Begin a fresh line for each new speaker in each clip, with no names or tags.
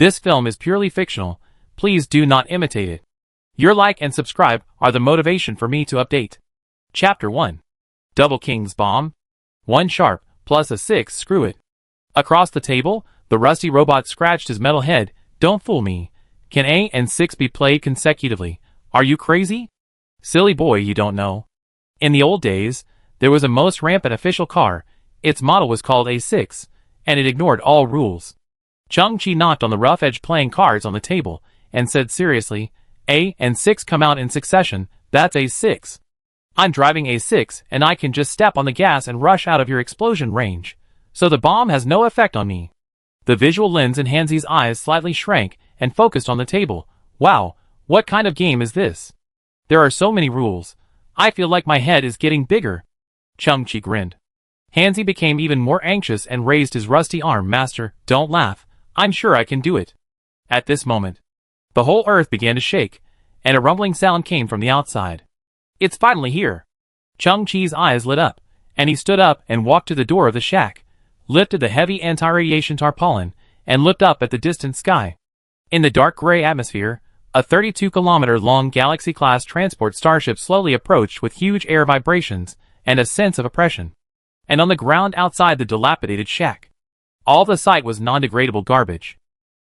This film is purely fictional. Please do not imitate it. Your like and subscribe are the motivation for me to update. Chapter 1. Double King's Bomb. 1 sharp, plus a 6, screw it. Across the table, the rusty robot scratched his metal head. Don't fool me. Can A and 6 be played consecutively? Are you crazy? Silly boy, you don't know. In the old days, there was a most rampant official car. Its model was called A6, and it ignored all rules. Chung-Chi knocked on the rough-edge playing cards on the table, and said seriously, A and 6 come out in succession, that's A6. I'm driving A6, and I can just step on the gas and rush out of your explosion range, so the bomb has no effect on me. The visual lens in Hanzi's eyes slightly shrank and focused on the table. Wow, what kind of game is this? There are so many rules. I feel like my head is getting bigger. Chung-Chi grinned. Hanzi became even more anxious and raised his rusty arm. Master, don't laugh. I'm sure I can do it. At this moment, the whole earth began to shake, and a rumbling sound came from the outside. It's finally here. Chung-Chi's eyes lit up, and he stood up and walked to the door of the shack, lifted the heavy anti-radiation tarpaulin, and looked up at the distant sky. In the dark gray atmosphere, a 32-kilometer-long Galaxy-class transport starship slowly approached with huge air vibrations and a sense of oppression. And on the ground outside the dilapidated shack, all the sight was non-degradable garbage.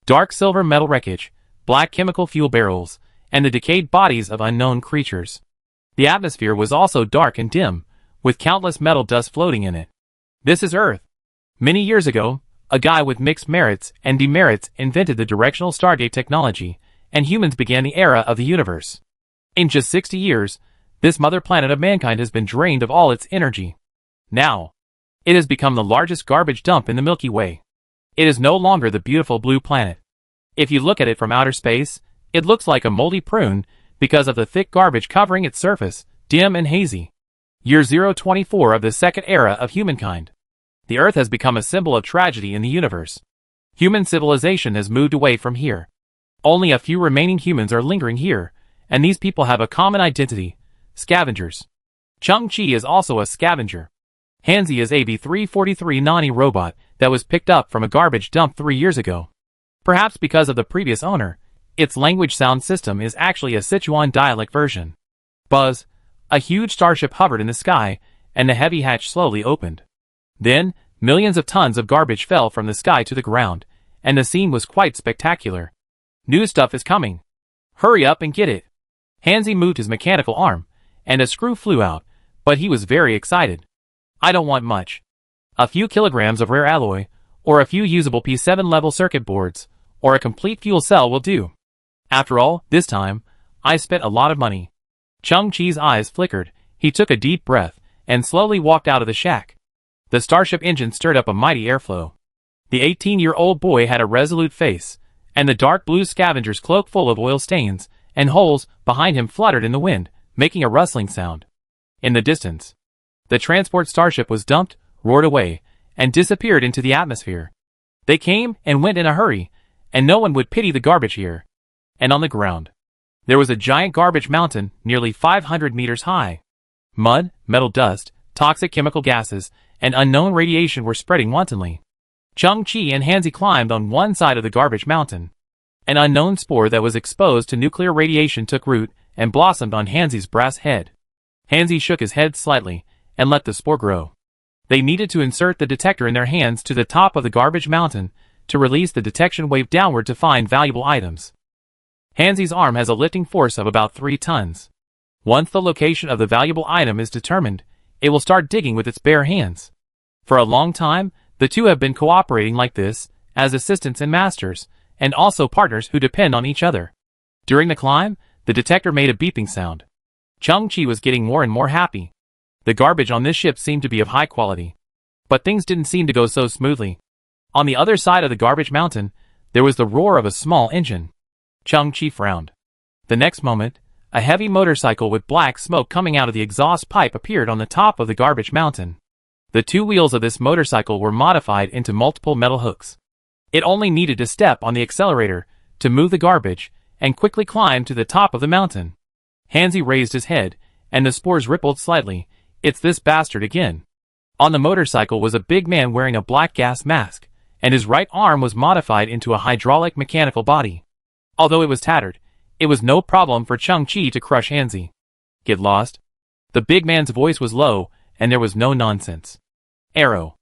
Dark silver metal wreckage, black chemical fuel barrels, and the decayed bodies of unknown creatures. The atmosphere was also dark and dim, with countless metal dust floating in it. This is Earth. Many years ago, a guy with mixed merits and demerits invented the directional Stargate technology, and humans began the era of the universe. In just 60 years, this mother planet of mankind has been drained of all its energy. Now, it has become the largest garbage dump in the Milky Way. It is no longer the beautiful blue planet. If you look at it from outer space, it looks like a moldy prune because of the thick garbage covering its surface, dim and hazy. Year 024 of the second era of humankind. The Earth has become a symbol of tragedy in the universe. Human civilization has moved away from here. Only a few remaining humans are lingering here, and these people have a common identity: scavengers. Chung-Chi is also a scavenger. Hanzi is a B-343 Nani robot that was picked up from a garbage dump 3 years ago. Perhaps because of the previous owner, its language sound system is actually a Sichuan dialect version. Buzz, a huge starship hovered in the sky, and the heavy hatch slowly opened. Then, millions of tons of garbage fell from the sky to the ground, and the scene was quite spectacular. New stuff is coming. Hurry up and get it. Hanzi moved his mechanical arm, and a screw flew out, but he was very excited. I don't want much. A few kilograms of rare alloy, or a few usable P7 level circuit boards, or a complete fuel cell will do. After all, this time, I spent a lot of money. Chung-Chi's eyes flickered. He took a deep breath, and slowly walked out of the shack. The starship engine stirred up a mighty airflow. The 18-year-old boy had a resolute face, and the dark blue scavenger's cloak full of oil stains and holes behind him fluttered in the wind, making a rustling sound. In the distance, the transport starship was dumped, roared away, and disappeared into the atmosphere. They came and went in a hurry, and no one would pity the garbage here. And on the ground, there was a giant garbage mountain nearly 500 meters high. Mud, metal dust, toxic chemical gases, and unknown radiation were spreading wantonly. Chung-Chi and Hanzi climbed on one side of the garbage mountain. An unknown spore that was exposed to nuclear radiation took root and blossomed on Hanzi's brass head. Hanzi shook his head slightly and let the spore grow. They needed to insert the detector in their hands to the top of the garbage mountain to release the detection wave downward to find valuable items. Hanzi's arm has a lifting force of about 3 tons. Once the location of the valuable item is determined, it will start digging with its bare hands. For a long time, the two have been cooperating like this, as assistants and masters, and also partners who depend on each other. During the climb, the detector made a beeping sound. Chung-Chi was getting more and more happy. The garbage on this ship seemed to be of high quality. But things didn't seem to go so smoothly. On the other side of the garbage mountain, there was the roar of a small engine. Chung-Chi frowned. The next moment, a heavy motorcycle with black smoke coming out of the exhaust pipe appeared on the top of the garbage mountain. The 2 wheels of this motorcycle were modified into multiple metal hooks. It only needed to step on the accelerator to move the garbage and quickly climb to the top of the mountain. Hanzi raised his head, and the spores rippled slightly. It's this bastard again. On the motorcycle was a big man wearing a black gas mask, and his right arm was modified into a hydraulic mechanical body. Although it was tattered, it was no problem for Chang-Chi to crush Hanzi. Get lost? The big man's voice was low, and there was no nonsense. Arrow.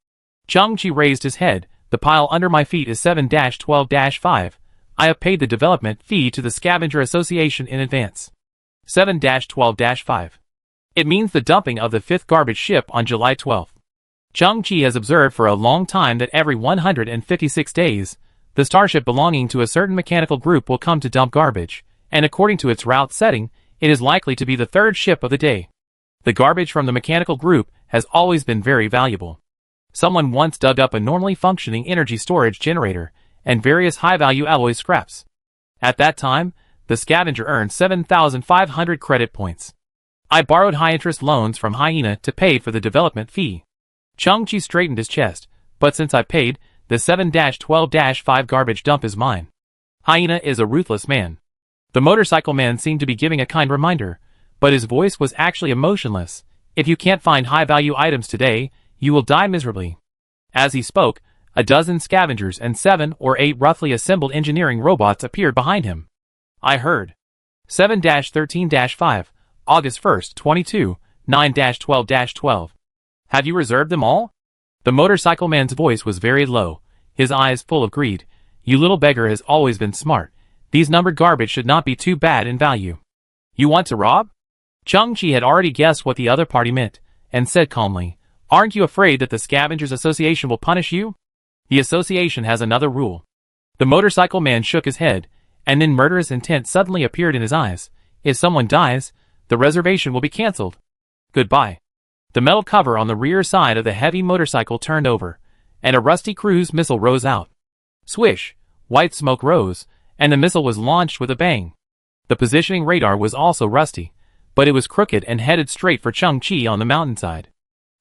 Chang-Chi raised his head. The pile under my feet is 7-12-5. I have paid the development fee to the Scavenger Association in advance. 7-12-5. It means the dumping of the 5th garbage ship on July 12th. Chang-Chi has observed for a long time that every 156 days, the starship belonging to a certain mechanical group will come to dump garbage, and according to its route setting, it is likely to be the 3rd ship of the day. The garbage from the mechanical group has always been very valuable. Someone once dug up a normally functioning energy storage generator and various high-value alloy scraps. At that time, the scavenger earned 7,500 credit points. I borrowed high-interest loans from Hina to pay for the development fee. Chang-Chi straightened his chest, but since I paid, the 7-12-5 garbage dump is mine. Hina is a ruthless man. The motorcycle man seemed to be giving a kind reminder, but his voice was actually emotionless. If you can't find high-value items today, you will die miserably. As he spoke, a dozen scavengers and 7 or 8 roughly assembled engineering robots appeared behind him. I heard. 7-13-5, August 1st, 22, 9-12-12. Have you reserved them all? The motorcycle man's voice was very low, his eyes full of greed. You little beggar has always been smart. These numbered garbage should not be too bad in value. You want to rob? Chang-Chi had already guessed what the other party meant, and said calmly, Aren't you afraid that the Scavengers Association will punish you? The association has another rule. The motorcycle man shook his head, and then murderous intent suddenly appeared in his eyes. If someone dies, the reservation will be cancelled. Goodbye. The metal cover on the rear side of the heavy motorcycle turned over, and a rusty cruise missile rose out. Swish, white smoke rose, and the missile was launched with a bang. The positioning radar was also rusty, but it was crooked and headed straight for Chang-Chi on the mountainside.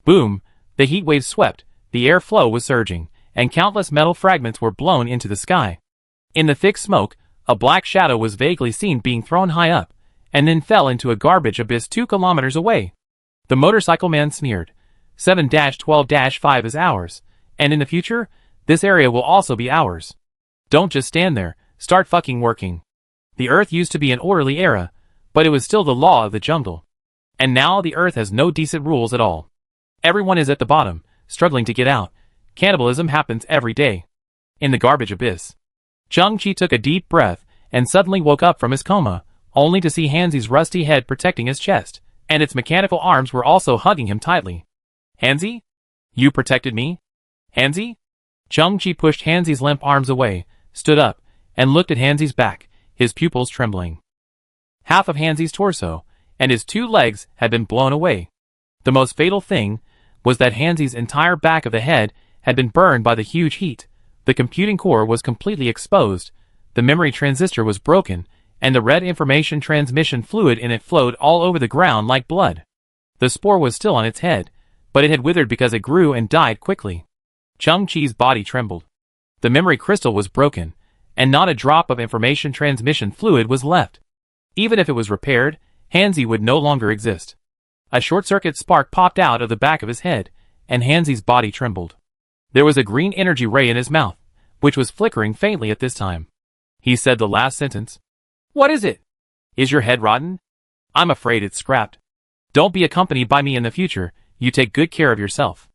Boom, the heat wave swept, the air flow was surging, and countless metal fragments were blown into the sky. In the thick smoke, a black shadow was vaguely seen being thrown high up, and then fell into a garbage abyss 2 kilometers away. The motorcycle man sneered. 7-12-5 is ours, and in the future, this area will also be ours. Don't just stand there, start fucking working. The Earth used to be an orderly era, but it was still the law of the jungle. And now the Earth has no decent rules at all. Everyone is at the bottom, struggling to get out. Cannibalism happens every day. In the garbage abyss. Chang-Chi took a deep breath, and suddenly woke up from his coma, only to see Hanzi's rusty head protecting his chest, and its mechanical arms were also hugging him tightly. Hanzi? You protected me? Hanzi? Chang-Chi pushed Hanzi's limp arms away, stood up, and looked at Hanzi's back, his pupils trembling. Half of Hanzi's torso, and his 2 legs had been blown away. The most fatal thing was that Hanzi's entire back of the head had been burned by the huge heat. The computing core was completely exposed, the memory transistor was broken, and the red information transmission fluid in it flowed all over the ground like blood. The spore was still on its head, but it had withered because it grew and died quickly. Chang-Chi's body trembled. The memory crystal was broken, and not a drop of information transmission fluid was left. Even if it was repaired, Hanzi would no longer exist. A short-circuit spark popped out of the back of his head, and Hanzi's body trembled. There was a green energy ray in his mouth, which was flickering faintly at this time. He said the last sentence. What is it? Is your head rotten? I'm afraid it's scrapped. Don't be accompanied by me in the future, you take good care of yourself.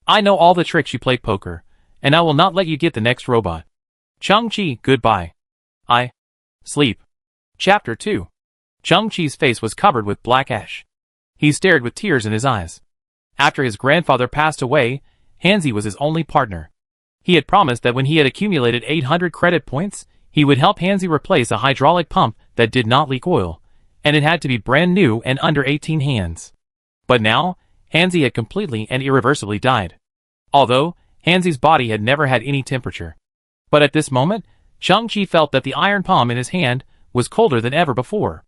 I know all the tricks you play poker, and I will not let you get the next robot. Chang-Chi, goodbye. Sleep. Chapter 2. Chang-Chi's face was covered with black ash. He stared with tears in his eyes. After his grandfather passed away, Hanzi was his only partner. He had promised that when he had accumulated 800 credit points, he would help Hanzi replace a hydraulic pump that did not leak oil, and it had to be brand new and under 18 hands. But now, Hanzi had completely and irreversibly died. Although, Hanzi's body had never had any temperature. But at this moment, Chang-Chi felt that the iron palm in his hand was colder than ever before.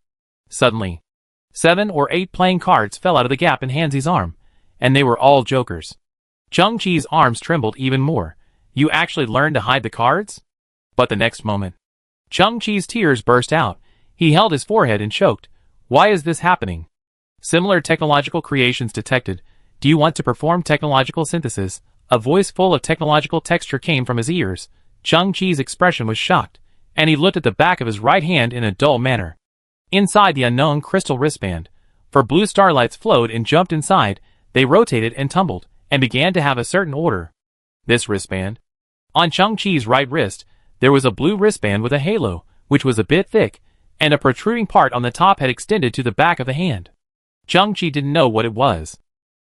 Suddenly, 7 or 8 playing cards fell out of the gap in Hanzi's arm, and they were all jokers. Chang-Chi's arms trembled even more. You actually learned to hide the cards? But the next moment, Chang-Chi's tears burst out. He held his forehead and choked. Why is this happening? Similar technological creations detected. Do you want to perform technological synthesis? A voice full of technological texture came from his ears. Chang-Chi's expression was shocked, and he looked at the back of his right hand in a dull manner. Inside the unknown crystal wristband, for blue starlights flowed and jumped inside, they rotated and tumbled, and began to have a certain order. This wristband. On Chang-Chi's right wrist, there was a blue wristband with a halo, which was a bit thick, and a protruding part on the top had extended to the back of the hand. Chang-Chi didn't know what it was.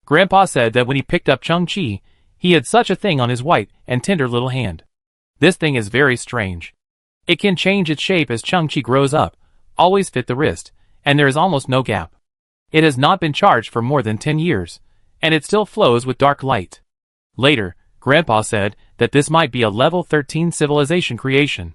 Grandpa said that when he picked up Chang-Chi, he had such a thing on his white and tender little hand. This thing is very strange. It can change its shape as Chang-Chi grows up, always fit the wrist, and there is almost no gap. It has not been charged for more than 10 years, and it still flows with dark light. Later, Grandpa said that this might be a level 13 civilization creation.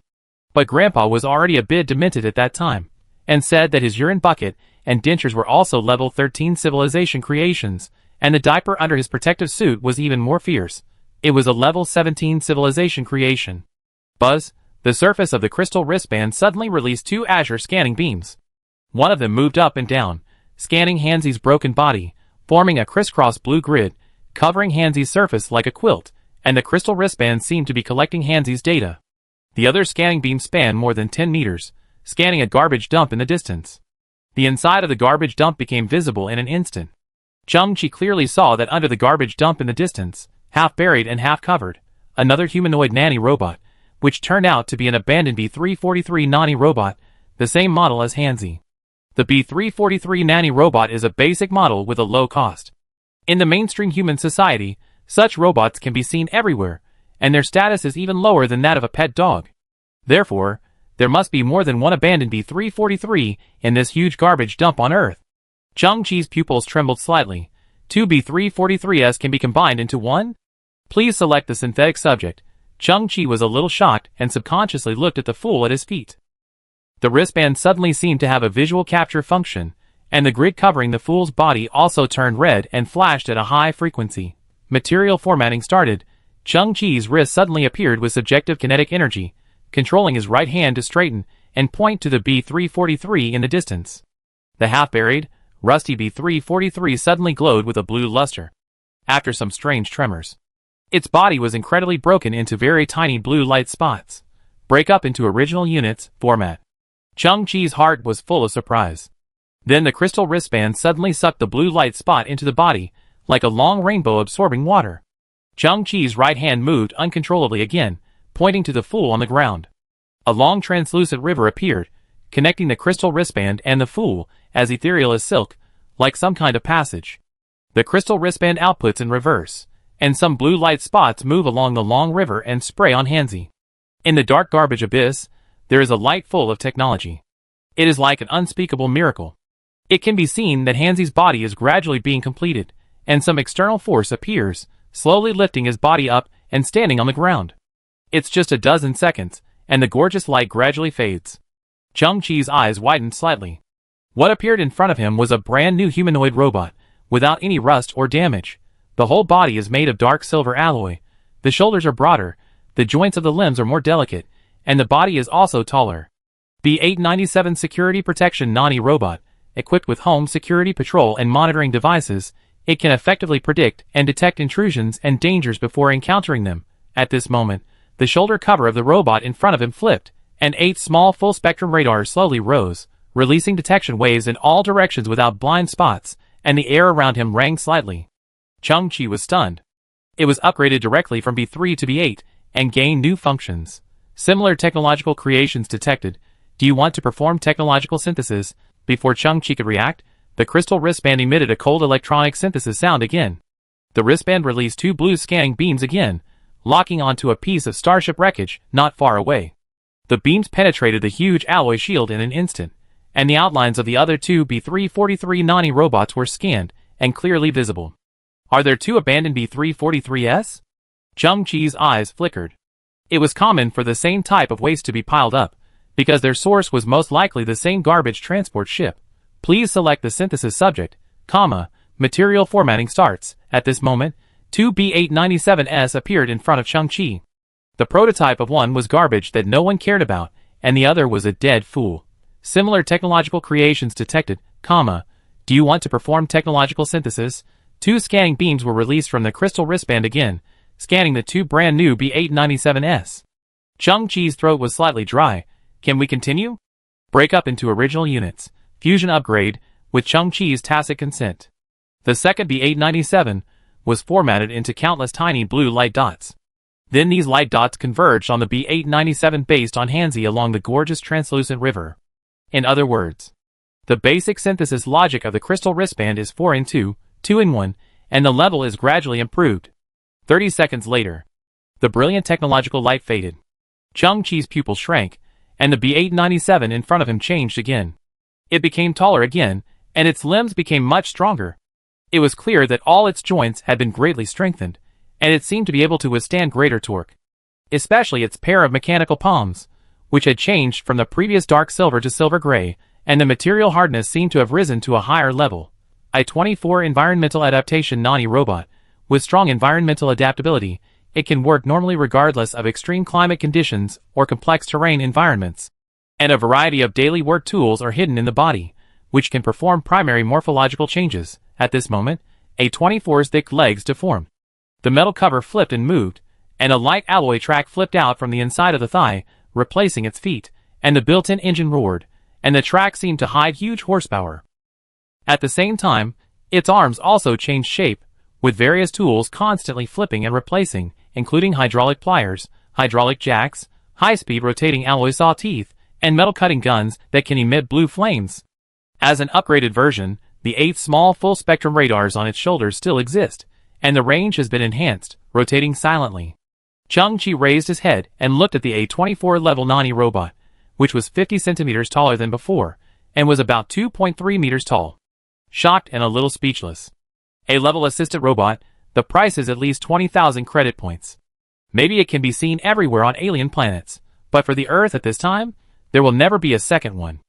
But Grandpa was already a bit demented at that time, and said that his urine bucket and dentures were also level 13 civilization creations, and the diaper under his protective suit was even more fierce. It was a level 17 civilization creation. Buzz, the surface of the crystal wristband suddenly released two azure scanning beams. One of them moved up and down, scanning Hanzi's broken body, forming a crisscross blue grid, covering Hanzi's surface like a quilt, and the crystal wristband seemed to be collecting Hanzi's data. The other scanning beam spanned more than 10 meters, scanning a garbage dump in the distance. The inside of the garbage dump became visible in an instant. Chang-Chi clearly saw that under the garbage dump in the distance, half buried and half covered, another humanoid nanny robot, which turned out to be an abandoned B-343 nanny robot, the same model as Hanzi. The B-343 nanny robot is a basic model with a low cost. In the mainstream human society, such robots can be seen everywhere, and their status is even lower than that of a pet dog. Therefore, there must be more than one abandoned B-343 in this huge garbage dump on Earth. Chang-Chi's pupils trembled slightly. Two B-343s can be combined into one? Please select the synthetic subject. Chang-Chi was a little shocked and subconsciously looked at the fool at his feet. The wristband suddenly seemed to have a visual capture function, and the grid covering the fool's body also turned red and flashed at a high frequency. Material formatting started. Chang-Chi's wrist suddenly appeared with subjective kinetic energy, controlling his right hand to straighten and point to the B-343 in the distance. The half-buried, rusty B-343 suddenly glowed with a blue luster. After some strange tremors, its body was incredibly broken into very tiny blue light spots. Break up into original units, format. Chang-Chi's heart was full of surprise. Then the crystal wristband suddenly sucked the blue light spot into the body, like a long rainbow absorbing water. Chang-Chi's right hand moved uncontrollably again, pointing to the fool on the ground. A long translucent river appeared, connecting the crystal wristband and the fool, as ethereal as silk, like some kind of passage. The crystal wristband outputs in reverse, and some blue light spots move along the long river and spray on Hanzi. In the dark garbage abyss, there is a light full of technology. It is like an unspeakable miracle. It can be seen that Hanzi's body is gradually being completed, and some external force appears, slowly lifting his body up and standing on the ground. It's just a dozen seconds, and the gorgeous light gradually fades. Chang-Chi's eyes widened slightly. What appeared in front of him was a brand new humanoid robot, without any rust or damage. The whole body is made of dark silver alloy. The shoulders are broader, the joints of the limbs are more delicate, and the body is also taller. B-897 Security Protection Nani Robot, equipped with home security patrol and monitoring devices, it can effectively predict and detect intrusions and dangers before encountering them. At this moment, the shoulder cover of the robot in front of him flipped, and 8 small full-spectrum radars slowly rose, releasing detection waves in all directions without blind spots, and the air around him rang slightly. Chang-Chi was stunned. It was upgraded directly from B3 to B8, and gained new functions. Similar technological creations detected. Do you want to perform technological synthesis? Before Chang-Chi could react, the crystal wristband emitted a cold electronic synthesis sound again. The wristband released 2 blue scanning beams again, locking onto a piece of starship wreckage not far away. The beams penetrated the huge alloy shield in an instant, and the outlines of the other 2 B-343 Nani robots were scanned and clearly visible. Are there 2 abandoned B-343s? Chang-Chi's eyes flickered. It was common for the same type of waste to be piled up, because their source was most likely the same garbage transport ship. Please select the synthesis subject, material formatting starts. At this moment, 2 B-897s appeared in front of Chang-Chi. The prototype of one was garbage that no one cared about, and the other was a dead fool. Similar technological creations detected, do you want to perform technological synthesis? 2 scanning beams were released from the crystal wristband again, scanning the two brand new B897s. Chung-Chi's throat was slightly dry. Can we continue? Break up into original units. Fusion upgrade, with Chung-Chi's tacit consent. The second B897 was formatted into countless tiny blue light dots. Then these light dots converged on the B897 based on Hanzi along the gorgeous translucent river. In other words, the basic synthesis logic of the crystal wristband is 4 in 2, 2 in 1, and the level is gradually improved. 30 seconds later, the brilliant technological light faded. Chung-Chi's pupil shrank, and the B897 in front of him changed again. It became taller again, and its limbs became much stronger. It was clear that all its joints had been greatly strengthened, and it seemed to be able to withstand greater torque. Especially its pair of mechanical palms, which had changed from the previous dark silver to silver gray, and the material hardness seemed to have risen to a higher level. A 24 environmental adaptation Nani robot, with strong environmental adaptability, it can work normally regardless of extreme climate conditions or complex terrain environments. And a variety of daily work tools are hidden in the body, which can perform primary morphological changes. At this moment, A24's thick legs deformed. The metal cover flipped and moved, and a light alloy track flipped out from the inside of the thigh, replacing its feet, and the built-in engine roared, and the track seemed to hide huge horsepower. At the same time, its arms also changed shape, with various tools constantly flipping and replacing, including hydraulic pliers, hydraulic jacks, high-speed rotating alloy saw teeth, and metal cutting guns that can emit blue flames. As an upgraded version, the 8 small full-spectrum radars on its shoulders still exist, and the range has been enhanced, rotating silently. Chung-Chi raised his head and looked at the A24 level Nani robot, which was 50 centimeters taller than before, and was about 2.3 meters tall. Shocked and a little speechless. A level assistant robot, the price is at least 20,000 credit points. Maybe it can be seen everywhere on alien planets, but for the Earth at this time, there will never be a second one.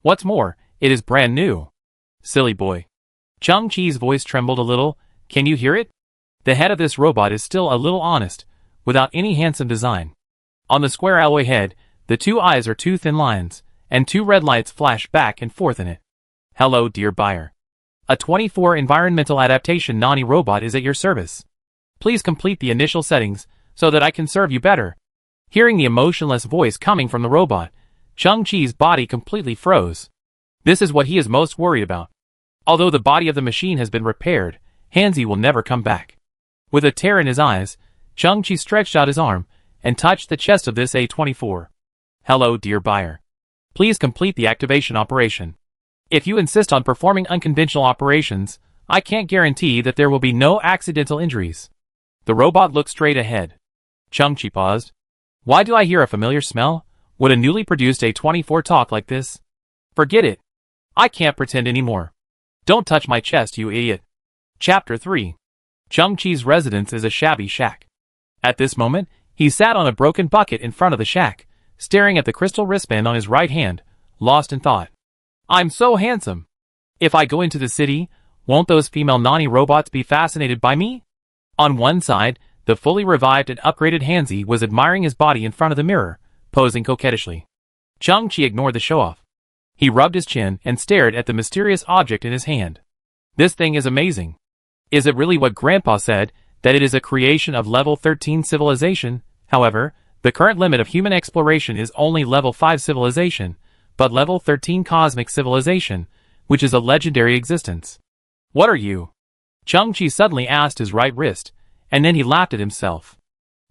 What's more, it is brand new. Silly boy. Chung-Chi's voice trembled a little. Can you hear it? The head of this robot is still a little honest, without any handsome design. On the square alloy head, the 2 eyes are 2 thin lines, and 2 red lights flash back and forth in it. Hello, dear buyer. A 24 environmental adaptation Nani robot is at your service. Please complete the initial settings, so that I can serve you better. Hearing the emotionless voice coming from the robot, Chung-Chi's body completely froze. This is what he is most worried about. Although the body of the machine has been repaired, Hanzi will never come back. With a tear in his eyes, Chung-Chi stretched out his arm and touched the chest of this A24. Hello, dear buyer. Please complete the activation operation. If you insist on performing unconventional operations, I can't guarantee that there will be no accidental injuries. The robot looked straight ahead. Chung-Chi paused. Why do I hear a familiar smell? Would a newly produced A24 talk like this? Forget it. I can't pretend anymore. Don't touch my chest, you idiot. Chapter 3. Chung-Chi's residence is a shabby shack. At this moment, he sat on a broken bucket in front of the shack, staring at the crystal wristband on his right hand, lost in thought. I'm so handsome. If I go into the city, won't those female Nani robots be fascinated by me? On one side, the fully revived and upgraded Hanzi was admiring his body in front of the mirror, posing coquettishly. Chung-Chi ignored the show-off. He rubbed his chin and stared at the mysterious object in his hand. This thing is amazing. Is it really what Grandpa said, that it is a creation of level 13 civilization? However, the current limit of human exploration is only level 5 civilization, but level 13 cosmic civilization, which is a legendary existence. What are you? Chung-Chi suddenly asked his right wrist, and then he laughed at himself.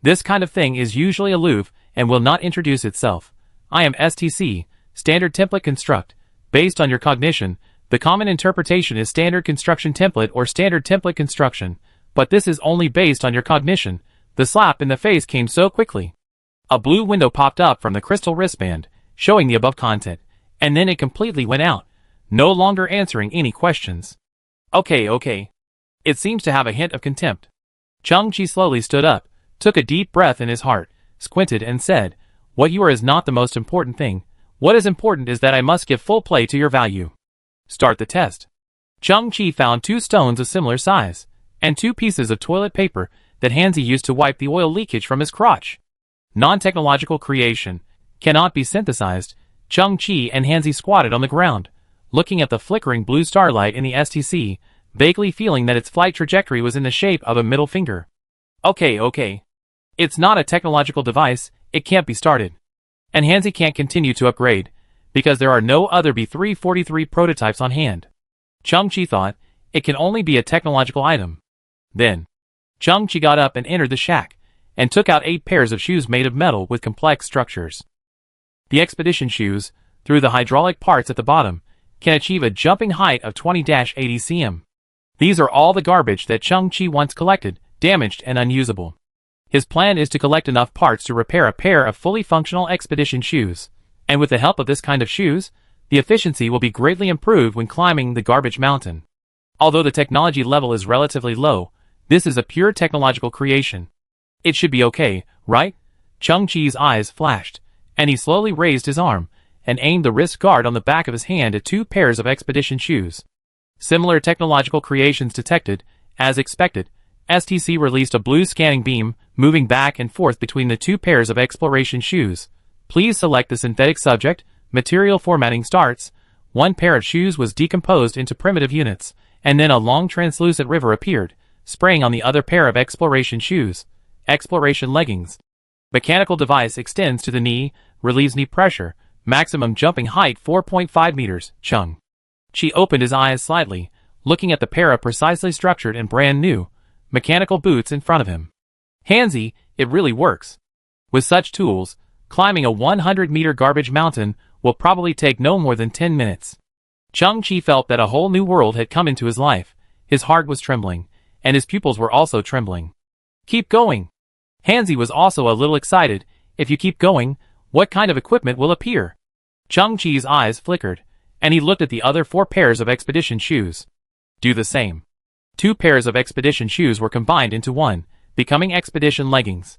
This kind of thing is usually aloof and will not introduce itself. I am STC, Standard Template Construct. Based on your cognition, the common interpretation is Standard Construction Template or Standard Template Construction, but this is only based on your cognition. The slap in the face came so quickly. A blue window popped up from the crystal wristband, showing the above content, and then it completely went out, no longer answering any questions. Okay. It seems to have a hint of contempt. Chung-Chi slowly stood up, took a deep breath in his heart, squinted and said, What you are is not the most important thing. What is important is that I must give full play to your value. Start the test. Chung-Chi found 2 stones of similar size, and 2 pieces of toilet paper that Hanzi used to wipe the oil leakage from his crotch. Non-technological creation, cannot be synthesized. Chung-Chi and Hanzi squatted on the ground, looking at the flickering blue starlight in the STC, vaguely feeling that its flight trajectory was in the shape of a middle finger. Okay. It's not a technological device, it can't be started. And Hanzi can't continue to upgrade, because there are no other B343 prototypes on hand. Changqi thought, it can only be a technological item. Then, Changqi got up and entered the shack, and took out 8 pairs of shoes made of metal with complex structures. The expedition shoes, through the hydraulic parts at the bottom, can achieve a jumping height of 20-80 cm. These are all the garbage that Changqi once collected, damaged and unusable. His plan is to collect enough parts to repair a pair of fully functional expedition shoes, and with the help of this kind of shoes, the efficiency will be greatly improved when climbing the garbage mountain. Although the technology level is relatively low, this is a pure technological creation. It should be okay, right? Changqi's eyes flashed, and he slowly raised his arm, and aimed the wrist guard on the back of his hand at 2 pairs of expedition shoes. Similar technological creations detected. As expected, STC released a blue scanning beam, moving back and forth between the 2 pairs of exploration shoes. Please select the synthetic subject. Material formatting starts. 1 pair of shoes was decomposed into primitive units, and then a long translucent river appeared, spraying on the other pair of exploration shoes. Exploration leggings. Mechanical device extends to the knee, relieves knee pressure, maximum jumping height 4.5 meters. Changqi opened his eyes slightly, looking at the pair of precisely structured and brand new mechanical boots in front of him. Hanzi, it really works. With such tools, climbing a 100-meter garbage mountain will probably take no more than 10 minutes. Changqi felt that a whole new world had come into his life. His heart was trembling, and his pupils were also trembling. Keep going. Hanzi was also a little excited. If you keep going, what kind of equipment will appear? Changqi's eyes flickered, and he looked at the other 4 pairs of expedition shoes. Do the same. 2 pairs of expedition shoes were combined into 1, becoming expedition leggings.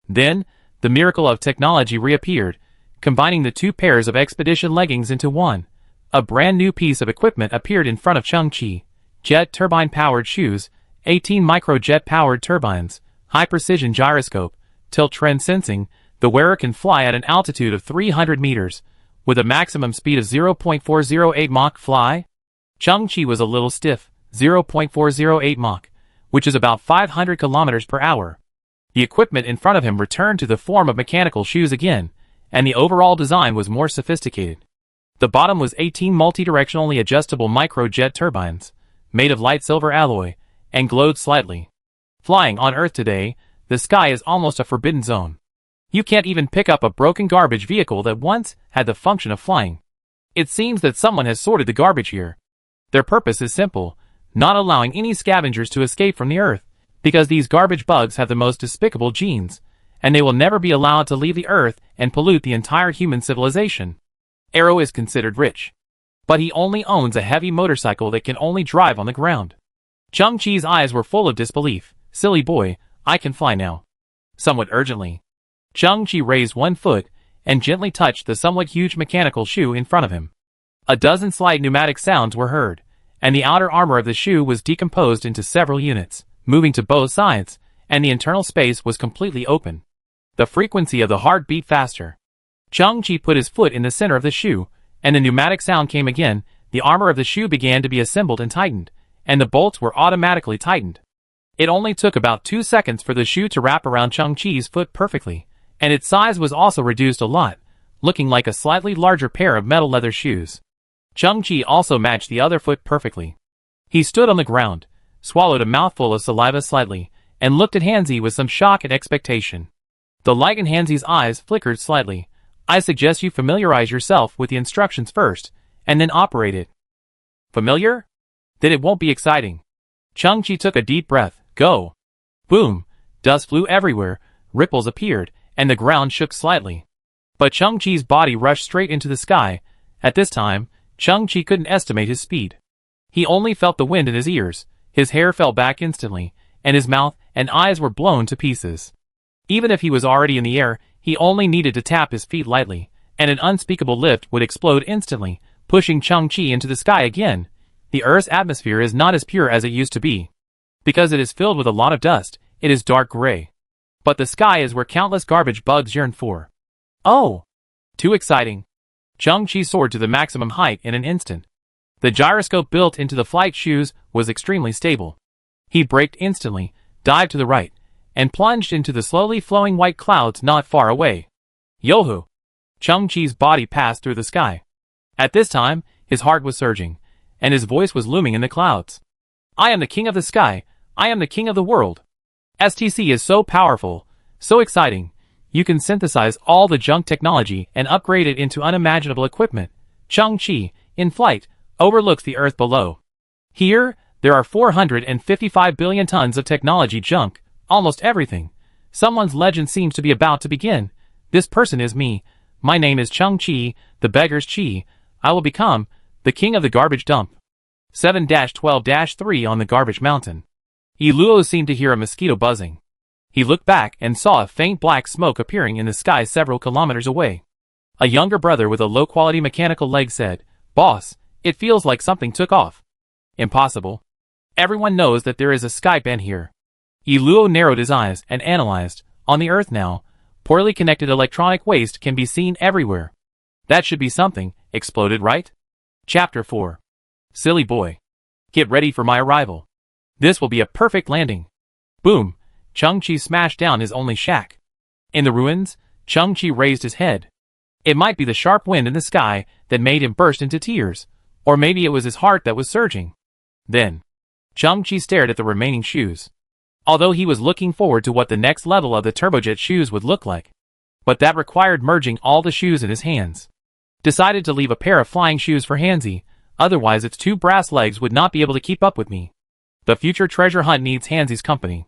Then, the miracle of technology reappeared, combining the 2 pairs of expedition leggings into 1. A brand new piece of equipment appeared in front of Changqi. Jet turbine-powered shoes, 18 microjet-powered turbines, high-precision gyroscope, tilt trend sensing. The wearer can fly at an altitude of 300 meters, with a maximum speed of 0.408 Mach. Fly? Changqi was a little stiff, 0.408 Mach, which is about 500 kilometers per hour. The equipment in front of him returned to the form of mechanical shoes again, and the overall design was more sophisticated. The bottom was 18 multi-directionally adjustable microjet turbines, made of light silver alloy, and glowed slightly. Flying on Earth today, the sky is almost a forbidden zone. You can't even pick up a broken garbage vehicle that once had the function of flying. It seems that someone has sorted the garbage here. Their purpose is simple, not allowing any scavengers to escape from the Earth, because these garbage bugs have the most despicable genes, and they will never be allowed to leave the Earth and pollute the entire human civilization. Arrow is considered rich, but he only owns a heavy motorcycle that can only drive on the ground. Changqi's eyes were full of disbelief. Silly boy, I can fly now. Somewhat urgently, Changqi raised 1 foot and gently touched the somewhat huge mechanical shoe in front of him. A dozen slight pneumatic sounds were heard, and the outer armor of the shoe was decomposed into several units, moving to both sides, and the internal space was completely open. The frequency of the heart beat faster. Changqi put his foot in the center of the shoe, and the pneumatic sound came again. The armor of the shoe began to be assembled and tightened, and the bolts were automatically tightened. It only took about 2 seconds for the shoe to wrap around Changqi's foot perfectly, and its size was also reduced a lot, looking like a slightly larger pair of metal leather shoes. Changqi also matched the other foot perfectly. He stood on the ground, swallowed a mouthful of saliva slightly, and looked at Hanzi with some shock and expectation. The light in Hanzi's eyes flickered slightly. I suggest you familiarize yourself with the instructions first, and then operate it. Familiar? Then it won't be exciting. Changqi took a deep breath. Go. Boom. Dust flew everywhere, ripples appeared, and the ground shook slightly. But Changqi's body rushed straight into the sky. At this time, Changqi couldn't estimate his speed. He only felt the wind in his ears, his hair fell back instantly, and his mouth and eyes were blown to pieces. Even if he was already in the air, he only needed to tap his feet lightly, and an unspeakable lift would explode instantly, pushing Changqi into the sky again. The Earth's atmosphere is not as pure as it used to be. Because it is filled with a lot of dust, it is dark gray. But the sky is where countless garbage bugs yearn for. Oh! Too exciting. Changqi soared to the maximum height in an instant. The gyroscope built into the flight shoes was extremely stable. He braked instantly, dived to the right, and plunged into the slowly flowing white clouds not far away. Yoho! Changqi's body passed through the sky. At this time, his heart was surging, and his voice was looming in the clouds. I am the king of the sky, I am the king of the world. STC is so powerful, so exciting, you can synthesize all the junk technology and upgrade it into unimaginable equipment. Changqi, in flight, overlooks the earth below. Here, there are 455 billion tons of technology junk, almost everything. Someone's legend seems to be about to begin. This person is me. My name is Changqi, the beggar's Qi. I will become the king of the garbage dump. 7-12-3 on the garbage mountain. Iluo seemed to hear a mosquito buzzing. He looked back and saw a faint black smoke appearing in the sky several kilometers away. A younger brother with a low-quality mechanical leg said, "Boss, it feels like something took off." Impossible. Everyone knows that there is a sky bend here. Iluo narrowed his eyes and analyzed. On the earth now, poorly connected electronic waste can be seen everywhere. That should be something, exploded, right? Chapter 4. Silly boy. Get ready for my arrival. This will be a perfect landing. Boom! Changqi smashed down his only shack. In the ruins, Changqi raised his head. It might be the sharp wind in the sky that made him burst into tears, or maybe it was his heart that was surging. Then, Changqi stared at the remaining shoes. Although he was looking forward to what the next level of the turbojet shoes would look like. But that required merging all the shoes in his hands. Decided to leave a pair of flying shoes for Hanzi, otherwise its two brass legs would not be able to keep up with me. The future treasure hunt needs Hanzi's company.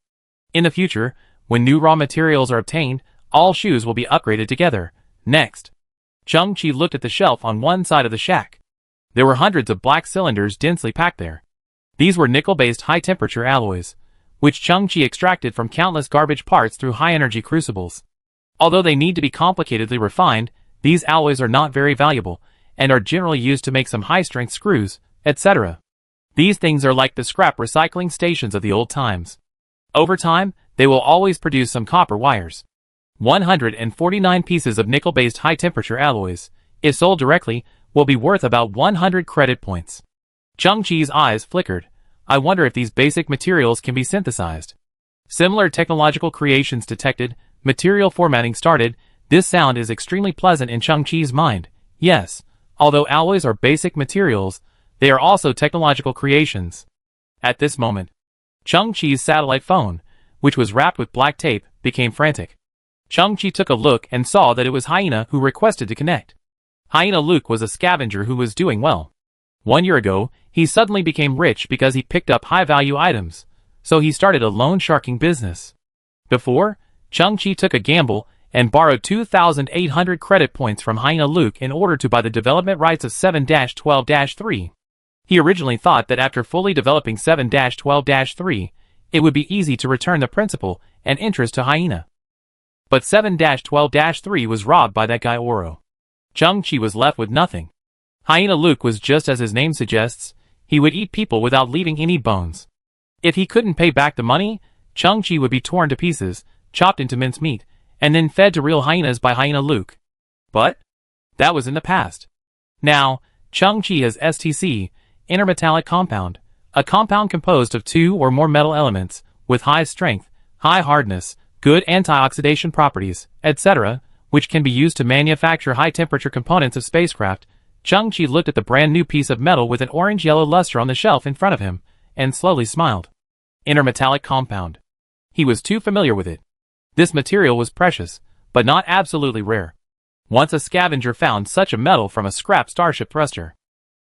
In the future, when new raw materials are obtained, all shoes will be upgraded together. Next, Changqi looked at the shelf on one side of the shack. There were hundreds of black cylinders densely packed there. These were nickel-based high-temperature alloys, which Changqi extracted from countless garbage parts through high-energy crucibles. Although they need to be complicatedly refined, these alloys are not very valuable, and are generally used to make some high-strength screws, etc. These things are like the scrap recycling stations of the old times. Over time, they will always produce some copper wires. 149 pieces of nickel-based high-temperature alloys, if sold directly, will be worth about 100 credit points. Changqi's eyes flickered. I wonder if these basic materials can be synthesized. Similar technological creations detected, material formatting started. This sound is extremely pleasant in Changqi's mind. Yes, although alloys are basic materials, they are also technological creations. At this moment, Changqi's satellite phone, which was wrapped with black tape, became frantic. Changqi took a look and saw that it was Hina who requested to connect. Hina Luke was a scavenger who was doing well. 1 year ago, he suddenly became rich because he picked up high-value items, so he started a loan sharking business. Before, Changqi took a gamble and borrowed 2,800 credit points from Hina Luke in order to buy the development rights of 7-12-3. He originally thought that after fully developing 7-12-3, it would be easy to return the principal and interest to Hina. But 7-12-3 was robbed by that guy Oro. Changqi was left with nothing. Hina Luke was just as his name suggests, he would eat people without leaving any bones. If he couldn't pay back the money, Changqi would be torn to pieces, chopped into mincemeat, and then fed to real hyenas by Hina Luke. But that was in the past. Now, Changqi has STC, intermetallic compound, a compound composed of 2 or more metal elements, with high strength, high hardness, good antioxidation properties, etc., which can be used to manufacture high-temperature components of spacecraft. Changqi looked at the brand-new piece of metal with an orange-yellow luster on the shelf in front of him, and slowly smiled. Intermetallic compound. He was too familiar with it. This material was precious, but not absolutely rare. Once a scavenger found such a metal from a scrap starship thruster.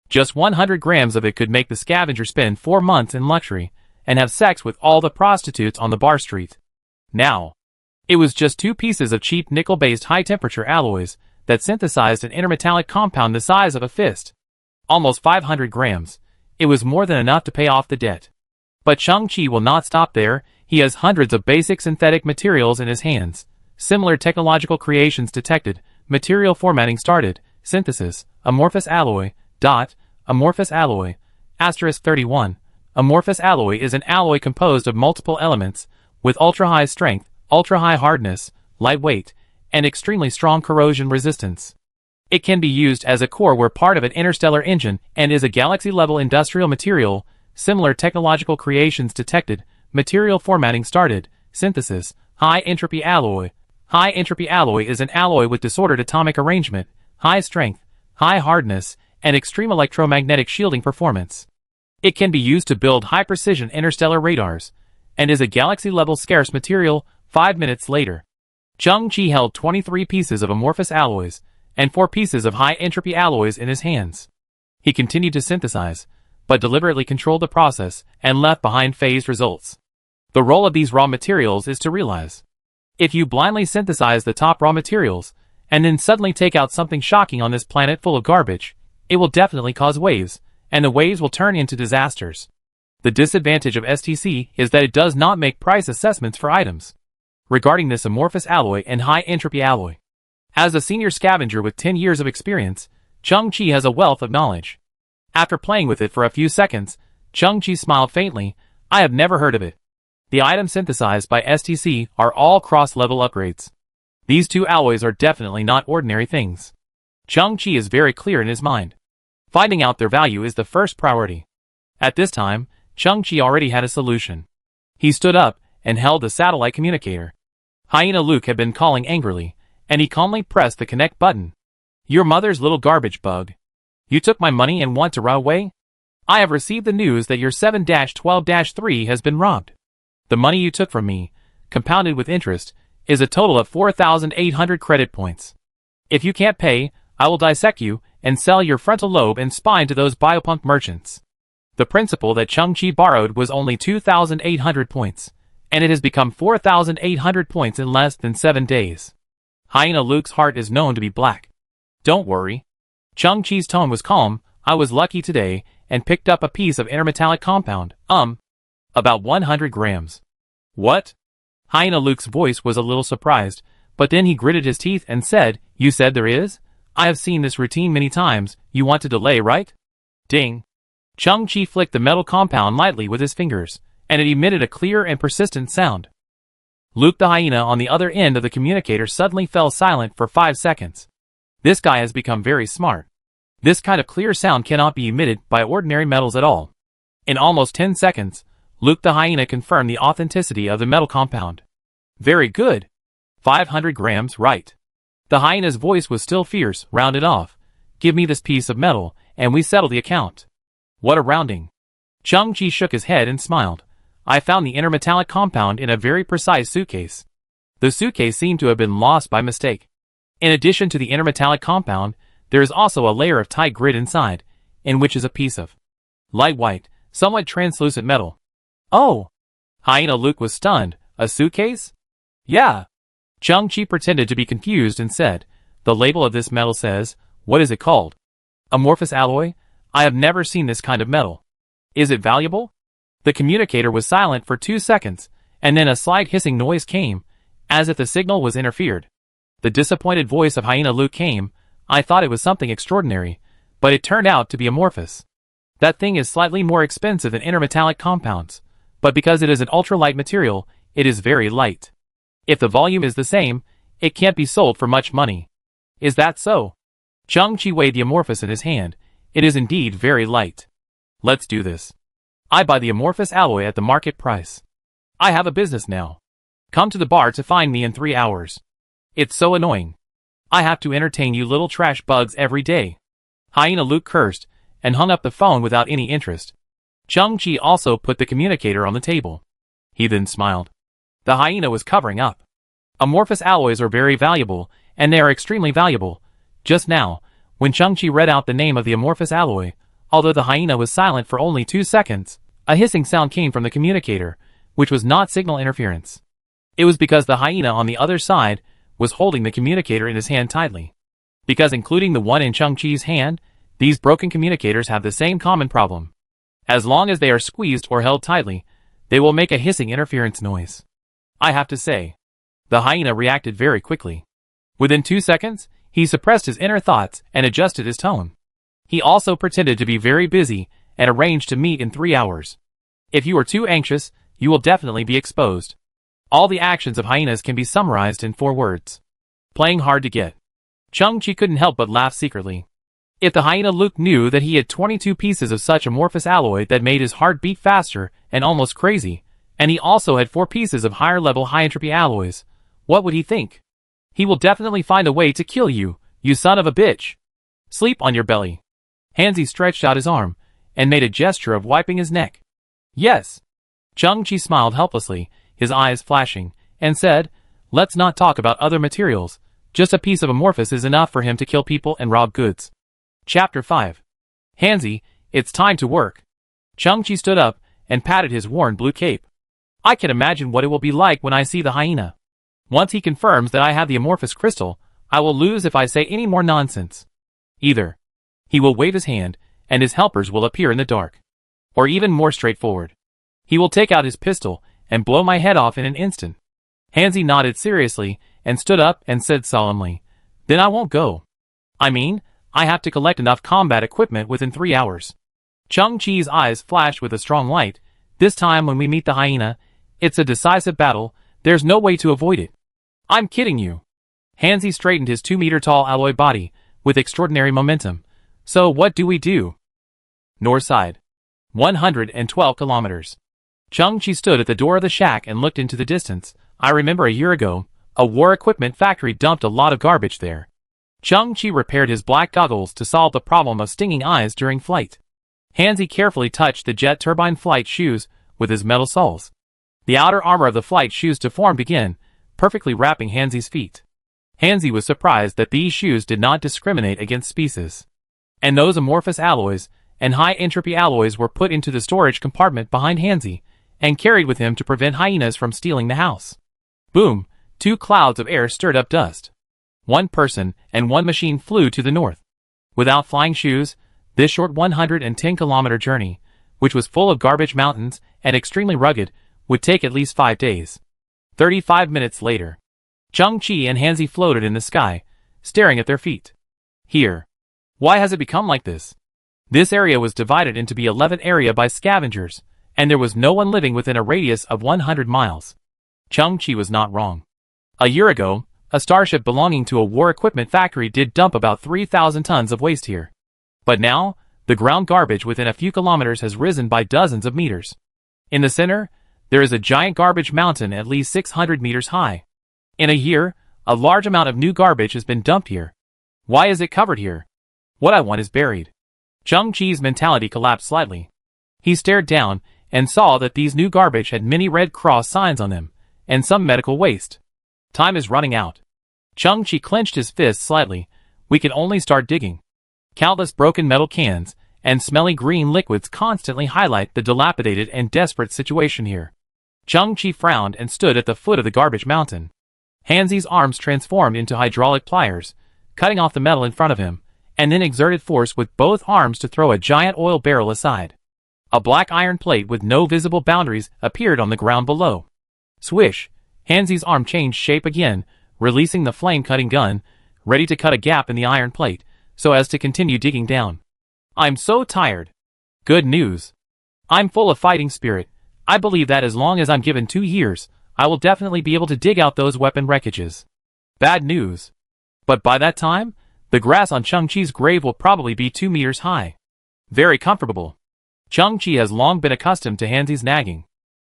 Just 100 grams of it could make the scavenger spend 4 months in luxury, and have sex with all the prostitutes on the bar street. Now, it was just 2 pieces of cheap nickel-based high-temperature alloys that synthesized an intermetallic compound the size of a fist. Almost 500 grams. It was more than enough to pay off the debt. But Changqi will not stop there. He has hundreds of basic synthetic materials in his hands. Similar technological creations detected. Material formatting started. Synthesis. Amorphous alloy. Amorphous alloy. *31. Amorphous alloy is an alloy composed of multiple elements, with ultra-high strength, ultra-high hardness, lightweight, and extremely strong corrosion resistance. It can be used as a core or part of an interstellar engine and is a galaxy-level industrial material. Similar technological creations detected. Material formatting started. Synthesis. High entropy alloy. High entropy alloy is an alloy with disordered atomic arrangement, high strength, high hardness, and extreme electromagnetic shielding performance. It can be used to build high-precision interstellar radars, and is a galaxy-level scarce material. 5 minutes later, Chang-Chi held 23 pieces of amorphous alloys, and 4 pieces of high-entropy alloys in his hands. He continued to synthesize, but deliberately controlled the process and left behind phased results. The role of these raw materials is to realize. If you blindly synthesize the top raw materials, and then suddenly take out something shocking on this planet full of garbage, it will definitely cause waves, and the waves will turn into disasters. The disadvantage of STC is that it does not make price assessments for items. Regarding this amorphous alloy and high-entropy alloy, as a senior scavenger with 10 years of experience, Chang-Chi has a wealth of knowledge. After playing with it for a few seconds, Chang-Chi smiled faintly. I have never heard of it. The items synthesized by STC are all cross-level upgrades. These 2 alloys are definitely not ordinary things. Chang-Chi is very clear in his mind. Finding out their value is the first priority. At this time, Chang-Chi already had a solution. He stood up and held the satellite communicator. Hina Luke had been calling angrily, and he calmly pressed the connect button. Your mother's little garbage bug. You took my money and want to run away? I have received the news that your 7-12-3 has been robbed. The money you took from me, compounded with interest, is a total of 4,800 credit points. If you can't pay, I will dissect you and sell your frontal lobe and spine to those biopunk merchants. The principal that Chang-Chi borrowed was only 2,800 points, and it has become 4,800 points in less than 7 days. Hina Luke's heart is known to be black. Don't worry. Chang-Chi's tone was calm. I was lucky today and picked up a piece of intermetallic compound. About 100 grams. What? Hina Luke's voice was a little surprised, but then he gritted his teeth and said, You said there is? I have seen this routine many times. You want to delay, right? Ding. Chang-Chi flicked the metal compound lightly with his fingers, and it emitted a clear and persistent sound. Luke the hyena on the other end of the communicator suddenly fell silent for 5 seconds. This guy has become very smart. This kind of clear sound cannot be emitted by ordinary metals at all. In almost 10 seconds, Luke the hyena confirmed the authenticity of the metal compound. Very good. 500 grams, right. The hyena's voice was still fierce. Round it off. Give me this piece of metal, and we settle the account. What a rounding. Chang-Chi shook his head and smiled. I found the intermetallic compound in a very precise suitcase. The suitcase seemed to have been lost by mistake. In addition to the intermetallic compound, there is also a layer of tight grit inside, in which is a piece of light white, somewhat translucent metal. Oh! Hina Luke was stunned. A suitcase? Yeah. Chang-Chi pretended to be confused and said, The label of this metal says, what is it called? Amorphous alloy? I have never seen this kind of metal. Is it valuable? The communicator was silent for 2 seconds, and then a slight hissing noise came, as if the signal was interfered. The disappointed voice of Hina Luke came. I thought it was something extraordinary, but it turned out to be amorphous. That thing is slightly more expensive than intermetallic compounds, but because it is an ultralight material, it is very light. If the volume is the same, it can't be sold for much money. Is that so? Chang-Chi weighed the amorphous in his hand. It is indeed very light. Let's do this. I buy the amorphous alloy at the market price. I have a business now. Come to the bar to find me in 3 hours. It's so annoying. I have to entertain you little trash bugs every day. Hina Luke cursed, and hung up the phone without any interest. Chang-Chi also put the communicator on the table. He then smiled. The hyena was covering up. Amorphous alloys are very valuable, and they are extremely valuable. Just now, when Chang-Chi read out the name of the amorphous alloy, although the hyena was silent for only 2 seconds, a hissing sound came from the communicator, which was not signal interference. It was because the hyena on the other side was holding the communicator in his hand tightly. Because including the one in Chang-Chi's hand, these broken communicators have the same common problem. As long as they are squeezed or held tightly, they will make a hissing interference noise. I have to say, the hyena reacted very quickly. Within 2 seconds, he suppressed his inner thoughts and adjusted his tone. He also pretended to be very busy and arranged to meet in 3 hours. If you are too anxious, you will definitely be exposed. All the actions of hyenas can be summarized in 4 words. Playing hard to get. Chang-Chi couldn't help but laugh secretly. If the hyena Luke knew that he had 22 pieces of such amorphous alloy that made his heart beat faster and almost crazy, And he also had 4 pieces of higher-level high-entropy alloys. What would he think? He will definitely find a way to kill you, you son of a bitch. Sleep on your belly. Hanzi stretched out his arm, and made a gesture of wiping his neck. Yes. Chang-Chi smiled helplessly, his eyes flashing, and said, let's not talk about other materials. Just a piece of amorphous is enough for him to kill people and rob goods. Chapter 5. Hanzi, it's time to work. Chang-Chi stood up, and patted his worn blue cape. I can imagine what it will be like when I see the hyena. Once he confirms that I have the amorphous crystal, I will lose if I say any more nonsense. Either he will wave his hand, and his helpers will appear in the dark. Or even more straightforward, he will take out his pistol, and blow my head off in an instant. Hanzi nodded seriously, and stood up and said solemnly, then I won't go. I mean, I have to collect enough combat equipment within 3 hours. Chang-Chi's eyes flashed with a strong light. This time when we meet the hyena, it's a decisive battle, there's no way to avoid it. I'm kidding you. Hanzi straightened his 2-meter-tall alloy body, with extraordinary momentum. So what do we do? North side. 112 kilometers. Chang-Chi stood at the door of the shack and looked into the distance. I remember a year ago, a war equipment factory dumped a lot of garbage there. Chang-Chi repaired his black goggles to solve the problem of stinging eyes during flight. Hanzi carefully touched the jet turbine flight shoes with his metal soles. The outer armor of the flight shoes deformed again, perfectly wrapping Hanzi's feet. Hanzi was surprised that these shoes did not discriminate against species. And those amorphous alloys and high-entropy alloys were put into the storage compartment behind Hanzi, and carried with him to prevent hyenas from stealing the house. Boom! 2 clouds of air stirred up dust. 1 person and 1 machine flew to the north. Without flying shoes, this short 110-kilometer journey, which was full of garbage mountains and extremely rugged, would take at least 5 days. 35 minutes later, Chang-Chi and Hanzi floated in the sky, staring at their feet. Here. Why has it become like this? This area was divided into the 11th area by scavengers, and there was no one living within a radius of 100 miles. Chang-Chi was not wrong. A year ago, a starship belonging to a war equipment factory did dump about 3,000 tons of waste here. But now, the ground garbage within a few kilometers has risen by dozens of meters. In the center, there is a giant garbage mountain at least 600 meters high. In a year, a large amount of new garbage has been dumped here. Why is it covered here? What I want is buried. Chang-Chi's mentality collapsed slightly. He stared down and saw that these new garbage had many red cross signs on them, and some medical waste. Time is running out. Chang-Chi clenched his fist slightly. We can only start digging. Countless broken metal cans and smelly green liquids constantly highlight the dilapidated and desperate situation here. Chang-Chi frowned and stood at the foot of the garbage mountain. Hanzi's arms transformed into hydraulic pliers, cutting off the metal in front of him, and then exerted force with both arms to throw a giant oil barrel aside. A black iron plate with no visible boundaries appeared on the ground below. Swish! Hanzi's arm changed shape again, releasing the flame-cutting gun, ready to cut a gap in the iron plate, so as to continue digging down. I'm so tired. Good news. I'm full of fighting spirit. I believe that as long as I'm given 2 years, I will definitely be able to dig out those weapon wreckages. Bad news. But by that time, the grass on Chang-Chi's grave will probably be 2 meters high. Very comfortable. Chang-Chi has long been accustomed to Hanzi's nagging.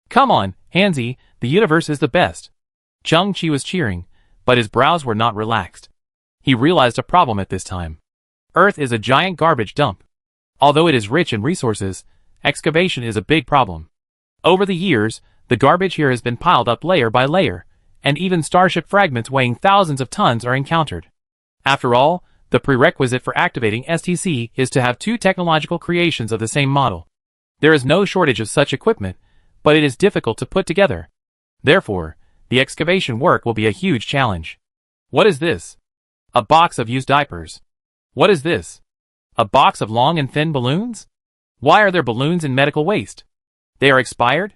Come on, Hanzi, the universe is the best. Chang-Chi was cheering, but his brows were not relaxed. He realized a problem at this time. Earth is a giant garbage dump. Although it is rich in resources, excavation is a big problem. Over the years, the garbage here has been piled up layer by layer, and even starship fragments weighing thousands of tons are encountered. After all, the prerequisite for activating STC is to have 2 technological creations of the same model. There is no shortage of such equipment, but it is difficult to put together. Therefore, the excavation work will be a huge challenge. What is this? A box of used diapers. What is this? A box of long and thin balloons? Why are there balloons in medical waste? They are expired?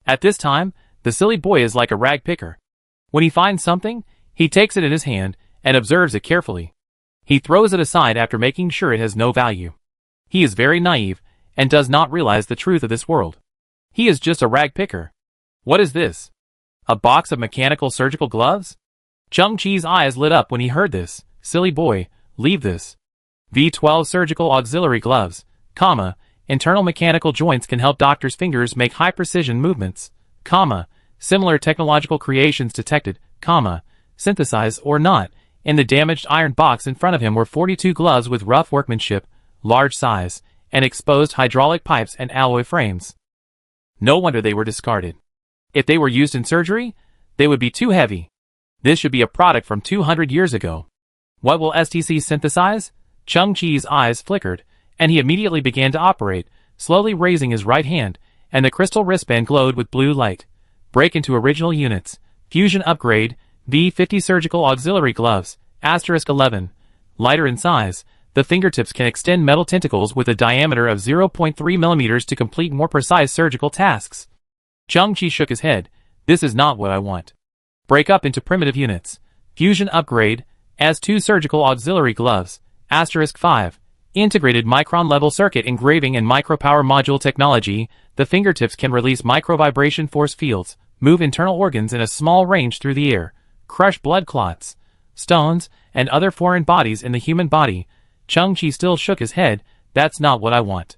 At this time, the silly boy is like a rag picker. When he finds something, he takes it in his hand and observes it carefully. He throws it aside after making sure it has no value. He is very naive and does not realize the truth of this world. He is just a rag picker. What is this? A box of mechanical surgical gloves? Chang-Chi's eyes lit up when he heard this. Silly boy, leave this. V12 surgical auxiliary gloves, internal mechanical joints can help doctors' fingers make high-precision movements, Similar technological creations detected, synthesized or not. In the damaged iron box in front of him were 42 gloves with rough workmanship, large size, and exposed hydraulic pipes and alloy frames. No wonder they were discarded. If they were used in surgery, they would be too heavy. This should be a product from 200 years ago. What will STC synthesize? Chung Chi's eyes flickered, and he immediately began to operate, slowly raising his right hand, and the crystal wristband glowed with blue light. Break into original units. Fusion upgrade, V50 surgical auxiliary gloves, *11. Lighter in size, the fingertips can extend metal tentacles with a diameter of 0.3 mm to complete more precise surgical tasks. Chung Chi shook his head. This is not what I want. Break up into primitive units. Fusion upgrade, S2 surgical auxiliary gloves, *5. Integrated micron-level circuit engraving and micropower module technology, the fingertips can release micro-vibration force fields, move internal organs in a small range through the air, crush blood clots, stones, and other foreign bodies in the human body. Chung Chi still shook his head. That's not what I want.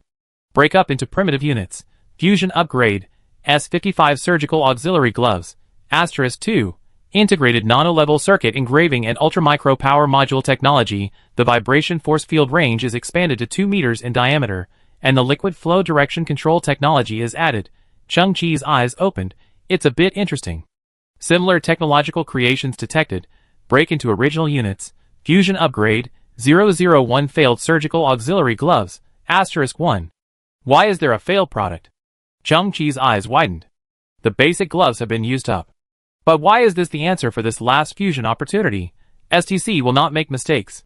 Break up into primitive units. Fusion upgrade, S55 surgical auxiliary gloves, *2. Integrated nano-level circuit engraving and ultra-micro power module technology, the vibration force field range is expanded to 2 meters in diameter, and the liquid flow direction control technology is added. Chung Chi's eyes opened. It's a bit interesting. Similar technological creations detected. Break into original units. Fusion upgrade, 001 failed surgical auxiliary gloves, *1. Why is there a failed product? Chung Chi's eyes widened. The basic gloves have been used up. But why is this the answer for this last fusion opportunity? STC will not make mistakes.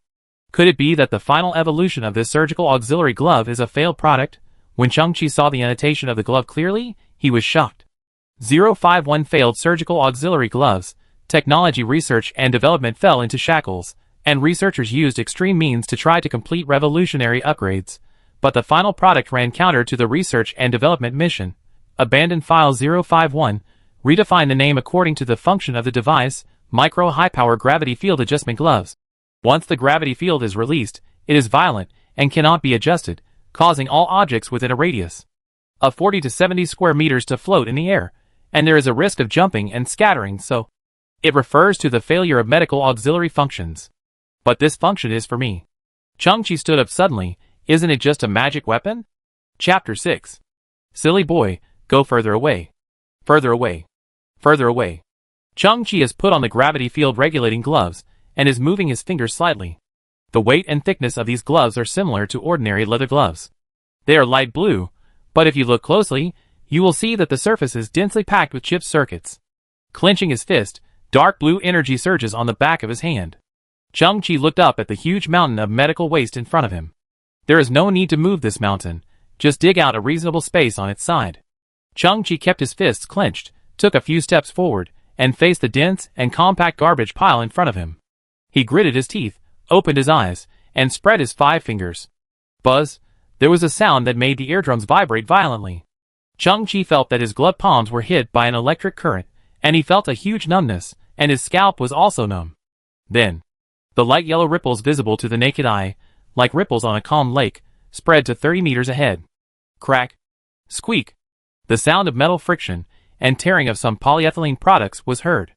Could it be that the final evolution of this surgical auxiliary glove is a failed product? When Chung Chi saw the annotation of the glove clearly, he was shocked. 051 failed surgical auxiliary gloves. Technology research and development fell into shackles, and researchers used extreme means to try to complete revolutionary upgrades. But the final product ran counter to the research and development mission. Abandon file 051. Redefine the name according to the function of the device, micro high-power gravity field adjustment gloves. Once the gravity field is released, it is violent and cannot be adjusted, causing all objects within a radius of 40 to 70 square meters to float in the air, and there is a risk of jumping and scattering, so it refers to the failure of medical auxiliary functions. But this function is for me. Chung Chi stood up suddenly. Isn't it just a magic weapon? Chapter 6. Silly boy, go further away. Further away. Further away. Chung Chi has put on the gravity field regulating gloves, and is moving his fingers slightly. The weight and thickness of these gloves are similar to ordinary leather gloves. They are light blue, but if you look closely, you will see that the surface is densely packed with chipped circuits. Clenching his fist, dark blue energy surges on the back of his hand. Chung Chi looked up at the huge mountain of medical waste in front of him. There is no need to move this mountain, just dig out a reasonable space on its side. Chung Chi kept his fists clenched, took a few steps forward, and faced the dense and compact garbage pile in front of him. He gritted his teeth, opened his eyes, and spread his 5 fingers. Buzz! There was a sound that made the eardrums vibrate violently. Chung Chi felt that his gloved palms were hit by an electric current, and he felt a huge numbness, and his scalp was also numb. Then, the light yellow ripples visible to the naked eye, like ripples on a calm lake, spread to 30 meters ahead. Crack! Squeak! The sound of metal friction and tearing of some polyethylene products was heard.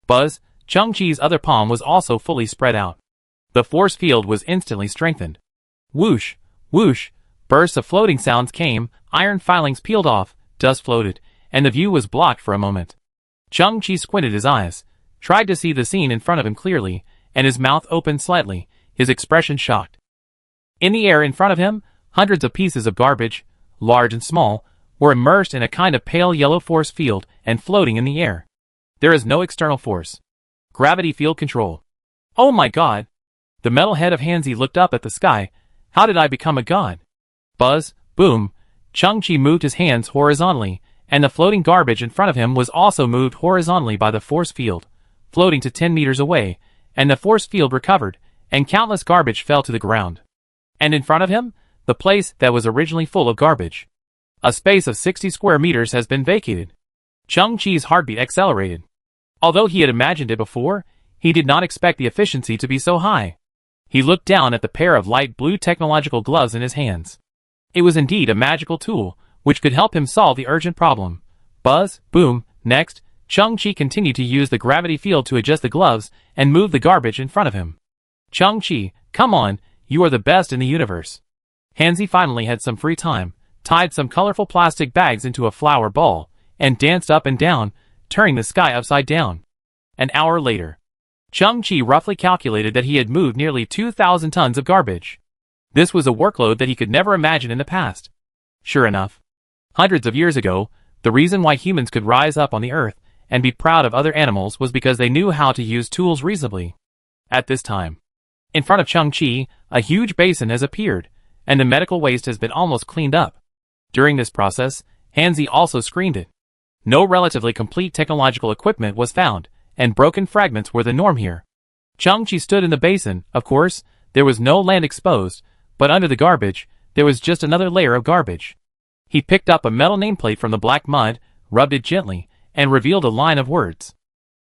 Buzz! Chung Chi's other palm was also fully spread out. The force field was instantly strengthened. Whoosh! Whoosh! Bursts of floating sounds came, iron filings peeled off, dust floated, and the view was blocked for a moment. Chung Chi squinted his eyes, tried to see the scene in front of him clearly, and his mouth opened slightly, his expression shocked. In the air in front of him, hundreds of pieces of garbage, large and small, were immersed in a kind of pale yellow force field and floating in the air. There is no external force. Gravity field control. Oh my god! The metal head of Hanzi looked up at the sky. How did I become a god? Buzz, boom! Chung Chi moved his hands horizontally, and the floating garbage in front of him was also moved horizontally by the force field, floating to 10 meters away, and the force field recovered, and countless garbage fell to the ground. And in front of him, the place that was originally full of garbage. A space of 60 square meters has been vacated. Chung Chi's heartbeat accelerated. Although he had imagined it before, he did not expect the efficiency to be so high. He looked down at the pair of light blue technological gloves in his hands. It was indeed a magical tool, which could help him solve the urgent problem. Buzz, boom, Next, Chung-Chi continued to use the gravity field to adjust the gloves and move the garbage in front of him. Chung-Chi, come on, you are the best in the universe. Hanzi finally had some free time, tied some colorful plastic bags into a flower ball, and danced up and down, turning the sky upside down. An hour later, Chung-Chi roughly calculated that he had moved nearly 2,000 tons of garbage. This was a workload that he could never imagine in the past. Sure enough, hundreds of years ago, the reason why humans could rise up on the earth and be proud of other animals was because they knew how to use tools reasonably. At this time, in front of Chung-Chi, a huge basin has appeared, and the medical waste has been almost cleaned up. During this process, Hanzi also screened it. No relatively complete technological equipment was found, and broken fragments were the norm here. Chung-Chi stood in the basin. Of course, there was no land exposed, but under the garbage, there was just another layer of garbage. He picked up a metal nameplate from the black mud, rubbed it gently, and revealed a line of words.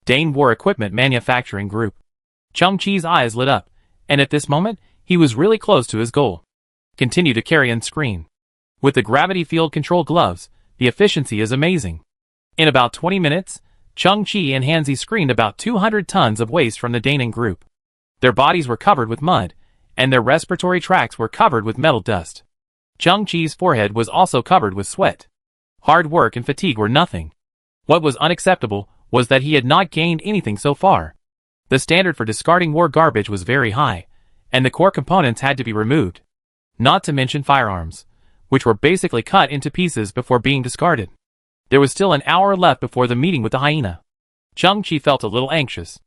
Dane War Equipment Manufacturing Group. Chung-Chi's eyes lit up, and at this moment, he was really close to his goal. Continue to carry and screen. With the gravity field control gloves, the efficiency is amazing. In about 20 minutes, Chung-Chi and Hanzi screened about 200 tons of waste from the Danen group. Their bodies were covered with mud, and their respiratory tracts were covered with metal dust. Chung-Chi's forehead was also covered with sweat. Hard work and fatigue were nothing. What was unacceptable was that he had not gained anything so far. The standard for discarding war garbage was very high, and the core components had to be removed. Not to mention firearms, which were basically cut into pieces before being discarded. There was still an hour left before the meeting with the hyena. Chung-Chi felt a little anxious.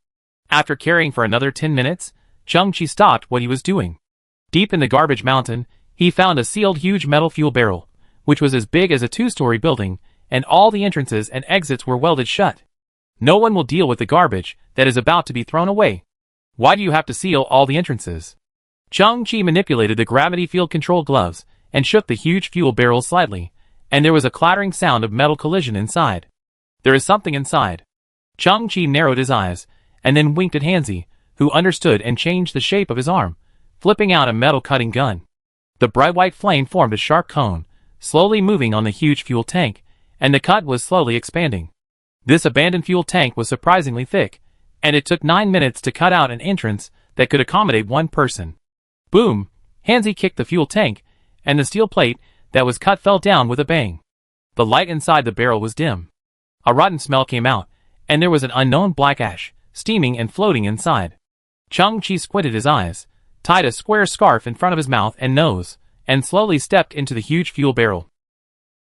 After carrying for another 10 minutes, Chung-Chi stopped what he was doing. Deep in the garbage mountain, he found a sealed huge metal fuel barrel, which was as big as a 2-story building, and all the entrances and exits were welded shut. No one will deal with the garbage that is about to be thrown away. Why do you have to seal all the entrances? Chung-Chi manipulated the gravity field control gloves and shook the huge fuel barrel slightly, and there was a clattering sound of metal collision inside. There is something inside. Chung-Chi narrowed his eyes, and then winked at Hanzi, who understood and changed the shape of his arm, flipping out a metal cutting gun. The bright white flame formed a sharp cone, slowly moving on the huge fuel tank, and the cut was slowly expanding. This abandoned fuel tank was surprisingly thick, and it took 9 minutes to cut out an entrance that could accommodate one person. Boom! Hanzi kicked the fuel tank, and the steel plate that was cut fell down with a bang. The light inside the barrel was dim. A rotten smell came out, and there was an unknown black ash, steaming and floating inside. Chung-Chi squinted his eyes, tied a square scarf in front of his mouth and nose, and slowly stepped into the huge fuel barrel.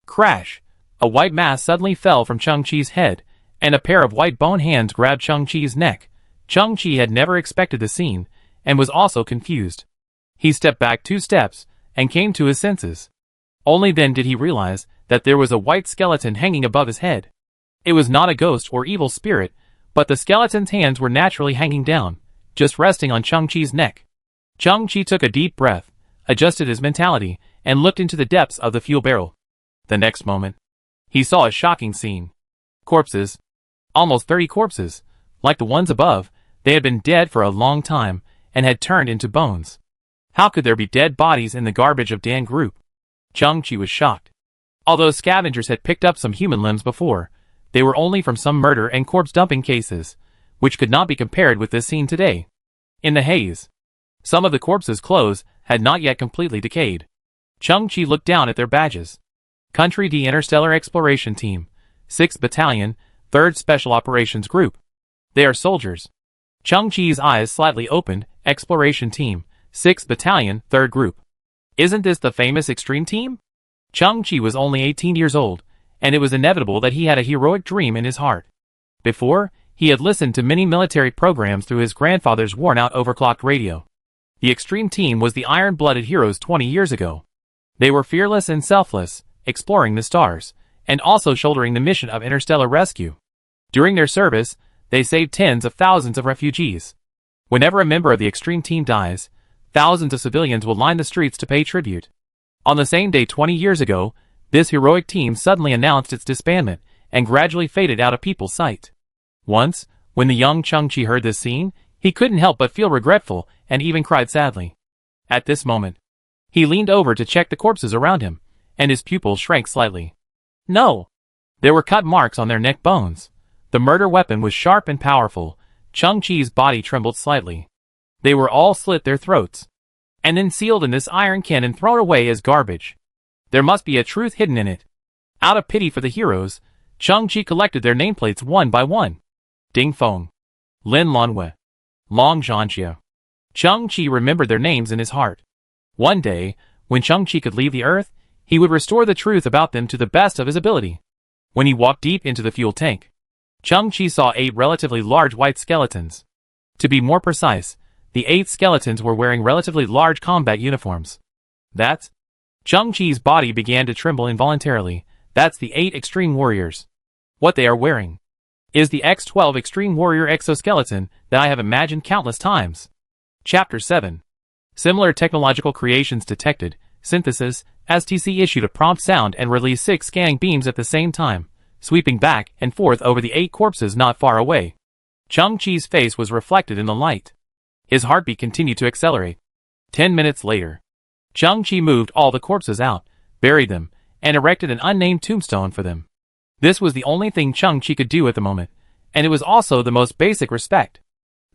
Crash! A white mass suddenly fell from Chung-Chi's head, and a pair of white bone hands grabbed Chung-Chi's neck. Chung-Chi had never expected the scene, and was also confused. He stepped back 2 steps, and came to his senses. Only then did he realize that there was a white skeleton hanging above his head. It was not a ghost or evil spirit, but the skeleton's hands were naturally hanging down, just resting on Chung-Chi's neck. Chung-Chi took a deep breath, adjusted his mentality, and looked into the depths of the fuel barrel. The next moment, he saw a shocking scene. Corpses. Almost 30 corpses. Like the ones above, they had been dead for a long time, and had turned into bones. How could there be dead bodies in the garbage of Dan group? Chung-Chi was shocked. Although scavengers had picked up some human limbs before, they were only from some murder and corpse dumping cases, which could not be compared with this scene today. In the haze, some of the corpses' clothes had not yet completely decayed. Chung-Chi looked down at their badges. Country D Interstellar Exploration Team, 6th Battalion, 3rd Special Operations Group. They are soldiers. Chung-Chi's eyes slightly opened. Exploration Team, 6th Battalion, 3rd Group. Isn't this the famous Extreme Team? Chung-Chi was only 18 years old, and it was inevitable that he had a heroic dream in his heart. Before, he had listened to many military programs through his grandfather's worn-out overclocked radio. The Extreme Team was the iron-blooded heroes 20 years ago. They were fearless and selfless, exploring the stars, and also shouldering the mission of interstellar rescue. During their service, they saved tens of thousands of refugees. Whenever a member of the Extreme Team dies, thousands of civilians will line the streets to pay tribute. On the same day 20 years ago, this heroic team suddenly announced its disbandment and gradually faded out of people's sight. Once, when the young Chung-Chi heard this scene, he couldn't help but feel regretful and even cried sadly. At this moment, he leaned over to check the corpses around him, and his pupils shrank slightly. No! There were cut marks on their neck bones. The murder weapon was sharp and powerful. Chang-Chi's body trembled slightly. They were all slit their throats, and then sealed in this iron can and thrown away as garbage. There must be a truth hidden in it. Out of pity for the heroes, Chang-Chi collected their nameplates one by one. Ding Feng, Lin Lanwei, Long Zhanjie. Chang-Chi remembered their names in his heart. One day, when Chang-Chi could leave the earth, he would restore the truth about them to the best of his ability. When he walked deep into the fuel tank, Chang-Chi saw 8 relatively large white skeletons. To be more precise, the 8 skeletons were wearing relatively large combat uniforms. That's... Chang-Chi's body began to tremble involuntarily. That's the 8 extreme warriors. What they are wearing is the X-12 Extreme Warrior exoskeleton that I have imagined countless times. Chapter 7. Similar technological creations detected. Synthesis. STC issued a prompt sound and released 6 scanning beams at the same time, sweeping back and forth over the 8 corpses not far away. Chang-Chi's face was reflected in the light. His heartbeat continued to accelerate. 10 minutes later, Chang-Chi moved all the corpses out, buried them, and erected an unnamed tombstone for them. This was the only thing Chang-Chi could do at the moment, and it was also the most basic respect.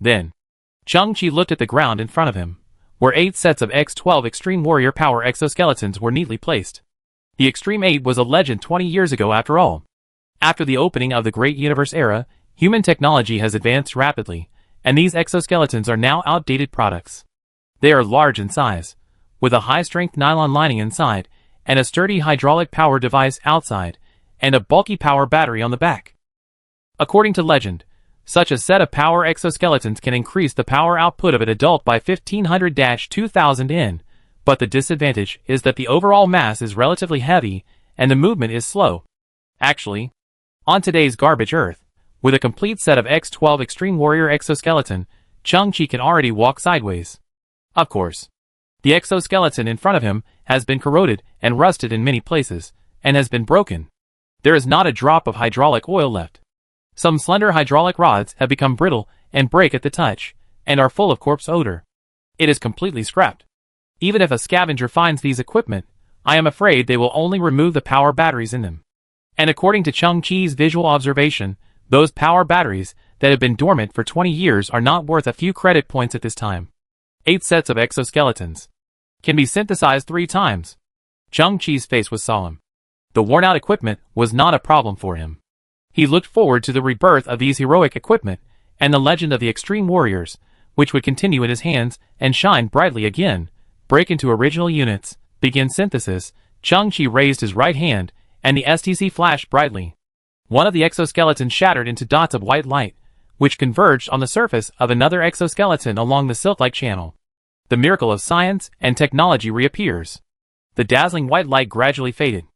Then, Chang-Chi looked at the ground in front of him, where 8 sets of X-12 Extreme Warrior Power exoskeletons were neatly placed. The Extreme 8 was a legend 20 years ago after all. After the opening of the Great Universe era, human technology has advanced rapidly, and these exoskeletons are now outdated products. They are large in size, with a high-strength nylon lining inside, and a sturdy hydraulic power device outside, and a bulky power battery on the back. According to legend, such a set of power exoskeletons can increase the power output of an adult by 1500-2000 N, but the disadvantage is that the overall mass is relatively heavy, and the movement is slow. Actually, on today's garbage Earth, with a complete set of X-12 Extreme Warrior exoskeleton, Chang-Chi can already walk sideways. Of course, the exoskeleton in front of him has been corroded and rusted in many places, and has been broken. There is not a drop of hydraulic oil left. Some slender hydraulic rods have become brittle and break at the touch, and are full of corpse odor. It is completely scrapped. Even if a scavenger finds these equipment, I am afraid they will only remove the power batteries in them. And according to Chang-Chi's visual observation, those power batteries that have been dormant for 20 years are not worth a few credit points at this time. 8 sets of exoskeletons can be synthesized 3 times. Chang-Chi's face was solemn. The worn-out equipment was not a problem for him. He looked forward to the rebirth of these heroic equipment, and the legend of the Extreme Warriors, which would continue in his hands and shine brightly again, break into original units, begin synthesis. Chang-Chi raised his right hand, and the STC flashed brightly. One of the exoskeletons shattered into dots of white light, which converged on the surface of another exoskeleton along the silk-like channel. The miracle of science and technology reappears. The dazzling white light gradually faded.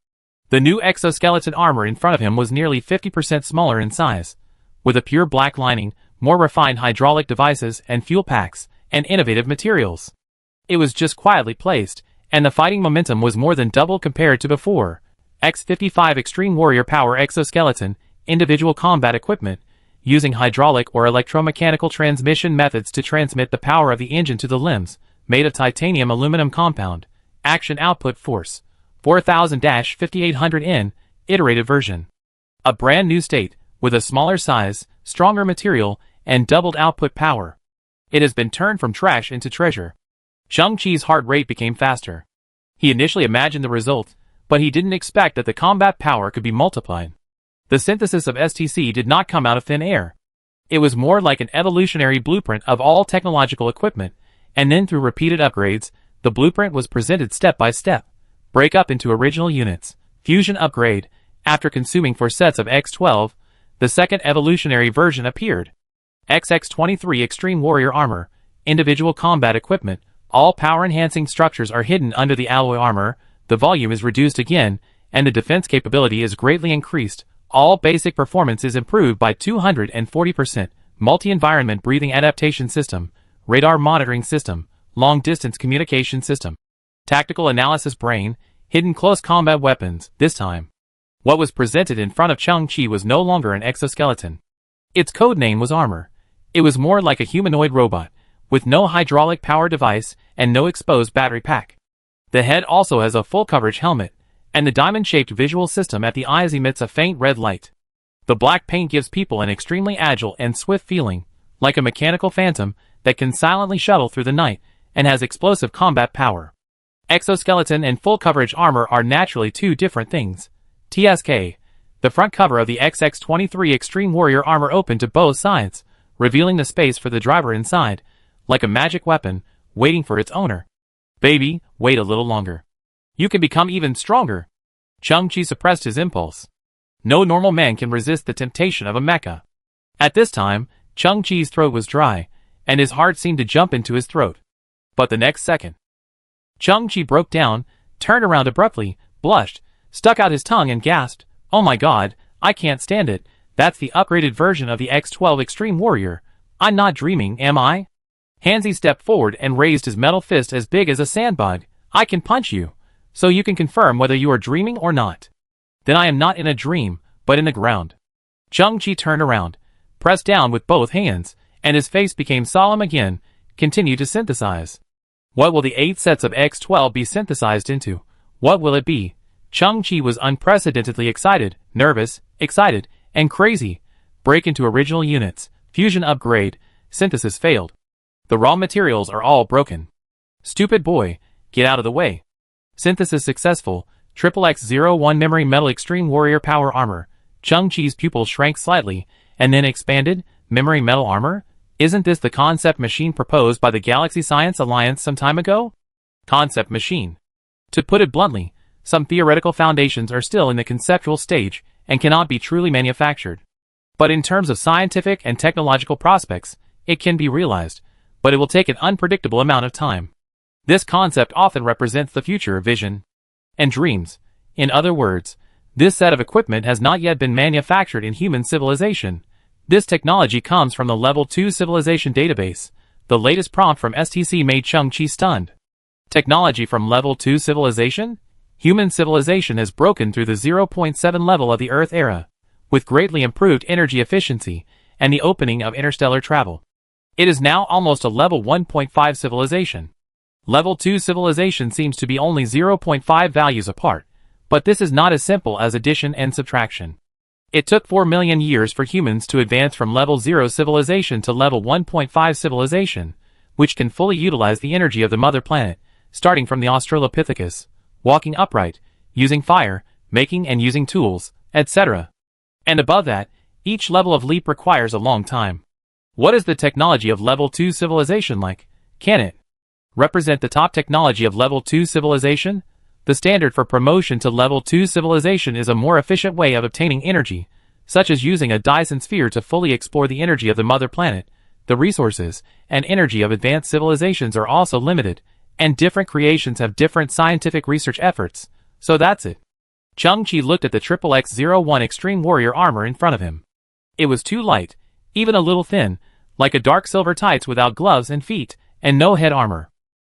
The new exoskeleton armor in front of him was nearly 50% smaller in size, with a pure black lining, more refined hydraulic devices and fuel packs, and innovative materials. It was just quietly placed, and the fighting momentum was more than double compared to before. X-55 Extreme Warrior Power Exoskeleton, individual combat equipment, using hydraulic or electromechanical transmission methods to transmit the power of the engine to the limbs, made of titanium aluminum compound. Action output force 4000-5800 N, iterative version. A brand new state, with a smaller size, stronger material, and doubled output power. It has been turned from trash into treasure. Chang-Chi's heart rate became faster. He initially imagined the result, but he didn't expect that the combat power could be multiplied. The synthesis of STC did not come out of thin air. It was more like an evolutionary blueprint of all technological equipment, and then through repeated upgrades, the blueprint was presented step by step. Break up into original units. Fusion upgrade. After consuming 4 sets of X-12, the second evolutionary version appeared. XX-23 Extreme Warrior Armor. Individual combat equipment. All power-enhancing structures are hidden under the alloy armor, the volume is reduced again, and the defense capability is greatly increased. All basic performance is improved by 240%. Multi-environment breathing adaptation system. Radar monitoring system. Long-distance communication system. Tactical analysis brain, hidden close combat weapons. This time, what was presented in front of Chang-Chi was no longer an exoskeleton. Its code name was armor. It was more like a humanoid robot, with no hydraulic power device and no exposed battery pack. The head also has a full coverage helmet, and the diamond-shaped visual system at the eyes emits a faint red light. The black paint gives people an extremely agile and swift feeling, like a mechanical phantom that can silently shuttle through the night and has explosive combat power. Exoskeleton and full coverage armor are naturally two different things. TSK. The front cover of the XX-23 Extreme Warrior armor opened to both sides, revealing the space for the driver inside, like a magic weapon, waiting for its owner. Baby, wait a little longer. You can become even stronger. Chung-Chi suppressed his impulse. No normal man can resist the temptation of a mecha. At this time, Chung-Chi's throat was dry, and his heart seemed to jump into his throat. But the next second, Chung-Chi broke down, turned around abruptly, blushed, stuck out his tongue and gasped, "Oh my god, I can't stand it, that's the upgraded version of the X-12 Extreme Warrior. I'm not dreaming, am I?" Hanzi stepped forward and raised his metal fist as big as a sandbug. "I can punch you, so you can confirm whether you are dreaming or not." "Then I am not in a dream, but in the ground." Chung-Chi turned around, pressed down with both hands, and his face became solemn again, continued to synthesize. What will the 8 sets of X-12 be synthesized into? What will it be? Chung-Chi was unprecedentedly excited, nervous, excited, and crazy. Break into original units, fusion upgrade, synthesis failed. The raw materials are all broken. Stupid boy, get out of the way. Synthesis successful, XXX-01 Memory Metal Extreme Warrior Power Armor. Chung-Chi's pupils shrank slightly, and then expanded. Memory Metal Armor? Isn't this the concept machine proposed by the Galaxy Science Alliance some time ago? Concept machine. To put it bluntly, some theoretical foundations are still in the conceptual stage and cannot be truly manufactured. But in terms of scientific and technological prospects, it can be realized, but it will take an unpredictable amount of time. This concept often represents the future vision and dreams. In other words, this set of equipment has not yet been manufactured in human civilization. This technology comes from the Level 2 Civilization database. The latest prompt from STC made Chung-Chi stunned. Technology from Level 2 Civilization? Human civilization has broken through the 0.7 level of the Earth era, with greatly improved energy efficiency and the opening of interstellar travel. It is now almost a Level 1.5 civilization. Level 2 civilization seems to be only 0.5 values apart, but this is not as simple as addition and subtraction. It took 4 million years for humans to advance from Level 0 civilization to Level 1.5 civilization, which can fully utilize the energy of the mother planet, starting from the Australopithecus, walking upright, using fire, making and using tools, etc. And above that, each level of leap requires a long time. What is the technology of Level 2 civilization like? Can it represent the top technology of Level 2 civilization? The standard for promotion to Level 2 civilization is a more efficient way of obtaining energy, such as using a Dyson sphere to fully explore the energy of the mother planet. The resources and energy of advanced civilizations are also limited, and different creations have different scientific research efforts, so that's it. Chung-Chi looked at the XXX-01 Extreme Warrior armor in front of him. It was too light, even a little thin, like a dark silver tights without gloves and feet, and no head armor.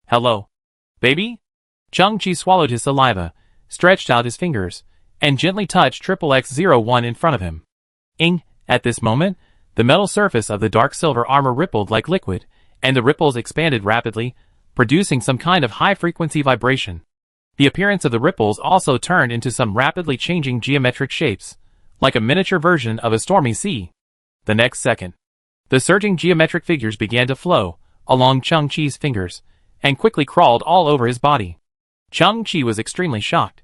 "Hello, baby?" Chung-Chi swallowed his saliva, stretched out his fingers, and gently touched XXX-01 in front of him. At this moment, the metal surface of the dark silver armor rippled like liquid, and the ripples expanded rapidly, producing some kind of high-frequency vibration. The appearance of the ripples also turned into some rapidly changing geometric shapes, like a miniature version of a stormy sea. The next second, the surging geometric figures began to flow along Chung-Chi's fingers, and quickly crawled all over his body. Chung-Chi was extremely shocked.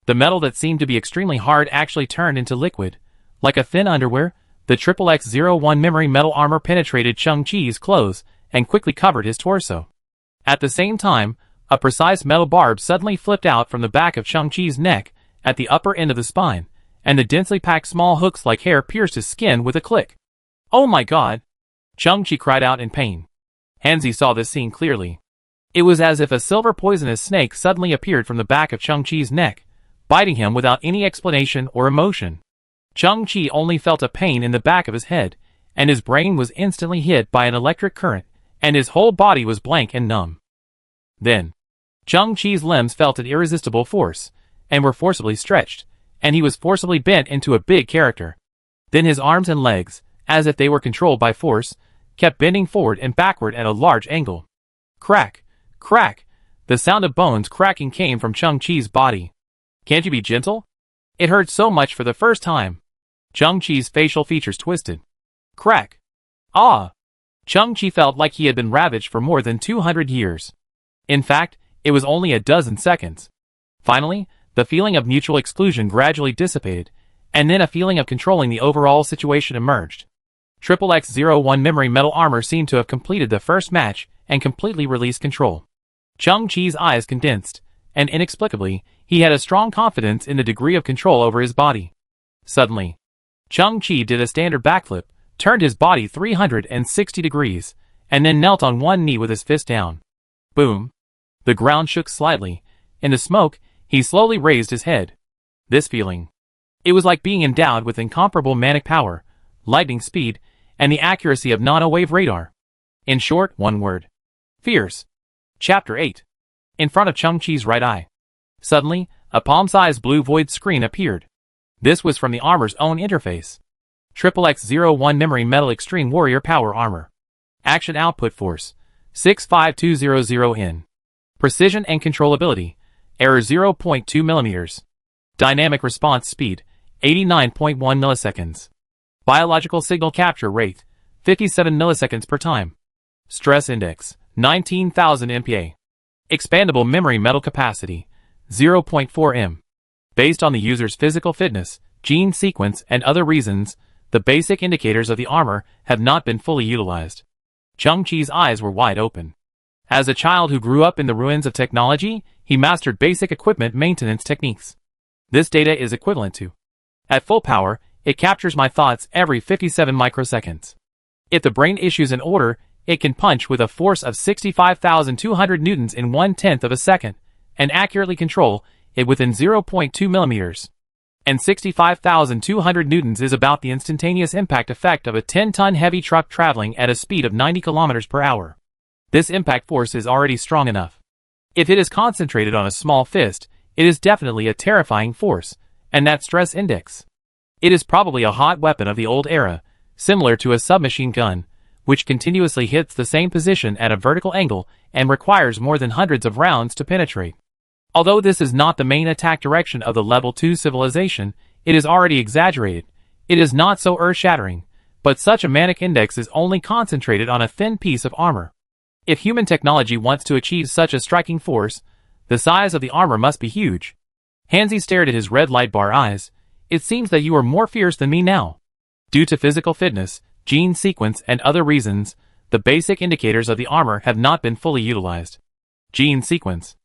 The metal that seemed to be extremely hard actually turned into liquid. Like a thin underwear, the XXX-01 memory metal armor penetrated Chung-Chi's clothes and quickly covered his torso. At the same time, a precise metal barb suddenly flipped out from the back of Chung-Chi's neck at the upper end of the spine, and the densely packed small hooks like hair pierced his skin with a click. "Oh my god!" Chung-Chi cried out in pain. Hanzi saw this scene clearly. It was as if a silver poisonous snake suddenly appeared from the back of Chung-Chi's neck, biting him without any explanation or emotion. Chung-Chi only felt a pain in the back of his head, and his brain was instantly hit by an electric current, and his whole body was blank and numb. Then, Chung-Chi's limbs felt an irresistible force, and were forcibly stretched, and he was forcibly bent into a big character. Then his arms and legs, as if they were controlled by force, kept bending forward and backward at a large angle. Crack! Crack! The sound of bones cracking came from Chung-Chi's body. Can't you be gentle? It hurt so much for the first time. Chang-Chi's facial features twisted. Crack. Ah! Chang-Chi felt like he had been ravaged for more than 200 years. In fact, it was only a dozen seconds. Finally, the feeling of mutual exclusion gradually dissipated, and then a feeling of controlling the overall situation emerged. XXX-01 memory metal armor seemed to have completed the first match and completely released control. Chang-Chi's eyes condensed, and inexplicably, he had a strong confidence in the degree of control over his body. Suddenly, Chang-Chi did a standard backflip, turned his body 360 degrees, and then knelt on one knee with his fist down. Boom. The ground shook slightly. In the smoke, he slowly raised his head. This feeling. It was like being endowed with incomparable manic power, lightning speed, and the accuracy of nano-wave radar. In short, one word. Fierce. Chapter 8. In front of Chang-Chi's right eye. Suddenly, a palm-sized blue void screen appeared. This was from the armor's own interface. XXX-01 Memory Metal Extreme Warrior Power Armor. Action Output Force. 65200N. Precision and Controllability. Error 0.2 mm. Dynamic Response Speed. 89.1 milliseconds. Biological Signal Capture Rate. 57 milliseconds per time. Stress Index. 19,000 MPa. Expandable Memory Metal Capacity. 0.4 m. Based on the user's physical fitness, gene sequence, and other reasons, the basic indicators of the armor have not been fully utilized. Chang-Chi's eyes were wide open. As a child who grew up in the ruins of technology, he mastered basic equipment maintenance techniques. This data is equivalent to. At full power, it captures my thoughts every 57 microseconds. If the brain issues an order, it can punch with a force of 65,200 newtons in 1/10 of a second, and accurately control it within 0.2 millimeters. And 65,200 newtons is about the instantaneous impact effect of a 10-ton heavy truck traveling at a speed of 90 kilometers per hour. This impact force is already strong enough. If it is concentrated on a small fist, it is definitely a terrifying force, and that stress index. It is probably a hot weapon of the old era, similar to a submachine gun, which continuously hits the same position at a vertical angle and requires more than hundreds of rounds to penetrate. Although this is not the main attack direction of the Level 2 civilization, it is already exaggerated. It is not so earth-shattering, but such a manic index is only concentrated on a thin piece of armor. If human technology wants to achieve such a striking force, the size of the armor must be huge. Hanzi stared at his red light bar eyes. It seems that you are more fierce than me now. Due to physical fitness, gene sequence, and other reasons, the basic indicators of the armor have not been fully utilized. Gene sequence.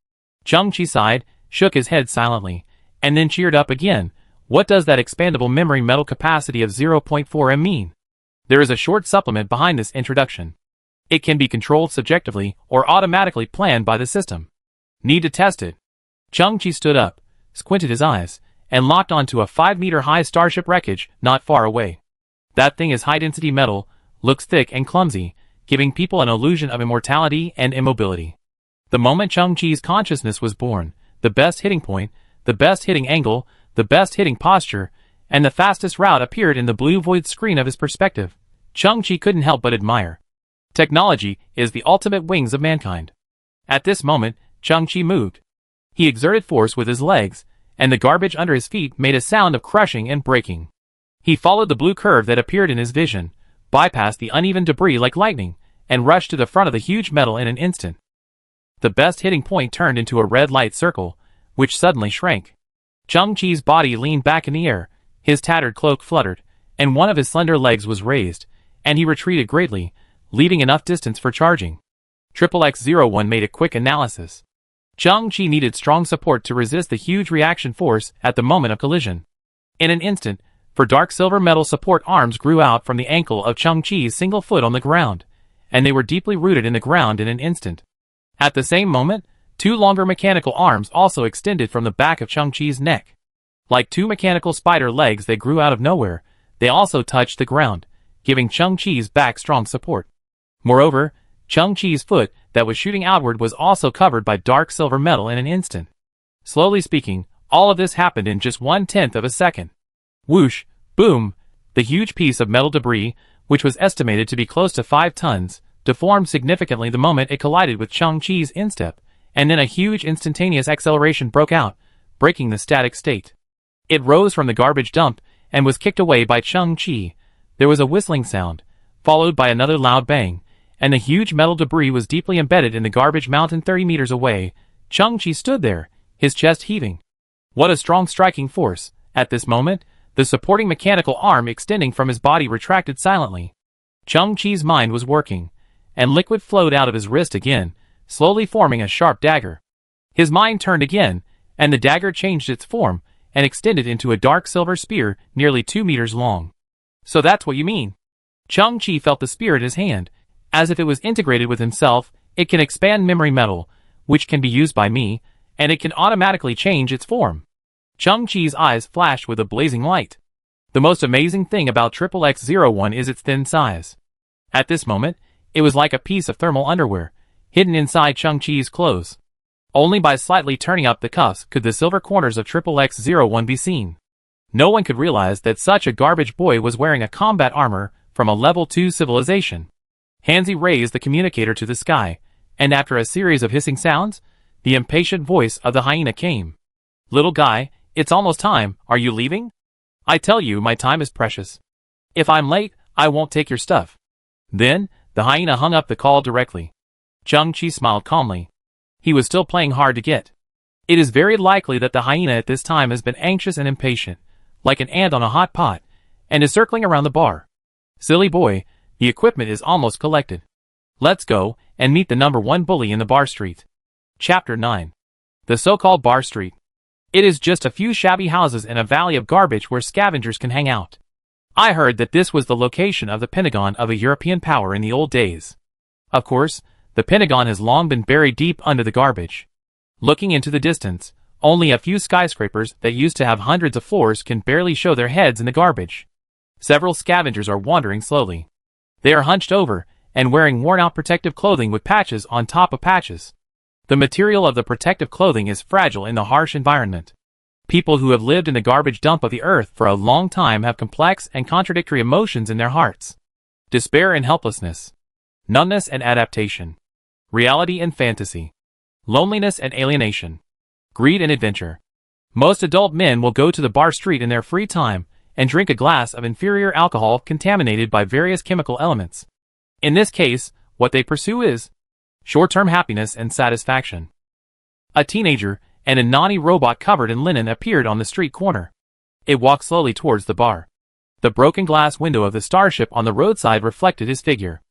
Chang-Chi sighed, shook his head silently, and then cheered up again. What does that expandable memory metal capacity of 0.4 m mean? There is a short supplement behind this introduction. It can be controlled subjectively or automatically planned by the system. Need to test it. Chang-Chi stood up, squinted his eyes, and locked onto a 5-meter-high starship wreckage not far away. That thing is high-density metal, looks thick and clumsy, giving people an illusion of immortality and immobility. The moment Chang-Chi's consciousness was born, the best hitting point, the best hitting angle, the best hitting posture, and the fastest route appeared in the blue void screen of his perspective. Chang-Chi couldn't help but admire. Technology is the ultimate wings of mankind. At this moment, Chang-Chi moved. He exerted force with his legs, and the garbage under his feet made a sound of crushing and breaking. He followed the blue curve that appeared in his vision, bypassed the uneven debris like lightning, and rushed to the front of the huge metal in an instant. The best hitting point turned into a red light circle, which suddenly shrank. Chang-Chi's body leaned back in the air, his tattered cloak fluttered, and one of his slender legs was raised, and he retreated greatly, leaving enough distance for charging. XXX-01 made a quick analysis. Chang-Chi needed strong support to resist the huge reaction force at the moment of collision. In an instant, for dark silver metal support arms grew out from the ankle of Chang-Chi's single foot on the ground, and they were deeply rooted in the ground in an instant. At the same moment, 2 longer mechanical arms also extended from the back of Chang-Chi's neck. Like 2 mechanical spider legs that grew out of nowhere, they also touched the ground, giving Chang-Chi's back strong support. Moreover, Chang-Chi's foot that was shooting outward was also covered by dark silver metal in an instant. Slowly speaking, all of this happened in just 1/10 of a second. Whoosh, boom, the huge piece of metal debris, which was estimated to be close to 5 tons, deformed significantly the moment it collided with Chang-Chi's instep, and then a huge instantaneous acceleration broke out, breaking the static state. It rose from the garbage dump and was kicked away by Chang-Chi. There was a whistling sound, followed by another loud bang, and the huge metal debris was deeply embedded in the garbage mountain 30 meters away. Chang-Chi stood there, his chest heaving. What a strong striking force! At this moment, the supporting mechanical arm extending from his body retracted silently. Chang-Chi's mind was working, and liquid flowed out of his wrist again, slowly forming a sharp dagger. His mind turned again, and the dagger changed its form and extended into a dark silver spear nearly 2 meters long. So that's what you mean. Chang-Chi felt the spear in his hand. As if it was integrated with himself, it can expand memory metal, which can be used by me, and it can automatically change its form. Chang-Chi's eyes flashed with a blazing light. The most amazing thing about XXX-01 is its thin size. At this moment, it was like a piece of thermal underwear, hidden inside Chang-Chi's clothes. Only by slightly turning up the cuffs could the silver corners of XXX-01 be seen. No one could realize that such a garbage boy was wearing a combat armor from a level 2 civilization. Hanzi raised the communicator to the sky, and after a series of hissing sounds, the impatient voice of the hyena came. "Little guy, it's almost time. Are you leaving? I tell you, my time is precious. If I'm late, I won't take your stuff." Then, the hyena hung up the call directly. Chang-Chi smiled calmly. He was still playing hard to get. It is very likely that the hyena at this time has been anxious and impatient, like an ant on a hot pot, and is circling around the bar. "Silly boy, the equipment is almost collected. Let's go and meet the number 1 bully in the bar street." Chapter 9. The so-called bar street. It is just a few shabby houses in a valley of garbage where scavengers can hang out. I heard that this was the location of the Pentagon of a European power in the old days. Of course, the Pentagon has long been buried deep under the garbage. Looking into the distance, only a few skyscrapers that used to have hundreds of floors can barely show their heads in the garbage. Several scavengers are wandering slowly. They are hunched over and wearing worn-out protective clothing with patches on top of patches. The material of the protective clothing is fragile in the harsh environment. People who have lived in the garbage dump of the earth for a long time have complex and contradictory emotions in their hearts. Despair and helplessness. Numbness and adaptation. Reality and fantasy. Loneliness and alienation. Greed and adventure. Most adult men will go to the bar street in their free time and drink a glass of inferior alcohol contaminated by various chemical elements. In this case, what they pursue is short-term happiness and satisfaction. A teenager and a naughty robot covered in linen appeared on the street corner. It walked slowly towards the bar. The broken glass window of the starship on the roadside reflected his figure.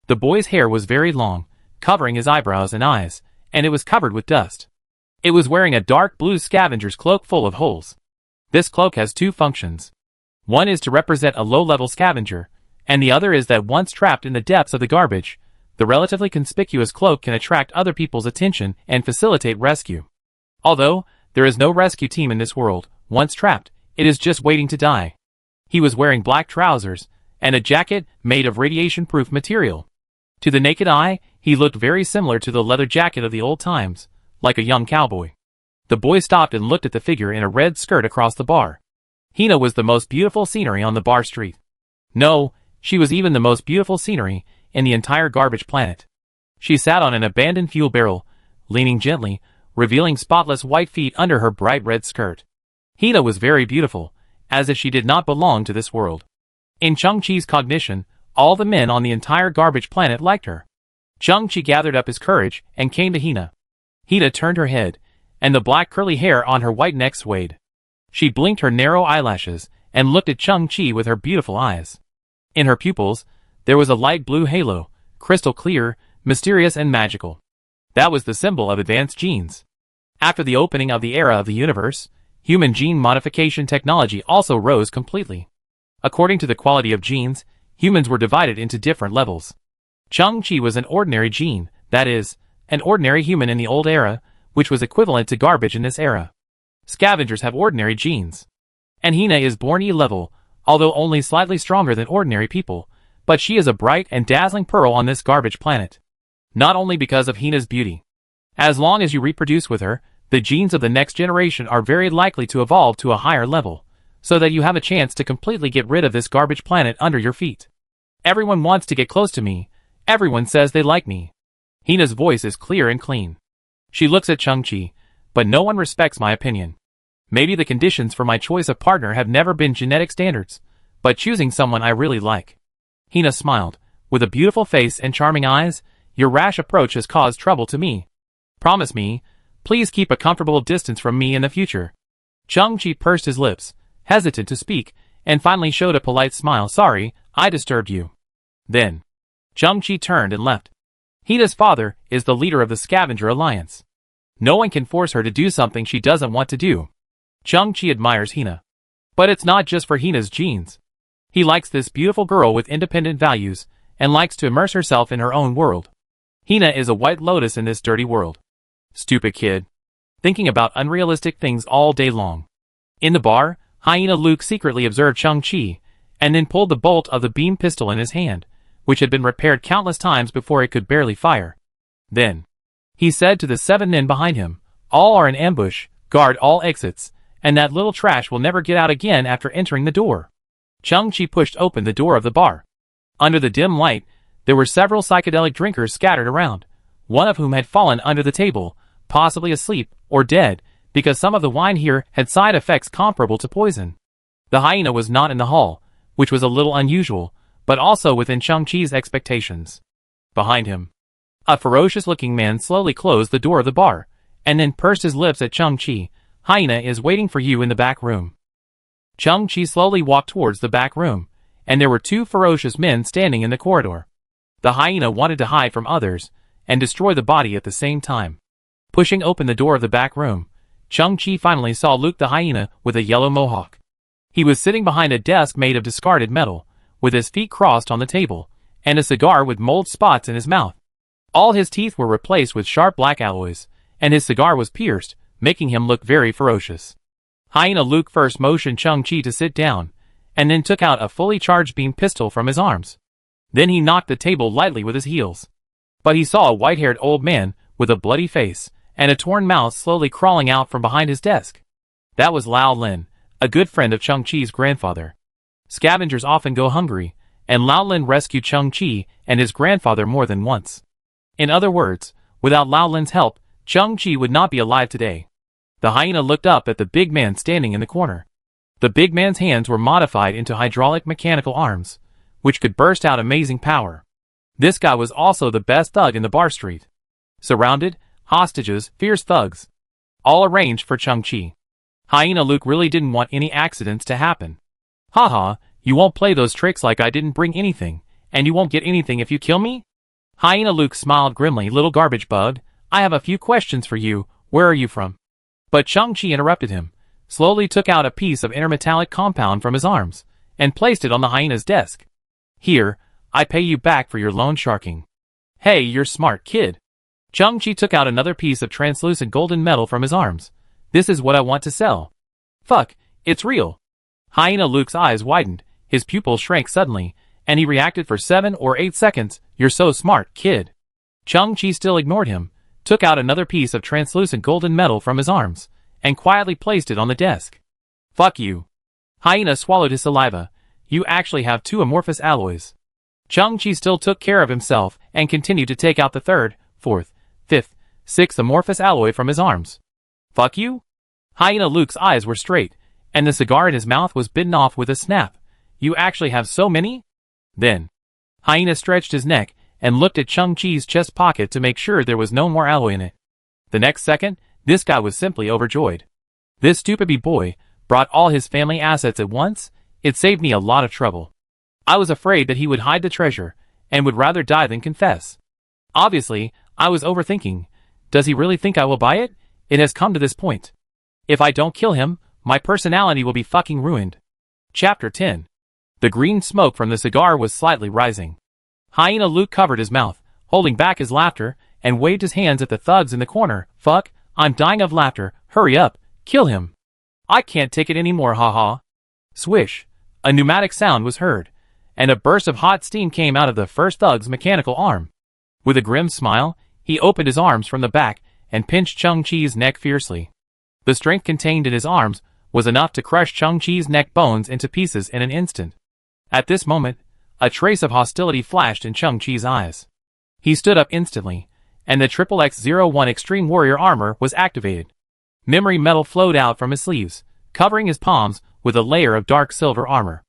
The boy's hair was very long, covering his eyebrows and eyes, and it was covered with dust. It was wearing a dark blue scavenger's cloak full of holes. This cloak has 2 functions. One is to represent a low-level scavenger, and the other is that once trapped in the depths of the garbage, the relatively conspicuous cloak can attract other people's attention and facilitate rescue. Although, there is no rescue team in this world, once trapped, it is just waiting to die. He was wearing black trousers, and a jacket made of radiation-proof material. To the naked eye, he looked very similar to the leather jacket of the old times, like a young cowboy. The boy stopped and looked at the figure in a red skirt across the bar. Hina was the most beautiful scenery on the bar street. No, she was even the most beautiful scenery in the entire garbage planet. She sat on an abandoned fuel barrel, leaning gently, revealing spotless white feet under her bright red skirt. Hina was very beautiful, as if she did not belong to this world. In Chang-Chi's cognition, all the men on the entire garbage planet liked her. Chang-Chi gathered up his courage and came to Hina. Hina turned her head, and the black curly hair on her white neck swayed. She blinked her narrow eyelashes and looked at Chang-Chi with her beautiful eyes. In her pupils, there was a light blue halo, crystal clear, mysterious and magical. That was the symbol of advanced genes. After the opening of the era of the universe, human gene modification technology also rose completely. According to the quality of genes, humans were divided into different levels. Chang-Chi was an ordinary gene, that is, an ordinary human in the old era, which was equivalent to garbage in this era. Scavengers have ordinary genes. And Hina is born E-level, although only slightly stronger than ordinary people, but she is a bright and dazzling pearl on this garbage planet. Not only because of Hina's beauty. As long as you reproduce with her, the genes of the next generation are very likely to evolve to a higher level, so that you have a chance to completely get rid of this garbage planet under your feet. Everyone wants to get close to me. Everyone says they like me. Hina's voice is clear and clean. She looks at Chang-Chi, but no one respects my opinion. Maybe the conditions for my choice of partner have never been genetic standards, but choosing someone I really like. Hina smiled. With a beautiful face and charming eyes, your rash approach has caused trouble to me. Promise me, please keep a comfortable distance from me in the future. Chang-Chi pursed his lips, hesitant to speak, and finally showed a polite smile. Sorry, I disturbed you. Then, Chang-Chi turned and left. Hina's father is the leader of the Scavenger Alliance. No one can force her to do something she doesn't want to do. Chang-Chi admires Hina. But it's not just for Hina's genes. He likes this beautiful girl with independent values, and likes to immerse herself in her own world. Hina is a white lotus in this dirty world. Stupid kid. Thinking about unrealistic things all day long. In the bar, Hyena Luke secretly observed Chang-Chi, and then pulled the bolt of the beam pistol in his hand, which had been repaired countless times before it could barely fire. Then, he said to the 7 men behind him, all are in ambush, guard all exits, and that little trash will never get out again after entering the door. Chang-Chi pushed open the door of the bar. Under the dim light, there were several psychedelic drinkers scattered around, one of whom had fallen under the table, possibly asleep or dead, because some of the wine here had side effects comparable to poison. The hyena was not in the hall, which was a little unusual, but also within Chang-Chi's expectations. Behind him, a ferocious-looking man slowly closed the door of the bar, and then pursed his lips at Chang-Chi. Hyena is waiting for you in the back room. Chang-Chi slowly walked towards the back room, and there were 2 ferocious men standing in the corridor. The hyena wanted to hide from others, and destroy the body at the same time. Pushing open the door of the back room, Chang-Chi finally saw Luke the hyena with a yellow mohawk. He was sitting behind a desk made of discarded metal, with his feet crossed on the table, and a cigar with mold spots in his mouth. All his teeth were replaced with sharp black alloys, and his cigar was pierced, making him look very ferocious. Hyena Luke first motioned Chang-Chi to sit down, and then took out a fully charged beam pistol from his arms. Then he knocked the table lightly with his heels. But he saw a white-haired old man with a bloody face and a torn mouth slowly crawling out from behind his desk. That was Lao Lin, a good friend of Chang-Chi's grandfather. Scavengers often go hungry, and Lao Lin rescued Chang-Chi and his grandfather more than once. In other words, without Lao Lin's help, Chang-Chi would not be alive today. The hyena looked up at the big man standing in the corner. The big man's hands were modified into hydraulic mechanical arms, which could burst out amazing power. This guy was also the best thug in the bar street. Surrounded, hostages, fierce thugs. All arranged for Chang-Chi. Hyena Luke really didn't want any accidents to happen. Haha, you won't play those tricks like I didn't bring anything, and you won't get anything if you kill me? Hyena Luke smiled grimly. Little garbage bug, I have a few questions for you. Where are you from? But Chang-Chi interrupted him, slowly took out a piece of intermetallic compound from his arms, and placed it on the hyena's desk. Here, I pay you back for your loan sharking. Hey, you're smart, kid. Chang-Chi took out another piece of translucent golden metal from his arms. This is what I want to sell. Fuck, it's real. Hyena Luke's eyes widened, his pupils shrank suddenly, and he reacted for 7 or 8 seconds. You're so smart, kid. Chang-Chi still ignored him, took out another piece of translucent golden metal from his arms, and quietly placed it on the desk. Fuck you. Hyena swallowed his saliva. You actually have 2 amorphous alloys. Chang-Chi still took care of himself and continued to take out the 3rd, 4th, 5th, 6th amorphous alloy from his arms. Fuck you? Hyena Luke's eyes were straight, and the cigar in his mouth was bitten off with a snap. You actually have so many? Then, Hyena stretched his neck and looked at Chang-Chi's chest pocket to make sure there was no more alloy in it. The next second, this guy was simply overjoyed. This stupid boy brought all his family assets at once. It saved me a lot of trouble. I was afraid that he would hide the treasure, and would rather die than confess. Obviously, I was overthinking. Does he really think I will buy it? It has come to this point. If I don't kill him, my personality will be fucking ruined. Chapter 10. The green smoke from the cigar was slightly rising. Hyena Luke covered his mouth, holding back his laughter, and waved his hands at the thugs in the corner. Fuck, I'm dying of laughter. Hurry up, kill him. I can't take it anymore, haha. Swish. A pneumatic sound was heard, and a burst of hot steam came out of the first thug's mechanical arm. With a grim smile, he opened his arms from the back and pinched Chang-Chi's neck fiercely. The strength contained in his arms was enough to crush Chang-Chi's neck bones into pieces in an instant. At this moment, a trace of hostility flashed in Chang-Chi's eyes. He stood up instantly, and the XXX-01 Extreme Warrior armor was activated. Memory metal flowed out from his sleeves, covering his palms with a layer of dark silver armor.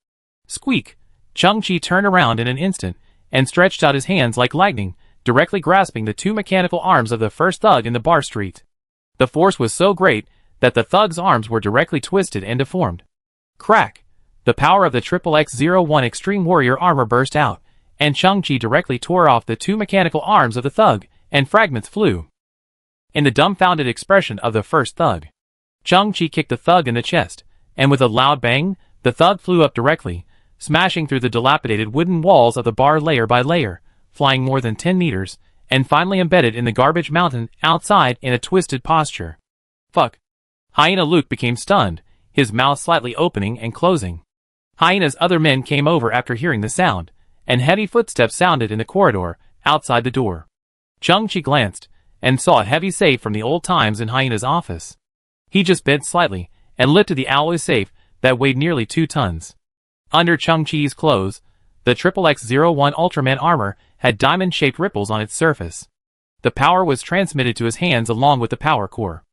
Squeak! Chang-Chi turned around in an instant and stretched out his hands like lightning, directly grasping the two mechanical arms of the first thug in the bar street. The force was so great that the thug's arms were directly twisted and deformed. Crack! The power of the XXX-01 Extreme Warrior armor burst out, and Chang-Chi directly tore off the two mechanical arms of the thug, and fragments flew. In the dumbfounded expression of the first thug, Chang-Chi kicked the thug in the chest, and with a loud bang, the thug flew up directly, smashing through the dilapidated wooden walls of the bar layer by layer, flying more than 10 meters, and finally embedded in the garbage mountain outside in a twisted posture. Fuck. Hina Luke became stunned, his mouth slightly opening and closing. Hina's other men came over after hearing the sound, and heavy footsteps sounded in the corridor, outside the door. Chang-Chi glanced, and saw a heavy safe from the old times in Hina's office. He just bent slightly, and lifted the alloy safe that weighed nearly 2 tons. Under Chang-Chi's clothes, the XXX-01 Ultraman armor had diamond-shaped ripples on its surface. The power was transmitted to his hands along with the power core.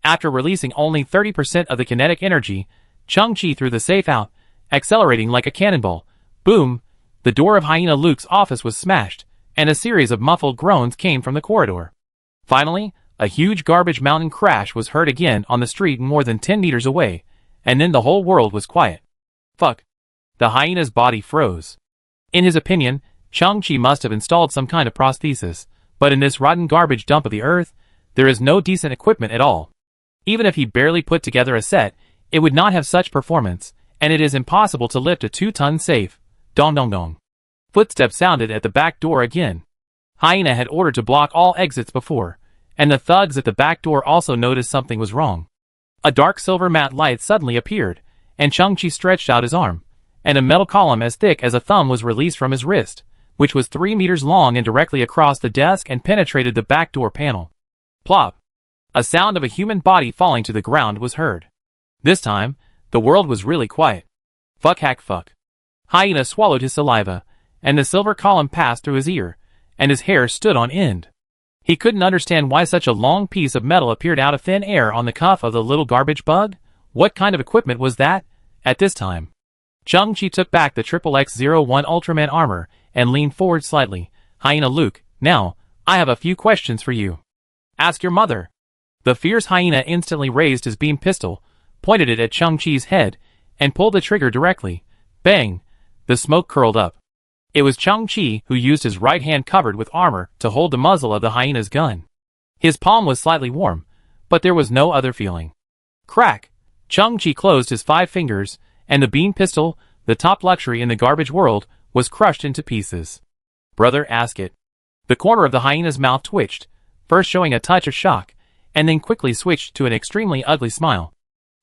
After releasing only 30% of the kinetic energy, Chang-Chi threw the safe out, accelerating like a cannonball. Boom! The door of Hina Luke's office was smashed, and a series of muffled groans came from the corridor. Finally, a huge garbage mountain crash was heard again on the street more than 10 meters away, and then the whole world was quiet. Fuck. The hyena's body froze. In his opinion, Chang-Chi must have installed some kind of prosthesis, but in this rotten garbage dump of the earth, there is no decent equipment at all. Even if he barely put together a set, it would not have such performance, and it is impossible to lift a 2-ton safe. Dong dong dong. Footsteps sounded at the back door again. Hina had ordered to block all exits before, and the thugs at the back door also noticed something was wrong. A dark silver matte light suddenly appeared, and Chang-Chi stretched out his arm, and a metal column as thick as a thumb was released from his wrist, which was 3 meters long and directly across the desk and penetrated the back door panel. Plop! A sound of a human body falling to the ground was heard. This time, the world was really quiet. Fuck hack fuck. Hina swallowed his saliva, and the silver column passed through his ear, and his hair stood on end. He couldn't understand why such a long piece of metal appeared out of thin air on the cuff of the little garbage bug. What kind of equipment was that, at this time? Chang-Chi took back the XXX-01 Ultraman armor, and leaned forward slightly. Hina Luke, now, I have a few questions for you. Ask your mother. The fierce hyena instantly raised his beam pistol, pointed it at Chang-Chi's head, and pulled the trigger directly. Bang! The smoke curled up. It was Chang-Chi who used his right hand covered with armor to hold the muzzle of the hyena's gun. His palm was slightly warm, but there was no other feeling. Crack! Chang-Chi closed his 5 fingers, and the beam pistol, the top luxury in the garbage world, was crushed into pieces. Brother, ask it. The corner of the hyena's mouth twitched, first showing a touch of shock, and then quickly switched to an extremely ugly smile.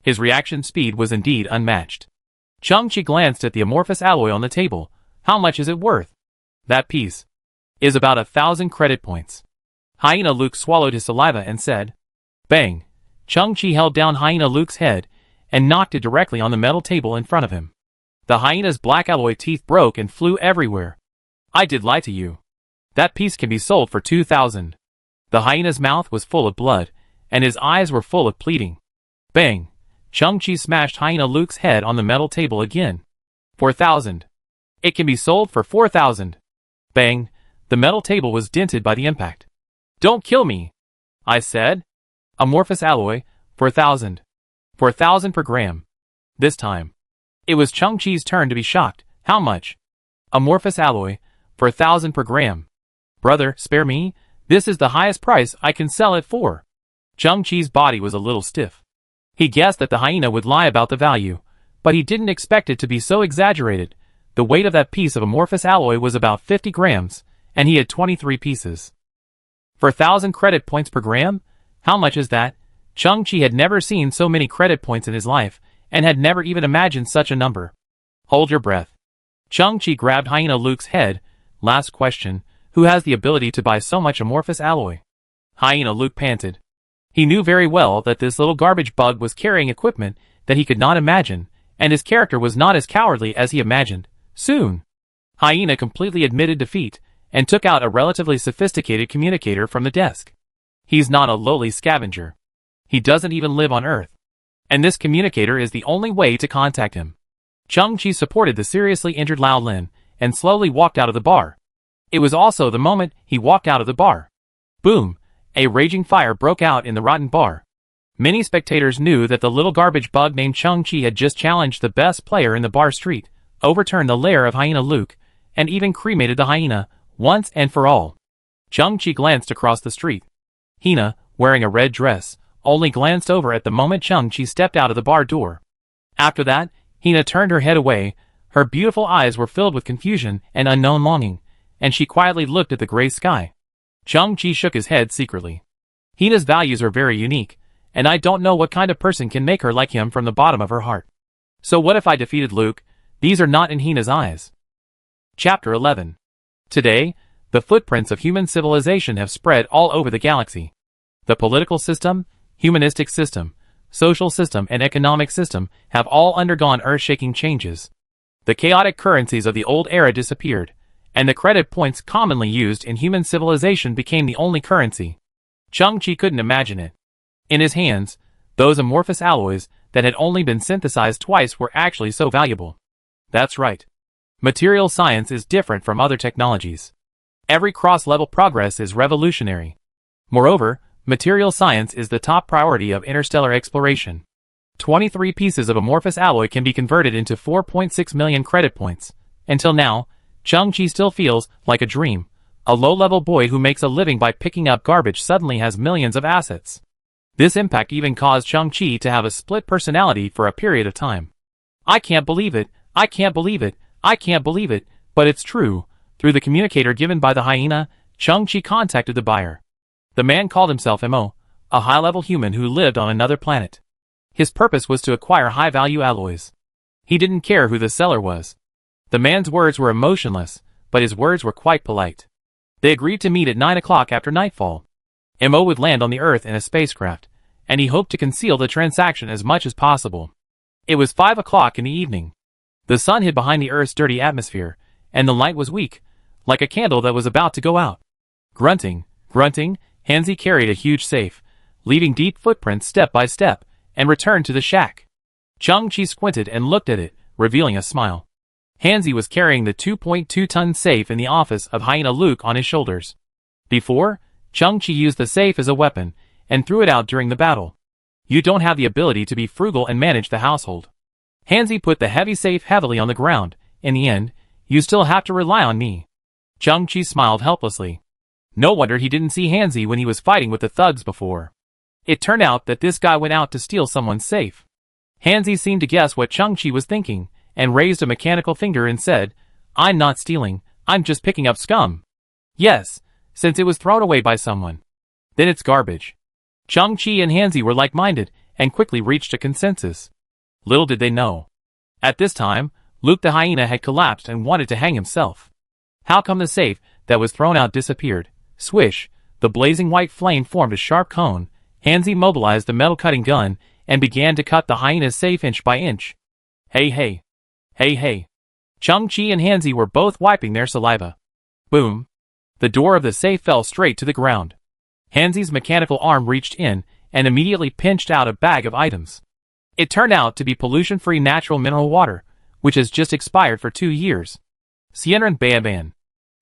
His reaction speed was indeed unmatched. Chang-Chi glanced at the amorphous alloy on the table. How much is it worth? That piece is about 1,000 credit points. Hina Luke swallowed his saliva and said, bang! Chang-Chi held down Hina Luke's head and knocked it directly on the metal table in front of him. The hyena's black alloy teeth broke and flew everywhere. I did lie to you. That piece can be sold for 2,000. The hyena's mouth was full of blood, and his eyes were full of pleading. Bang! Chang-Chi smashed Hina Luke's head on the metal table again. 4,000. It can be sold for 4,000. Bang! The metal table was dented by the impact. Don't kill me! I said. Amorphous alloy, 4,000. 4,000 per gram. This time, it was Chang-Chi's turn to be shocked. How much? Amorphous alloy, 4,000 per gram. Brother, spare me. This is the highest price I can sell it for. Chang-Chi's body was a little stiff. He guessed that the hyena would lie about the value, but he didn't expect it to be so exaggerated. The weight of that piece of amorphous alloy was about 50 grams, and he had 23 pieces. For 1,000 credit points per gram? How much is that? Chang-Chi had never seen so many credit points in his life, and had never even imagined such a number. Hold your breath. Chang-Chi grabbed Hina Luke's head. Last question, who has the ability to buy so much amorphous alloy? Hina Luke panted. He knew very well that this little garbage bug was carrying equipment that he could not imagine, and his character was not as cowardly as he imagined. Soon, Hina completely admitted defeat, and took out a relatively sophisticated communicator from the desk. He's not a lowly scavenger. He doesn't even live on Earth. And this communicator is the only way to contact him. Chang-Chi supported the seriously injured Lao Lin and slowly walked out of the bar. It was also the moment he walked out of the bar. Boom! A raging fire broke out in the rotten bar. Many spectators knew that the little garbage bug named Chang-Chi had just challenged the best player in the bar street, overturned the lair of Hyena Luke, and even cremated the hyena, once and for all. Chang-Chi glanced across the street. Hina, wearing a red dress, only glanced over at the moment Chang-Chi stepped out of the bar door. After that, Hina turned her head away. Her beautiful eyes were filled with confusion and unknown longing, and she quietly looked at the gray sky. Chang-Chi shook his head secretly. Hina's values are very unique, and I don't know what kind of person can make her like him from the bottom of her heart. So what if I defeated Luke? These are not in Hina's eyes. Chapter 11. Today, the footprints of human civilization have spread all over the galaxy. The political system, humanistic system, social system and economic system have all undergone earth-shaking changes. The chaotic currencies of the old era disappeared, and the credit points commonly used in human civilization became the only currency. Chang-Chi couldn't imagine it. In his hands, those amorphous alloys that had only been synthesized twice were actually so valuable. That's right. Material science is different from other technologies. Every cross-level progress is revolutionary. Moreover, material science is the top priority of interstellar exploration. 23 pieces of amorphous alloy can be converted into 4.6 million credit points. Until now, Chang-Chi still feels like a dream. A low-level boy who makes a living by picking up garbage suddenly has millions of assets. This impact even caused Chang-Chi to have a split personality for a period of time. I can't believe it, I can't believe it, I can't believe it, but it's true. Through the communicator given by the hyena, Chang-Chi contacted the buyer. The man called himself Mo, a high-level human who lived on another planet. His purpose was to acquire high-value alloys. He didn't care who the seller was. The man's words were emotionless, but his words were quite polite. They agreed to meet at 9 o'clock after nightfall. Mo would land on the Earth in a spacecraft, and he hoped to conceal the transaction as much as possible. It was 5 o'clock in the evening. The sun hid behind the Earth's dirty atmosphere, and the light was weak, like a candle that was about to go out. Grunting, Hanzi carried a huge safe, leaving deep footprints step by step, and returned to the shack. Chang-Chi squinted and looked at it, revealing a smile. Hanzi was carrying the 2.2-ton safe in the office of Hyena Luke on his shoulders. Before, Chang-Chi used the safe as a weapon, and threw it out during the battle. You don't have the ability to be frugal and manage the household. Hanzi put the heavy safe heavily on the ground. In the end, you still have to rely on me. Chang-Chi smiled helplessly. No wonder he didn't see Hanzi when he was fighting with the thugs before. It turned out that this guy went out to steal someone's safe. Hanzi seemed to guess what Chang-Chi was thinking, and raised a mechanical finger and said, I'm not stealing, I'm just picking up scum. Yes, since it was thrown away by someone. Then it's garbage. Chang-Chi and Hanzi were like-minded, and quickly reached a consensus. Little did they know. At this time, Luke the hyena had collapsed and wanted to hang himself. How come the safe that was thrown out disappeared? Swish, the blazing white flame formed a sharp cone. Hanzi mobilized the metal cutting gun, and began to cut the hyena's safe inch by inch. Hey. Chang-Chi and Hanzi were both wiping their saliva. Boom. The door of the safe fell straight to the ground. Hanzi's mechanical arm reached in, and immediately pinched out a bag of items. It turned out to be pollution-free natural mineral water, which has just expired for 2 years. Sienran Bayaban.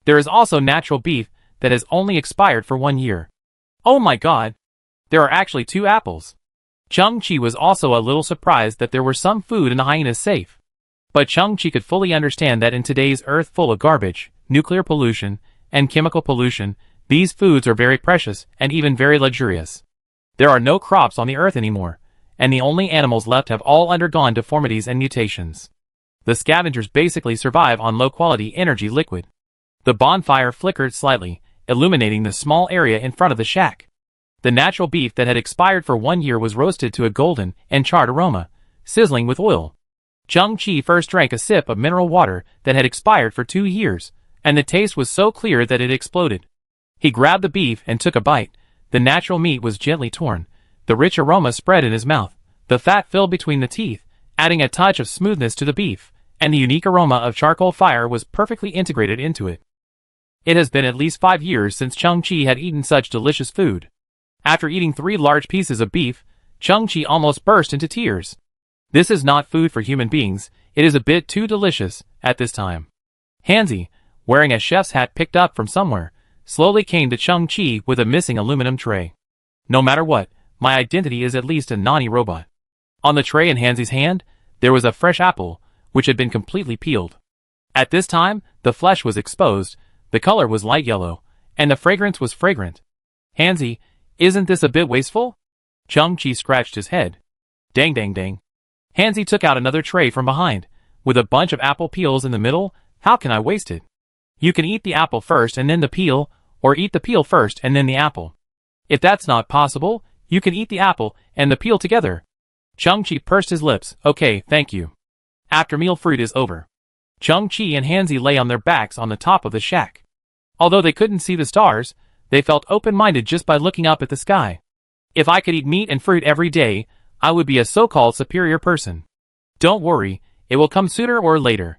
There is also natural beef that has only expired for 1 year. Oh my god! There are actually 2 apples. Chang-Chi was also a little surprised that there were some food in the hyena's safe. But Chang-Chi could fully understand that in today's Earth full of garbage, nuclear pollution, and chemical pollution, these foods are very precious and even very luxurious. There are no crops on the Earth anymore, and the only animals left have all undergone deformities and mutations. The scavengers basically survive on low-quality energy liquid. The bonfire flickered slightly, illuminating the small area in front of the shack. The natural beef that had expired for 1 year was roasted to a golden and charred aroma, sizzling with oil. Chang-Chi first drank a sip of mineral water that had expired for 2 years, and the taste was so clear that it exploded. He grabbed the beef and took a bite. The natural meat was gently torn. The rich aroma spread in his mouth. The fat filled between the teeth, adding a touch of smoothness to the beef, and the unique aroma of charcoal fire was perfectly integrated into it. It has been at least 5 years since Chang-Chi had eaten such delicious food. After eating 3 large pieces of beef, Chung-Chi almost burst into tears. This is not food for human beings, it is a bit too delicious, at this time. Hanzi, wearing a chef's hat picked up from somewhere, slowly came to Chung-Chi with a missing aluminum tray. No matter what, my identity is at least a Nani robot. On the tray in Hanzi's hand, there was a fresh apple, which had been completely peeled. At this time, the flesh was exposed, the color was light yellow, and the fragrance was fragrant. Hanzi, isn't this a bit wasteful? Chung-Chi scratched his head. Dang dang dang. Hanzi took out another tray from behind, with a bunch of apple peels in the middle. How can I waste it? You can eat the apple first and then the peel, or eat the peel first and then the apple. If that's not possible, you can eat the apple and the peel together. Chung-Chi pursed his lips. Okay, thank you. After meal fruit is over. Chung-Chi and Hanzi lay on their backs on the top of the shack. Although they couldn't see the stars, they felt open-minded just by looking up at the sky. If I could eat meat and fruit every day, I would be a so-called superior person. Don't worry, it will come sooner or later.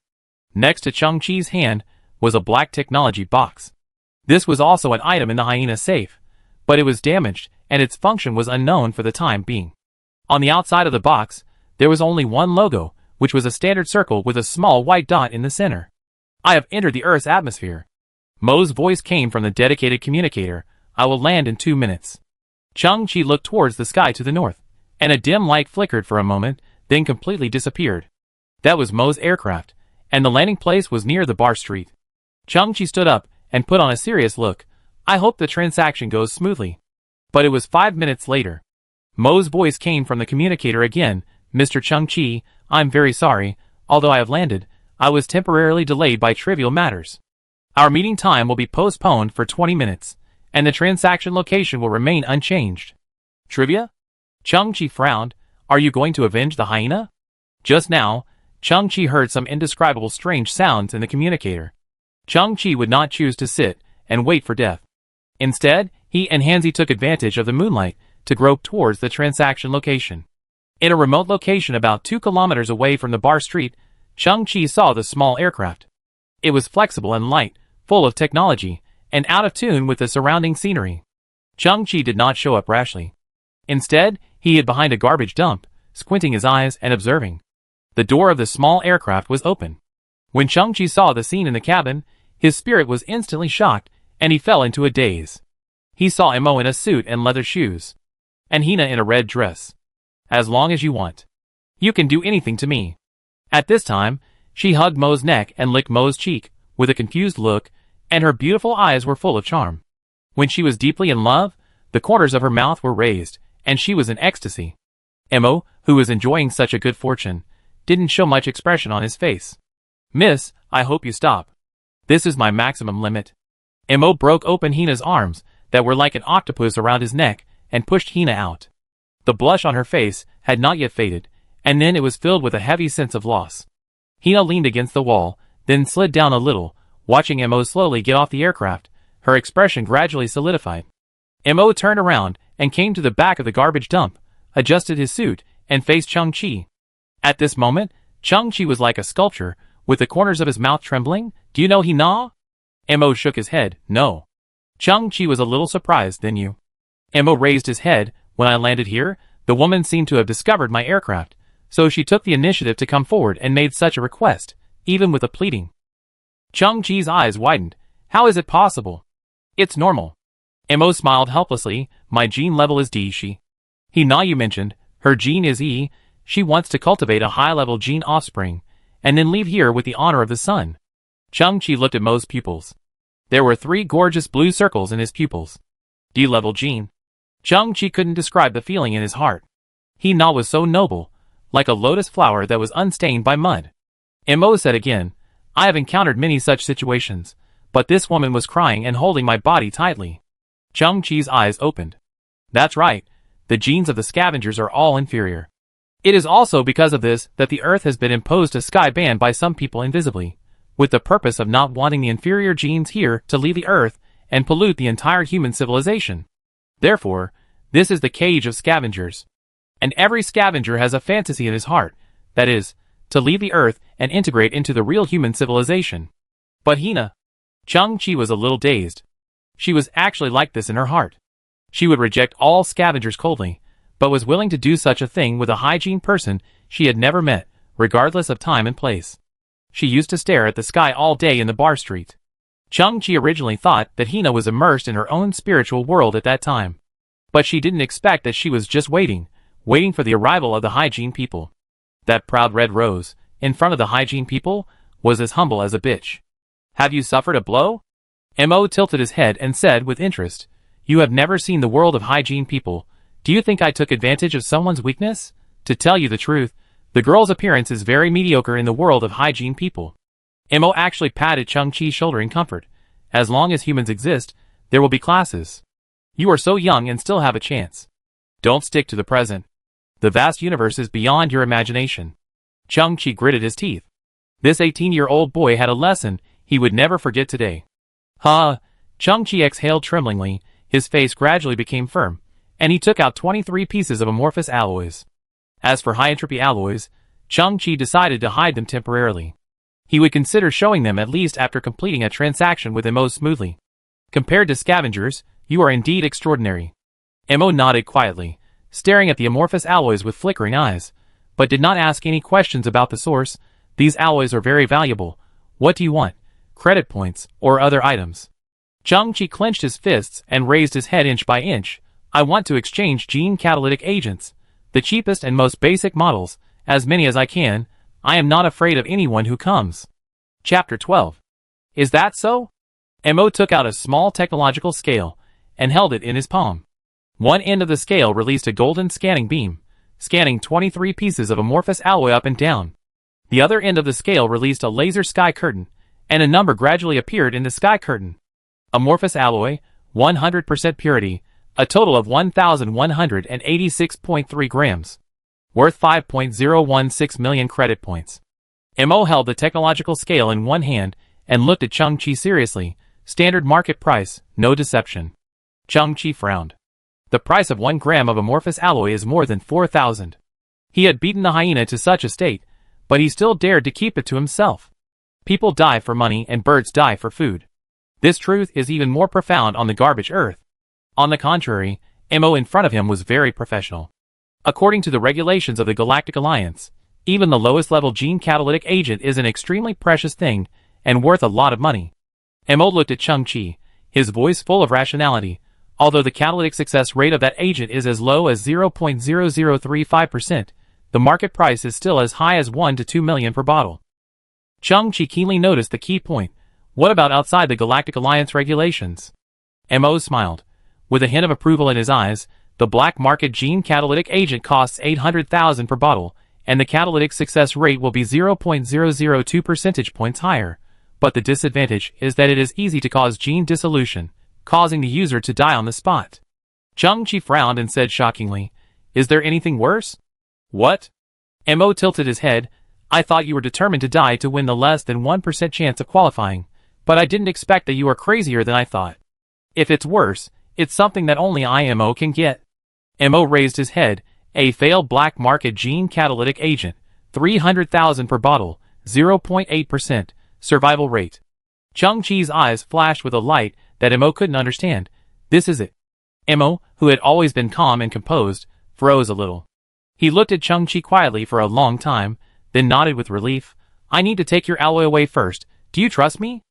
Next to Chung-Chi's hand was a black technology box. This was also an item in the Hina safe, but it was damaged and its function was unknown for the time being. On the outside of the box, there was only one logo, which was a standard circle with a small white dot in the center. I have entered the Earth's atmosphere. Mo's voice came from the dedicated communicator. I will land in 2 minutes. Chung-Chi looked towards the sky to the north, and a dim light flickered for a moment, then completely disappeared. That was Mo's aircraft, and the landing place was near the bar street. Chung-Chi stood up and put on a serious look. I hope the transaction goes smoothly. But it was 5 minutes later. Mo's voice came from the communicator again. Mr. Chung-Chi, I'm very sorry, although I have landed, I was temporarily delayed by trivial matters. Our meeting time will be postponed for 20 minutes, and the transaction location will remain unchanged. Trivia? Chung-Chi frowned. Are you going to avenge the hyena? Just now, Chung-Chi heard some indescribable strange sounds in the communicator. Chung-Chi would not choose to sit and wait for death. Instead, he and Hanzi took advantage of the moonlight to grope towards the transaction location. In a remote location about 2 kilometers away from the bar street, Chung-Chi saw the small aircraft. It was flexible and light, full of technology, and out of tune with the surrounding scenery. Chung-Chi did not show up rashly. Instead, he hid behind a garbage dump, squinting his eyes and observing. The door of the small aircraft was open. When Chung-Chi saw the scene in the cabin, his spirit was instantly shocked, and he fell into a daze. He saw Mo in a suit and leather shoes, and Hina in a red dress. As long as you want. You can do anything to me. At this time, she hugged Mo's neck and licked Mo's cheek, with a confused look, and her beautiful eyes were full of charm. When she was deeply in love, the corners of her mouth were raised, and she was in ecstasy. Mo, who was enjoying such a good fortune, didn't show much expression on his face. Miss, I hope you stop. This is my maximum limit. Mo broke open Hina's arms, that were like an octopus around his neck, and pushed Hina out. The blush on her face had not yet faded, and then it was filled with a heavy sense of loss. Hina leaned against the wall, then slid down a little, watching Mo slowly get off the aircraft. Her expression gradually solidified. Mo turned around and came to the back of the garbage dump, adjusted his suit, and faced Chung-Chi. At this moment, Chung-Chi was like a sculpture, with the corners of his mouth trembling. Do you know Hina? Mo shook his head. No. Chung-Chi was a little surprised. Then you. Mo raised his head. When I landed here, the woman seemed to have discovered my aircraft, so she took the initiative to come forward and made such a request, even with a pleading. Chung-Chi's eyes widened. How is it possible? It's normal. Mo smiled helplessly. My gene level is D. Hina, you mentioned, her gene is E. She wants to cultivate a high-level gene offspring, and then leave here with the honor of the sun. Chung-Chi looked at Mo's pupils. There were 3 gorgeous blue circles in his pupils. D-level gene. Chung-Chi couldn't describe the feeling in his heart. Hina was so noble, like a lotus flower that was unstained by mud. Mo said again, I have encountered many such situations, but this woman was crying and holding my body tightly. Chung-Chi's eyes opened. That's right, the genes of the scavengers are all inferior. It is also because of this that the Earth has been imposed a sky ban by some people invisibly, with the purpose of not wanting the inferior genes here to leave the Earth and pollute the entire human civilization. Therefore, this is the cage of scavengers. And every scavenger has a fantasy in his heart, that is, to leave the Earth and integrate into the real human civilization. But Hina. Chung-Chi was a little dazed. She was actually like this in her heart. She would reject all scavengers coldly, but was willing to do such a thing with a hygiene person she had never met, regardless of time and place. She used to stare at the sky all day in the bar street. Chung-Chi originally thought that Hina was immersed in her own spiritual world at that time. But she didn't expect that she was just waiting for the arrival of the hygiene people. That proud red rose, in front of the hygiene people, was as humble as a bitch. Have you suffered a blow? M.O. tilted his head and said with interest, You have never seen the world of hygiene people. Do you think I took advantage of someone's weakness? To tell you the truth, the girl's appearance is very mediocre in the world of hygiene people. M.O. actually patted Chung-Chi's shoulder in comfort. As long as humans exist, there will be classes. You are so young and still have a chance. Don't stick to the present. The vast universe is beyond your imagination. Chung-Chi gritted his teeth. This 18-year-old boy had a lesson he would never forget today. Chung-Chi exhaled tremblingly, his face gradually became firm, and he took out 23 pieces of amorphous alloys. As for high-entropy alloys, Chung-Chi decided to hide them temporarily. He would consider showing them at least after completing a transaction with M.O. smoothly. Compared to scavengers, you are indeed extraordinary. M.O. nodded quietly, staring at the amorphous alloys with flickering eyes, but did not ask any questions about the source. These alloys are very valuable. What do you want? Credit points, or other items? Chung-Chi clenched his fists and raised his head inch by inch. I want to exchange gene catalytic agents. The cheapest and most basic models, as many as I can. I am not afraid of anyone who comes. Chapter 12. Is that so? M.O. took out a small technological scale and held it in his palm. One end of the scale released a golden scanning beam, scanning 23 pieces of amorphous alloy up and down. The other end of the scale released a laser sky curtain, and a number gradually appeared in the sky curtain. Amorphous alloy, 100% purity, a total of 1,186.3 grams. Worth 5.016 million credit points. M.O. held the technological scale in one hand and looked at Chung-Chi seriously. Standard market price, no deception. Chung-Chi frowned. The price of 1 gram of amorphous alloy is more than 4,000. He had beaten the hyena to such a state, but he still dared to keep it to himself. People die for money and birds die for food. This truth is even more profound on the garbage earth. On the contrary, M.O. in front of him was very professional. According to the regulations of the Galactic Alliance, even the lowest level gene catalytic agent is an extremely precious thing and worth a lot of money. M.O. looked at Chung-Chi, his voice full of rationality. Although the catalytic success rate of that agent is as low as 0.0035%, the market price is still as high as 1 to 2 million per bottle. Chung-Chi keenly noticed the key point. What about outside the Galactic Alliance regulations? M.O. smiled. With a hint of approval in his eyes, the black market gene catalytic agent costs 800,000 per bottle, and the catalytic success rate will be 0.002 percentage points higher. But the disadvantage is that it is easy to cause gene dissolution, causing the user to die on the spot. Chung-Chi frowned and said shockingly, Is there anything worse? What? M.O. tilted his head. I thought you were determined to die to win the less than 1% chance of qualifying, but I didn't expect that you are crazier than I thought. If it's worse, it's something that only I.M.O. can get. M.O. raised his head. A failed black market gene catalytic agent, 300,000 per bottle, 0.8%, survival rate. Chung-Chi's eyes flashed with a light that M.O. couldn't understand. This is it. M.O., who had always been calm and composed, froze a little. He looked at Chung-Chi quietly for a long time, then nodded with relief. I need to take your alloy away first. Do you trust me?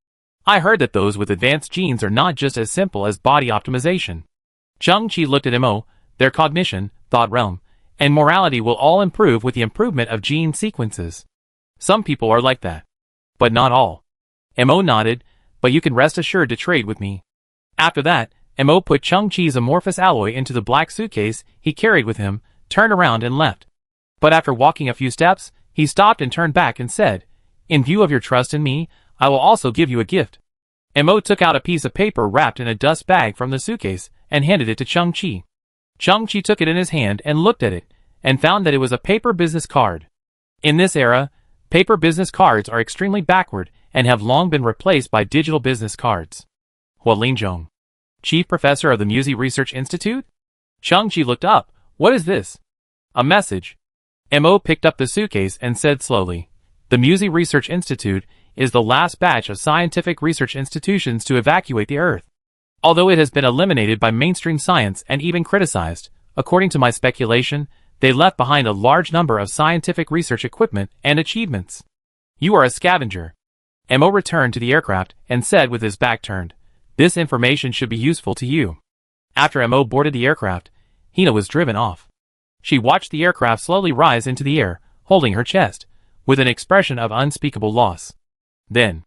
I heard that those with advanced genes are not just as simple as body optimization. Chung-Chi looked at M.O. Their cognition, thought realm, and morality will all improve with the improvement of gene sequences. Some people are like that. But not all. M.O. nodded, but you can rest assured to trade with me. After that, M.O. put Chung-Chi's amorphous alloy into the black suitcase he carried with him, turned around and left. But after walking a few steps, he stopped and turned back and said, In view of your trust in me, I will also give you a gift. M.O. took out a piece of paper wrapped in a dust bag from the suitcase and handed it to Chung-Chi. Chung-Chi took it in his hand and looked at it, and found that it was a paper business card. In this era, paper business cards are extremely backward and have long been replaced by digital business cards. Hualinzhong, Chief Professor of the Hanzi Research Institute? Chung-Chi looked up. What is this? A message. M.O. picked up the suitcase and said slowly, The Hanzi Research Institute is the last batch of scientific research institutions to evacuate the Earth. Although it has been eliminated by mainstream science and even criticized, According to my speculation, they left behind a large number of scientific research equipment and achievements. You are a scavenger. Mo returned to the aircraft and said with his back turned, "This information should be useful to you." After Mo boarded the aircraft, Hina was driven off. She watched the aircraft slowly rise into the air, holding her chest, with an expression of unspeakable loss. Then,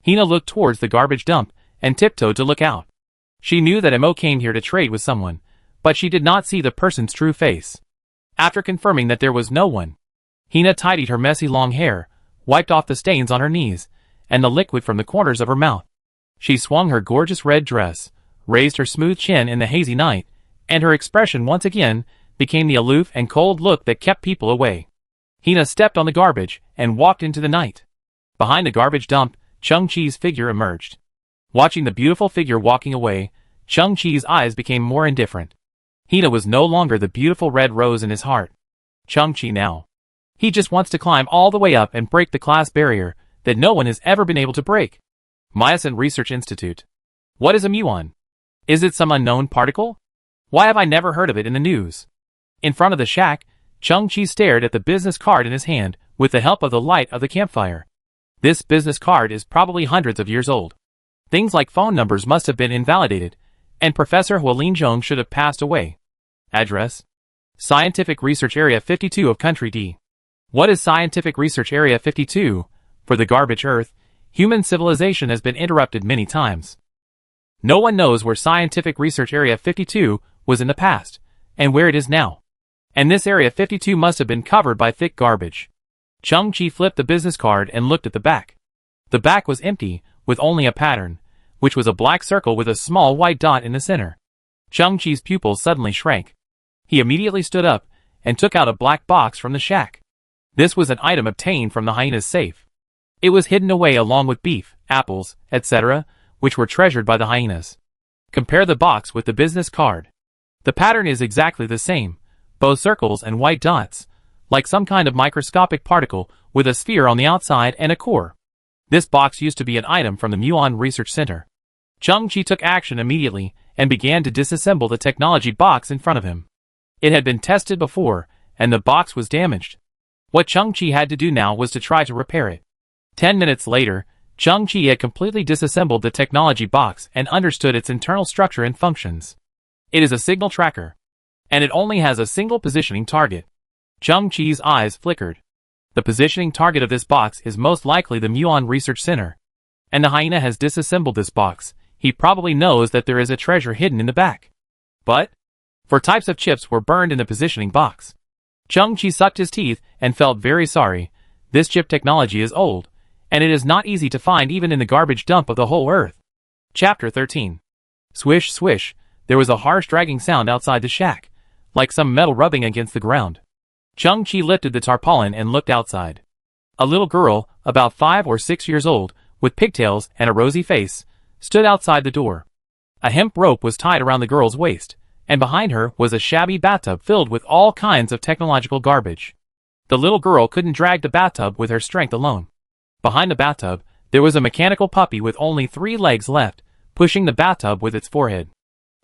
Hina looked towards the garbage dump and tiptoed to look out. She knew that Mo came here to trade with someone, but she did not see the person's true face. After confirming that there was no one, Hina tidied her messy long hair, wiped off the stains on her knees, and the liquid from the corners of her mouth. She swung her gorgeous red dress, raised her smooth chin in the hazy night, and her expression once again became the aloof and cold look that kept people away. Hina stepped on the garbage and walked into the night. Behind the garbage dump, Chung-Chi's figure emerged. Watching the beautiful figure walking away, Chung-Chi's eyes became more indifferent. Hina was no longer the beautiful red rose in his heart. Chung-Chi now. He just wants to climb all the way up and break the class barrier that no one has ever been able to break. Myosin Research Institute. What is a muon? Is it some unknown particle? Why have I never heard of it in the news? In front of the shack, Chung-Chi stared at the business card in his hand with the help of the light of the campfire. This business card is probably hundreds of years old. Things like phone numbers must have been invalidated, and Professor Huolinzhong should have passed away. Address: Scientific Research Area 52 of Country D. What is Scientific Research Area 52? For the garbage Earth, human civilization has been interrupted many times. No one knows where Scientific Research Area 52 was in the past, and where it is now. And this Area 52 must have been covered by thick garbage. Chung-Chi flipped the business card and looked at the back. The back was empty, with only a pattern, which was a black circle with a small white dot in the center. Chung-Chi's pupils suddenly shrank. He immediately stood up and took out a black box from the shack. This was an item obtained from the hyena's safe. It was hidden away along with beef, apples, etc., which were treasured by the hyenas. Compare the box with the business card. The pattern is exactly the same, both circles and white dots, like some kind of microscopic particle with a sphere on the outside and a core. This box used to be an item from the Muon Research Center. Chung-Chi took action immediately and began to disassemble the technology box in front of him. It had been tested before, and the box was damaged. What Chung-Chi had to do now was to try to repair it. 10 minutes later, Chung-Chi had completely disassembled the technology box and understood its internal structure and functions. It is a signal tracker, and it only has a single positioning target. Chung-Chi's eyes flickered. The positioning target of this box is most likely the Muon Research Center. And the hyena has disassembled this box. He probably knows that there is a treasure hidden in the back. But 4 types of chips were burned in the positioning box. Chung-Chi sucked his teeth and felt very sorry. This chip technology is old, and it is not easy to find even in the garbage dump of the whole Earth. Chapter 13. Swish, swish, there was a harsh dragging sound outside the shack, like some metal rubbing against the ground. Chung-Chi lifted the tarpaulin and looked outside. A little girl, about 5 or 6 years old, with pigtails and a rosy face, stood outside the door. A hemp rope was tied around the girl's waist, and behind her was a shabby bathtub filled with all kinds of technological garbage. The little girl couldn't drag the bathtub with her strength alone. Behind the bathtub, there was a mechanical puppy with only 3 legs left, pushing the bathtub with its forehead.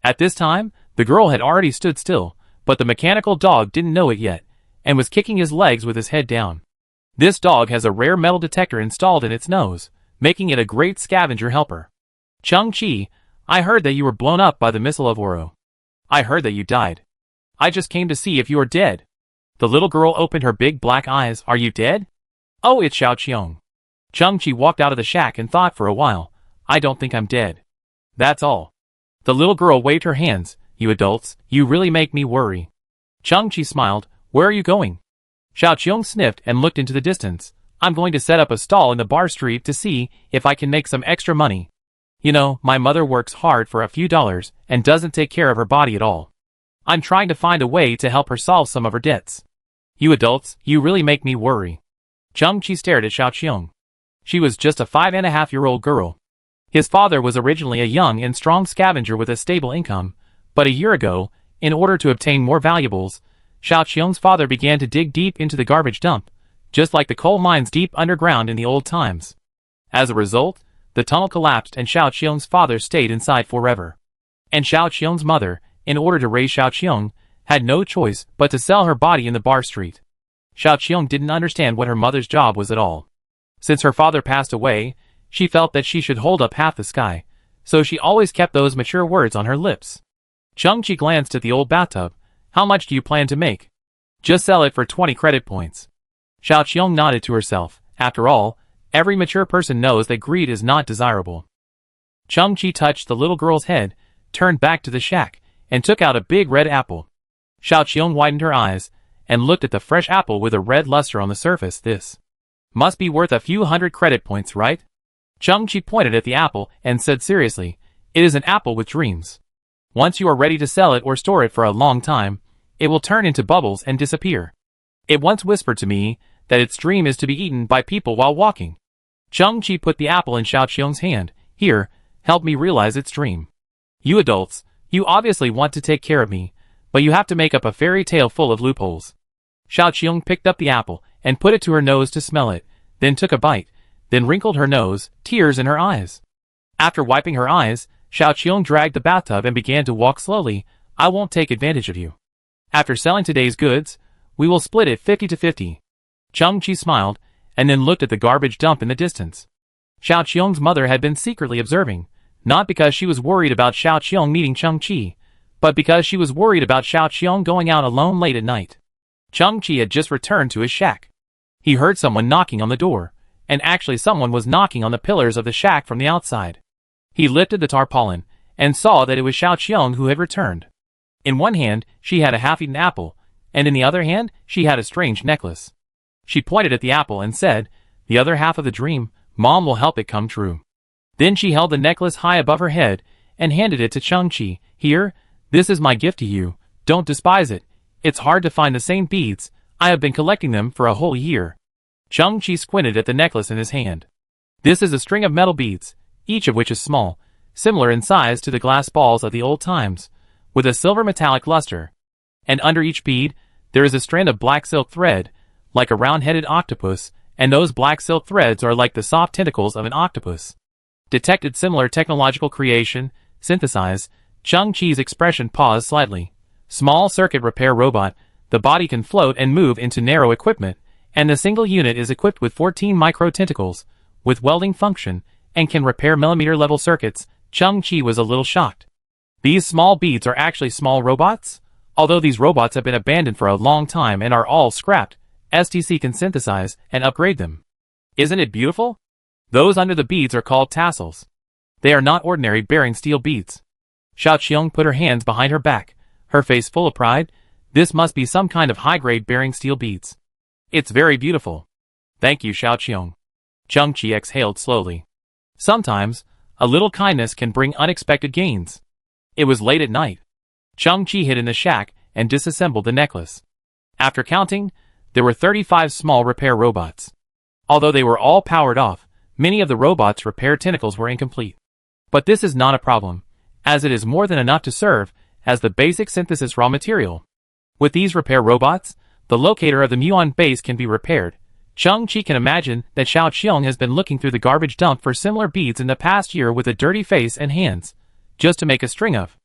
At this time, the girl had already stood still, but the mechanical dog didn't know it yet, and was kicking his legs with his head down. This dog has a rare metal detector installed in its nose, making it a great scavenger helper. Chung-Chi, I heard that you were blown up by the missile of Oro. I heard that you died. I just came to see if you are dead. The little girl opened her big black eyes. Are you dead? Oh, it's Xiaoqiong. Chung-Chi walked out of the shack and thought for a while. I don't think I'm dead. That's all. The little girl waved her hands. You adults, you really make me worry. Chung-Chi smiled. Where are you going? Xiaoqiong sniffed and looked into the distance. I'm going to set up a stall in the bar street to see if I can make some extra money. You know, my mother works hard for a few dollars and doesn't take care of her body at all. I'm trying to find a way to help her solve some of her debts. You adults, you really make me worry. Chung-Chi stared at Xiaoqiong. She was just a 5.5-year-old girl. His father was originally a young and strong scavenger with a stable income, but a year ago, in order to obtain more valuables, Xiaoqiong's father began to dig deep into the garbage dump, just like the coal mines deep underground in the old times. As a result, the tunnel collapsed and Xiaoqiong's father stayed inside forever. And Xiaoqiong's mother, in order to raise Xiaoqiong, had no choice but to sell her body in the bar street. Xiao Qiong didn't understand what her mother's job was at all. Since her father passed away, she felt that she should hold up half the sky, so she always kept those mature words on her lips. Changqi glanced at the old bathtub. How much do you plan to make? Just sell it for 20 credit points. Xiao Qiong nodded to herself. After all, every mature person knows that greed is not desirable. Changqi touched the little girl's head, turned back to the shack, and took out a big red apple. Xiao Qiong widened her eyes, and looked at the fresh apple with a red luster on the surface. This must be worth a few hundred credit points, right? Changqi pointed at the apple and said seriously, it is an apple with dreams. Once you are ready to sell it or store it for a long time, it will turn into bubbles and disappear. It once whispered to me that its dream is to be eaten by people while walking. Changqi put the apple in Xiao Qiong's hand. Here, help me realize its dream. You adults, you obviously want to take care of me, but you have to make up a fairy tale full of loopholes. Xiao Qiong picked up the apple and put it to her nose to smell it, then took a bite, then wrinkled her nose, tears in her eyes. After wiping her eyes, Xiao Qiong dragged the bathtub and began to walk slowly. I won't take advantage of you. After selling today's goods, we will split it 50-50. Changqi smiled, and then looked at the garbage dump in the distance. Xiao Qiong's mother had been secretly observing, not because she was worried about Xiao Qiong meeting Changqi, but because she was worried about Xiao Qiong going out alone late at night. Changqi had just returned to his shack. He heard someone knocking on the door, and actually someone was knocking on the pillars of the shack from the outside. He lifted the tarpaulin, and saw that it was Xiao Qiong who had returned. In one hand, she had a half-eaten apple, and in the other hand, she had a strange necklace. She pointed at the apple and said, the other half of the dream, Mom will help it come true. Then she held the necklace high above her head, and handed it to Changqi. Here, this is my gift to you, don't despise it. It's hard to find the same beads, I have been collecting them for a whole year. Changqi squinted at the necklace in his hand. This is a string of metal beads, each of which is small, similar in size to the glass balls of the old times, with a silver metallic luster. And under each bead, there is a strand of black silk thread, like a round-headed octopus, and those black silk threads are like the soft tentacles of an octopus. Detected similar technological creation, synthesize. Changqi's expression paused slightly. Small circuit repair robot, the body can float and move into narrow equipment, and the single unit is equipped with 14 micro-tentacles, with welding function, and can repair millimeter-level circuits. Changqi was a little shocked. These small beads are actually small robots? Although these robots have been abandoned for a long time and are all scrapped, STC can synthesize and upgrade them. Isn't it beautiful? Those under the beads are called tassels. They are not ordinary bearing steel beads. Xiao Qiong put her hands behind her back, her face full of pride. This must be some kind of high-grade bearing steel beads. It's very beautiful. Thank you, Xiao Qiong. Changqi exhaled slowly. Sometimes, a little kindness can bring unexpected gains. It was late at night. Changqi hid in the shack and disassembled the necklace. After counting, there were 35 small repair robots. Although they were all powered off, many of the robots' repair tentacles were incomplete. But this is not a problem, as it is more than enough to serve as the basic synthesis raw material. With these repair robots, the locator of the muon base can be repaired. Changqi can imagine that Xiao Qiong has been looking through the garbage dump for similar beads in the past year with a dirty face and hands, just to make a string of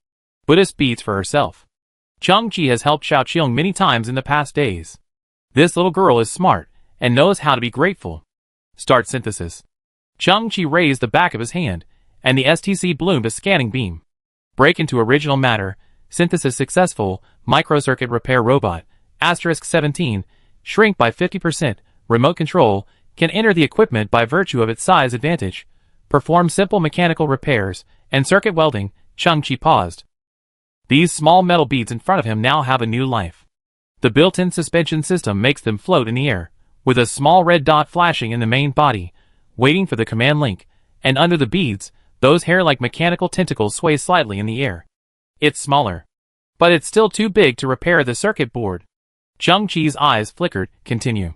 Buddhist beads for herself. Changqi has helped Xiao Qiong many times in the past days. This little girl is smart and knows how to be grateful. Start synthesis. Changqi raised the back of his hand, and the STC bloomed a scanning beam. Break into original matter. Synthesis successful. Microcircuit repair robot. *17. Shrink by 50%. Remote control. Can enter the equipment by virtue of its size advantage. Perform simple mechanical repairs and circuit welding. Changqi paused. These small metal beads in front of him now have a new life. The built-in suspension system makes them float in the air, with a small red dot flashing in the main body, waiting for the command link, and under the beads, those hair-like mechanical tentacles sway slightly in the air. It's smaller. But it's still too big to repair the circuit board. Changqi's eyes flickered. Continue.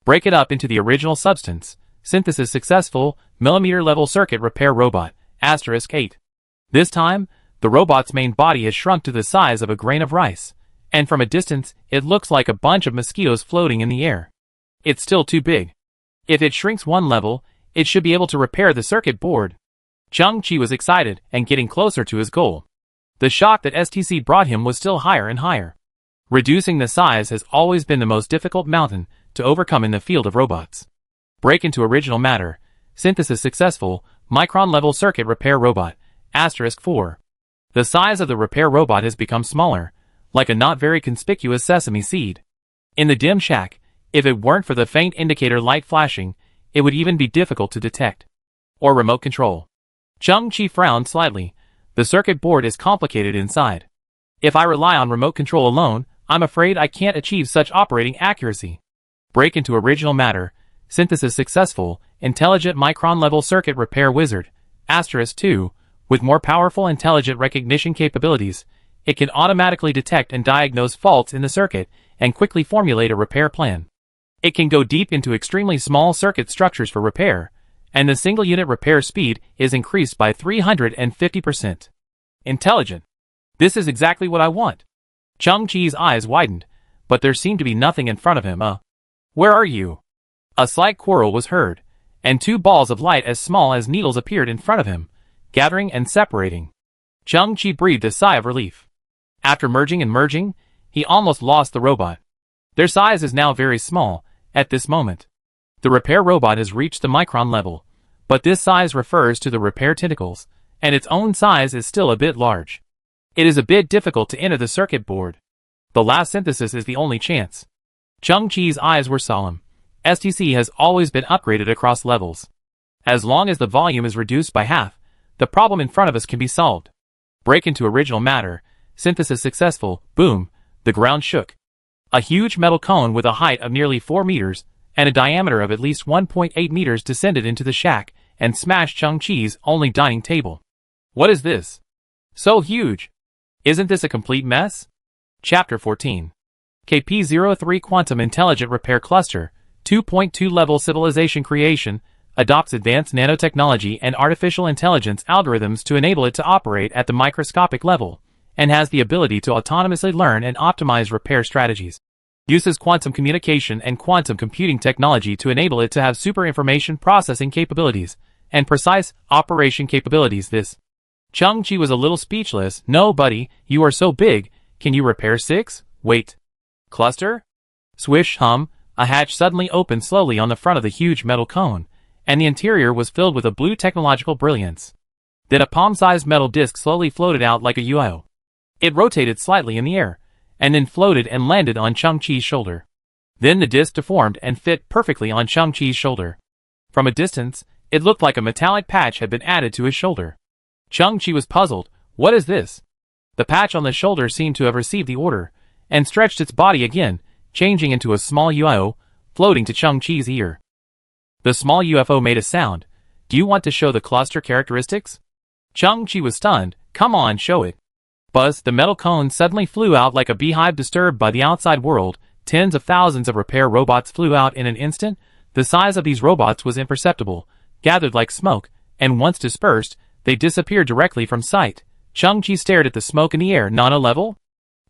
Break it up into the original substance. Synthesis successful. Millimeter-level circuit repair robot. *8. This time, the robot's main body is shrunk to the size of a grain of rice, and from a distance, it looks like a bunch of mosquitoes floating in the air. It's still too big. If it shrinks one level, it should be able to repair the circuit board. Changqi was excited and getting closer to his goal. The shock that STC brought him was still higher and higher. Reducing the size has always been the most difficult mountain to overcome in the field of robots. Break into original matter. Synthesis successful. Micron-level circuit repair robot. *4. The size of the repair robot has become smaller, like a not very conspicuous sesame seed. In the dim shack, if it weren't for the faint indicator light flashing, it would even be difficult to detect. Or remote control. Chung-Chi frowned slightly. The circuit board is complicated inside. If I rely on remote control alone, I'm afraid I can't achieve such operating accuracy. Break into original matter. Synthesis successful. Intelligent micron-level circuit repair wizard. *2. With more powerful intelligent recognition capabilities, it can automatically detect and diagnose faults in the circuit and quickly formulate a repair plan. It can go deep into extremely small circuit structures for repair, and the single-unit repair speed is increased by 350%. Intelligent. This is exactly what I want. Chung-Chi's eyes widened, but there seemed to be nothing in front of him. Where are you? A slight quarrel was heard, and two balls of light as small as needles appeared in front of him, gathering and separating. Chung-Chi breathed a sigh of relief. After merging and merging, he almost lost the robot. Their size is now very small, at this moment. The repair robot has reached the micron level, but this size refers to the repair tentacles, and its own size is still a bit large. It is a bit difficult to enter the circuit board. The last synthesis is the only chance. Chung-Chi's eyes were solemn. STC has always been upgraded across levels. As long as the volume is reduced by half, the problem in front of us can be solved. Break into original matter. Synthesis successful. Boom. The ground shook. A huge metal cone with a height of nearly 4 meters and a diameter of at least 1.8 meters descended into the shack and smashed Chung-Chi's only dining table. What is this? So huge. Isn't this a complete mess? Chapter 14. KP-03 Quantum Intelligent Repair Cluster. 2.2 Level Civilization Creation adopts advanced nanotechnology and artificial intelligence algorithms to enable it to operate at the microscopic level, and has the ability to autonomously learn and optimize repair strategies. Uses quantum communication and quantum computing technology to enable it to have super information processing capabilities and precise operation capabilities. This. Chung-Chi was a little speechless. No, buddy, you are so big. Can you repair 6? Wait. Cluster? Swish, hum. A hatch suddenly opened slowly on the front of the huge metal cone, and the interior was filled with a blue technological brilliance. Then a palm-sized metal disc slowly floated out like a UFO. It rotated slightly in the air, and then floated and landed on Chung-Chi's shoulder. Then the disc deformed and fit perfectly on Chung-Chi's shoulder. From a distance, it looked like a metallic patch had been added to his shoulder. Chung-Chi was puzzled. What is this? The patch on the shoulder seemed to have received the order, and stretched its body again, changing into a small UFO, floating to Chung-Chi's ear. The small UFO made a sound. Do you want to show the cluster characteristics? Chung-Chi was stunned. Come on, show it. Buzz, the metal cone suddenly flew out like a beehive disturbed by the outside world. Tens of thousands of repair robots flew out in an instant. The size of these robots was imperceptible, gathered like smoke, and once dispersed, they disappeared directly from sight. Chung-Chi stared at the smoke in the air. Nano level?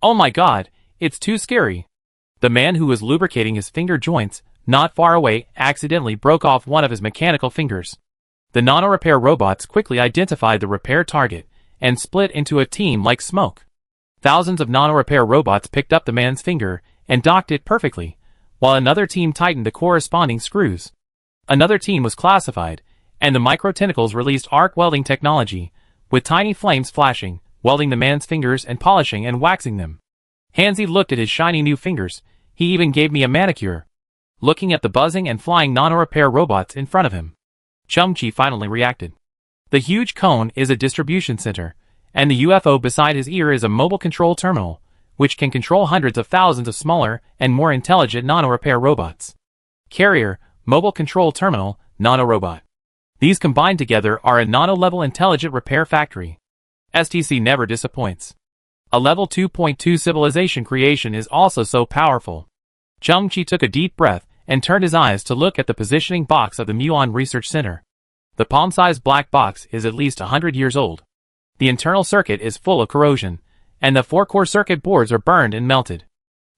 Oh my god, it's too scary. The man who was lubricating his finger joints, not far away, accidentally broke off one of his mechanical fingers. The nano-repair robots quickly identified the repair target, and split into a team like smoke. Thousands of nano-repair robots picked up the man's finger, and docked it perfectly, while another team tightened the corresponding screws. Another team was classified, and the micro-tentacles released arc welding technology, with tiny flames flashing, welding the man's fingers and polishing and waxing them. Hanzi looked at his shiny new fingers. He even gave me a manicure. Looking at the buzzing and flying nano-repair robots in front of him, Chung-Chi finally reacted. The huge cone is a distribution center, and the UFO beside his ear is a mobile control terminal, which can control hundreds of thousands of smaller and more intelligent nano-repair robots. Carrier, mobile control terminal, nano-robot. These combined together are a nano-level intelligent repair factory. STC never disappoints. A level 2.2 civilization creation is also so powerful. Chung-Chi took a deep breath and turned his eyes to look at the positioning box of the Muon Research Center. The palm-sized black box is at least 100 years old. The internal circuit is full of corrosion, and the 4-core circuit boards are burned and melted.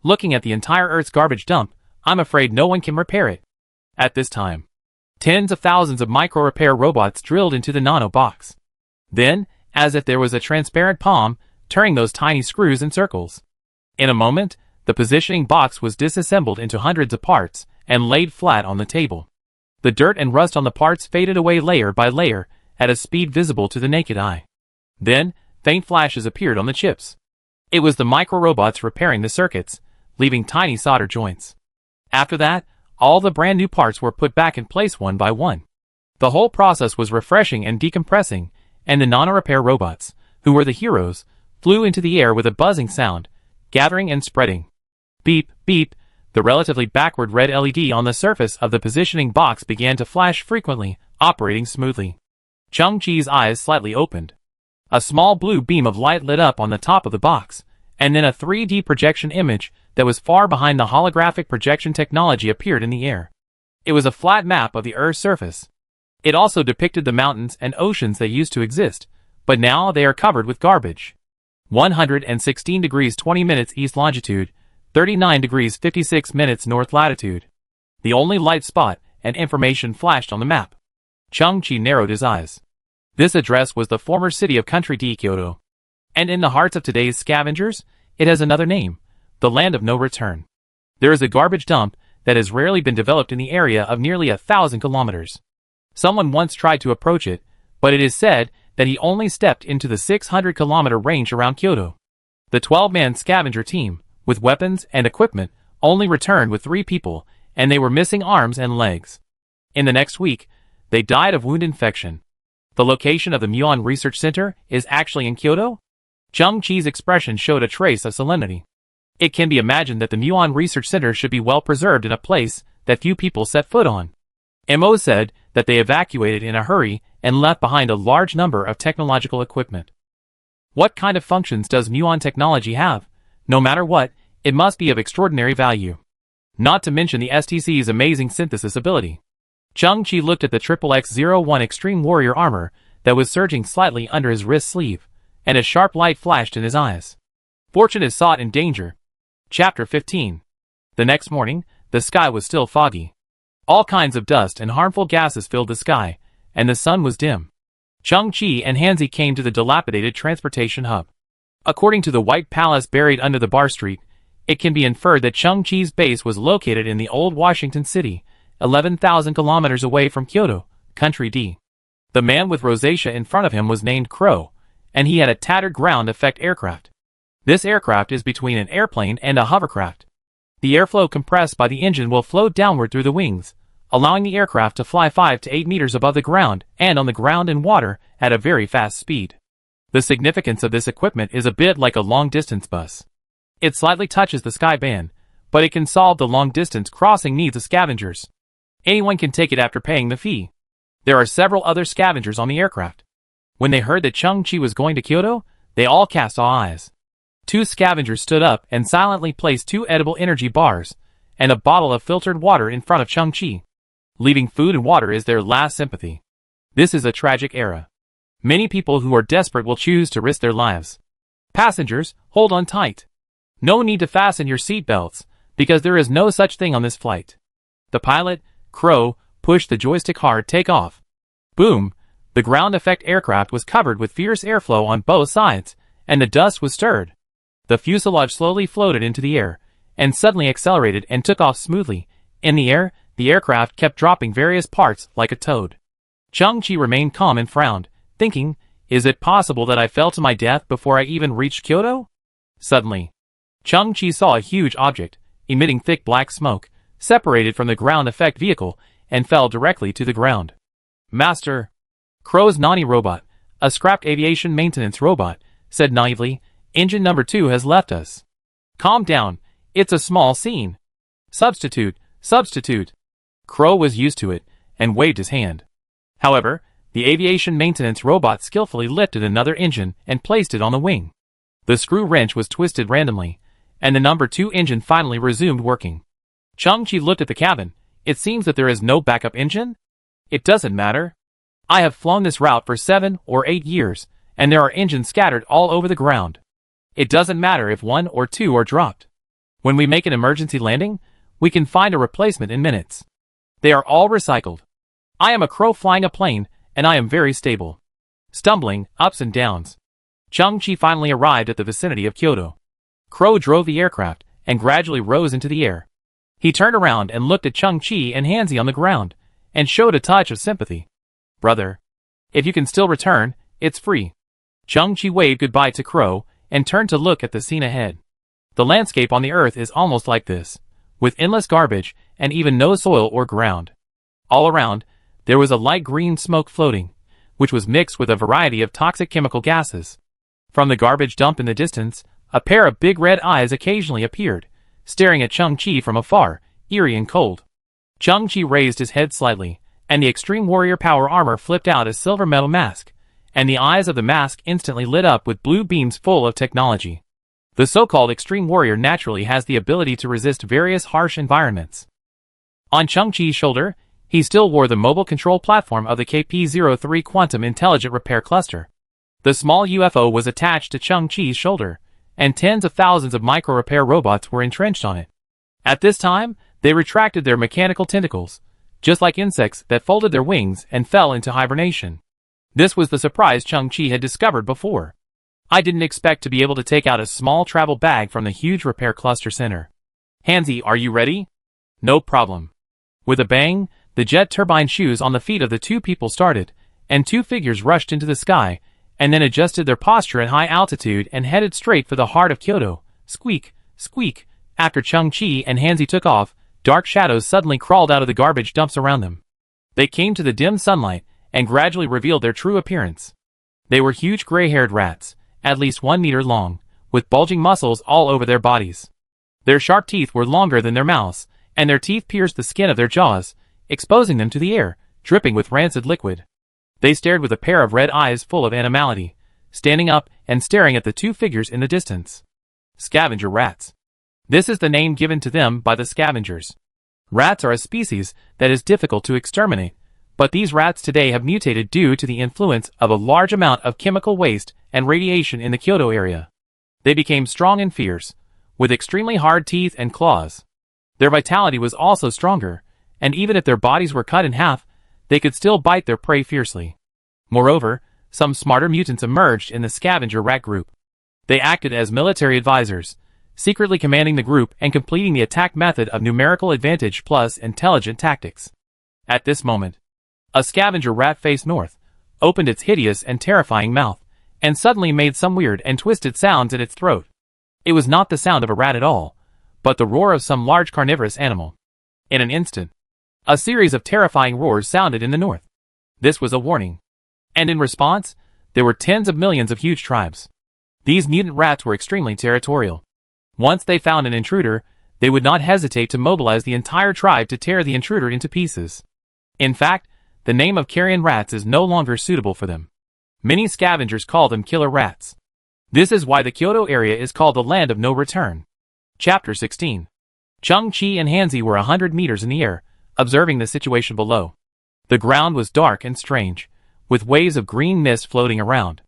Looking at the entire Earth's garbage dump, I'm afraid no one can repair it. At this time, tens of thousands of micro-repair robots drilled into the nano box. Then, as if there was a transparent palm, turning those tiny screws in circles. In a moment, the positioning box was disassembled into hundreds of parts and laid flat on the table. The dirt and rust on the parts faded away layer by layer at a speed visible to the naked eye. Then, faint flashes appeared on the chips. It was the micro-robots repairing the circuits, leaving tiny solder joints. After that, all the brand new parts were put back in place one by one. The whole process was refreshing and decompressing, and the nano-repair robots, who were the heroes, flew into the air with a buzzing sound, gathering and spreading. Beep, beep, the relatively backward red LED on the surface of the positioning box began to flash frequently, operating smoothly. Chung-Chi's eyes slightly opened. A small blue beam of light lit up on the top of the box, and then a 3D projection image that was far behind the holographic projection technology appeared in the air. It was a flat map of the Earth's surface. It also depicted the mountains and oceans that used to exist, but now they are covered with garbage. 116 degrees 20 minutes east longitude, 39 degrees 56 minutes north latitude. The only light spot and information flashed on the map. Chung-Chi narrowed his eyes. This address was the former city of Country D, Kyoto. And in the hearts of today's scavengers, it has another name, the land of no return. There is a garbage dump that has rarely been developed in the area of nearly 1,000 kilometers. Someone once tried to approach it, but it is said that he only stepped into the 600-kilometer range around Kyoto. The 12-man scavenger team, with weapons and equipment, only returned with 3 people, and they were missing arms and legs. In the next week, they died of wound infection. The location of the Muon Research Center is actually in Kyoto? Chung-Chi's expression showed a trace of solemnity. It can be imagined that the Muon Research Center should be well preserved in a place that few people set foot on. Mo said that they evacuated in a hurry and left behind a large number of technological equipment. What kind of functions does Muon technology have? No matter what, it must be of extraordinary value. Not to mention the STC's amazing synthesis ability. Chung-Chi looked at the XXX-01 Extreme Warrior armor that was surging slightly under his wrist sleeve, and a sharp light flashed in his eyes. Fortune is sought in danger. Chapter 15. The next morning, the sky was still foggy. All kinds of dust and harmful gases filled the sky, and the sun was dim. Chung-Chi and Hanzi came to the dilapidated transportation hub. According to the White Palace buried under the bar street, it can be inferred that Chung-Chi's base was located in the old Washington city, 11,000 kilometers away from Kyoto, Country D. The man with rosacea in front of him was named Crow, and he had a tattered ground effect aircraft. This aircraft is between an airplane and a hovercraft. The airflow compressed by the engine will flow downward through the wings, allowing the aircraft to fly 5 to 8 meters above the ground and on the ground and water at a very fast speed. The significance of this equipment is a bit like a long-distance bus. It slightly touches the sky band, but it can solve the long-distance crossing needs of scavengers. Anyone can take it after paying the fee. There are several other scavengers on the aircraft. When they heard that Chung-Chi was going to Kyoto, they all cast all eyes. 2 scavengers stood up and silently placed 2 edible energy bars and a bottle of filtered water in front of Chung-Chi. Leaving food and water is their last sympathy. This is a tragic era. Many people who are desperate will choose to risk their lives. Passengers, hold on tight. No need to fasten your seatbelts, because there is no such thing on this flight. The pilot, Crow, pushed the joystick hard. Take off. Boom! The ground effect aircraft was covered with fierce airflow on both sides, and the dust was stirred. The fuselage slowly floated into the air, and suddenly accelerated and took off smoothly. In the air, the aircraft kept dropping various parts like a toad. Chung-Chi remained calm and frowned, thinking, is it possible that I fell to my death before I even reached Kyoto? Suddenly, Chung-Chi saw a huge object, emitting thick black smoke, separated from the ground effect vehicle, and fell directly to the ground. Master! Crow's Nani robot, a scrapped aviation maintenance robot, said naively, engine number 2 has left us. Calm down, it's a small scene. Substitute, substitute. Crow was used to it, and waved his hand. However, the aviation maintenance robot skillfully lifted another engine and placed it on the wing. The screw wrench was twisted randomly, and the number 2 engine finally resumed working. Chung-Chi looked at the cabin. It seems that there is no backup engine? It doesn't matter. I have flown this route for 7 or 8 years, and there are engines scattered all over the ground. It doesn't matter if 1 or 2 are dropped. When we make an emergency landing, we can find a replacement in minutes. They are all recycled. I am a crow flying a plane, and I am very stable. Stumbling, ups and downs. Chung-Chi finally arrived at the vicinity of Kyoto. Crow drove the aircraft, and gradually rose into the air. He turned around and looked at Chang-Chi and Hanzi on the ground, and showed a touch of sympathy. "Brother, if you can still return, it's free." Chang-Chi waved goodbye to Crow, and turned to look at the scene ahead. The landscape on the earth is almost like this, with endless garbage, and even no soil or ground. All around, there was a light green smoke floating, which was mixed with a variety of toxic chemical gases. From the garbage dump in the distance, a pair of big red eyes occasionally appeared, staring at Chang-Chi from afar, eerie and cold. Chang-Chi raised his head slightly, and the extreme warrior power armor flipped out a silver metal mask, and the eyes of the mask instantly lit up with blue beams full of technology. The so-called extreme warrior naturally has the ability to resist various harsh environments. On Chang-Chi's shoulder, he still wore the mobile control platform of the KP-03 Quantum Intelligent Repair Cluster. The small UFO was attached to Chang-Chi's shoulder, and tens of thousands of micro-repair robots were entrenched on it. At this time, they retracted their mechanical tentacles, just like insects that folded their wings and fell into hibernation. This was the surprise Chang-Chi had discovered before. "I didn't expect to be able to take out a small travel bag from the huge repair cluster center. Hanzi, are you ready?" "No problem." With a bang, the jet turbine shoes on the feet of the two people started, and two figures rushed into the sky, and then adjusted their posture at high altitude and headed straight for the heart of Kyoto. Squeak, squeak. After Chang-Chi and Hanzi took off, dark shadows suddenly crawled out of the garbage dumps around them. They came to the dim sunlight, and gradually revealed their true appearance. They were huge gray-haired rats, at least 1 meter long, with bulging muscles all over their bodies. Their sharp teeth were longer than their mouths, and their teeth pierced the skin of their jaws, exposing them to the air, dripping with rancid liquid. They stared with a pair of red eyes full of animality, standing up and staring at the two figures in the distance. Scavenger rats. This is the name given to them by the scavengers. Rats are a species that is difficult to exterminate, but these rats today have mutated due to the influence of a large amount of chemical waste and radiation in the Kyoto area. They became strong and fierce, with extremely hard teeth and claws. Their vitality was also stronger, and even if their bodies were cut in half, they could still bite their prey fiercely. Moreover, some smarter mutants emerged in the scavenger rat group. They acted as military advisors, secretly commanding the group and completing the attack method of numerical advantage plus intelligent tactics. At this moment, a scavenger rat faced north, opened its hideous and terrifying mouth, and suddenly made some weird and twisted sounds in its throat. It was not the sound of a rat at all, but the roar of some large carnivorous animal. In an instant, a series of terrifying roars sounded in the north. This was a warning. And in response, there were tens of millions of huge tribes. These mutant rats were extremely territorial. Once they found an intruder, they would not hesitate to mobilize the entire tribe to tear the intruder into pieces. In fact, the name of carrion rats is no longer suitable for them. Many scavengers call them killer rats. This is why the Kyoto area is called the land of no return. Chapter 16. Chang-Chi and Hanzi were 100 meters in the air, observing the situation below. The ground was dark and strange, with waves of green mist floating around.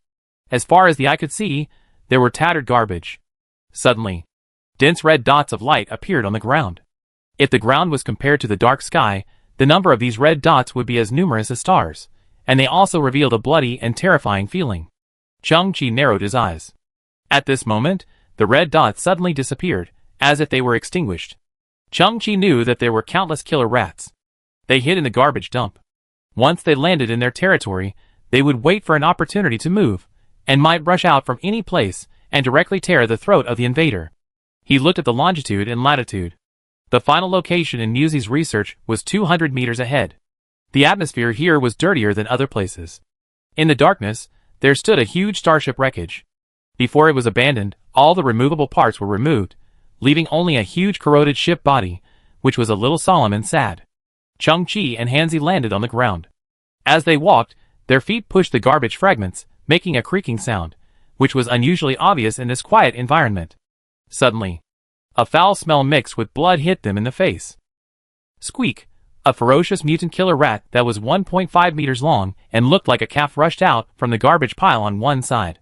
As far as the eye could see, there were tattered garbage. Suddenly, dense red dots of light appeared on the ground. If the ground was compared to the dark sky, the number of these red dots would be as numerous as stars, and they also revealed a bloody and terrifying feeling. Chang-Chi narrowed his eyes. At this moment, the red dots suddenly disappeared, as if they were extinguished. Chang-Chi knew that there were countless killer rats. They hid in the garbage dump. Once they landed in their territory, they would wait for an opportunity to move, and might rush out from any place and directly tear the throat of the invader. He looked at the longitude and latitude. The final location in Muzi's research was 200 meters ahead. The atmosphere here was dirtier than other places. In the darkness, there stood a huge starship wreckage. Before it was abandoned, all the removable parts were removed, leaving only a huge corroded ship body, which was a little solemn and sad. Chang-Chi and Hanzi landed on the ground. As they walked, their feet pushed the garbage fragments, making a creaking sound, which was unusually obvious in this quiet environment. Suddenly, a foul smell mixed with blood hit them in the face. Squeak! A ferocious mutant killer rat that was 1.5 meters long and looked like a calf rushed out from the garbage pile on one side.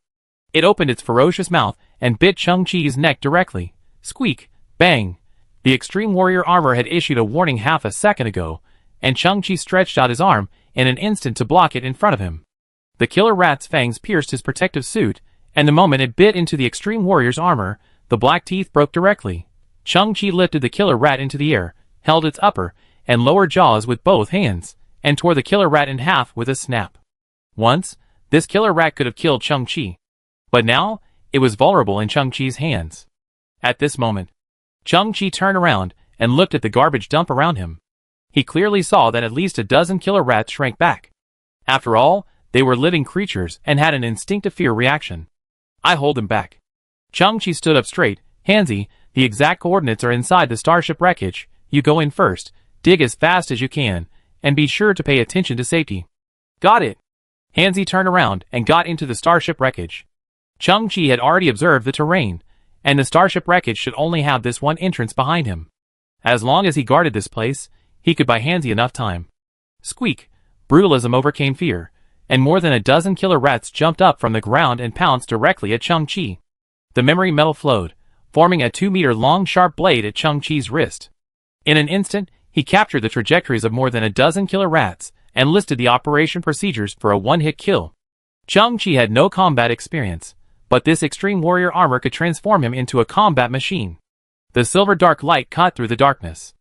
It opened its ferocious mouth and bit Chang-Chi's neck directly. Squeak! Bang! The extreme warrior armor had issued a warning half a second ago, and Chang-Chi stretched out his arm in an instant to block it in front of him. The killer rat's fangs pierced his protective suit, and the moment it bit into the extreme warrior's armor, the black teeth broke directly. Chang-Chi lifted the killer rat into the air, held its upper and lower jaws with both hands, and tore the killer rat in half with a snap. Once, this killer rat could have killed Chang-Chi. But now, it was vulnerable in Chang-Chi's hands. At this moment, Chang-Chi turned around and looked at the garbage dump around him. He clearly saw that at least a dozen killer rats shrank back. After all, they were living creatures and had an instinctive fear reaction. I hold them back. Chang-Chi stood up straight. Hanzi, the exact coordinates are inside the starship wreckage. You go in first, dig as fast as you can, and be sure to pay attention to safety. Got it. Hanzi turned around and got into the starship wreckage. Chang-Chi had already observed the terrain, and the starship wreckage should only have this one entrance behind him. As long as he guarded this place, he could buy Hanzi enough time. Squeak! Brutalism overcame fear, and more than a dozen killer rats jumped up from the ground and pounced directly at Chang-Chi. The memory metal flowed, forming a 2-meter-long sharp blade at Chang-Chi's wrist. In an instant, he captured the trajectories of more than a dozen killer rats and listed the operation procedures for a one-hit kill. Chang-Chi had no combat experience, but this extreme warrior armor could transform him into a combat machine. The silver dark light cut through the darkness.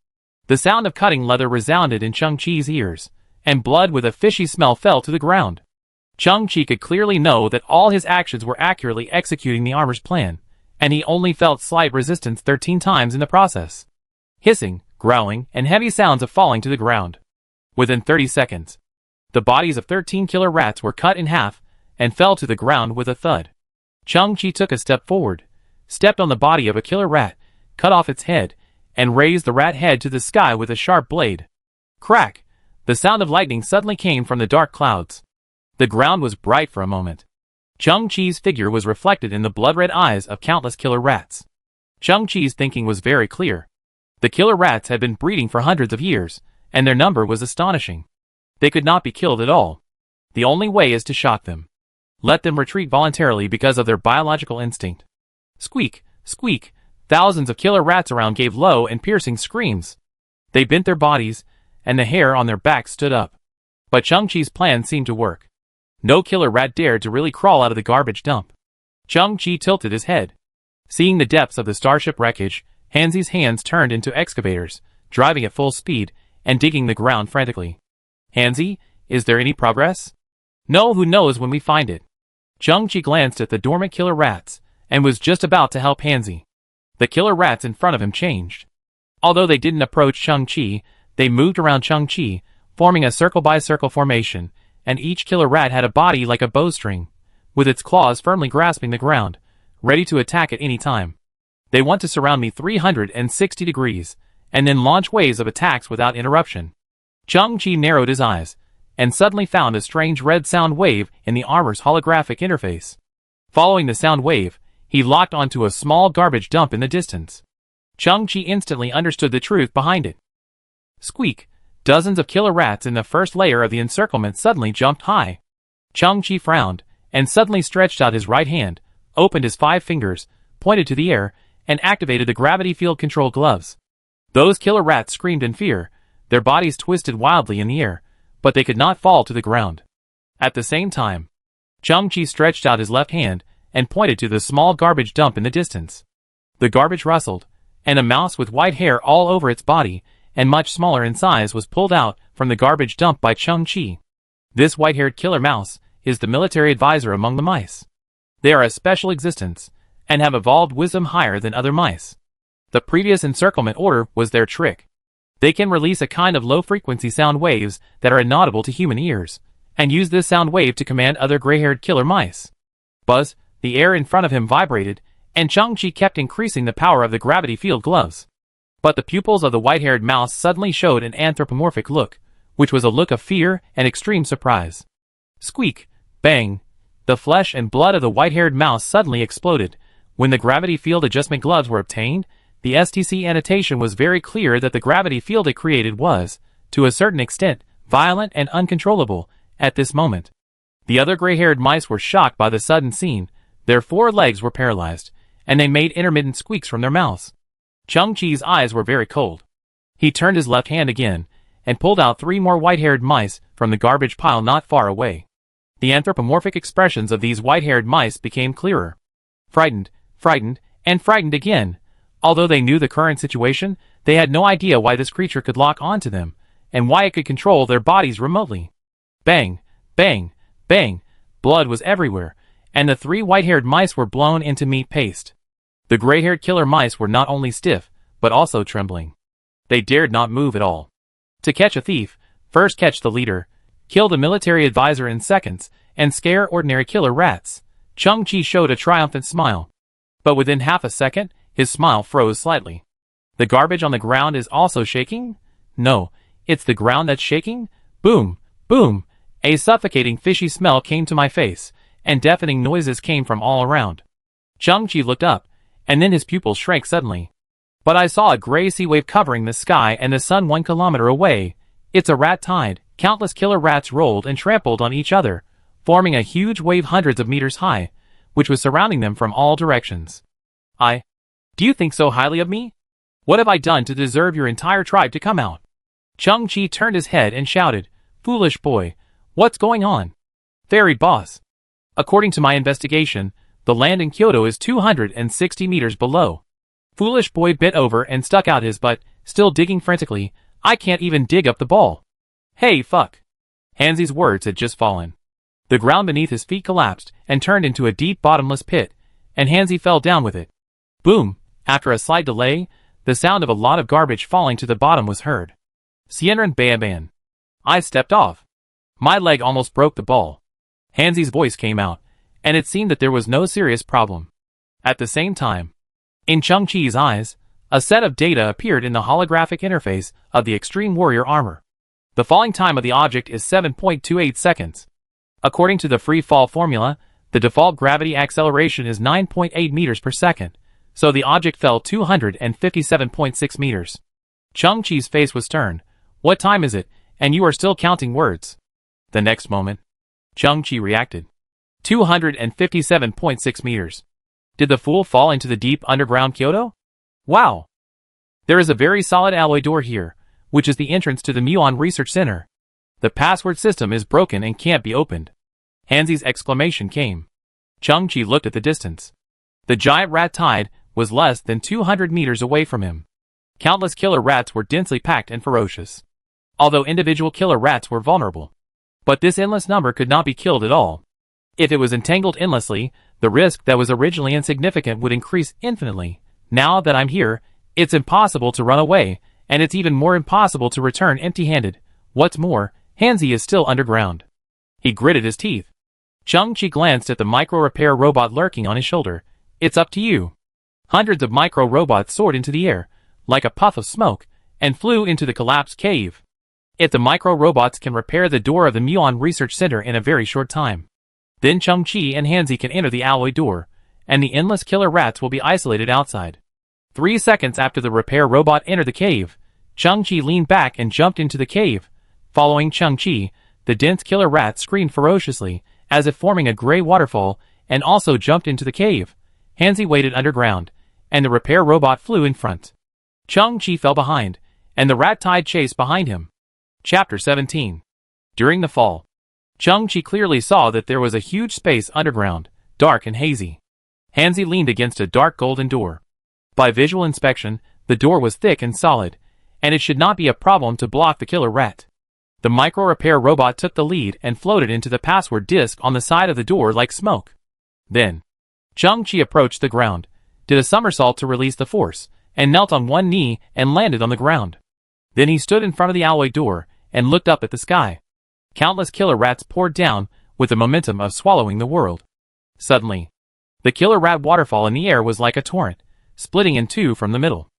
The sound of cutting leather resounded in Chang-Chi's ears, and blood with a fishy smell fell to the ground. Chang-Chi could clearly know that all his actions were accurately executing the armor's plan, and he only felt slight resistance 13 times in the process. Hissing, growling, and heavy sounds of falling to the ground. Within 30 seconds, the bodies of 13 killer rats were cut in half and fell to the ground with a thud. Chang-Chi took a step forward, stepped on the body of a killer rat, cut off its head, and raised the rat head to the sky with a sharp blade. Crack! The sound of lightning suddenly came from the dark clouds. The ground was bright for a moment. Chang-Chi's figure was reflected in the blood-red eyes of countless killer rats. Chang-Chi's thinking was very clear. The killer rats had been breeding for hundreds of years, and their number was astonishing. They could not be killed at all. The only way is to shock them. Let them retreat voluntarily because of their biological instinct. Squeak, squeak, thousands of killer rats around gave low and piercing screams. They bent their bodies, and the hair on their backs stood up. But Chang-Chi's plan seemed to work. No killer rat dared to really crawl out of the garbage dump. Chang-Chi tilted his head. Seeing the depths of the starship wreckage, Hanzi's hands turned into excavators, driving at full speed and digging the ground frantically. Hanzi, is there any progress? No, who knows when we find it. Chang-Chi glanced at the dormant killer rats and was just about to help Hanzi. The killer rats in front of him changed. Although they didn't approach Chang-Chi, they moved around Chang-Chi, forming a circle-by-circle formation, and each killer rat had a body like a bowstring, with its claws firmly grasping the ground, ready to attack at any time. They want to surround me 360 degrees, and then launch waves of attacks without interruption. Chang-Chi narrowed his eyes, and suddenly found a strange red sound wave in the armor's holographic interface. Following the sound wave, he locked onto a small garbage dump in the distance. Chang-Chi instantly understood the truth behind it. Squeak! Dozens of killer rats in the first layer of the encirclement suddenly jumped high. Chang-Chi frowned, and suddenly stretched out his right hand, opened his 5 fingers, pointed to the air, and activated the gravity field control gloves. Those killer rats screamed in fear, their bodies twisted wildly in the air, but they could not fall to the ground. At the same time, Chang-Chi stretched out his left hand and pointed to the small garbage dump in the distance. The garbage rustled, and a mouse with white hair all over its body, and much smaller in size, was pulled out from the garbage dump by Chang-Chi. This white-haired killer mouse is the military advisor among the mice. They are a special existence, and have evolved wisdom higher than other mice. The previous encirclement order was their trick. They can release a kind of low-frequency sound waves that are inaudible to human ears, and use this sound wave to command other gray-haired killer mice. Buzz, the air in front of him vibrated, and Chang-Chi kept increasing the power of the gravity field gloves. But the pupils of the white-haired mouse suddenly showed an anthropomorphic look, which was a look of fear and extreme surprise. Squeak! Bang! The flesh and blood of the white-haired mouse suddenly exploded. When the gravity field adjustment gloves were obtained, the STC annotation was very clear that the gravity field it created was, to a certain extent, violent and uncontrollable at this moment. The other gray-haired mice were shocked by the sudden scene. Their 4 legs were paralyzed, and they made intermittent squeaks from their mouths. Chang-Chi's eyes were very cold. He turned his left hand again, and pulled out 3 more white-haired mice from the garbage pile not far away. The anthropomorphic expressions of these white-haired mice became clearer. Frightened, frightened, and frightened again. Although they knew the current situation, they had no idea why this creature could lock onto them, and why it could control their bodies remotely. Bang, bang, bang, blood was everywhere, and the 3 white-haired mice were blown into meat paste. The gray-haired killer mice were not only stiff, but also trembling. They dared not move at all. To catch a thief, first catch the leader, kill the military advisor in seconds, and scare ordinary killer rats. Chang-Chi showed a triumphant smile. But within half a second, his smile froze slightly. The garbage on the ground is also shaking? No, it's the ground that's shaking? Boom, boom. A suffocating fishy smell came to my face, and deafening noises came from all around. Chang-Chi looked up, and then his pupils shrank suddenly. But I saw a gray sea wave covering the sky and the sun 1 kilometer away. It's a rat tide. Countless killer rats rolled and trampled on each other, forming a huge wave hundreds of meters high, which was surrounding them from all directions. Do you think so highly of me? What have I done to deserve your entire tribe to come out? Chang-Chi turned his head and shouted, "Foolish boy, what's going on?" "Fairy boss. According to my investigation, the land in Kyoto is 260 meters below." Foolish boy bit over and stuck out his butt, still digging frantically. "I can't even dig up the ball." "Hey, fuck." Hanzi's words had just fallen. The ground beneath his feet collapsed and turned into a deep bottomless pit, and Hanzi fell down with it. Boom! After a slight delay, the sound of a lot of garbage falling to the bottom was heard. Sienran Bayaban. I stepped off. My leg almost broke the ball. Hanzi's voice came out, and it seemed that there was no serious problem. At the same time, in Chang-Chi's eyes, a set of data appeared in the holographic interface of the Extreme Warrior armor. The falling time of the object is 7.28 seconds. According to the free fall formula, the default gravity acceleration is 9.8 meters per second, so the object fell 257.6 meters. Chang-Chi's face was stern. "What time is it, and you are still counting words?" The next moment, Chang-Chi reacted. 257.6 meters. Did the fool fall into the deep underground Kyoto? Wow! There is a very solid alloy door here, which is the entrance to the Muon Research Center. The password system is broken and can't be opened. Hanzi's exclamation came. Chang-Chi looked at the distance. The giant rat tide was less than 200 meters away from him. Countless killer rats were densely packed and ferocious. Although individual killer rats were vulnerable. But this endless number could not be killed at all. If it was entangled endlessly, the risk that was originally insignificant would increase infinitely. Now that I'm here, it's impossible to run away, and it's even more impossible to return empty-handed. What's more, Hanzi is still underground. He gritted his teeth. Chang-Chi glanced at the micro-repair robot lurking on his shoulder. "It's up to you." Hundreds of micro-robots soared into the air, like a puff of smoke, and flew into the collapsed cave. If the micro-robots can repair the door of the Muon Research Center in a very short time, then Chang-Chi and Hanzi can enter the alloy door, and the endless killer rats will be isolated outside. 3 seconds after the repair robot entered the cave, Chang-Chi leaned back and jumped into the cave. Following Chang-Chi, the dense killer rat screamed ferociously, as if forming a gray waterfall, and also jumped into the cave. Hanzi waited underground, and the repair robot flew in front. Chang-Chi fell behind, and the rat tide chased behind him. Chapter 17. During the fall, Chang-Chi clearly saw that there was a huge space underground, dark and hazy. Hanzi leaned against a dark golden door. By visual inspection, the door was thick and solid, and it should not be a problem to block the killer rat. The micro-repair robot took the lead and floated into the password disk on the side of the door like smoke. Then, Chang-Chi approached the ground, did a somersault to release the force, and knelt on one knee and landed on the ground. Then he stood in front of the alloy door and looked up at the sky. Countless killer rats poured down with the momentum of swallowing the world. Suddenly, the killer rat waterfall in the air was like a torrent, splitting in two from the middle.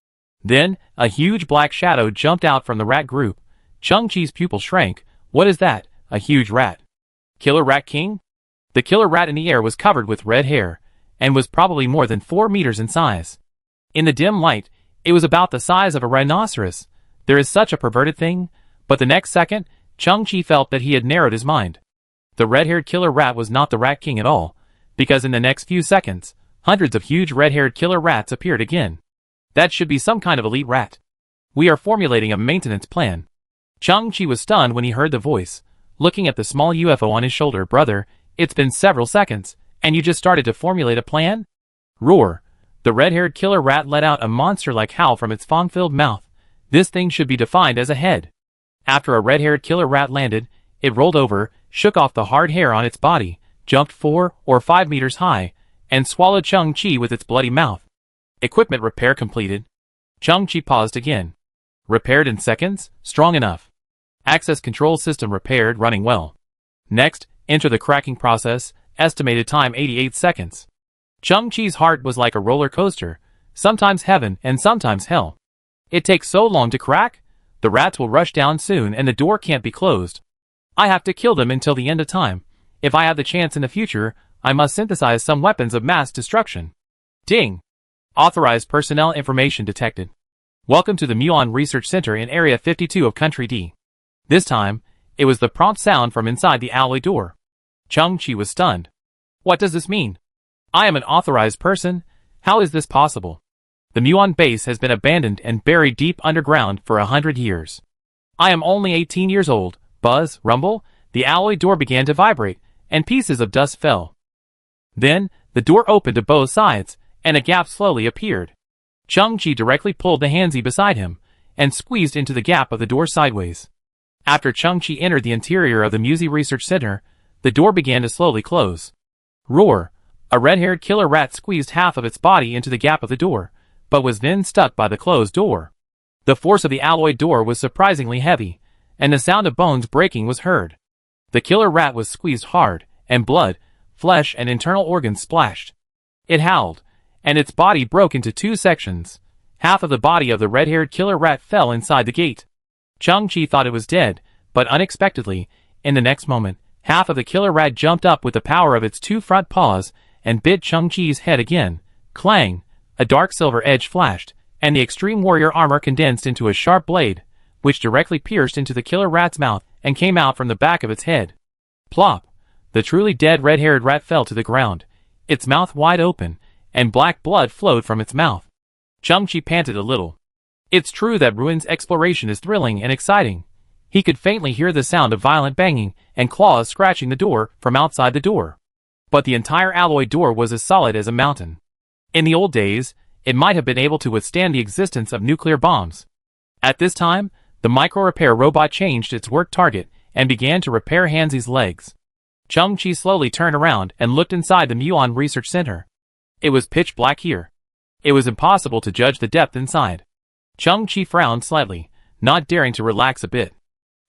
Then, a huge black shadow jumped out from the rat group. Chang-Chi's pupil shrank. What is that? A huge rat. Killer Rat King? The killer rat in the air was covered with red hair, and was probably more than 4 meters in size. In the dim light, it was about the size of a rhinoceros. There is such a perverted thing, but the next second, Chang-Chi felt that he had narrowed his mind. The red-haired killer rat was not the Rat King at all, because in the next few seconds, hundreds of huge red-haired killer rats appeared again. That should be some kind of elite rat. We are formulating a maintenance plan. Chang-Chi was stunned when he heard the voice, looking at the small UFO on his shoulder. Brother, it's been several seconds, and you just started to formulate a plan? Roar. The red-haired killer rat let out a monster-like howl from its fang-filled mouth. This thing should be defined as a head. After a red-haired killer rat landed, it rolled over, shook off the hard hair on its body, jumped 4 or 5 meters high, and swallowed Chung-Chi with its bloody mouth. Equipment repair completed. Chung-Chi paused again. Repaired in seconds? Strong enough. Access control system repaired, running well. Next, enter the cracking process, estimated time 88 seconds. Chung-Chi's heart was like a roller coaster, sometimes heaven and sometimes hell. It takes so long to crack? The rats will rush down soon and the door can't be closed. I have to kill them until the end of time. If I have the chance in the future, I must synthesize some weapons of mass destruction. Ding! Authorized personnel information detected. Welcome to the Muon Research Center in Area 52 of Country D. This time, it was the prompt sound from inside the alloy door. Chung-Chi was stunned. What does this mean? I am an authorized person? How is this possible? The Muon base has been abandoned and buried deep underground for 100 years. I am only 18 years old. Buzz, rumble, the alloy door began to vibrate, and pieces of dust fell. Then, the door opened to both sides, and a gap slowly appeared. Chung-Chi directly pulled the Hanzi beside him, and squeezed into the gap of the door sideways. After Chung-Chi entered the interior of the Muzi Research Center, the door began to slowly close. Roar! A red-haired killer rat squeezed half of its body into the gap of the door, but was then stuck by the closed door. The force of the alloy door was surprisingly heavy, and the sound of bones breaking was heard. The killer rat was squeezed hard, and blood, flesh and internal organs splashed. It howled, and its body broke into 2 sections. Half of the body of the red-haired killer rat fell inside the gate. Chung-Chi thought it was dead, but unexpectedly, in the next moment, half of the killer rat jumped up with the power of its 2 front paws and bit Chung-Chi's head again. Clang! A dark silver edge flashed, and the extreme warrior armor condensed into a sharp blade, which directly pierced into the killer rat's mouth and came out from the back of its head. Plop! The truly dead red-haired rat fell to the ground, its mouth wide open, and black blood flowed from its mouth. Chung-Chi panted a little. It's true that ruins exploration is thrilling and exciting. He could faintly hear the sound of violent banging and claws scratching the door from outside the door. But the entire alloy door was as solid as a mountain. In the old days, it might have been able to withstand the existence of nuclear bombs. At this time, the micro-repair robot changed its work target and began to repair Hanzi's legs. Chung-Chi slowly turned around and looked inside the Muon Research Center. It was pitch black here. It was impossible to judge the depth inside. Chung-Chi frowned slightly, not daring to relax a bit.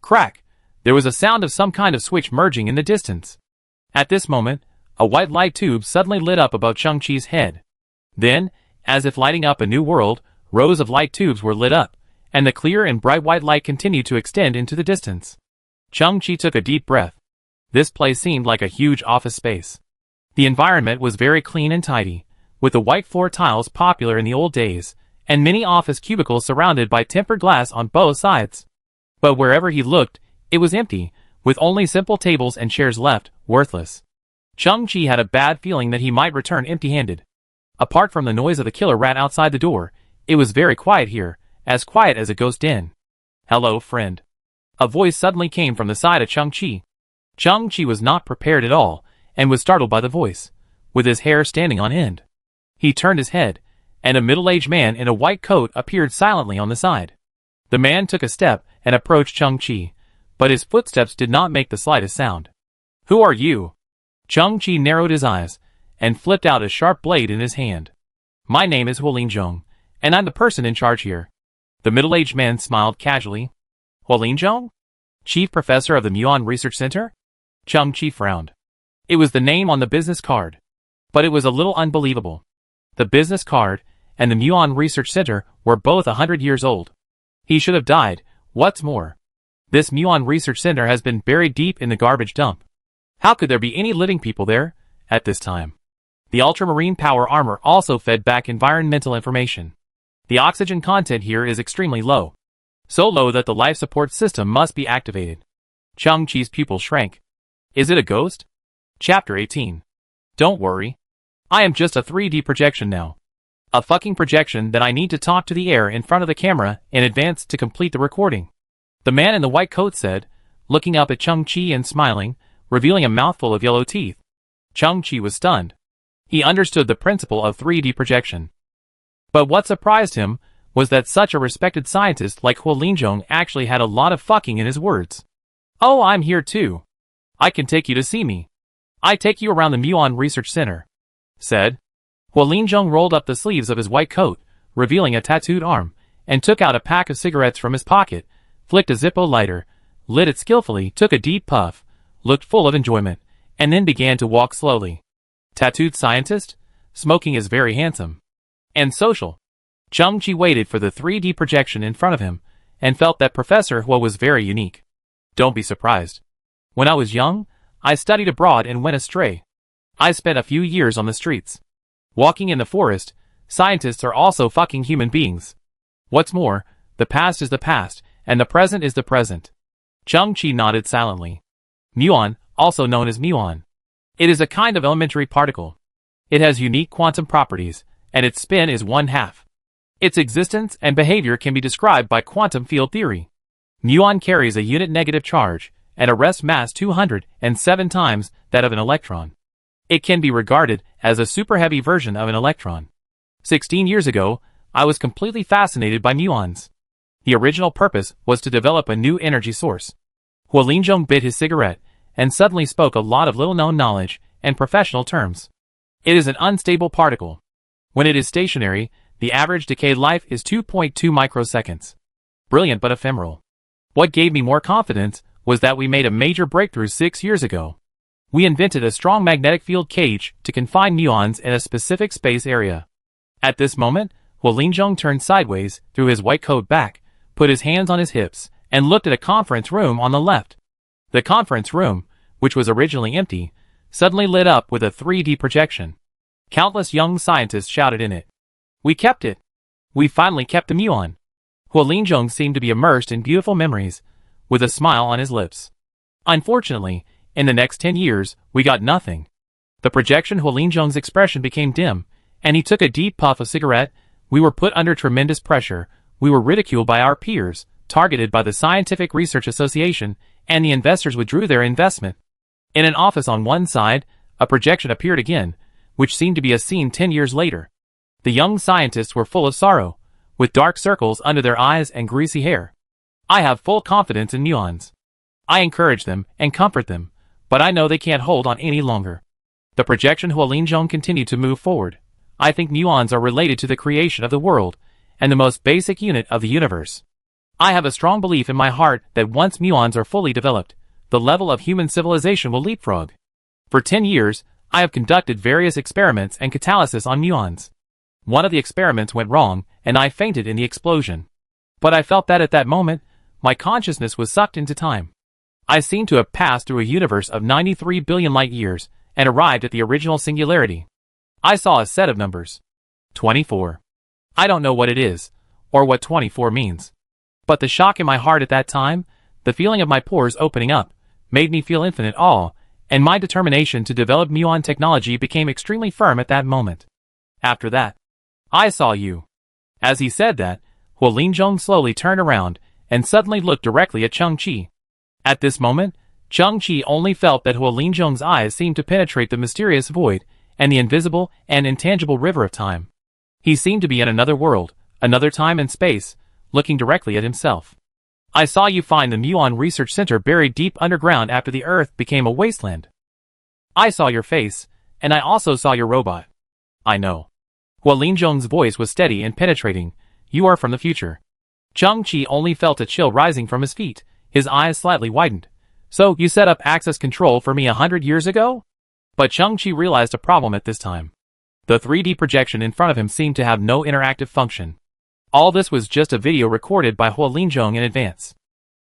Crack! There was a sound of some kind of switch merging in the distance. At this moment, a white light tube suddenly lit up above Chung-Chi's head. Then, as if lighting up a new world, rows of light tubes were lit up, and the clear and bright white light continued to extend into the distance. Chung-Chi took a deep breath. This place seemed like a huge office space. The environment was very clean and tidy, with the white floor tiles popular in the old days, and many office cubicles surrounded by tempered glass on both sides. But wherever he looked, it was empty, with only simple tables and chairs left, worthless. Chung-Chi had a bad feeling that he might return empty-handed. Apart from the noise of the killer rat outside the door, it was very quiet here, as quiet as a ghost den. Hello, friend. A voice suddenly came from the side of Chung-Chi. Chung-Chi was not prepared at all, and was startled by the voice, with his hair standing on end. He turned his head, and a middle-aged man in a white coat appeared silently on the side. The man took a step and approached Chung-Chi, but his footsteps did not make the slightest sound. Who are you? Chung-Chi narrowed his eyes, and flipped out a sharp blade in his hand. My name is Huolinzhong, and I'm the person in charge here. The middle-aged man smiled casually. Huolinzhong? Chief Professor of the Muon Research Center? Chung-Chi frowned. It was the name on the business card. But it was a little unbelievable. The business card and the Muon Research Center were both 100 years old. He should have died. What's more, this Muon Research Center has been buried deep in the garbage dump. How could there be any living people there at this time? The ultramarine power armor also fed back environmental information. The oxygen content here is extremely low. So low that the life support system must be activated. Chung-Chi's pupil shrank. Is it a ghost? Chapter 18. Don't worry. I am just a 3D projection now. A fucking projection that I need to talk to the air in front of the camera in advance to complete the recording. The man in the white coat said, looking up at Chung-Chi and smiling, revealing a mouthful of yellow teeth. Chung-Chi was stunned. He understood the principle of 3D projection. But what surprised him was that such a respected scientist like Huo Linzhong actually had a lot of fucking in his words. "Oh, I'm here too. I can take you to see me. I take you around the Muon Research Center," said. Huo Linzhong rolled up the sleeves of his white coat, revealing a tattooed arm, and took out a pack of cigarettes from his pocket, flicked a Zippo lighter, lit it skillfully, took a deep puff, looked full of enjoyment, and then began to walk slowly. Tattooed scientist? Smoking is very handsome. And social. Chang-Chi waited for the 3D projection in front of him, and felt that Professor Huo was very unique. Don't be surprised. When I was young, I studied abroad and went astray. I spent a few years on the streets. Walking in the forest, scientists are also fucking human beings. What's more, the past is the past, and the present is the present. Chang-Chi nodded silently. Muon, also known as muon. It is a kind of elementary particle. It has unique quantum properties, and its spin is 1/2. Its existence and behavior can be described by quantum field theory. Muon carries a unit negative charge, and a rest mass 207 times that of an electron. It can be regarded as a super heavy version of an electron. 16 years ago, I was completely fascinated by muons. The original purpose was to develop a new energy source. Huo Linzhong bit his cigarette, and suddenly spoke a lot of little-known knowledge and professional terms. It is an unstable particle. When it is stationary, the average decay life is 2.2 microseconds. Brilliant but ephemeral. What gave me more confidence was that we made a major breakthrough 6 years ago. We invented a strong magnetic field cage to confine muons in a specific space area. At this moment, Huo Linzhong turned sideways, threw his white coat back, put his hands on his hips, and looked at a conference room on the left. The conference room, which was originally empty, suddenly lit up with a 3D projection. Countless young scientists shouted in it. "We kept it! We finally kept the muon!" Huo Linzhong seemed to be immersed in beautiful memories, with a smile on his lips. Unfortunately, in the next 10 years, we got nothing. The projection Huo Linzhong's expression became dim, and he took a deep puff of cigarette. We were put under tremendous pressure. We were ridiculed by our peers, targeted by the Scientific Research Association, and the investors withdrew their investment. In an office on one side, a projection appeared again, which seemed to be a scene 10 years later. The young scientists were full of sorrow, with dark circles under their eyes and greasy hair. I have full confidence in muons. I encourage them and comfort them, but I know they can't hold on any longer. The projection Huo Linzhong continued to move forward. I think muons are related to the creation of the world, and the most basic unit of the universe. I have a strong belief in my heart that once muons are fully developed, the level of human civilization will leapfrog. For 10 years, I have conducted various experiments and catalysis on muons. One of the experiments went wrong, and I fainted in the explosion. But I felt that at that moment, my consciousness was sucked into time. I seemed to have passed through a universe of 93 billion light years, and arrived at the original singularity. I saw a set of numbers. 24. I don't know what it is, or what 24 means. But the shock in my heart at that time, the feeling of my pores opening up, made me feel infinite awe, and my determination to develop muon technology became extremely firm at that moment. After that, I saw you. As he said that, Huo Linzhong slowly turned around, and suddenly looked directly at Chang-Chi. At this moment, Chang-Chi only felt that Huo Linzhong's eyes seemed to penetrate the mysterious void, and the invisible and intangible river of time. He seemed to be in another world, another time and space, looking directly at himself. I saw you find the Muon Research Center buried deep underground after the Earth became a wasteland. I saw your face, and I also saw your robot. I know. Huo Linzhong's voice was steady and penetrating. You are from the future. Chang-Chi only felt a chill rising from his feet, his eyes slightly widened. So, you set up access control for me 100 years ago? But Chang-Chi realized a problem at this time. The 3D projection in front of him seemed to have no interactive function. All this was just a video recorded by Huo Linzhong in advance.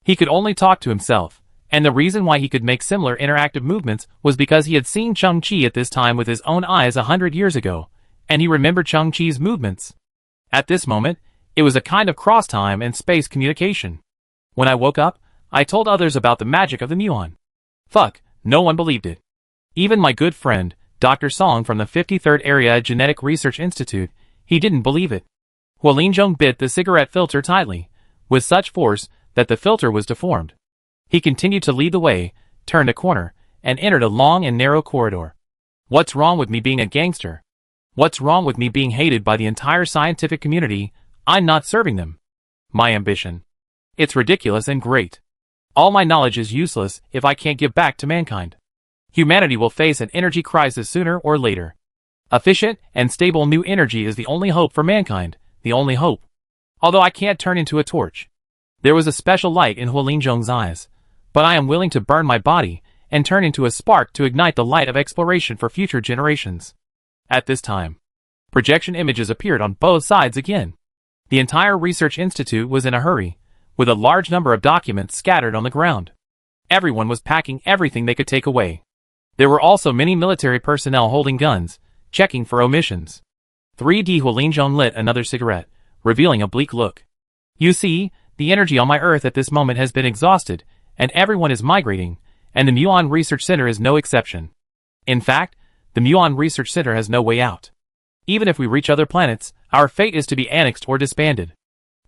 He could only talk to himself, and the reason why he could make similar interactive movements was because he had seen Chang-Chi at this time with his own eyes 100 years ago, and he remembered Chang-Chi's movements. At this moment, it was a kind of cross-time and space communication. When I woke up, I told others about the magic of the muon. Fuck, no one believed it. Even my good friend, Dr. Song from the 53rd Area Genetic Research Institute, he didn't believe it. Huo Linzhong bit the cigarette filter tightly, with such force that the filter was deformed. He continued to lead the way, turned a corner, and entered a long and narrow corridor. What's wrong with me being a gangster? What's wrong with me being hated by the entire scientific community? I'm not serving them. My ambition. It's ridiculous and great. All my knowledge is useless if I can't give back to mankind. Humanity will face an energy crisis sooner or later. Efficient and stable new energy is the only hope for mankind, the only hope. Although I can't turn into a torch. There was a special light in Huolinzhong's eyes, but I am willing to burn my body and turn into a spark to ignite the light of exploration for future generations. At this time, projection images appeared on both sides again. The entire research institute was in a hurry, with a large number of documents scattered on the ground. Everyone was packing everything they could take away. There were also many military personnel holding guns, checking for omissions. 3D Huolinzhong lit another cigarette, revealing a bleak look. You see, the energy on my Earth at this moment has been exhausted, and everyone is migrating, and the Muon Research Center is no exception. In fact, the Muon Research Center has no way out. Even if we reach other planets, our fate is to be annexed or disbanded.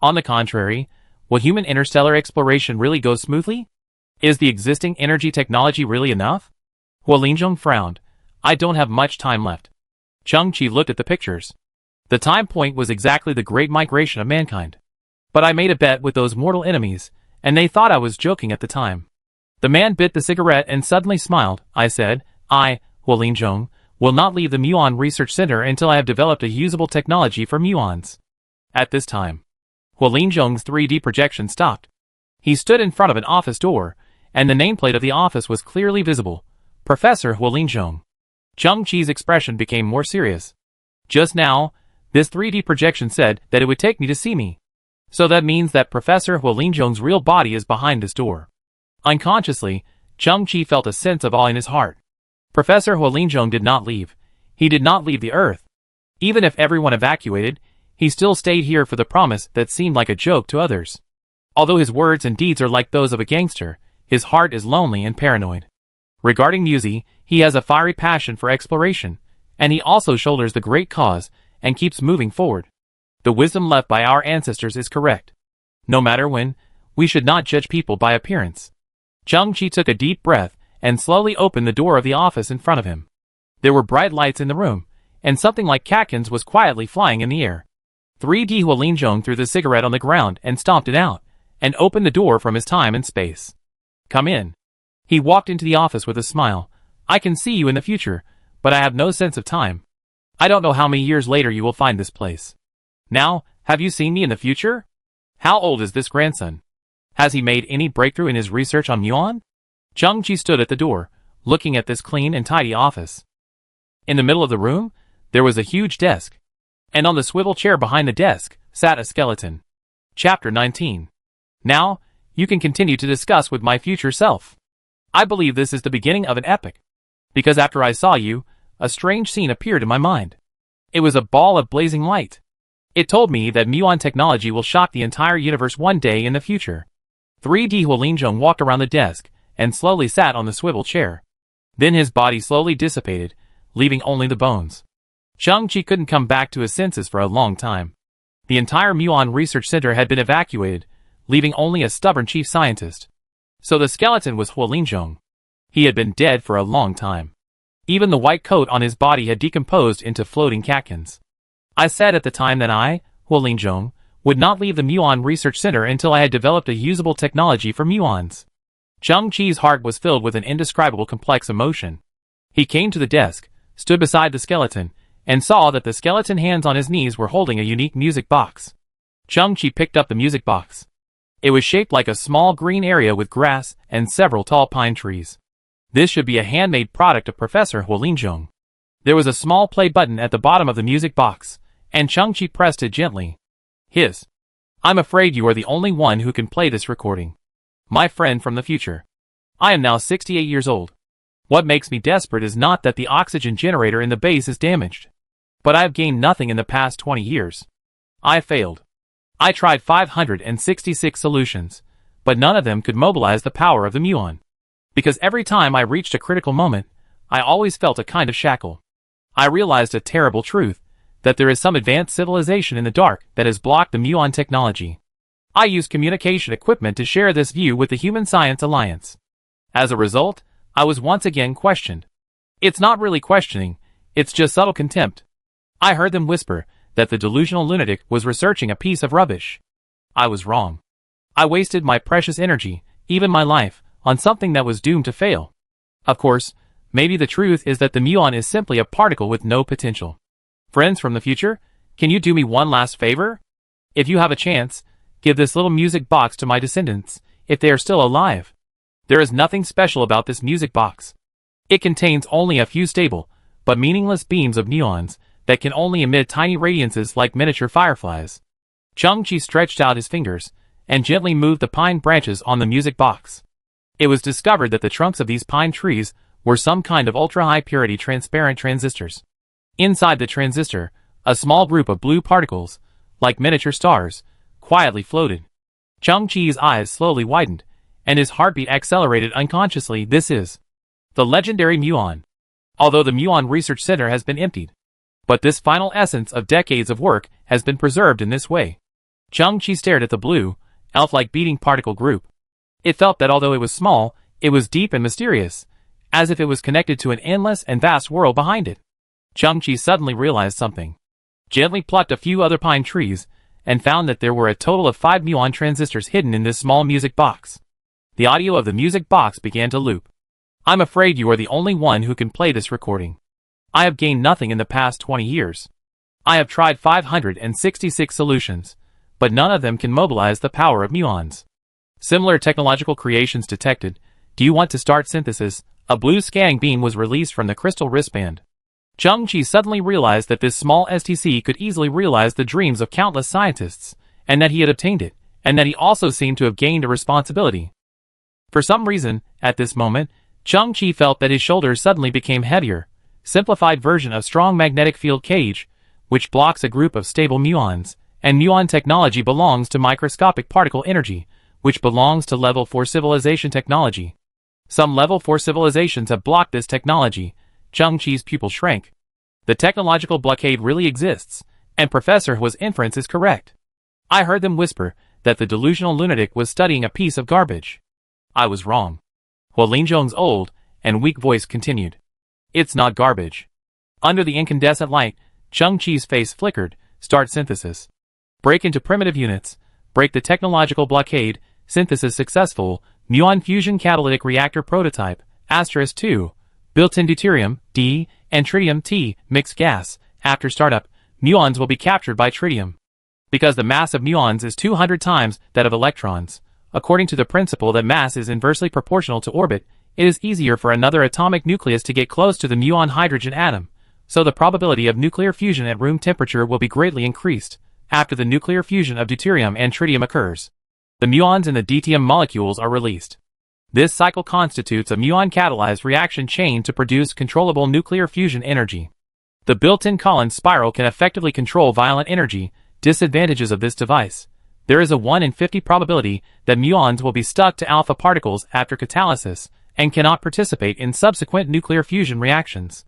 On the contrary, will human interstellar exploration really go smoothly? Is the existing energy technology really enough? Huolinzhong frowned. I don't have much time left. Changqi looked at the pictures. The time point was exactly the great migration of mankind. But I made a bet with those mortal enemies, and they thought I was joking at the time. The man bit the cigarette and suddenly smiled. I said, Huolinzhong, will not leave the Muon Research Center until I have developed a usable technology for muons. At this time, Huolinzhong's 3D projection stopped. He stood in front of an office door, and the nameplate of the office was clearly visible. Professor Huolinzhong. Changqi's expression became more serious. Just now, this 3D projection said that it would take me to see me. So that means that Professor Huolinzhong's real body is behind this door. Unconsciously, Changqi felt a sense of awe in his heart. Professor Huolinzhong did not leave. He did not leave the Earth. Even if everyone evacuated, he still stayed here for the promise that seemed like a joke to others. Although his words and deeds are like those of a gangster, his heart is lonely and paranoid. Regarding Muzi, he has a fiery passion for exploration, and he also shoulders the great cause and keeps moving forward. The wisdom left by our ancestors is correct. No matter when, we should not judge people by appearance. Changqi took a deep breath and slowly opened the door of the office in front of him. There were bright lights in the room, and something like catkins was quietly flying in the air. 3D Huolinzhong threw the cigarette on the ground and stomped it out, and opened the door from his time and space. Come in. He walked into the office with a smile. I can see you in the future, but I have no sense of time. I don't know how many years later you will find this place. Now, have you seen me in the future? How old is this grandson? Has he made any breakthrough in his research on Muon? Changqi stood at the door, looking at this clean and tidy office. In the middle of the room, there was a huge desk. And on the swivel chair behind the desk, sat a skeleton. Chapter 19. Now, you can continue to discuss with my future self. I believe this is the beginning of an epic. Because after I saw you, a strange scene appeared in my mind. It was a ball of blazing light. It told me that Muon technology will shock the entire universe one day in the future. 3D Huolinzhong walked around the desk, and slowly sat on the swivel chair. Then his body slowly dissipated, leaving only the bones. Changqi couldn't come back to his senses for a long time. The entire Muon Research Center had been evacuated, leaving only a stubborn chief scientist. So the skeleton was Huolinzhong. He had been dead for a long time. Even the white coat on his body had decomposed into floating catkins. I said at the time that I, Huolinzhong, would not leave the Muon Research Center until I had developed a usable technology for muons. Changqi's heart was filled with an indescribable complex emotion. He came to the desk, stood beside the skeleton, and saw that the skeleton hands on his knees were holding a unique music box. Changqi picked up the music box. It was shaped like a small green area with grass and several tall pine trees. This should be a handmade product of Professor Huolinzhong. There was a small play button at the bottom of the music box, and Changqi pressed it gently. Hiss. I'm afraid you are the only one who can play this recording. My friend from the future. I am now 68 years old. What makes me desperate is not that the oxygen generator in the base is damaged. But I have gained nothing in the past 20 years. I failed. I tried 566 solutions, but none of them could mobilize the power of the muon. Because every time I reached a critical moment, I always felt a kind of shackle. I realized a terrible truth, that there is some advanced civilization in the dark that has blocked the muon technology. I used communication equipment to share this view with the Human Science Alliance. As a result, I was once again questioned. It's not really questioning, it's just subtle contempt. I heard them whisper that the delusional lunatic was researching a piece of rubbish. I was wrong. I wasted my precious energy, even my life, on something that was doomed to fail. Of course, maybe the truth is that the muon is simply a particle with no potential. Friends from the future, can you do me one last favor? If you have a chance, give this little music box to my descendants, if they are still alive. There is nothing special about this music box. It contains only a few stable, but meaningless beams of muons that can only emit tiny radiances like miniature fireflies. Chang-Chi stretched out his fingers and gently moved the pine branches on the music box. It was discovered that the trunks of these pine trees were some kind of ultra-high purity transparent transistors. Inside the transistor, a small group of blue particles, like miniature stars, quietly floated. Chang-Chi's eyes slowly widened, and his heartbeat accelerated unconsciously. This is the legendary muon. Although the Muon Research Center has been emptied, but this final essence of decades of work has been preserved in this way. Chang-Chi stared at the blue, elf-like beating particle group. It felt that although it was small, it was deep and mysterious, as if it was connected to an endless and vast world behind it. Chang-Chi suddenly realized something. Gently plucked a few other pine trees, and found that there were a total of 5 muon transistors hidden in this small music box. The audio of the music box began to loop. I'm afraid you are the only one who can play this recording. I have gained nothing in the past 20 years. I have tried 566 solutions, but none of them can mobilize the power of muons. Similar technological creations detected. Do you want to start synthesis? A blue scanning beam was released from the crystal wristband. Chang-Chi suddenly realized that this small STC could easily realize the dreams of countless scientists, and that he had obtained it, and that he also seemed to have gained a responsibility. For some reason, at this moment, Chang-Chi felt that his shoulders suddenly became heavier. Simplified version of strong magnetic field cage, which blocks a group of stable muons, and muon technology belongs to microscopic particle energy, which belongs to level 4 civilization technology. Some level 4 civilizations have blocked this technology. Chang-Chi's pupil shrank. The technological blockade really exists, and Professor Hua's inference is correct. I heard them whisper that the delusional lunatic was studying a piece of garbage. I was wrong. Hua Linzhong's old and weak voice continued. It's not garbage. Under the incandescent light, Chang-Chi's face flickered. Start synthesis. Break into primitive units. Break the technological blockade. Synthesis successful. Muon fusion catalytic reactor prototype. *2. Built-in deuterium, D, and tritium, T, mixed gas. After startup, muons will be captured by tritium. Because the mass of muons is 200 times that of electrons, according to the principle that mass is inversely proportional to orbit, it is easier for another atomic nucleus to get close to the muon hydrogen atom, so the probability of nuclear fusion at room temperature will be greatly increased after the nuclear fusion of deuterium and tritium occurs. The muons in the deuterium molecules are released. This cycle constitutes a muon-catalyzed reaction chain to produce controllable nuclear fusion energy. The built-in Collins spiral can effectively control violent energy. Disadvantages of this device. There is a 1 in 50 probability that muons will be stuck to alpha particles after catalysis and cannot participate in subsequent nuclear fusion reactions.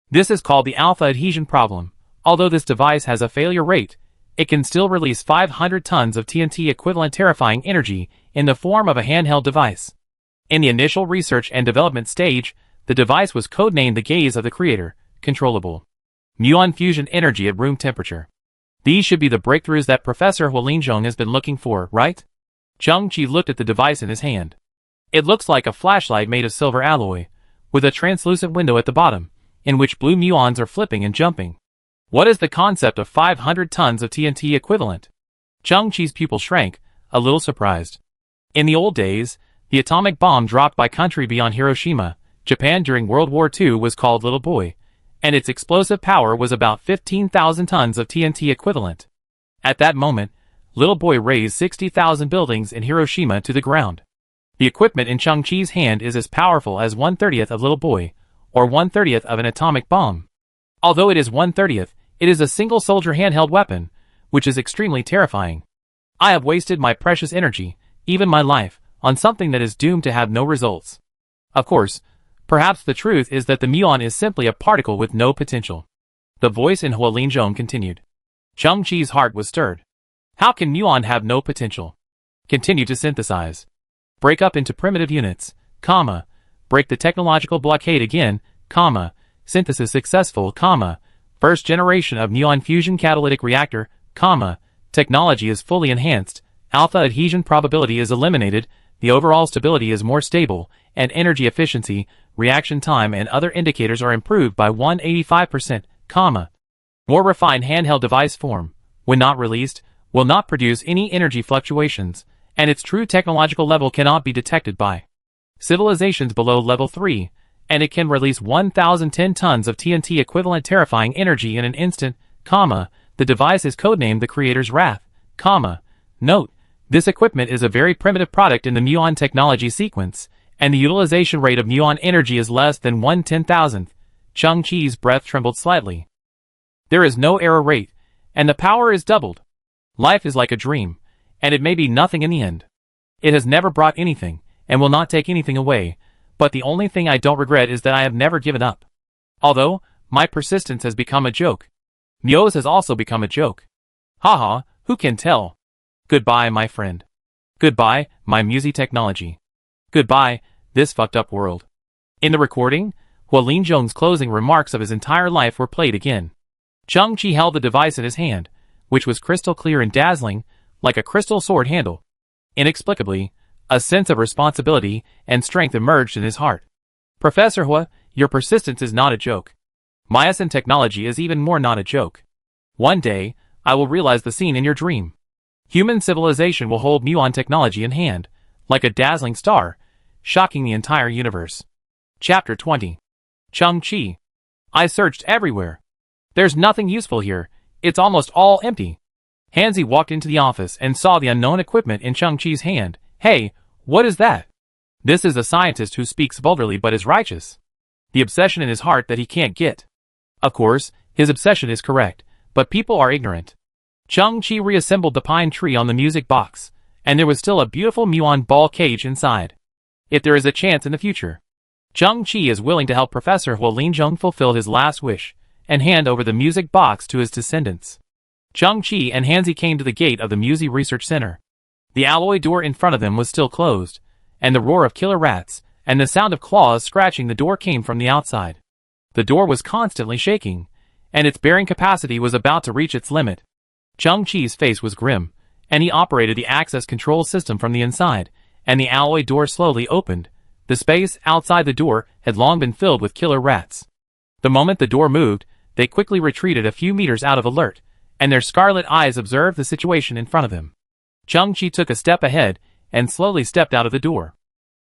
This is called the alpha adhesion problem. Although this device has a failure rate, it can still release 500 tons of TNT equivalent terrifying energy in the form of a handheld device. In the initial research and development stage, the device was codenamed the gaze of the creator, controllable muon fusion energy at room temperature. These should be the breakthroughs that Professor Hua Linzhong has been looking for, right? Chang-Chi looked at the device in his hand. It looks like a flashlight made of silver alloy, with a translucent window at the bottom, in which blue muons are flipping and jumping. What is the concept of 500 tons of TNT equivalent? Chang-Chi's pupil shrank, a little surprised. In the old days, the atomic bomb dropped by country beyond Hiroshima, Japan during World War II was called Little Boy, and its explosive power was about 15,000 tons of TNT equivalent. At that moment, Little Boy razed 60,000 buildings in Hiroshima to the ground. The equipment in Chang-Chi's hand is as powerful as 1/30th of Little Boy, or 1/30th of an atomic bomb. Although it is 1/30th, it is a single-soldier handheld weapon, which is extremely terrifying. I have wasted my precious energy, even my life, on something that is doomed to have no results. Of course, perhaps the truth is that the muon is simply a particle with no potential. The voice in Hua Linzhong continued. Chang-Chi's heart was stirred. How can muon have no potential? Continue to synthesize. Break up into primitive units, break the technological blockade again, synthesis successful, First generation of muon fusion catalytic reactor, technology is fully enhanced, alpha adhesion probability is eliminated, the overall stability is more stable, and energy efficiency, reaction time and other indicators are improved by 185%, more refined handheld device form, when not released, will not produce any energy fluctuations, and its true technological level cannot be detected by civilizations below level 3, and it can release 1,010 tons of TNT equivalent terrifying energy in an instant, the device is codenamed the Creator's Wrath, Note, this equipment is a very primitive product in the muon technology sequence, and the utilization rate of muon energy is less than 1/10,000th. Chang-Chi's breath trembled slightly. There is no error rate, and the power is doubled. Life is like a dream, and it may be nothing in the end. It has never brought anything, and will not take anything away, but the only thing I don't regret is that I have never given up. Although, my persistence has become a joke. Myo's has also become a joke. Haha, who can tell? Goodbye, my friend. Goodbye, my musy technology. Goodbye, this fucked up world. In the recording, Hualin Zhong's closing remarks of his entire life were played again. Chang-Chi held the device in his hand, which was crystal clear and dazzling, like a crystal sword handle. Inexplicably, a sense of responsibility and strength emerged in his heart. Professor Hua, your persistence is not a joke. Myosin technology is even more not a joke. One day, I will realize the scene in your dream. Human civilization will hold muon technology in hand, like a dazzling star, shocking the entire universe. Chapter 20. Chang-Chi. I searched everywhere. There's nothing useful here, it's almost all empty. Hanzi walked into the office and saw the unknown equipment in Chang-Chi's hand. Hey, what is that? This is a scientist who speaks vulgarly but is righteous. The obsession in his heart that he can't get. Of course, his obsession is correct, but people are ignorant. Chang-Chi reassembled the pine tree on the music box, and there was still a beautiful muon ball cage inside. If there is a chance in the future, Chang-Chi is willing to help Professor Hualin Zhong fulfill his last wish, and hand over the music box to his descendants. Chang-Chi and Hanzi came to the gate of the Musi Research Center. The alloy door in front of them was still closed, and the roar of killer rats, and the sound of claws scratching the door came from the outside. The door was constantly shaking, and its bearing capacity was about to reach its limit. Chang-Chi's face was grim, and he operated the access control system from the inside, and the alloy door slowly opened. The space outside the door had long been filled with killer rats. The moment the door moved, they quickly retreated a few meters out of alert, and their scarlet eyes observed the situation in front of them. Chang-Chi took a step ahead, and slowly stepped out of the door.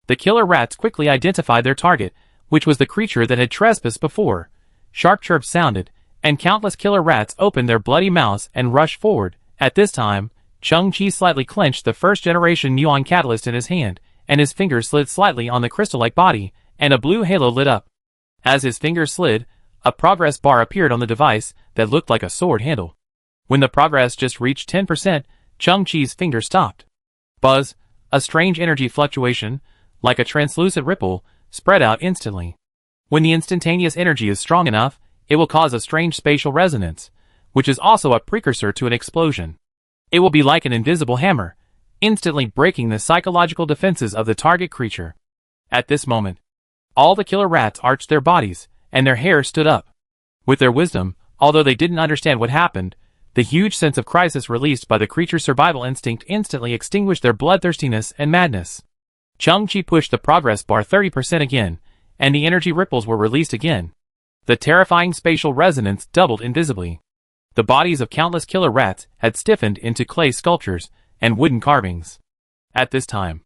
The killer rats quickly identified their target, which was the creature that had trespassed before. Sharp chirps sounded, and countless killer rats opened their bloody mouths and rushed forward. At this time, Chang-Chi slightly clenched the first-generation muon catalyst in his hand, and his fingers slid slightly on the crystal-like body, and a blue halo lit up. As his fingers slid, a progress bar appeared on the device that looked like a sword handle. When the progress just reached 10%, Chang-Chi's finger stopped. Buzz, a strange energy fluctuation, like a translucent ripple, spread out instantly. When the instantaneous energy is strong enough, it will cause a strange spatial resonance, which is also a precursor to an explosion. It will be like an invisible hammer, instantly breaking the psychological defenses of the target creature. At this moment, all the killer rats arched their bodies, and their hair stood up. With their wisdom, although they didn't understand what happened, the huge sense of crisis released by the creature's survival instinct instantly extinguished their bloodthirstiness and madness. Chang-Chi pushed the progress bar 30% again, and the energy ripples were released again. The terrifying spatial resonance doubled invisibly. The bodies of countless killer rats had stiffened into clay sculptures and wooden carvings. At this time,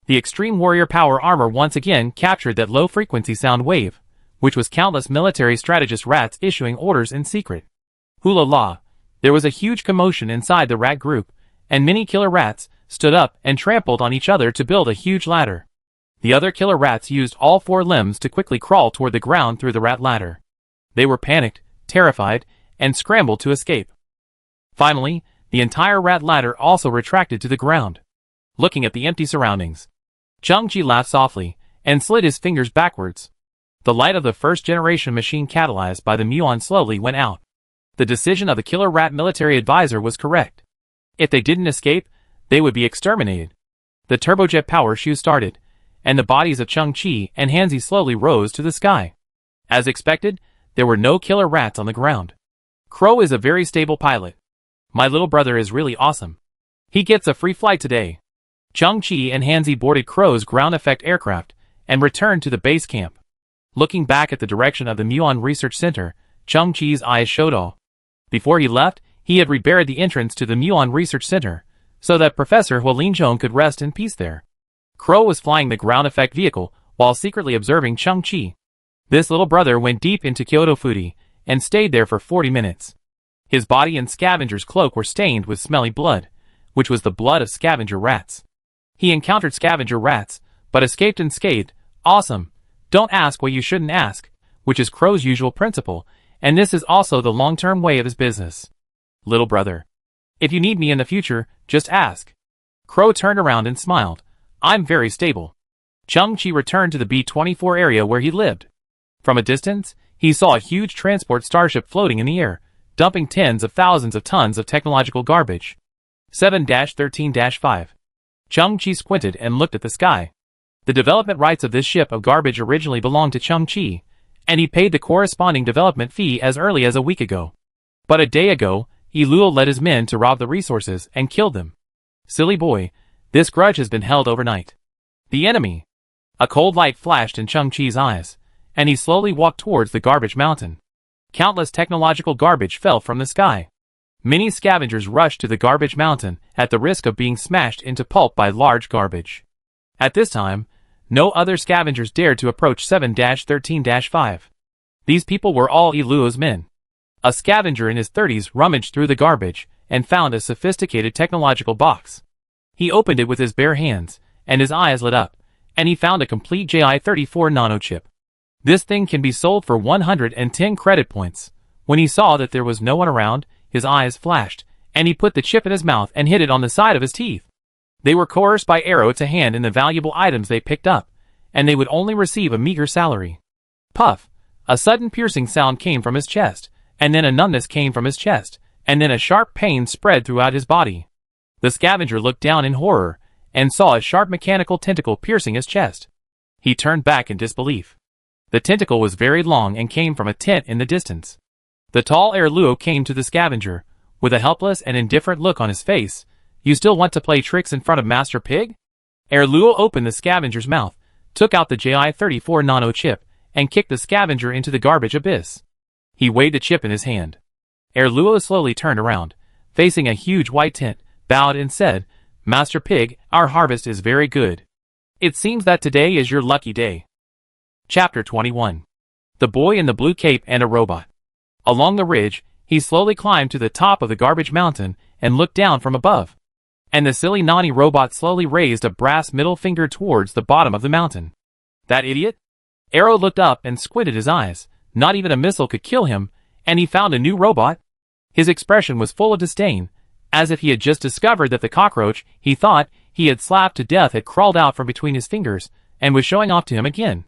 the extreme warrior power armor once again captured that low-frequency sound wave, which was countless military strategist rats issuing orders in secret. Hula la! There was a huge commotion inside the rat group, and many killer rats stood up and trampled on each other to build a huge ladder. The other killer rats used all four limbs to quickly crawl toward the ground through the rat ladder. They were panicked, terrified, and scrambled to escape. Finally, the entire rat ladder also retracted to the ground. Looking at the empty surroundings, Chang-Chi laughed softly, and slid his fingers backwards. The light of the first-generation machine catalyzed by the muon slowly went out. The decision of the killer rat military advisor was correct. If they didn't escape, they would be exterminated. The turbojet power shoe started, and the bodies of Chang-Chi and Hanzi slowly rose to the sky. As expected, there were no killer rats on the ground. Crow is a very stable pilot. My little brother is really awesome. He gets a free flight today. Chung-Chi and Hanzi boarded Crow's ground effect aircraft and returned to the base camp. Looking back at the direction of the Muon Research Center, Chung-Chi's eyes showed awe. Before he left, he had rebarred the entrance to the Muon Research Center, so that Professor Huolinchong could rest in peace there. Crow was flying the ground effect vehicle while secretly observing Chung-Chi. This little brother went deep into Kyoto Footy and stayed there for 40 minutes. His body and scavenger's cloak were stained with smelly blood, which was the blood of scavenger rats. He encountered scavenger rats, but escaped unscathed. Awesome. Don't ask what you shouldn't ask, which is Crow's usual principle, and this is also the long-term way of his business. Little brother. If you need me in the future, just ask. Crow turned around and smiled. I'm very stable. Chung-Chi returned to the B-24 area where he lived. From a distance, he saw a huge transport starship floating in the air, dumping tens of thousands of tons of technological garbage. 7-13-5. Chung-Chi squinted and looked at the sky. The development rights of this ship of garbage originally belonged to Chung-Chi, and he paid the corresponding development fee as early as a week ago. But a day ago, Iluo led his men to rob the resources and killed them. Silly boy, this grudge has been held overnight. The enemy. A cold light flashed in Chung-Chi's eyes, and he slowly walked towards the garbage mountain. Countless technological garbage fell from the sky. Many scavengers rushed to the garbage mountain at the risk of being smashed into pulp by large garbage. At this time, no other scavengers dared to approach 7-13-5. These people were all Iluo's men. A scavenger in his 30s rummaged through the garbage and found a sophisticated technological box. He opened it with his bare hands, and his eyes lit up, and he found a complete JI-34 nanochip. This thing can be sold for 110 credit points. When he saw that there was no one around, his eyes flashed, and he put the chip in his mouth and hid it on the side of his teeth. They were coerced by Arrow to hand in the valuable items they picked up, and they would only receive a meager salary. Puff! A sudden piercing sound came from his chest, and then a numbness came from his chest, and then a sharp pain spread throughout his body. The scavenger looked down in horror, and saw a sharp mechanical tentacle piercing his chest. He turned back in disbelief. The tentacle was very long and came from a tent in the distance. The tall Luo came to the scavenger, with a helpless and indifferent look on his face. You still want to play tricks in front of Master Pig? Luo opened the scavenger's mouth, took out the JI-34 nano chip, and kicked the scavenger into the garbage abyss. He weighed the chip in his hand. Luo slowly turned around, facing a huge white tent, bowed and said, Master Pig, our harvest is very good. It seems that today is your lucky day. Chapter 21. The Boy in the Blue Cape and a Robot. Along the ridge, he slowly climbed to the top of the garbage mountain and looked down from above. And the silly Nani robot slowly raised a brass middle finger towards the bottom of the mountain. That idiot? Arrow looked up and squinted his eyes. Not even a missile could kill him, and he found a new robot. His expression was full of disdain, as if he had just discovered that the cockroach he thought he had slapped to death had crawled out from between his fingers and was showing off to him again.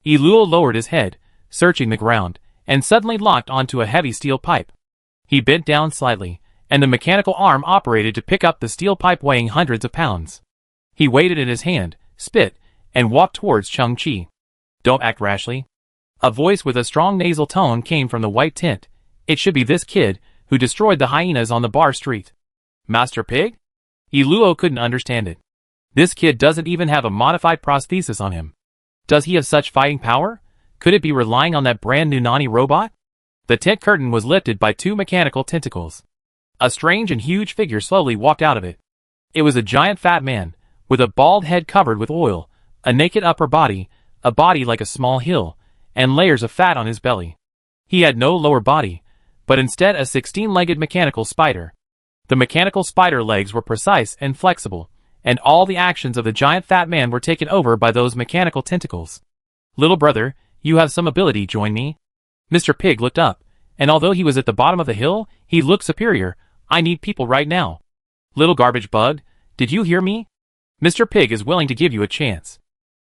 Iluo lowered his head, searching the ground, and suddenly locked onto a heavy steel pipe. He bent down slightly, and the mechanical arm operated to pick up the steel pipe weighing hundreds of pounds. He weighed it in his hand, spit, and walked towards Chung-Chi. Don't act rashly. A voice with a strong nasal tone came from the white tent. It should be this kid who destroyed the hyenas on the bar street. Master Pig? Iluo couldn't understand it. This kid doesn't even have a modified prosthesis on him. Does he have such fighting power? Could it be relying on that brand new Nani robot? The tent curtain was lifted by two mechanical tentacles. A strange and huge figure slowly walked out of it. It was a giant fat man, with a bald head covered with oil, a naked upper body, a body like a small hill, and layers of fat on his belly. He had no lower body, but instead a 16-legged mechanical spider. The mechanical spider legs were precise and flexible, and all the actions of the giant fat man were taken over by those mechanical tentacles. Little brother, you have some ability, join me. Mr. Pig looked up, and although he was at the bottom of the hill, he looked superior. I need people right now. Little garbage bug, did you hear me? Mr. Pig is willing to give you a chance.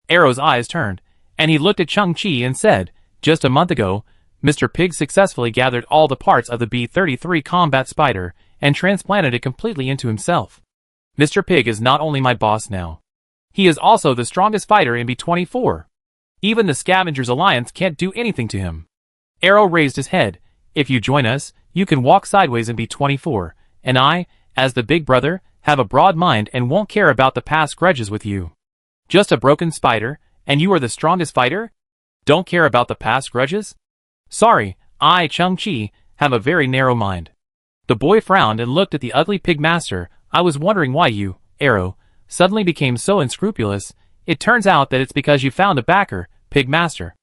Arrow's eyes turned, and he looked at Chung-Chi and said, just a month ago, Mr. Pig successfully gathered all the parts of the B-33 combat spider and transplanted it completely into himself. Mr. Pig is not only my boss now. He is also the strongest fighter in B-24. Even the Scavengers Alliance can't do anything to him. Arrow raised his head. If you join us, you can walk sideways and be 24, and I, as the big brother, have a broad mind and won't care about the past grudges with you. Just a broken spider, and you are the strongest fighter? Don't care about the past grudges? Sorry, I, Chung-Chi, have a very narrow mind. The boy frowned and looked at the ugly pig master. I was wondering why you, Arrow, suddenly became so unscrupulous. It turns out that it's because you found a backer, Pig Master.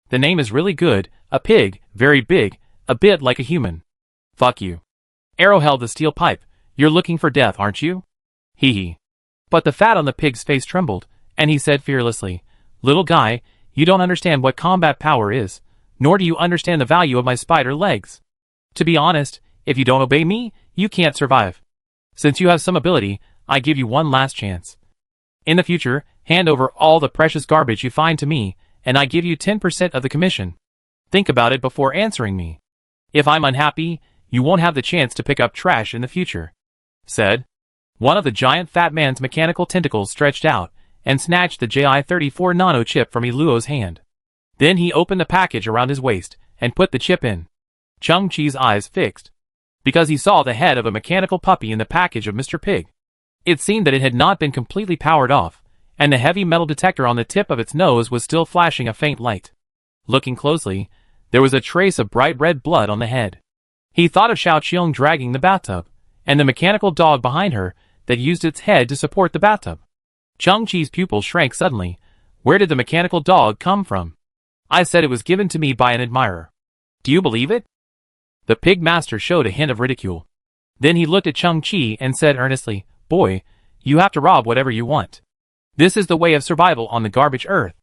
The name is really good, a pig, very big, a bit like a human. Fuck you. Arrow held the steel pipe. You're looking for death, aren't you? Hee hee. But the fat on the pig's face trembled, and he said fearlessly, Little guy, you don't understand what combat power is, nor do you understand the value of my spider legs. To be honest, if you don't obey me, you can't survive. Since you have some ability, I give you one last chance. In the future, hand over all the precious garbage you find to me, and I give you 10% of the commission. Think about it before answering me. If I'm unhappy, you won't have the chance to pick up trash in the future. Said. One of the giant fat man's mechanical tentacles stretched out, and snatched the JI-34 nano chip from Iluo's hand. Then he opened the package around his waist, and put the chip in. Chung-Chi's eyes fixed, because he saw the head of a mechanical puppy in the package of Mr. Pig. It seemed that it had not been completely powered off, and the heavy metal detector on the tip of its nose was still flashing a faint light. Looking closely, there was a trace of bright red blood on the head. He thought of Xiao Qiong dragging the bathtub, and the mechanical dog behind her that used its head to support the bathtub. Chung-Chi's pupil shrank suddenly. Where did the mechanical dog come from? I said it was given to me by an admirer. Do you believe it? The pig master showed a hint of ridicule. Then he looked at Chung-Chi and said earnestly, Boy, you have to rob whatever you want. This is the way of survival on the garbage earth.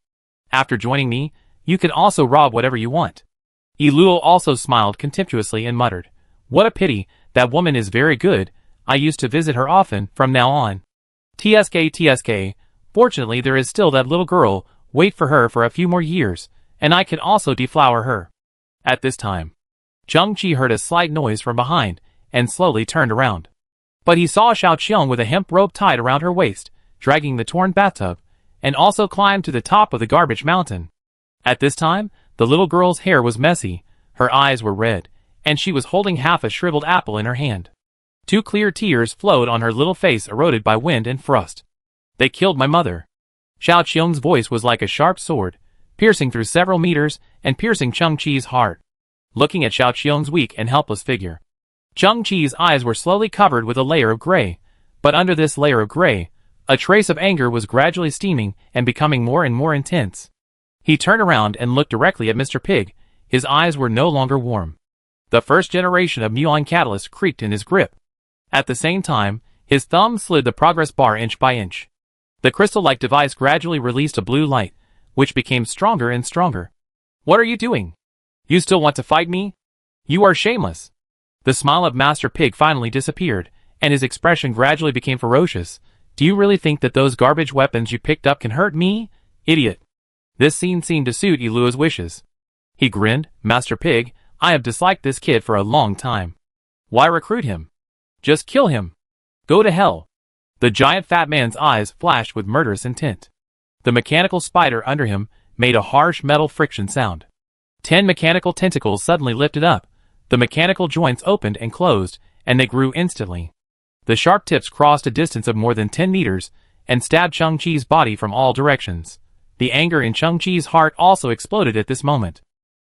After joining me, you can also rob whatever you want. Iluo also smiled contemptuously and muttered, What a pity, that woman is very good. I used to visit her often from now on. TSK. Fortunately there is still that little girl. Wait for her for a few more years, and I can also deflower her. At this time, Chung-Chi heard a slight noise from behind, and slowly turned around. But he saw Xiao Qiong with a hemp rope tied around her waist, dragging the torn bathtub, and also climbed to the top of the garbage mountain. At this time, the little girl's hair was messy, her eyes were red, and she was holding half a shriveled apple in her hand. 2 clear tears flowed on her little face eroded by wind and frost. They killed my mother. Xiao Qiong's voice was like a sharp sword, piercing through several meters and piercing Chung-Chi's heart. Looking at Xiao Qiong's weak and helpless figure, Chung-Chi's eyes were slowly covered with a layer of gray, but under this layer of gray, a trace of anger was gradually steaming and becoming more and more intense. He turned around and looked directly at Mr. Pig. His eyes were no longer warm. The first generation of muon catalyst creaked in his grip. At the same time, his thumb slid the progress bar inch by inch. The crystal-like device gradually released a blue light, which became stronger and stronger. What are you doing? You still want to fight me? You are shameless. The smile of Master Pig finally disappeared, and his expression gradually became ferocious. Do you really think that those garbage weapons you picked up can hurt me? Idiot. This scene seemed to suit Iluo's wishes. He grinned, Master Pig, I have disliked this kid for a long time. Why recruit him? Just kill him. Go to hell. The giant fat man's eyes flashed with murderous intent. The mechanical spider under him made a harsh metal friction sound. 10 mechanical tentacles suddenly lifted up. The mechanical joints opened and closed, and they grew instantly. The sharp tips crossed a distance of more than 10 meters, and stabbed Chung-Chi's body from all directions. The anger in Chung-Chi's heart also exploded at this moment.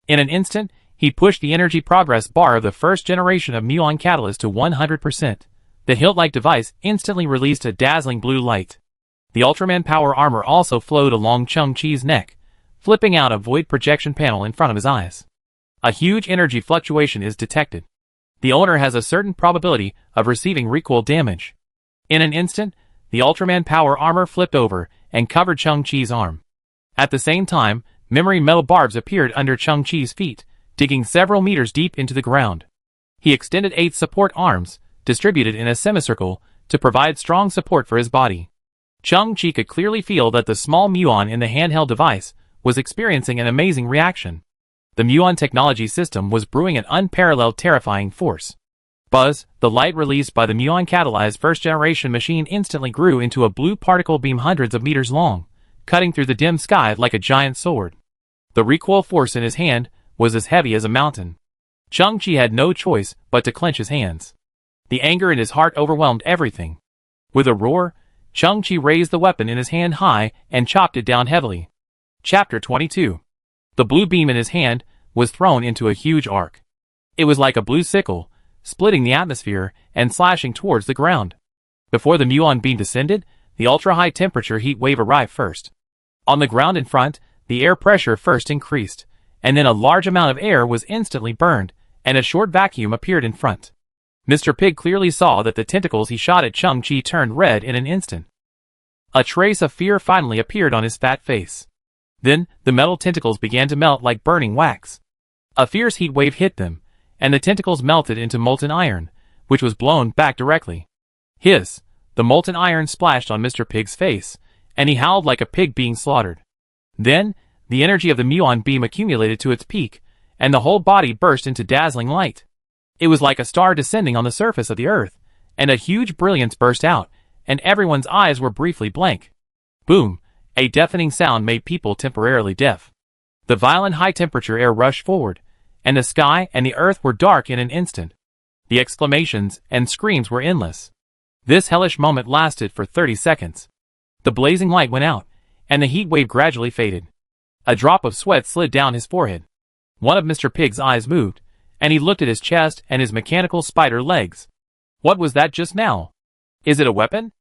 In an instant, he pushed the energy progress bar of the first generation of muon catalyst to 100%. The hilt-like device instantly released a dazzling blue light. The Ultraman power armor also flowed along Chung-Chi's neck, flipping out a void projection panel in front of his eyes. A huge energy fluctuation is detected. The owner has a certain probability of receiving recoil damage. In an instant, the Ultraman power armor flipped over and covered Chung-Chi's arm. At the same time, memory metal barbs appeared under Chung-Chi's feet, digging several meters deep into the ground. He extended 8 support arms, distributed in a semicircle, to provide strong support for his body. Chung-Chi could clearly feel that the small muon in the handheld device was experiencing an amazing reaction. The muon technology system was brewing an unparalleled terrifying force. Buzz, the light released by the muon-catalyzed first-generation machine instantly grew into a blue particle beam hundreds of meters long, cutting through the dim sky like a giant sword. The recoil force in his hand was as heavy as a mountain. Chang-Chi had no choice but to clench his hands. The anger in his heart overwhelmed everything. With a roar, Chang-Chi raised the weapon in his hand high and chopped it down heavily. Chapter 22. The blue beam in his hand was thrown into a huge arc. It was like a blue sickle, splitting the atmosphere and slashing towards the ground. Before the muon beam descended, the ultra-high temperature heat wave arrived first. On the ground in front, the air pressure first increased, and then a large amount of air was instantly burned, and a short vacuum appeared in front. Mr. Pig clearly saw that the tentacles he shot at Chang-Chi turned red in an instant. A trace of fear finally appeared on his fat face. Then, the metal tentacles began to melt like burning wax. A fierce heat wave hit them, and the tentacles melted into molten iron, which was blown back directly. Hiss! The molten iron splashed on Mr. Pig's face, and he howled like a pig being slaughtered. Then, the energy of the muon beam accumulated to its peak, and the whole body burst into dazzling light. It was like a star descending on the surface of the earth, and a huge brilliance burst out, and everyone's eyes were briefly blank. Boom! A deafening sound made people temporarily deaf. The violent high-temperature air rushed forward, and the sky and the earth were dark in an instant. The exclamations and screams were endless. This hellish moment lasted for 30 seconds. The blazing light went out, and the heat wave gradually faded. A drop of sweat slid down his forehead. One of Mr. Pig's eyes moved, and he looked at his chest and his mechanical spider legs. What was that just now? Is it a weapon?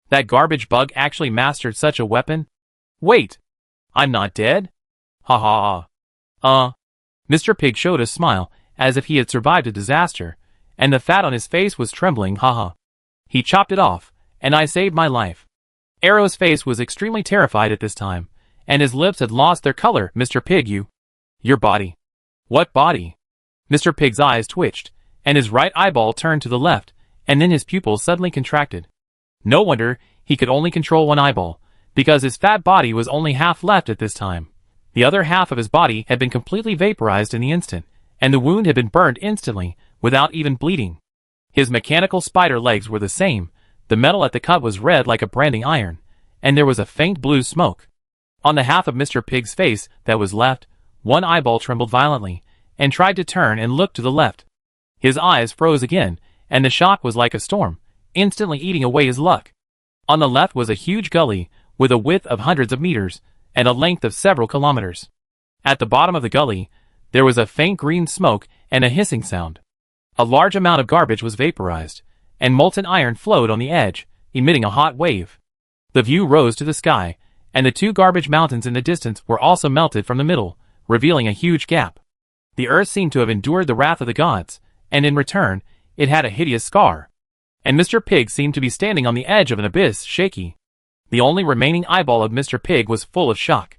That garbage bug actually mastered such a weapon? Wait! I'm not dead? Ha ha ha. Mr. Pig showed a smile, as if he had survived a disaster, and the fat on his face was trembling, haha. He chopped it off, and I saved my life. Arrow's face was extremely terrified at this time, and his lips had lost their color. Mr. Pig, your body. What body? Mr. Pig's eyes twitched, and his right eyeball turned to the left, and then his pupils suddenly contracted. No wonder he could only control one eyeball, because his fat body was only half left at this time. The other half of his body had been completely vaporized in the instant, and the wound had been burned instantly, without even bleeding. His mechanical spider legs were the same, the metal at the cut was red like a branding iron, and there was a faint blue smoke. On the half of Mr. Pig's face that was left, one eyeball trembled violently, and tried to turn and look to the left. His eyes froze again, and the shock was like a storm, instantly eating away his luck. On the left was a huge gully, with a width of hundreds of meters, and a length of several kilometers. At the bottom of the gully, there was a faint green smoke and a hissing sound. A large amount of garbage was vaporized, and molten iron flowed on the edge, emitting a hot wave. The view rose to the sky, and the two garbage mountains in the distance were also melted from the middle, revealing a huge gap. The earth seemed to have endured the wrath of the gods, and in return, it had a hideous scar. And Mr. Pig seemed to be standing on the edge of an abyss, shaky. The only remaining eyeball of Mr. Pig was full of shock.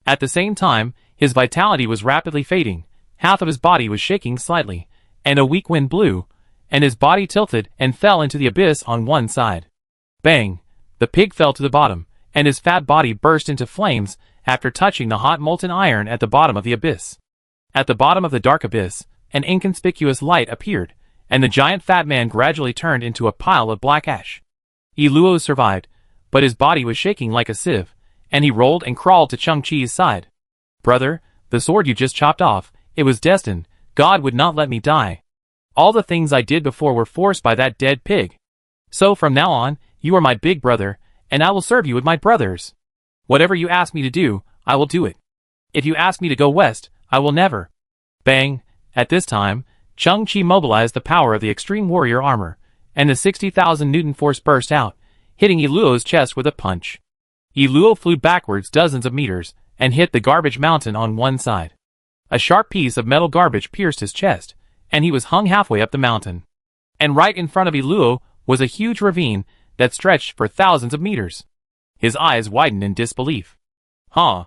At the same time, his vitality was rapidly fading, half of his body was shaking slightly, and a weak wind blew, and his body tilted and fell into the abyss on one side. Bang! The pig fell to the bottom, and his fat body burst into flames after touching the hot molten iron at the bottom of the abyss. At the bottom of the dark abyss, an inconspicuous light appeared, and the giant fat man gradually turned into a pile of black ash. Iluo survived, but his body was shaking like a sieve, and he rolled and crawled to Chang-Chi's side. Brother, the sword you just chopped off, it was destined. God would not let me die. All the things I did before were forced by that dead pig. So from now on, you are my big brother, and I will serve you with my brothers. Whatever you ask me to do, I will do it. If you ask me to go west, I will never. Bang! At this time, Chang-Chi mobilized the power of the extreme warrior armor, and the 60,000 Newton force burst out, hitting Iluo's chest with a punch. Iluo flew backwards dozens of meters, and hit the garbage mountain on one side. A sharp piece of metal garbage pierced his chest, and he was hung halfway up the mountain. And right in front of Iluo was a huge ravine that stretched for thousands of meters. His eyes widened in disbelief. Huh?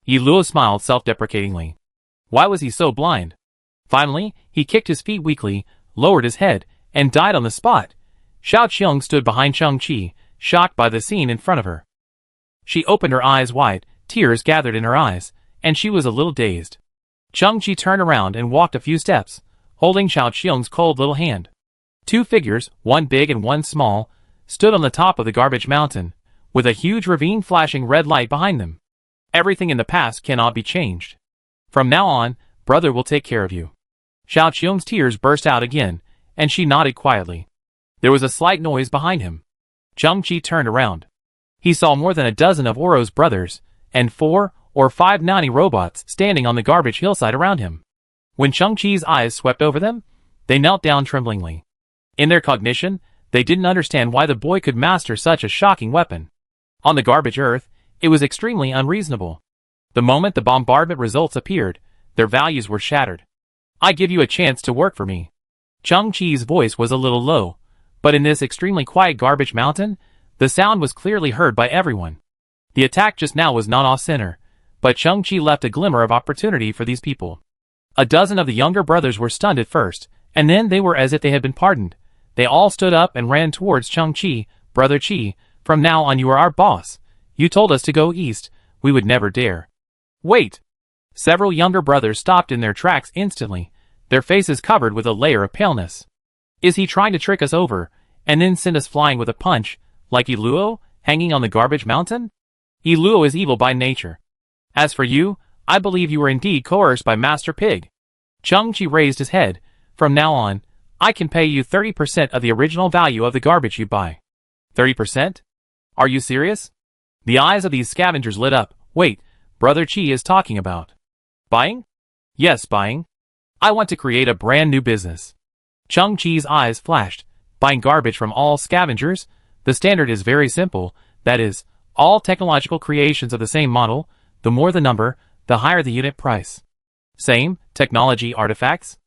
Iluo smiled self-deprecatingly. Why was he so blind? Finally, he kicked his feet weakly, lowered his head, and died on the spot. Xiao Qiong stood behind Chang-Chi, shocked by the scene in front of her. She opened her eyes wide, tears gathered in her eyes, and she was a little dazed. Chang-Chi turned around and walked a few steps, holding Xiao Qiong's cold little hand. Two figures, one big and one small, stood on the top of the garbage mountain, with a huge ravine flashing red light behind them. Everything in the past cannot be changed. From now on, brother will take care of you. Xiao Qiong's tears burst out again, and she nodded quietly. There was a slight noise behind him. Cheng Qi turned around. He saw more than a dozen of Oro's brothers, and 4 or 5 Nani robots standing on the garbage hillside around him. When Cheng Qi's eyes swept over them, they knelt down tremblingly. In their cognition, they didn't understand why the boy could master such a shocking weapon. On the garbage earth, it was extremely unreasonable. The moment the bombardment results appeared, their values were shattered. I give you a chance to work for me. Cheng Qi's voice was a little low, but in this extremely quiet garbage mountain, the sound was clearly heard by everyone. The attack just now was not off-center, but Cheng Qi left a glimmer of opportunity for these people. A dozen of the younger brothers were stunned at first, and then they were as if they had been pardoned. They all stood up and ran towards Cheng Qi. Brother Qi, from now on you are our boss. You told us to go east, we would never dare. Wait! Several younger brothers stopped in their tracks instantly, their faces covered with a layer of paleness. Is he trying to trick us over, and then send us flying with a punch, like Iluo, hanging on the garbage mountain? Iluo is evil by nature. As for you, I believe you were indeed coerced by Master Pig. Cheng Qi raised his head. From now on, I can pay you 30% of the original value of the garbage you buy. 30%? Are you serious? The eyes of these scavengers lit up. Wait, Brother Qi is talking about buying? Yes, buying. I want to create a brand new business. Cheng Qi's eyes flashed. Buying garbage from all scavengers? The standard is very simple, that is, all technological creations of the same model, the more the number, the higher the unit price. Same, technology artifacts?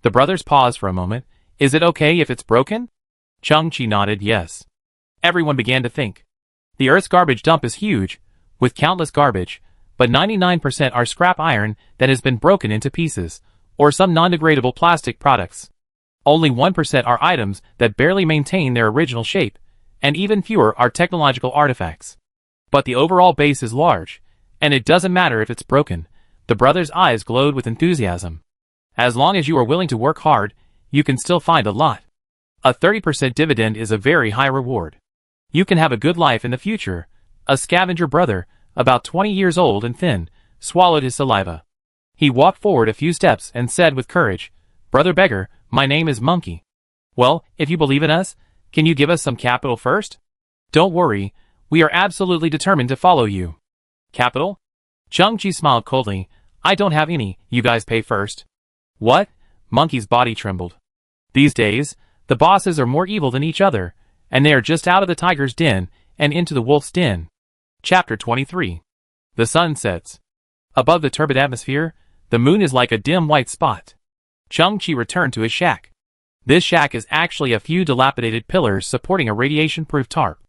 The brothers paused for a moment. Is it okay if it's broken? Cheng Qi nodded yes. Everyone began to think. The Earth's garbage dump is huge, with countless garbage, but 99% are scrap iron that has been broken into pieces, or some non-degradable plastic products. Only 1% are items that barely maintain their original shape, and even fewer are technological artifacts. But the overall base is large, and it doesn't matter if it's broken. The brothers' eyes glowed with enthusiasm. As long as you are willing to work hard, you can still find a lot. A 30% dividend is a very high reward. You can have a good life in the future. A scavenger brother, about 20 years old and thin, swallowed his saliva. He walked forward a few steps and said with courage, Brother Beggar, my name is Monkey. Well, if you believe in us, can you give us some capital first? Don't worry, we are absolutely determined to follow you. Capital? Cheng Qi smiled coldly. I don't have any, you guys pay first. What? Monkey's body trembled. These days, the bosses are more evil than each other, and they are just out of the tiger's den and into the wolf's den. Chapter 23. The sun sets. Above the turbid atmosphere, the moon is like a dim white spot. Cheng Qi returned to his shack. This shack is actually a few dilapidated pillars supporting a radiation-proof tarp.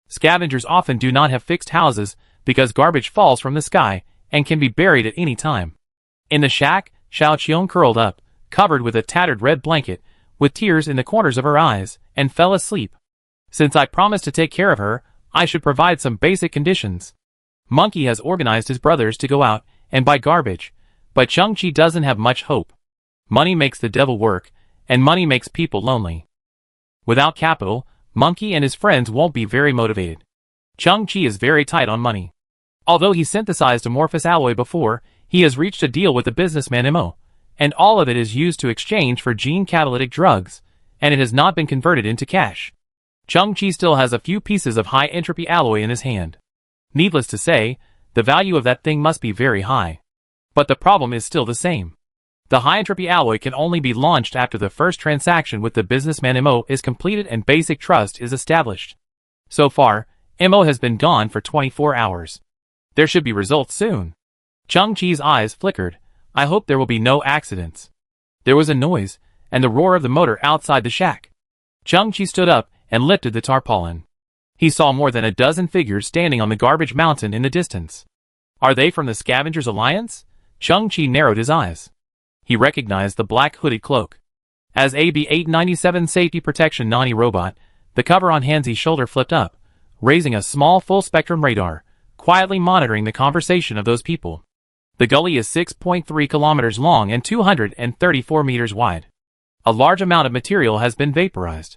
Scavengers often do not have fixed houses because garbage falls from the sky and can be buried at any time. In the shack, Xiao Qiong curled up, covered with a tattered red blanket, with tears in the corners of her eyes, and fell asleep. Since I promised to take care of her, I should provide some basic conditions. Monkey has organized his brothers to go out and buy garbage, but Cheng Qi doesn't have much hope. Money makes the devil work, and money makes people lonely. Without capital, Monkey and his friends won't be very motivated. Cheng Qi is very tight on money. Although he synthesized amorphous alloy before, he has reached a deal with the businessman Mo, and all of it is used to exchange for gene catalytic drugs, and it has not been converted into cash. Cheng Qi still has a few pieces of high entropy alloy in his hand. Needless to say, the value of that thing must be very high. But the problem is still the same. The high entropy alloy can only be launched after the first transaction with the businessman Mo is completed and basic trust is established. So far, Mo has been gone for 24 hours. There should be results soon. Cheng Qi's eyes flickered. I hope there will be no accidents. There was a noise, and the roar of the motor outside the shack. Cheng Qi stood up and lifted the tarpaulin. He saw more than a dozen figures standing on the garbage mountain in the distance. Are they from the Scavengers Alliance? Cheng Qi narrowed his eyes. He recognized the black hooded cloak. As AB-897 Safety Protection Nani robot, the cover on Hanzi's shoulder flipped up, raising a small full-spectrum radar, quietly monitoring the conversation of those people. The gully is 6.3 kilometers long and 234 meters wide. A large amount of material has been vaporized.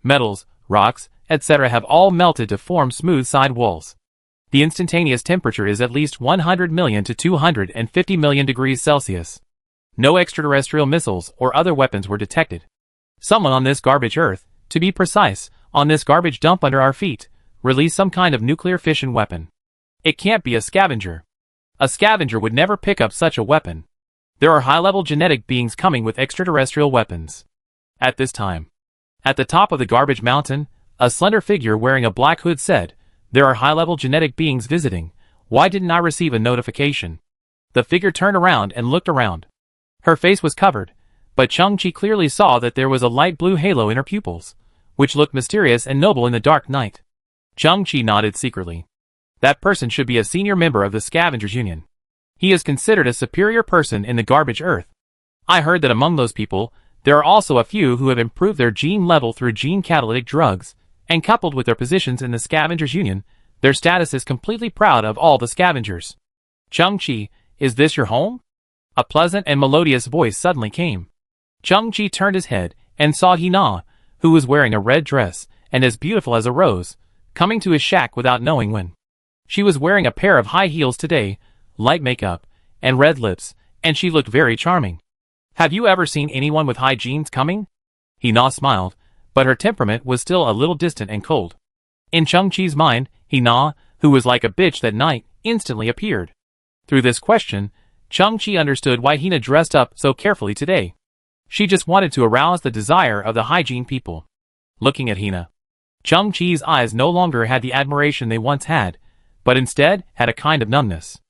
Metals, rocks, etc. have all melted to form smooth side walls. The instantaneous temperature is at least 100 million to 250 million degrees Celsius. No extraterrestrial missiles or other weapons were detected. Someone on this garbage Earth, to be precise, on this garbage dump under our feet, released some kind of nuclear fission weapon. It can't be a scavenger. A scavenger would never pick up such a weapon. There are high-level genetic beings coming with extraterrestrial weapons. At this time, at the top of the garbage mountain, a slender figure wearing a black hood said, "There are high-level genetic beings visiting. Why didn't I receive a notification?" The figure turned around and looked around. Her face was covered, but Chang-Chi clearly saw that there was a light blue halo in her pupils, which looked mysterious and noble in the dark night. Chang-Chi nodded secretly. That person should be a senior member of the Scavengers Union. He is considered a superior person in the garbage Earth. I heard that among those people, there are also a few who have improved their gene level through gene catalytic drugs, and coupled with their positions in the Scavengers Union, their status is completely proud of all the scavengers. Chang-Chi, is this your home? A pleasant and melodious voice suddenly came. Chang-Chi turned his head and saw Hina, who was wearing a red dress and as beautiful as a rose, coming to his shack without knowing when. She was wearing a pair of high heels today, light makeup, and red lips, and she looked very charming. Have you ever seen anyone with high genes coming? Hina smiled, but her temperament was still a little distant and cold. In Chang-Chi's mind, Hina, who was like a bitch that night, instantly appeared. Through this question, Chang-Chi understood why Hina dressed up so carefully today. She just wanted to arouse the desire of the hygiene people. Looking at Hina, Chang-Chi's eyes no longer had the admiration they once had, but instead had a kind of numbness.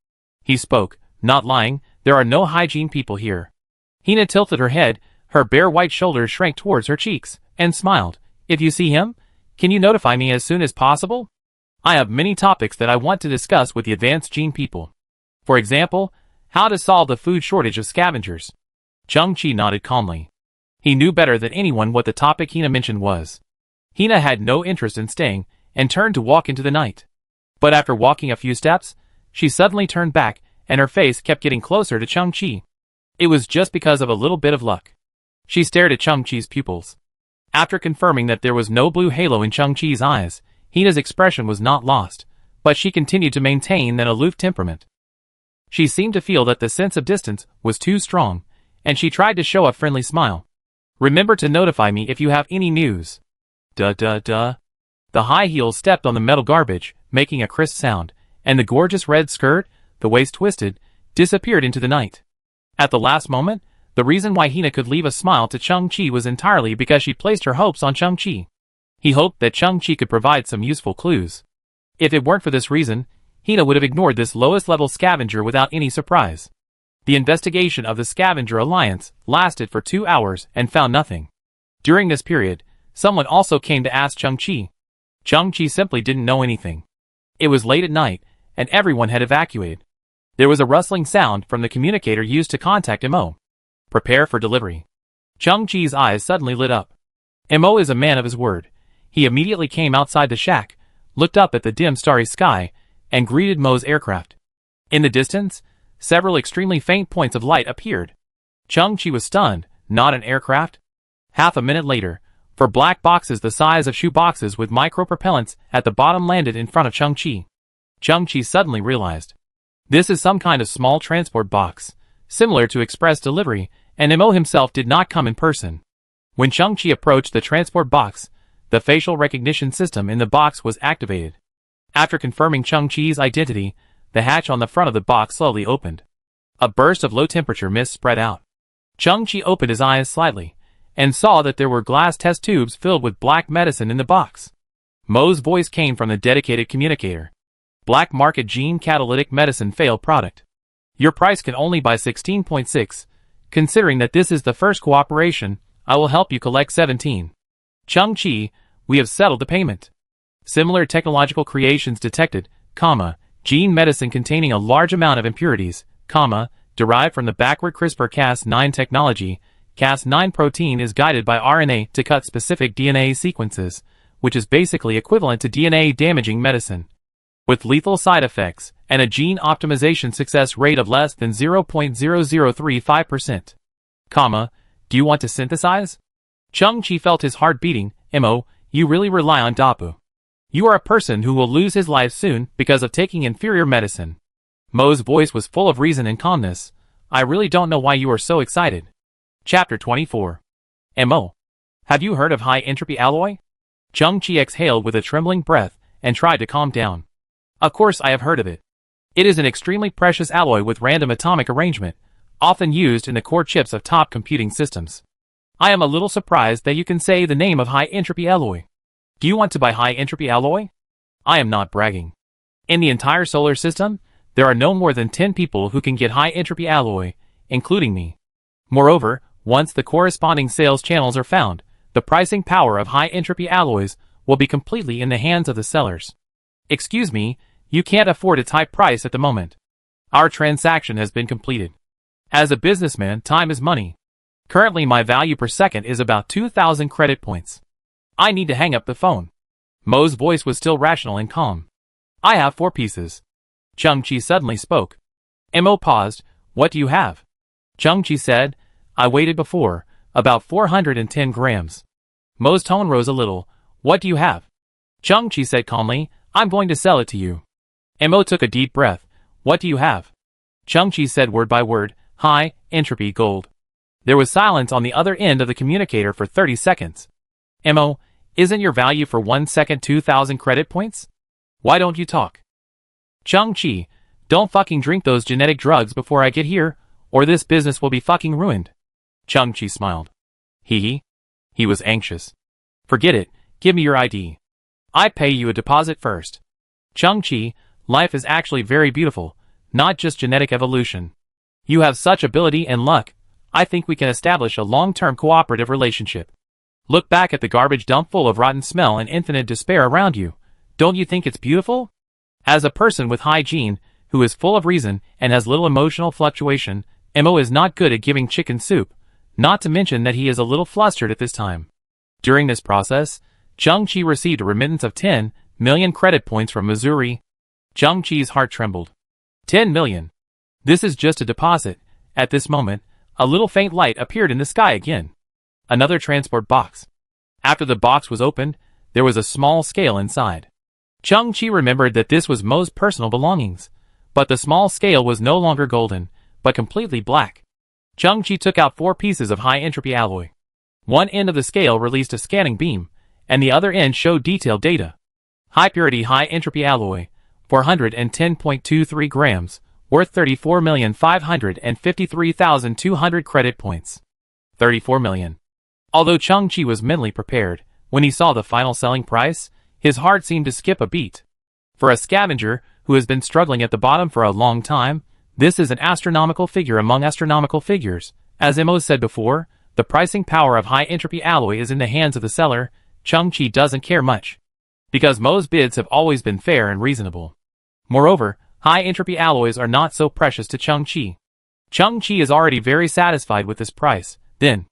He spoke, not lying, there are no hygiene people here. Hina tilted her head, her bare white shoulders shrank towards her cheeks, and smiled. If you see him, can you notify me as soon as possible? I have many topics that I want to discuss with the advanced gene people. For example, how to solve the food shortage of scavengers. Chang-Chi nodded calmly. He knew better than anyone what the topic Hina mentioned was. Hina had no interest in staying, and turned to walk into the night. But after walking a few steps, she suddenly turned back, and her face kept getting closer to Chang-Chi. It was just because of a little bit of luck. She stared at Chang-Chi's pupils. After confirming that there was no blue halo in Chang-Chi's eyes, Hina's expression was not lost, but she continued to maintain an aloof temperament. She seemed to feel that the sense of distance was too strong, and she tried to show a friendly smile. Remember to notify me if you have any news. The high heels stepped on the metal garbage, making a crisp sound, and the gorgeous red skirt, the waist twisted, disappeared into the night. At the last moment, the reason why Hina could leave a smile to Chang-Chi was entirely because she placed her hopes on Chang-Chi. He hoped that Chang-Chi could provide some useful clues. If it weren't for this reason, Hina would have ignored this lowest-level scavenger without any surprise. The investigation of the Scavenger Alliance lasted for 2 hours and found nothing. During this period, someone also came to ask Chang-Chi. Chang-Chi simply didn't know anything. It was late at night, and everyone had evacuated. There was a rustling sound from the communicator used to contact Mo. Prepare for delivery. Chang-Chi's eyes suddenly lit up. Mo is a man of his word. He immediately came outside the shack, looked up at the dim starry sky, and greeted Mo's aircraft. In the distance, several extremely faint points of light appeared. Chang-Chi was stunned, not an aircraft. Half a minute later, 4 black boxes the size of shoe boxes with micropropellants at the bottom landed in front of Chang-Chi. Chang-Chi suddenly realized. This is some kind of small transport box, similar to express delivery, and Mo himself did not come in person. When Chang-Chi approached the transport box, the facial recognition system in the box was activated. After confirming Chang-Chi's identity, the hatch on the front of the box slowly opened. A burst of low-temperature mist spread out. Chang-Chi opened his eyes slightly, and saw that there were glass test tubes filled with black medicine in the box. Mo's voice came from the dedicated communicator. Black market gene catalytic medicine fail product. Your price can only buy 16.6. Considering that this is the first cooperation, I will help you collect 17. Chang-Chi, we have settled the payment. Similar technological creations detected, gene medicine containing a large amount of impurities, derived from the backward CRISPR-Cas9 technology. Cas9 protein is guided by RNA to cut specific DNA sequences, which is basically equivalent to DNA-damaging medicine. With lethal side effects, and a gene optimization success rate of less than 0.0035%. Do you want to synthesize? Chang-Chi felt his heart beating. Mo, you really rely on Dapu. You are a person who will lose his life soon because of taking inferior medicine. Mo's voice was full of reason and calmness, I really don't know why you are so excited. Chapter 24. MO. Have you heard of high entropy alloy? Chung-Chi exhaled with a trembling breath and tried to calm down. Of course I have heard of it. It is an extremely precious alloy with random atomic arrangement, often used in the core chips of top computing systems. I am a little surprised that you can say the name of high entropy alloy. Do you want to buy high entropy alloy? I am not bragging. In the entire solar system, there are no more than 10 people who can get high entropy alloy, including me. Moreover, once the corresponding sales channels are found, the pricing power of high entropy alloys will be completely in the hands of the sellers. Excuse me, you can't afford a tight price at the moment. Our transaction has been completed. As a businessman, time is money. Currently my value per second is about 2,000 credit points. I need to hang up the phone. Mo's voice was still rational and calm. I have 4 pieces. Chung-Chi suddenly spoke. Mo paused. What do you have? Chung-Chi said, I waited before, about 410 grams. Mo's tone rose a little. What do you have? Chung-Chi said calmly, I'm going to sell it to you. Mo took a deep breath. What do you have? Chung-Chi said word by word, high entropy gold. There was silence on the other end of the communicator for 30 seconds. Mo, isn't your value for 1 second 2,000 credit points? Why don't you talk? Chung-Chi, don't fucking drink those genetic drugs before I get here, or this business will be fucking ruined. Chung-Chi smiled. He was anxious. Forget it, give me your ID. I pay you a deposit first. Chung-Chi, life is actually very beautiful, not just genetic evolution. You have such ability and luck, I think we can establish a long-term cooperative relationship. Look back at the garbage dump full of rotten smell and infinite despair around you. Don't you think it's beautiful? As a person with hygiene, who is full of reason and has little emotional fluctuation, Mo is not good at giving chicken soup, not to mention that he is a little flustered at this time. During this process, Chung-Chi received a remittance of 10 million credit points from Missouri. Chung-Chi's heart trembled. 10 million. This is just a deposit. At this moment, a little faint light appeared in the sky again. Another transport box. After the box was opened, there was a small scale inside. Chung-Chi remembered that this was Mo's personal belongings, but the small scale was no longer golden, but completely black. Chung-Chi took out 4 pieces of high-entropy alloy. One end of the scale released a scanning beam, and the other end showed detailed data. High-purity high-entropy alloy, 410.23 grams, worth 34,553,200 credit points. 34 million. Although Chung-Chi was mentally prepared, when he saw the final selling price, his heart seemed to skip a beat. For a scavenger, who has been struggling at the bottom for a long time, this is an astronomical figure among astronomical figures. As Mo said before, the pricing power of high-entropy alloy is in the hands of the seller. Chung-Chi doesn't care much, because Mo's bids have always been fair and reasonable. Moreover, high-entropy alloys are not so precious to Chung-Chi. Chung-Chi is already very satisfied with this price. Then,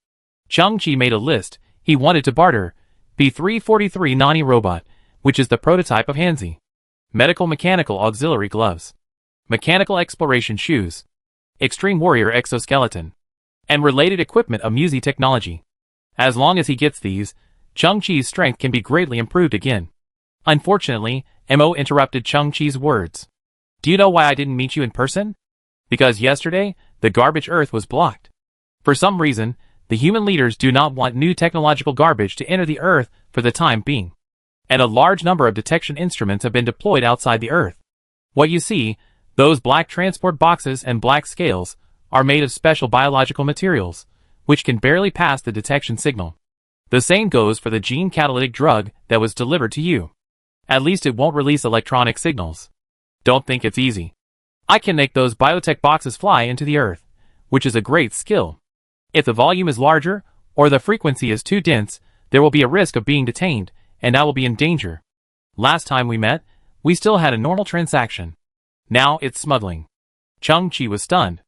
Chung-Chi made a list. He wanted to barter B343 Nani robot, which is the prototype of Hanzi. Medical mechanical auxiliary gloves. Mechanical exploration shoes. Extreme warrior exoskeleton. And related equipment of Musi technology. As long as he gets these, Chung-Chi's strength can be greatly improved again. Unfortunately, Mo interrupted Chung-Chi's words. Do you know why I didn't meet you in person? Because yesterday, the garbage earth was blocked. For some reason, the human leaders do not want new technological garbage to enter the earth for the time being. And a large number of detection instruments have been deployed outside the earth. What you see, those black transport boxes and black scales, are made of special biological materials, which can barely pass the detection signal. The same goes for the gene catalytic drug that was delivered to you. At least it won't release electronic signals. Don't think it's easy. I can make those biotech boxes fly into the earth, which is a great skill. If the volume is larger, or the frequency is too dense, there will be a risk of being detained, and I will be in danger. Last time we met, we still had a normal transaction. Now it's smuggling. Chung-Chi was stunned.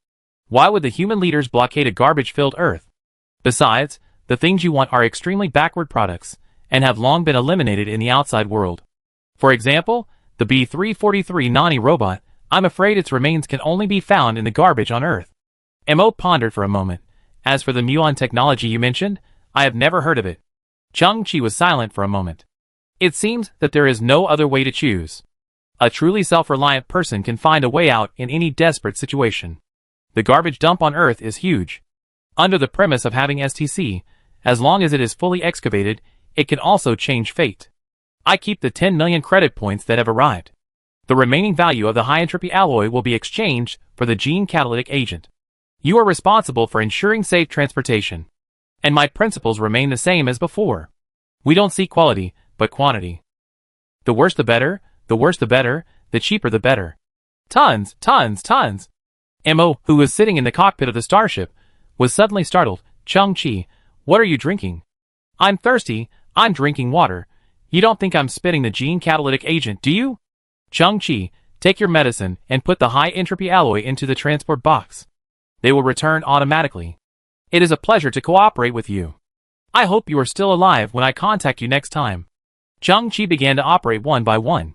Why would the human leaders blockade a garbage-filled earth? Besides, the things you want are extremely backward products, and have long been eliminated in the outside world. For example, the B343 Nani robot, I'm afraid its remains can only be found in the garbage on Earth. Mo pondered for a moment. As for the muon technology you mentioned, I have never heard of it. Chung-Chi was silent for a moment. It seems that there is no other way to choose. A truly self-reliant person can find a way out in any desperate situation. The garbage dump on Earth is huge. Under the premise of having STC, as long as it is fully excavated, it can also change fate. I keep the 10 million credit points that have arrived. The remaining value of the high entropy alloy will be exchanged for the gene catalytic agent. You are responsible for ensuring safe transportation. And my principles remain the same as before. We don't seek quality, but quantity. The worse the better, the cheaper the better. Tons, tons, tons. Mo, who was sitting in the cockpit of the starship, was suddenly startled. Chung-Chi, what are you drinking? I'm thirsty, I'm drinking water. You don't think I'm spitting the gene catalytic agent, do you? Chung-Chi, take your medicine and put the high entropy alloy into the transport box. They will return automatically. It is a pleasure to cooperate with you. I hope you are still alive when I contact you next time. Chung-Chi began to operate one by one.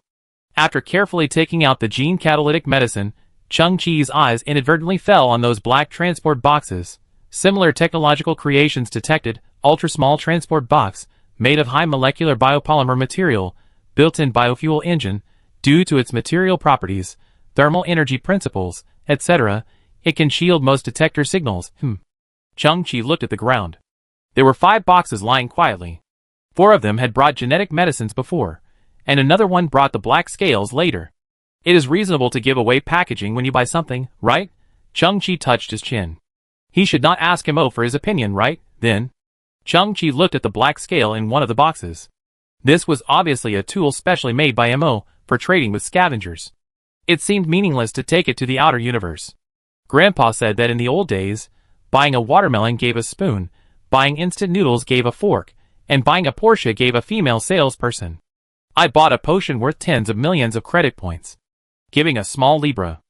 After carefully taking out the gene catalytic medicine, Chung-Chi's eyes inadvertently fell on those black transport boxes. Similar technological creations detected. Ultra-small transport box, made of high molecular biopolymer material, built-in biofuel engine, due to its material properties, thermal energy principles, etc., it can shield most detector signals. Chung-Chi looked at the ground. There were 5 boxes lying quietly. 4 of them had brought genetic medicines before, and another one brought the black scales later. It is reasonable to give away packaging when you buy something, right? Chung-Chi touched his chin. He should not ask Mo for his opinion, right? Then Chung-Chi looked at the black scale in one of the boxes. This was obviously a tool specially made by Mo for trading with scavengers. It seemed meaningless to take it to the outer universe. Grandpa said that in the old days, buying a watermelon gave a spoon, buying instant noodles gave a fork, and buying a Porsche gave a female salesperson. I bought a potion worth tens of millions of credit points. Giving a small Libra.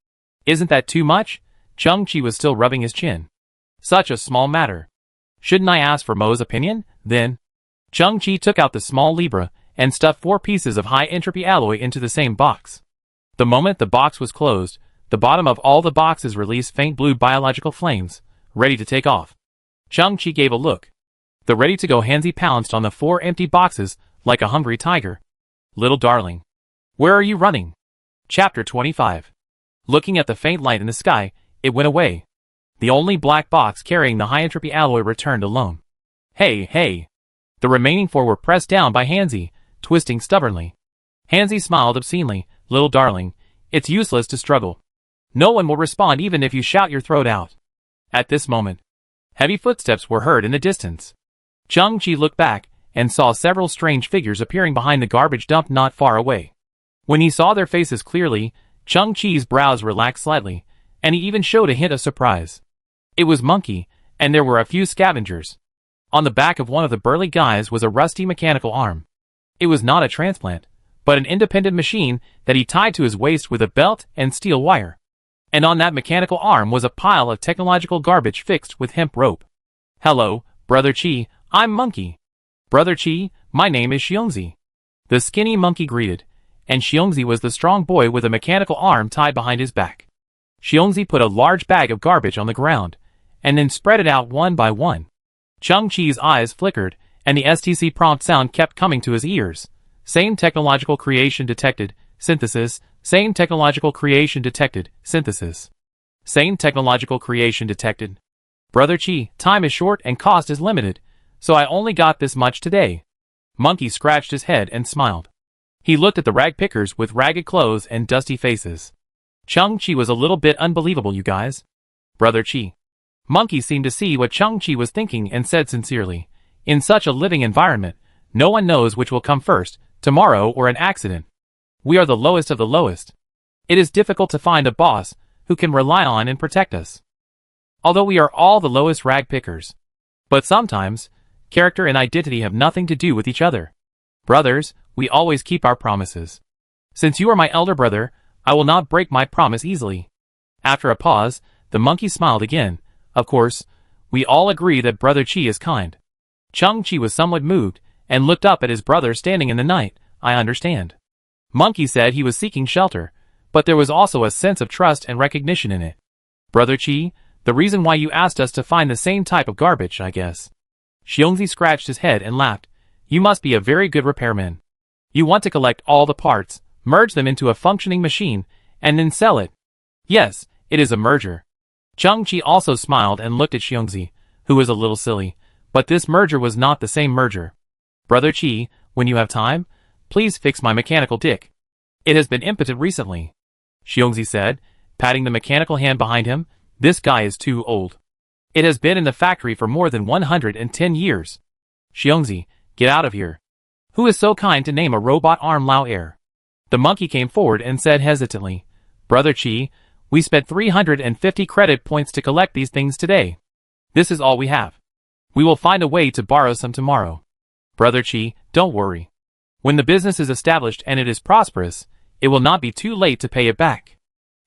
Isn't that too much? Chung-Chi was still rubbing his chin. Such a small matter. Shouldn't I ask for Mo's opinion, then? Chung-Chi took out the small Libra and stuffed 4 pieces of high entropy alloy into the same box. The moment the box was closed, the bottom of all the boxes released faint blue biological flames, ready to take off. Chung-Chi gave a look. The ready-to-go Hanzi pounced on the 4 empty boxes like a hungry tiger. Little darling. Where are you running? Chapter 25. Looking at the faint light in the sky, it went away. The only black box carrying the high entropy alloy returned alone. Hey, hey. The remaining 4 were pressed down by Hanzi, twisting stubbornly. Hanzi smiled obscenely. Little darling, it's useless to struggle. No one will respond even if you shout your throat out. At this moment, heavy footsteps were heard in the distance. Chung-Chi looked back and saw several strange figures appearing behind the garbage dump not far away. When he saw their faces clearly, Chung-Chi's brows relaxed slightly, and he even showed a hint of surprise. It was Monkey, and there were a few scavengers. On the back of one of the burly guys was a rusty mechanical arm. It was not a transplant, but an independent machine that he tied to his waist with a belt and steel wire. And on that mechanical arm was a pile of technological garbage fixed with hemp rope. Hello, Brother Chi, I'm Monkey. Brother Chi, my name is Xiongzi. The skinny monkey greeted, and Xiongzi was the strong boy with a mechanical arm tied behind his back. Xiongzi put a large bag of garbage on the ground, and then spread it out one by one. Chung-Chi's eyes flickered, and the STC prompt sound kept coming to his ears. Same technological creation detected, synthesis. Same technological creation detected, synthesis. Same technological creation detected. Brother Chi, time is short and cost is limited, so I only got this much today. Monkey scratched his head and smiled. He looked at the ragpickers with ragged clothes and dusty faces. Chung-Chi was a little bit unbelievable, you guys. Brother Chi. Monkey seemed to see what Chung-Chi was thinking and said sincerely, in such a living environment, no one knows which will come first, tomorrow or an accident. We are the lowest of the lowest. It is difficult to find a boss who can rely on and protect us. Although we are all the lowest rag pickers. But sometimes, character and identity have nothing to do with each other. Brothers, we always keep our promises. Since you are my elder brother, I will not break my promise easily. After a pause, the monkey smiled again. Of course, we all agree that Brother Chi is kind. Chung-Chi was somewhat moved, and looked up at his brother standing in the night. I understand. Monkey said he was seeking shelter, but there was also a sense of trust and recognition in it. Brother Chi, the reason why you asked us to find the same type of garbage, I guess. Xiongzi scratched his head and laughed. You must be a very good repairman. You want to collect all the parts, merge them into a functioning machine, and then sell it. Yes, it is a merger. Chang-Chi also smiled and looked at Xiongzi, who was a little silly, but this merger was not the same merger. Brother Chi, when you have time, please fix my mechanical dick. It has been impotent recently. Xiongzi said, patting the mechanical hand behind him. This guy is too old. It has been in the factory for more than 110 years. Xiongzi, get out of here. Who is so kind to name a robot arm Lao Air? The monkey came forward and said hesitantly, Brother Chi, we spent 350 credit points to collect these things today. This is all we have. We will find a way to borrow some tomorrow. Brother Chi, don't worry. When the business is established and it is prosperous, it will not be too late to pay it back.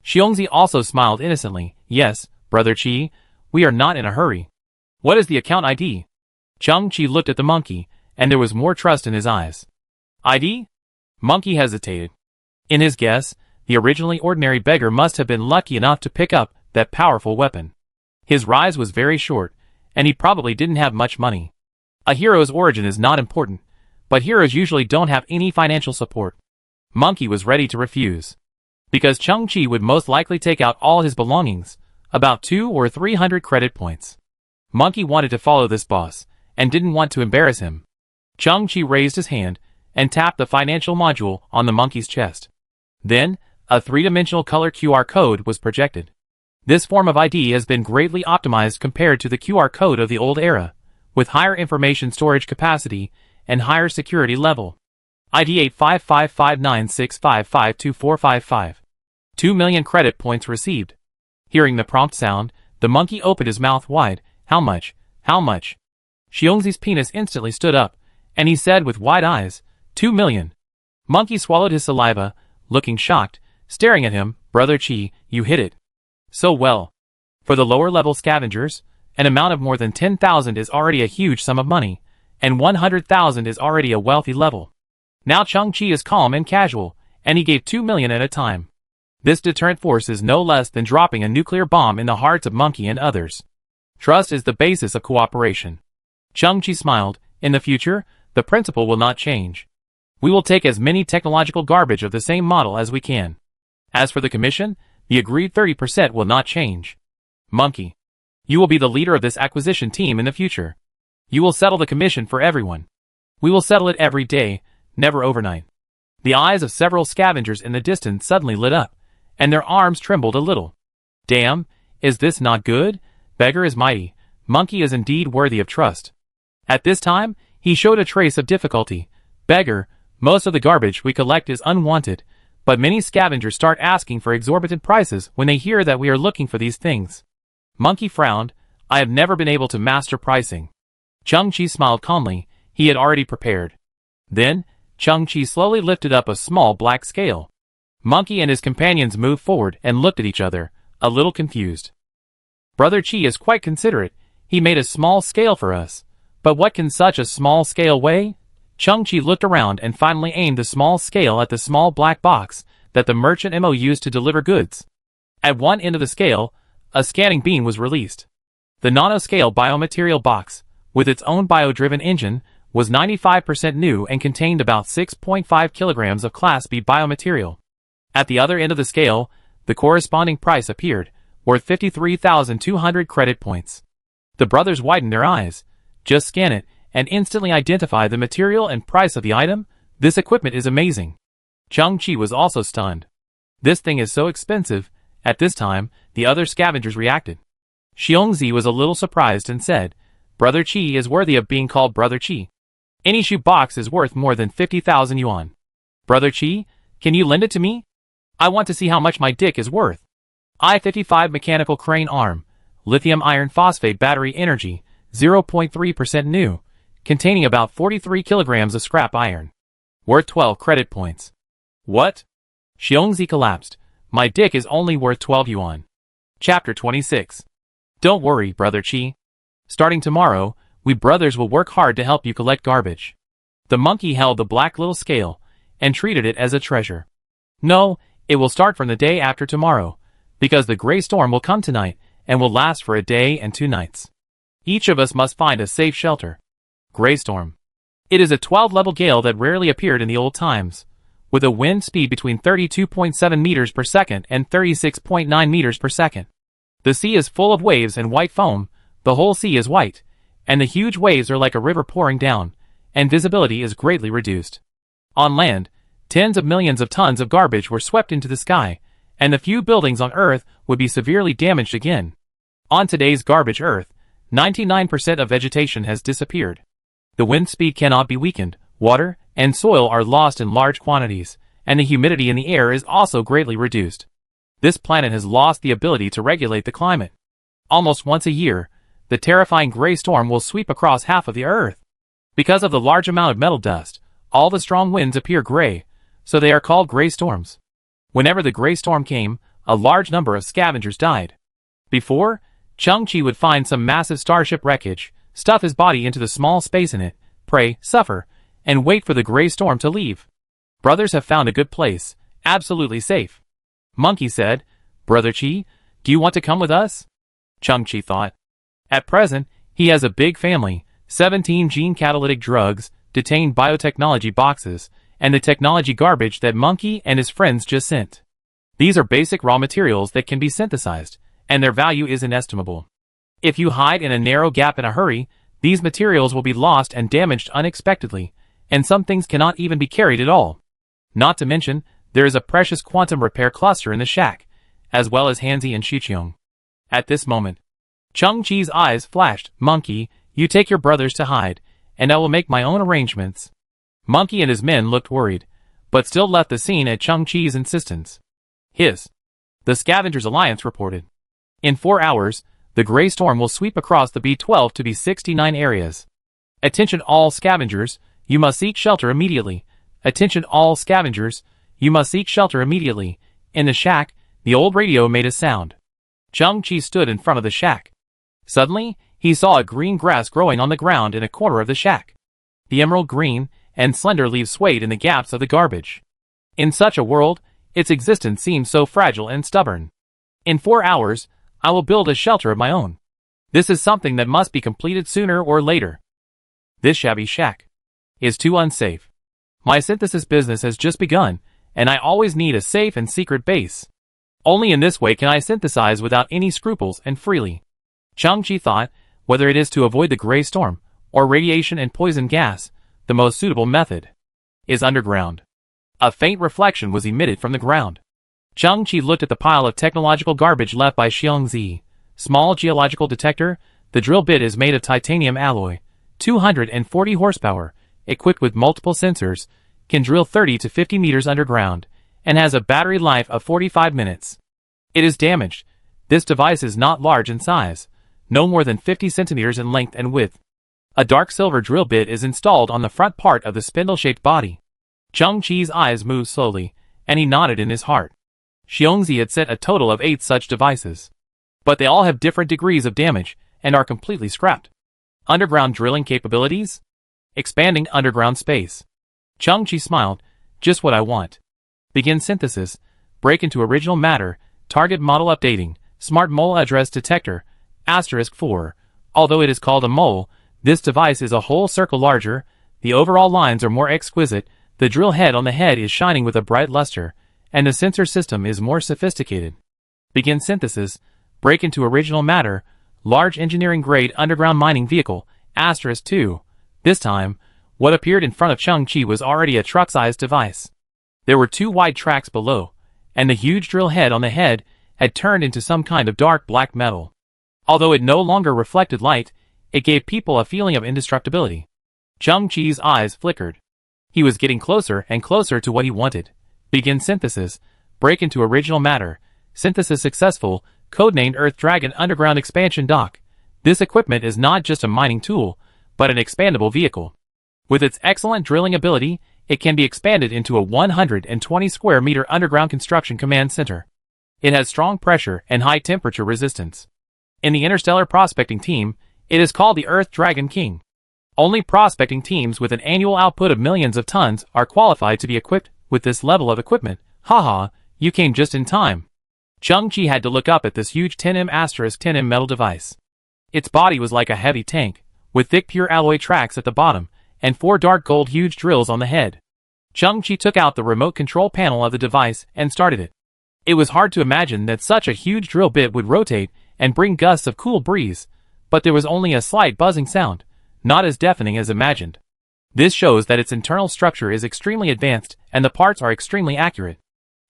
Xiongzi also smiled innocently. Yes, Brother Chi, we are not in a hurry. What is the account ID? Chang-Chi looked at the monkey, and there was more trust in his eyes. ID? Monkey hesitated. In his guess, the originally ordinary beggar must have been lucky enough to pick up that powerful weapon. His rise was very short, and he probably didn't have much money. A hero's origin is not important, but heroes usually don't have any financial support. Monkey was ready to refuse. Because Chang-Chi would most likely take out all his belongings, about 200 or 300 credit points. Monkey wanted to follow this boss, and didn't want to embarrass him. Chang-Chi raised his hand, and tapped the financial module on the monkey's chest. Then, a three-dimensional color QR code was projected. This form of ID has been greatly optimized compared to the QR code of the old era, with higher information storage capacity and higher security level. ID 8555965524555. 2 million credit points received. Hearing the prompt sound, the monkey opened his mouth wide. How much? How much? Xiongzi's penis instantly stood up, and he said with wide eyes, 2 million. Monkey swallowed his saliva, looking shocked, staring at him. Brother Chi, you hit it. So well. For the lower level scavengers, an amount of more than 10,000 is already a huge sum of money, and 100,000 is already a wealthy level. Now Chang-Chi is calm and casual, and he gave 2 million at a time. This deterrent force is no less than dropping a nuclear bomb in the hearts of Monkey and others. Trust is the basis of cooperation. Chang-Chi smiled. In the future, the principle will not change. We will take as many technological garbage of the same model as we can. As for the commission, the agreed 30% will not change. Monkey, you will be the leader of this acquisition team in the future. You will settle the commission for everyone. We will settle it every day, never overnight. The eyes of several scavengers in the distance suddenly lit up, and their arms trembled a little. Damn, is this not good? Beggar is mighty. Monkey is indeed worthy of trust. At this time, he showed a trace of difficulty. Beggar, most of the garbage we collect is unwanted, but many scavengers start asking for exorbitant prices when they hear that we are looking for these things. Monkey frowned. I have never been able to master pricing. Chang-Chi smiled calmly. He had already prepared. Then, Chang-Chi slowly lifted up a small black scale. Monkey and his companions moved forward and looked at each other, a little confused. Brother Chi is quite considerate. He made a small scale for us. But what can such a small scale weigh? Chang-Chi looked around and finally aimed the small scale at the small black box that the merchant Mo used to deliver goods. At one end of the scale, a scanning beam was released. The nanoscale biomaterial box, with its own bio-driven engine, was 95% new and contained about 6.5 kilograms of Class B biomaterial. At the other end of the scale, the corresponding price appeared, worth 53,200 credit points. The brothers widened their eyes. Just scan it, and instantly identify the material and price of the item. This equipment is amazing. Chang-Chi was also stunned. This thing is so expensive. At this time, the other scavengers reacted. Xiongzi was a little surprised and said, Brother Chi is worthy of being called Brother Chi. Any shoe box is worth more than 50,000 yuan. Brother Chi, can you lend it to me? I want to see how much my dick is worth. I-55 mechanical crane arm, lithium iron phosphate battery energy, 0.3% new, containing about 43 kilograms of scrap iron. Worth 12 credit points. What? Xiongzi collapsed. My dick is only worth 12 yuan. Chapter 26. Don't worry, Brother Chi. Starting tomorrow, we brothers will work hard to help you collect garbage. The monkey held the black little scale, and treated it as a treasure. No, it will start from the day after tomorrow, because the gray storm will come tonight, and will last for a day and 2 nights. Each of us must find a safe shelter. Gray storm. It is a 12-level gale that rarely appeared in the old times, with a wind speed between 32.7 meters per second and 36.9 meters per second. The sea is full of waves and white foam, the whole sea is white, and the huge waves are like a river pouring down, and visibility is greatly reduced. On land, tens of millions of tons of garbage were swept into the sky, and the few buildings on Earth would be severely damaged again. On today's garbage Earth, 99% of vegetation has disappeared. The wind speed cannot be weakened, water and soil are lost in large quantities, and the humidity in the air is also greatly reduced. This planet has lost the ability to regulate the climate. Almost once a year, the terrifying gray storm will sweep across half of the Earth. Because of the large amount of metal dust, all the strong winds appear gray, so they are called gray storms. Whenever the gray storm came, a large number of scavengers died. Before, Chang-Chi would find some massive starship wreckage, stuff his body into the small space in it, pray, suffer, and wait for the gray storm to leave. Brothers have found a good place, absolutely safe. Monkey said, Brother Chi, do you want to come with us? Chang-Chi thought. At present, he has a big family, 17 gene catalytic drugs, detained biotechnology boxes, and the technology garbage that Monkey and his friends just sent. These are basic raw materials that can be synthesized, and their value is inestimable. If you hide in a narrow gap in a hurry, these materials will be lost and damaged unexpectedly, and some things cannot even be carried at all. Not to mention, there is a precious quantum repair cluster in the shack, as well as Hanzi and Shichiong. At this moment, Chang-Chi's eyes flashed. Monkey, you take your brothers to hide, and I will make my own arrangements. Monkey and his men looked worried, but still left the scene at Chang-Chi's insistence. The Scavengers Alliance reported. In 4 hours, the gray storm will sweep across the B12 to B69 areas. Attention all scavengers, you must seek shelter immediately. Attention all scavengers, you must seek shelter immediately. In the shack, the old radio made a sound. Chang-Chi stood in front of the shack. Suddenly, he saw a green grass growing on the ground in a corner of the shack. The emerald green and slender leaves swayed in the gaps of the garbage. In such a world, its existence seemed so fragile and stubborn. In 4 hours, I will build a shelter of my own. This is something that must be completed sooner or later. This shabby shack is too unsafe. My synthesis business has just begun, and I always need a safe and secret base. Only in this way can I synthesize without any scruples and freely. Chang-Chi thought, whether it is to avoid the gray storm, or radiation and poison gas, the most suitable method is underground. A faint reflection was emitted from the ground. Chang-Chi looked at the pile of technological garbage left by Xiongzi. Small geological detector, the drill bit is made of titanium alloy, 240 horsepower, equipped with multiple sensors, can drill 30 to 50 meters underground, and has a battery life of 45 minutes. It is damaged. This device is not large in size, no more than 50 centimeters in length and width. A dark silver drill bit is installed on the front part of the spindle-shaped body. Chang-Chi's eyes moved slowly, and he nodded in his heart. Xiongzi had sent a total of 8 such devices. But they all have different degrees of damage, and are completely scrapped. Underground drilling capabilities? Expanding underground space. Chang-Chi smiled. Just what I want. Begin synthesis. Break into original matter. Target model updating. Smart mole address detector. *4. Although it is called a mole, this device is a whole circle larger. The overall lines are more exquisite. The drill head on the head is shining with a bright luster, and the sensor system is more sophisticated. Begin synthesis. Break into original matter. Large engineering-grade underground mining vehicle. *2. This time, what appeared in front of Chang-Chi was already a truck-sized device. There were 2 wide tracks below, and the huge drill head on the head had turned into some kind of dark black metal. Although it no longer reflected light, it gave people a feeling of indestructibility. Chang-Chi's eyes flickered. He was getting closer and closer to what he wanted. Begin synthesis. Break into original matter. Synthesis successful. Codenamed Earth Dragon Underground Expansion Dock. This equipment is not just a mining tool, but an expandable vehicle. With its excellent drilling ability, it can be expanded into a 120 square meter underground construction command center. It has strong pressure and high temperature resistance. In the interstellar prospecting team, it is called the Earth Dragon King. Only prospecting teams with an annual output of millions of tons are qualified to be equipped with this level of equipment. Haha, you came just in time. Chang-Chi had to look up at this huge 10M*10M metal device. Its body was like a heavy tank, with thick pure alloy tracks at the bottom, and 4 dark gold huge drills on the head. Chang-Chi took out the remote control panel of the device and started it. It was hard to imagine that such a huge drill bit would rotate and bring gusts of cool breeze, but there was only a slight buzzing sound, not as deafening as imagined. This shows that its internal structure is extremely advanced and the parts are extremely accurate.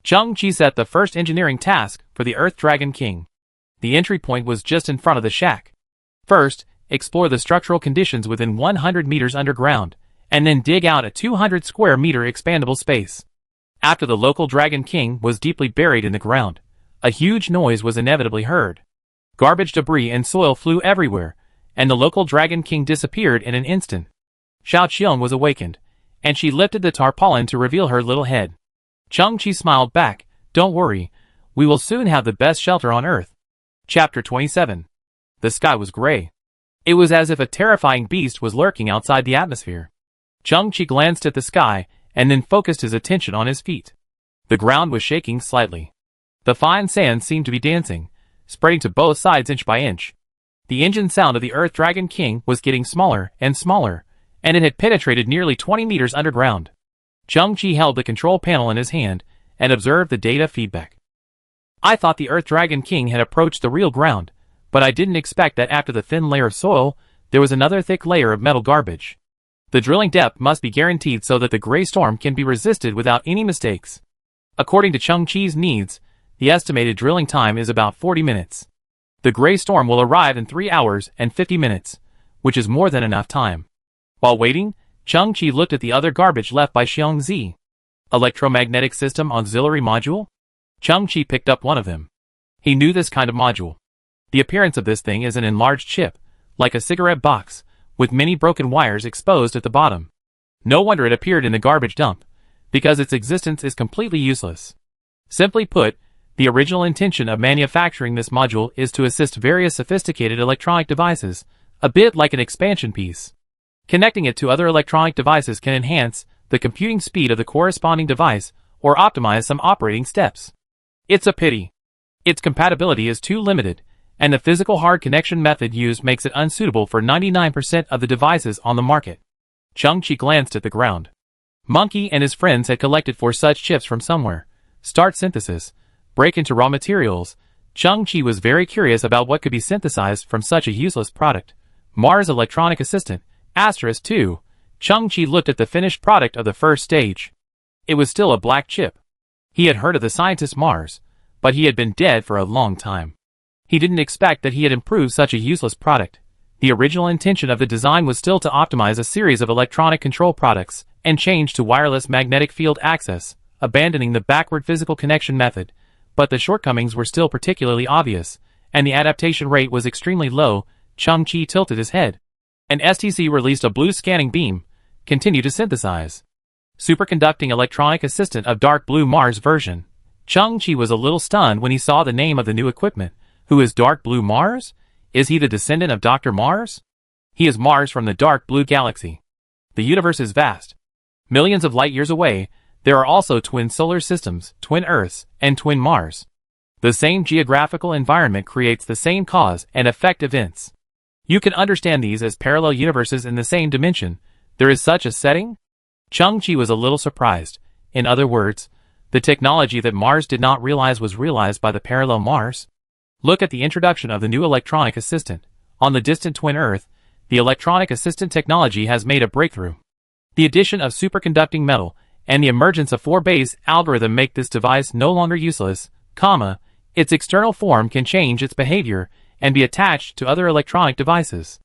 Chang-Chi set the first engineering task for the Earth Dragon King. The entry point was just in front of the shack. First, explore the structural conditions within 100 meters underground, and then dig out a 200 square meter expandable space. After the local Dragon King was deeply buried in the ground, a huge noise was inevitably heard. Garbage, debris, and soil flew everywhere, and the local Dragon King disappeared in an instant. Xiao Qian was awakened, and she lifted the tarpaulin to reveal her little head. Chang-Chi smiled back, "Don't worry, we will soon have the best shelter on Earth." Chapter 27. The sky was gray. It was as if a terrifying beast was lurking outside the atmosphere. Chang-Chi glanced at the sky, and then focused his attention on his feet. The ground was shaking slightly. The fine sand seemed to be dancing, spreading to both sides inch by inch. The engine sound of the Earth Dragon King was getting smaller and smaller, and it had penetrated nearly 20 meters underground. Chang-Chi held the control panel in his hand and observed the data feedback. "I thought the Earth Dragon King had approached the real ground, but I didn't expect that after the thin layer of soil, there was another thick layer of metal garbage. The drilling depth must be guaranteed so that the gray storm can be resisted without any mistakes. According to Chang-Chi's needs, the estimated drilling time is about 40 minutes. The gray storm will arrive in 3 hours and 50 minutes, which is more than enough time." While waiting, Chang-Chi looked at the other garbage left by Xiangzi. Electromagnetic System Auxiliary Module? Chang-Chi picked up one of them. He knew this kind of module. The appearance of this thing is an enlarged chip, like a cigarette box, with many broken wires exposed at the bottom. No wonder it appeared in the garbage dump, because its existence is completely useless. Simply put, the original intention of manufacturing this module is to assist various sophisticated electronic devices, a bit like an expansion piece. Connecting it to other electronic devices can enhance the computing speed of the corresponding device or optimize some operating steps. It's a pity. Its compatibility is too limited, and the physical hard connection method used makes it unsuitable for 99% of the devices on the market. Chang-Chi glanced at the ground. Monkey and his friends had collected 4 such chips from somewhere. Start synthesis. Break into raw materials. Chang-Chi was very curious about what could be synthesized from such a useless product. Mars Electronic Assistant. *2. Chang-Chi looked at the finished product of the first stage. It was still a black chip. He had heard of the scientist Mars, but he had been dead for a long time. He didn't expect that he had improved such a useless product. The original intention of the design was still to optimize a series of electronic control products and change to wireless magnetic field access, abandoning the backward physical connection method, but the shortcomings were still particularly obvious, and the adaptation rate was extremely low. Chang-Chi tilted his head. An STC released a blue scanning beam. Continue to synthesize. Superconducting Electronic Assistant of Dark Blue Mars version. Chang-Chi was a little stunned when he saw the name of the new equipment. Who is Dark Blue Mars? Is he the descendant of Dr. Mars? He is Mars from the Dark Blue Galaxy. The universe is vast. Millions of light years away, there are also twin solar systems, twin Earths, and twin Mars. The same geographical environment creates the same cause and effect events. You can understand these as parallel universes in the same dimension. There is such a setting? Chang-Chi was a little surprised. In other words, the technology that Mars did not realize was realized by the parallel Mars. Look at the introduction of the new electronic assistant. On the distant twin Earth, the electronic assistant technology has made a breakthrough. The addition of superconducting metal and the emergence of 4-base algorithm make this device no longer useless, its external form can change its behavior and be attached to other electronic devices.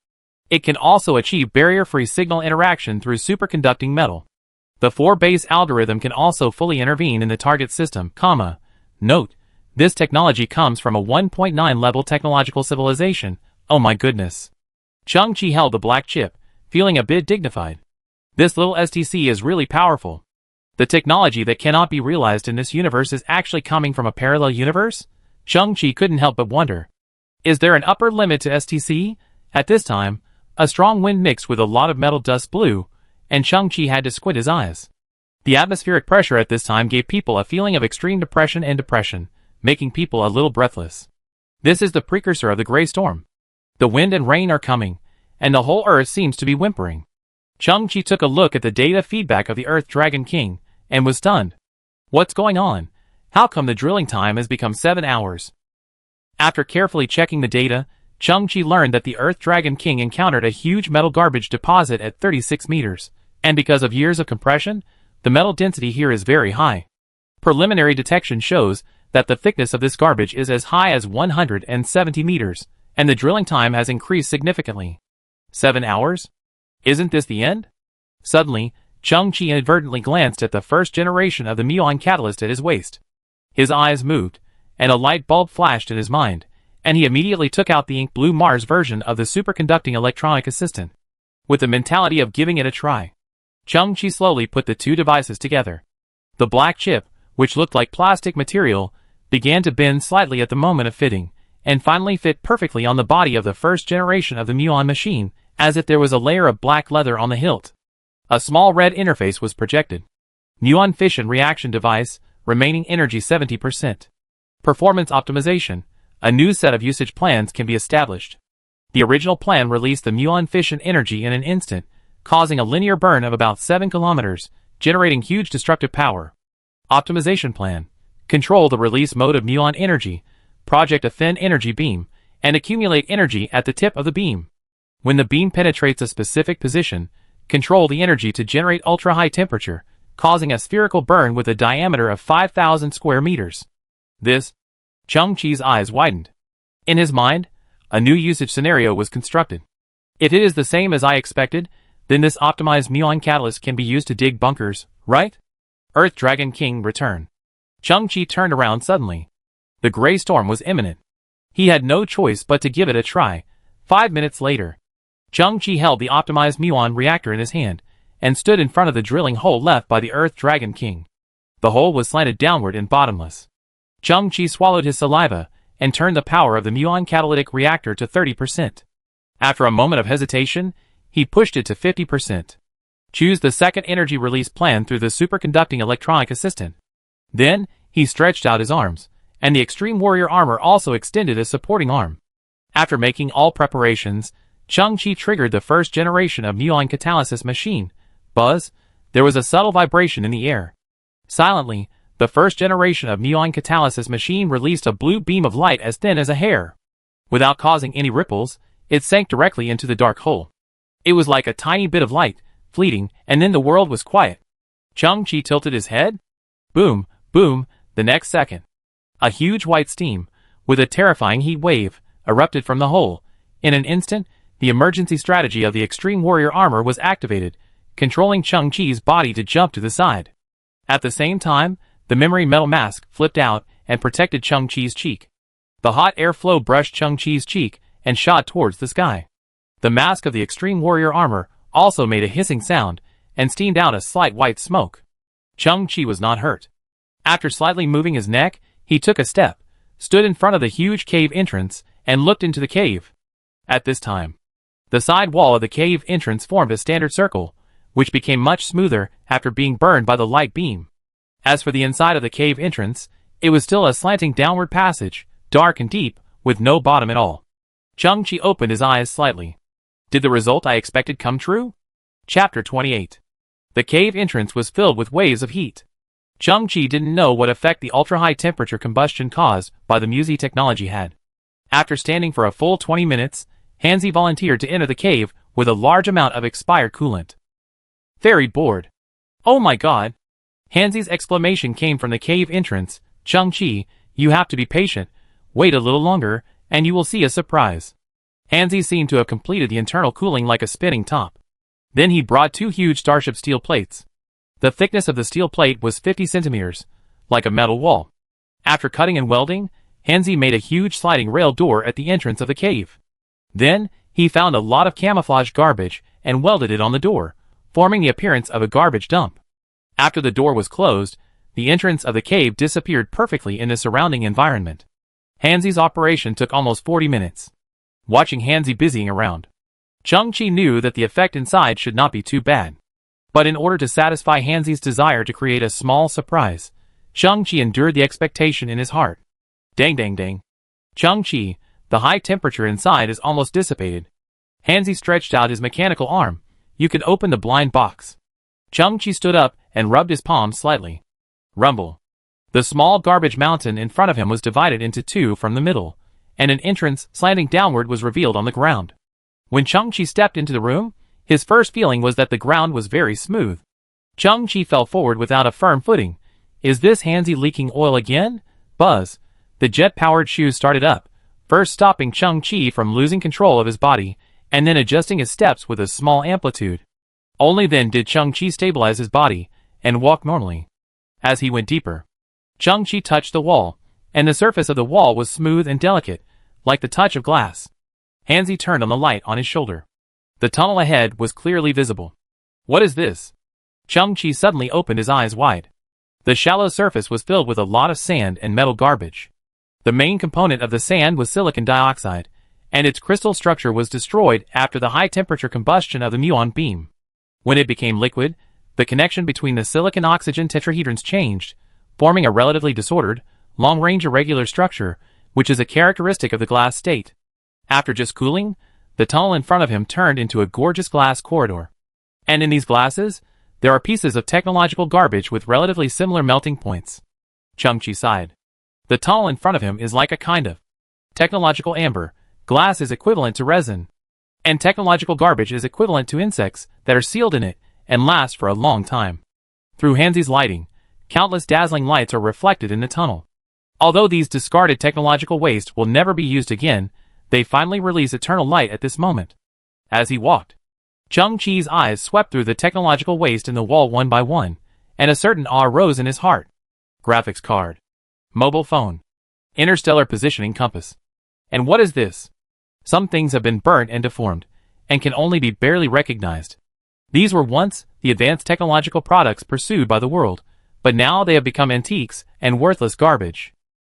It can also achieve barrier-free signal interaction through superconducting metal. The 4-base algorithm can also fully intervene in the target system, Note, this technology comes from a 1.9 level technological civilization. Oh my goodness. Chang-Chi held the black chip, feeling a bit dignified. This little STC is really powerful. The technology that cannot be realized in this universe is actually coming from a parallel universe? Chang-Chi couldn't help but wonder. Is there an upper limit to STC? At this time, a strong wind mixed with a lot of metal dust blew, and Chang-Chi had to squint his eyes. The atmospheric pressure at this time gave people a feeling of extreme depression and depression, making people a little breathless. This is the precursor of the gray storm. The wind and rain are coming, and the whole Earth seems to be whimpering. Chang-Chi took a look at the data feedback of the Earth Dragon King, and was stunned. What's going on? How come the drilling time has become 7 hours? After carefully checking the data, Chang-Chi learned that the Earth Dragon King encountered a huge metal garbage deposit at 36 meters, and because of years of compression, the metal density here is very high. Preliminary detection shows that the thickness of this garbage is as high as 170 meters, and the drilling time has increased significantly. 7 hours? Isn't this the end? Suddenly, Chang-Chi inadvertently glanced at the first generation of the muon catalyst at his waist. His eyes moved, and a light bulb flashed in his mind, and he immediately took out the ink blue Mars version of the superconducting electronic assistant. With the mentality of giving it a try, Chang-Chi slowly put the two devices together. The black chip, which looked like plastic material, began to bend slightly at the moment of fitting, and finally fit perfectly on the body of the first generation of the muon machine, as if there was a layer of black leather on the hilt. A small red interface was projected. Muon fission reaction device, remaining energy 70%. Performance optimization. A new set of usage plans can be established. The original plan released the muon fission energy in an instant, causing a linear burn of about 7 kilometers, generating huge destructive power. Optimization plan. Control the release mode of muon energy, project a thin energy beam, and accumulate energy at the tip of the beam. When the beam penetrates a specific position, control the energy to generate ultra-high temperature, causing a spherical burn with a diameter of 5,000 square meters. This, Chang-Chi's eyes widened. In his mind, a new usage scenario was constructed. If it is the same as I expected, then this optimized muon catalyst can be used to dig bunkers, right? Earth Dragon King return. Chang-Chi turned around suddenly. The gray storm was imminent. He had no choice but to give it a try. 5 minutes later, Chang-Chi held the optimized muon reactor in his hand, and stood in front of the drilling hole left by the Earth Dragon King. The hole was slanted downward and bottomless. Chang-Chi swallowed his saliva, and turned the power of the muon catalytic reactor to 30%. After a moment of hesitation, he pushed it to 50%. Choose the second energy release plan through the superconducting electronic assistant. Then, he stretched out his arms, and the Extreme Warrior armor also extended a supporting arm. After making all preparations, Chang-Chi triggered the first generation of muon catalysis machine. Buzz, there was a subtle vibration in the air. Silently, the first generation of muon catalysis machine released a blue beam of light as thin as a hair. Without causing any ripples, it sank directly into the dark hole. It was like a tiny bit of light, fleeting, and then the world was quiet. Chang-Chi tilted his head. Boom, boom, the next second. A huge white steam, with a terrifying heat wave, erupted from the hole. In an instant, the emergency strategy of the Extreme Warrior armor was activated, controlling Chang-Chi's body to jump to the side. At the same time, the memory metal mask flipped out and protected Chang-Chi's cheek. The hot air flow brushed Chang-Chi's cheek and shot towards the sky. The mask of the Extreme Warrior armor also made a hissing sound and steamed out a slight white smoke. Chang-Chi was not hurt. After slightly moving his neck, he took a step, stood in front of the huge cave entrance, and looked into the cave. At this time, the side wall of the cave entrance formed a standard circle, which became much smoother after being burned by the light beam. As for the inside of the cave entrance, it was still a slanting downward passage, dark and deep, with no bottom at all. Chang-Chi opened his eyes slightly. Did the result I expected come true? Chapter 28. The cave entrance was filled with waves of heat. Chang-Chi didn't know what effect the ultra-high temperature combustion caused by the Muzi technology had. After standing for a full 20 minutes, Hanzi volunteered to enter the cave with a large amount of expired coolant. Very bored. Oh my god! Hanzi's exclamation came from the cave entrance. Chang-Chi, you have to be patient. Wait a little longer, and you will see a surprise. Hanzi seemed to have completed the internal cooling like a spinning top. Then he brought 2 huge starship steel plates. The thickness of the steel plate was 50 centimeters, like a metal wall. After cutting and welding, Hanzi made a huge sliding rail door at the entrance of the cave. Then, he found a lot of camouflage garbage and welded it on the door, forming the appearance of a garbage dump. After the door was closed, the entrance of the cave disappeared perfectly in the surrounding environment. Hanzi's operation took almost 40 minutes. Watching Hanzi busying around, Chang-Chi knew that the effect inside should not be too bad. But in order to satisfy Hanzi's desire to create a small surprise, Chang-Chi endured the expectation in his heart. Dang dang dang. Chang-Chi, the high temperature inside is almost dissipated. Hanzi stretched out his mechanical arm. You can open the blind box. Chang-Chi stood up and rubbed his palm slightly. Rumble. The small garbage mountain in front of him was divided into 2 from the middle, and an entrance slanting downward was revealed on the ground. When Chang-Chi stepped into the room, his first feeling was that the ground was very smooth. Chang-Chi fell forward without a firm footing. Is this Hanzi leaking oil again? Buzz. The jet-powered shoes started up, first stopping Chang-Chi from losing control of his body, and then adjusting his steps with a small amplitude. Only then did Chang-Chi stabilize his body and walk normally. As he went deeper, Chang-Chi touched the wall, and the surface of the wall was smooth and delicate, like the touch of glass. Hanzi turned on the light on his shoulder. The tunnel ahead was clearly visible. What is this? Chang-Chi suddenly opened his eyes wide. The shallow surface was filled with a lot of sand and metal garbage. The main component of the sand was silicon dioxide, and its crystal structure was destroyed after the high-temperature combustion of the muon beam. When it became liquid, the connection between the silicon-oxygen tetrahedrons changed, forming a relatively disordered, long-range irregular structure, which is a characteristic of the glass state. After just cooling, the tunnel in front of him turned into a gorgeous glass corridor. And in these glasses, there are pieces of technological garbage with relatively similar melting points. Chang-Chi sighed. The tunnel in front of him is like a kind of technological amber. Glass is equivalent to resin, and technological garbage is equivalent to insects that are sealed in it and last for a long time. Through Hanzi's lighting, countless dazzling lights are reflected in the tunnel. Although these discarded technological waste will never be used again, they finally release eternal light at this moment. As he walked, Chang-Chi's eyes swept through the technological waste in the wall one by one, and a certain awe rose in his heart. Graphics card. Mobile phone. Interstellar positioning compass. And what is this? Some things have been burnt and deformed, and can only be barely recognized. These were once the advanced technological products pursued by the world, but now they have become antiques and worthless garbage.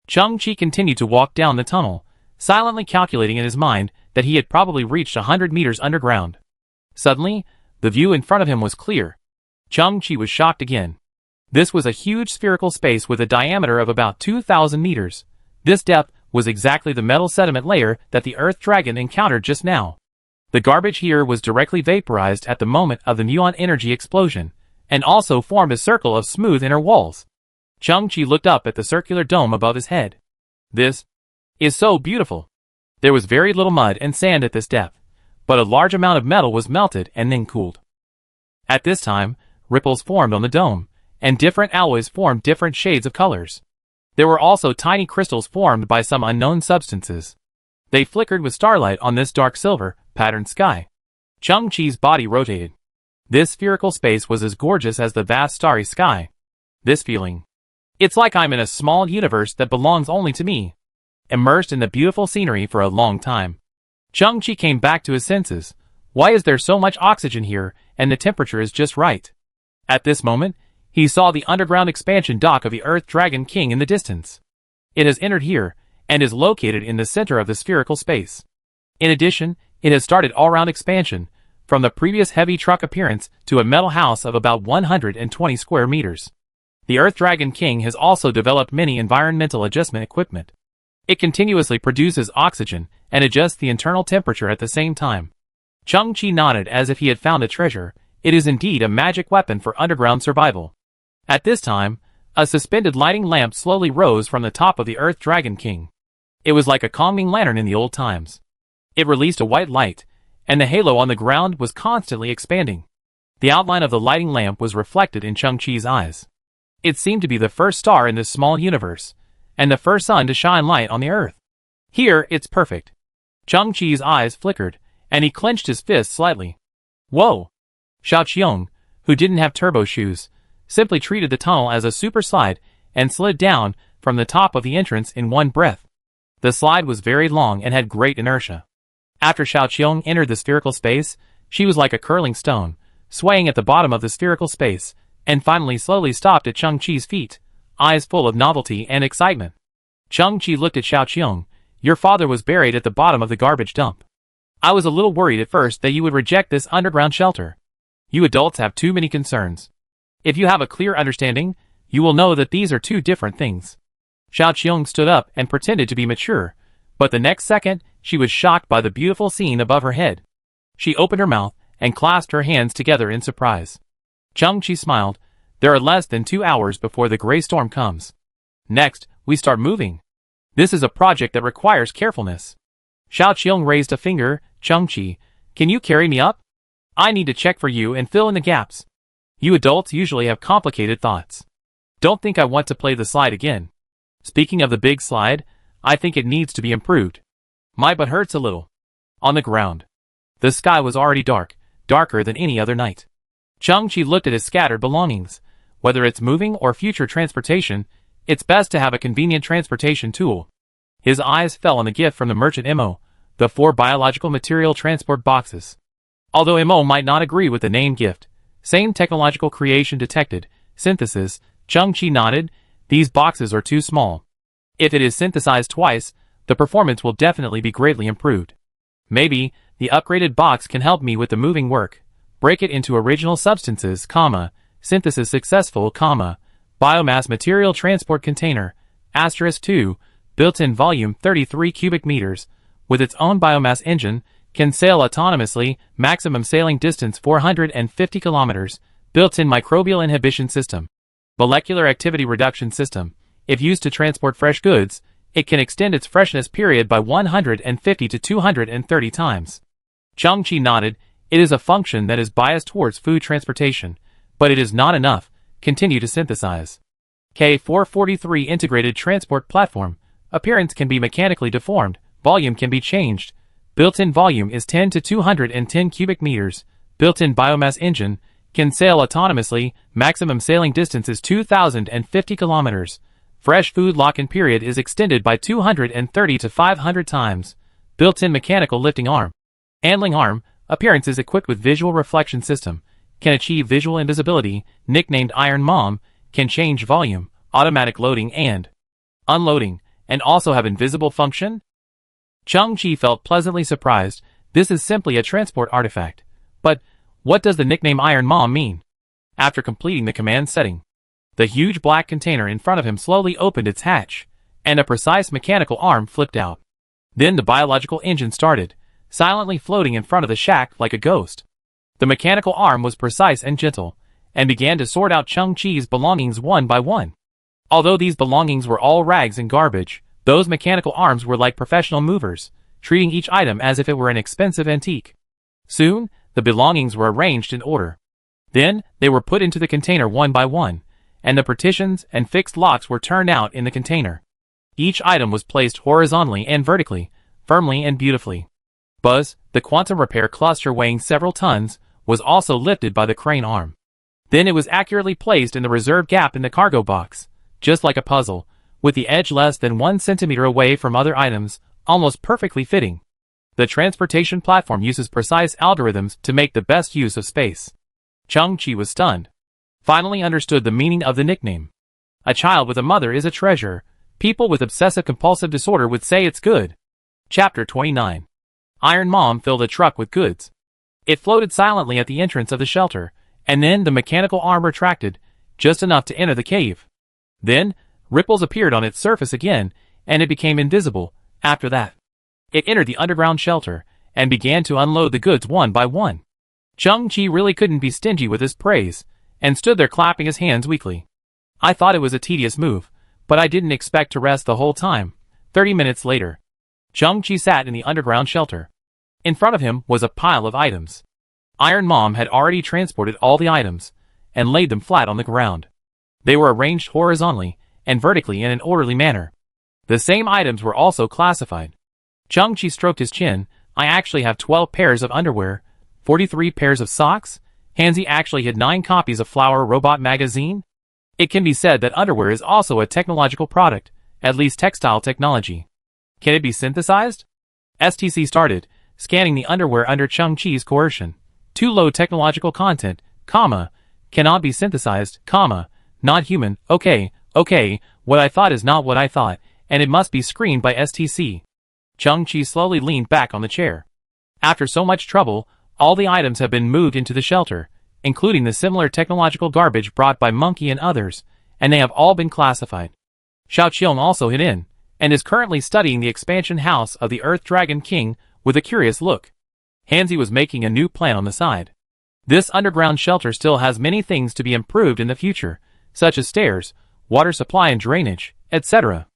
Chang-Chi continued to walk down the tunnel, silently calculating in his mind that he had probably reached 100 meters underground. Suddenly, the view in front of him was clear. Chang-Chi was shocked again. This was a huge spherical space with a diameter of about 2,000 meters. This depth was exactly the metal sediment layer that the Earth Dragon encountered just now. The garbage here was directly vaporized at the moment of the muon energy explosion, and also formed a circle of smooth inner walls. Chang-Chi looked up at the circular dome above his head. This is so beautiful. There was very little mud and sand at this depth, but a large amount of metal was melted and then cooled. At this time, ripples formed on the dome, and different alloys formed different shades of colors. There were also tiny crystals formed by some unknown substances. They flickered with starlight on this dark silver, patterned sky. Chang-Chi's body rotated. This spherical space was as gorgeous as the vast starry sky. This feeling. It's like I'm in a small universe that belongs only to me. Immersed in the beautiful scenery for a long time. Chang-Chi came back to his senses. Why is there so much oxygen here, and the temperature is just right? At this moment, he saw the underground expansion dock of the Earth Dragon King in the distance. It has entered here, and is located in the center of the spherical space. In addition, it has started all-round expansion, from the previous heavy truck appearance to a metal house of about 120 square meters. The Earth Dragon King has also developed many environmental adjustment equipment. It continuously produces oxygen and adjusts the internal temperature at the same time. Chang-Chi nodded as if he had found a treasure. It is indeed a magic weapon for underground survival. At this time, a suspended lighting lamp slowly rose from the top of the Earth Dragon King. It was like a calming lantern in the old times. It released a white light, and the halo on the ground was constantly expanding. The outline of the lighting lamp was reflected in Chang-Chi's eyes. It seemed to be the first star in this small universe, and the first sun to shine light on the Earth. Here, it's perfect. Chang-Chi's eyes flickered, and he clenched his fist slightly. Whoa! Xiaoqiong, who didn't have turbo shoes, simply treated the tunnel as a super slide and slid down from the top of the entrance in one breath. The slide was very long and had great inertia. After Xiaoqiong entered the spherical space, she was like a curling stone, swaying at the bottom of the spherical space, and finally slowly stopped at Chang-Chi's feet, eyes full of novelty and excitement. Chang-Chi looked at Xiaoqiong. Your father was buried at the bottom of the garbage dump. I was a little worried at first that you would reject this underground shelter. You adults have too many concerns. If you have a clear understanding, you will know that these are two different things. Xiaoqiong stood up and pretended to be mature, but the next second, she was shocked by the beautiful scene above her head. She opened her mouth and clasped her hands together in surprise. Chang-Chi smiled. There are less than 2 hours before the gray storm comes. Next, we start moving. This is a project that requires carefulness. Xiao Qiong raised a finger. Chengqi, can you carry me up? I need to check for you and fill in the gaps. You adults usually have complicated thoughts. Don't think I want to play the slide again. Speaking of the big slide, I think it needs to be improved. My butt hurts a little. On the ground. The sky was already dark, darker than any other night. Chengqi looked at his scattered belongings. Whether it's moving or future transportation, it's best to have a convenient transportation tool. His eyes fell on the gift from the merchant Mo, the 4 biological material transport boxes. Although Mo might not agree with the name gift, same technological creation detected, synthesis, Chengqi nodded, these boxes are too small. If it is synthesized twice, the performance will definitely be greatly improved. Maybe, the upgraded box can help me with the moving work. Break it into original substances, synthesis successful, biomass material transport container, *2, built-in volume 33 cubic meters, with its own biomass engine, can sail autonomously, maximum sailing distance 450 kilometers, built-in microbial inhibition system. Molecular activity reduction system. If used to transport fresh goods, it can extend its freshness period by 150 to 230 times. Chengqi nodded. It is a function that is biased towards food transportation, but it is not enough. Continue to synthesize. K443 integrated transport platform. Appearance can be mechanically deformed. Volume can be changed. Built-in volume is 10 to 210 cubic meters. Built-in biomass engine. Can sail autonomously. Maximum sailing distance is 2,050 kilometers. Fresh food lock-in period is extended by 230 to 500 times. Built-in mechanical lifting arm. Handling arm. Appearance is equipped with visual reflection system. Can achieve visual invisibility. Nicknamed Iron Mom. Can change volume, automatic loading and unloading, and also have invisible function? Chengqi felt pleasantly surprised. This is simply a transport artifact. But what does the nickname Iron Mom mean? After completing the command setting, the huge black container in front of him slowly opened its hatch, and a precise mechanical arm flipped out. Then the biological engine started, silently floating in front of the shack like a ghost. The mechanical arm was precise and gentle, and began to sort out Chengqi's belongings one by one. Although these belongings were all rags and garbage, those mechanical arms were like professional movers, treating each item as if it were an expensive antique. Soon, the belongings were arranged in order. Then, they were put into the container one by one, and the partitions and fixed locks were turned out in the container. Each item was placed horizontally and vertically, firmly and beautifully. Buzz, the quantum repair cluster weighing several tons, was also lifted by the crane arm. Then it was accurately placed in the reserve gap in the cargo box, just like a puzzle, with the edge less than 1 centimeter away from other items, almost perfectly fitting. The transportation platform uses precise algorithms to make the best use of space. Chengqi was stunned. Finally understood the meaning of the nickname. A child with a mother is a treasure. People with obsessive-compulsive disorder would say it's good. Chapter 29. Iron Mom filled a truck with goods. It floated silently at the entrance of the shelter, and then the mechanical arm retracted, just enough to enter the cave. Then, ripples appeared on its surface again, and it became invisible. After that, it entered the underground shelter, and began to unload the goods one by one. Chengqi really couldn't be stingy with his praise, and stood there clapping his hands weakly. I thought it was a tedious move, but I didn't expect to rest the whole time. 30 minutes later, Chengqi sat in the underground shelter. In front of him was a pile of items. Iron Mom had already transported all the items, and laid them flat on the ground. They were arranged horizontally and vertically in an orderly manner. The same items were also classified. Chengqi stroked his chin. I actually have 12 pairs of underwear, 43 pairs of socks. Hanzi actually had 9 copies of Flower Robot magazine. It can be said that underwear is also a technological product, at least textile technology. Can it be synthesized? STC started, scanning the underwear under Chengqi's coercion. Too low technological content, cannot be synthesized, not human, okay, what I thought is not what I thought, and it must be screened by STC. Chengqi slowly leaned back on the chair. After so much trouble, all the items have been moved into the shelter, including the similar technological garbage brought by Monkey and others, and they have all been classified. Xiao Qiong also hid in, and is currently studying the expansion house of the Earth Dragon King with a curious look. Hanzi was making a new plan on the side. This underground shelter still has many things to be improved in the future, such as stairs, water supply and drainage, etc.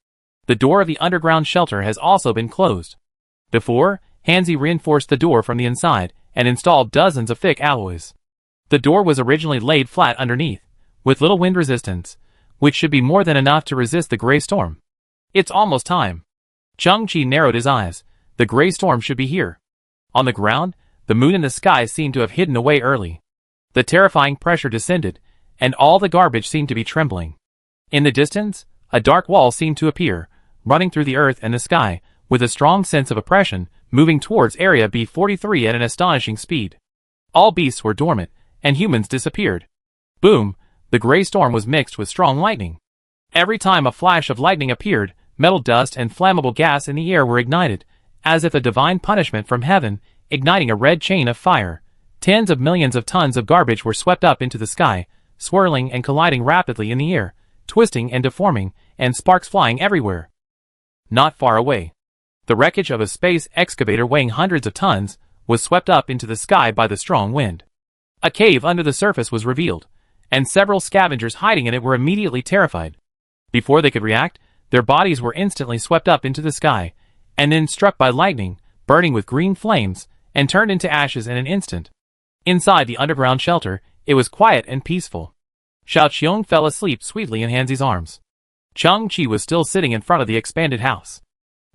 The door of the underground shelter has also been closed. Before, Hanzi reinforced the door from the inside and installed dozens of thick alloys. The door was originally laid flat underneath, with little wind resistance, which should be more than enough to resist the gray storm. It's almost time. Chang-Chi narrowed his eyes. The gray storm should be here. On the ground, the moon in the sky seemed to have hidden away early. The terrifying pressure descended, and all the garbage seemed to be trembling. In the distance, a dark wall seemed to appear, running through the earth and the sky, with a strong sense of oppression, moving towards Area B43 at an astonishing speed. All beasts were dormant, and humans disappeared. Boom! The gray storm was mixed with strong lightning. Every time a flash of lightning appeared, metal dust and flammable gas in the air were ignited, as if a divine punishment from heaven, igniting a red chain of fire. Tens of millions of tons of garbage were swept up into the sky, swirling and colliding rapidly in the air, twisting and deforming, and sparks flying everywhere. Not far away, the wreckage of a space excavator weighing hundreds of tons was swept up into the sky by the strong wind. A cave under the surface was revealed, and several scavengers hiding in it were immediately terrified. Before they could react, their bodies were instantly swept up into the sky, and then struck by lightning, burning with green flames, and turned into ashes in an instant. Inside the underground shelter, it was quiet and peaceful. Xiaoqiong fell asleep sweetly in Hanzi's arms. Chang-Chi was still sitting in front of the expanded house.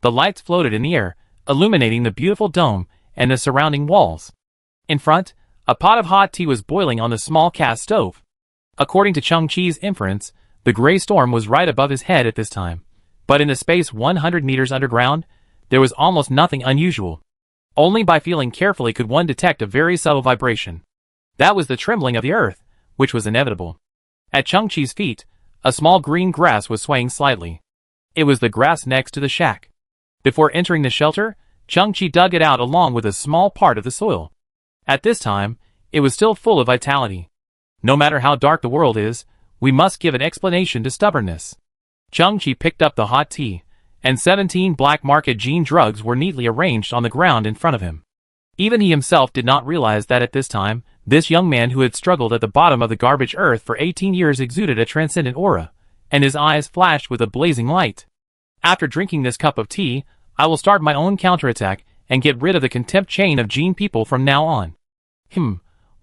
The lights floated in the air, illuminating the beautiful dome and the surrounding walls. In front, a pot of hot tea was boiling on the small cast stove. According to Chang-Chi's inference, the gray storm was right above his head at this time, but in the space 100 meters underground, there was almost nothing unusual. Only by feeling carefully could one detect a very subtle vibration. That was the trembling of the earth, which was inevitable. At Chang-Chi's feet, a small green grass was swaying slightly. It was the grass next to the shack. Before entering the shelter, Chang-Chi dug it out along with a small part of the soil. At this time, it was still full of vitality. No matter how dark the world is, we must give an explanation to stubbornness. Chang-Chi picked up the hot tea, and 17 black market gene drugs were neatly arranged on the ground in front of him. Even he himself did not realize that at this time, this young man who had struggled at the bottom of the garbage earth for 18 years exuded a transcendent aura, and his eyes flashed with a blazing light. After drinking this cup of tea, I will start my own counterattack and get rid of the contempt chain of gene people from now on.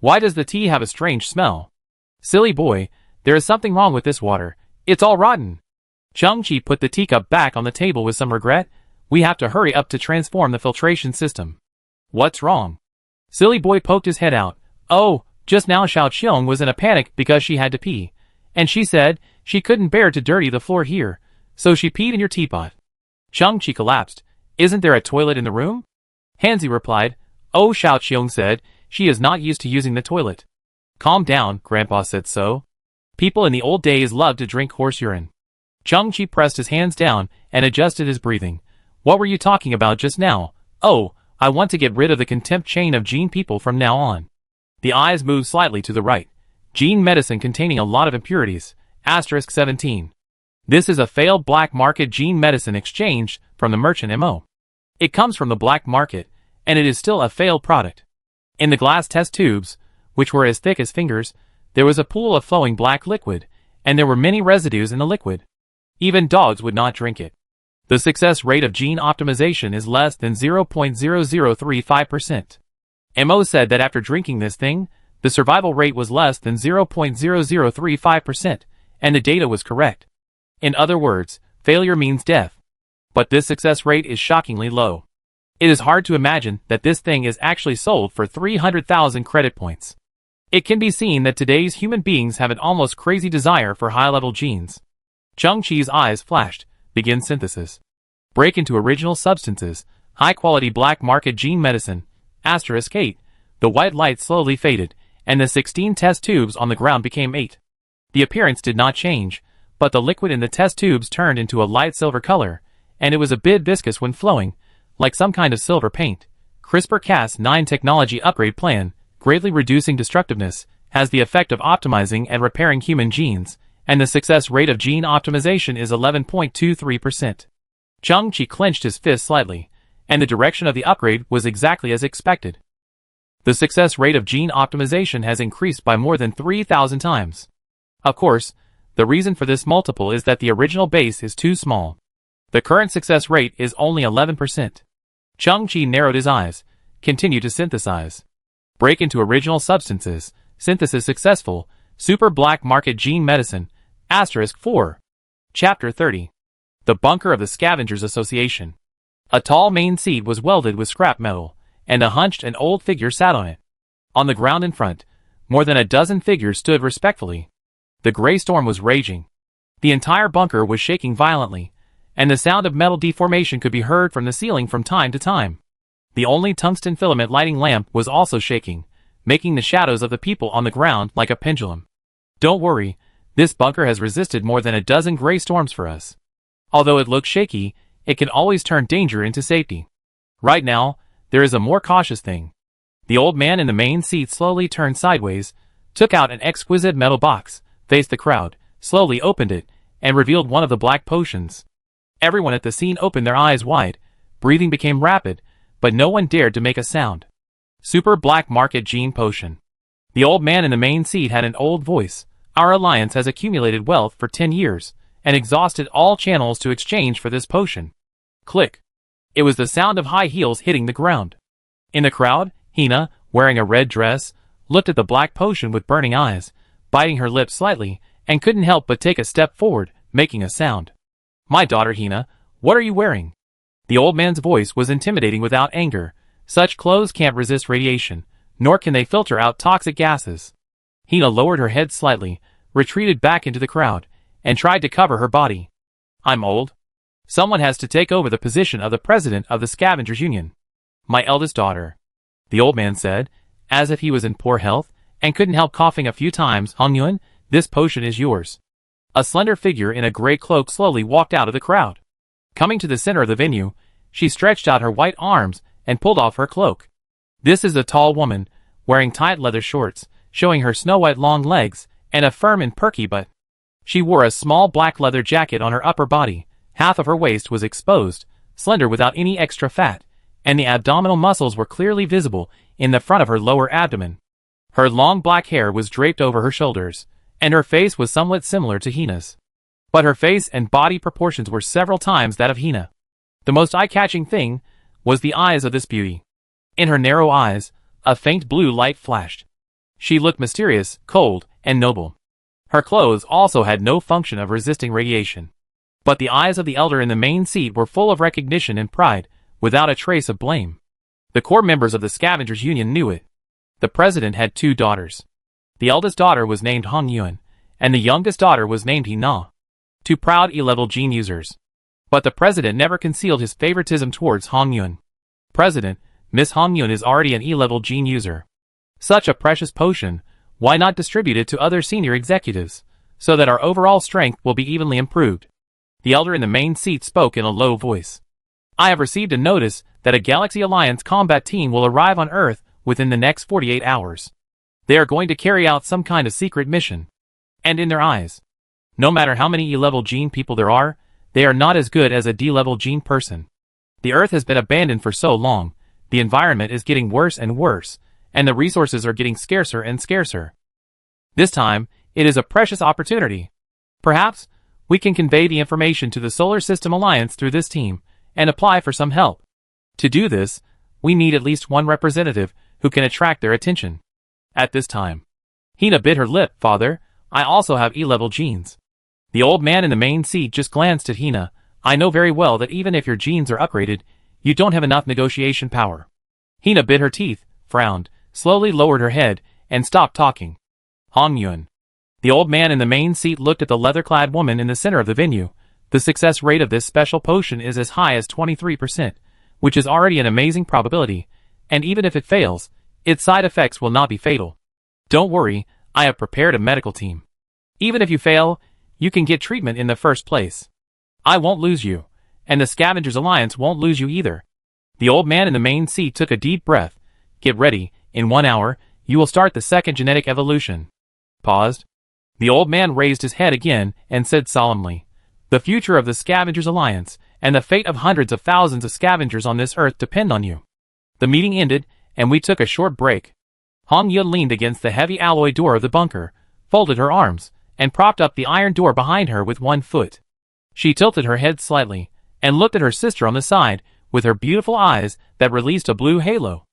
Why does the tea have a strange smell? Silly boy, there is something wrong with this water. It's all rotten. Chang-Chi put the teacup back on the table with some regret. We have to hurry up to transform the filtration system. What's wrong? Silly boy poked his head out. Oh, just now Xiaoqiong was in a panic because she had to pee, and she said she couldn't bear to dirty the floor here, so she peed in your teapot. Chang-Chi collapsed. Isn't there a toilet in the room? Hanzi replied. Oh, Xiaoqiong said, she is not used to using the toilet. Calm down, Grandpa said so. People in the old days loved to drink horse urine. Chang-Chi pressed his hands down and adjusted his breathing. What were you talking about just now? Oh, I want to get rid of the contempt chain of gene people from now on. The eyes moved slightly to the right. Gene medicine containing a lot of impurities. Asterisk 17. This is a failed black market gene medicine exchanged from the merchant MO. It comes from the black market, and it is still a failed product. In the glass test tubes, which were as thick as fingers, there was a pool of flowing black liquid, and there were many residues in the liquid. Even dogs would not drink it. The success rate of gene optimization is less than 0.0035%. MO said that after drinking this thing, the survival rate was less than 0.0035%, and the data was correct. In other words, failure means death. But this success rate is shockingly low. It is hard to imagine that this thing is actually sold for 300,000 credit points. It can be seen that today's human beings have an almost crazy desire for high-level genes. Chang-Chi's eyes flashed. Begin synthesis. Break into original substances. High-quality black market gene medicine. Asterisk 8. The white light slowly faded, and the 16 test tubes on the ground became 8. The appearance did not change, but the liquid in the test tubes turned into a light silver color, and it was a bit viscous when flowing, like some kind of silver paint. CRISPR-Cas9 technology upgrade plan, greatly reducing destructiveness, has the effect of optimizing and repairing human genes, and the success rate of gene optimization is 11.23%. Chang-Chi clenched his fist slightly, and the direction of the upgrade was exactly as expected. The success rate of gene optimization has increased by more than 3,000 times. Of course, the reason for this multiple is that the original base is too small. The current success rate is only 11%. Chung-Chi narrowed his eyes. Continue to synthesize. Break into original substances. Synthesis successful. Super Black Market Gene Medicine. *4. Chapter 30. The Bunker of the Scavengers Association. A tall main seat was welded with scrap metal, and a hunched and old figure sat on it. On the ground in front, more than a dozen figures stood respectfully. The gray storm was raging. The entire bunker was shaking violently, and the sound of metal deformation could be heard from the ceiling from time to time. The only tungsten filament lighting lamp was also shaking, making the shadows of the people on the ground like a pendulum. Don't worry, this bunker has resisted more than a dozen gray storms for us. Although it looks shaky, it can always turn danger into safety. Right now, there is a more cautious thing. The old man in the main seat slowly turned sideways, took out an exquisite metal box, faced the crowd, slowly opened it, and revealed one of the black potions. Everyone at the scene opened their eyes wide, breathing became rapid, but no one dared to make a sound. Super Black Market Gene Potion. The old man in the main seat had an old voice. Our alliance has accumulated wealth for 10 years, and exhausted all channels to exchange for this potion. Click. It was the sound of high heels hitting the ground. In the crowd, Hina, wearing a red dress, looked at the black potion with burning eyes, biting her lips slightly, and couldn't help but take a step forward, making a sound. My daughter Hina, what are you wearing? The old man's voice was intimidating without anger. Such clothes can't resist radiation, nor can they filter out toxic gases. Hina lowered her head slightly, retreated back into the crowd, and tried to cover her body. I'm old. Someone has to take over the position of the president of the Scavengers Union. My eldest daughter, the old man said, as if he was in poor health, and couldn't help coughing a few times. Hongyun, this potion is yours. A slender figure in a gray cloak slowly walked out of the crowd. Coming to the center of the venue, she stretched out her white arms and pulled off her cloak. This is a tall woman, wearing tight leather shorts, showing her snow-white long legs, and a firm and perky butt. She wore a small black leather jacket on her upper body. Half of her waist was exposed, slender without any extra fat, and the abdominal muscles were clearly visible in the front of her lower abdomen. Her long black hair was draped over her shoulders, and her face was somewhat similar to Hina's. But her face and body proportions were several times that of Hina. The most eye-catching thing was the eyes of this beauty. In her narrow eyes, a faint blue light flashed. She looked mysterious, cold, and noble. Her clothes also had no function of resisting radiation. But the eyes of the elder in the main seat were full of recognition and pride, without a trace of blame. The core members of the Scavengers Union knew it. The president had 2 daughters. The eldest daughter was named Hongyun, and the youngest daughter was named Hina. 2 proud E-level gene users. But the president never concealed his favoritism towards Hongyun. President, Miss Hongyun is already an E-level gene user. Such a precious potion, why not distribute it to other senior executives, so that our overall strength will be evenly improved? The elder in the main seat spoke in a low voice. I have received a notice that a Galaxy Alliance combat team will arrive on Earth within the next 48 hours. They are going to carry out some kind of secret mission. And in their eyes, no matter how many E-level gene people there are, they are not as good as a D-level gene person. The Earth has been abandoned for so long, the environment is getting worse and worse, and the resources are getting scarcer and scarcer. This time, it is a precious opportunity. Perhaps, we can convey the information to the Solar System Alliance through this team, and apply for some help. To do this, we need at least one representative who can attract their attention. At this time, Hina bit her lip. Father, I also have E-level genes. The old man in the main seat just glanced at Hina. I know very well that even if your genes are upgraded, you don't have enough negotiation power. Hina bit her teeth, frowned, slowly lowered her head, and stopped talking. Hongyun. The old man in the main seat looked at the leather-clad woman in the center of the venue. The success rate of this special potion is as high as 23%, which is already an amazing probability, and even if it fails, its side effects will not be fatal. Don't worry, I have prepared a medical team. Even if you fail, you can get treatment in the first place. I won't lose you, and the Scavengers Alliance won't lose you either. The old man in the main seat took a deep breath. Get ready, in 1 hour, you will start the second genetic evolution. Paused. The old man raised his head again and said solemnly, the future of the Scavengers Alliance and the fate of hundreds of thousands of scavengers on this Earth depend on you. The meeting ended, and we took a short break. Hongyun leaned against the heavy alloy door of the bunker, folded her arms, and propped up the iron door behind her with one foot. She tilted her head slightly, and looked at her sister on the side, with her beautiful eyes that released a blue halo.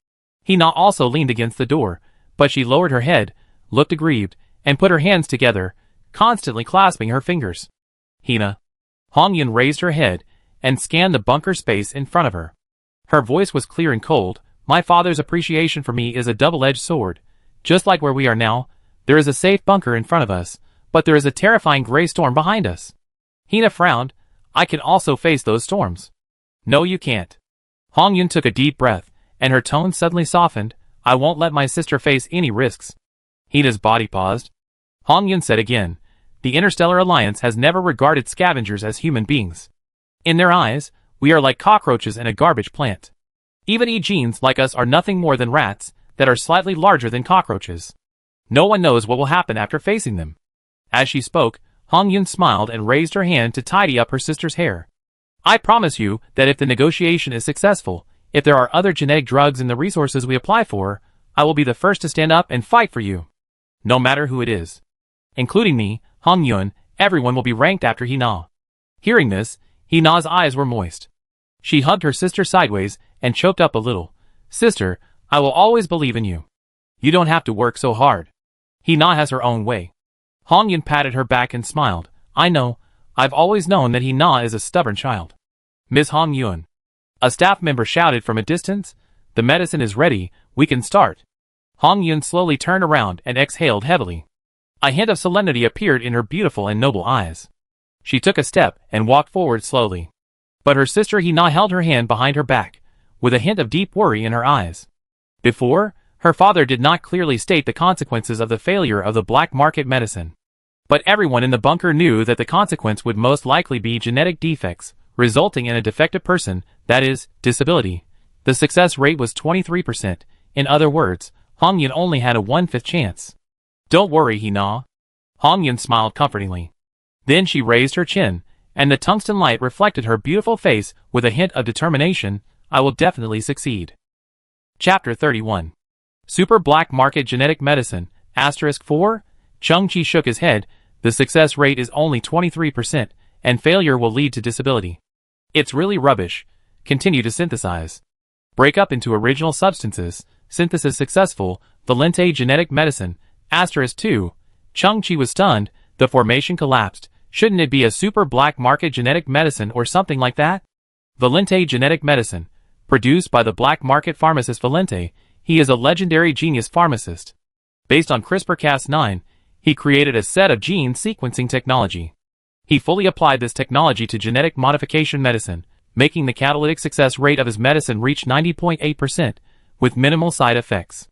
Hina also leaned against the door, but she lowered her head, looked aggrieved, and put her hands together, constantly clasping her fingers. Hina. Hongyun raised her head, and scanned the bunker space in front of her. Her voice was clear and cold. My father's appreciation for me is a double-edged sword. Just like where we are now, there is a safe bunker in front of us, but there is a terrifying gray storm behind us. Hina frowned. I can also face those storms. No, you can't. Hongyun took a deep breath, and her tone suddenly softened. I won't let my sister face any risks. Hina's body paused. Hongyun said again, the Interstellar Alliance has never regarded scavengers as human beings. In their eyes, we are like cockroaches in a garbage plant. Even E-genes like us are nothing more than rats that are slightly larger than cockroaches. No one knows what will happen after facing them. As she spoke, Hongyun smiled and raised her hand to tidy up her sister's hair. I promise you that if the negotiation is successful, if there are other genetic drugs in the resources we apply for, I will be the first to stand up and fight for you. No matter who it is. Including me, Hongyun, everyone will be ranked after Hina. Hearing this, Hina's eyes were moist. She hugged her sister sideways and choked up a little. Sister, I will always believe in you. You don't have to work so hard. Hina has her own way. Hongyun patted her back and smiled. I know, I've always known that Hina is a stubborn child. Miss Hongyun. A staff member shouted from a distance. The medicine is ready, we can start. Hongyun slowly turned around and exhaled heavily. A hint of solemnity appeared in her beautiful and noble eyes. She took a step and walked forward slowly. But her sister Hina held her hand behind her back, with a hint of deep worry in her eyes. Before, her father did not clearly state the consequences of the failure of the black market medicine. But everyone in the bunker knew that the consequence would most likely be genetic defects, resulting in a defective person, that is, disability. The success rate was 23%. In other words, Hongyun only had a 1/5 chance. Don't worry, Hina. Hongyun smiled comfortingly. Then she raised her chin, and the tungsten light reflected her beautiful face with a hint of determination. I will definitely succeed. Chapter 31. Super Black Market Genetic Medicine, *4. Chung-Chi shook his head. The success rate is only 23%, and failure will lead to disability. It's really rubbish. Continue to synthesize. Break up into original substances. Synthesis successful. Valente Genetic Medicine, *2. Chung-Chi was stunned. The formation collapsed. Shouldn't it be a super black market genetic medicine or something like that? Valente Genetic Medicine. Produced by the black market pharmacist Valente, he is a legendary genius pharmacist. Based on CRISPR-Cas9, he created a set of gene sequencing technology. He fully applied this technology to genetic modification medicine, making the catalytic success rate of his medicine reach 90.8%, with minimal side effects.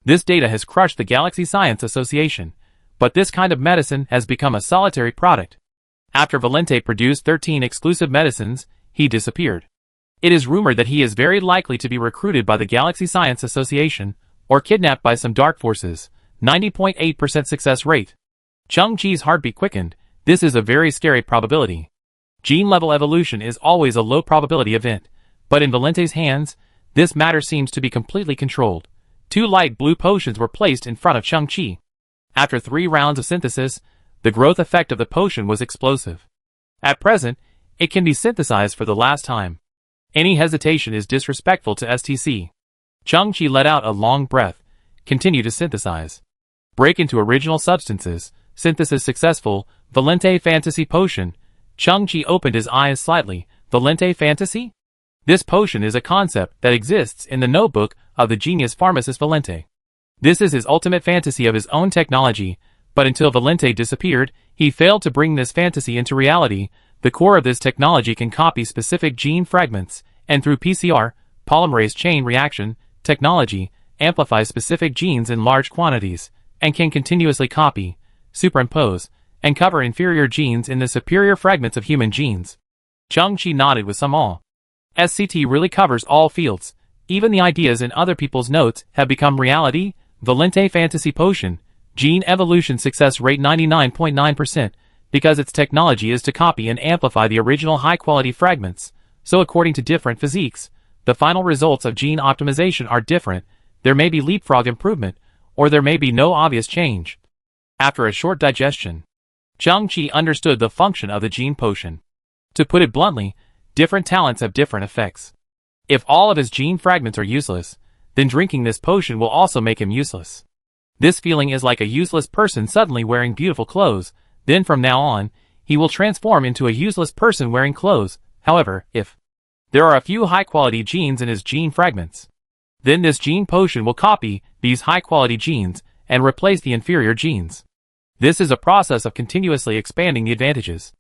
This data has crushed the Galaxy Science Association, but this kind of medicine has become a solitary product. After Valente produced 13 exclusive medicines, he disappeared. It is rumored that he is very likely to be recruited by the Galaxy Science Association, or kidnapped by some dark forces. 90.8% success rate. Chung-Chi's heartbeat quickened. This is a very scary probability. Gene-level evolution is always a low probability event, but in Valente's hands, this matter seems to be completely controlled. 2 light blue potions were placed in front of Chung-Chi. After 3 rounds of synthesis, the growth effect of the potion was explosive. At present, it can be synthesized for the last time. Any hesitation is disrespectful to STC. Chung-Chi let out a long breath. Continue to synthesize. Break into original substances. Synthesis successful. Valente Fantasy Potion. Chung-Chi opened his eyes slightly. Valente Fantasy? This potion is a concept that exists in the notebook of the genius pharmacist Valente. This is his ultimate fantasy of his own technology, but until Valente disappeared, he failed to bring this fantasy into reality. The core of this technology can copy specific gene fragments, and through PCR, polymerase chain reaction, technology, amplify specific genes in large quantities, and can continuously copy, superimpose, and cover inferior genes in the superior fragments of human genes. Chung-Chi nodded with some awe. SCT really covers all fields. Even the ideas in other people's notes have become reality. Valente Fantasy Potion. Gene evolution success rate 99.9%, because its technology is to copy and amplify the original high-quality fragments. So according to different physiques, the final results of gene optimization are different. There may be leapfrog improvement, or there may be no obvious change. After a short digestion, Chung-Chi understood the function of the gene potion. To put it bluntly, Different talents have different effects. If all of his gene fragments are useless, then drinking this potion will also make him useless. This feeling is like a useless person suddenly wearing beautiful clothes, then from now on, he will transform into a useless person wearing clothes. However, if there are a few high-quality genes in his gene fragments, then this gene potion will copy these high-quality genes and replace the inferior genes. This is a process of continuously expanding the advantages.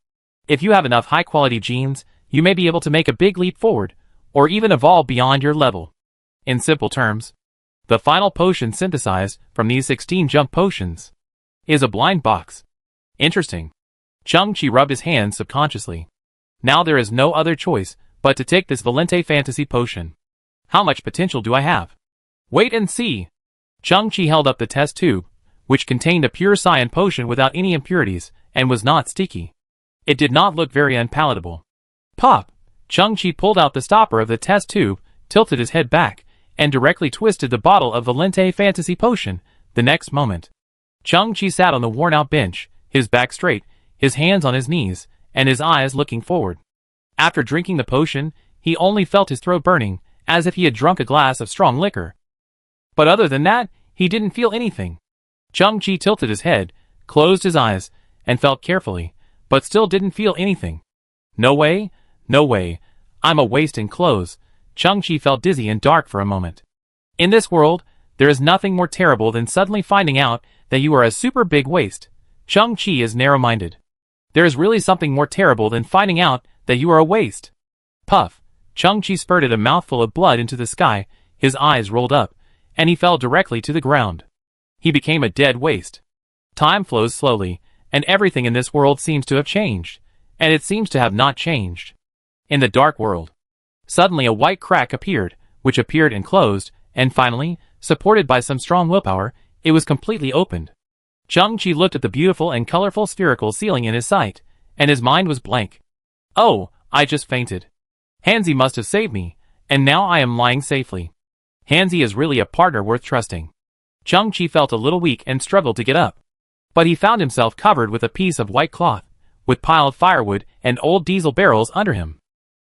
If you have enough high-quality genes, you may be able to make a big leap forward, or even evolve beyond your level. In simple terms, the final potion synthesized from these 16 jump potions is a blind box. Interesting. Chang-Chi rubbed his hands subconsciously. Now there is no other choice but to take this Valente Fantasy Potion. How much potential do I have? Wait and see. Chang-Chi held up the test tube, which contained a pure cyan potion without any impurities, and was not sticky. It did not look very unpalatable. Pop! Chang-Chi pulled out the stopper of the test tube, tilted his head back, and directly twisted the bottle of Valente Fantasy Potion. The next moment, Chang-Chi sat on the worn-out bench, his back straight, his hands on his knees, and his eyes looking forward. After drinking the potion, he only felt his throat burning, as if he had drunk a glass of strong liquor. But other than that, he didn't feel anything. Chang-Chi tilted his head, closed his eyes, and felt carefully, but still didn't feel anything. No way, no way, I'm a waste in clothes. Chang-Chi felt dizzy and dark for a moment. In this world, there is nothing more terrible than suddenly finding out that you are a super big waste. Chang-Chi is narrow-minded. There is really something more terrible than finding out that you are a waste. Puff. Chang-Chi spurted a mouthful of blood into the sky, his eyes rolled up, and he fell directly to the ground. He became a dead waste. Time flows slowly, and everything in this world seems to have changed, and it seems to have not changed. In the dark world, suddenly a white crack appeared, which appeared and closed, and finally, supported by some strong willpower, it was completely opened. Chang-Chi looked at the beautiful and colorful spherical ceiling in his sight, and his mind was blank. Oh, I just fainted. Hanzi must have saved me, and now I am lying safely. Hanzi is really a partner worth trusting. Chang-Chi felt a little weak and struggled to get up. But he found himself covered with a piece of white cloth, with piled firewood and old diesel barrels under him.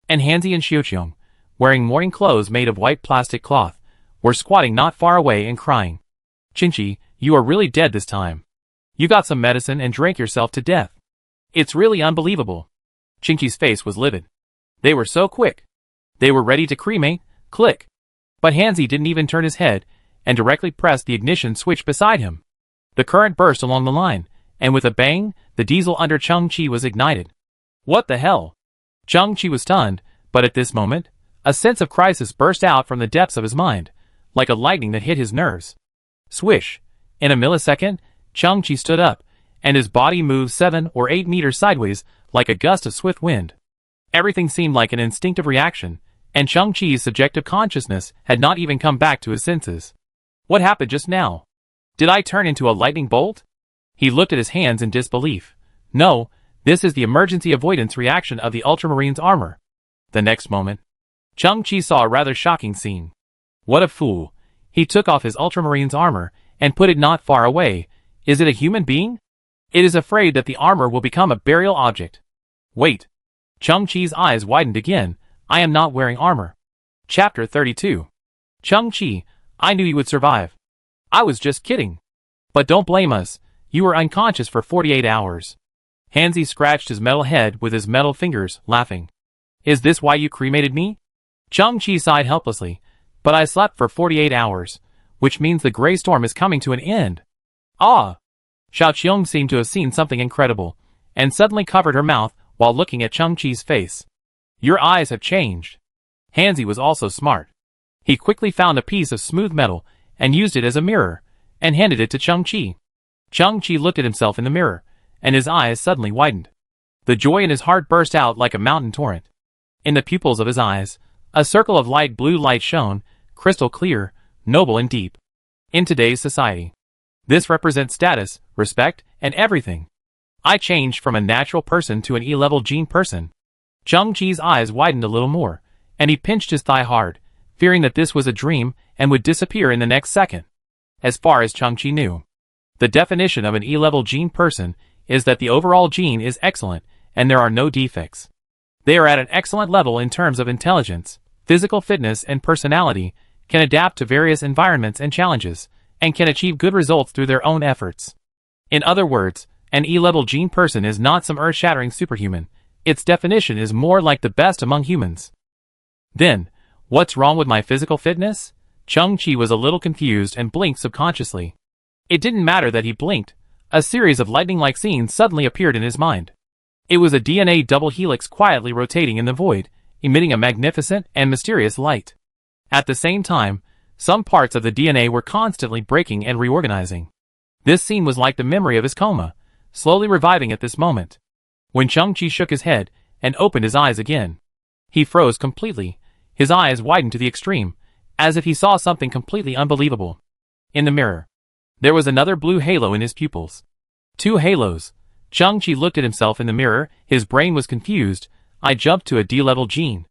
And Hanzi and Xiuqiong, wearing morning clothes made of white plastic cloth, were squatting not far away and crying. Chinchi, you are really dead this time. You got some medicine and drank yourself to death. It's really unbelievable. Chinchi's face was livid. They were so quick. They were ready to cremate, click. But Hanzi didn't even turn his head, and directly pressed the ignition switch beside him. The current burst along the line, and with a bang, the diesel under Chang-Chi was ignited. What the hell? Chang-Chi was stunned, but at this moment, a sense of crisis burst out from the depths of his mind, like a lightning that hit his nerves. Swish! In a millisecond, Chang-Chi stood up, and his body moved 7 or 8 meters sideways, like a gust of swift wind. Everything seemed like an instinctive reaction, and Chang-Chi's subjective consciousness had not even come back to his senses. What happened just now? Did I turn into a lightning bolt? He looked at his hands in disbelief. No, this is the emergency avoidance reaction of the Ultramarine's armor. The next moment, Chang-Chi saw a rather shocking scene. What a fool. He took off his Ultramarine's armor and put it not far away. Is it a human being? It is afraid that the armor will become a burial object. Wait. Chang-Chi's eyes widened again. I am not wearing armor. Chapter 32. Chang-Chi, I knew you would survive. I was just kidding. But don't blame us. You were unconscious for 48 hours. Hanzi scratched his metal head with his metal fingers, laughing. Is this why you cremated me? Chang-Chi sighed helplessly. But I slept for 48 hours, which means the gray storm is coming to an end. Ah! Xiaoqiong seemed to have seen something incredible, and suddenly covered her mouth while looking at Chang-Chi's face. Your eyes have changed. Hanzi was also smart. He quickly found a piece of smooth metal and used it as a mirror, and handed it to Chang-Chi. Chang-Chi looked at himself in the mirror, and his eyes suddenly widened. The joy in his heart burst out like a mountain torrent. In the pupils of his eyes, a circle of light blue light shone, crystal clear, noble and deep. In today's society, this represents status, respect, and everything. I changed from a natural person to an E-level gene person. Chang-Chi's eyes widened a little more, and he pinched his thigh hard, fearing that this was a dream and would disappear in the next second. As far as Chang-Chi knew, the definition of an E-level gene person is that the overall gene is excellent, and there are no defects. They are at an excellent level in terms of intelligence, physical fitness and personality, can adapt to various environments and challenges, and can achieve good results through their own efforts. In other words, an E-level gene person is not some earth-shattering superhuman. Its definition is more like the best among humans. Then, what's wrong with my physical fitness? Chung-Chi was a little confused and blinked subconsciously. It didn't matter that he blinked. A series of lightning-like scenes suddenly appeared in his mind. It was a DNA double helix quietly rotating in the void, emitting a magnificent and mysterious light. At the same time, some parts of the DNA were constantly breaking and reorganizing. This scene was like the memory of his coma, slowly reviving at this moment. When Chung-Chi shook his head and opened his eyes again, he froze completely. His eyes widened to the extreme, as if he saw something completely unbelievable. In the mirror, there was another blue halo in his pupils. 2 halos. Chung-Chi looked at himself in the mirror, his brain was confused. I jumped to a D-level gene.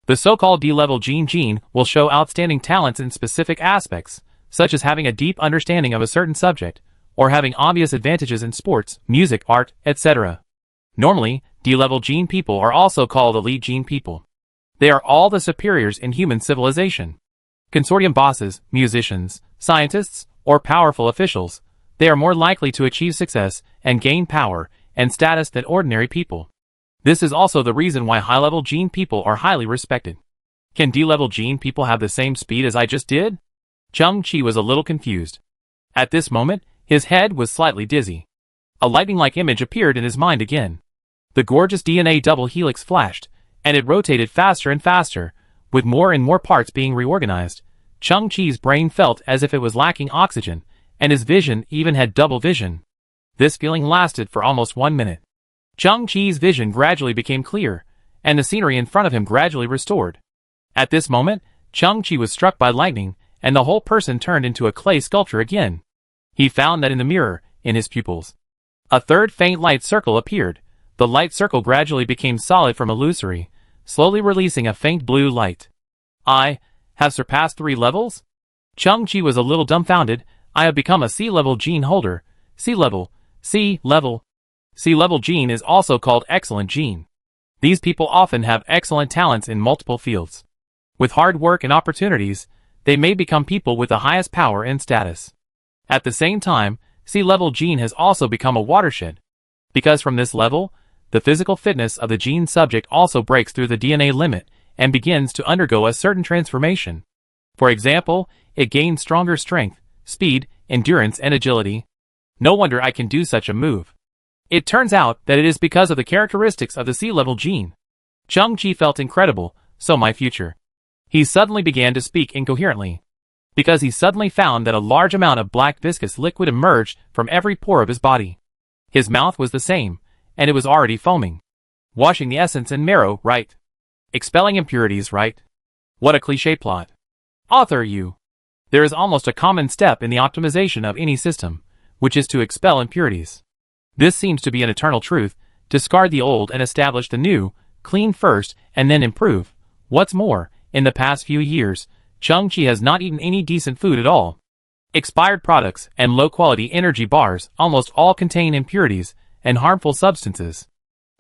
The so-called D-level gene will show outstanding talents in specific aspects, such as having a deep understanding of a certain subject, or having obvious advantages in sports, music, art, etc. Normally, D-level gene people are also called elite gene people. They are all the superiors in human civilization. Consortium bosses, musicians, scientists, or powerful officials, they are more likely to achieve success and gain power and status than ordinary people. This is also the reason why high-level gene people are highly respected. Can D-level gene people have the same speed as I just did? Chung-Chi was a little confused. At this moment, his head was slightly dizzy. A lightning-like image appeared in his mind again. The gorgeous DNA double helix flashed, and it rotated faster and faster, with more and more parts being reorganized. Chung-Chi's brain felt as if it was lacking oxygen, and his vision even had double vision. This feeling lasted for almost 1 minute. Chung-Chi's vision gradually became clear, and the scenery in front of him gradually restored. At this moment, Chung-Chi was struck by lightning, and the whole person turned into a clay sculpture again. He found that in the mirror, in his pupils, a third faint light circle appeared. The light circle gradually became solid from illusory, slowly releasing a faint blue light. I have surpassed 3 levels? Chung-Chi was a little dumbfounded. I have become a C-level gene holder. C-level. C-level. C-level gene is also called excellent gene. These people often have excellent talents in multiple fields. With hard work and opportunities, they may become people with the highest power and status. At the same time, C-level gene has also become a watershed. Because from this level, the physical fitness of the gene subject also breaks through the DNA limit and begins to undergo a certain transformation. For example, it gains stronger strength, speed, endurance and agility. No wonder I can do such a move. It turns out that it is because of the characteristics of the C-level gene. Chung-Chi felt incredible, so my future. He suddenly began to speak incoherently. Because he suddenly found that a large amount of black viscous liquid emerged from every pore of his body. His mouth was the same, and it was already foaming. Washing the essence and marrow, right? Expelling impurities, right? What a cliché plot. Author you. There is almost a common step in the optimization of any system, which is to expel impurities. This seems to be an eternal truth. Discard the old and establish the new, clean first and then improve. What's more, in the past few years, Chung-Chi has not eaten any decent food at all. Expired products and low-quality energy bars almost all contain impurities and harmful substances.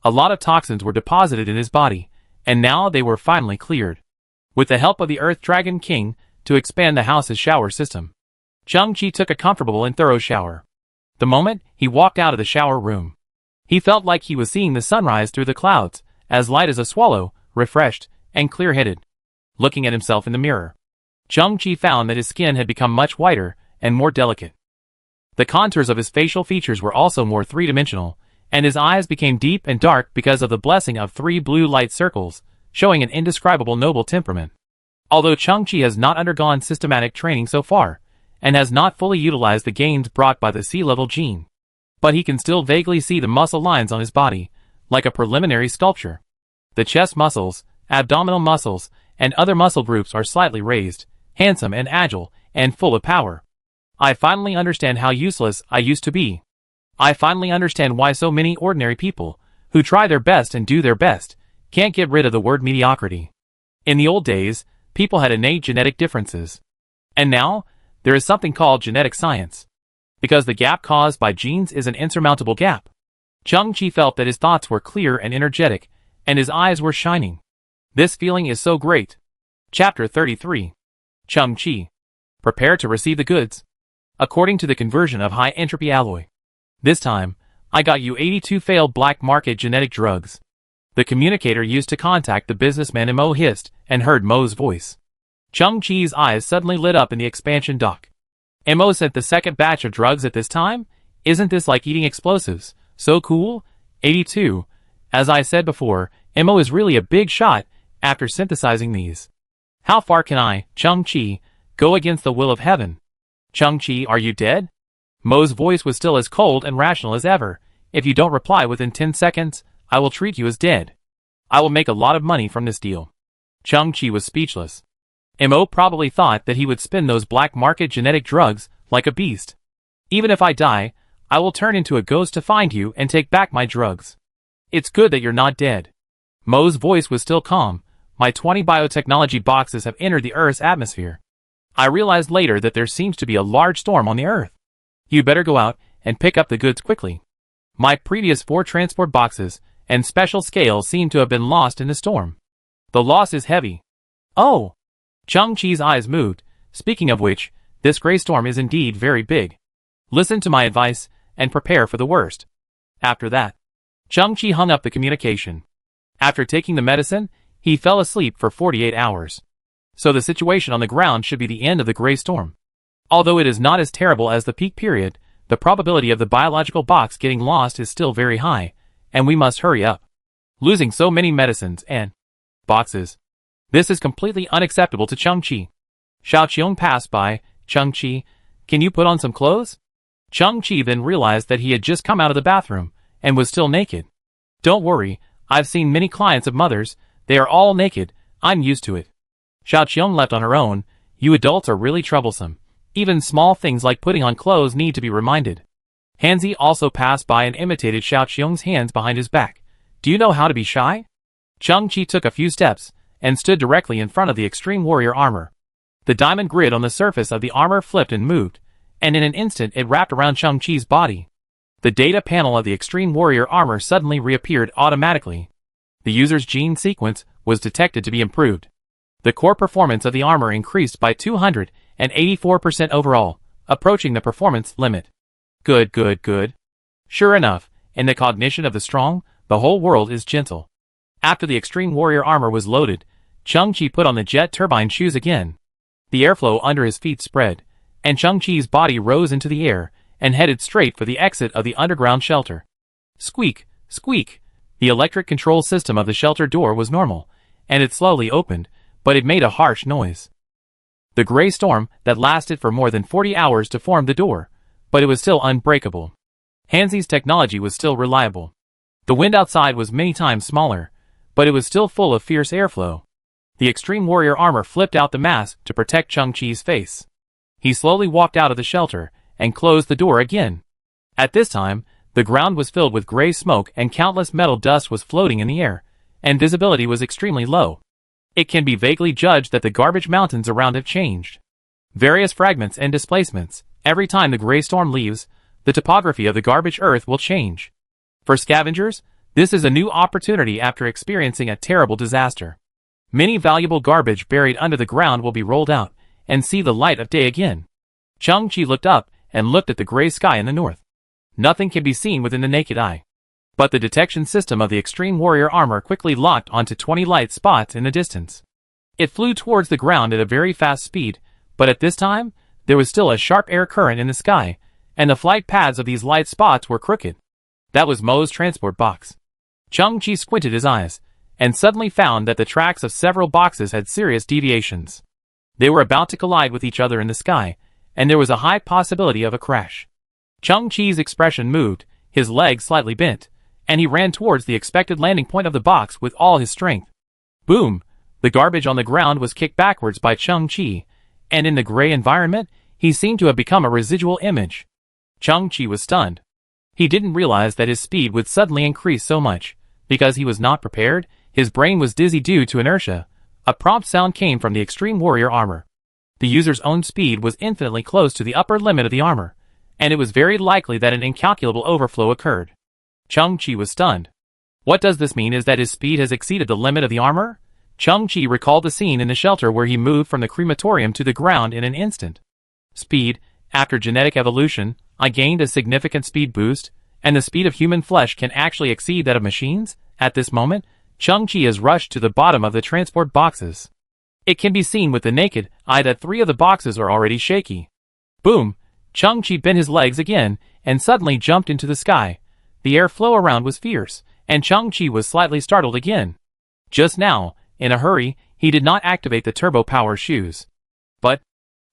A lot of toxins were deposited in his body, and now they were finally cleared. With the help of the Earth Dragon King, to expand the house's shower system, Chung-Chi took a comfortable and thorough shower. The moment he walked out of the shower room, he felt like he was seeing the sunrise through the clouds, as light as a swallow, refreshed and clear-headed. Looking at himself in the mirror, Chung-Chi found that his skin had become much whiter and more delicate. The contours of his facial features were also more three-dimensional, and his eyes became deep and dark because of the blessing of 3 blue light circles, showing an indescribable noble temperament. Although Chung-Chi has not undergone systematic training so far, and has not fully utilized the gains brought by the C-level gene, but he can still vaguely see the muscle lines on his body, like a preliminary sculpture. The chest muscles, abdominal muscles, and other muscle groups are slightly raised, handsome and agile, and full of power. I finally understand how useless I used to be. I finally understand why so many ordinary people, who try their best and do their best, can't get rid of the word mediocrity. In the old days, people had innate genetic differences. And now, there is something called genetic science. Because the gap caused by genes is an insurmountable gap. Chung-Chi felt that his thoughts were clear and energetic, and his eyes were shining. This feeling is so great. Chapter 33. Chung-Chi. Prepare to receive the goods. According to the conversion of high entropy alloy. This time, I got you 82 failed black market genetic drugs. The communicator used to contact the businessman Mo hissed and heard Mo's voice. Chung-Chi's eyes suddenly lit up in the expansion dock. Mo sent the second batch of drugs at this time? Isn't this like eating explosives? So cool? 82. As I said before, Mo is really a big shot after synthesizing these. How far can I, Chung-Chi, go against the will of heaven? Chung-Chi, are you dead? Mo's voice was still as cold and rational as ever. If you don't reply within 10 seconds, I will treat you as dead. I will make a lot of money from this deal. Chung-Chi was speechless. Mo probably thought that he would spin those black market genetic drugs like a beast. Even if I die, I will turn into a ghost to find you and take back my drugs. It's good that you're not dead. Mo's voice was still calm. My 20 biotechnology boxes have entered the Earth's atmosphere. I realized later that there seems to be a large storm on the Earth. You better go out and pick up the goods quickly. My previous 4 transport boxes and special scales seem to have been lost in the storm. The loss is heavy. Oh! Chung-Chi's eyes moved. Speaking of which, this gray storm is indeed very big. Listen to my advice and prepare for the worst. After that, Chung-Chi hung up the communication. After taking the medicine, he fell asleep for 48 hours. So the situation on the ground should be the end of the gray storm. Although it is not as terrible as the peak period, the probability of the biological box getting lost is still very high, and we must hurry up. Losing so many medicines and boxes. This is completely unacceptable to Chung-Chi. Xiaoqiong passed by. Chung-Chi, can you put on some clothes? Chung-Chi then realized that he had just come out of the bathroom and was still naked. Don't worry, I've seen many clients of mothers. They are all naked. I'm used to it. Xiaoqiong left on her own. You adults are really troublesome. Even small things like putting on clothes need to be reminded. Hanzi also passed by and imitated Xiaoqiong's hands behind his back. Do you know how to be shy? Chung-Chi took a few steps and stood directly in front of the Extreme Warrior armor. The diamond grid on the surface of the armor flipped and moved, and in an instant it wrapped around Chung-Chi's body. The data panel of the Extreme Warrior armor suddenly reappeared automatically. The user's gene sequence was detected to be improved. The core performance of the armor increased by 284% overall, approaching the performance limit. Good. Sure enough, in the cognition of the strong, the whole world is gentle. After the Extreme Warrior armor was loaded, Chung-Chi put on the jet turbine shoes again. The airflow under his feet spread, and Chung-Chi's body rose into the air and headed straight for the exit of the underground shelter. Squeak, squeak. The electric control system of the shelter door was normal, and it slowly opened, but it made a harsh noise. The gray storm that lasted for more than 40 hours to form the door, but it was still unbreakable. Hanzi's technology was still reliable. The wind outside was many times smaller, but it was still full of fierce airflow. The Extreme Warrior armor flipped out the mask to protect Chung-Chi's face. He slowly walked out of the shelter and closed the door again. At this time, the ground was filled with gray smoke and countless metal dust was floating in the air, and visibility was extremely low. It can be vaguely judged that the garbage mountains around have changed. Various fragments and displacements. Every time the gray storm leaves, the topography of the garbage earth will change. For scavengers, this is a new opportunity after experiencing a terrible disaster. Many valuable garbage buried under the ground will be rolled out and see the light of day again. Chung-Chi looked up and looked at the gray sky in the north. Nothing can be seen within the naked eye. But the detection system of the Extreme Warrior armor quickly locked onto 20 light spots in the distance. It flew towards the ground at a very fast speed, but at this time, there was still a sharp air current in the sky, and the flight paths of these light spots were crooked. That was Mo's transport box. Chung-Chi squinted his eyes, and suddenly found that the tracks of several boxes had serious deviations. They were about to collide with each other in the sky, and there was a high possibility of a crash. Chung-Chi's expression moved, his legs slightly bent, and he ran towards the expected landing point of the box with all his strength. Boom! The garbage on the ground was kicked backwards by Chung-Chi, and in the gray environment, he seemed to have become a residual image. Chung-Chi was stunned. He didn't realize that his speed would suddenly increase so much. Because he was not prepared, his brain was dizzy due to inertia. A prompt sound came from the Extreme Warrior armor. The user's own speed was infinitely close to the upper limit of the armor, and it was very likely that an incalculable overflow occurred. Chung-Chi was stunned. What does this mean is that his speed has exceeded the limit of the armor? Chang-Chi recalled the scene in the shelter where he moved from the crematorium to the ground in an instant. Speed. After genetic evolution, I gained a significant speed boost, and the speed of human flesh can actually exceed that of machines. At this moment, Chang-Chi has rushed to the bottom of the transport boxes. It can be seen with the naked eye that 3 of the boxes are already shaky. Boom! Chang-Chi bent his legs again, and suddenly jumped into the sky. The airflow around was fierce, and Chang-Chi was slightly startled again. Just now, in a hurry, he did not activate the turbo power shoes. But,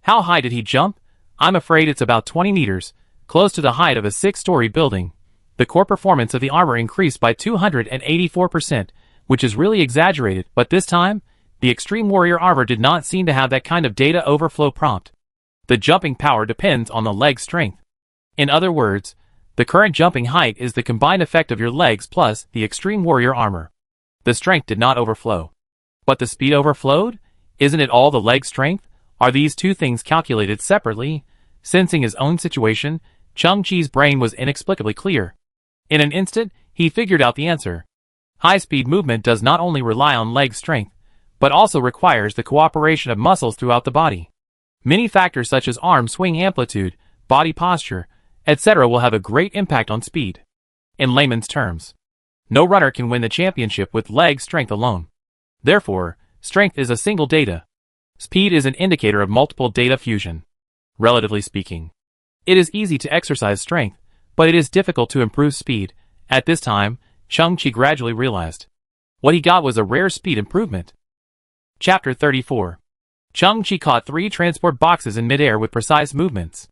how high did he jump? I'm afraid it's about 20 meters, close to the height of a 6-story building. The core performance of the armor increased by 284%, which is really exaggerated, but this time, the Extreme Warrior armor did not seem to have that kind of data overflow prompt. The jumping power depends on the leg strength. In other words, the current jumping height is the combined effect of your legs plus the Extreme Warrior armor. The strength did not overflow. But the speed overflowed? Isn't it all the leg strength? Are these two things calculated separately? Sensing his own situation, Chang-Chi's brain was inexplicably clear. In an instant, he figured out the answer. High-speed movement does not only rely on leg strength, but also requires the cooperation of muscles throughout the body. Many factors such as arm swing amplitude, body posture, etc. will have a great impact on speed. In layman's terms, no runner can win the championship with leg strength alone. Therefore, strength is a single data. Speed is an indicator of multiple data fusion. Relatively speaking, it is easy to exercise strength, but it is difficult to improve speed. At this time, Chang-Chi gradually realized. What he got was a rare speed improvement. Chapter 34. Chang-Chi caught 3 transport boxes in midair with precise movements.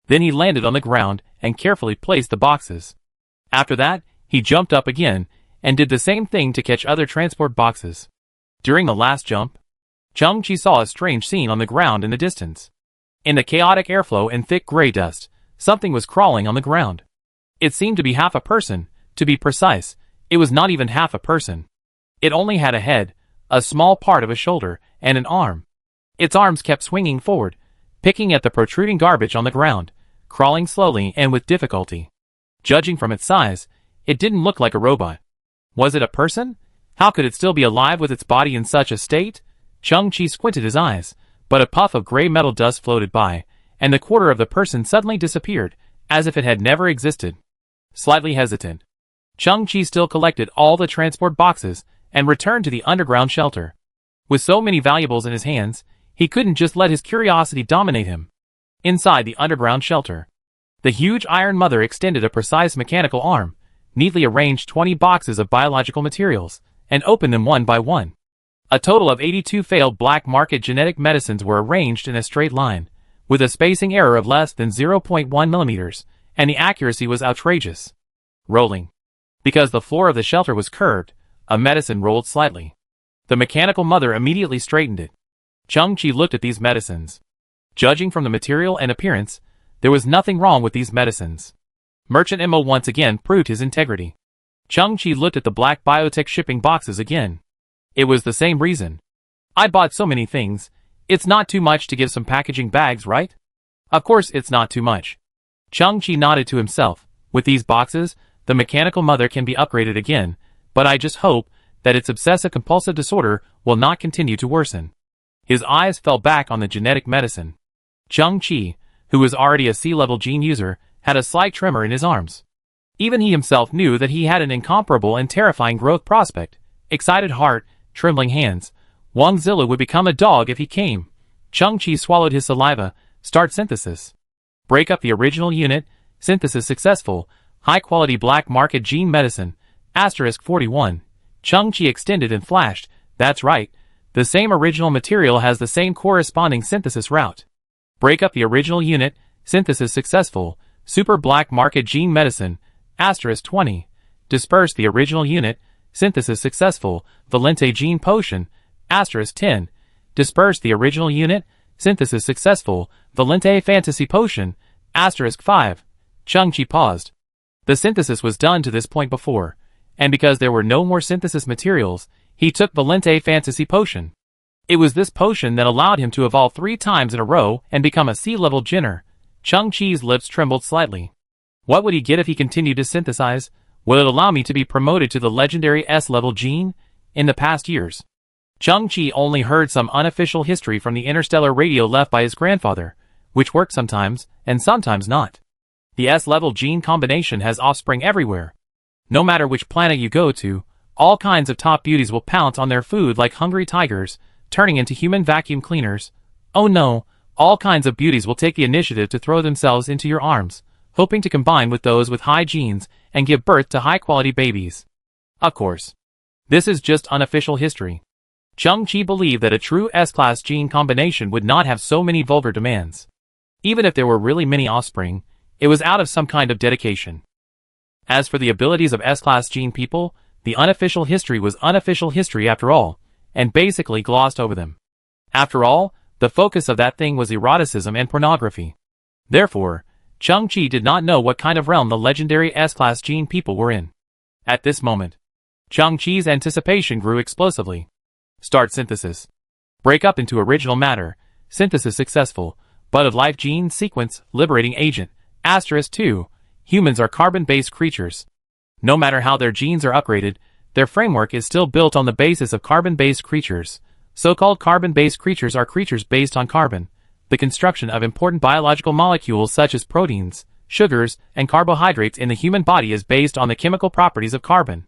Then he landed on the ground and carefully placed the boxes. After that, he jumped up again and did the same thing to catch other transport boxes. During the last jump, Chang-Chi saw a strange scene on the ground in the distance. In the chaotic airflow and thick gray dust, something was crawling on the ground. It seemed to be half a person. To be precise, it was not even half a person. It only had a head, a small part of a shoulder, and an arm. Its arms kept swinging forward, picking at the protruding garbage on the ground, crawling slowly and with difficulty. Judging from its size, it didn't look like a robot. Was it a person? How could it still be alive with its body in such a state? Chang-Chi squinted his eyes, but a puff of gray metal dust floated by, and the quarter of the person suddenly disappeared, as if it had never existed. Slightly hesitant, Chang-Chi still collected all the transport boxes and returned to the underground shelter. With so many valuables in his hands, he couldn't just let his curiosity dominate him. Inside the underground shelter, the huge Iron Mother extended a precise mechanical arm, neatly arranged 20 boxes of biological materials, and opened them one by one. A total of 82 failed black market genetic medicines were arranged in a straight line, with a spacing error of less than 0.1 millimeters, and the accuracy was outrageous. Rolling. Because the floor of the shelter was curved, a medicine rolled slightly. The mechanical mother immediately straightened it. Chang-Chi looked at these medicines. Judging from the material and appearance, there was nothing wrong with these medicines. Merchant Emo once again proved his integrity. Chang-Chi looked at the black biotech shipping boxes again. It was the same reason. I bought so many things, it's not too much to give some packaging bags, right? Of course it's not too much. Chang-Chi nodded to himself. With these boxes, the mechanical mother can be upgraded again, but I just hope that its obsessive-compulsive disorder will not continue to worsen. His eyes fell back on the genetic medicine. Chang-Chi, who was already a C-level gene user, had a slight tremor in his arms. Even he himself knew that he had an incomparable and terrifying growth prospect. Excited heart, trembling hands. Wang Zilla would become a dog if he came. Chang-Chi swallowed his saliva. Start synthesis. Break up the original unit. Synthesis successful. High-quality black market gene medicine. *41. Chang-Chi extended and flashed. That's right. The same original material has the same corresponding synthesis route. Break up the original unit. Synthesis successful. Super black market gene medicine. *20. Disperse the original unit. Synthesis successful. Valente gene potion. *10. Disperse the original unit. Synthesis successful. Valente fantasy potion. *5. Chang-Chi paused. The synthesis was done to this point before, and because there were no more synthesis materials, he took Valente fantasy potion. It was this potion that allowed him to evolve 3 times in a row and become a C-level Jinner. Chang-Chi's lips trembled slightly. What would he get if he continued to synthesize? Will it allow me to be promoted to the legendary S-level gene? In the past years, Chang-Chi only heard some unofficial history from the interstellar radio left by his grandfather, which worked sometimes, and sometimes not. The S-level gene combination has offspring everywhere. No matter which planet you go to, all kinds of top beauties will pounce on their food like hungry tigers, turning into human vacuum cleaners. Oh no, all kinds of beauties will take the initiative to throw themselves into your arms, hoping to combine with those with high genes and give birth to high-quality babies. Of course, this is just unofficial history. Chang-Chi believed that a true S-class gene combination would not have so many vulgar demands. Even if there were really many offspring, it was out of some kind of dedication. As for the abilities of S-class gene people, the unofficial history was unofficial history after all, and basically glossed over them. After all, the focus of that thing was eroticism and pornography. Therefore, Chang-Chi did not know what kind of realm the legendary S-class gene people were in. At this moment, Chang-Chi's anticipation grew explosively. Start synthesis. Break up into original matter. Synthesis successful. Bud of life gene sequence liberating agent. *2. Humans are carbon-based creatures. No matter how their genes are upgraded, their framework is still built on the basis of carbon-based creatures. So-called carbon-based creatures are creatures based on carbon. The construction of important biological molecules such as proteins, sugars, and carbohydrates in the human body is based on the chemical properties of carbon.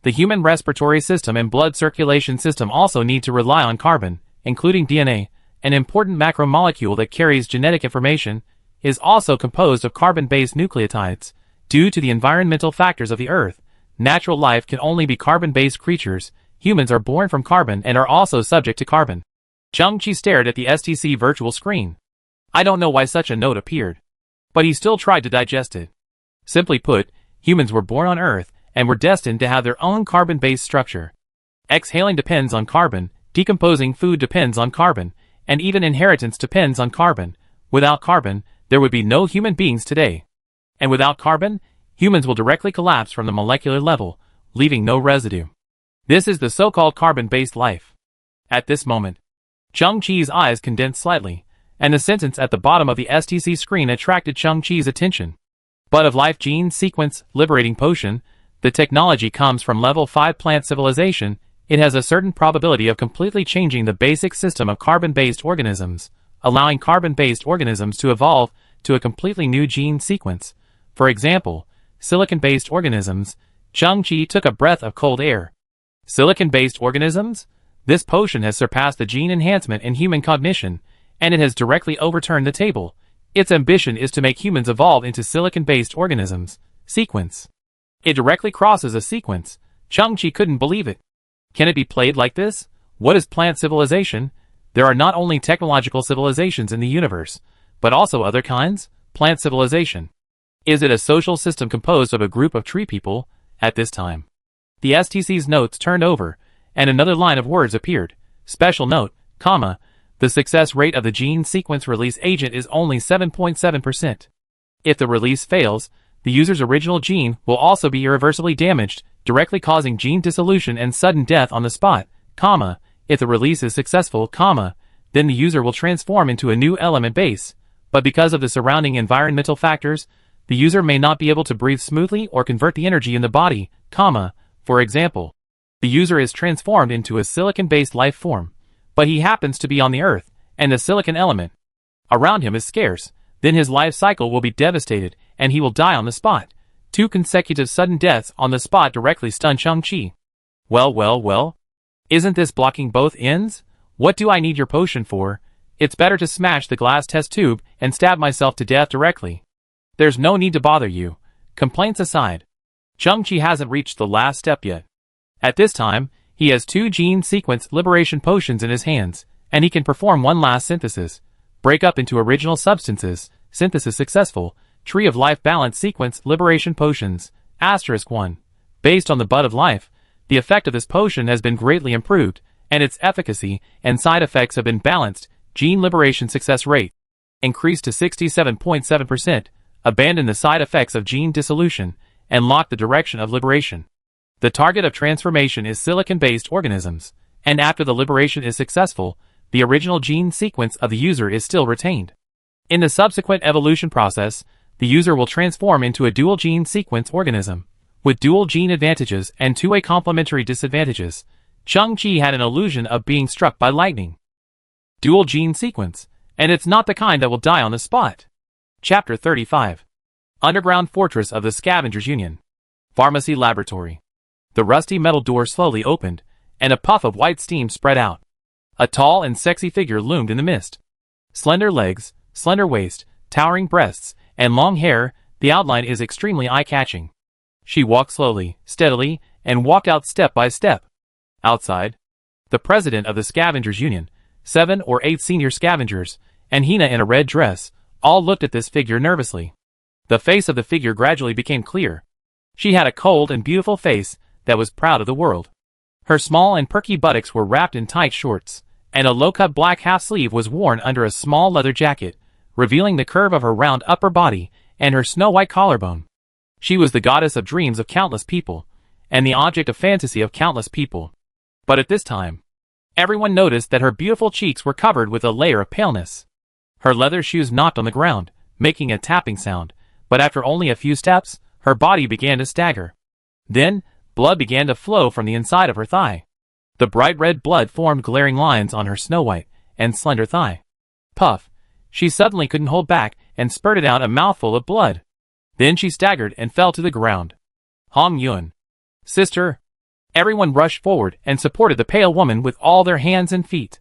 The human respiratory system and blood circulation system also need to rely on carbon, including DNA, an important macromolecule that carries genetic information, is also composed of carbon-based nucleotides. Due to the environmental factors of the Earth, natural life can only be carbon-based creatures. Humans are born from carbon and are also subject to carbon. Chang-Chi stared at the STC virtual screen. I don't know why such a note appeared, but he still tried to digest it. Simply put, humans were born on Earth and were destined to have their own carbon-based structure. Exhaling depends on carbon, decomposing food depends on carbon, and even inheritance depends on carbon. Without carbon, there would be no human beings today. And without carbon, humans will directly collapse from the molecular level, leaving no residue. This is the so-called carbon-based life. At this moment, Chang-Chi's eyes condensed slightly, and the sentence at the bottom of the STC screen attracted Chang-Chi's attention. Bud of life gene sequence liberating potion. The technology comes from level 5 plant civilization. It has a certain probability of completely changing the basic system of carbon-based organisms, allowing carbon-based organisms to evolve to a completely new gene sequence. For example, silicon-based organisms. Chang-Chi took a breath of cold air. Silicon-based organisms? This potion has surpassed the gene enhancement in human cognition, and it has directly overturned the table. Its ambition is to make humans evolve into silicon-based organisms. Sequence. It directly crosses a sequence. Chang-Chi couldn't believe it. Can it be played like this? What is plant civilization? There are not only technological civilizations in the universe, but also other kinds. Plant civilization. Is it a social system composed of a group of tree people? At this time, the STC's notes turned over, and another line of words appeared. Special note, comma, the success rate of the gene sequence release agent is only 7.7%. If the release fails, the user's original gene will also be irreversibly damaged, directly causing gene dissolution and sudden death on the spot, comma, if the release is successful, comma, then the user will transform into a new element base, but because of the surrounding environmental factors, the user may not be able to breathe smoothly or convert the energy in the body, comma, for example, the user is transformed into a silicon-based life form, but he happens to be on the Earth, and the silicon element around him is scarce, then his life cycle will be devastated, and he will die on the spot. 2 consecutive sudden deaths on the spot directly stun Chang-Chi. Well. Isn't this blocking both ends? What do I need your potion for? It's better to smash the glass test tube and stab myself to death directly. There's no need to bother you. Complaints aside, Chang-Chi hasn't reached the last step yet. At this time, he has 2 gene sequence liberation potions in his hands, and he can perform one last synthesis. Break up into original substances. Synthesis successful. Tree of life balance sequence liberation potions. *1. Based on the bud of life, the effect of this potion has been greatly improved, and its efficacy and side effects have been balanced. Gene liberation success rate increased to 67.7%. Abandon the side effects of gene dissolution, and lock the direction of liberation. The target of transformation is silicon-based organisms, and after the liberation is successful, the original gene sequence of the user is still retained. In the subsequent evolution process, the user will transform into a dual gene sequence organism, With dual gene advantages and two-way complementary disadvantages, Chung-Chi had an illusion of being struck by lightning. Dual gene sequence, and it's not the kind that will die on the spot. Chapter 35. Underground Fortress of the Scavengers Union. Pharmacy Laboratory. The rusty metal door slowly opened, and a puff of white steam spread out. A tall and sexy figure loomed in the mist. Slender legs, slender waist, towering breasts, and long hair, the outline is extremely eye-catching. She walked slowly, steadily, and walked out step by step. Outside, the president of the Scavengers Union, 7 or 8 senior scavengers, and Hina in a red dress, all looked at this figure nervously. The face of the figure gradually became clear. She had a cold and beautiful face that was proud of the world. Her small and perky buttocks were wrapped in tight shorts, and a low-cut black half-sleeve was worn under a small leather jacket, revealing the curve of her round upper body and her snow-white collarbone. She was the goddess of dreams of countless people, and the object of fantasy of countless people. But at this time, everyone noticed that her beautiful cheeks were covered with a layer of paleness. Her leather shoes knocked on the ground, making a tapping sound, but after only a few steps, her body began to stagger. Then, blood began to flow from the inside of her thigh. The bright red blood formed glaring lines on her snow-white and slender thigh. Puff! She suddenly couldn't hold back and spurted out a mouthful of blood. Then she staggered and fell to the ground. Hong Yun. Sister! Everyone rushed forward and supported the pale woman with all their hands and feet.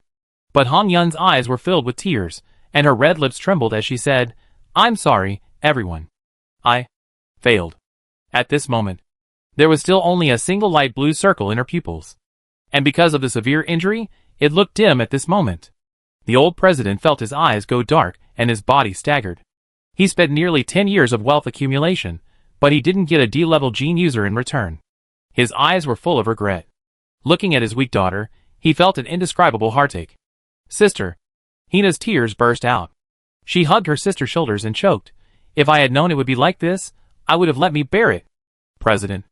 But Hong Yun's eyes were filled with tears, and her red lips trembled as she said, "I'm sorry, everyone. I failed." At this moment, there was still only a single light blue circle in her pupils. And because of the severe injury, it looked dim at this moment. The old president felt his eyes go dark and his body staggered. He spent nearly 10 years of wealth accumulation, but he didn't get a D-level gene user in return. His eyes were full of regret. Looking at his weak daughter, he felt an indescribable heartache. Sister! Hina's tears burst out. She hugged her sister's shoulders and choked. If I had known it would be like this, I would have let me bear it. President.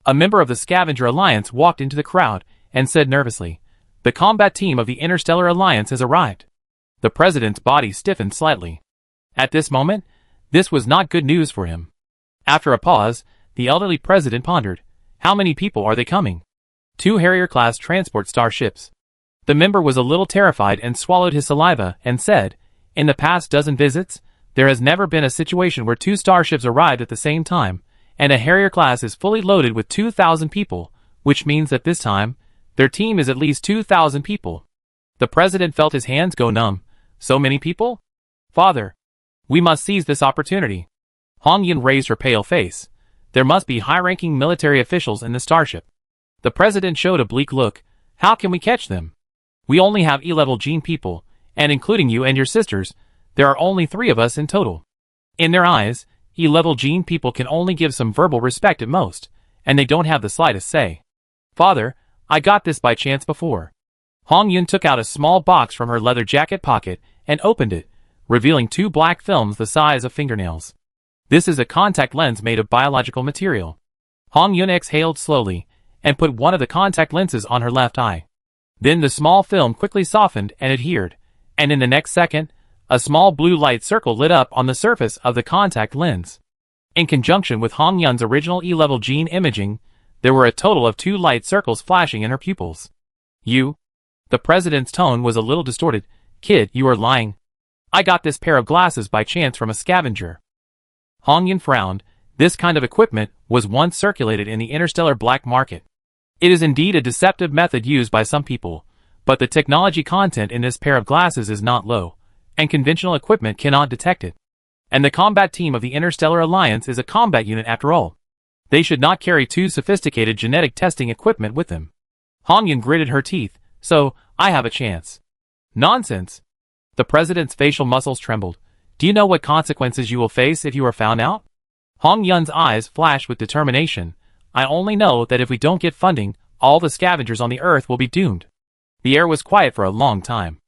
A member of the Scavenger Alliance walked into the crowd and said nervously, "The combat team of the Interstellar Alliance has arrived." The president's body stiffened slightly. At this moment, this was not good news for him. After a pause, the elderly president pondered, "How many people are they coming?" 2 Harrier-class transport starships. The member was a little terrified and swallowed his saliva and said, "In the past dozen visits, there has never been a situation where 2 starships arrived at the same time, and a Harrier class is fully loaded with 2,000 people, which means that this time, their team is at least 2,000 people." The president felt his hands go numb. So many people? Father, we must seize this opportunity. Hong Yun raised her pale face. There must be high-ranking military officials in the starship. The president showed a bleak look. How can we catch them? We only have E-level gene people, and including you and your sisters, there are only 3 of us in total. In their eyes, E-level gene people can only give some verbal respect at most, and they don't have the slightest say. Father, I got this by chance before. Hong Yun took out a small box from her leather jacket pocket and opened it, revealing 2 black films the size of fingernails. This is a contact lens made of biological material. Hong Yun exhaled slowly and put one of the contact lenses on her left eye. Then the small film quickly softened and adhered, and in the next second, a small blue light circle lit up on the surface of the contact lens. In conjunction with Hong Yun's original E-level gene imaging, there were a total of 2 light circles flashing in her pupils. You? The president's tone was a little distorted. Kid, you are lying. I got this pair of glasses by chance from a scavenger. Hong Yun frowned. This kind of equipment was once circulated in the interstellar black market. It is indeed a deceptive method used by some people, but the technology content in this pair of glasses is not low, and conventional equipment cannot detect it. And the combat team of the Interstellar Alliance is a combat unit after all. They should not carry too sophisticated genetic testing equipment with them. Hong Yun gritted her teeth. So, I have a chance. Nonsense. The president's facial muscles trembled. Do you know what consequences you will face if you are found out? Hong Yun's eyes flashed with determination. I only know that if we don't get funding, all the scavengers on the Earth will be doomed. The air was quiet for a long time.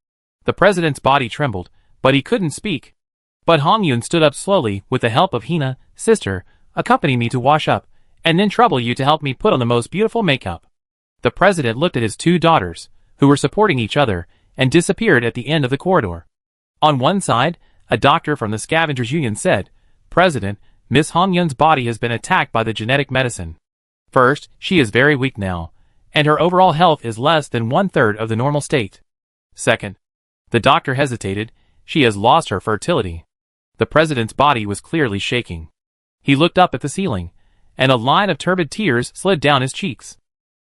The president's body trembled, but he couldn't speak. But Hong Yun stood up slowly with the help of Hina. Sister, accompany me to wash up, and then trouble you to help me put on the most beautiful makeup. The president looked at his 2 daughters, who were supporting each other, and disappeared at the end of the corridor. On one side, a doctor from the Scavengers Union said, President, Miss Hong Yun's body has been attacked by the genetic medicine. First, she is very weak now, and her overall health is less than 1/3 of the normal state. Second, the doctor hesitated, she has lost her fertility. The president's body was clearly shaking. He looked up at the ceiling, and a line of turbid tears slid down his cheeks.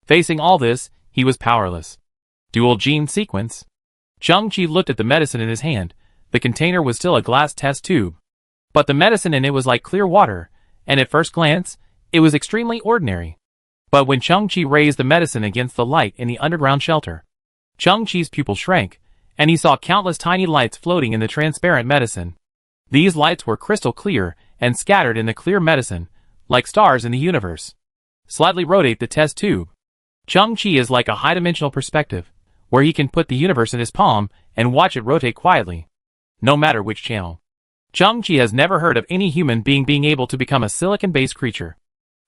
Facing all this, he was powerless. Dual gene sequence? Chang-Chi looked at the medicine in his hand. The container was still a glass test tube. But the medicine in it was like clear water, and at first glance, it was extremely ordinary. But when Chang-Chi raised the medicine against the light in the underground shelter, Chang-Chi's pupil shrank, and he saw countless tiny lights floating in the transparent medicine. These lights were crystal clear and scattered in the clear medicine, like stars in the universe. Slightly rotate the test tube. Chang-Chi is like a high-dimensional perspective, where he can put the universe in his palm and watch it rotate quietly, no matter which channel. Chang-Chi has never heard of any human being able to become a silicon-based creature.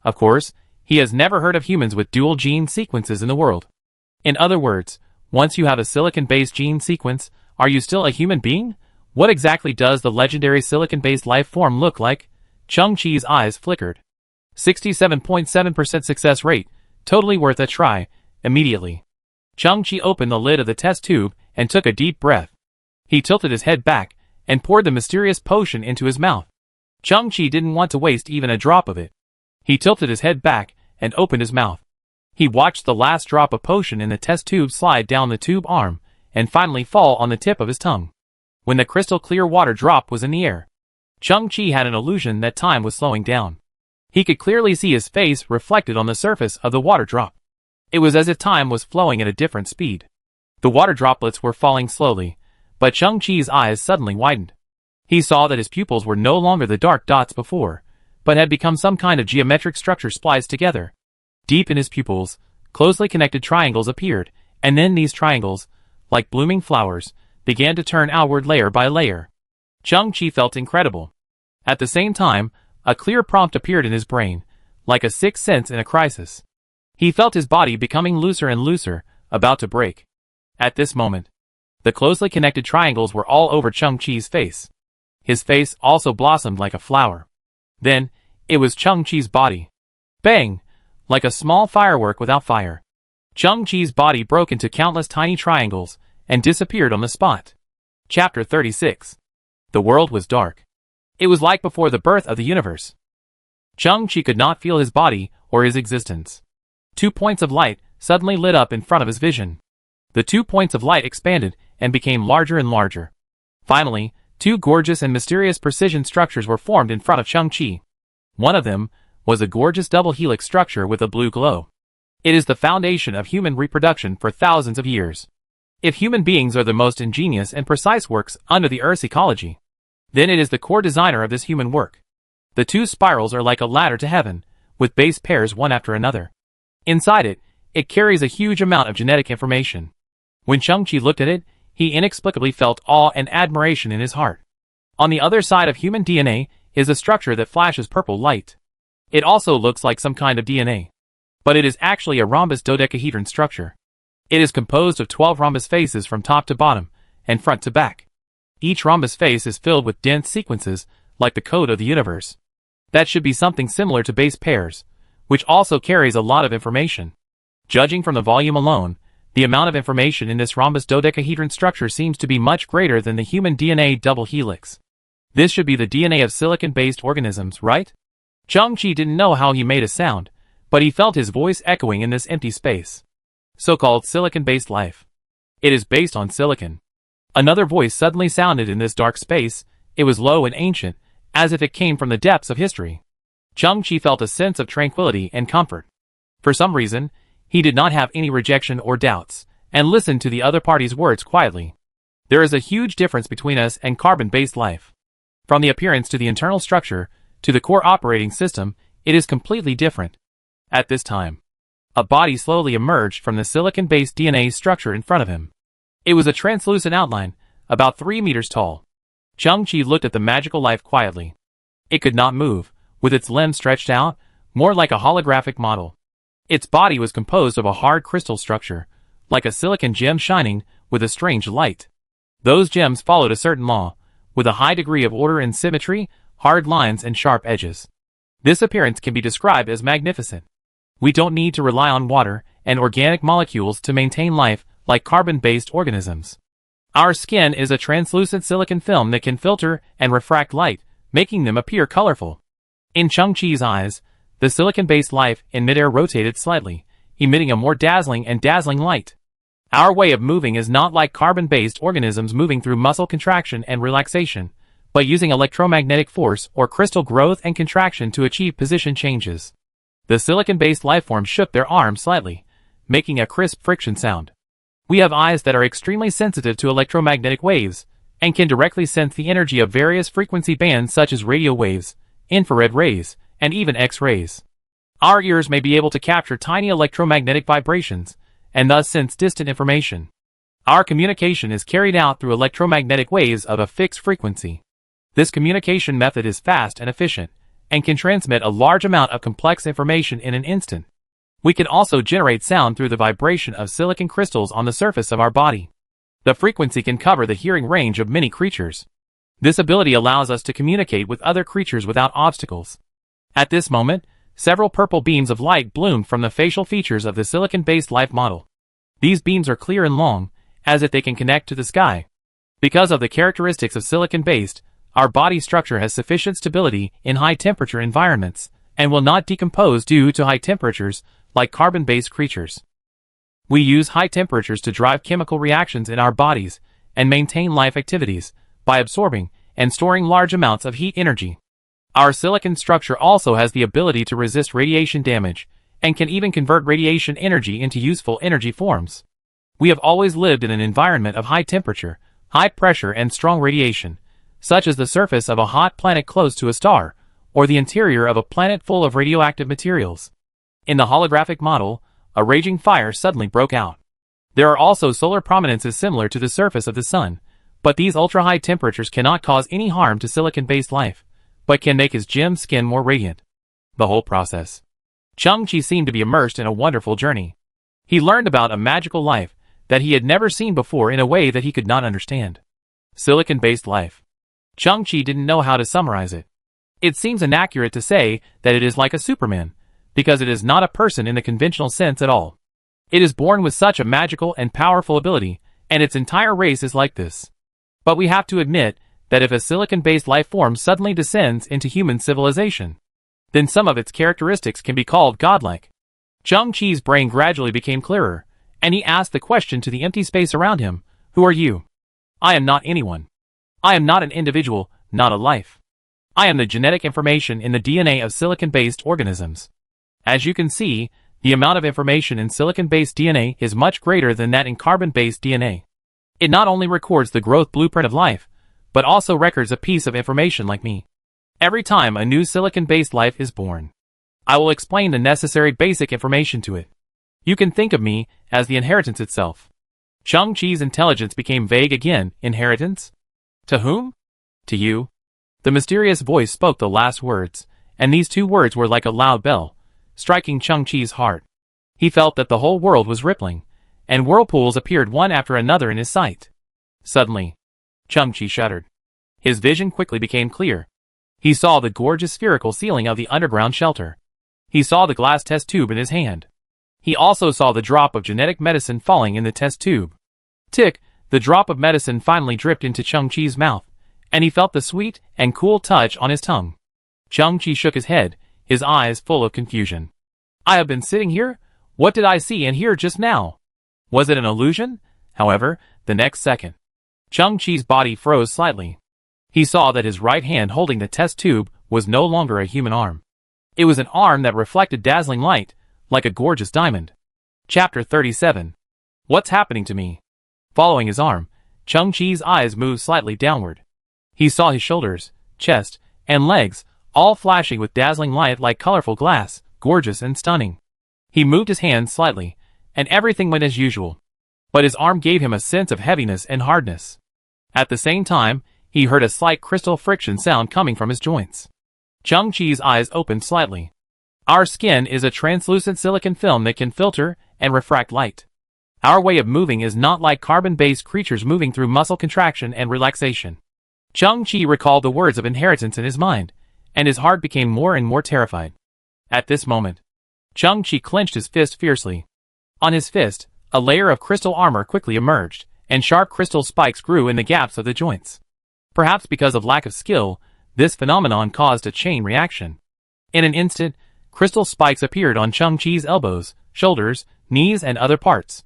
Of course, he has never heard of humans with dual gene sequences in the world. In other words, once you have a silicon-based gene sequence, are you still a human being? What exactly does the legendary silicon-based life form look like? Chang-Chi's eyes flickered. 67.7% success rate, totally worth a try, immediately. Chang-Chi opened the lid of the test tube and took a deep breath. He tilted his head back and poured the mysterious potion into his mouth. Chang-Chi didn't want to waste even a drop of it. He tilted his head back and opened his mouth. He watched the last drop of potion in the test tube slide down the tube arm and finally fall on the tip of his tongue. When the crystal clear water drop was in the air, Chang-Chi had an illusion that time was slowing down. He could clearly see his face reflected on the surface of the water drop. It was as if time was flowing at a different speed. The water droplets were falling slowly, but Chang-Chi's eyes suddenly widened. He saw that his pupils were no longer the dark dots before, but had become some kind of geometric structure spliced together. Deep in his pupils, closely connected triangles appeared, and then these triangles, like blooming flowers, began to turn outward layer by layer. Chang-Chi felt incredible. At the same time, a clear prompt appeared in his brain, like a sixth sense in a crisis. He felt his body becoming looser and looser, about to break. At this moment, the closely connected triangles were all over Chang-Chi's face. His face also blossomed like a flower. Then, it was Chang-Chi's body. Bang! Like a small firework without fire. Chang-Chi's body broke into countless tiny triangles and disappeared on the spot. Chapter 36. The world was dark. It was like before the birth of the universe. Chang-Chi could not feel his body or his existence. 2 points of light suddenly lit up in front of his vision. The 2 points of light expanded and became larger and larger. Finally, 2 gorgeous and mysterious precision structures were formed in front of Chang-Chi. One of them was a gorgeous double helix structure with a blue glow. It is the foundation of human reproduction for thousands of years. If human beings are the most ingenious and precise works under the Earth's ecology, then it is the core designer of this human work. The 2 spirals are like a ladder to heaven, with base pairs one after another. Inside it, it carries a huge amount of genetic information. When Chang-Chi looked at it, he inexplicably felt awe and admiration in his heart. On the other side of human DNA is a structure that flashes purple light. It also looks like some kind of DNA. But it is actually a rhombus dodecahedron structure. It is composed of 12 rhombus faces from top to bottom, and front to back. Each rhombus face is filled with dense sequences, like the code of the universe. That should be something similar to base pairs, which also carries a lot of information. Judging from the volume alone, the amount of information in this rhombus dodecahedron structure seems to be much greater than the human DNA double helix. This should be the DNA of silicon-based organisms, right? Chang-Chi didn't know how he made a sound, but he felt his voice echoing in this empty space. So-called silicon-based life. It is based on silicon. Another voice suddenly sounded in this dark space. It was low and ancient, as if it came from the depths of history. Chang-Chi felt a sense of tranquility and comfort. For some reason, he did not have any rejection or doubts, and listened to the other party's words quietly. There is a huge difference between us and carbon-based life. From the appearance to the internal structure, to the core operating system, it is completely different. At this time, a body slowly emerged from the silicon-based DNA structure in front of him. It was a translucent outline, about 3 meters tall. Chang-Chi looked at the magical life quietly. It could not move, with its limbs stretched out, more like a holographic model. Its body was composed of a hard crystal structure, like a silicon gem shining with a strange light. Those gems followed a certain law, with a high degree of order and symmetry, hard lines and sharp edges. This appearance can be described as magnificent. We don't need to rely on water and organic molecules to maintain life like carbon-based organisms. Our skin is a translucent silicon film that can filter and refract light, making them appear colorful. In Changqi's eyes, the silicon-based life in midair rotated slightly, emitting a more dazzling light. Our way of moving is not like carbon-based organisms moving through muscle contraction and relaxation, but using electromagnetic force or crystal growth and contraction to achieve position changes. The silicon-based lifeform shook their arms slightly, making a crisp friction sound. We have eyes that are extremely sensitive to electromagnetic waves, and can directly sense the energy of various frequency bands such as radio waves, infrared rays, and even X-rays. Our ears may be able to capture tiny electromagnetic vibrations, and thus sense distant information. Our communication is carried out through electromagnetic waves of a fixed frequency. This communication method is fast and efficient, and can transmit a large amount of complex information in an instant. We can also generate sound through the vibration of silicon crystals on the surface of our body. The frequency can cover the hearing range of many creatures. This ability allows us to communicate with other creatures without obstacles. At this moment, several purple beams of light bloomed from the facial features of the silicon-based life model. These beams are clear and long, as if they can connect to the sky. Because of the characteristics of silicon-based, our body structure has sufficient stability in high-temperature environments, and will not decompose due to high temperatures, like carbon-based creatures. We use high temperatures to drive chemical reactions in our bodies, and maintain life activities, by absorbing and storing large amounts of heat energy. Our silicon structure also has the ability to resist radiation damage, and can even convert radiation energy into useful energy forms. We have always lived in an environment of high temperature, high pressure and strong radiation, such as the surface of a hot planet close to a star, or the interior of a planet full of radioactive materials. In the holographic model, a raging fire suddenly broke out. There are also solar prominences similar to the surface of the sun, but these ultra-high temperatures cannot cause any harm to silicon-based life, but can make his gemmed skin more radiant. The whole process. Changqi seemed to be immersed in a wonderful journey. He learned about a magical life that he had never seen before in a way that he could not understand. Silicon-based life. Changqi didn't know how to summarize it. It seems inaccurate to say that it is like a Superman, because it is not a person in the conventional sense at all. It is born with such a magical and powerful ability, and its entire race is like this. But we have to admit that if a silicon-based life form suddenly descends into human civilization, then some of its characteristics can be called godlike. Changqi's brain gradually became clearer, and he asked the question to the empty space around him, "Who are you?" "I am not anyone. I am not an individual, not a life. I am the genetic information in the DNA of silicon-based organisms. As you can see, the amount of information in silicon-based DNA is much greater than that in carbon-based DNA. It not only records the growth blueprint of life, but also records a piece of information like me. Every time a new silicon-based life is born, I will explain the necessary basic information to it. You can think of me as the inheritance itself." Changqi's intelligence became vague again. Inheritance? To whom? To you. The mysterious voice spoke the last words, and these two words were like a loud bell, striking Changqi's heart. He felt that the whole world was rippling, and whirlpools appeared one after another in his sight. Suddenly, Changqi shuddered. His vision quickly became clear. He saw the gorgeous spherical ceiling of the underground shelter. He saw the glass test tube in his hand. He also saw the drop of genetic medicine falling in the test tube. Tick, the drop of medicine finally dripped into Changqi's mouth, and he felt the sweet and cool touch on his tongue. Changqi shook his head, his eyes full of confusion. I have been sitting here? What did I see and hear just now? Was it an illusion? However, the next second, Changqi's body froze slightly. He saw that his right hand holding the test tube was no longer a human arm. It was an arm that reflected dazzling light, like a gorgeous diamond. Chapter 37. What's happening to me? Following his arm, Changqi's eyes moved slightly downward. He saw his shoulders, chest, and legs, all flashing with dazzling light like colorful glass, gorgeous and stunning. He moved his hands slightly, and everything went as usual. But his arm gave him a sense of heaviness and hardness. At the same time, he heard a slight crystal friction sound coming from his joints. Changqi's eyes opened slightly. Our skin is a translucent silicon film that can filter and refract light. Our way of moving is not like carbon-based creatures moving through muscle contraction and relaxation. Changqi recalled the words of inheritance in his mind, and his heart became more and more terrified. At this moment, Chang-Chi clenched his fist fiercely. On his fist, a layer of crystal armor quickly emerged, and sharp crystal spikes grew in the gaps of the joints. Perhaps because of lack of skill, this phenomenon caused a chain reaction. In an instant, crystal spikes appeared on Chang-Chi's elbows, shoulders, knees and other parts.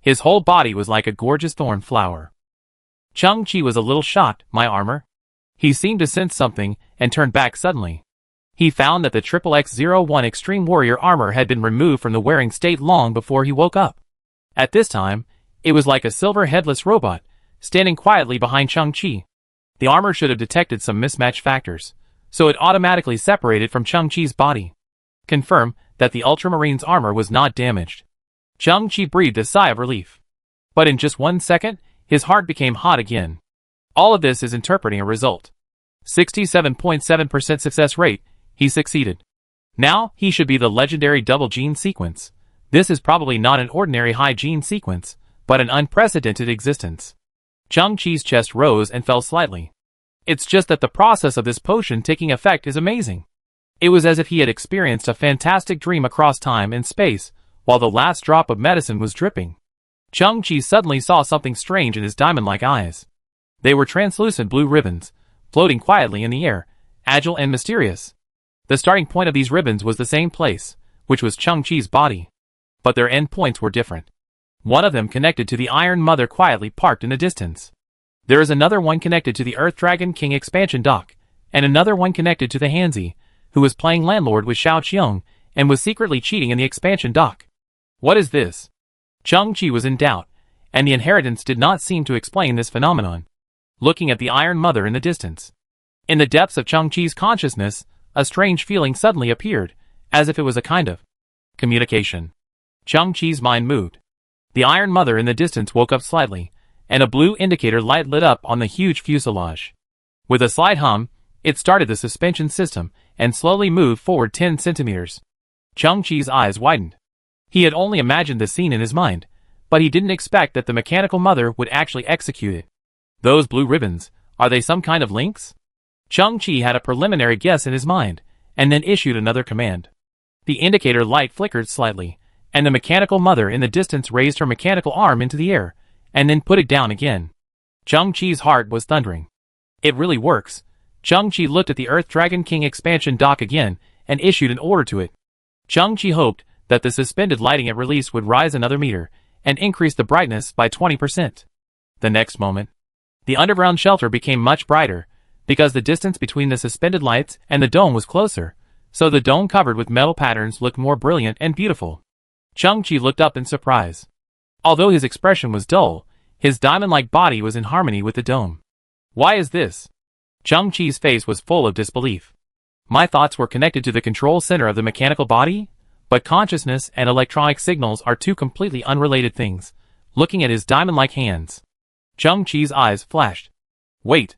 His whole body was like a gorgeous thorn flower. Chang-Chi was a little shocked. My armor? He seemed to sense something, and turned back suddenly. He found that the XXX-01 Extreme Warrior armor had been removed from the wearing state long before he woke up. At this time, it was like a silver headless robot, standing quietly behind Chang-Chi. The armor should have detected some mismatch factors, so it automatically separated from Chang-Chi's body. Confirm that the Ultramarine's armor was not damaged. Chang-Chi breathed a sigh of relief. But in just 1 second, his heart became hot again. All of this is interpreting a result. 67.7% success rate, he succeeded. Now, he should be the legendary double gene sequence. This is probably not an ordinary high gene sequence, but an unprecedented existence. Chang-Chi's chest rose and fell slightly. It's just that the process of this potion taking effect is amazing. It was as if he had experienced a fantastic dream across time and space, while the last drop of medicine was dripping. Chang-Chi suddenly saw something strange in his diamond-like eyes. They were translucent blue ribbons, floating quietly in the air, agile and mysterious. The starting point of these ribbons was the same place, which was Chang-Chi's body. But their end points were different. One of them connected to the Iron Mother quietly parked in the distance. There is another one connected to the Earth Dragon King expansion dock, and another one connected to the Hanzi, who was playing landlord with Xiao Qiong, and was secretly cheating in the expansion dock. What is this? Chang-Chi was in doubt, and the inheritance did not seem to explain this phenomenon. Looking at the Iron Mother in the distance. In the depths of Chang-Chi's consciousness, a strange feeling suddenly appeared, as if it was a kind of communication. Chang-Chi's mind moved. The Iron Mother in the distance woke up slightly, and a blue indicator light lit up on the huge fuselage. With a slight hum, it started the suspension system, and slowly moved forward 10 centimeters. Chang-Chi's eyes widened. He had only imagined the scene in his mind, but he didn't expect that the mechanical mother would actually execute it. Those blue ribbons, are they some kind of links? Chang-Chi had a preliminary guess in his mind, and then issued another command. The indicator light flickered slightly, and the mechanical mother in the distance raised her mechanical arm into the air, and then put it down again. Chang-Chi's heart was thundering. It really works. Chang-Chi looked at the Earth Dragon King expansion dock again, and issued an order to it. Chang-Chi hoped that the suspended lighting it released would rise another meter, and increase the brightness by 20%. The next moment, the underground shelter became much brighter, because the distance between the suspended lights and the dome was closer, so the dome covered with metal patterns looked more brilliant and beautiful. Chang-Chi looked up in surprise. Although his expression was dull, his diamond-like body was in harmony with the dome. Why is this? Chang-Chi's face was full of disbelief. My thoughts were connected to the control center of the mechanical body, but consciousness and electronic signals are two completely unrelated things. Looking at his diamond-like hands, Chang-Chi's eyes flashed. Wait.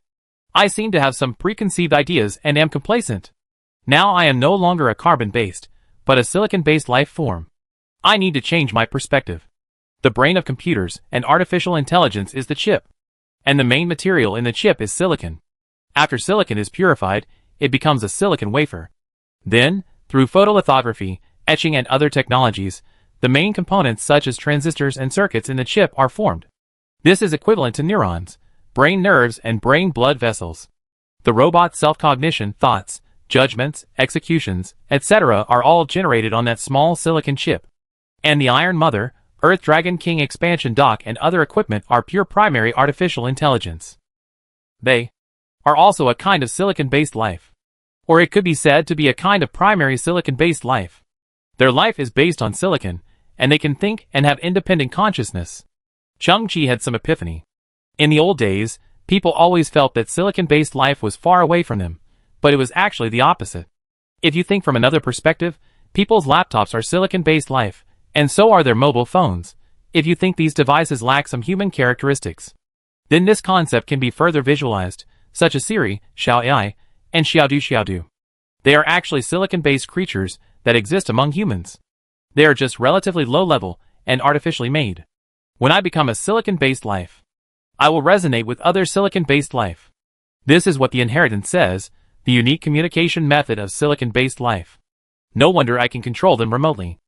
I seem to have some preconceived ideas and am complacent. Now I am no longer a carbon-based, but a silicon-based life form. I need to change my perspective. The brain of computers and artificial intelligence is the chip. And the main material in the chip is silicon. After silicon is purified, it becomes a silicon wafer. Then, through photolithography, etching and other technologies, the main components such as transistors and circuits in the chip are formed. This is equivalent to neurons, brain nerves and brain blood vessels. The robot's self-cognition, thoughts, judgments, executions, etc. are all generated on that small silicon chip. And the Iron Mother, Earth Dragon King expansion dock and other equipment are pure primary artificial intelligence. They are also a kind of silicon-based life. Or it could be said to be a kind of primary silicon-based life. Their life is based on silicon, and they can think and have independent consciousness. Chang-Chi had some epiphany. In the old days, people always felt that silicon-based life was far away from them, but it was actually the opposite. If you think from another perspective, people's laptops are silicon-based life, and so are their mobile phones, if you think these devices lack some human characteristics. Then this concept can be further visualized, such as Siri, Xiao AI, and Xiaodu. They are actually silicon-based creatures that exist among humans. They are just relatively low-level and artificially made. When I become a silicon-based life, I will resonate with other silicon-based life. This is what the inheritance says, the unique communication method of silicon-based life. No wonder I can control them remotely.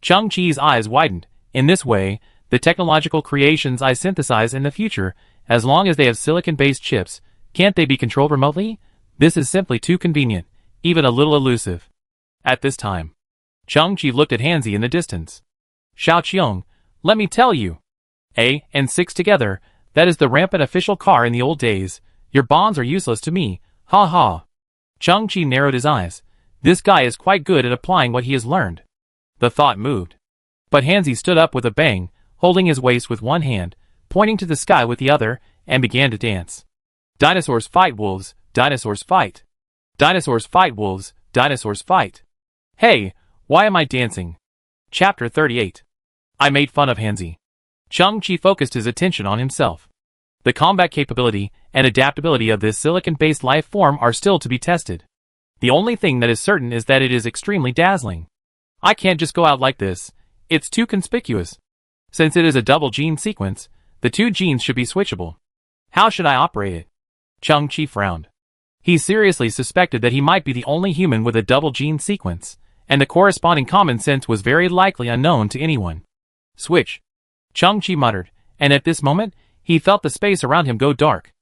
Chang-Chi's eyes widened. In this way, the technological creations I synthesize in the future, as long as they have silicon-based chips, can't they be controlled remotely? This is simply too convenient, even a little elusive. At this time, Chang-Chi looked at Hanzi in the distance. Xiaoqiong, let me tell you. A and 6 together, that is the rampant official car in the old days. Your bonds are useless to me, ha ha. Chang-Chi narrowed his eyes. This guy is quite good at applying what he has learned. The thought moved. But Hanzi stood up with a bang, holding his waist with one hand, pointing to the sky with the other, and began to dance. Dinosaurs fight wolves, dinosaurs fight. Dinosaurs fight wolves, dinosaurs fight. Hey, why am I dancing? Chapter 38. I made fun of Hanzi. Chang-Chi focused his attention on himself. The combat capability and adaptability of this silicon-based life form are still to be tested. The only thing that is certain is that it is extremely dazzling. I can't just go out like this. It's too conspicuous. Since it is a double gene sequence, the two genes should be switchable. How should I operate it? Chang-Chi frowned. He seriously suspected that he might be the only human with a double gene sequence, and the corresponding common sense was very likely unknown to anyone. Switch. Chang-Chi muttered, and at this moment, he felt the space around him go dark.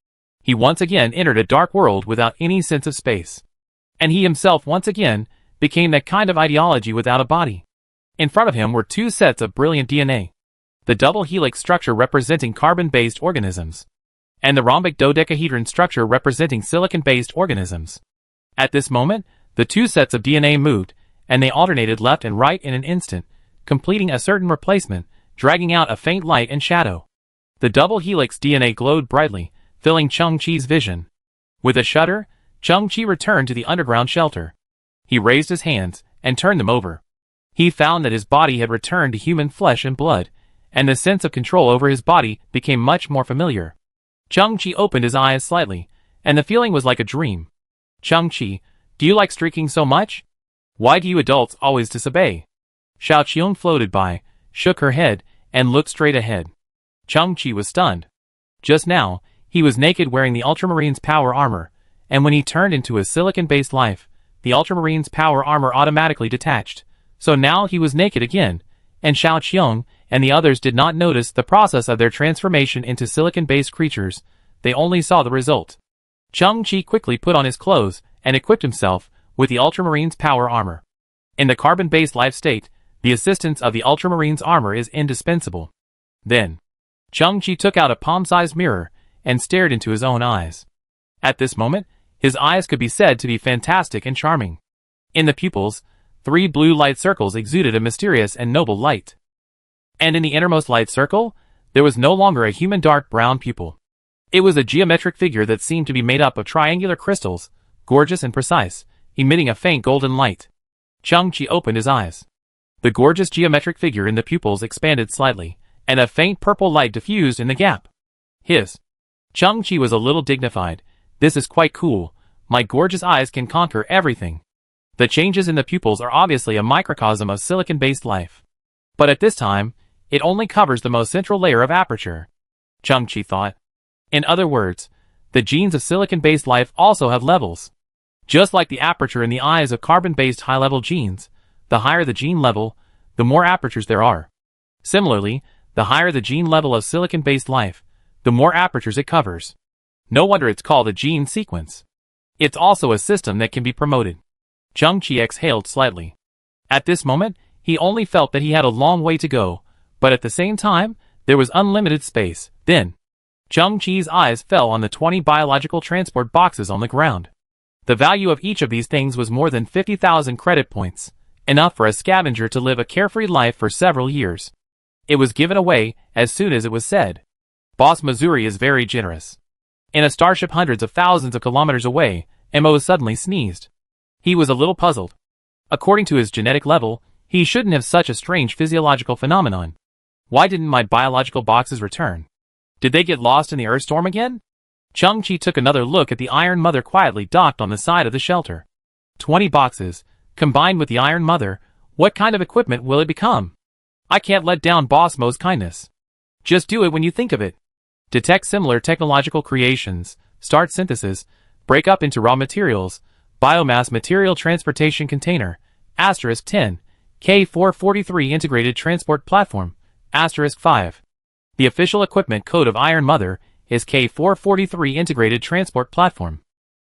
He once again entered a dark world without any sense of space. And he himself once again became that kind of ideology without a body. In front of him were two sets of brilliant DNA. The double helix structure representing carbon-based organisms, and the rhombic dodecahedron structure representing silicon-based organisms. At this moment, the two sets of DNA moved, and they alternated left and right in an instant, completing a certain replacement, dragging out a faint light and shadow. The double helix DNA glowed brightly, filling Chang-Chi's vision. With a shudder, Chang-Chi returned to the underground shelter. He raised his hands and turned them over. He found that his body had returned to human flesh and blood, and the sense of control over his body became much more familiar. Chang-Chi opened his eyes slightly, and the feeling was like a dream. Chang-Chi, do you like streaking so much? Why do you adults always disobey? Xiaoqiong floated by, shook her head, and looked straight ahead. Chang-Chi was stunned. Just now, he was naked wearing the Ultramarine's power armor, and when he turned into a silicon-based life, the Ultramarine's power armor automatically detached. So now he was naked again, and Xiaoqiong and the others did not notice the process of their transformation into silicon-based creatures. They only saw the result. Chang-Chi quickly put on his clothes and equipped himself with the Ultramarine's power armor. In the carbon-based life state, the assistance of the Ultramarine's armor is indispensable. Then, Chang-Chi took out a palm-sized mirror and stared into his own eyes. At this moment, his eyes could be said to be fantastic and charming. In the pupils, 3 blue light circles exuded a mysterious and noble light. And in the innermost light circle, there was no longer a human dark brown pupil. It was a geometric figure that seemed to be made up of triangular crystals, gorgeous and precise, emitting a faint golden light. Chang-Chi opened his eyes. The gorgeous geometric figure in the pupils expanded slightly, and a faint purple light diffused in the gap. Chang-Chi was a little dignified. This is quite cool. My gorgeous eyes can conquer everything. The changes in the pupils are obviously a microcosm of silicon-based life. But at this time, it only covers the most central layer of aperture. Chang-Chi thought. In other words, the genes of silicon-based life also have levels. Just like the aperture in the eyes of carbon-based high-level genes, the higher the gene level, the more apertures there are. Similarly, the higher the gene level of silicon-based life, the more apertures it covers. No wonder it's called a gene sequence. It's also a system that can be promoted. Chang-Chi exhaled slightly. At this moment, he only felt that he had a long way to go, but at the same time, there was unlimited space. Then, Chang-Chi's eyes fell on the 20 biological transport boxes on the ground. The value of each of these things was more than 50,000 credit points, enough for a scavenger to live a carefree life for several years. It was given away as soon as it was said. Boss Missouri is very generous. In a starship hundreds of thousands of kilometers away, Mo suddenly sneezed. He was a little puzzled. According to his genetic level, he shouldn't have such a strange physiological phenomenon. Why didn't my biological boxes return? Did they get lost in the Earthstorm again? Chang-Chi took another look at the Iron Mother quietly docked on the side of the shelter. 20 boxes, combined with the Iron Mother, what kind of equipment will it become? I can't let down Boss Mo's kindness. Just do it when you think of it. Detect similar technological creations, start synthesis, break up into raw materials, biomass material transportation container, *10, K443 Integrated Transport Platform, *5. The official equipment code of Iron Mother is K443 Integrated Transport Platform.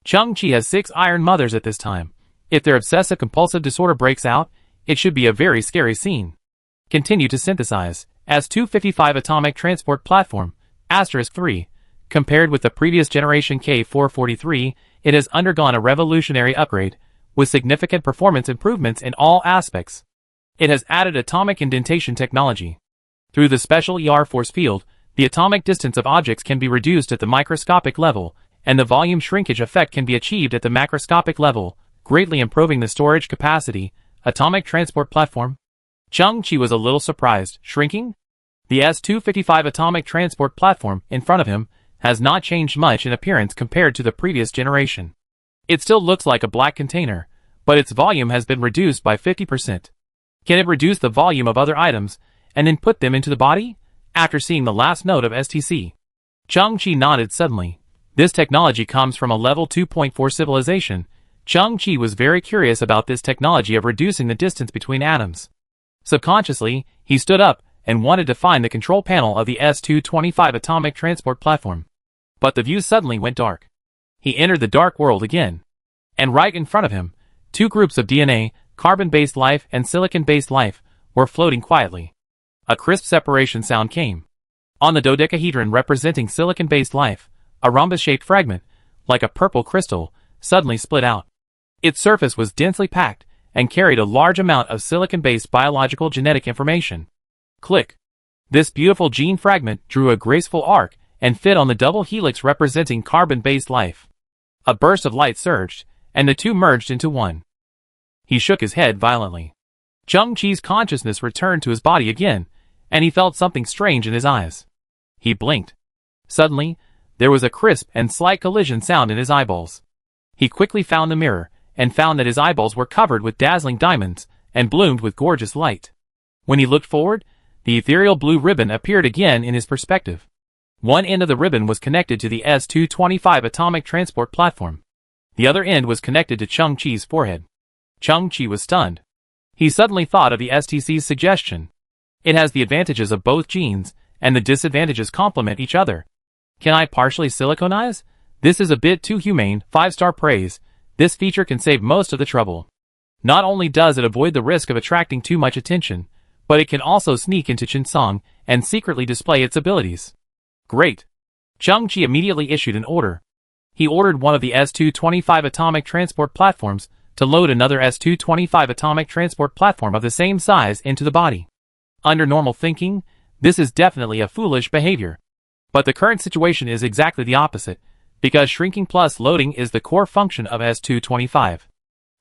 Chung-Chi has 6 Iron Mothers at this time. If their obsessive-compulsive disorder breaks out, it should be a very scary scene. Continue to synthesize. S255 Atomic Transport Platform, *3. Compared with the previous generation K443, it has undergone a revolutionary upgrade, with significant performance improvements in all aspects. It has added atomic indentation technology. Through the special force field, the atomic distance of objects can be reduced at the microscopic level, and the volume shrinkage effect can be achieved at the macroscopic level, greatly improving the storage capacity. Atomic Transport Platform. Chung-Chi was a little surprised. Shrinking? The S255 Atomic Transport Platform in front of him has not changed much in appearance compared to the previous generation. It still looks like a black container, but its volume has been reduced by 50%. Can it reduce the volume of other items and then put them into the body? After seeing the last note of STC, Chung-Chi nodded suddenly. This technology comes from a level 2.4 civilization. Chung-Chi was very curious about this technology of reducing the distance between atoms. Subconsciously, he stood up and wanted to find the control panel of the S225 Atomic Transport Platform. But the view suddenly went dark. He entered the dark world again. And right in front of him, 2 groups of DNA, carbon-based life and silicon-based life, were floating quietly. A crisp separation sound came. On the dodecahedron representing silicon-based life, a rhombus-shaped fragment, like a purple crystal, suddenly split out. Its surface was densely packed and carried a large amount of silicon-based biological genetic information. Click. This beautiful gene fragment drew a graceful arc and fit on the double helix representing carbon-based life. A burst of light surged, and the two merged into one. He shook his head violently. Chung-Chi's consciousness returned to his body again, and he felt something strange in his eyes. He blinked. Suddenly, there was a crisp and slight collision sound in his eyeballs. He quickly found the mirror, and found that his eyeballs were covered with dazzling diamonds, and bloomed with gorgeous light. When he looked forward, the ethereal blue ribbon appeared again in his perspective. One end of the ribbon was connected to the S225 Atomic Transport Platform. The other end was connected to Chung-Chi's forehead. Chung-Chi was stunned. He suddenly thought of the STC's suggestion. It has the advantages of both genes, and the disadvantages complement each other. Can I partially siliconize? This is a bit too humane. 5-star praise. This feature can save most of the trouble. Not only does it avoid the risk of attracting too much attention, but it can also sneak into Chinsong and secretly display its abilities. Great. Chung-Chi immediately issued an order. He ordered one of the S225 atomic transport platforms to load another S225 atomic transport platform of the same size into the body. Under normal thinking, this is definitely a foolish behavior. But the current situation is exactly the opposite, because shrinking plus loading is the core function of S225.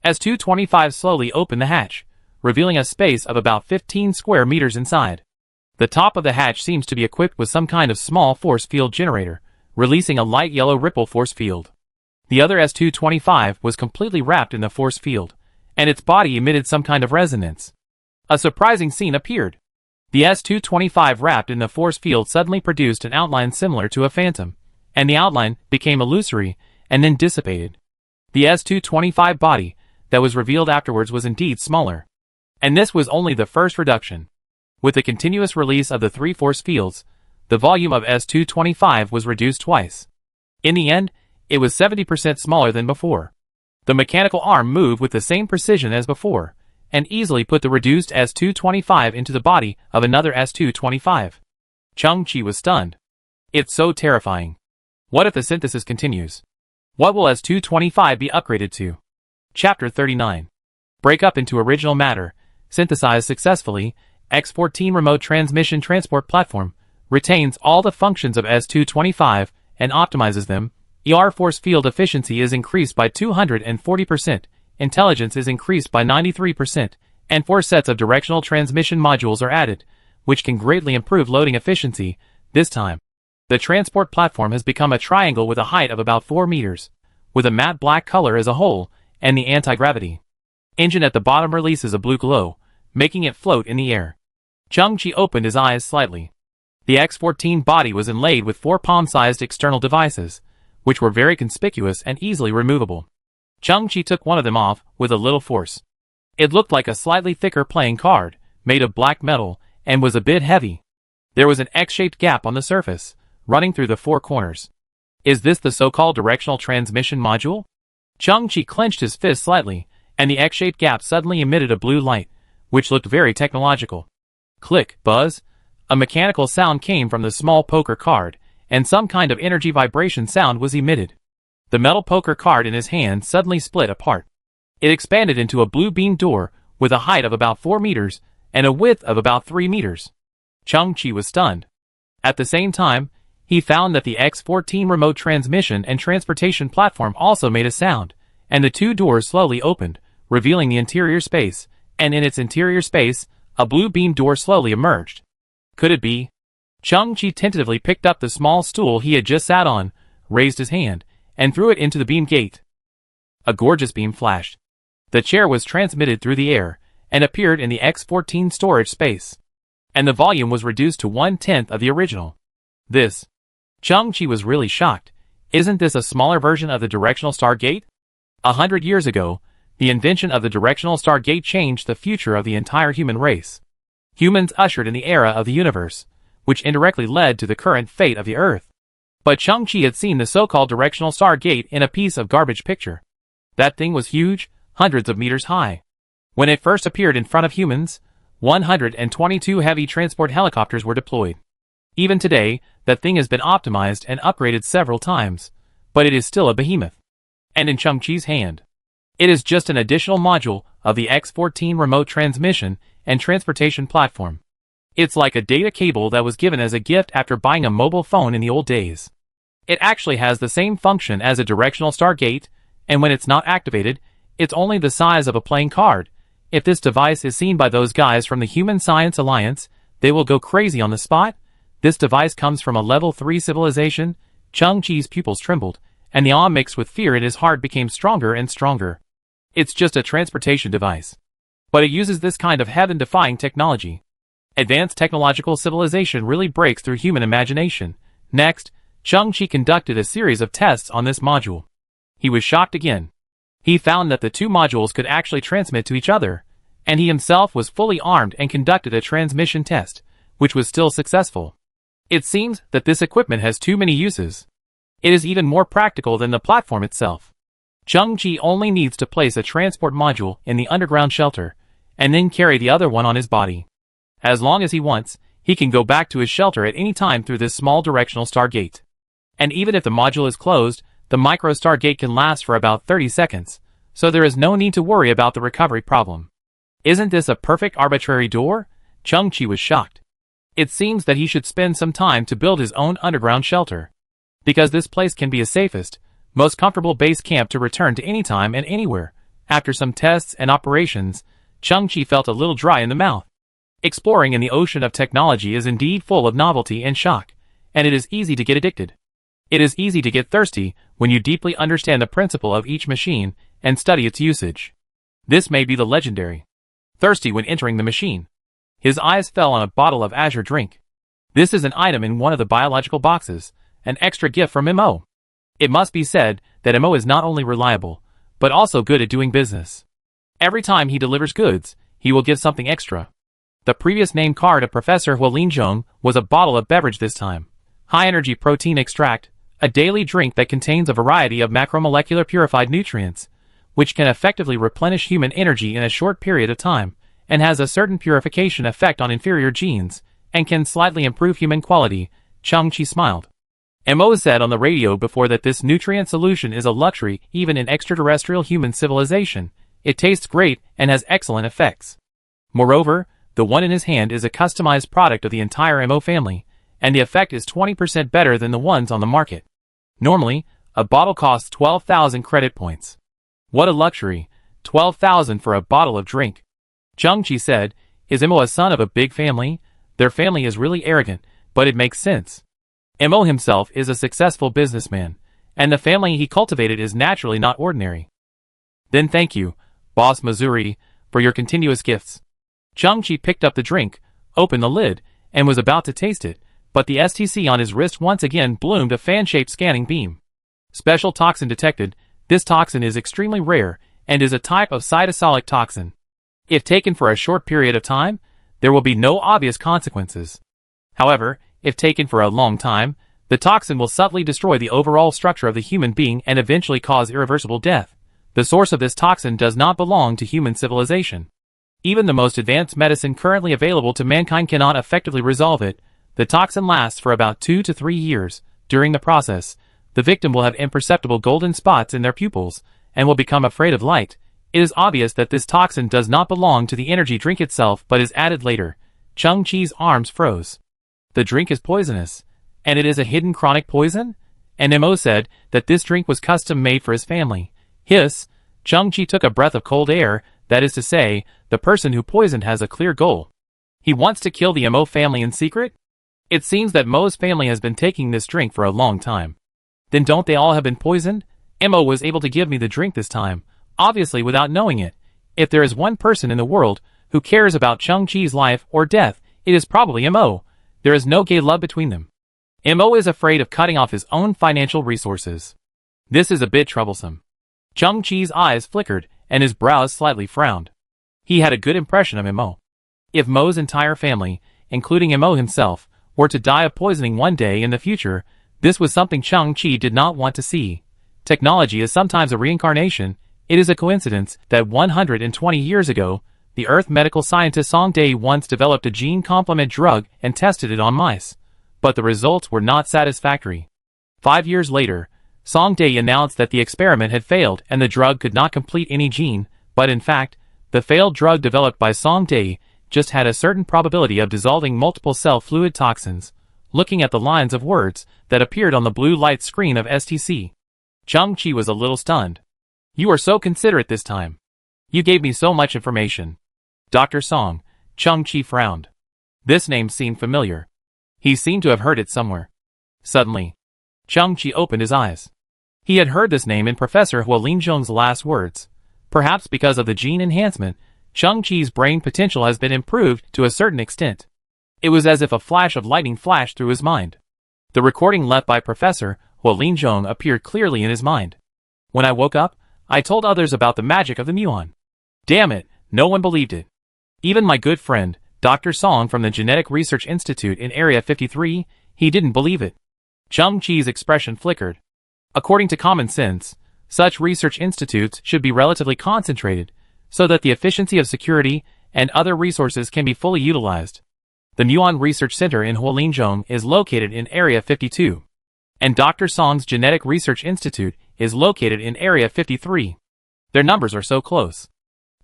S225 slowly opened the hatch, revealing a space of about 15 square meters inside. The top of the hatch seems to be equipped with some kind of small force field generator, releasing a light yellow ripple force field. The other S225 was completely wrapped in the force field, and its body emitted some kind of resonance. A surprising scene appeared. The S225 wrapped in the force field suddenly produced an outline similar to a phantom, and the outline became illusory and then dissipated. The S225 body that was revealed afterwards was indeed smaller. And this was only the first reduction. With the continuous release of the 3 force fields, the volume of S225 was reduced twice. In the end, it was 70% smaller than before. The mechanical arm moved with the same precision as before, and easily put the reduced S225 into the body of another S225. Chung-Chi was stunned. It's so terrifying. What if the synthesis continues? What will S225 be upgraded to? Chapter 39. Break up into original matter, synthesize successfully, X14 Remote Transmission Transport Platform, retains all the functions of S225 and optimizes them. Force field efficiency is increased by 240%, intelligence is increased by 93%, and 4 sets of directional transmission modules are added, which can greatly improve loading efficiency. This time, the transport platform has become a triangle with a height of about 4 meters, with a matte black color as a whole, and the anti-gravity engine at the bottom releases a blue glow, making it float in the air. Chung-Chi opened his eyes slightly. The X14 body was inlaid with 4 palm-sized external devices, which were very conspicuous and easily removable. Chung-Chi took one of them off with a little force. It looked like a slightly thicker playing card, made of black metal, and was a bit heavy. There was an X-shaped gap on the surface, running through the four corners. Is this the so-called directional transmission module? Chang-Chi clenched his fist slightly, and the X-shaped gap suddenly emitted a blue light, which looked very technological. Click, buzz. A mechanical sound came from the small poker card, and some kind of energy vibration sound was emitted. The metal poker card in his hand suddenly split apart. It expanded into a blue beam door with a height of about 4 meters and a width of about 3 meters. Chang-Chi was stunned. At the same time, he found that the X-14 remote transmission and transportation platform also made a sound, and the two doors slowly opened, revealing the interior space, and in its interior space, a blue beam door slowly emerged. Could it be? Chang-Chi tentatively picked up the small stool he had just sat on, raised his hand, and threw it into the beam gate. A gorgeous beam flashed. The chair was transmitted through the air, and appeared in the X-14 storage space. And the volume was reduced to 1/10 of the original. This. Chang-Chi was really shocked. Isn't this a smaller version of the directional stargate? 100 years ago, the invention of the directional stargate changed the future of the entire human race. Humans ushered in the era of the universe, which indirectly led to the current fate of the Earth. But Chang-Chi had seen the so-called directional stargate in a piece of garbage picture. That thing was huge, hundreds of meters high. When it first appeared in front of humans, 122 heavy transport helicopters were deployed. Even today, that thing has been optimized and upgraded several times, but it is still a behemoth. And in Chang-Chi's hand, it is just an additional module of the X-14 remote transmission and transportation platform. It's like a data cable that was given as a gift after buying a mobile phone in the old days. It actually has the same function as a directional stargate, and when it's not activated, it's only the size of a playing card. If this device is seen by those guys from the Human Science Alliance, they will go crazy on the spot. This device comes from a level 3 civilization. Chang-Chi's pupils trembled, and the awe mixed with fear in his heart became stronger and stronger. It's just a transportation device. But it uses this kind of heaven-defying technology. Advanced technological civilization really breaks through human imagination. Next, Chang-Chi conducted a series of tests on this module. He was shocked again. He found that the two modules could actually transmit to each other, and he himself was fully armed and conducted a transmission test, which was still successful. It seems that this equipment has too many uses. It is even more practical than the platform itself. Chang-Chi only needs to place a transport module in the underground shelter, and then carry the other one on his body. As long as he wants, he can go back to his shelter at any time through this small directional stargate. And even if the module is closed, the micro stargate can last for about 30 seconds, so there is no need to worry about the recovery problem. Isn't this a perfect arbitrary door? Chang-Chi was shocked. It seems that he should spend some time to build his own underground shelter. Because this place can be a safest, most comfortable base camp to return to any time and anywhere. After some tests and operations, Chang-Chi felt a little dry in the mouth. Exploring in the ocean of technology is indeed full of novelty and shock, and it is easy to get addicted. It is easy to get thirsty when you deeply understand the principle of each machine and study its usage. This may be the legendary thirsty when entering the machine. His eyes fell on a bottle of azure drink. This is an item in one of the biological boxes, an extra gift from Mo. It must be said that Mo is not only reliable, but also good at doing business. Every time he delivers goods, he will give something extra. The previous name card of Professor Huolinzhong was a bottle of beverage this time. High-energy protein extract, a daily drink that contains a variety of macromolecular purified nutrients, which can effectively replenish human energy in a short period of time, and has a certain purification effect on inferior genes, and can slightly improve human quality. Chang-Chi smiled. Mo said on the radio before that this nutrient solution is a luxury even in extraterrestrial human civilization. It tastes great and has excellent effects. Moreover, the one in his hand is a customized product of the entire Mo family, and the effect is 20% better than the ones on the market. Normally, a bottle costs 12,000 credit points. What a luxury, 12,000 for a bottle of drink. Chang-Chi said, is Mo a son of a big family? Their family is really arrogant, but it makes sense. Mo himself is a successful businessman, and the family he cultivated is naturally not ordinary. Then thank you, Boss Missouri, for your continuous gifts. Chang-Chi picked up the drink, opened the lid, and was about to taste it, but the STC on his wrist once again bloomed a fan-shaped scanning beam. Special toxin detected. This toxin is extremely rare, and is a type of cytosolic toxin. If taken for a short period of time, there will be no obvious consequences. However, if taken for a long time, the toxin will subtly destroy the overall structure of the human being and eventually cause irreversible death. The source of this toxin does not belong to human civilization. Even the most advanced medicine currently available to mankind cannot effectively resolve it. The toxin lasts for about 2 to 3 years. During the process, the victim will have imperceptible golden spots in their pupils and will become afraid of light. It is obvious that this toxin does not belong to the energy drink itself but is added later. Chung-Chi's arms froze. The drink is poisonous, and it is a hidden chronic poison? And Mo said that this drink was custom made for his family. Hiss! Chung-Chi took a breath of cold air. That is to say, the person who poisoned has a clear goal. He wants to kill the Mo family in secret? It seems that Mo's family has been taking this drink for a long time. Then don't they all have been poisoned? Mo was able to give me the drink this time, obviously without knowing it. If there is one person in the world who cares about Chung-Chi's life or death, it is probably Mo. There is no gay love between them. Mo is afraid of cutting off his own financial resources. This is a bit troublesome. Chung-Chi's eyes flickered, and his brows slightly frowned. He had a good impression of Mo. If Mo's entire family, including Mo himself, were to die of poisoning one day in the future, this was something Chung-Chi did not want to see. Technology is sometimes a reincarnation. It is a coincidence that 120 years ago, the Earth medical scientist Song Dae once developed a gene complement drug and tested it on mice. But the results were not satisfactory. 5 years later, Song Dae announced that the experiment had failed and the drug could not complete any gene, but in fact, the failed drug developed by Song Dae just had a certain probability of dissolving multiple cell fluid toxins. Looking at the lines of words that appeared on the blue light screen of STC, Chung-Chi was a little stunned. You are so considerate this time. You gave me so much information. Dr. Song, Chung-Chi frowned. This name seemed familiar. He seemed to have heard it somewhere. Suddenly, Chung-Chi opened his eyes. He had heard this name in Professor Hua Linzhong's last words. Perhaps because of the gene enhancement, Chung-Chi's brain potential has been improved to a certain extent. It was as if a flash of lightning flashed through his mind. The recording left by Professor Hua Linzhong appeared clearly in his mind. When I woke up, I told others about the magic of the muon. Damn it, no one believed it. Even my good friend, Dr. Song from the Genetic Research Institute in Area 53, he didn't believe it. Chung-Chi's expression flickered. According to common sense, such research institutes should be relatively concentrated, so that the efficiency of security and other resources can be fully utilized. The Muon Research Center in Hualinzhong is located in Area 52, and Dr. Song's Genetic Research Institute is located in Area 53. Their numbers are so close.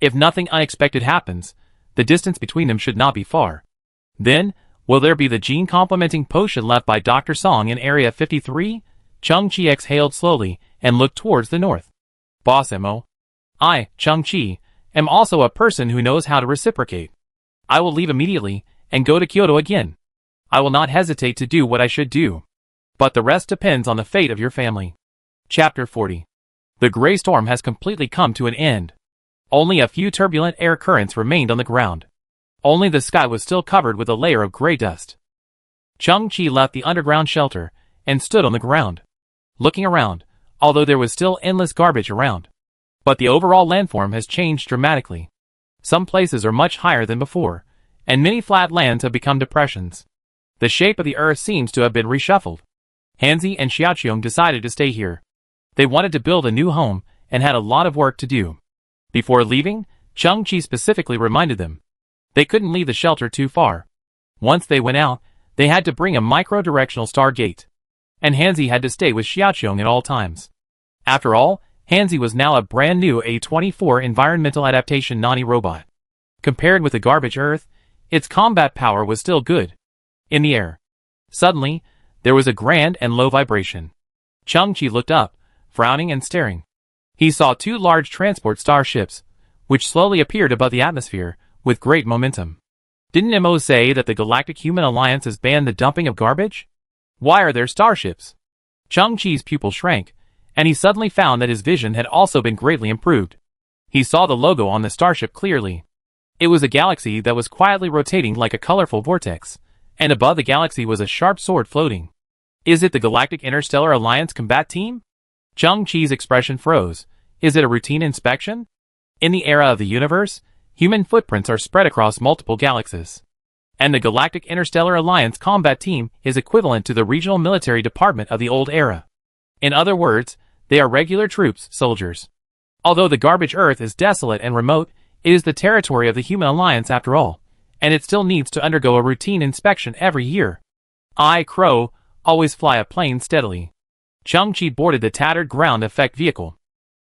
If nothing unexpected happens, the distance between them should not be far. Then, will there be the gene complementing potion left by Dr. Song in Area 53? Chung-Chi exhaled slowly and looked towards the north. Boss Mo. I, Chung-Chi, am also a person who knows how to reciprocate. I will leave immediately and go to Kyoto again. I will not hesitate to do what I should do. But the rest depends on the fate of your family. Chapter 40. The gray storm has completely come to an end. Only a few turbulent air currents remained on the ground. Only the sky was still covered with a layer of gray dust. Chung-Chi left the underground shelter and stood on the ground, looking around, although there was still endless garbage around. But the overall landform has changed dramatically. Some places are much higher than before, and many flat lands have become depressions. The shape of the earth seems to have been reshuffled. Hanzi and Xiaoqiong decided to stay here. They wanted to build a new home and had a lot of work to do. Before leaving, Chung-Chi specifically reminded them. They couldn't leave the shelter too far. Once they went out, they had to bring a micro-directional star gate. And Hanzi had to stay with Xiaoqiong at all times. After all, Hanzi was now a brand new A24 environmental adaptation Nani robot. Compared with the garbage Earth, its combat power was still good. In the air, suddenly, there was a grand and low vibration. Chung-Chi looked up, frowning and staring. He saw 2 large transport starships, which slowly appeared above the atmosphere, with great momentum. Didn't Mo say that the Galactic Human Alliance has banned the dumping of garbage? Why are there starships? Chung-Chi's pupil shrank, and he suddenly found that his vision had also been greatly improved. He saw the logo on the starship clearly. It was a galaxy that was quietly rotating like a colorful vortex, and above the galaxy was a sharp sword floating. Is it the Galactic Interstellar Alliance combat team? Chung-Chi's expression froze. Is it a routine inspection? In the era of the universe, Human footprints are spread across multiple galaxies. And the Galactic Interstellar Alliance Combat Team is equivalent to the regional military department of the old era. In other words, they are regular troops, soldiers. Although the garbage Earth is desolate and remote, it is the territory of the Human Alliance after all, and it still needs to undergo a routine inspection every year. I, Crow, always fly a plane steadily. Chang-Chi boarded the tattered ground effect vehicle.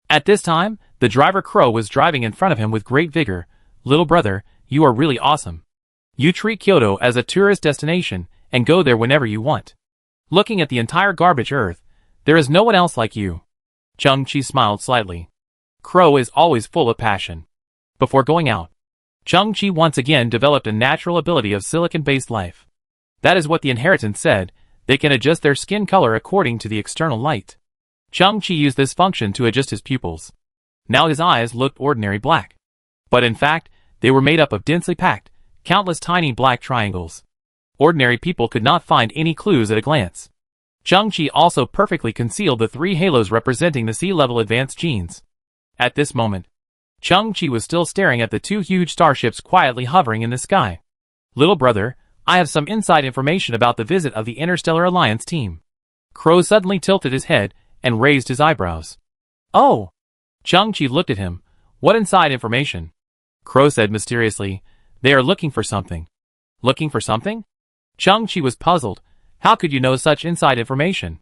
At this time, the driver Crow was driving in front of him with great vigor. Little brother, you are really awesome. You treat Kyoto as a tourist destination and go there whenever you want. Looking at the entire garbage Earth, there is no one else like you. Chang-Chi smiled slightly. Crow is always full of passion. Before going out, Chang-Chi once again developed a natural ability of silicon-based life. That is what the inheritance said. They can adjust their skin color according to the external light. Chang-Chi used this function to adjust his pupils. Now his eyes looked ordinary black. But in fact, they were made up of densely packed, countless tiny black triangles. Ordinary people could not find any clues at a glance. Chang-Chi also perfectly concealed the 3 halos representing the sea-level advanced genes. At this moment, Chang-Chi was still staring at the 2 huge starships quietly hovering in the sky. Little brother, I have some inside information about the visit of the Interstellar Alliance team. Crow suddenly tilted his head and raised his eyebrows. Oh! Chang-Chi looked at him. What inside information? Crow said mysteriously, they are looking for something. Looking for something? Chang-Chi was puzzled. How could you know such inside information?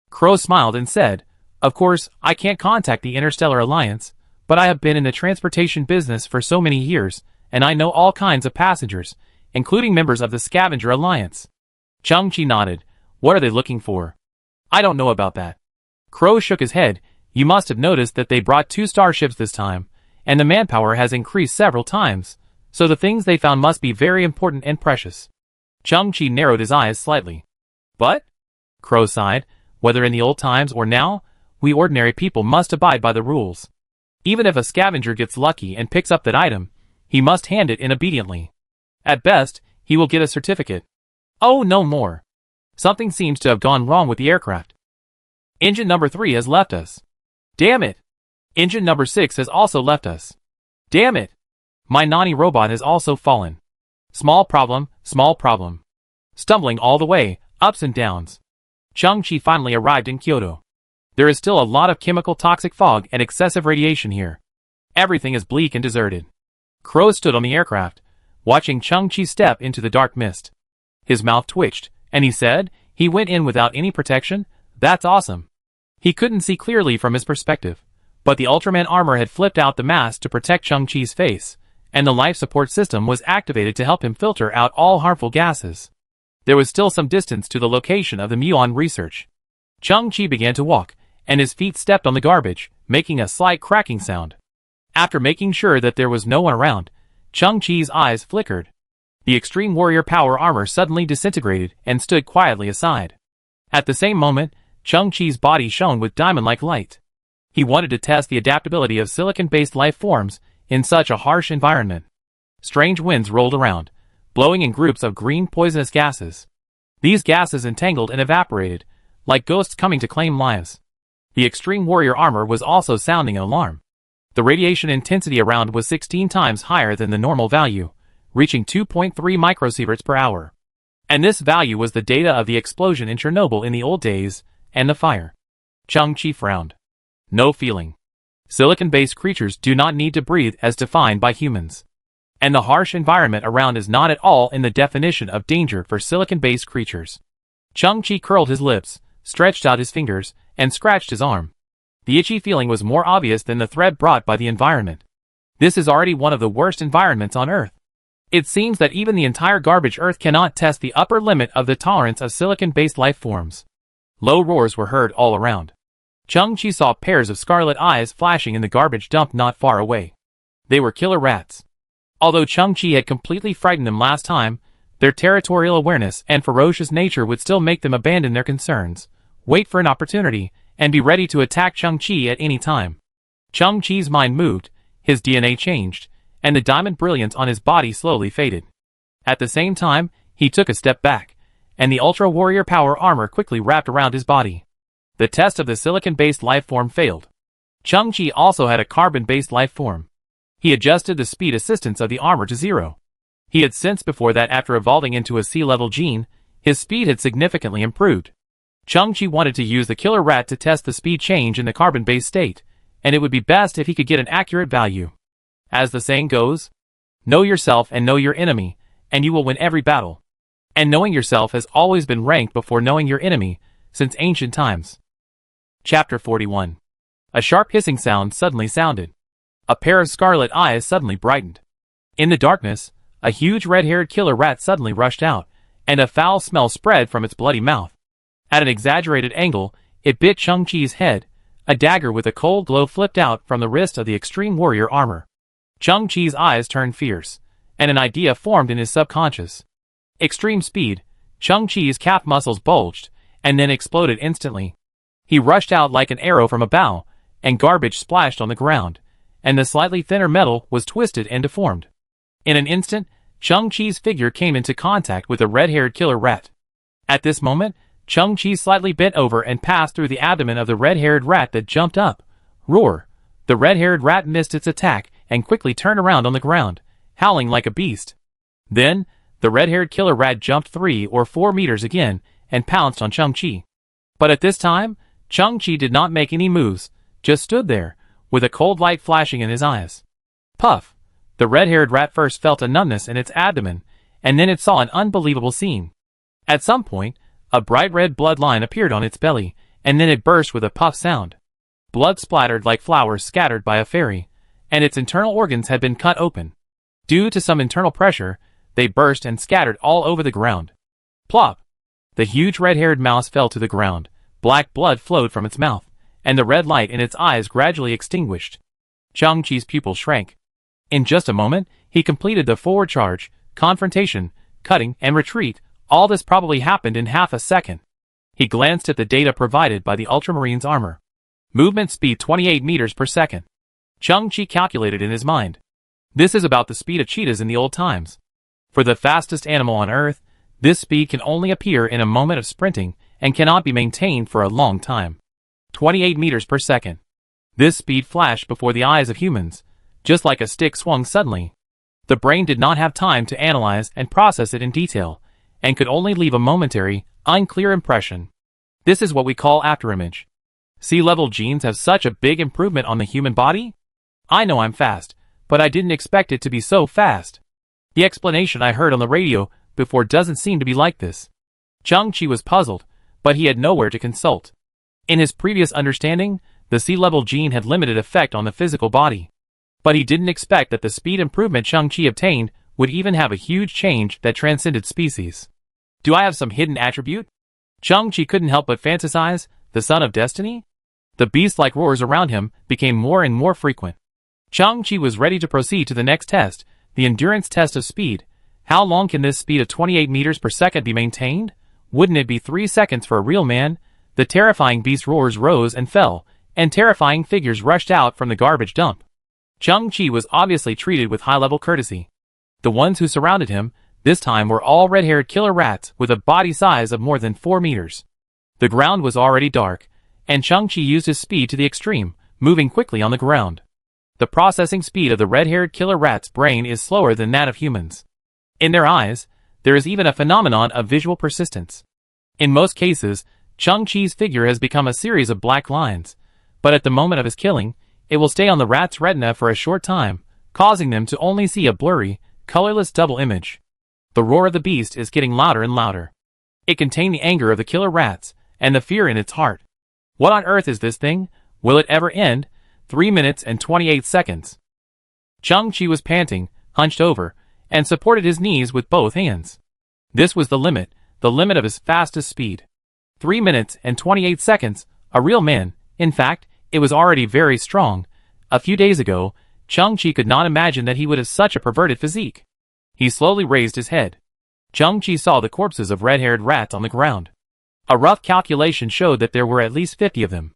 Crow smiled and said, of course, I can't contact the Interstellar Alliance, but I have been in the transportation business for so many years, and I know all kinds of passengers, including members of the Scavenger Alliance. Chang-Chi nodded. What are they looking for? I don't know about that. Crow shook his head. You must have noticed that they brought 2 starships this time, and the manpower has increased several times, so the things they found must be very important and precious. Chang-Chi narrowed his eyes slightly. But? Crow sighed. Whether in the old times or now, we ordinary people must abide by the rules. Even if a scavenger gets lucky and picks up that item, he must hand it in obediently. At best, he will get a certificate. Oh, no more. Something seems to have gone wrong with the aircraft. Engine number 3 has left us. Damn it. Engine number 6 has also left us. Damn it. My Nani robot has also fallen. Small problem, small problem. Stumbling all the way, ups and downs. Chang-Chi finally arrived in Kyoto. There is still a lot of chemical toxic fog and excessive radiation here. Everything is bleak and deserted. Crow stood on the aircraft, watching Chang-Chi step into the dark mist. His mouth twitched, and he said, he went in without any protection? That's awesome. He couldn't see clearly from his perspective, but the Ultraman armor had flipped out the mask to protect Chang-Chi's face, and the life support system was activated to help him filter out all harmful gases. There was still some distance to the location of the muon research. Chang-Chi began to walk, and his feet stepped on the garbage, making a slight cracking sound. After making sure that there was no one around, Chang-Chi's eyes flickered. The Extreme Warrior Power armor suddenly disintegrated and stood quietly aside. At the same moment, Chang-Chi's body shone with diamond-like light. He wanted to test the adaptability of silicon-based life forms in such a harsh environment. Strange winds rolled around, blowing in groups of green poisonous gases. These gases entangled and evaporated, like ghosts coming to claim lives. The Extreme Warrior armor was also sounding an alarm. The radiation intensity around was 16 times higher than the normal value, reaching 2.3 microsieverts per hour. And this value was the data of the explosion in Chernobyl in the old days, and the fire. Chang-Chi frowned. No feeling. Silicon-based creatures do not need to breathe as defined by humans. And the harsh environment around is not at all in the definition of danger for silicon-based creatures. Chang-Chi curled his lips, stretched out his fingers, and scratched his arm. The itchy feeling was more obvious than the threat brought by the environment. This is already one of the worst environments on Earth. It seems that even the entire garbage Earth cannot test the upper limit of the tolerance of silicon-based life forms. Low roars were heard all around. Chang-Chi saw pairs of scarlet eyes flashing in the garbage dump not far away. They were killer rats. Although Chang-Chi had completely frightened them last time, their territorial awareness and ferocious nature would still make them abandon their concerns, wait for an opportunity, and be ready to attack Chang-Chi at any time. Chang-Chi's mind moved, his DNA changed, and the diamond brilliance on his body slowly faded. At the same time, he took a step back, and the Ultra Warrior Power armor quickly wrapped around his body. The test of the silicon-based life form failed. Chang-Chi also had a carbon-based life form. He adjusted the speed assistance of the armor to 0. He had sensed before that after evolving into a sea-level gene, his speed had significantly improved. Chang-Chi wanted to use the killer rat to test the speed change in the carbon-based state, and it would be best if he could get an accurate value. As the saying goes, know yourself and know your enemy, and you will win every battle. And knowing yourself has always been ranked before knowing your enemy, since ancient times. Chapter 41. A sharp hissing sound suddenly sounded. A pair of scarlet eyes suddenly brightened. In the darkness, a huge red-haired killer rat suddenly rushed out, and a foul smell spread from its bloody mouth. At an exaggerated angle, it bit Chang-Chi's head. A dagger with a cold glow flipped out from the wrist of the extreme warrior armor. Chang-Chi's eyes turned fierce, and an idea formed in his subconscious. Extreme speed. Chang-Chi's calf muscles bulged, and then exploded instantly. He rushed out like an arrow from a bow, and garbage splashed on the ground, and the slightly thinner metal was twisted and deformed. In an instant, Chang-Chi's figure came into contact with a red-haired killer rat. At this moment, Chang-Chi slightly bent over and passed through the abdomen of the red-haired rat that jumped up. Roar! The red-haired rat missed its attack and quickly turned around on the ground, howling like a beast. Then, the red-haired killer rat jumped 3 or 4 meters again and pounced on Chang-Chi. But at this time, Chang-Chi did not make any moves, just stood there, with a cold light flashing in his eyes. Puff! The red-haired rat first felt a numbness in its abdomen, and then it saw an unbelievable scene. At some point, a bright red bloodline appeared on its belly, and then it burst with a puff sound. Blood splattered like flowers scattered by a fairy, and its internal organs had been cut open. Due to some internal pressure, they burst and scattered all over the ground. Plop! The huge red-haired mouse fell to the ground, black blood flowed from its mouth, and the red light in its eyes gradually extinguished. Chang-Chi's pupil shrank. In just a moment, he completed the forward charge, confrontation, cutting, and retreat. All this probably happened in half a second. He glanced at the data provided by the Ultramarine's armor. Movement speed 28 meters per second. Chang-Chi calculated in his mind. This is about the speed of cheetahs in the old times. For the fastest animal on Earth, this speed can only appear in a moment of sprinting and cannot be maintained for a long time. 28 meters per second. This speed flashed before the eyes of humans, just like a stick swung suddenly. The brain did not have time to analyze and process it in detail, and could only leave a momentary, unclear impression. This is what we call afterimage. Sea-level genes have such a big improvement on the human body? I know I'm fast, but I didn't expect it to be so fast. The explanation I heard on the radio before doesn't seem to be like this. Chang-Chi was puzzled, but he had nowhere to consult. In his previous understanding, the sea-level gene had limited effect on the physical body. But he didn't expect that the speed improvement Chang-Chi obtained would even have a huge change that transcended species. Do I have some hidden attribute? Chang-Chi couldn't help but fantasize, the son of destiny? The beast-like roars around him became more and more frequent. Chang-Chi was ready to proceed to the next test, the endurance test of speed. How long can this speed of 28 meters per second be maintained? Wouldn't it be 3 seconds for a real man? The terrifying beast roars rose and fell, and terrifying figures rushed out from the garbage dump. Chang-Chi was obviously treated with high-level courtesy. The ones who surrounded him, this time were all red-haired killer rats with a body size of more than 4 meters. The ground was already dark, and Chang-Chi used his speed to the extreme, moving quickly on the ground. The processing speed of the red-haired killer rat's brain is slower than that of humans. In their eyes, there is even a phenomenon of visual persistence. In most cases, Chang-Chi's figure has become a series of black lines, but at the moment of his killing, it will stay on the rat's retina for a short time, causing them to only see a blurry, colorless double image. The roar of the beast is getting louder and louder. It contained the anger of the killer rats, and the fear in its heart. What on earth is this thing? Will it ever end? 3 minutes and 28 seconds. Chang-Chi was panting, hunched over, and supported his knees with both hands. This was the limit of his fastest speed. 3 minutes and 28 seconds, a real man. In fact, it was already very strong. A few days ago, Chang-Chi could not imagine that he would have such a perverted physique. He slowly raised his head. Chang-Chi saw the corpses of red-haired rats on the ground. A rough calculation showed that there were at least 50 of them.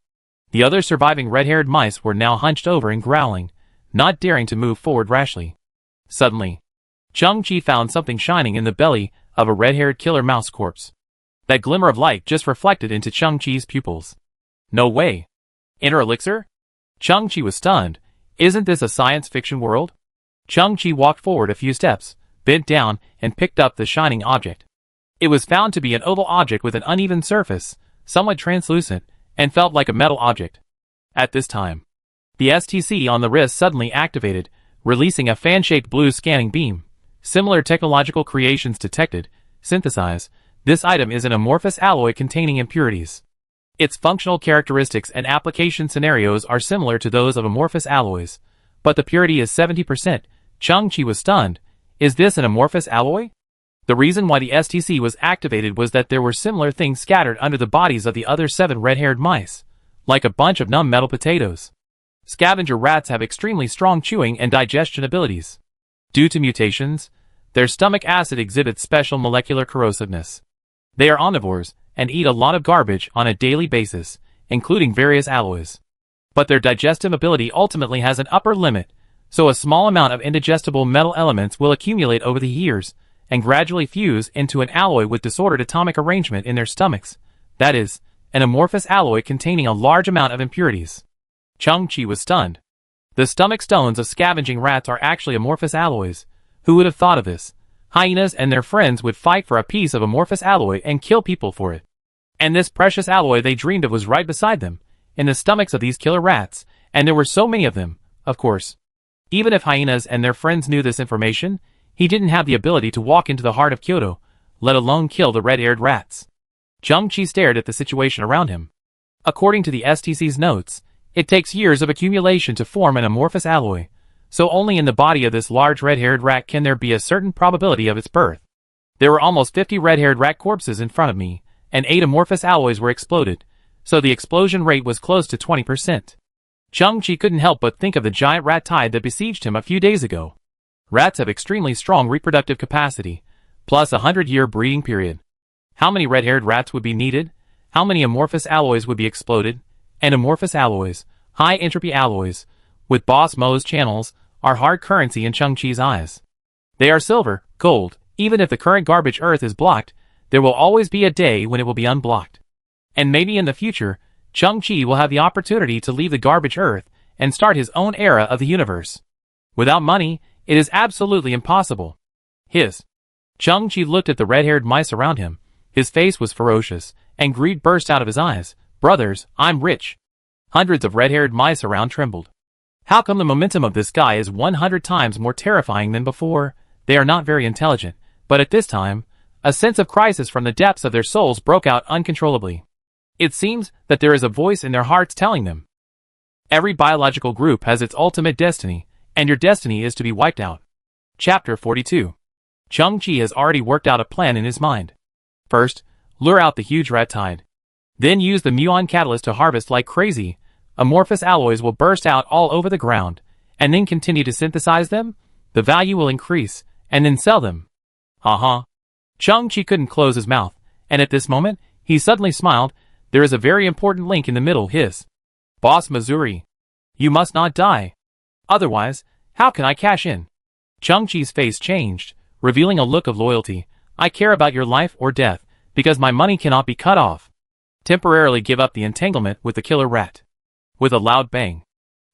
The other surviving red-haired mice were now hunched over and growling, not daring to move forward rashly. Suddenly, Chang-Chi found something shining in the belly of a red-haired killer mouse corpse. That glimmer of light just reflected into Chang-Chi's pupils. No way. Inner elixir? Chang-Chi was stunned. Isn't this a science fiction world? Chang-Chi walked forward a few steps, bent down, and picked up the shining object. It was found to be an oval object with an uneven surface, somewhat translucent, and felt like a metal object. At this time, the STC on the wrist suddenly activated, releasing a fan-shaped blue scanning beam. Similar technological creations detected. Synthesize. This item is an amorphous alloy containing impurities. Its functional characteristics and application scenarios are similar to those of amorphous alloys, but the purity is 70%. Chang-Chi was stunned. Is this an amorphous alloy? The reason why the STC was activated was that there were similar things scattered under the bodies of the other 7 red-haired mice, like a bunch of numb metal potatoes. Scavenger rats have extremely strong chewing and digestion abilities. Due to mutations, their stomach acid exhibits special molecular corrosiveness. They are omnivores and eat a lot of garbage on a daily basis, including various alloys. But their digestive ability ultimately has an upper limit, so a small amount of indigestible metal elements will accumulate over the years and gradually fuse into an alloy with disordered atomic arrangement in their stomachs. That is, an amorphous alloy containing a large amount of impurities. Chang-Chi was stunned. The stomach stones of scavenging rats are actually amorphous alloys. Who would have thought of this? Hyenas and their friends would fight for a piece of amorphous alloy and kill people for it. And this precious alloy they dreamed of was right beside them, in the stomachs of these killer rats, and there were so many of them, of course. Even if hyenas and their friends knew this information, he didn't have the ability to walk into the heart of Kyoto, let alone kill the red-haired rats. Chang-Chi stared at the situation around him. According to the STC's notes, it takes years of accumulation to form an amorphous alloy, so only in the body of this large red-haired rat can there be a certain probability of its birth. There were almost 50 red-haired rat corpses in front of me, and 8 amorphous alloys were exploded, so the explosion rate was close to 20%. Chang-Chi couldn't help but think of the giant rat tide that besieged him a few days ago. Rats have extremely strong reproductive capacity, plus a 100-year breeding period. How many red-haired rats would be needed? How many amorphous alloys would be exploded? And amorphous alloys, high-entropy alloys, with Boss Mo's channels, are hard currency in Chang-Chi's eyes. They are silver, gold. Even if the current garbage earth is blocked, there will always be a day when it will be unblocked. And maybe in the future, Chang-Chi will have the opportunity to leave the garbage earth and start his own era of the universe. Without money, it is absolutely impossible. Chang-Chi looked at the red-haired mice around him. His face was ferocious, and greed burst out of his eyes. Brothers, I'm rich. Hundreds of red-haired mice around trembled. How come the momentum of this guy is 100 times more terrifying than before? They are not very intelligent, but at this time, a sense of crisis from the depths of their souls broke out uncontrollably. It seems that there is a voice in their hearts telling them. Every biological group has its ultimate destiny, and your destiny is to be wiped out. Chapter 42. Chang-Chi has already worked out a plan in his mind. First, lure out the huge rat tide. Then use the muon catalyst to harvest like crazy. Amorphous alloys will burst out all over the ground, and then continue to synthesize them. The value will increase, and then sell them. Chang-Chi couldn't close his mouth, and at this moment, he suddenly smiled. There is a very important link in the middle. Boss Missouri. You must not die. Otherwise, how can I cash in? Chang-Chi's face changed, revealing a look of loyalty. I care about your life or death, because my money cannot be cut off. Temporarily give up the entanglement with the killer rat. With a loud bang,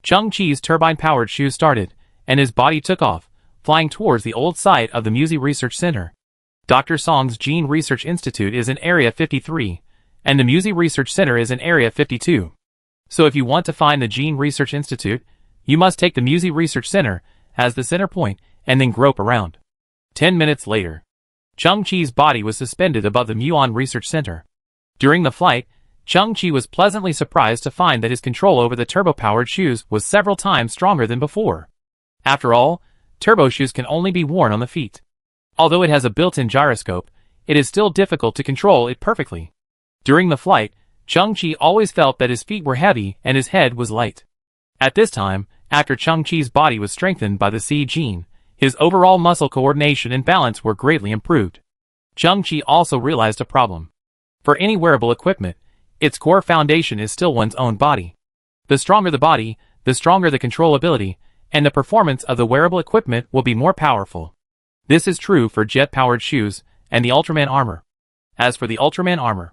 Chang-Chi's turbine-powered shoes started, and his body took off, flying towards the old site of the Musi Research Center. Dr. Song's Gene Research Institute is in Area 53, and the Musi Research Center is in Area 52. So if you want to find the Gene Research Institute, you must take the Musi Research Center as the center point, and then grope around. 10 minutes later, Chang-Chi's body was suspended above the Muon Research Center. During the flight, Chang-Chi was pleasantly surprised to find that his control over the turbo-powered shoes was several times stronger than before. After all, turbo shoes can only be worn on the feet. Although it has a built-in gyroscope, it is still difficult to control it perfectly. During the flight, Chang-Chi always felt that his feet were heavy and his head was light. At this time, after Chang-Chi's body was strengthened by the C gene, his overall muscle coordination and balance were greatly improved. Chang-Chi also realized a problem. For any wearable equipment, its core foundation is still one's own body. The stronger the body, the stronger the controllability, and the performance of the wearable equipment will be more powerful. This is true for jet-powered shoes and the Ultraman armor. As for the Ultraman armor,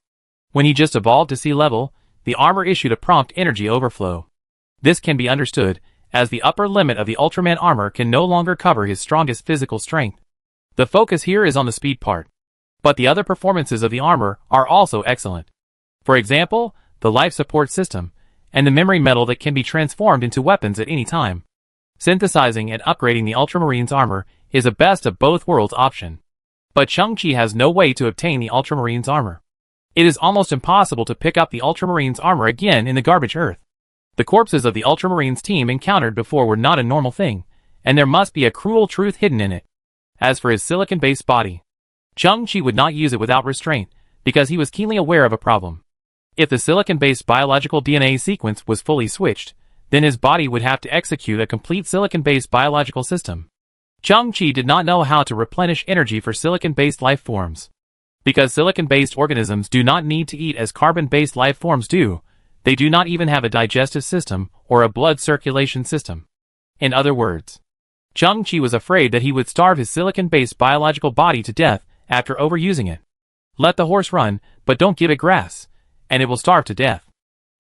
when he just evolved to sea level, the armor issued a prompt energy overflow. This can be understood, as the upper limit of the Ultraman armor can no longer cover his strongest physical strength. The focus here is on the speed part. But the other performances of the armor are also excellent. For example, the life support system, and the memory metal that can be transformed into weapons at any time. Synthesizing and upgrading the Ultramarine's armor is a best of both worlds option. But Shang-Chi has no way to obtain the Ultramarine's armor. It is almost impossible to pick up the Ultramarine's armor again in the garbage earth. The corpses of the Ultramarine's team encountered before were not a normal thing, and there must be a cruel truth hidden in it. As for his silicon-based body, Shang-Chi would not use it without restraint, because he was keenly aware of a problem. If the silicon-based biological DNA sequence was fully switched, then his body would have to execute a complete silicon-based biological system. Shang-Chi did not know how to replenish energy for silicon-based life forms. Because silicon-based organisms do not need to eat as carbon-based life forms do, they do not even have a digestive system or a blood circulation system. In other words, Shang-Chi was afraid that he would starve his silicon-based biological body to death after overusing it. Let the horse run, but don't give it grass, and it will starve to death.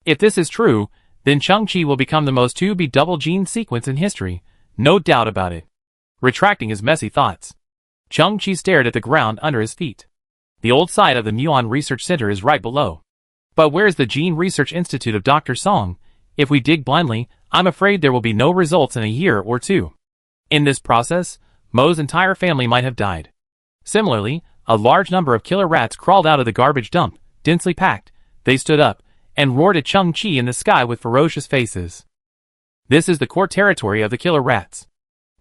If this is true, then Shang-Chi will become the most 2B double gene sequence in history, no doubt about it. Retracting his messy thoughts, Shang-Chi stared at the ground under his feet. The old site of the Muon Research Center is right below. But where's the Gene Research Institute of Dr. Song? If we dig blindly, I'm afraid there will be no results in a year or two. In this process, Mo's entire family might have died. Similarly, a large number of killer rats crawled out of the garbage dump, densely packed. They stood up and roared at Shang-Chi in the sky with ferocious faces. This is the core territory of the killer rats.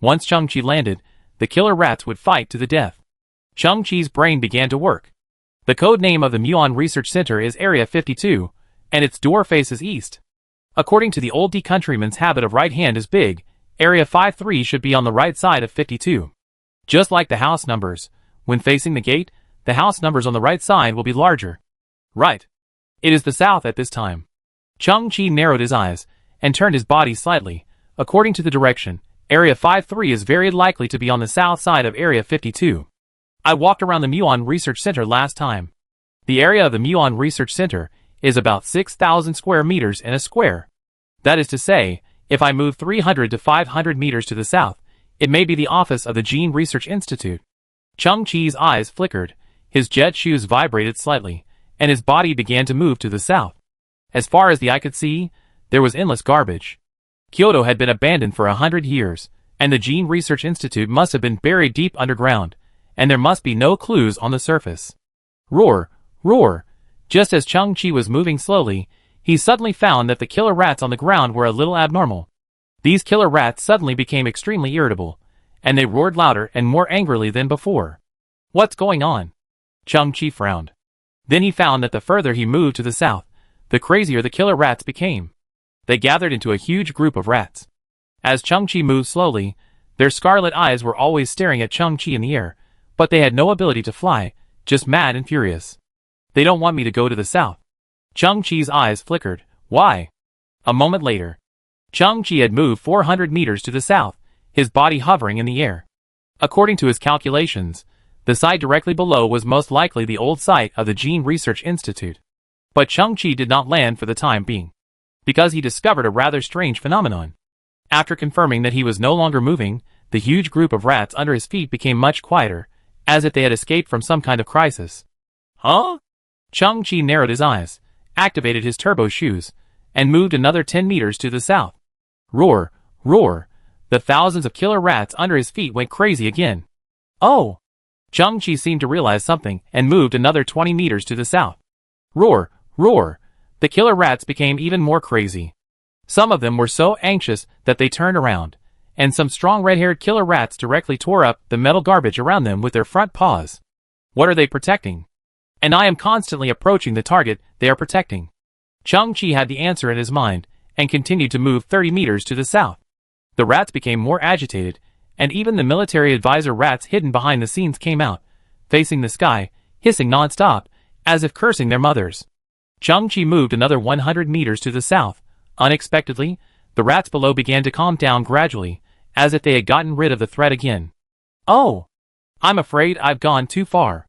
Once Shang-Chi landed, the killer rats would fight to the death. Shang-Chi's brain began to work. The code name of the Muon Research Center is Area 52, and its door faces east. According to the old D countryman's habit of right hand is big, Area 53 should be on the right side of 52. Just like the house numbers, when facing the gate, the house numbers on the right side will be larger. Right. It is the south at this time. Shang-Chi narrowed his eyes and turned his body slightly. According to the direction, Area 53 is very likely to be on the south side of Area 52. I walked around the Muon Research Center last time. The area of the Muon Research Center is about 6,000 square meters in a square. That is to say, if I move 300 to 500 meters to the south, it may be the office of the Gene Research Institute. Shang-Chi's eyes flickered, his jet shoes vibrated slightly, and his body began to move to the south. As far as the eye could see, there was endless garbage. Kyoto had been abandoned for 100 years, and the Gene Research Institute must have been buried deep underground, and there must be no clues on the surface. Roar, roar. Just as Shang-Chi was moving slowly, he suddenly found that the killer rats on the ground were a little abnormal. These killer rats suddenly became extremely irritable, and they roared louder and more angrily than before. What's going on? Shang-Chi frowned. Then he found that the further he moved to the south, the crazier the killer rats became. They gathered into a huge group of rats. As Shang-Chi moved slowly, their scarlet eyes were always staring at Shang-Chi in the air, but they had no ability to fly, just mad and furious. They don't want me to go to the south. Shang-Chi's eyes flickered. Why? A moment later, Shang-Chi had moved 400 meters to the south, his body hovering in the air. According to his calculations, the site directly below was most likely the old site of the Gene Research Institute. But Shang-Chi did not land for the time being, because he discovered a rather strange phenomenon. After confirming that he was no longer moving, the huge group of rats under his feet became much quieter, as if they had escaped from some kind of crisis. Huh? Shang-Chi narrowed his eyes, activated his turbo shoes, and moved another 10 meters to the south. Roar, roar. The thousands of killer rats under his feet went crazy again. Oh! Shang-Chi seemed to realize something and moved another 20 meters to the south. Roar, roar. The killer rats became even more crazy. Some of them were so anxious that they turned around, and some strong red-haired killer rats directly tore up the metal garbage around them with their front paws. What are they protecting? And I am constantly approaching the target they are protecting. Shang-Chi had the answer in his mind, and continued to move 30 meters to the south. The rats became more agitated, and even the military advisor rats hidden behind the scenes came out, facing the sky, hissing non-stop, as if cursing their mothers. Shang-Chi moved another 100 meters to the south. Unexpectedly, the rats below began to calm down gradually, as if they had gotten rid of the threat again. Oh! I'm afraid I've gone too far.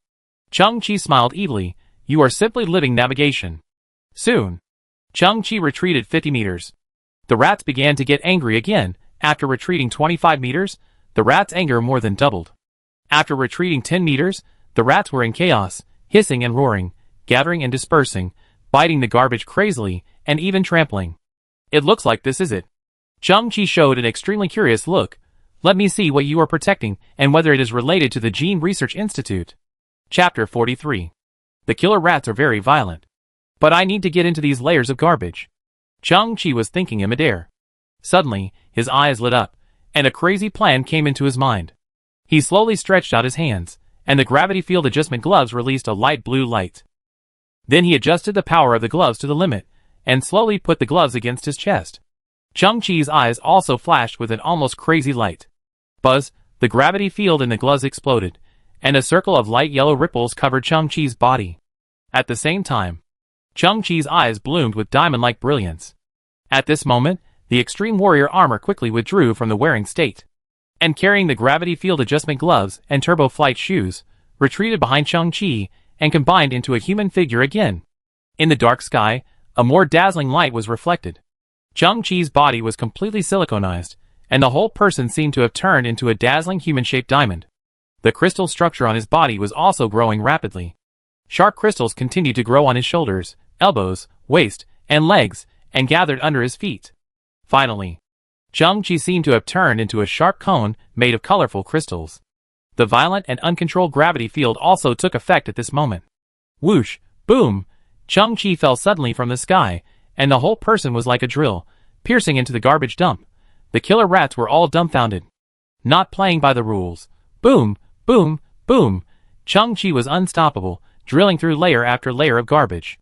Shang-Chi smiled evilly. You are simply living navigation. Soon. Shang-Chi retreated 50 meters. The rats began to get angry again. After retreating 25 meters, the rats' anger more than doubled. After retreating 10 meters, the rats were in chaos, hissing and roaring, gathering and dispersing, biting the garbage crazily, and even trampling. It looks like this is it. Chang-Chi showed an extremely curious look. Let me see what you are protecting and whether it is related to the Gene Research Institute. Chapter 43. The killer rats are very violent. But I need to get into these layers of garbage. Chang-Chi was thinking in midair. Suddenly, his eyes lit up, and a crazy plan came into his mind. He slowly stretched out his hands, and the gravity field adjustment gloves released a light blue light. Then he adjusted the power of the gloves to the limit, and slowly put the gloves against his chest. Chang-Chi's eyes also flashed with an almost crazy light. Buzz, the gravity field in the gloves exploded, and a circle of light yellow ripples covered Chang-Chi's body. At the same time, Chang-Chi's eyes bloomed with diamond-like brilliance. At this moment, the extreme warrior armor quickly withdrew from the wearing state, and carrying the gravity field adjustment gloves and turbo flight shoes, retreated behind Chang-Chi and combined into a human figure again. In the dark sky, a more dazzling light was reflected. Chang-Chi's body was completely siliconized, and the whole person seemed to have turned into a dazzling human-shaped diamond. The crystal structure on his body was also growing rapidly. Sharp crystals continued to grow on his shoulders, elbows, waist, and legs, and gathered under his feet. Finally, Chang-Chi seemed to have turned into a sharp cone made of colorful crystals. The violent and uncontrolled gravity field also took effect at this moment. Whoosh! Boom! Chang-Chi fell suddenly from the sky, and the whole person was like a drill, piercing into the garbage dump. The killer rats were all dumbfounded. Not playing by the rules. Boom! Boom! Boom! Chang-Chi was unstoppable, drilling through layer after layer of garbage.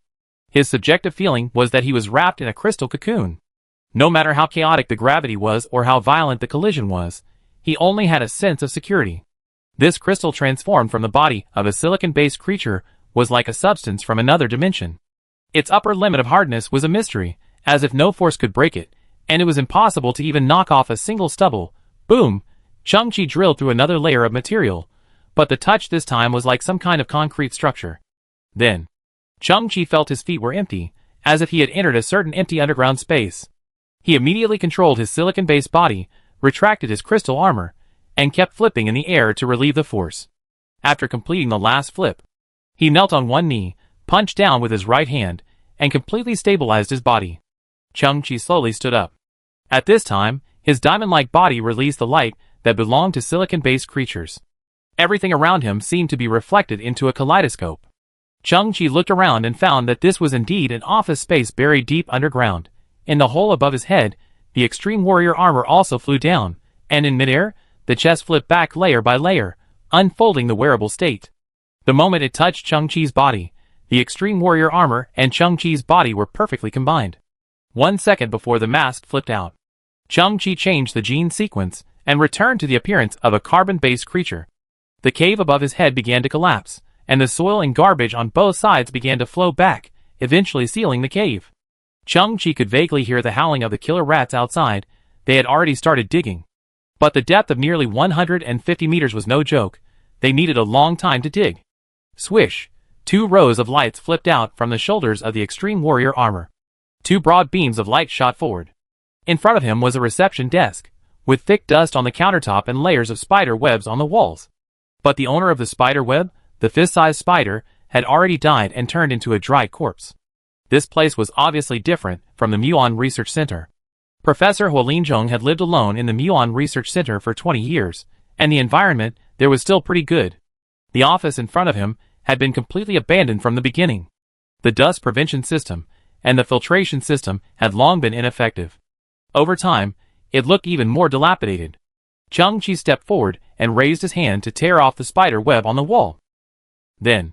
His subjective feeling was that he was wrapped in a crystal cocoon. No matter how chaotic the gravity was or how violent the collision was, he only had a sense of security. This crystal transformed from the body of a silicon-based creature was like a substance from another dimension. Its upper limit of hardness was a mystery, as if no force could break it, and it was impossible to even knock off a single stubble. Boom! Chang-Chi drilled through another layer of material, but the touch this time was like some kind of concrete structure. Then, Chang-Chi felt his feet were empty, as if he had entered a certain empty underground space. He immediately controlled his silicon-based body, retracted his crystal armor, and kept flipping in the air to relieve the force. After completing the last flip, he knelt on one knee, punched down with his right hand, and completely stabilized his body. Chang-Chi slowly stood up. At this time, his diamond-like body released the light that belonged to silicon-based creatures. Everything around him seemed to be reflected into a kaleidoscope. Chang-Chi looked around and found that this was indeed an office space buried deep underground. In the hole above his head, the extreme warrior armor also flew down, and in midair, the chest flipped back layer by layer, unfolding the wearable state. The moment it touched Chang-Chi's body, the extreme warrior armor and Chang-Chi's body were perfectly combined. 1 second before the mask flipped out, Chang-Chi changed the gene sequence and returned to the appearance of a carbon-based creature. The cave above his head began to collapse, and the soil and garbage on both sides began to flow back, eventually sealing the cave. Chang-Chi could vaguely hear the howling of the killer rats outside. They had already started digging. But the depth of nearly 150 meters was no joke. They needed a long time to dig. Swish! 2 rows of lights flipped out from the shoulders of the extreme warrior armor. 2 broad beams of light shot forward. In front of him was a reception desk, with thick dust on the countertop and layers of spider webs on the walls. But the owner of the spider web, the fist-sized spider, had already died and turned into a dry corpse. This place was obviously different from the Muon Research Center. Professor Huolinzhong had lived alone in the Muon Research Center for 20 years, and the environment there was still pretty good. The office in front of him had been completely abandoned from the beginning. The dust prevention system and the filtration system had long been ineffective. Over time, it looked even more dilapidated. Chang-Chi stepped forward and raised his hand to tear off the spider web on the wall. Then,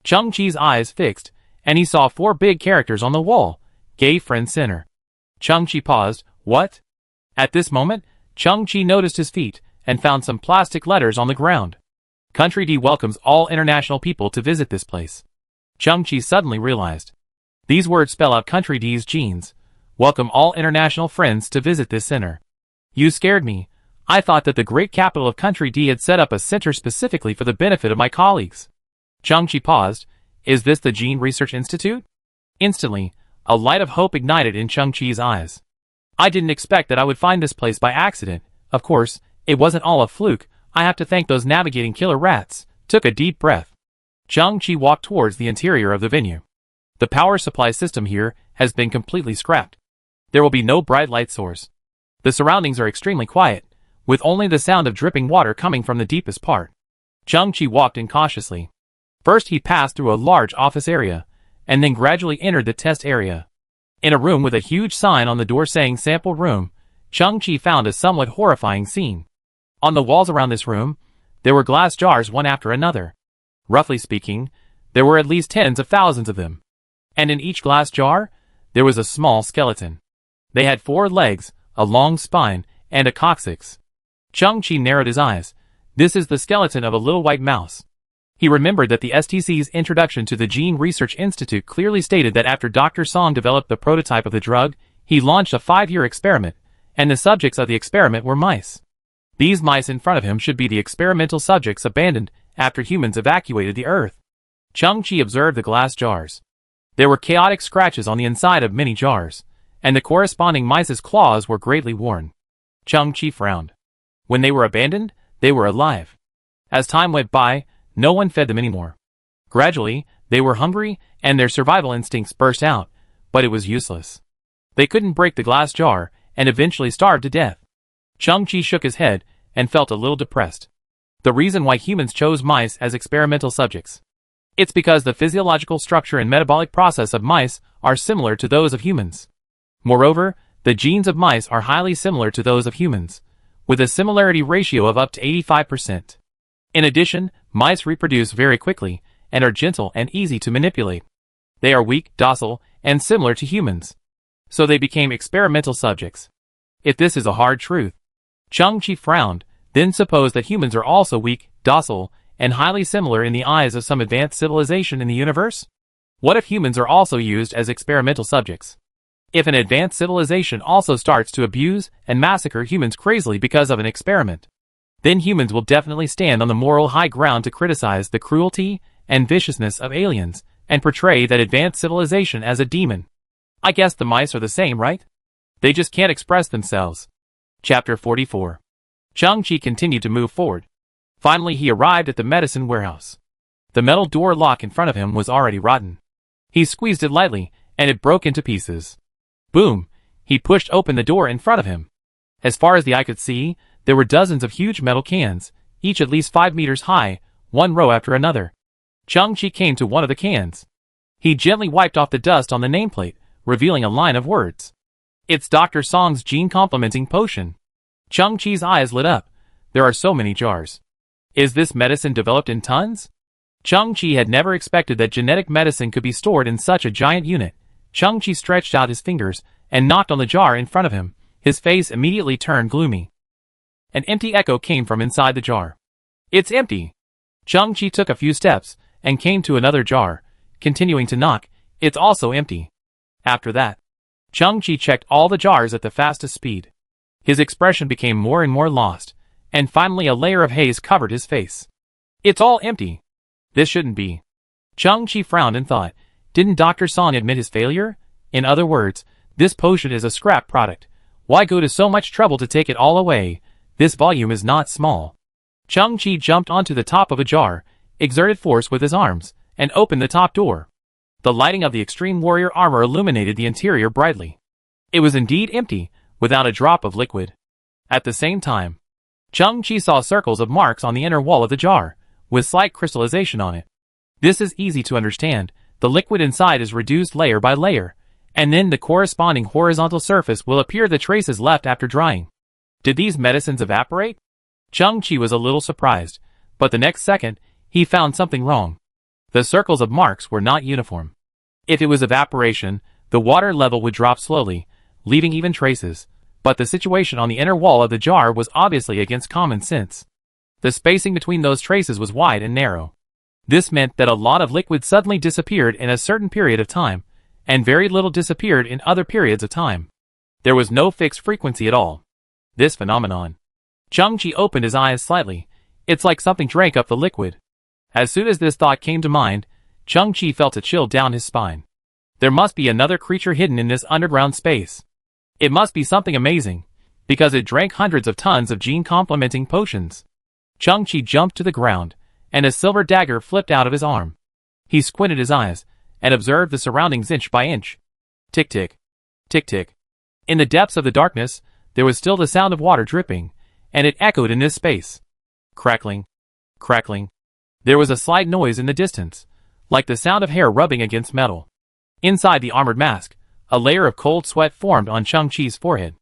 Chang-Chi's eyes fixed, and he saw 4 big characters on the wall. Gay Friend Center. Chang-Chi paused. What? At this moment, Chang-Chi noticed his feet and found some plastic letters on the ground. Country D welcomes all international people to visit this place. Chang-Chi suddenly realized. These words spell out Country D's genes. Welcome all international friends to visit this center. You scared me. I thought that the great capital of Country D had set up a center specifically for the benefit of my colleagues. Chang-Chi paused. Is this the Gene Research Institute? Instantly, a light of hope ignited in Chang-Chi's eyes. I didn't expect that I would find this place by accident. Of course, it wasn't all a fluke. I have to thank those navigating killer rats. Took a deep breath. Chang-Chi walked towards the interior of the venue. The power supply system here has been completely scrapped. There will be no bright light source. The surroundings are extremely quiet, with only the sound of dripping water coming from the deepest part. Chang-Chi walked in cautiously. First he passed through a large office area, and then gradually entered the test area. In a room with a huge sign on the door saying sample room, Chang-Chi found a somewhat horrifying scene. On the walls around this room, there were glass jars one after another. Roughly speaking, there were at least tens of thousands of them. And in each glass jar, there was a small skeleton. They had 4 legs, a long spine, and a coccyx. Chang-Chi narrowed his eyes. This is the skeleton of a little white mouse. He remembered that the STC's introduction to the Gene Research Institute clearly stated that after Dr. Song developed the prototype of the drug, he launched a 5-year experiment, and the subjects of the experiment were mice. These mice in front of him should be the experimental subjects abandoned after humans evacuated the Earth. Chang-Chi observed the glass jars. There were chaotic scratches on the inside of many jars, and the corresponding mice's claws were greatly worn. Chang-Chi frowned. When they were abandoned, they were alive. As time went by, no one fed them anymore. Gradually, they were hungry, and their survival instincts burst out, but it was useless. They couldn't break the glass jar, and eventually starved to death. Chang-Chi shook his head, and felt a little depressed. The reason why humans chose mice as experimental subjects. It's because the physiological structure and metabolic process of mice are similar to those of humans. Moreover, the genes of mice are highly similar to those of humans, with a similarity ratio of up to 85%. In addition, mice reproduce very quickly, and are gentle and easy to manipulate. They are weak, docile, and similar to humans. So they became experimental subjects. If this is a hard truth, Chang-Chi frowned, then supposed that humans are also weak, docile, and highly similar in the eyes of some advanced civilization in the universe? What if humans are also used as experimental subjects? If an advanced civilization also starts to abuse and massacre humans crazily because of an experiment, then humans will definitely stand on the moral high ground to criticize the cruelty and viciousness of aliens, and portray that advanced civilization as a demon. I guess the mice are the same, right? They just can't express themselves. Chapter 44. Chang-Chi continued to move forward. Finally he arrived at the medicine warehouse. The metal door lock in front of him was already rotten. He squeezed it lightly, and it broke into pieces. Boom! He pushed open the door in front of him. As far as the eye could see, there were dozens of huge metal cans, each at least 5 meters high, one row after another. Chang-Chi came to one of the cans. He gently wiped off the dust on the nameplate, revealing a line of words. It's Dr. Song's gene complementing potion. Chang-Chi's eyes lit up. There are so many jars. Is this medicine developed in tons? Chang-Chi had never expected that genetic medicine could be stored in such a giant unit. Chang-Chi stretched out his fingers and knocked on the jar in front of him. His face immediately turned gloomy. An empty echo came from inside the jar. It's empty. Chang-Chi took a few steps and came to another jar, continuing to knock. It's also empty. After that, Chang-Chi checked all the jars at the fastest speed. His expression became more and more lost, and finally a layer of haze covered his face. It's all empty. This shouldn't be. Chang-Chi frowned and thought, didn't Dr. Song admit his failure? In other words, this potion is a scrap product. Why go to so much trouble to take it all away? This volume is not small. Chang-Chi jumped onto the top of a jar, exerted force with his arms, and opened the top door. The lighting of the extreme warrior armor illuminated the interior brightly. It was indeed empty, without a drop of liquid. At the same time, Chang-Chi saw circles of marks on the inner wall of the jar, with slight crystallization on it. This is easy to understand. The liquid inside is reduced layer by layer, and then the corresponding horizontal surface will appear the traces left after drying. Did these medicines evaporate? Chang-Chi was a little surprised, but the next second, he found something wrong. The circles of marks were not uniform. If it was evaporation, the water level would drop slowly, leaving even traces, but the situation on the inner wall of the jar was obviously against common sense. The spacing between those traces was wide and narrow. This meant that a lot of liquid suddenly disappeared in a certain period of time, and very little disappeared in other periods of time. There was no fixed frequency at all. This phenomenon. Chang-Chi opened his eyes slightly. It's like something drank up the liquid. As soon as this thought came to mind, Chang-Chi felt a chill down his spine. There must be another creature hidden in this underground space. It must be something amazing, because it drank hundreds of tons of gene-complementing potions. Chang-Chi jumped to the ground, and a silver dagger flipped out of his arm. He squinted his eyes, and observed the surroundings inch by inch. Tick-tick, tick-tick. In the depths of the darkness, there was still the sound of water dripping, and it echoed in this space. Crackling, crackling. There was a slight noise in the distance, like the sound of hair rubbing against metal. Inside the armored mask, a layer of cold sweat formed on Chang-Chi's forehead.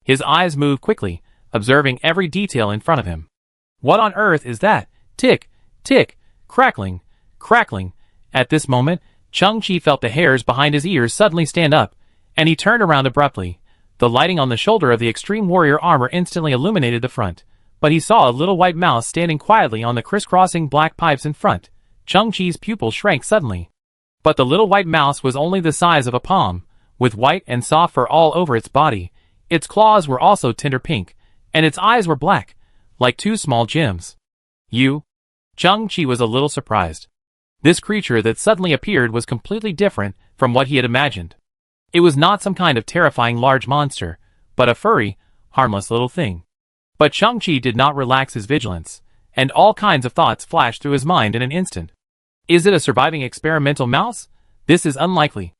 His eyes moved quickly, observing every detail in front of him. What on earth is that? Tick, tick, crackling, crackling. At this moment, Chang-Chi felt the hairs behind his ears suddenly stand up, and he turned around abruptly. The lighting on the shoulder of the extreme warrior armor instantly illuminated the front, but he saw a little white mouse standing quietly on the crisscrossing black pipes in front. Chang-Chi's pupil shrank suddenly. But the little white mouse was only the size of a palm, with white and soft fur all over its body. Its claws were also tender pink, and its eyes were black, like two small gems. You? Chang-Chi was a little surprised. This creature that suddenly appeared was completely different from what he had imagined. It was not some kind of terrifying large monster, but a furry, harmless little thing. But Chang-Chi did not relax his vigilance, and all kinds of thoughts flashed through his mind in an instant. Is it a surviving experimental mouse? This is unlikely.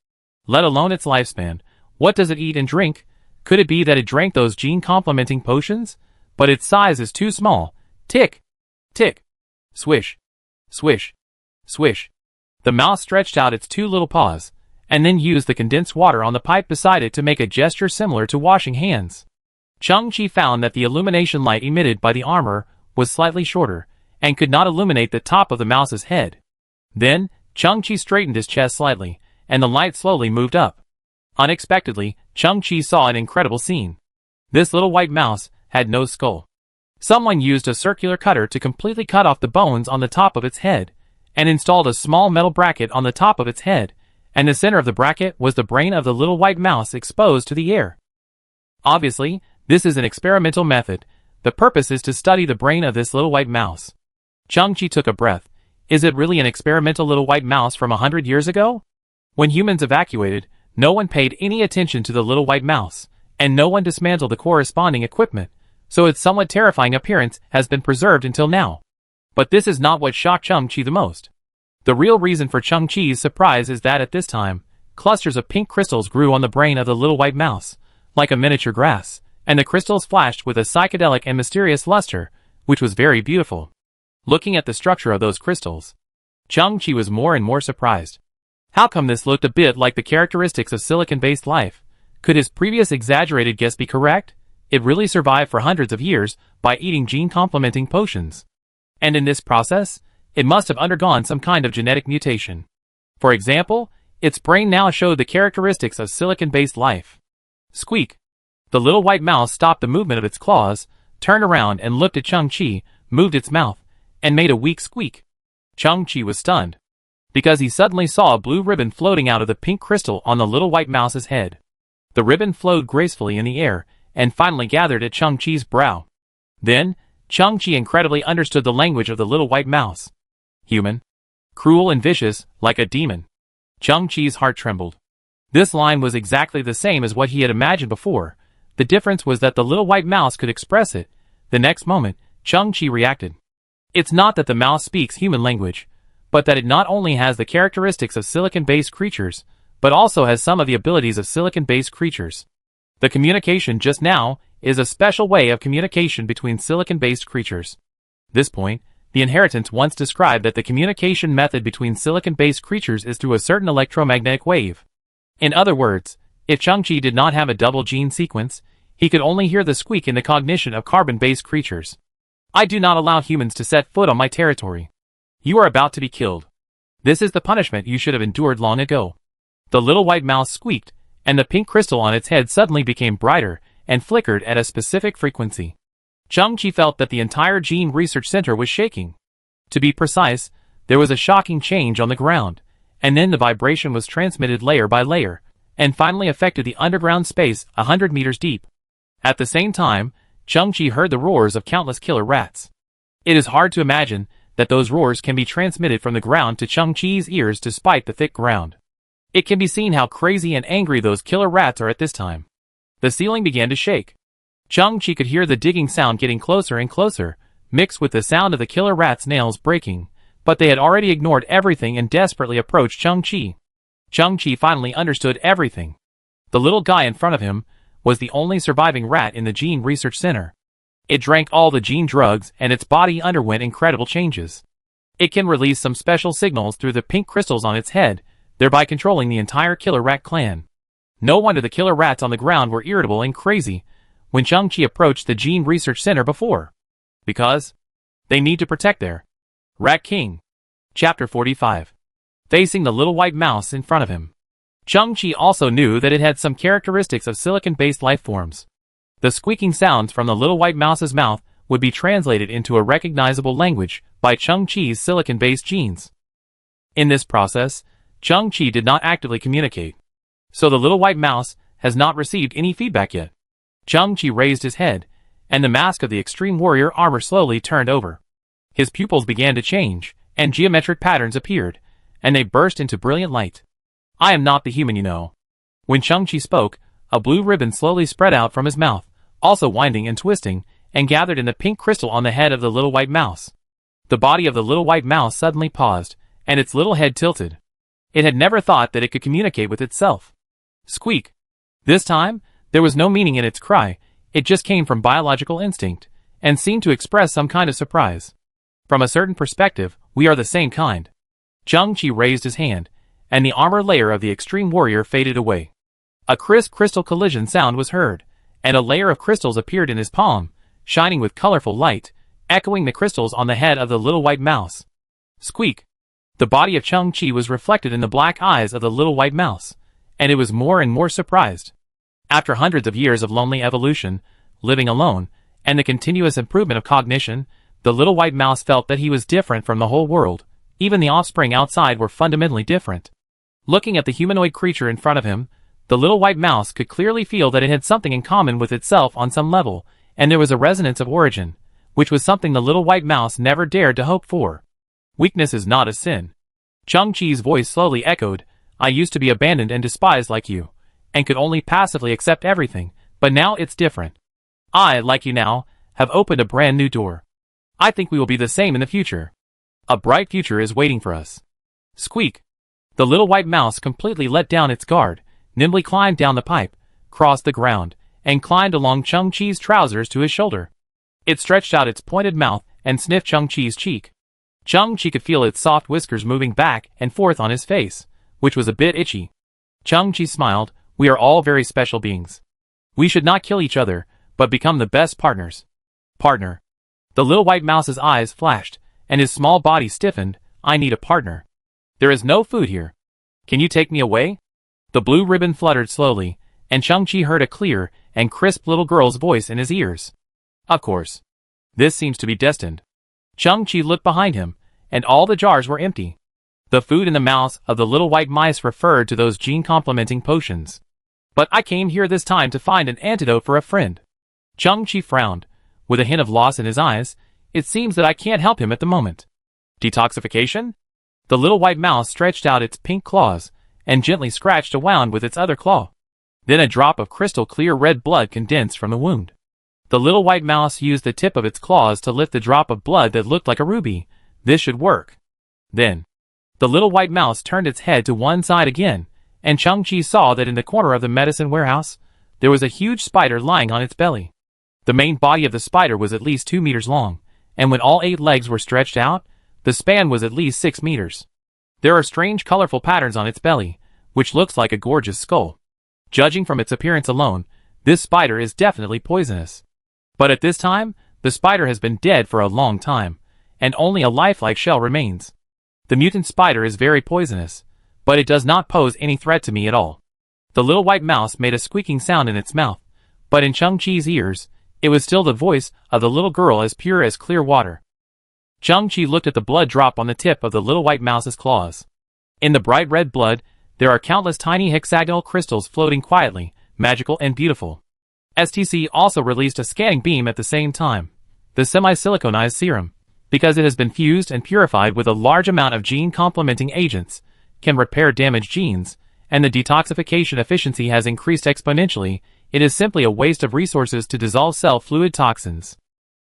Let alone its lifespan. What does it eat and drink? Could it be that it drank those gene-complementing potions? But its size is too small. Tick, tick, swish, swish, swish. The mouse stretched out its two little paws, and then used the condensed water on the pipe beside it to make a gesture similar to washing hands. Chang-Chi found that the illumination light emitted by the armor was slightly shorter, and could not illuminate the top of the mouse's head. Then, Chang-Chi straightened his chest slightly, and the light slowly moved up. Unexpectedly, Chang-Chi saw an incredible scene. This little white mouse had no skull. Someone used a circular cutter to completely cut off the bones on the top of its head, and installed a small metal bracket on the top of its head, and the center of the bracket was the brain of the little white mouse exposed to the air. Obviously, this is an experimental method. The purpose is to study the brain of this little white mouse. Chang-Chi took a breath. Is it really an experimental little white mouse from 100 years ago? When humans evacuated, no one paid any attention to the little white mouse, and no one dismantled the corresponding equipment, so its somewhat terrifying appearance has been preserved until now. But this is not what shocked Chang-Chi the most. The real reason for Chang-Chi's surprise is that at this time, clusters of pink crystals grew on the brain of the little white mouse, like a miniature grass, and the crystals flashed with a psychedelic and mysterious luster, which was very beautiful. Looking at the structure of those crystals, Chang-Chi was more and more surprised. How come this looked a bit like the characteristics of silicon-based life? Could his previous exaggerated guess be correct? It really survived for hundreds of years by eating gene-complementing potions. And in this process, it must have undergone some kind of genetic mutation. For example, its brain now showed the characteristics of silicon-based life. Squeak! The little white mouse stopped the movement of its claws, turned around and looked at Chang-Chi, moved its mouth, and made a weak squeak. Chang-Chi was stunned, because he suddenly saw a blue ribbon floating out of the pink crystal on the little white mouse's head. The ribbon flowed gracefully in the air, and finally gathered at Chang-Chi's brow. Then, Chang-Chi incredibly understood the language of the little white mouse. Human. Cruel and vicious, like a demon. Chang-Chi's heart trembled. This line was exactly the same as what he had imagined before. The difference was that the little white mouse could express it. The next moment, Chang-Chi reacted. It's not that the mouse speaks human language, but that it not only has the characteristics of silicon-based creatures, but also has some of the abilities of silicon-based creatures. The communication just now is a special way of communication between silicon-based creatures. This point, the inheritance once described that the communication method between silicon-based creatures is through a certain electromagnetic wave. In other words, if Chang-Chi did not have a double gene sequence, he could only hear the squeak in the cognition of carbon-based creatures. I do not allow humans to set foot on my territory. You are about to be killed. This is the punishment you should have endured long ago. The little white mouse squeaked, and the pink crystal on its head suddenly became brighter and flickered at a specific frequency. Chang-Chi felt that the entire gene research center was shaking. To be precise, there was a shocking change on the ground, and then the vibration was transmitted layer by layer, and finally affected the underground space 100 meters deep. At the same time, Chang-Chi heard the roars of countless killer rats. It is hard to imagine that those roars can be transmitted from the ground to Chang-Chi's ears despite the thick ground. It can be seen how crazy and angry those killer rats are at this time. The ceiling began to shake. Chang-Chi could hear the digging sound getting closer and closer, mixed with the sound of the killer rat's nails breaking, but they had already ignored everything and desperately approached Chang-Chi. Chang-Chi finally understood everything. The little guy in front of him was the only surviving rat in the Gene Research Center. It drank all the gene drugs and its body underwent incredible changes. It can release some special signals through the pink crystals on its head, thereby controlling the entire killer rat clan. No wonder the killer rats on the ground were irritable and crazy when Chang-Chi approached the Gene Research Center before. Because they need to protect their Rat King. Chapter 45. Facing the little white mouse in front of him. Chang-Chi also knew that it had some characteristics of silicon-based life forms. The squeaking sounds from the little white mouse's mouth would be translated into a recognizable language by Chang-Chi's silicon-based genes. In this process, Chang-Chi did not actively communicate. So the little white mouse has not received any feedback yet. Chang-Chi raised his head, and the mask of the extreme warrior armor slowly turned over. His pupils began to change, and geometric patterns appeared, and they burst into brilliant light. I am not the human you know. When Chang-Chi spoke, a blue ribbon slowly spread out from his mouth, also winding and twisting, and gathered in the pink crystal on the head of the little white mouse. The body of the little white mouse suddenly paused, and its little head tilted. It had never thought that it could communicate with itself. Squeak. This time, there was no meaning in its cry, it just came from biological instinct, and seemed to express some kind of surprise. From a certain perspective, we are the same kind. Chang-Chi raised his hand, and the armor layer of the extreme warrior faded away. A crisp crystal collision sound was heard, and a layer of crystals appeared in his palm, shining with colorful light, echoing the crystals on the head of the little white mouse. Squeak. The body of Chang-Chi was reflected in the black eyes of the little white mouse, and it was more and more surprised. After hundreds of years of lonely evolution, living alone, and the continuous improvement of cognition, the little white mouse felt that he was different from the whole world. Even the offspring outside were fundamentally different. Looking at the humanoid creature in front of him, the little white mouse could clearly feel that it had something in common with itself on some level, and there was a resonance of origin, which was something the little white mouse never dared to hope for. Weakness is not a sin. Chang-Chi's voice slowly echoed, I used to be abandoned and despised like you, and could only passively accept everything, but now it's different. I, like you now, have opened a brand new door. I think we will be the same in the future. A bright future is waiting for us. Squeak. The little white mouse completely let down its guard, nimbly climbed down the pipe, crossed the ground, and climbed along Chang-Chi's trousers to his shoulder. It stretched out its pointed mouth and sniffed Chang-Chi's cheek. Chang-Chi could feel its soft whiskers moving back and forth on his face, which was a bit itchy. Chang-Chi smiled, we are all very special beings. We should not kill each other, but become the best partners. Partner. The little white mouse's eyes flashed, and his small body stiffened, I need a partner. There is no food here. Can you take me away? The blue ribbon fluttered slowly, and Chang-Chi heard a clear and crisp little girl's voice in his ears. Of course. This seems to be destined. Chang-Chi looked behind him, and all the jars were empty. The food in the mouths of the little white mice referred to those gene-complementing potions. But I came here this time to find an antidote for a friend. Chang-Chi frowned, with a hint of loss in his eyes. It seems that I can't help him at the moment. Detoxification? The little white mouse stretched out its pink claws, and gently scratched a wound with its other claw. Then a drop of crystal clear red blood condensed from the wound. The little white mouse used the tip of its claws to lift the drop of blood that looked like a ruby. This should work. Then, the little white mouse turned its head to one side again, and Chang-Chi saw that in the corner of the medicine warehouse, there was a huge spider lying on its belly. The main body of the spider was at least 2 meters long, and when all 8 legs were stretched out, the span was at least 6 meters. There are strange colorful patterns on its belly, which looks like a gorgeous skull. Judging from its appearance alone, this spider is definitely poisonous. But at this time, the spider has been dead for a long time, and only a lifelike shell remains. The mutant spider is very poisonous, but it does not pose any threat to me at all. The little white mouse made a squeaking sound in its mouth, but in Chang-Chi's ears, it was still the voice of the little girl as pure as clear water. Chang-Chi looked at the blood drop on the tip of the little white mouse's claws. In the bright red blood, there are countless tiny hexagonal crystals floating quietly, magical and beautiful. STC also released a scanning beam at the same time. The semi-siliconized serum, because it has been fused and purified with a large amount of gene-complementing agents, can repair damaged genes, and the detoxification efficiency has increased exponentially, it is simply a waste of resources to dissolve cell fluid toxins.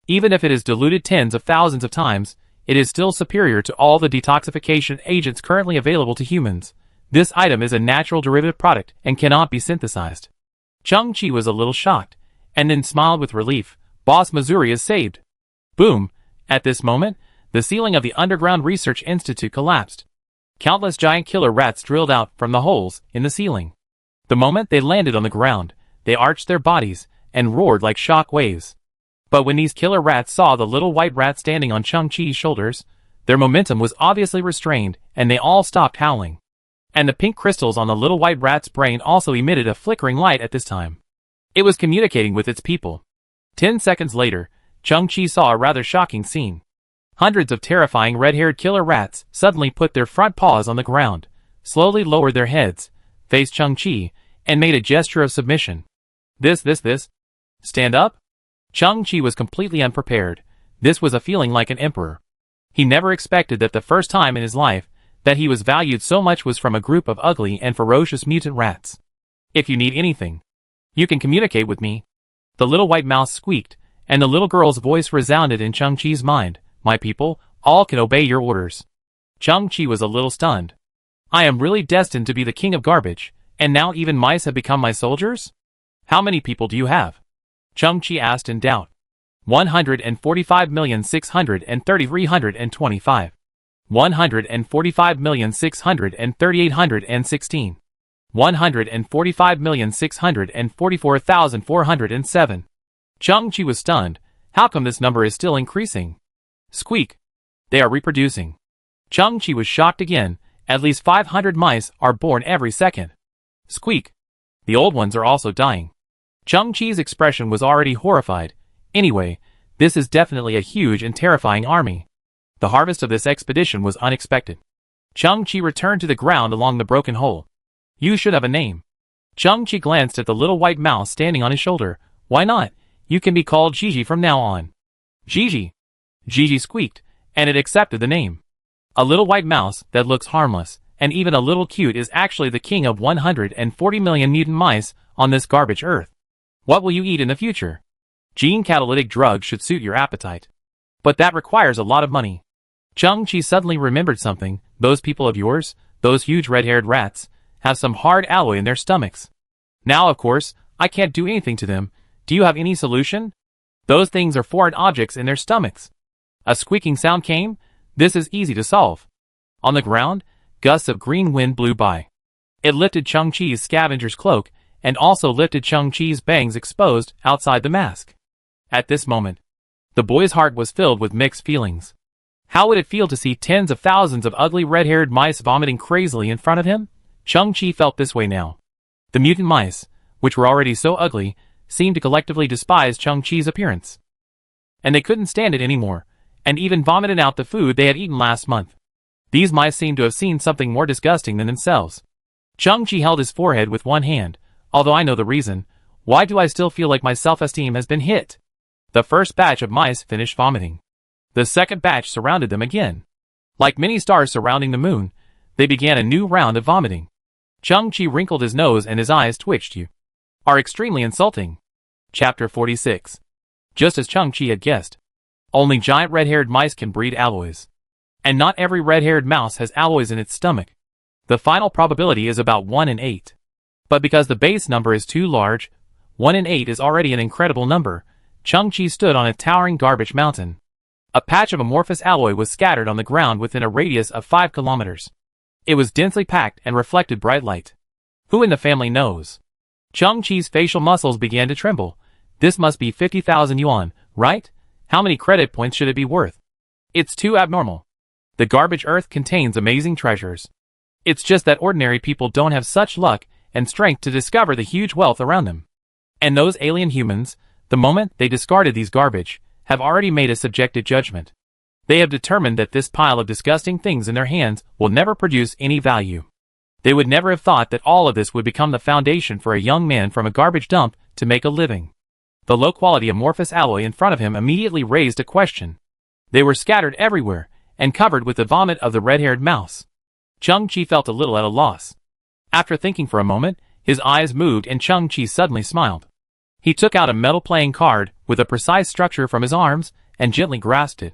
Even if it is diluted tens of thousands of times, it is still superior to all the detoxification agents currently available to humans. This item is a natural derivative product and cannot be synthesized. Chung-Chi was a little shocked, and then smiled with relief. Boss Missouri is saved. Boom! At this moment, the ceiling of the Underground Research Institute collapsed. Countless giant killer rats drilled out from the holes in the ceiling. The moment they landed on the ground, they arched their bodies and roared like shock waves. But when these killer rats saw the little white rat standing on Chung-Chi's shoulders, their momentum was obviously restrained, and they all stopped howling. And the pink crystals on the little white rat's brain also emitted a flickering light at this time. It was communicating with its people. 10 seconds later, Chung-Chi saw a rather shocking scene. Hundreds of terrifying red-haired killer rats suddenly put their front paws on the ground, slowly lowered their heads, faced Chung-Chi, and made a gesture of submission. This. Stand up? Chung-Chi was completely unprepared. This was a feeling like an emperor. He never expected that the first time in his life that he was valued so much was from a group of ugly and ferocious mutant rats. If you need anything, you can communicate with me. The little white mouse squeaked, and the little girl's voice resounded in Chung-Chi's mind. My people, all can obey your orders. Chung-Chi was a little stunned. I am really destined to be the king of garbage, and now even mice have become my soldiers? How many people do you have? Chung-Chi asked in doubt. 145,630,325. 145,630,816. 145,644,407. Chung-Chi was stunned. How come this number is still increasing? Squeak. They are reproducing. Chung-Chi was shocked again. At least 500 mice are born every second. Squeak. The old ones are also dying. Chung-Chi's expression was already horrified. Anyway, this is definitely a huge and terrifying army. The harvest of this expedition was unexpected. Chung-Chi returned to the ground along the broken hole. You should have a name. Chung-Chi glanced at the little white mouse standing on his shoulder. Why not? You can be called Gigi from now on. Gigi. Gigi squeaked, and it accepted the name. A little white mouse that looks harmless, and even a little cute, is actually the king of 140 million mutant mice on this garbage earth. What will you eat in the future? Gene catalytic drugs should suit your appetite. But that requires a lot of money. Chung-Chi suddenly remembered something. Those people of yours, those huge red-haired rats, have some hard alloy in their stomachs. Now, of course, I can't do anything to them. Do you have any solution? Those things are foreign objects in their stomachs. A squeaking sound came. This is easy to solve. On the ground, gusts of green wind blew by. It lifted Chung-Chi's scavenger's cloak, and also lifted Chung-Chi's bangs exposed outside the mask. At this moment, the boy's heart was filled with mixed feelings. How would it feel to see tens of thousands of ugly red-haired mice vomiting crazily in front of him? Chung-Chi felt this way now. The mutant mice, which were already so ugly, seemed to collectively despise Chung-Chi's appearance. And they couldn't stand it anymore, and even vomited out the food they had eaten last month. These mice seemed to have seen something more disgusting than themselves. Chung-Chi held his forehead with one hand. Although I know the reason, why do I still feel like my self-esteem has been hit? The first batch of mice finished vomiting. The second batch surrounded them again. Like many stars surrounding the moon, they began a new round of vomiting. Chung-Chi wrinkled his nose and his eyes twitched. You are extremely insulting. Chapter 46. Just as Chung-Chi had guessed, only giant red-haired mice can breed alloys. And not every red-haired mouse has alloys in its stomach. The final probability is about 1 in 8. But because the base number is too large, 1 in 8 is already an incredible number. Chung-Chi stood on a towering garbage mountain. A patch of amorphous alloy was scattered on the ground within a radius of 5 kilometers. It was densely packed and reflected bright light. Who in the family knows? Chung-Chi's facial muscles began to tremble. This must be 50,000 yuan, right? How many credit points should it be worth? It's too abnormal. The garbage earth contains amazing treasures. It's just that ordinary people don't have such luck and strength to discover the huge wealth around them. And those alien humans, the moment they discarded these garbage, have already made a subjective judgment. They have determined that this pile of disgusting things in their hands will never produce any value. They would never have thought that all of this would become the foundation for a young man from a garbage dump to make a living. The low-quality amorphous alloy in front of him immediately raised a question. They were scattered everywhere and covered with the vomit of the red-haired mouse. Chung-Chi felt a little at a loss. After thinking for a moment, his eyes moved and Chung-Chi suddenly smiled. He took out a metal playing card with a precise structure from his arms and gently grasped it.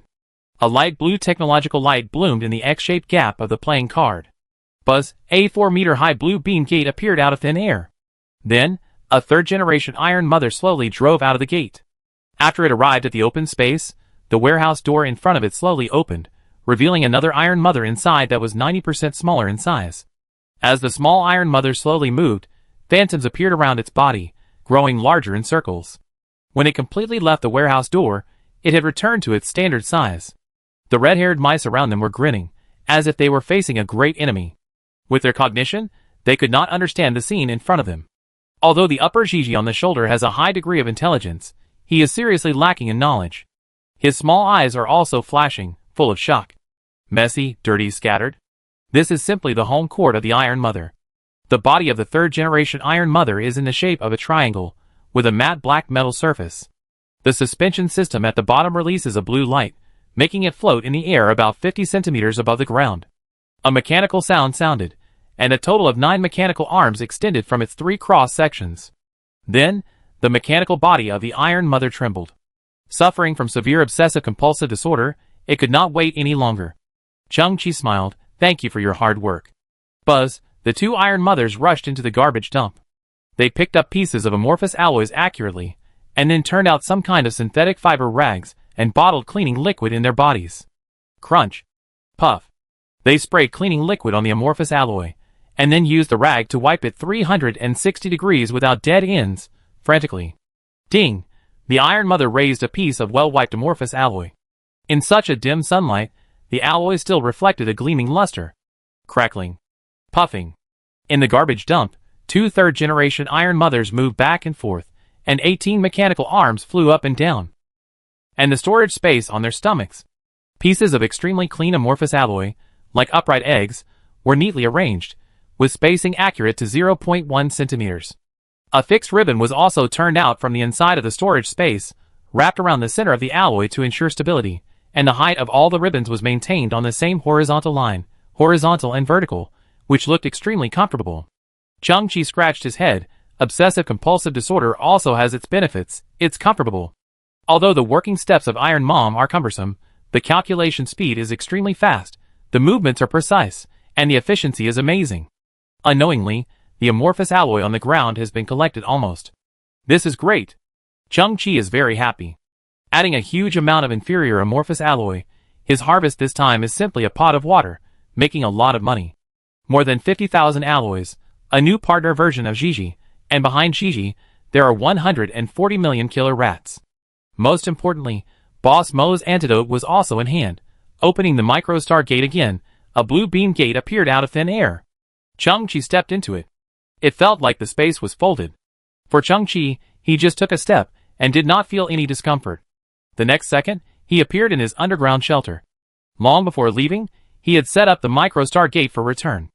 A light blue technological light bloomed in the X-shaped gap of the playing card. Buzz, a 4-meter-high blue beam gate appeared out of thin air. Then, a third-generation Iron Mother slowly drove out of the gate. After it arrived at the open space, the warehouse door in front of it slowly opened, revealing another Iron Mother inside that was 90% smaller in size. As the small Iron Mother slowly moved, phantoms appeared around its body, growing larger in circles. When it completely left the warehouse door, it had returned to its standard size. The red-haired mice around them were grinning, as if they were facing a great enemy. With their cognition, they could not understand the scene in front of them. Although the upper Gigi on the shoulder has a high degree of intelligence, he is seriously lacking in knowledge. His small eyes are also flashing, full of shock. Messy, dirty, scattered. This is simply the home court of the Iron Mother. The body of the third-generation Iron Mother is in the shape of a triangle, with a matte black metal surface. The suspension system at the bottom releases a blue light, making it float in the air about 50 centimeters above the ground. A mechanical sound sounded, and a total of 9 mechanical arms extended from its 3 cross-sections. Then, the mechanical body of the Iron Mother trembled. Suffering from severe obsessive-compulsive disorder, it could not wait any longer. Chung-Chi smiled, "Thank you for your hard work." Buzz, the 2 Iron Mothers rushed into the garbage dump. They picked up pieces of amorphous alloys accurately, and then turned out some kind of synthetic fiber rags and bottled cleaning liquid in their bodies. Crunch. Puff. They sprayed cleaning liquid on the amorphous alloy, and then used the rag to wipe it 360 degrees without dead ends, frantically. Ding! The Iron Mother raised a piece of well-wiped amorphous alloy. In such a dim sunlight, the alloy still reflected a gleaming luster. Crackling. Puffing. In the garbage dump, 2 third-generation Iron Mothers moved back and forth, and 18 mechanical arms flew up and down. And the storage space on their stomachs. Pieces of extremely clean amorphous alloy, like upright eggs, were neatly arranged, with spacing accurate to 0.1 centimeters. A fixed ribbon was also turned out from the inside of the storage space, wrapped around the center of the alloy to ensure stability, and the height of all the ribbons was maintained on the same horizontal line, horizontal and vertical, which looked extremely comfortable. Chung-Chi scratched his head. Obsessive-compulsive disorder also has its benefits. It's comfortable. Although the working steps of Iron Mom are cumbersome, the calculation speed is extremely fast, the movements are precise, and the efficiency is amazing. Unknowingly, the amorphous alloy on the ground has been collected almost. This is great. Chung-Chi is very happy. Adding a huge amount of inferior amorphous alloy, his harvest this time is simply a pot of water, making a lot of money. More than 50,000 alloys, a new partner version of Gigi, and behind Gigi, there are 140 million killer rats. Most importantly, Boss Mo's antidote was also in hand. Opening the microstar gate again, a blue beam gate appeared out of thin air. Chung-Chi stepped into it. It felt like the space was folded. For Chung-Chi, he just took a step, and did not feel any discomfort. The next second, he appeared in his underground shelter. Long before leaving, he had set up the microstar gate for return.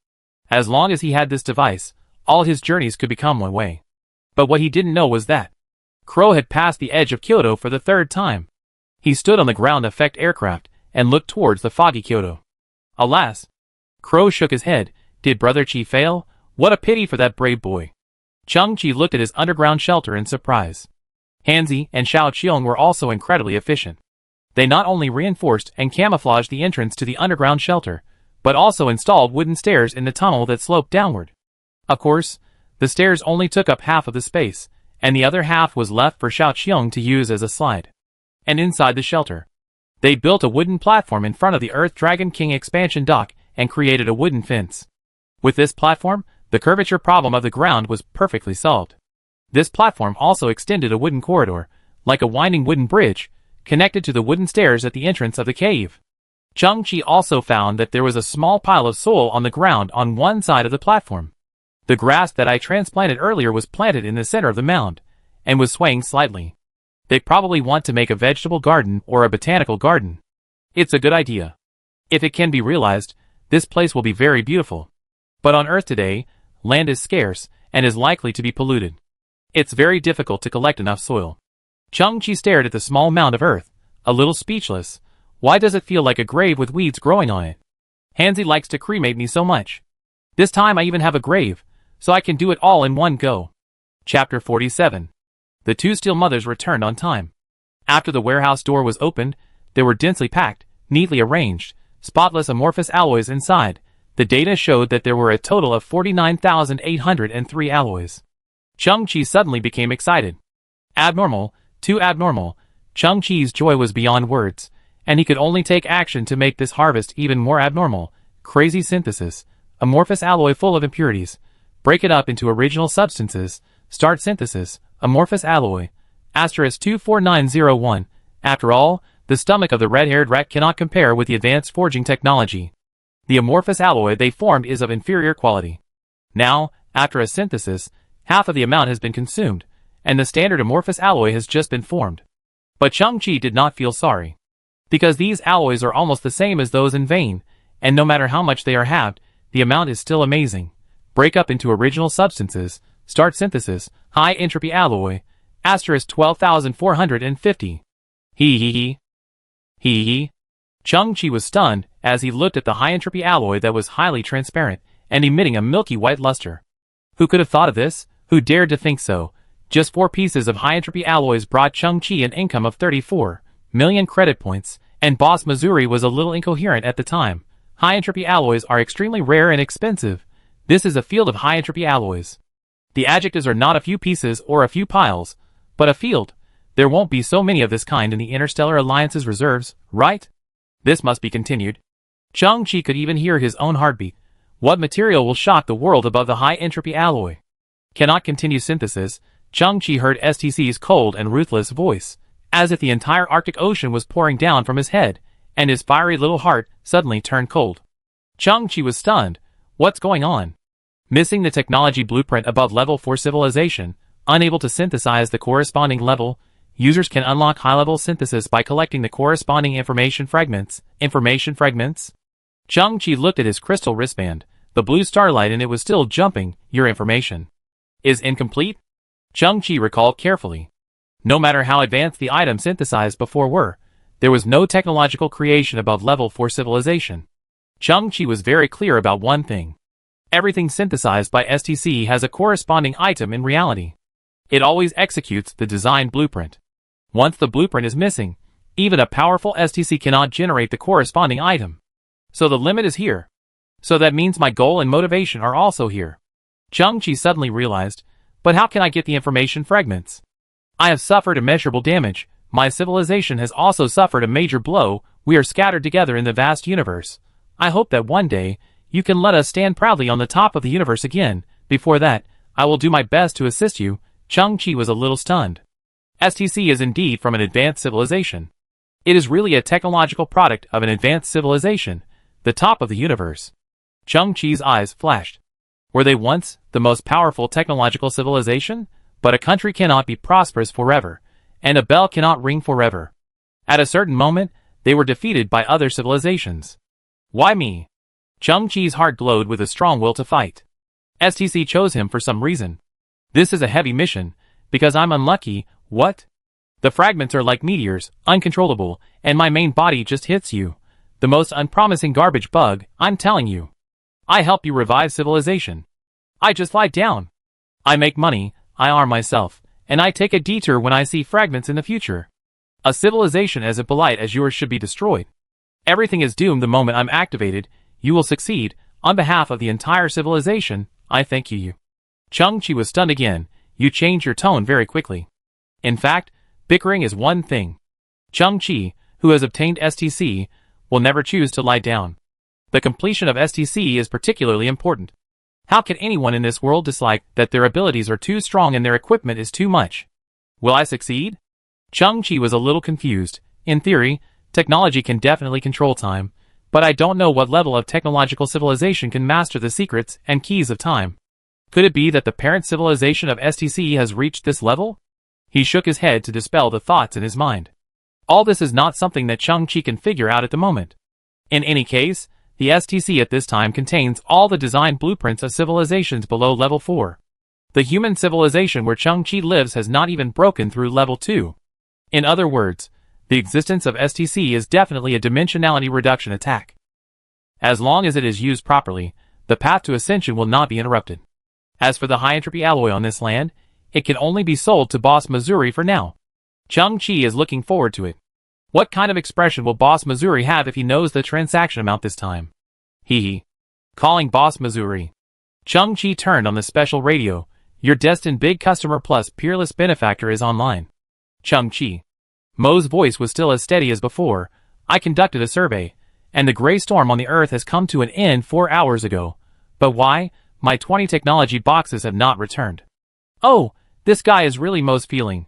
As long as he had this device, all his journeys could become one way. But what he didn't know was that Crow had passed the edge of Kyoto for the 3rd time. He stood on the ground effect aircraft, and looked towards the foggy Kyoto. Alas! Crow shook his head. Did Brother Chi fail? What a pity for that brave boy. Chung-Chi looked at his underground shelter in surprise. Hanzi and Xiao Qiong were also incredibly efficient. They not only reinforced and camouflaged the entrance to the underground shelter, but also installed wooden stairs in the tunnel that sloped downward. Of course, the stairs only took up half of the space, and the other half was left for Xiao Qiong to use as a slide. And inside the shelter, they built a wooden platform in front of the Earth Dragon King expansion dock and created a wooden fence. With this platform, the curvature problem of the ground was perfectly solved. This platform also extended a wooden corridor, like a winding wooden bridge, connected to the wooden stairs at the entrance of the cave. Chung-Chi also found that there was a small pile of soil on the ground on one side of the platform. The grass that I transplanted earlier was planted in the center of the mound, and was swaying slightly. They probably want to make a vegetable garden or a botanical garden. It's a good idea. If it can be realized, this place will be very beautiful. But on Earth today, land is scarce, and is likely to be polluted. It's very difficult to collect enough soil. Chung-Chi stared at the small mound of earth, a little speechless. Why does it feel like a grave with weeds growing on it? Hanzi likes to cremate me so much. This time I even have a grave, so I can do it all in one go. Chapter 47. The two steel mothers returned on time. After the warehouse door was opened, there were densely packed, neatly arranged, spotless amorphous alloys inside. The data showed that there were a total of 49,803 alloys. Chung-Chi suddenly became excited. Abnormal, too abnormal. Chung-Chi's joy was beyond words, and he could only take action to make this harvest even more abnormal. Crazy synthesis. Amorphous alloy full of impurities. Break it up into original substances. Start synthesis. Amorphous alloy. Asterisk 24901. After all, the stomach of the red-haired rat cannot compare with the advanced forging technology. The amorphous alloy they formed is of inferior quality. Now, after a synthesis, half of the amount has been consumed, and the standard amorphous alloy has just been formed. But Chung-Chi did not feel sorry. Because these alloys are almost the same as those in vein, and no matter how much they are halved, the amount is still amazing. Break up into original substances. Start synthesis. High entropy alloy. Asterisk 12,450. Hee. Chung-Chi was stunned as he looked at the high-entropy alloy that was highly transparent and emitting a milky white luster. Who could have thought of this? Who dared to think so? Just 4 pieces of high-entropy alloys brought Chung-Chi an income of 34 million credit points, and Boss Missouri was a little incoherent at the time. High-entropy alloys are extremely rare and expensive. This is a field of high-entropy alloys. The adjectives are not a few pieces or a few piles, but a field. There won't be so many of this kind in the Interstellar Alliance's reserves, right? This must be continued. Chung-Chi could even hear his own heartbeat. What material will shock the world above the high-entropy alloy? Cannot continue synthesis. Chung-Chi heard STC's cold and ruthless voice, as if the entire Arctic Ocean was pouring down from his head, and his fiery little heart suddenly turned cold. Chung-Chi was stunned. What's going on? Missing the technology blueprint above level 4 civilization, unable to synthesize the corresponding level, users can unlock high-level synthesis by collecting the corresponding information fragments. Chung-Chi looked at his crystal wristband, the blue starlight, and it was still jumping. Your information is incomplete? Chung-Chi recalled carefully. No matter how advanced the items synthesized before were, there was no technological creation above level 4 civilization. Chung-Chi was very clear about one thing. Everything synthesized by STC has a corresponding item in reality. It always executes the design blueprint. Once the blueprint is missing, even a powerful STC cannot generate the corresponding item. So the limit is here. So that means my goal and motivation are also here. Chung-Chi suddenly realized, but how can I get the information fragments? I have suffered immeasurable damage. My civilization has also suffered a major blow. We are scattered together in the vast universe. I hope that one day, you can let us stand proudly on the top of the universe again. Before that, I will do my best to assist you. Chung-Chi was a little stunned. STC is indeed from an advanced civilization. It is really a technological product of an advanced civilization, the top of the universe. Chung-Chi's eyes flashed. Were they once the most powerful technological civilization? But a country cannot be prosperous forever, and a bell cannot ring forever. At a certain moment, they were defeated by other civilizations. Why me? Chung-Chi's heart glowed with a strong will to fight. STC chose him for some reason. This is a heavy mission, because I'm unlucky. What? The fragments are like meteors, uncontrollable, and my main body just hits you. The most unpromising garbage bug, I'm telling you. I help you revive civilization. I just lie down. I make money, I arm myself, and I take a detour when I see fragments in the future. A civilization as impolite as yours should be destroyed. Everything is doomed the moment I'm activated. You will succeed. On behalf of the entire civilization, I thank you. Chung-Chi was stunned again. You changed your tone very quickly. In fact, bickering is one thing. Chung-Chi, who has obtained STC, will never choose to lie down. The completion of STC is particularly important. How can anyone in this world dislike that their abilities are too strong and their equipment is too much? Will I succeed? Chung-Chi was a little confused. In theory, technology can definitely control time, but I don't know what level of technological civilization can master the secrets and keys of time. Could it be that the parent civilization of STC has reached this level? He shook his head to dispel the thoughts in his mind. All this is not something that Chung-Chi can figure out at the moment. In any case, the STC at this time contains all the design blueprints of civilizations below level 4. The human civilization where Chung-Chi lives has not even broken through level 2. In other words, the existence of STC is definitely a dimensionality reduction attack. As long as it is used properly, the path to ascension will not be interrupted. As for the high entropy alloy on this land, it can only be sold to Boss Missouri for now. Chung-Chi is looking forward to it. What kind of expression will Boss Missouri have if he knows the transaction amount this time? Hee. Calling Boss Missouri. Chung-Chi turned on the special radio. Your destined big customer plus peerless benefactor is online. Chung-Chi. Mo's voice was still as steady as before. I conducted a survey, and the gray storm on the Earth has come to an end 4 hours ago. But why? My 20 technology boxes have not returned. Oh, this guy is really Mo's feeling.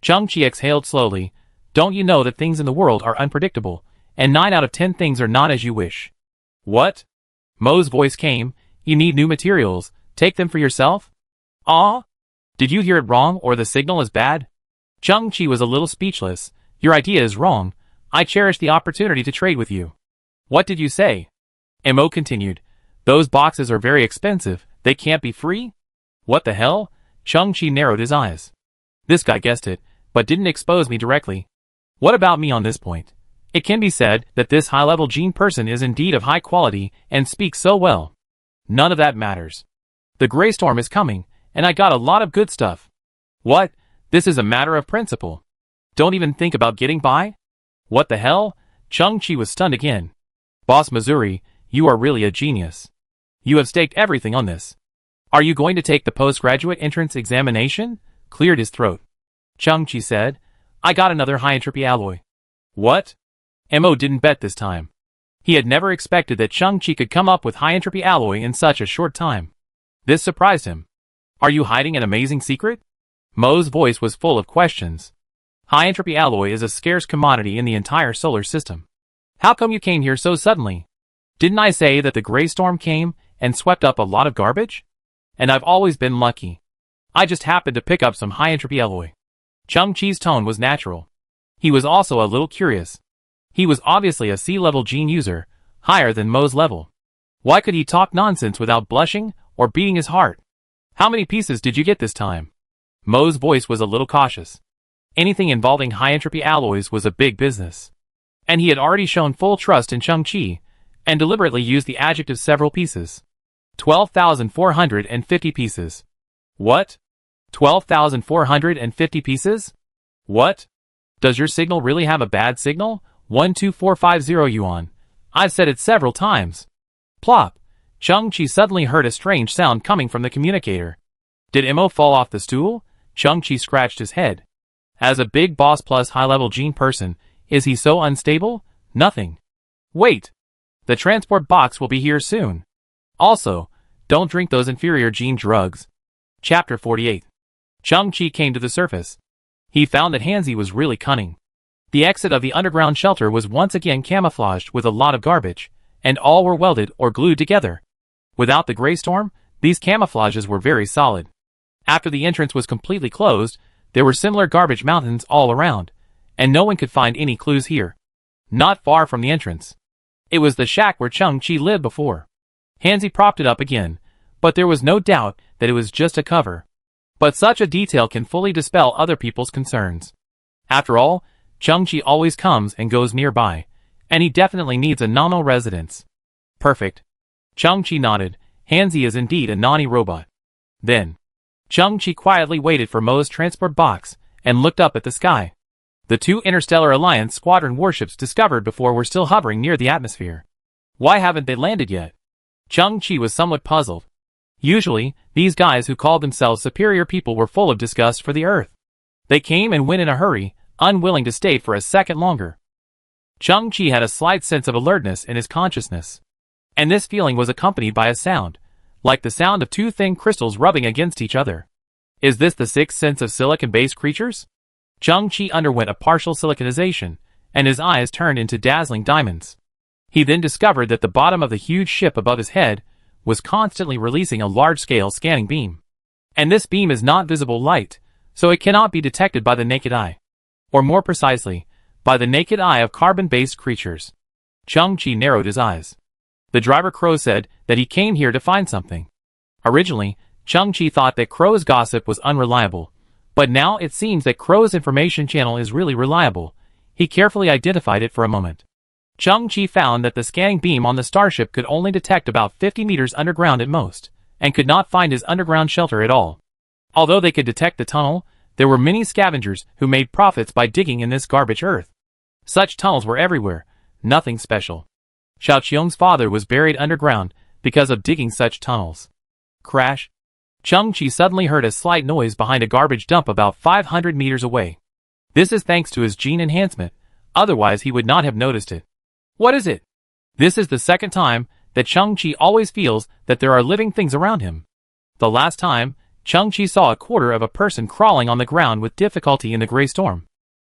Chung-Chi exhaled slowly. Don't you know that things in the world are unpredictable, and 9 out of 10 things are not as you wish? What? Mo's voice came. You need new materials. Take them for yourself? Ah? Did you hear it wrong or the signal is bad? Chung-Chi was a little speechless. Your idea is wrong. I cherish the opportunity to trade with you. What did you say? Mo continued. Those boxes are very expensive. They can't be free? What the hell? Chung-Chi narrowed his eyes. This guy guessed it, but didn't expose me directly. What about me on this point? It can be said that this high-level gene person is indeed of high quality and speaks so well. None of that matters. The gray storm is coming, and I got a lot of good stuff. What? This is a matter of principle. Don't even think about getting by? What the hell? Chung-Chi was stunned again. Boss Missouri, you are really a genius. You have staked everything on this. Are you going to take the postgraduate entrance examination? Cleared his throat. Chung-Chi said, I got another high-entropy alloy. What? Mo didn't bet this time. He had never expected that Chung-Chi could come up with high-entropy alloy in such a short time. This surprised him. Are you hiding an amazing secret? Mo's voice was full of questions. High-entropy alloy is a scarce commodity in the entire solar system. How come you came here so suddenly? Didn't I say that the gray storm came and swept up a lot of garbage? And I've always been lucky. I just happened to pick up some high-entropy alloy. Chung-Chi's tone was natural. He was also a little curious. He was obviously a C-level gene user, higher than Mo's level. Why could he talk nonsense without blushing or beating his heart? How many pieces did you get this time? Mo's voice was a little cautious. Anything involving high-entropy alloys was a big business. And he had already shown full trust in Chung-Chi, and deliberately used the adjective several pieces. 12,450 pieces. What? 12,450 pieces? What? Does your signal really have a bad signal? 12450 yuan. I've said it several times. Plop. Chung-Chi suddenly heard a strange sound coming from the communicator. Did Mo fall off the stool? Chung-Chi scratched his head. As a big boss plus high-level gene person, is he so unstable? Nothing. Wait. The transport box will be here soon. Also, don't drink those inferior gene drugs. Chapter 48. Chung-Chi came to the surface. He found that Hanzi was really cunning. The exit of the underground shelter was once again camouflaged with a lot of garbage, and all were welded or glued together. Without the gray storm, these camouflages were very solid. After the entrance was completely closed, there were similar garbage mountains all around, and no one could find any clues here. Not far from the entrance. It was the shack where Chung-Chi lived before. Hanzi propped it up again, but there was no doubt that it was just a cover. But such a detail can fully dispel other people's concerns. After all, Chung-Chi always comes and goes nearby, and he definitely needs a nominal residence. Perfect. Chung-Chi nodded. Hanzi is indeed a naughty robot. Then, Chung-Chi quietly waited for Mo's transport box and looked up at the sky. The 2 Interstellar Alliance squadron warships discovered before were still hovering near the atmosphere. Why haven't they landed yet? Chung-Chi was somewhat puzzled. Usually, these guys who called themselves superior people were full of disgust for the Earth. They came and went in a hurry, unwilling to stay for a second longer. Chung-Chi had a slight sense of alertness in his consciousness. And this feeling was accompanied by a sound, like the sound of 2 thin crystals rubbing against each other. Is this the 6th sense of silicon-based creatures? Chung-Chi underwent a partial siliconization, and his eyes turned into dazzling diamonds. He then discovered that the bottom of the huge ship above his head was constantly releasing a large-scale scanning beam. And this beam is not visible light, so it cannot be detected by the naked eye. Or more precisely, by the naked eye of carbon-based creatures. Chung-Chi narrowed his eyes. The driver Crow said that he came here to find something. Originally, Chung-Chi thought that Crow's gossip was unreliable, but now it seems that Crow's information channel is really reliable. He carefully identified it for a moment. Chung-Chi found that the scanning beam on the starship could only detect about 50 meters underground at most, and could not find his underground shelter at all. Although they could detect the tunnel, there were many scavengers who made profits by digging in this garbage earth. Such tunnels were everywhere, nothing special. Xiao Qiong's father was buried underground because of digging such tunnels. Crash. Cheng-Chi suddenly heard a slight noise behind a garbage dump about 500 meters away. This is thanks to his gene enhancement, otherwise he would not have noticed it. What is it? This is the second time that Cheng-Chi always feels that there are living things around him. The last time, Cheng-Chi saw a quarter of a person crawling on the ground with difficulty in the gray storm.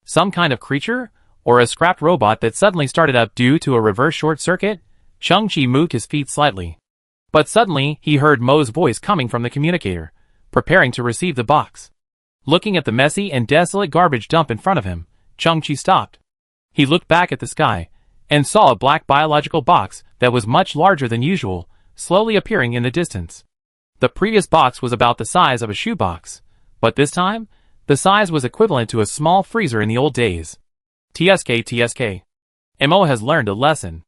Some kind of creature? Or a scrapped robot that suddenly started up due to a reverse short circuit? Cheng-Chi moved his feet slightly. But suddenly, he heard Mo's voice coming from the communicator, preparing to receive the box. Looking at the messy and desolate garbage dump in front of him, Cheng-Chi stopped. He looked back at the sky, and saw a black biological box that was much larger than usual, slowly appearing in the distance. The previous box was about the size of a shoebox, but this time, the size was equivalent to a small freezer in the old days. TSK. Mo has learned a lesson.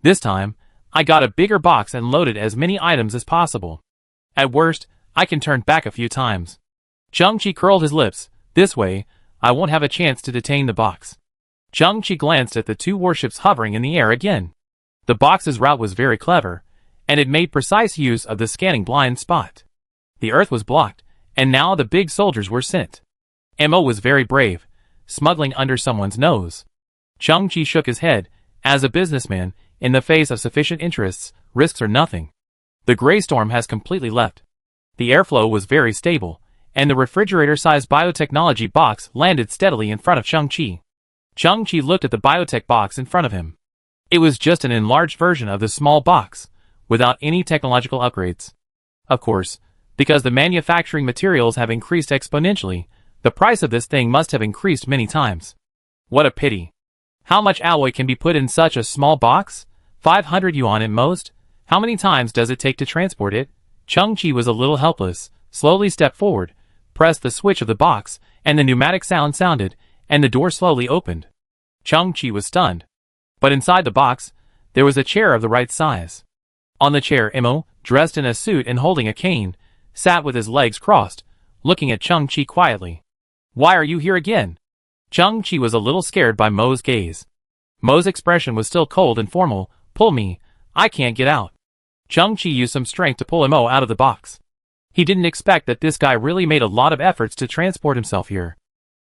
This time, I got a bigger box and loaded as many items as possible. At worst, I can turn back a few times. Cheng-Chi curled his lips. This way, I won't have a chance to detain the box. Cheng-Chi glanced at the two warships hovering in the air again. The box's route was very clever, and it made precise use of the scanning blind spot. The earth was blocked, and now the big soldiers were sent. Mo was very brave, smuggling under someone's nose. Cheng-Chi shook his head. As a businessman, in the face of sufficient interests, risks are nothing. The gray storm has completely left. The airflow was very stable, and the refrigerator-sized biotechnology box landed steadily in front of Cheng-Chi. Cheng-Chi looked at the biotech box in front of him. It was just an enlarged version of the small box, without any technological upgrades. Of course, because the manufacturing materials have increased exponentially, the price of this thing must have increased many times. What a pity. How much alloy can be put in such a small box? 500 yuan at most? How many times does it take to transport it? Cheng-Chi was a little helpless, slowly stepped forward, pressed the switch of the box, and the pneumatic sound sounded, and the door slowly opened. Cheng-Chi was stunned. But inside the box, there was a chair of the right size. On the chair, Mo, dressed in a suit and holding a cane, sat with his legs crossed, looking at Cheng-Chi quietly. Why are you here again? Cheng-Chi was a little scared by Mo's gaze. Mo's expression was still cold and formal. Pull me, I can't get out. Cheng-Chi used some strength to pull Mo out of the box. He didn't expect that this guy really made a lot of efforts to transport himself here.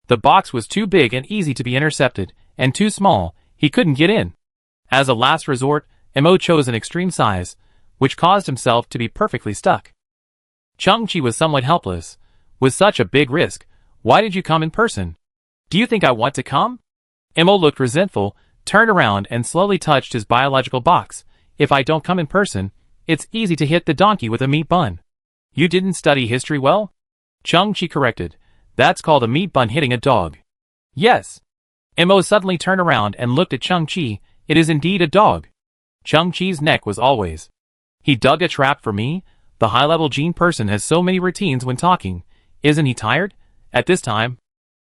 The box was too big and easy to be intercepted, and too small, he couldn't get in. As a last resort, Mo chose an extreme size, which caused himself to be perfectly stuck. Cheng-Chi was somewhat helpless. With such a big risk, why did you come in person? Do you think I want to come? Mo looked resentful, turned around and slowly touched his biological box. If I don't come in person, it's easy to hit the donkey with a meat bun. You didn't study history well? Cheng-Chi corrected. That's called a meat bun hitting a dog. Yes. Mo suddenly turned around and looked at Cheng-Chi. It is indeed a dog. Cheng-Chi's neck was always. He dug a trap for me? The high-level gene person has so many routines when talking. Isn't he tired? At this time,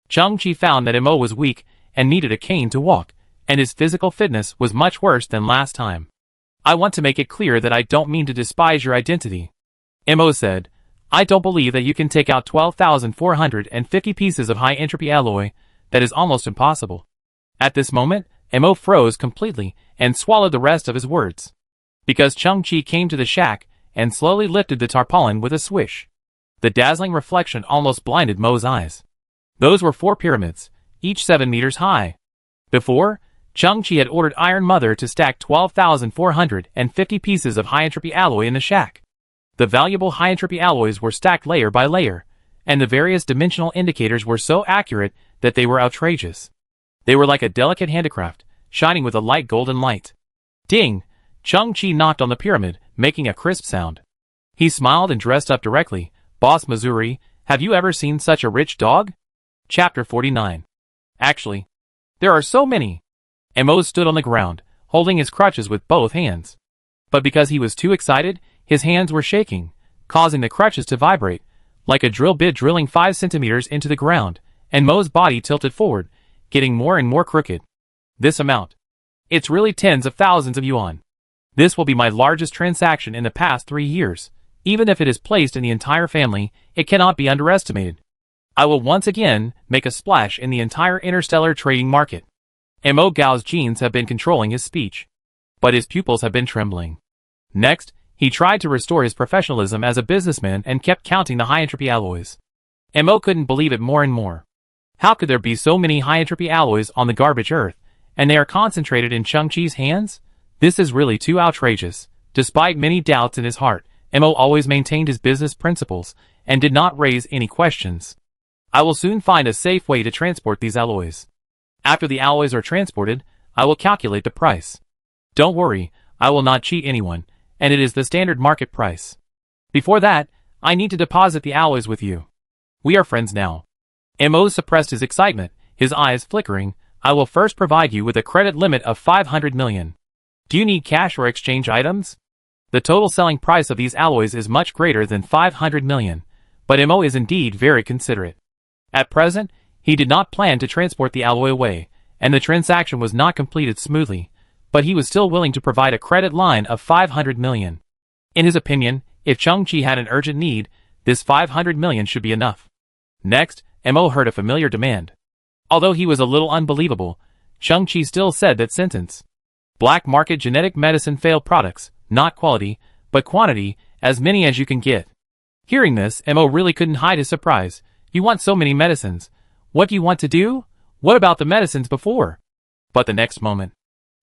Cheng-Chi found that Mo was weak and needed a cane to walk, and his physical fitness was much worse than last time. I want to make it clear that I don't mean to despise your identity. Mo said, I don't believe that you can take out 12,450 pieces of high-entropy alloy. That is almost impossible. At this moment, Mo froze completely and swallowed the rest of his words. Because Cheng-Chi came to the shack and slowly lifted the tarpaulin with a swish. The dazzling reflection almost blinded Mo's eyes. Those were 4 pyramids, each 7 meters high. Before, Cheng-Chi had ordered Iron Mother to stack 12,450 pieces of high-entropy alloy in the shack. The valuable high-entropy alloys were stacked layer by layer, and the various dimensional indicators were so accurate that they were outrageous. They were like a delicate handicraft, shining with a light golden light. Ding! Cheng-Chi knocked on the pyramid, making a crisp sound. He smiled and dressed up directly. Boss Missouri, have you ever seen such a rich dog? Chapter 49. Actually, there are so many. Mo stood on the ground, holding his crutches with both hands. But because he was too excited, his hands were shaking, causing the crutches to vibrate, like a drill bit drilling 5 centimeters into the ground, and Mo's body tilted forward, getting more and more crooked. This amount. It's really tens of thousands of yuan. This will be my largest transaction in the past 3 years. Even if it is placed in the entire family, it cannot be underestimated. I will once again make a splash in the entire interstellar trading market. Mo Gao's genes have been controlling his speech, but his pupils have been trembling. Next, he tried to restore his professionalism as a businessman and kept counting the high-entropy alloys. Mo couldn't believe it more and more. How could there be so many high-entropy alloys on the garbage earth, and they are concentrated in Changqi's hands? This is really too outrageous. Despite many doubts in his heart, Mo always maintained his business principles and did not raise any questions. I will soon find a safe way to transport these alloys. After the alloys are transported, I will calculate the price. Don't worry, I will not cheat anyone, and it is the standard market price. Before that, I need to deposit the alloys with you. We are friends now. Mo suppressed his excitement, his eyes flickering. I will first provide you with a credit limit of 500 million. Do you need cash or exchange items? The total selling price of these alloys is much greater than 500 million, but Mo is indeed very considerate. At present, he did not plan to transport the alloy away, and the transaction was not completed smoothly, but he was still willing to provide a credit line of 500 million. In his opinion, if Changqi had an urgent need, this 500 million should be enough. Next, Mo heard a familiar demand. Although he was a little unbelievable, Changqi still said that sentence. Black market genetic medicine failed products, not quality, but quantity, as many as you can get. Hearing this, Mo really couldn't hide his surprise. You want so many medicines. What do you want to do? What about the medicines before? But the next moment,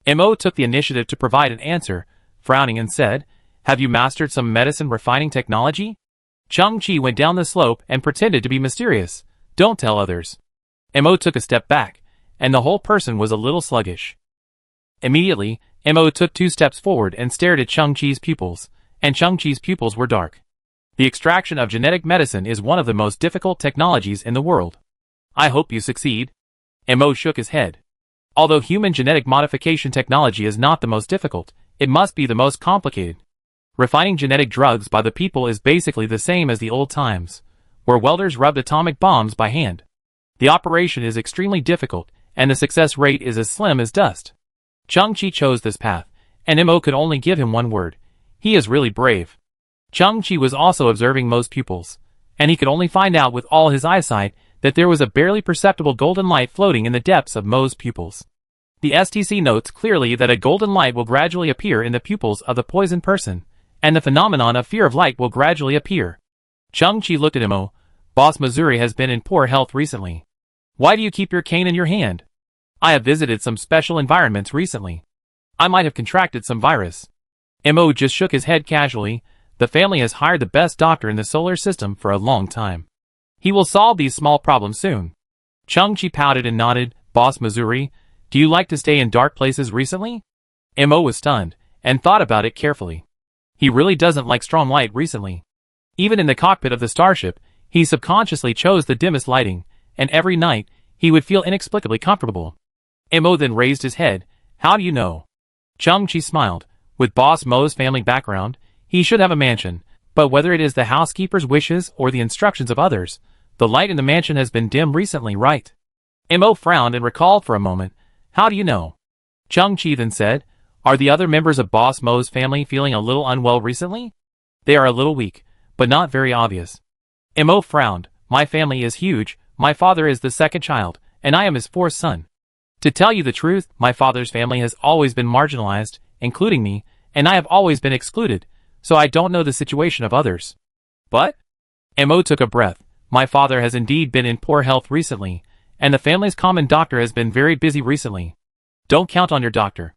Mo took the initiative to provide an answer, frowning and said, have you mastered some medicine refining technology? Changqi went down the slope and pretended to be mysterious. Don't tell others. Mo took a step back, and the whole person was a little sluggish. Immediately, Mo took 2 steps forward and stared at Changqi's pupils, and Changqi's pupils were dark. The extraction of genetic medicine is one of the most difficult technologies in the world. I hope you succeed. Mo shook his head. Although human genetic modification technology is not the most difficult, it must be the most complicated. Refining genetic drugs by the people is basically the same as the old times, where welders rubbed atomic bombs by hand. The operation is extremely difficult, and the success rate is as slim as dust. Changqi chose this path, and Mo could only give him one word. He is really brave. Changqi was also observing Mo's pupils, and he could only find out with all his eyesight that there was a barely perceptible golden light floating in the depths of Mo's pupils. The STC notes clearly that a golden light will gradually appear in the pupils of the poisoned person, and the phenomenon of fear of light will gradually appear. Changqi looked at Mo. Boss Missouri has been in poor health recently. Why do you keep your cane in your hand? I have visited some special environments recently. I might have contracted some virus. Mo just shook his head casually. The family has hired the best doctor in the solar system for a long time. He will solve these small problems soon. Changqi pouted and nodded. Boss Missouri, do you like to stay in dark places recently? Mo was stunned, and thought about it carefully. He really doesn't like strong light recently. Even in the cockpit of the starship, he subconsciously chose the dimmest lighting, and every night, he would feel inexplicably comfortable. Mo then raised his head. How do you know? Changqi smiled. With Boss Mo's family background, he should have a mansion, but whether it is the housekeeper's wishes or the instructions of others, the light in the mansion has been dim recently, right? Mo frowned and recalled for a moment. How do you know? Changqi then said, are the other members of Boss Mo's family feeling a little unwell recently? They are a little weak, but not very obvious. Mo frowned. My family is huge. My father is the second child, and I am his 4th son. To tell you the truth, my father's family has always been marginalized, including me, and I have always been excluded, so I don't know the situation of others. But? Mo took a breath. My father has indeed been in poor health recently, and the family's common doctor has been very busy recently. Don't count on your doctor.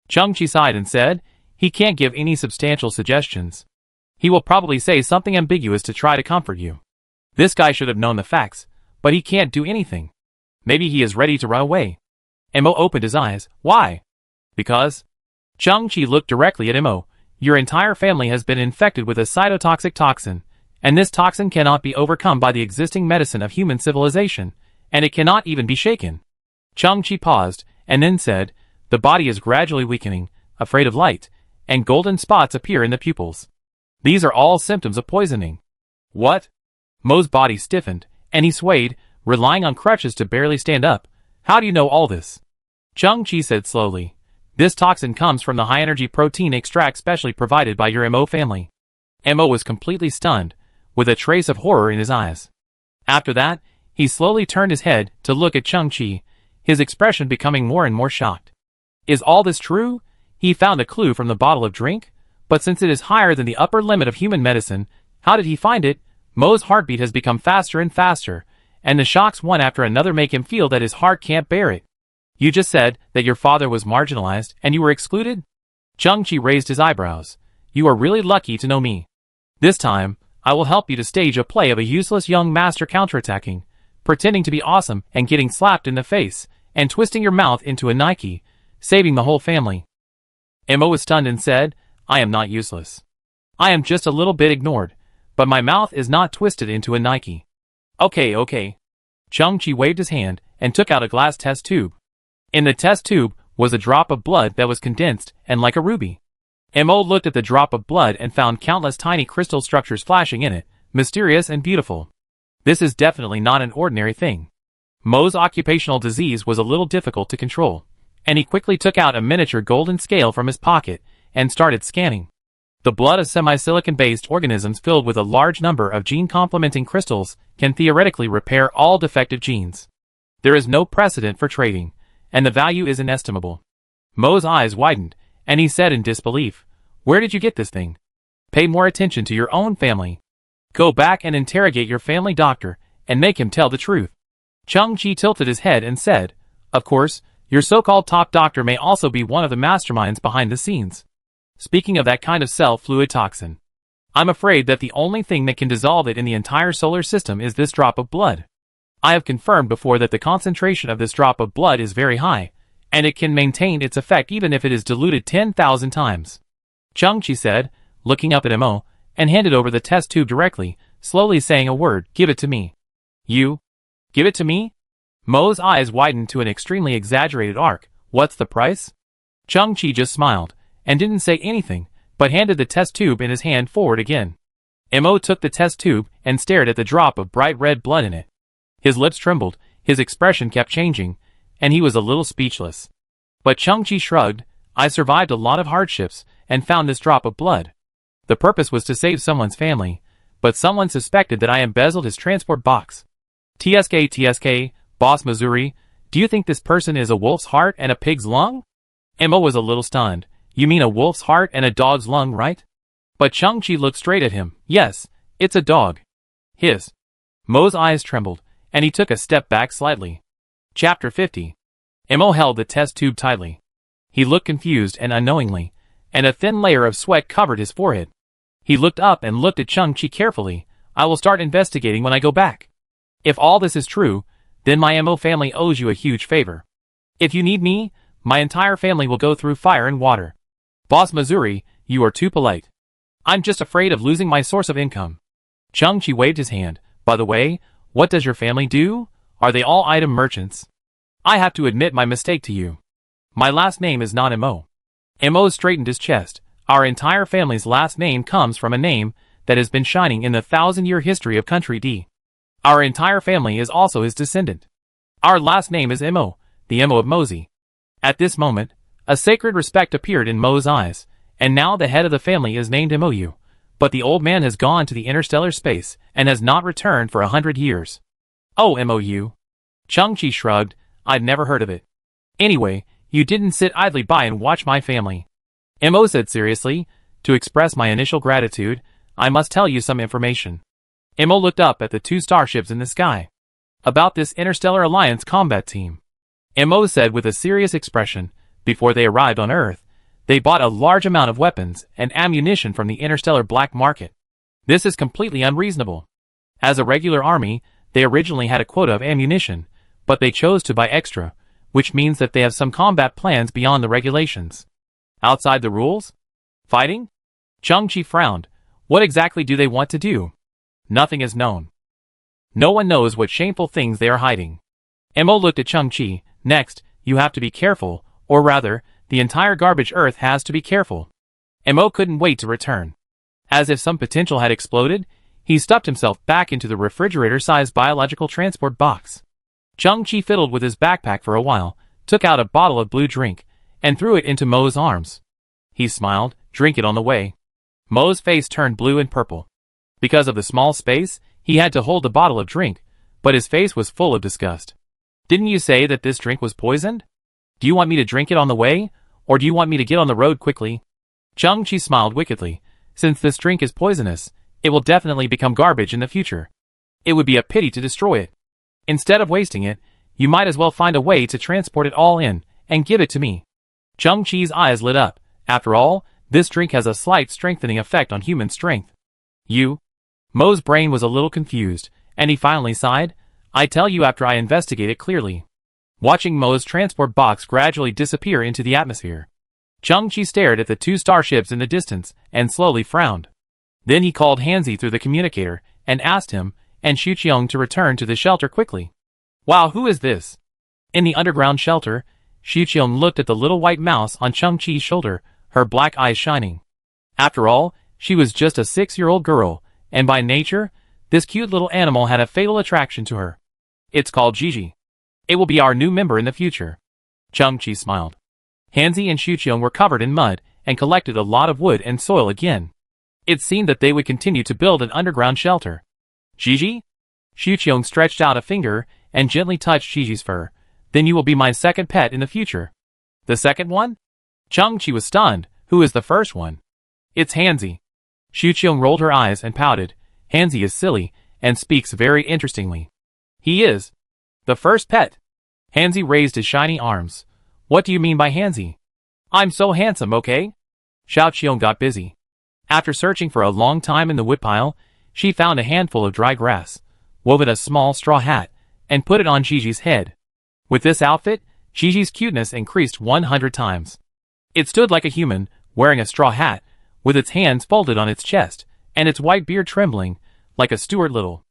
Changqi sighed and said, he can't give any substantial suggestions. He will probably say something ambiguous to try to comfort you. This guy should have known the facts, but he can't do anything. Maybe he is ready to run away. Mo opened his eyes. Why? Because? Changqi looked directly at Mo. Your entire family has been infected with a cytotoxic toxin, and this toxin cannot be overcome by the existing medicine of human civilization, and it cannot even be shaken. Changqi paused, and then said, the body is gradually weakening, afraid of light, and golden spots appear in the pupils. These are all symptoms of poisoning. What? Mo's body stiffened, and he swayed, relying on crutches to barely stand up. How do you know all this? Changqi said slowly. This toxin comes from the high-energy protein extract specially provided by your Mo family. Mo was completely stunned, with a trace of horror in his eyes. After that, he slowly turned his head to look at Chang-Chi, his expression becoming more and more shocked. Is all this true? He found a clue from the bottle of drink? But since it is higher than the upper limit of human medicine, how did he find it? Mo's heartbeat has become faster and faster, and the shocks one after another make him feel that his heart can't bear it. You just said that your father was marginalized and you were excluded? Chang-Chi raised his eyebrows. You are really lucky to know me. This time, I will help you to stage a play of a useless young master counterattacking, pretending to be awesome and getting slapped in the face, and twisting your mouth into a Nike, saving the whole family. Mo was stunned and said, I am not useless. I am just a little bit ignored, but my mouth is not twisted into a Nike. Okay. Chang-Chi waved his hand and took out a glass test tube. In the test tube was a drop of blood that was condensed and like a ruby. Mo looked at the drop of blood and found countless tiny crystal structures flashing in it, mysterious and beautiful. This is definitely not an ordinary thing. Mo's occupational disease was a little difficult to control, and he quickly took out a miniature golden scale from his pocket and started scanning. The blood of semi-silicon-based organisms filled with a large number of gene-complementing crystals can theoretically repair all defective genes. There is no precedent for trading, and the value is inestimable. Mo's eyes widened, and he said in disbelief, Where did you get this thing? Pay more attention to your own family. Go back and interrogate your family doctor, and make him tell the truth. Chang-Chi tilted his head and said, Of course, your so-called top doctor may also be one of the masterminds behind the scenes. Speaking of that kind of cell-fluid toxin, I'm afraid that the only thing that can dissolve it in the entire solar system is this drop of blood. I have confirmed before that the concentration of this drop of blood is very high, and it can maintain its effect even if it is diluted 10,000 times. Chang-Chi said, looking up at Mo, and handed over the test tube directly, slowly saying a word, Give it to me. You? Give it to me? Mo's eyes widened to an extremely exaggerated arc. What's the price? Chang-Chi just smiled, and didn't say anything, but handed the test tube in his hand forward again. Mo took the test tube and stared at the drop of bright red blood in it. His lips trembled, his expression kept changing, and he was a little speechless. But Chang-Chi shrugged, I survived a lot of hardships, and found this drop of blood. The purpose was to save someone's family, but someone suspected that I embezzled his transport box. TSK, Boss Missouri, do you think this person is a wolf's heart and a pig's lung? Mo was a little stunned. You mean a wolf's heart and a dog's lung, right? But Chang-Chi looked straight at him. Yes, it's a dog. His. Mo's eyes trembled, and he took a step back slightly. Chapter 50. Mo held the test tube tightly. He looked confused and unknowingly, and a thin layer of sweat covered his forehead. He looked up and looked at Chang-Chi carefully. I will start investigating when I go back. If all this is true, then my Mo family owes you a huge favor. If you need me, my entire family will go through fire and water. Boss Missouri, you are too polite. I'm just afraid of losing my source of income. Chang-Chi waved his hand. By the way, what does your family do? Are they all item merchants? I have to admit my mistake to you. My last name is not Mo. Mo straightened his chest. Our entire family's last name comes from a name that has been shining in the 1,000-year history of Country D. Our entire family is also his descendant. Our last name is Mo, the Mo of Mosey. At this moment, a sacred respect appeared in Mo's eyes, and now the head of the family is named Mou, but the old man has gone to the interstellar space and has not returned for 100 years. Oh, Mou. Chang-Chi shrugged. I'd never heard of it. Anyway, you didn't sit idly by and watch my family. Mo said seriously, to express my initial gratitude, I must tell you some information. Mo looked up at the two starships in the sky. About this Interstellar Alliance combat team. Mo said with a serious expression, before they arrived on Earth, they bought a large amount of weapons and ammunition from the interstellar black market. This is completely unreasonable. As a regular army, they originally had a quota of ammunition, but they chose to buy extra, which means that they have some combat plans beyond the regulations. Outside the rules? Fighting? Chang-Chi frowned. What exactly do they want to do? Nothing is known. No one knows what shameful things they are hiding. Mo looked at Chang-Chi. Next, you have to be careful, or rather, the entire garbage Earth has to be careful. Mo couldn't wait to return. As if some potential had exploded, he stuffed himself back into the refrigerator-sized biological transport box. Chang-Chi fiddled with his backpack for a while, took out a bottle of blue drink, and threw it into Mo's arms. He smiled, drink it on the way. Mo's face turned blue and purple. Because of the small space, he had to hold the bottle of drink, but his face was full of disgust. Didn't you say that this drink was poisoned? Do you want me to drink it on the way, or do you want me to get on the road quickly? Chang-Chi smiled wickedly. Since this drink is poisonous, it will definitely become garbage in the future. It would be a pity to destroy it. Instead of wasting it, you might as well find a way to transport it all in, and give it to me. Chang-Chi's eyes lit up. After all, this drink has a slight strengthening effect on human strength. You? Mo's brain was a little confused, and he finally sighed. I tell you after I investigate it clearly. Watching Mo's transport box gradually disappear into the atmosphere, Chang-Chi stared at the two starships in the distance and slowly frowned. Then he called Hanzi through the communicator and asked him and Xiuqiong to return to the shelter quickly. Wow, who is this? In the underground shelter, Xiuqiong looked at the little white mouse on Chang-Chi's shoulder, her black eyes shining. After all, she was just a 6-year-old girl, and by nature, this cute little animal had a fatal attraction to her. It's called Gigi. It will be our new member in the future. Chang-Chi smiled. Hanzi and Xiuqiong were covered in mud and collected a lot of wood and soil again. It seemed that they would continue to build an underground shelter. Gigi? Xiuqiong stretched out a finger and gently touched Gigi's fur. Then you will be my second pet in the future. The second one? Chang-Chi was stunned. Who is the first one? It's Hanzi. Xiuqiong rolled her eyes and pouted. Hanzi is silly and speaks very interestingly. He is. The first pet. Hanzi raised his shiny arms. What do you mean by Hanzi? I'm so handsome, okay? Xiuqiong got busy. After searching for a long time in the woodpile, she found a handful of dry grass, wove it a small straw hat, and put it on Gigi's head. With this outfit, Gigi's cuteness increased 100 times. It stood like a human, wearing a straw hat, with its hands folded on its chest, and its white beard trembling, like a Stuart Little.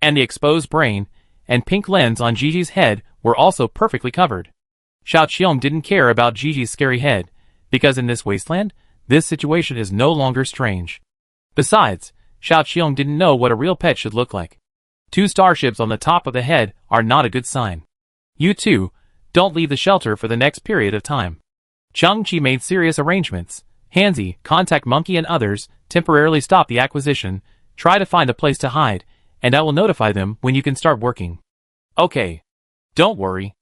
And the exposed brain and pink lens on Gigi's head were also perfectly covered. Xiuqiong didn't care about Gigi's scary head, because in this wasteland, this situation is no longer strange. Besides, Xiuqiong didn't know what a real pet should look like. 2 starships on the top of the head are not a good sign. You two, don't leave the shelter for the next period of time. Chang-Chi made serious arrangements. Hanzi, contact Monkey and others, temporarily stop the acquisition, try to find a place to hide, and I will notify them when you can start working. Okay. Don't worry.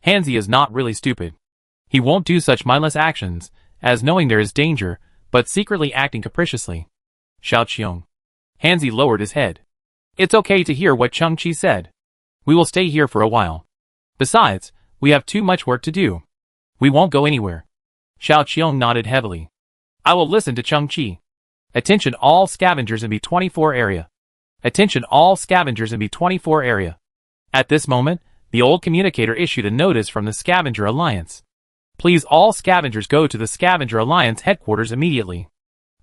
Hanzi is not really stupid. He won't do such mindless actions, as knowing there is danger, but secretly acting capriciously. Xiuqiong. Hanzi lowered his head. It's okay to hear what Chang-Chi said. We will stay here for a while. Besides, we have too much work to do. We won't go anywhere. Xiuqiong nodded heavily. I will listen to Chang-Chi. Attention all scavengers in B24 area. Attention all scavengers in B24 area. At this moment, the old communicator issued a notice from the Scavenger Alliance. Please all scavengers go to the Scavenger Alliance headquarters immediately.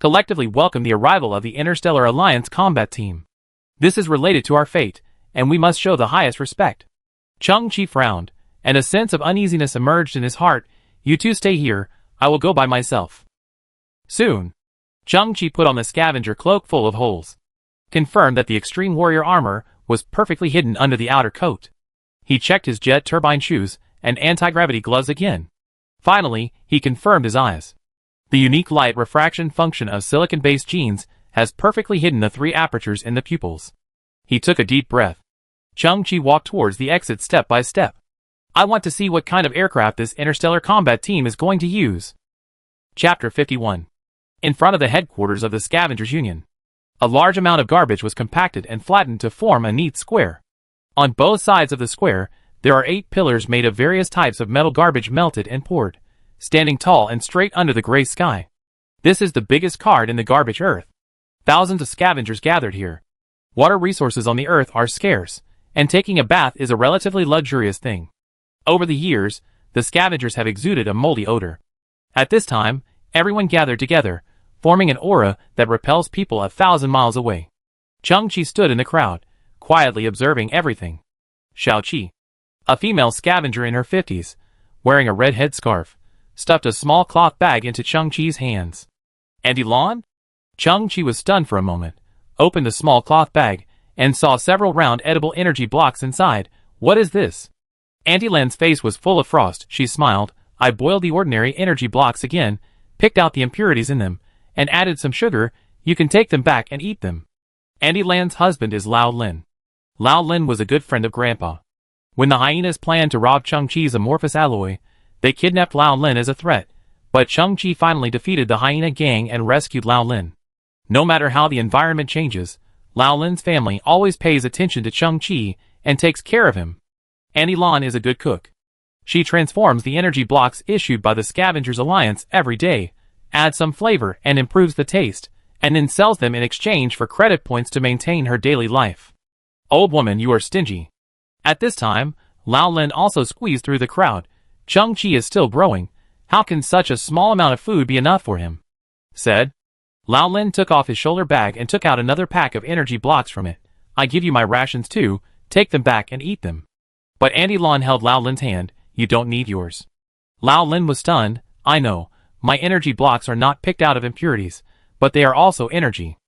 Collectively welcome the arrival of the Interstellar Alliance combat team. This is related to our fate, and we must show the highest respect. Chang-Chi frowned, and a sense of uneasiness emerged in his heart. You two stay here, I will go by myself. Soon, Chang-Chi put on the scavenger cloak full of holes. Confirmed that the extreme warrior armor was perfectly hidden under the outer coat. He checked his jet turbine shoes and anti-gravity gloves again. Finally, he confirmed his eyes. The unique light refraction function of silicon-based genes has perfectly hidden the 3 apertures in the pupils. He took a deep breath. Chang-Chi walked towards the exit step by step. I want to see what kind of aircraft this interstellar combat team is going to use. Chapter 51. In front of the headquarters of the Scavengers Union, a large amount of garbage was compacted and flattened to form a neat square. On both sides of the square, there are 8 pillars made of various types of metal garbage melted and poured, standing tall and straight under the gray sky. This is the biggest card in the garbage earth. Thousands of scavengers gathered here. Water resources on the earth are scarce, and taking a bath is a relatively luxurious thing. Over the years, the scavengers have exuded a moldy odor. At this time, everyone gathered together, forming an aura that repels people 1,000 miles away. Chang-Chi stood in the crowd, quietly observing everything. Xiao-Chi, a female scavenger in her 50s, wearing a red headscarf, stuffed a small cloth bag into Chang-Chi's hands. And Elan? Chang-Chi was stunned for a moment, opened the small cloth bag, and saw several round edible energy blocks inside. What is this? Auntie Len's face was full of frost. She smiled. I boiled the ordinary energy blocks again, picked out the impurities in them, and added some sugar. You can take them back and eat them. Andy Lan's husband is Lao Lin. Lao Lin was a good friend of Grandpa. When the hyenas planned to rob Cheng-Chi's amorphous alloy, they kidnapped Lao Lin as a threat, but Cheng-Chi finally defeated the hyena gang and rescued Lao Lin. No matter how the environment changes, Lao Lin's family always pays attention to Cheng-Chi and takes care of him. Andy Lan is a good cook. She transforms the energy blocks issued by the Scavengers Alliance every day, adds some flavor and improves the taste, and then sells them in exchange for credit points to maintain her daily life. Old woman, you are stingy. At this time, Lao Lin also squeezed through the crowd. Cheng-Chi is still growing. How can such a small amount of food be enough for him? Said. Lao Lin took off his shoulder bag and took out another pack of energy blocks from it. I give you my rations too, take them back and eat them. But Andy Lan held Lao Lin's hand. You don't need yours. Lao Lin was stunned. I know, my energy blocks are not picked out of impurities, but they are also energy.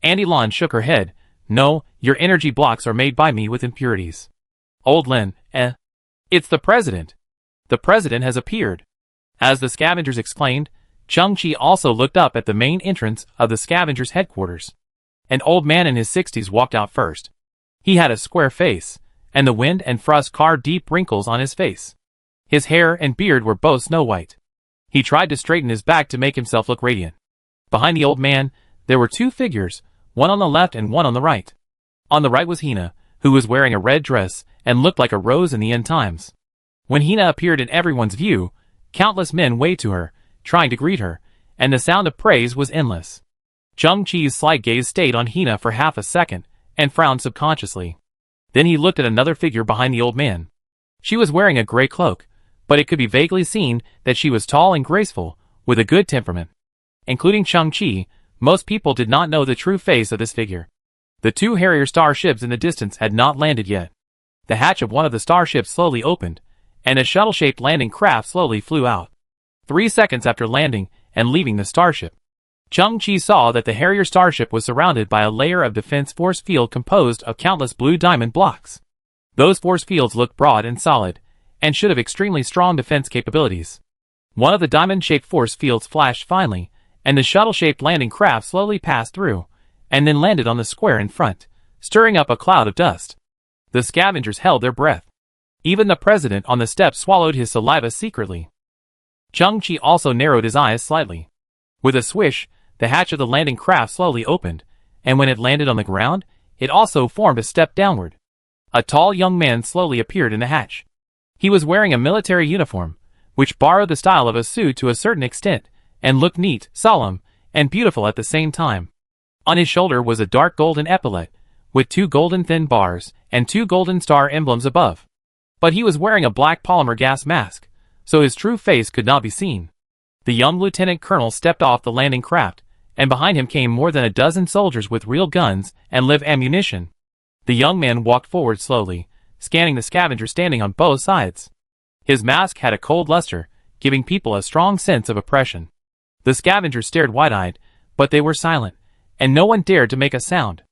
Andy Lan shook her head. No, your energy blocks are made by me with impurities. Old Lin, It's the president. The president has appeared. As the scavengers exclaimed, Cheng-Chi also looked up at the main entrance of the scavengers' headquarters. An old man in his 60s walked out first. He had a square face, and the wind and frost carved deep wrinkles on his face. His hair and beard were both snow-white. He tried to straighten his back to make himself look radiant. Behind the old man, there were two figures, one on the left and one on the right. On the right was Hina, who was wearing a red dress and looked like a rose in the end times. When Hina appeared in everyone's view, countless men waved to her, trying to greet her, and the sound of praise was endless. Cheng-Chi's slight gaze stayed on Hina for half a second, and frowned subconsciously. Then he looked at another figure behind the old man. She was wearing a gray cloak, but it could be vaguely seen that she was tall and graceful, with a good temperament. Including Cheng-Chi, most people did not know the true face of this figure. The two Harrier starships in the distance had not landed yet. The hatch of one of the starships slowly opened, and a shuttle-shaped landing craft slowly flew out. 3 seconds after landing and leaving the starship, Cheng-Chi saw that the Harrier starship was surrounded by a layer of defense force field composed of countless blue diamond blocks. Those force fields looked broad and solid, and should have extremely strong defense capabilities. One of the diamond-shaped force fields flashed finally, and the shuttle-shaped landing craft slowly passed through, and then landed on the square in front, stirring up a cloud of dust. The scavengers held their breath. Even the president on the steps swallowed his saliva secretly. Cheng-Chi also narrowed his eyes slightly. With a swish, the hatch of the landing craft slowly opened, and when it landed on the ground, it also formed a step downward. A tall young man slowly appeared in the hatch. He was wearing a military uniform, which borrowed the style of a suit to a certain extent, and looked neat, solemn, and beautiful at the same time. On his shoulder was a dark golden epaulet, with 2 golden thin bars, and 2 golden star emblems above. But he was wearing a black polymer gas mask, so his true face could not be seen. The young lieutenant colonel stepped off the landing craft, and behind him came more than a dozen soldiers with real guns and live ammunition. The young man walked forward slowly, scanning the scavengers standing on both sides. His mask had a cold luster, giving people a strong sense of oppression. The scavengers stared wide-eyed, but they were silent, and no one dared to make a sound.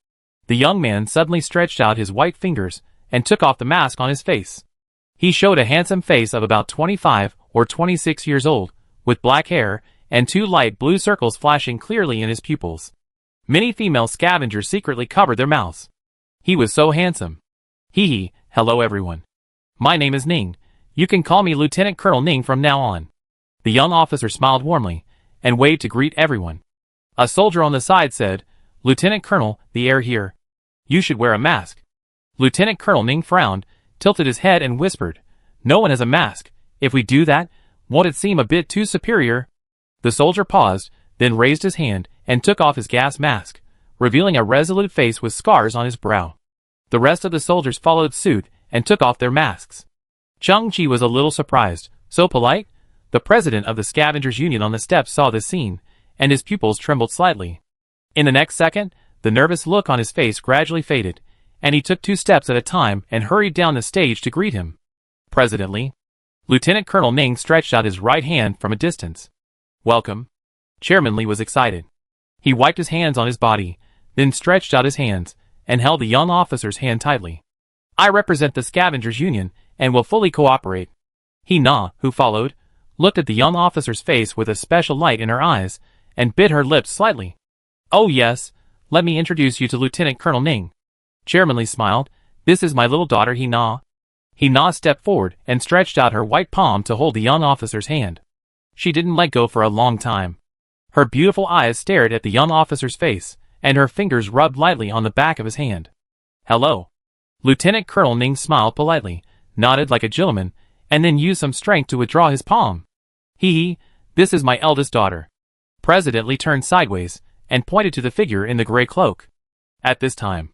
The young man suddenly stretched out his white fingers and took off the mask on his face. He showed a handsome face of about 25 or 26 years old, with black hair and 2 light blue circles flashing clearly in his pupils. Many female scavengers secretly covered their mouths. He was so handsome. Hee, hello everyone. My name is Ning. You can call me Lieutenant Colonel Ning from now on. The young officer smiled warmly, and waved to greet everyone. A soldier on the side said, Lieutenant Colonel, the air here. You should wear a mask. Lieutenant Colonel Ning frowned, tilted his head and whispered, No one has a mask. If we do that, won't it seem a bit too superior? The soldier paused, then raised his hand, and took off his gas mask, revealing a resolute face with scars on his brow. The rest of the soldiers followed suit, and took off their masks. Cheng-Chi was a little surprised. So polite? The president of the Scavengers Union on the steps saw this scene, and his pupils trembled slightly. In the next second, the nervous look on his face gradually faded, and he took 2 steps at a time and hurried down the stage to greet him. President Lee. Lieutenant Colonel Ning stretched out his right hand from a distance. Welcome. Chairman Lee was excited. He wiped his hands on his body, then stretched out his hands, and held the young officer's hand tightly. I represent the Scavengers Union, and will fully cooperate. Hina, who followed, looked at the young officer's face with a special light in her eyes, and bit her lips slightly. Oh yes, let me introduce you to Lieutenant Colonel Ning. Chairman smiled. This is my little daughter Hina. Hina stepped forward and stretched out her white palm to hold the young officer's hand. She didn't let go for a long time. Her beautiful eyes stared at the young officer's face, and her fingers rubbed lightly on the back of his hand. Hello. Lieutenant Colonel Ning smiled politely, nodded like a gentleman, and then used some strength to withdraw his palm. Hee, this is my eldest daughter. President Lee turned sideways and pointed to the figure in the gray cloak. At this time,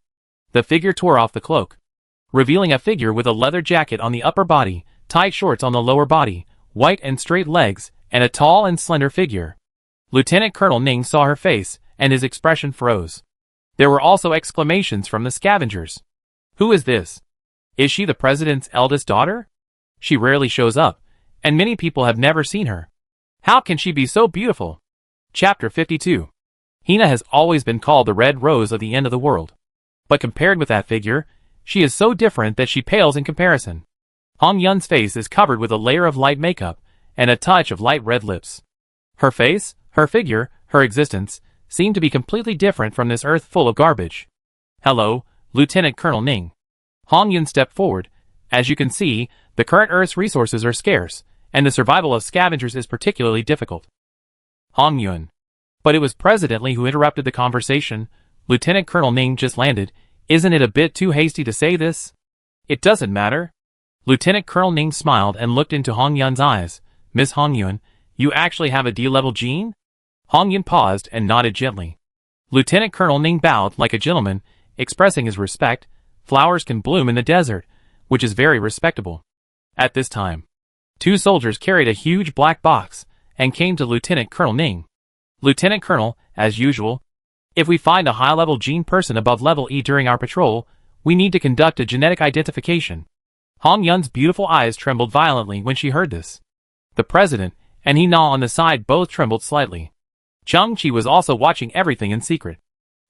the figure tore off the cloak, revealing a figure with a leather jacket on the upper body, tight shorts on the lower body, white and straight legs, and a tall and slender figure. Lieutenant Colonel Ning saw her face, and his expression froze. There were also exclamations from the scavengers. Who is this? Is she the president's eldest daughter? She rarely shows up, and many people have never seen her. How can she be so beautiful? Chapter 52. Hina has always been called the red rose of the end of the world. But compared with that figure, she is so different that she pales in comparison. Hong Yun's face is covered with a layer of light makeup, and a touch of light red lips. Her face, her figure, her existence, seem to be completely different from this earth full of garbage. Hello, Lieutenant Colonel Ning. Hong Yun stepped forward. As you can see, the current Earth's resources are scarce, and the survival of scavengers is particularly difficult. Hong Yun. But it was President Lee who interrupted the conversation. Lieutenant Colonel Ning just landed. Isn't it a bit too hasty to say this? It doesn't matter. Lieutenant Colonel Ning smiled and looked into Hong Yun's eyes. Miss Hong Yun, you actually have a D-level gene? Hong Yun paused and nodded gently. Lieutenant Colonel Ning bowed like a gentleman, expressing his respect. Flowers can bloom in the desert, which is very respectable. At this time, two soldiers carried a huge black box and came to Lieutenant Colonel Ning. Lieutenant Colonel, as usual, if we find a high-level gene person above level E during our patrol, we need to conduct a genetic identification. Hong Yun's beautiful eyes trembled violently when she heard this. The president and Hina on the side both trembled slightly. Chung Chi was also watching everything in secret.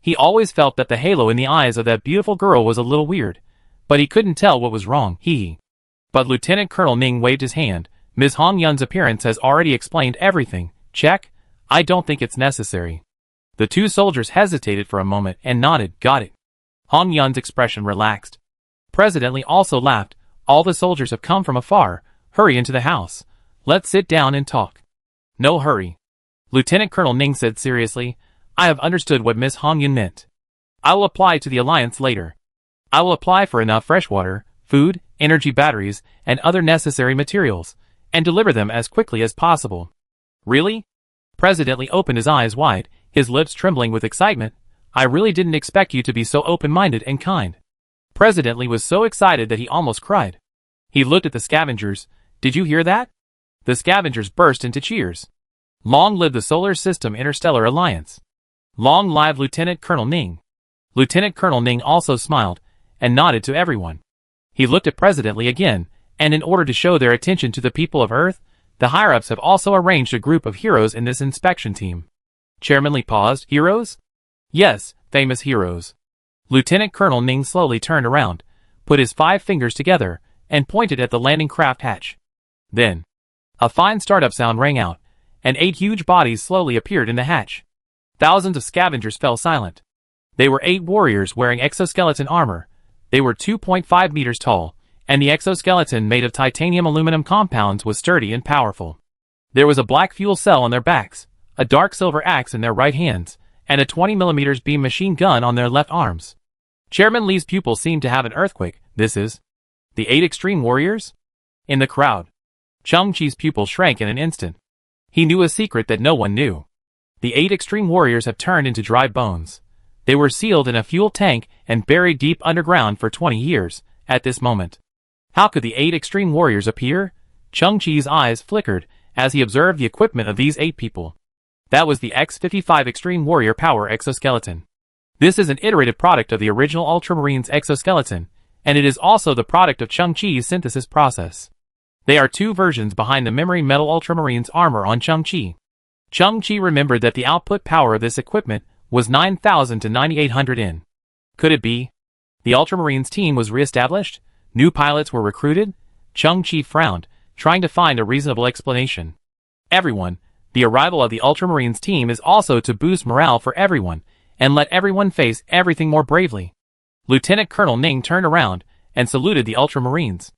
He always felt that the halo in the eyes of that beautiful girl was a little weird, but he couldn't tell what was wrong. But Lieutenant Colonel Ning waved his hand. Ms. Hong Yun's appearance has already explained everything. Check. I don't think it's necessary. The two soldiers hesitated for a moment and nodded. Got it. Hong Yun's expression relaxed. President Lee also laughed. All the soldiers have come from afar. Hurry into the house. Let's sit down and talk. No hurry. Lieutenant Colonel Ning said seriously. I have understood what Miss Hong Yun meant. I will apply to the alliance later. I will apply for enough fresh water, food, energy batteries, and other necessary materials, and deliver them as quickly as possible. Really? President Lee opened his eyes wide, his lips trembling with excitement. I really didn't expect you to be so open-minded and kind. President Lee was so excited that he almost cried. He looked at the scavengers. Did you hear that? The scavengers burst into cheers. Long live the Solar System Interstellar Alliance. Long live Lieutenant Colonel Ning. Lieutenant Colonel Ning also smiled and nodded to everyone. He looked at President Lee again, and in order to show their attention to the people of Earth, the higher-ups have also arranged a group of heroes in this inspection team. Chairman Lee paused. Heroes? Yes, famous heroes. Lieutenant Colonel Ning slowly turned around, put his 5 fingers together, and pointed at the landing craft hatch. Then, a fine startup sound rang out, and 8 huge bodies slowly appeared in the hatch. Thousands of scavengers fell silent. They were 8 warriors wearing exoskeleton armor. They were 2.5 meters tall, and the exoskeleton made of titanium aluminum compounds was sturdy and powerful. There was a black fuel cell on their backs, a dark silver axe in their right hands, and a 20mm beam machine gun on their left arms. Chairman Lee's pupils seemed to have an earthquake. This is the 8 extreme warriors? In the crowd, Chung Chi's pupil shrank in an instant. He knew a secret that no one knew. The 8 extreme warriors have turned into dry bones. They were sealed in a fuel tank and buried deep underground for 20 years, at this moment. How could the 8 extreme warriors appear? Chung Chi's eyes flickered as he observed the equipment of these 8 people. That was the X-55 Extreme Warrior Power Exoskeleton. This is an iterative product of the original Ultramarines exoskeleton, and it is also the product of Chung Chi's synthesis process. They are 2 versions behind the Memory Metal Ultramarines armor on Chung Chi. Chung Chi remembered that the output power of this equipment was 9,000 to 9,800 in. Could it be? The Ultramarines team was re-established? New pilots were recruited? Chung Chi frowned, trying to find a reasonable explanation. Everyone, the arrival of the Ultramarines team is also to boost morale for everyone, and let everyone face everything more bravely. Lieutenant Colonel Ning turned around and saluted the Ultramarines.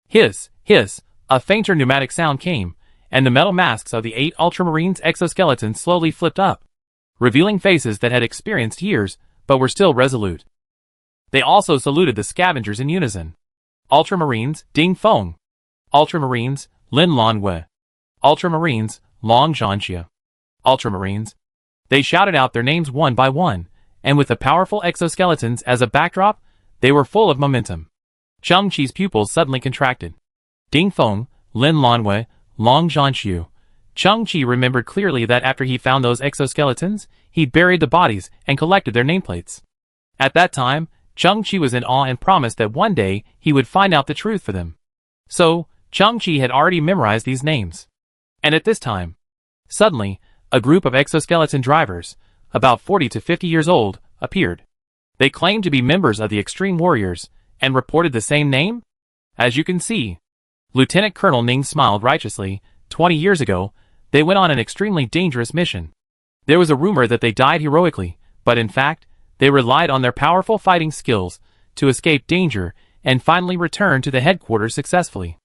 Hiss, hiss, a fainter pneumatic sound came, and the metal masks of the 8 Ultramarines' exoskeletons slowly flipped up, revealing faces that had experienced years but were still resolute. They also saluted the scavengers in unison. Ultramarines, Ding Feng. Ultramarines, Lin Lanwei. Ultramarines, Long Zhanxia. Ultramarines. They shouted out their names one by one, and with the powerful exoskeletons as a backdrop, they were full of momentum. Cheng Chi's pupils suddenly contracted. Ding Feng, Lin Lanwei, Long Zhanxiu. Cheng Chi remembered clearly that after he found those exoskeletons, he buried the bodies and collected their nameplates. At that time, Cheng Chi was in awe and promised that one day he would find out the truth for them. So, Cheng Chi had already memorized these names. And at this time, suddenly, a group of exoskeleton drivers, about 40 to 50 years old, appeared. They claimed to be members of the Extreme Warriors, and reported the same name? As you can see, Lieutenant Colonel Ning smiled righteously. 20 years ago, they went on an extremely dangerous mission. There was a rumor that they died heroically, but in fact, they relied on their powerful fighting skills to escape danger and finally return to the headquarters successfully.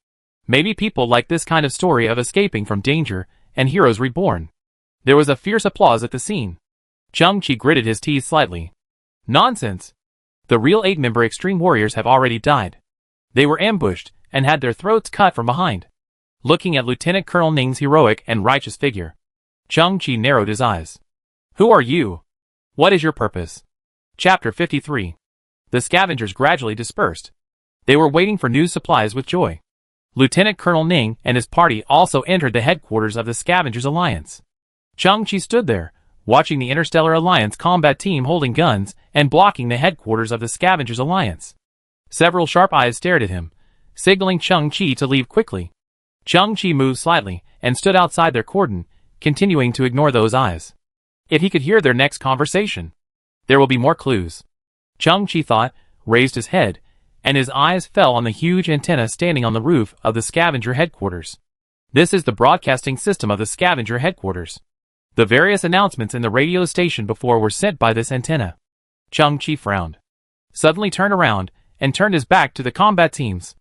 Maybe people like this kind of story of escaping from danger and heroes reborn. There was a fierce applause at the scene. Cheng Chi gritted his teeth slightly. Nonsense! The real 8-member Extreme Warriors have already died. They were ambushed and had their throats cut from behind. Looking at Lieutenant Colonel Ning's heroic and righteous figure, Cheng Chi narrowed his eyes. Who are you? What is your purpose? Chapter 53. The scavengers gradually dispersed. They were waiting for new supplies with joy. Lieutenant Colonel Ning and his party also entered the headquarters of the Scavengers Alliance. Cheng Chi stood there, watching the Interstellar Alliance combat team holding guns and blocking the headquarters of the Scavengers Alliance. Several sharp eyes stared at him, signaling Cheng Chi to leave quickly. Cheng Chi moved slightly and stood outside their cordon, continuing to ignore those eyes. If he could hear their next conversation, there will be more clues. Cheng Chi thought, raised his head, and his eyes fell on the huge antenna standing on the roof of the Scavenger headquarters. This is the broadcasting system of the Scavenger headquarters. The various announcements in the radio station before were sent by this antenna. Cheng Chi frowned, suddenly turned around, and turned his back to the combat teams.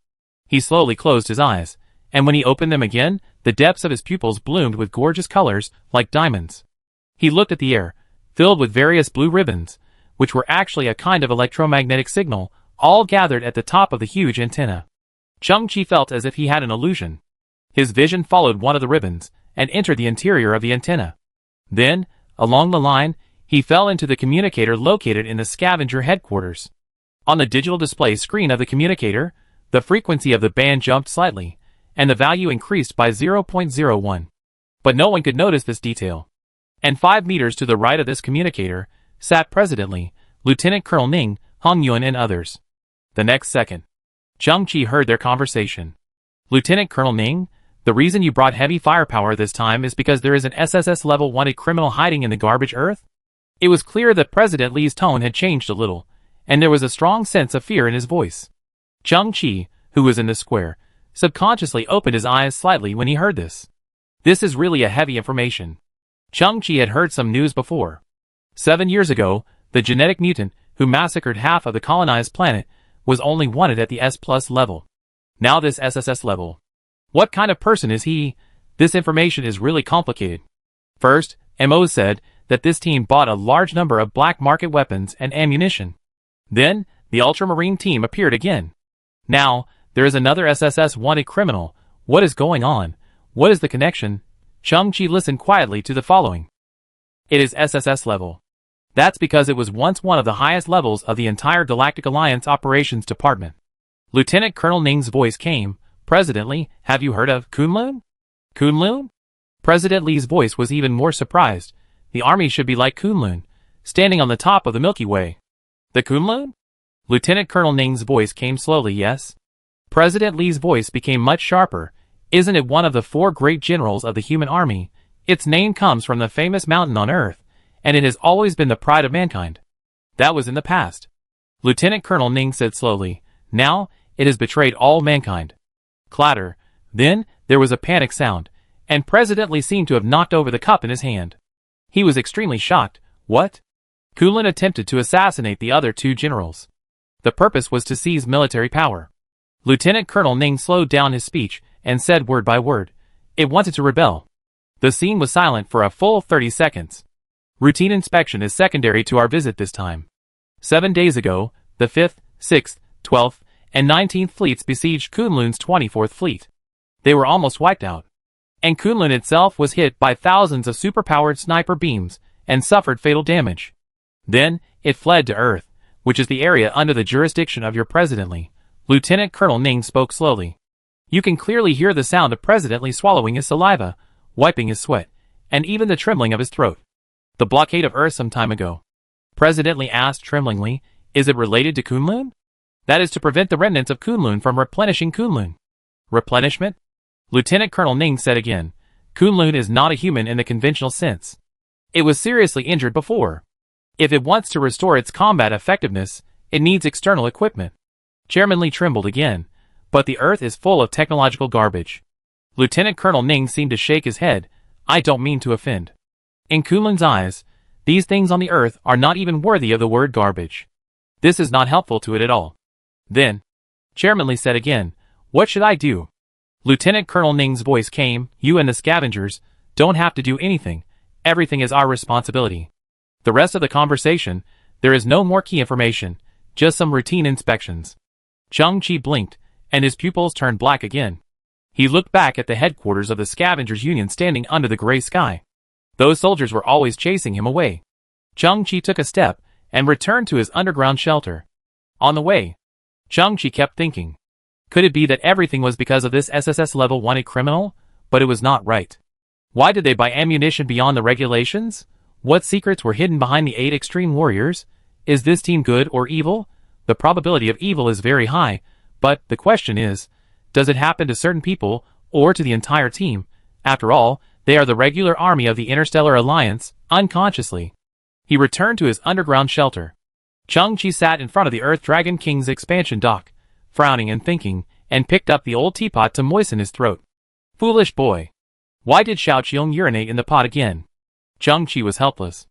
He slowly closed his eyes, and when he opened them again, the depths of his pupils bloomed with gorgeous colors, like diamonds. He looked at the air, filled with various blue ribbons, which were actually a kind of electromagnetic signal, all gathered at the top of the huge antenna. Cheng Chi felt as if he had an illusion. His vision followed one of the ribbons, and entered the interior of the antenna. Then, along the line, he fell into the communicator located in the Scavenger headquarters. On the digital display screen of the communicator, the frequency of the band jumped slightly, and the value increased by 0.01. But no one could notice this detail. And 5 meters to the right of this communicator, sat President Li, Lieutenant Colonel Ning, Hong Yun and others. The next second, Cheng Chi heard their conversation. Lieutenant Colonel Ning, the reason you brought heavy firepower this time is because there is an SSS level 1 criminal hiding in the garbage earth? It was clear that President Li's tone had changed a little, and there was a strong sense of fear in his voice. Cheng Chi, who was in the square, subconsciously opened his eyes slightly when he heard this. This is really a heavy information. Cheng Chi had heard some news before. 7 years ago, the genetic mutant, who massacred half of the colonized planet, was only wanted at the S+ level. Now this SSS level. What kind of person is he? This information is really complicated. First, MO said that this team bought a large number of black market weapons and ammunition. Then, the Ultramarine team appeared again. Now, there is another SSS wanted criminal. What is going on? What is the connection? Cheng Chi listened quietly to the following. It is SSS level. That's because it was once one of the highest levels of the entire Galactic Alliance Operations Department. Lieutenant Colonel Ning's voice came. President Li, have you heard of Kunlun? Kunlun? President Li's voice was even more surprised. The army should be like Kunlun, standing on the top of the Milky Way. The Kunlun? Lieutenant Colonel Ning's voice came slowly. Yes. President Li's voice became much sharper. Isn't it one of the 4 great generals of the human army? Its name comes from the famous mountain on Earth, and it has always been the pride of mankind. That was in the past. Lieutenant Colonel Ning said slowly. Now, it has betrayed all mankind. Clatter. Then, there was a panic sound, and President Li seemed to have knocked over the cup in his hand. He was extremely shocked. What? Kunlun attempted to assassinate the other two generals. The purpose was to seize military power. Lieutenant Colonel Ning slowed down his speech and said word by word, "It wanted to rebel." The scene was silent for a full 30 seconds. Routine inspection is secondary to our visit this time. 7 days ago, the 5th, 6th, 12th, and 19th fleets besieged Kunlun's 24th fleet. They were almost wiped out. And Kunlun itself was hit by thousands of superpowered sniper beams and suffered fatal damage. Then, it fled to Earth, which is the area under the jurisdiction of your President. Lieutenant Colonel Ning spoke slowly. You can clearly hear the sound of President swallowing his saliva, wiping his sweat, and even the trembling of his throat. The blockade of Earth some time ago. President asked tremblingly, is it related to Kunlun? That is to prevent the remnants of Kunlun from replenishing Kunlun. Replenishment? Lieutenant Colonel Ning said again, Kunlun is not a human in the conventional sense. It was seriously injured before. If it wants to restore its combat effectiveness, it needs external equipment. Chairman Li trembled again, but the Earth is full of technological garbage. Lieutenant Colonel Ning seemed to shake his head. I don't mean to offend. In Kunlun's eyes, these things on the Earth are not even worthy of the word garbage. This is not helpful to it at all. Then, Chairman Li said again, what should I do? Lieutenant Colonel Ning's voice came, you and the scavengers don't have to do anything. Everything is our responsibility. The rest of the conversation, there is no more key information, just some routine inspections. Chung Chi blinked, and his pupils turned black again. He looked back at the headquarters of the Scavengers Union standing under the gray sky. Those soldiers were always chasing him away. Chung Chi took a step and returned to his underground shelter. On the way, Chung Chi kept thinking. Could it be that everything was because of this SSS level 1 criminal? But it was not right. Why did they buy ammunition beyond the regulations? What secrets were hidden behind the 8 extreme warriors? Is this team good or evil? The probability of evil is very high, but the question is, does it happen to certain people or to the entire team? After all, they are the regular army of the Interstellar Alliance, unconsciously. He returned to his underground shelter. Chung Chi sat in front of the Earth Dragon King's expansion dock, frowning and thinking, and picked up the old teapot to moisten his throat. Foolish boy. Why did Xiao Qiong urinate in the pot again? Chung Chi was helpless.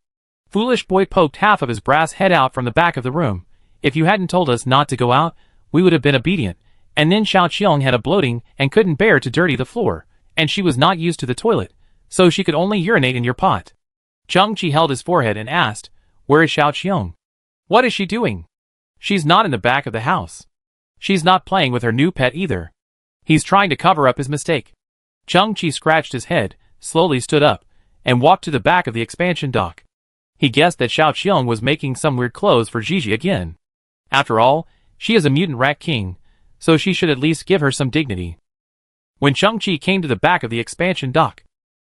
Foolish boy poked half of his brass head out from the back of the room. If you hadn't told us not to go out, we would have been obedient. And then Xiao Qiong had a bloating and couldn't bear to dirty the floor, and she was not used to the toilet, so she could only urinate in your pot. Chung Chi held his forehead and asked, where is Xiao Qiong? What is she doing? She's not in the back of the house. She's not playing with her new pet either. He's trying to cover up his mistake. Chung Chi scratched his head, slowly stood up, and walked to the back of the expansion dock. He guessed that Xiao Qiong was making some weird clothes for Gigi again. After all, she is a mutant rat king, so she should at least give her some dignity. When Chung Chi came to the back of the expansion dock,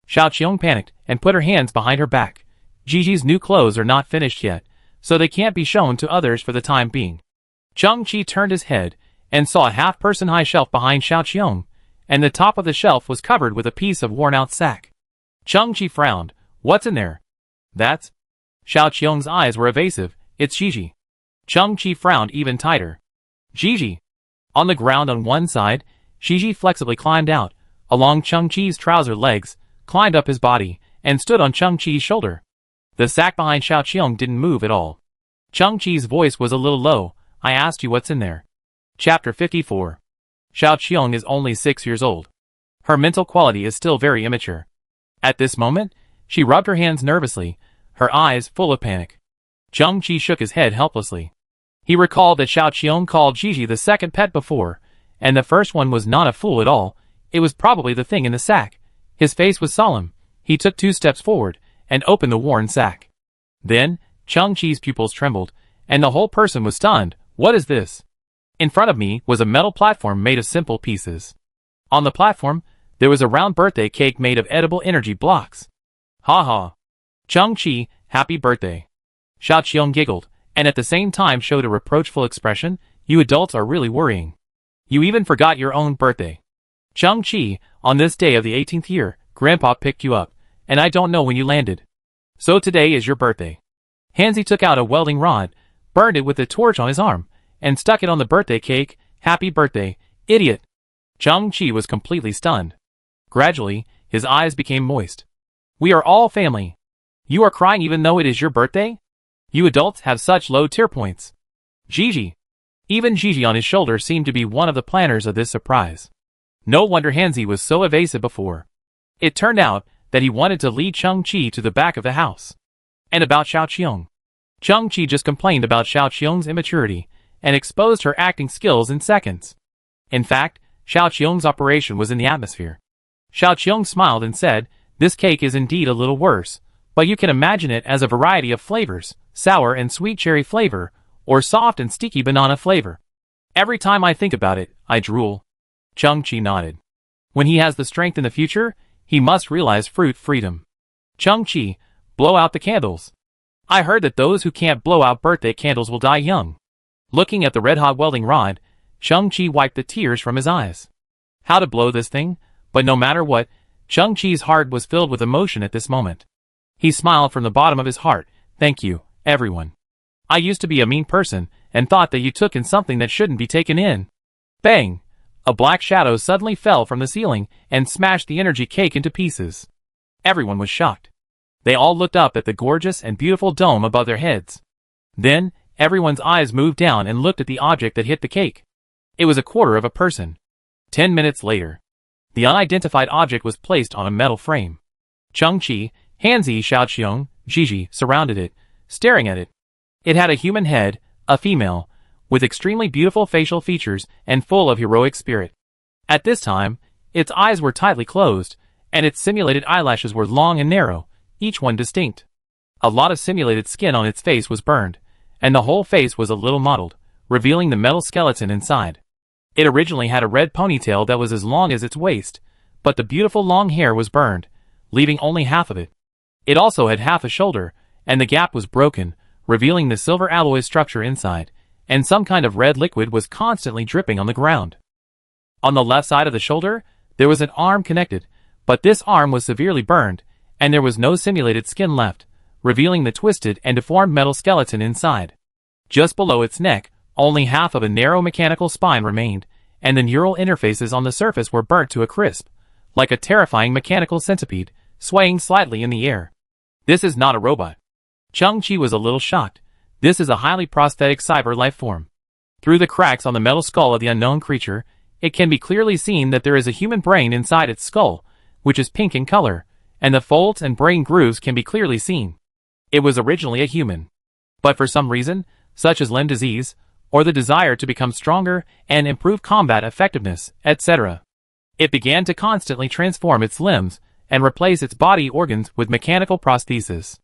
Xiao Qiong panicked and put her hands behind her back. Gigi's new clothes are not finished yet, so they can't be shown to others for the time being. Chung Chi turned his head and saw a half-person high shelf behind Xiao Qiong, and the top of the shelf was covered with a piece of worn-out sack. Chung Chi frowned. What's in there? That's... Xiao Qiong's eyes were evasive. It's Gigi. Chung Chi frowned even tighter. Gigi. On the ground on one side, Gigi flexibly climbed out, along Chung Chi's trouser legs, climbed up his body, and stood on Chung Chi's shoulder. The sack behind Xiao Qiong didn't move at all. Chung Chi's voice was a little low. I asked you what's in there. Chapter 54. Xiao Qiong is only 6 years old. Her mental quality is still very immature. At this moment, she rubbed her hands nervously, her eyes full of panic. Chung Chi shook his head helplessly. He recalled that Xiao Qiong called Gigi the second pet before, and the first one was not a fool at all. It was probably the thing in the sack. His face was solemn. He took 2 steps forward and opened the worn sack. Then, Chung Chi's pupils trembled, and the whole person was stunned. What is this? In front of me was a metal platform made of simple pieces. On the platform, there was a round birthday cake made of edible energy blocks. Ha ha. Chung Chi, happy birthday. Xiao Qiong giggled, and at the same time showed a reproachful expression. You adults are really worrying. You even forgot your own birthday. Chung Chi, on this day of the 18th year, Grandpa picked you up, and I don't know when you landed. So today is your birthday. Hanzi took out a welding rod, burned it with a torch on his arm, and stuck it on the birthday cake. Happy birthday, idiot. Chung Chi was completely stunned. Gradually, his eyes became moist. We are all family. You are crying even though it is your birthday? You adults have such low tier points. Gigi. Even Gigi on his shoulder seemed to be one of the planners of this surprise. No wonder Hanzi was so evasive before. It turned out that he wanted to lead Cheng-Chi to the back of the house. And about Xiao Qiong. Cheng-Chi just complained about Xiao Qiong's immaturity and exposed her acting skills in seconds. In fact, Xiao Qiong's operation was in the atmosphere. Xiao Qiong smiled and said, "This cake is indeed a little worse, but you can imagine it as a variety of flavors, sour and sweet cherry flavor, or soft and sticky banana flavor. Every time I think about it, I drool." Cheng-Chi nodded. When he has the strength in the future, he must realize fruit freedom. Cheng-Chi, blow out the candles. I heard that those who can't blow out birthday candles will die young. Looking at the red-hot welding rod, Cheng-Chi wiped the tears from his eyes. How to blow this thing? But no matter what, Cheng-Chi's heart was filled with emotion at this moment. He smiled from the bottom of his heart. "Thank you, everyone. I used to be a mean person, and thought that you took in something that shouldn't be taken in." Bang! A black shadow suddenly fell from the ceiling and smashed the energy cake into pieces. Everyone was shocked. They all looked up at the gorgeous and beautiful dome above their heads. Then, everyone's eyes moved down and looked at the object that hit the cake. It was a quarter of a person. 10 minutes later, the unidentified object was placed on a metal frame. Cheng-Chi, Hanzi, Xiao Qiong, Gigi surrounded it, staring at it. It had a human head, a female, with extremely beautiful facial features and full of heroic spirit. At this time, its eyes were tightly closed, and its simulated eyelashes were long and narrow, each one distinct. A lot of simulated skin on its face was burned, and the whole face was a little mottled, revealing the metal skeleton inside. It originally had a red ponytail that was as long as its waist, but the beautiful long hair was burned, leaving only half of it. It also had half a shoulder, and the gap was broken, revealing the silver alloy structure inside, and some kind of red liquid was constantly dripping on the ground. On the left side of the shoulder, there was an arm connected, but this arm was severely burned, and there was no simulated skin left, revealing the twisted and deformed metal skeleton inside. Just below its neck, only half of a narrow mechanical spine remained, and the neural interfaces on the surface were burnt to a crisp, like a terrifying mechanical centipede, swaying slightly in the air. This is not a robot. Cheng-Chi was a little shocked. This is a highly prosthetic cyber life form. Through the cracks on the metal skull of the unknown creature, it can be clearly seen that there is a human brain inside its skull, which is pink in color, and the folds and brain grooves can be clearly seen. It was originally a human. But for some reason, such as limb disease, or the desire to become stronger and improve combat effectiveness, etc., it began to constantly transform its limbs and replace its body organs with mechanical prostheses.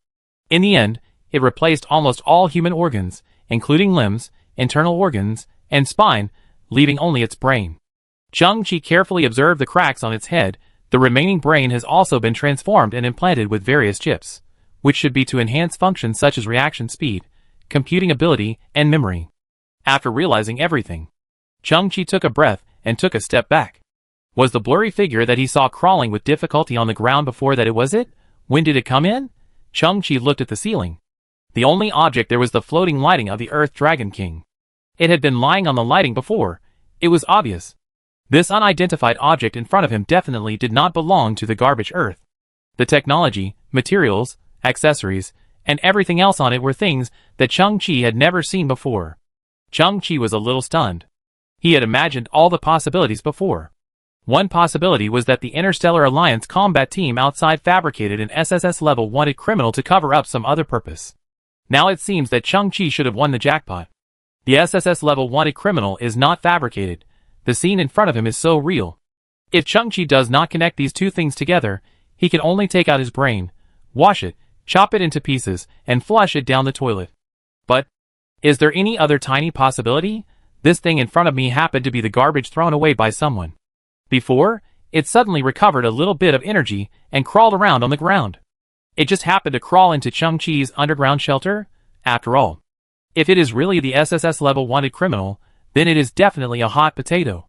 In the end, it replaced almost all human organs, including limbs, internal organs, and spine, leaving only its brain. Cheng-Chi carefully observed the cracks on its head. The remaining brain has also been transformed and implanted with various chips, which should be to enhance functions such as reaction speed, computing ability, and memory. After realizing everything, Cheng-Chi took a breath and took a step back. Was the blurry figure that he saw crawling with difficulty on the ground before that it was it? When did it come in? Cheng-Chi looked at the ceiling. The only object there was the floating lighting of the Earth Dragon King. It had been lying on the lighting before. It was obvious. This unidentified object in front of him definitely did not belong to the garbage Earth. The technology, materials, accessories, and everything else on it were things that Cheng-Chi had never seen before. Cheng-Chi was a little stunned. He had imagined all the possibilities before. One possibility was that the Interstellar Alliance combat team outside fabricated an SSS-level wanted criminal to cover up some other purpose. Now it seems that Cheng-Chi should have won the jackpot. The SSS-level wanted criminal is not fabricated. The scene in front of him is so real. If Cheng-Chi does not connect these two things together, he can only take out his brain, wash it, chop it into pieces, and flush it down the toilet. But, is there any other tiny possibility? This thing in front of me happened to be the garbage thrown away by someone. Before, it suddenly recovered a little bit of energy and crawled around on the ground. It just happened to crawl into Cheng-Chi's underground shelter? After all, if it is really the SSS-level wanted criminal, then it is definitely a hot potato.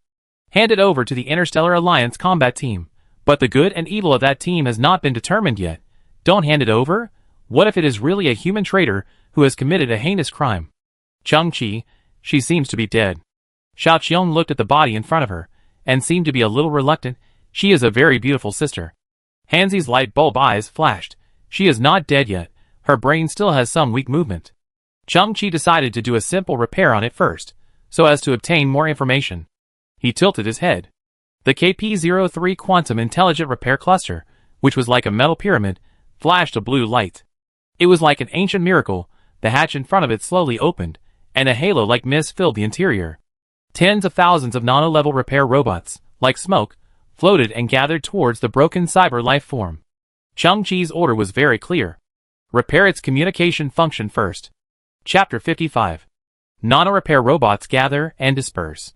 Hand it over to the Interstellar Alliance combat team. But the good and evil of that team has not been determined yet. Don't hand it over? What if it is really a human traitor who has committed a heinous crime? Cheng-Chi, she seems to be dead. Xiao Qiong looked at the body in front of her, and seemed to be a little reluctant. She is a very beautiful sister. Hanzi's light bulb eyes flashed. She is not dead yet. Her brain still has some weak movement. Chang-Chi decided to do a simple repair on it first, so as to obtain more information. He tilted his head. The KP-03 Quantum Intelligent Repair Cluster, which was like a metal pyramid, flashed a blue light. It was like an ancient miracle. The hatch in front of it slowly opened, and a halo-like mist filled the interior. Tens of thousands of nano-level repair robots, like smoke, floated and gathered towards the broken cyber life form. Chang-Chi's order was very clear. Repair its communication function first. Chapter 55. Nano-repair robots gather and disperse.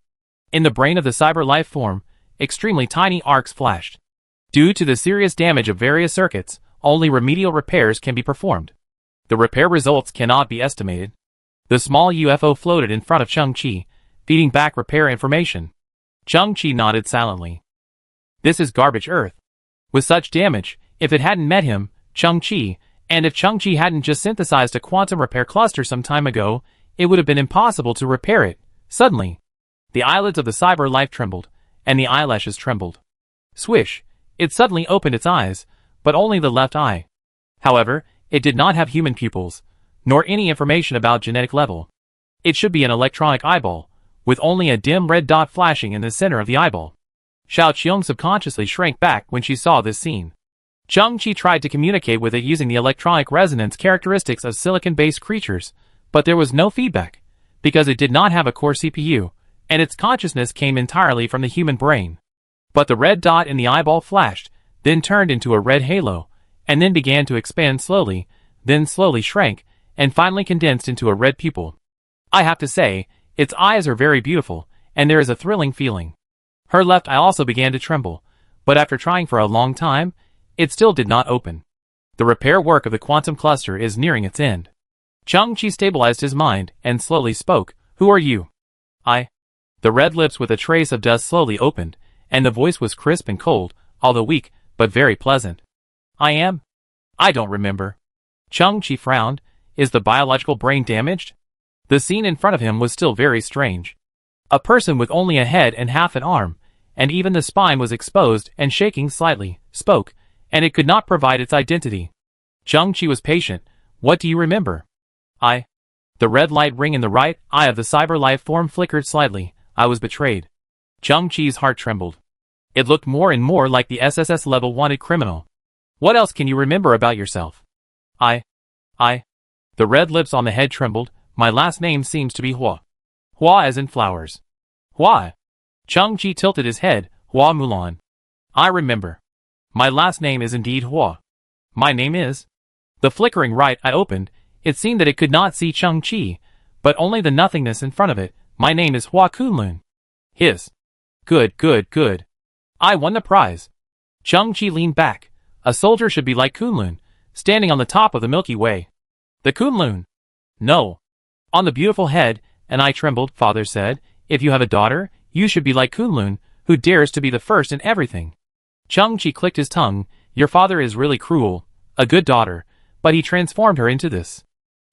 In the brain of the cyber life form, extremely tiny arcs flashed. Due to the serious damage of various circuits, only remedial repairs can be performed. The repair results cannot be estimated. The small UFO floated in front of Chang-Chi, feeding back repair information. Chang-Chi nodded silently. This is garbage Earth. With such damage, if it hadn't met him, Chang-Chi, and if Chang-Chi hadn't just synthesized a quantum repair cluster some time ago, it would have been impossible to repair it. Suddenly, the eyelids of the cyber life trembled, and the eyelashes trembled. Swish! It suddenly opened its eyes, but only the left eye. However, it did not have human pupils, nor any information about genetic level. It should be an electronic eyeball, with only a dim red dot flashing in the center of the eyeball. Xiao Qiong subconsciously shrank back when she saw this scene. Chang-Chi tried to communicate with it using the electronic resonance characteristics of silicon-based creatures, but there was no feedback, because it did not have a core CPU, and its consciousness came entirely from the human brain. But the red dot in the eyeball flashed, then turned into a red halo, and then began to expand slowly, then slowly shrank, and finally condensed into a red pupil. I have to say, its eyes are very beautiful, and there is a thrilling feeling. Her left eye also began to tremble, but after trying for a long time, it still did not open. The repair work of the quantum cluster is nearing its end. Chang-Chi stabilized his mind and slowly spoke. Who are you? I. The red lips with a trace of dust slowly opened, and the voice was crisp and cold, although weak, but very pleasant. I am? I don't remember. Chang-Chi frowned. Is the biological brain damaged? The scene in front of him was still very strange. A person with only a head and half an arm, and even the spine was exposed and shaking slightly, spoke, and it could not provide its identity. Chang-Chi was patient. What do you remember? I. The red light ring in the right eye of the cyber life form flickered slightly. I was betrayed. Chang-Chi's heart trembled. It looked more and more like the SSS level wanted criminal. What else can you remember about yourself? I. The red lips on the head trembled. My last name seems to be Hua. Hua as in flowers. Hua. Chang-Chi tilted his head. Hua Mulan. I remember. My last name is indeed Hua. My name is. The flickering right eye opened. It seemed that it could not see Chang-Chi, but only the nothingness in front of it. My name is Hua Kunlun. His. Good. I won the prize. Chang-Chi leaned back. A soldier should be like Kunlun, standing on the top of the Milky Way. The Kunlun. No. On the beautiful head, and I trembled. Father said, if you have a daughter, you should be like Kunlun, who dares to be the first in everything. Chang-Chi clicked his tongue. Your father is really cruel. A good daughter, but he transformed her into this.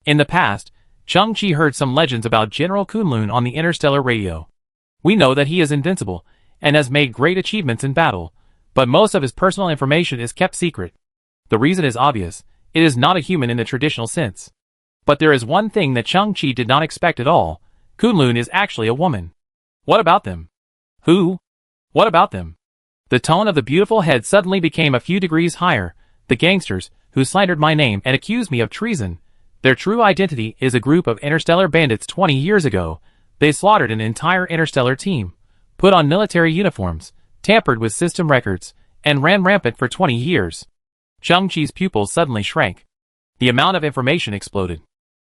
In the past, Chang-Chi heard some legends about General Kunlun on the interstellar radio. We know that he is invincible, and has made great achievements in battle, but most of his personal information is kept secret. The reason is obvious. It is not a human in the traditional sense. But there is one thing that Chang-Chi did not expect at all. Kunlun is actually a woman. What about them? Who? What about them? The tone of the beautiful head suddenly became a few degrees higher. The gangsters, who slandered my name and accused me of treason. Their true identity is a group of interstellar bandits 20 years ago. They slaughtered an entire interstellar team, put on military uniforms, tampered with system records, and ran rampant for 20 years. Chang-Chi's pupils suddenly shrank. The amount of information exploded.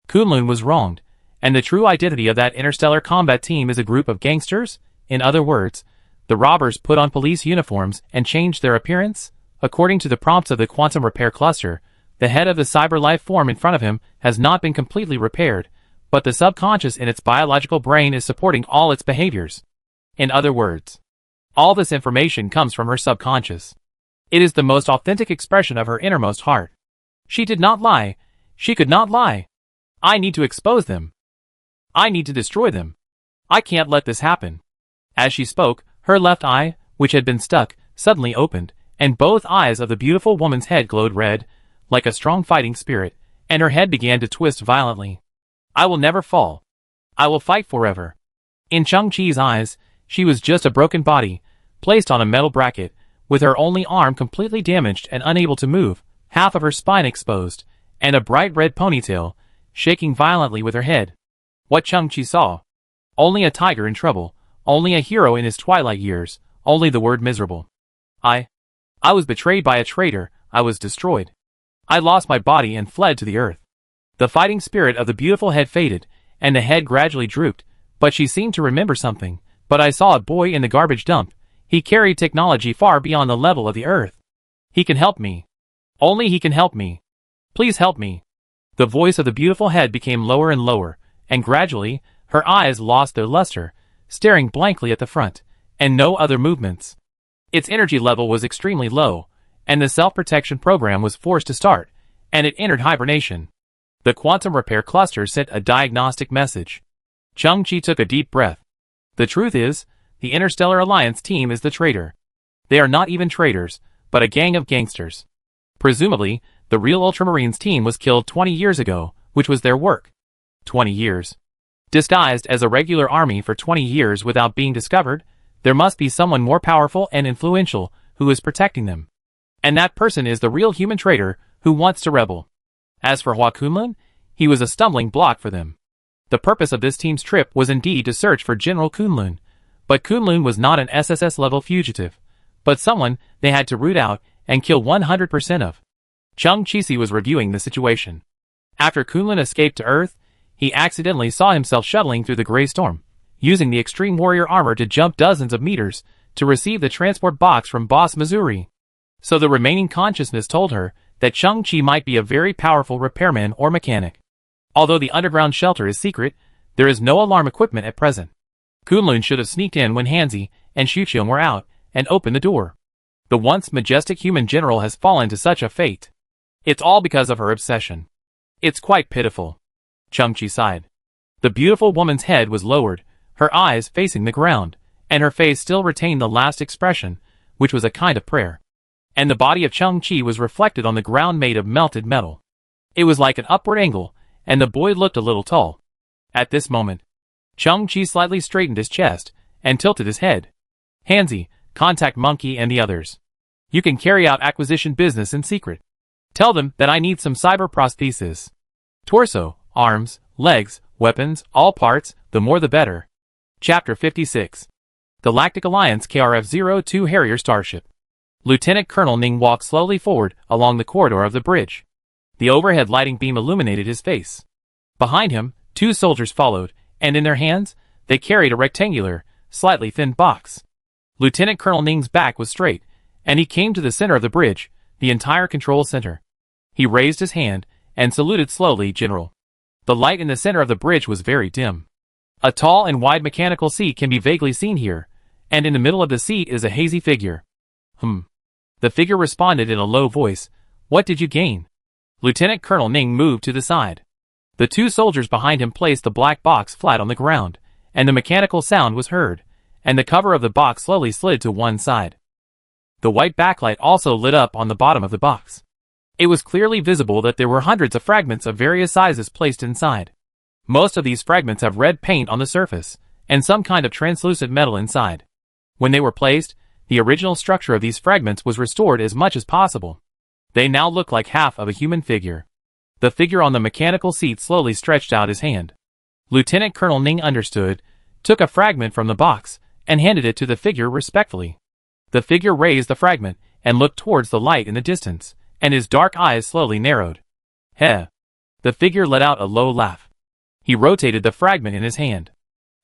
Kunlun was wronged, and the true identity of that interstellar combat team is a group of gangsters? In other words, the robbers put on police uniforms and changed their appearance? According to the prompts of the quantum repair cluster, the head of the cyber life form in front of him has not been completely repaired, but the subconscious in its biological brain is supporting all its behaviors. In other words, all this information comes from her subconscious. It is the most authentic expression of her innermost heart. She did not lie. She could not lie. I need to expose them. I need to destroy them. I can't let this happen. As she spoke, her left eye, which had been stuck, suddenly opened, and both eyes of the beautiful woman's head glowed red, like a strong fighting spirit, and her head began to twist violently. I will never fall. I will fight forever. In Chang-Chi's eyes, she was just a broken body, placed on a metal bracket, with her only arm completely damaged and unable to move, half of her spine exposed, and a bright red ponytail, shaking violently with her head. What Chang-Chi saw? Only a tiger in trouble, only a hero in his twilight years, only the word miserable. I was betrayed by a traitor, I was destroyed. I lost my body and fled to the earth. The fighting spirit of the beautiful head faded, and the head gradually drooped, but she seemed to remember something. But I saw a boy in the garbage dump. He carried technology far beyond the level of the earth. He can help me. Only he can help me. Please help me. The voice of the beautiful head became lower and lower, and gradually, her eyes lost their luster, staring blankly at the front, and no other movements. Its energy level was extremely low, and the self-protection program was forced to start, and it entered hibernation. The quantum repair cluster sent a diagnostic message. Chang-Chi took a deep breath. The truth is, the Interstellar Alliance team is the traitor. They are not even traitors, but a gang of gangsters. Presumably, the real Ultramarines team was killed 20 years ago, which was their work. 20 years. Disguised as a regular army for 20 years without being discovered, there must be someone more powerful and influential who is protecting them. And that person is the real human traitor who wants to rebel. As for Hua Kunlun, he was a stumbling block for them. The purpose of this team's trip was indeed to search for General Kunlun, but Kunlun was not an SSS-level fugitive, but someone they had to root out and kill 100% of. Chang-Chi was reviewing the situation. After Kunlun escaped to Earth, he accidentally saw himself shuttling through the gray storm, using the extreme warrior armor to jump dozens of meters to receive the transport box from Boss Missouri. So the remaining consciousness told her that Chang-Chi might be a very powerful repairman or mechanic. Although the underground shelter is secret, there is no alarm equipment at present. Kunlun should have sneaked in when Hanzi and Shuqiang were out and opened the door. The once majestic human general has fallen to such a fate. It's all because of her obsession. It's quite pitiful. Chang-Chi sighed. The beautiful woman's head was lowered, her eyes facing the ground, and her face still retained the last expression, which was a kind of prayer. And the body of Chang-Chi was reflected on the ground made of melted metal. It was like an upward angle, and the boy looked a little tall. At this moment, Chang-Chi slightly straightened his chest and tilted his head. Hanzi, contact Monkey and the others. You can carry out acquisition business in secret. Tell them that I need some cyber prostheses. Torso, arms, legs, weapons, all parts, the more the better. Chapter 56. Galactic Alliance KRF-02 Harrier Starship. Lieutenant Colonel Ning walked slowly forward along the corridor of the bridge. The overhead lighting beam illuminated his face. Behind him, two soldiers followed, and in their hands, they carried a rectangular, slightly thin box. Lieutenant Colonel Ning's back was straight, and he came to the center of the bridge, the entire control center. He raised his hand and saluted slowly, General. The light in the center of the bridge was very dim. A tall and wide mechanical seat can be vaguely seen here, and in the middle of the seat is a hazy figure. The figure responded in a low voice. What did you gain? Lieutenant Colonel Ning moved to the side. The two soldiers behind him placed the black box flat on the ground, and the mechanical sound was heard, and the cover of the box slowly slid to one side. The white backlight also lit up on the bottom of the box. It was clearly visible that there were hundreds of fragments of various sizes placed inside. Most of these fragments have red paint on the surface, and some kind of translucent metal inside. When they were placed, the original structure of these fragments was restored as much as possible. They now look like half of a human figure. The figure on the mechanical seat slowly stretched out his hand. Lieutenant Colonel Ning understood, took a fragment from the box, and handed it to the figure respectfully. The figure raised the fragment, and looked towards the light in the distance, and his dark eyes slowly narrowed. Heh. The figure let out a low laugh. He rotated the fragment in his hand.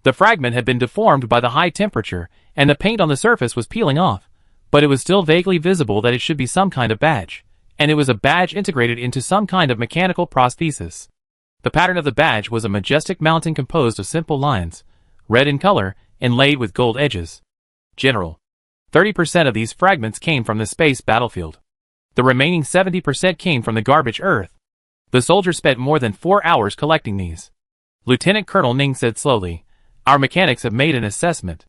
The fragment had been deformed by the high temperature, and the paint on the surface was peeling off, but it was still vaguely visible that it should be some kind of badge, and it was a badge integrated into some kind of mechanical prosthesis. The pattern of the badge was a majestic mountain composed of simple lines, red in color, inlaid with gold edges. General. 30% of these fragments came from the space battlefield. The remaining 70% came from the garbage Earth. The soldier spent more than 4 hours collecting these. Lieutenant Colonel Ning said slowly, Our mechanics have made an assessment.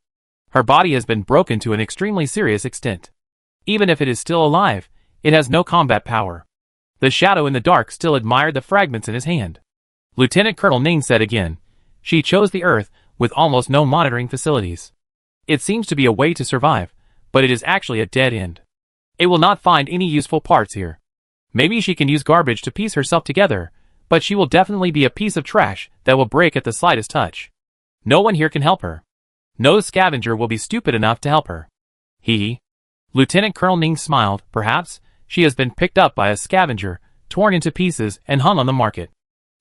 Her body has been broken to an extremely serious extent. Even if it is still alive, it has no combat power. The shadow in the dark still admired the fragments in his hand. Lieutenant Colonel Ning said again. She chose the Earth, with almost no monitoring facilities. It seems to be a way to survive, but it is actually a dead end. It will not find any useful parts here. Maybe she can use garbage to piece herself together, but she will definitely be a piece of trash that will break at the slightest touch. No one here can help her. No scavenger will be stupid enough to help her. Lieutenant Colonel Ning smiled. Perhaps she has been picked up by a scavenger, torn into pieces, and hung on the market.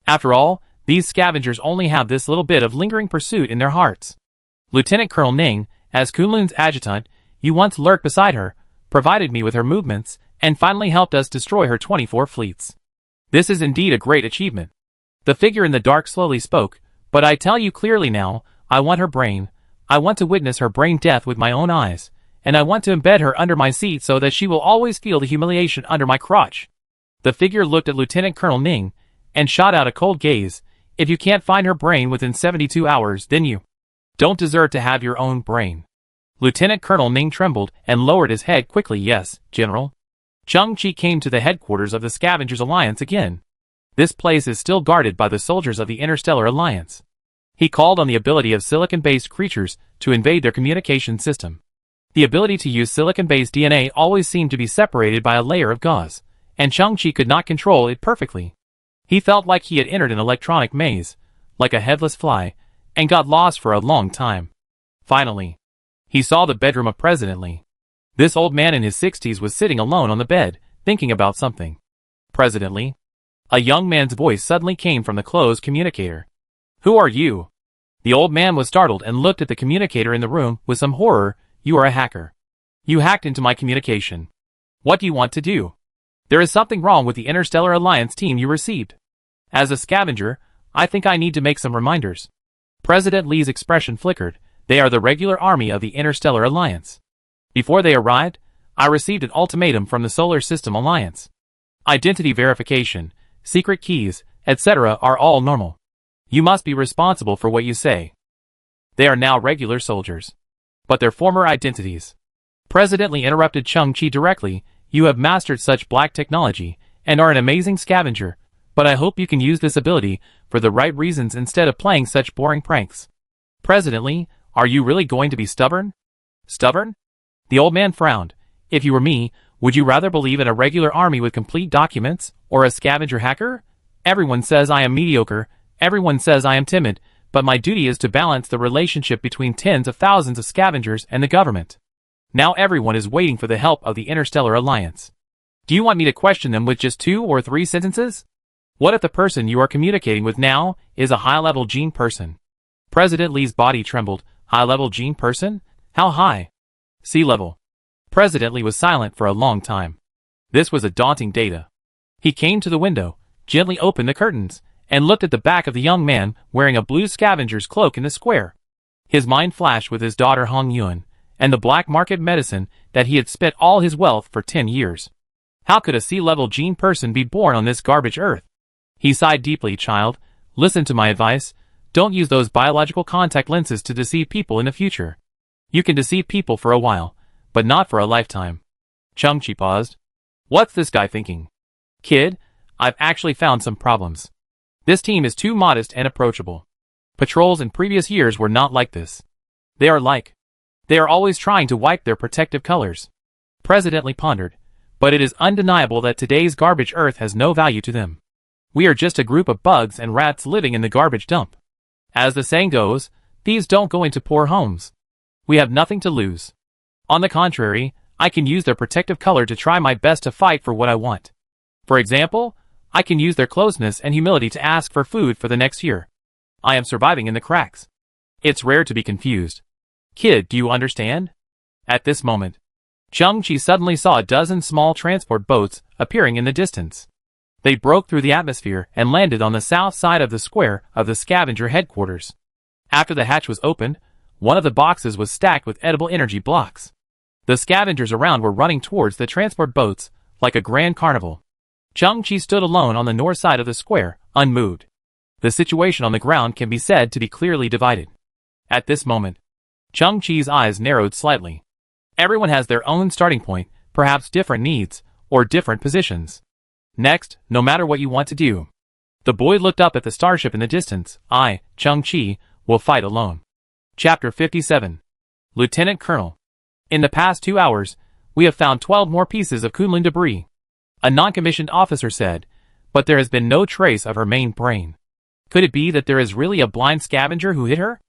After all, these scavengers only have this little bit of lingering pursuit in their hearts. Lieutenant Colonel Ning, as Kunlun's adjutant, you once lurked beside her, provided me with her movements, and finally helped us destroy her 24 fleets. This is indeed a great achievement. The figure in the dark slowly spoke, but I tell you clearly now, I want her brain. I want to witness her brain death with my own eyes, and I want to embed her under my seat so that she will always feel the humiliation under my crotch. The figure looked at Lieutenant Colonel Ning, and shot out a cold gaze. If you can't find her brain within 72 hours, then you don't deserve to have your own brain. Lieutenant Colonel Ning trembled and lowered his head quickly. Yes, General. Chung Chi came to the headquarters of the Scavengers Alliance again. This place is still guarded by the soldiers of the Interstellar Alliance. He called on the ability of silicon-based creatures to invade their communication system. The ability to use silicon-based DNA always seemed to be separated by a layer of gauze, and Chung Chi could not control it perfectly. He felt like he had entered an electronic maze, like a headless fly, and got lost for a long time. Finally, he saw the bedroom of President Lee. This old man in his 60s was sitting alone on the bed, thinking about something. President Lee? A young man's voice suddenly came from the closed communicator. Who are you? The old man was startled and looked at the communicator in the room with some horror. You are a hacker. You hacked into my communication. What do you want to do? There is something wrong with the Interstellar Alliance team you received. As a scavenger, I think I need to make some reminders. President Lee's expression flickered. They are the regular army of the Interstellar Alliance. Before they arrived, I received an ultimatum from the Solar System Alliance. Identity verification, secret keys, etc. are all normal. You must be responsible for what you say. They are now regular soldiers. But their former identities. President Lee interrupted Chung Chi directly. You have mastered such black technology, and are an amazing scavenger, but I hope you can use this ability for the right reasons instead of playing such boring pranks. President Lee, are you really going to be stubborn? Stubborn? The old man frowned. If you were me, would you rather believe in a regular army with complete documents, or a scavenger hacker? Everyone says I am mediocre, everyone says I am timid, but my duty is to balance the relationship between tens of thousands of scavengers and the government. Now everyone is waiting for the help of the Interstellar Alliance. Do you want me to question them with just 2 or 3 sentences? What if the person you are communicating with now is a high-level gene person? President Lee's body trembled. High-level gene person? How high? Sea level. President Lee was silent for a long time. This was a daunting data. He came to the window, gently opened the curtains, and looked at the back of the young man wearing a blue scavenger's cloak in the square. His mind flashed with his daughter Hong Yuan, and the black market medicine that he had spent all his wealth for 10 years. How could a sea-level gene person be born on this garbage earth? He sighed deeply. Child, listen to my advice. Don't use those biological contact lenses to deceive people in the future. You can deceive people for a while, but not for a lifetime. Chung Chi paused. What's this guy thinking? Kid, I've actually found some problems. This team is too modest and approachable. Patrols in previous years were not like this. They are always trying to wipe their protective colors. President Lee pondered, but it is undeniable that today's garbage earth has no value to them. We are just a group of bugs and rats living in the garbage dump. As the saying goes, thieves don't go into poor homes. We have nothing to lose. On the contrary, I can use their protective color to try my best to fight for what I want. For example, I can use their closeness and humility to ask for food for the next year. I am surviving in the cracks. It's rare to be confused. Kid, do you understand? At this moment, Chung Chi suddenly saw a dozen small transport boats appearing in the distance. They broke through the atmosphere and landed on the south side of the square of the scavenger headquarters. After the hatch was opened, one of the boxes was stacked with edible energy blocks. The scavengers around were running towards the transport boats like a grand carnival. Chung Chi stood alone on the north side of the square, unmoved. The situation on the ground can be said to be clearly divided. At this moment, Chung Chi's eyes narrowed slightly. Everyone has their own starting point, perhaps different needs, or different positions. Next, no matter what you want to do, The boy looked up at the starship in the distance. I, Chang-Chi, will fight alone. Chapter 57. Lieutenant Colonel. In the past 2 hours, we have found 12 more pieces of Kunlun debris. A non-commissioned officer said, but there has been no trace of her main brain. Could it be that there is really a blind scavenger who hit her?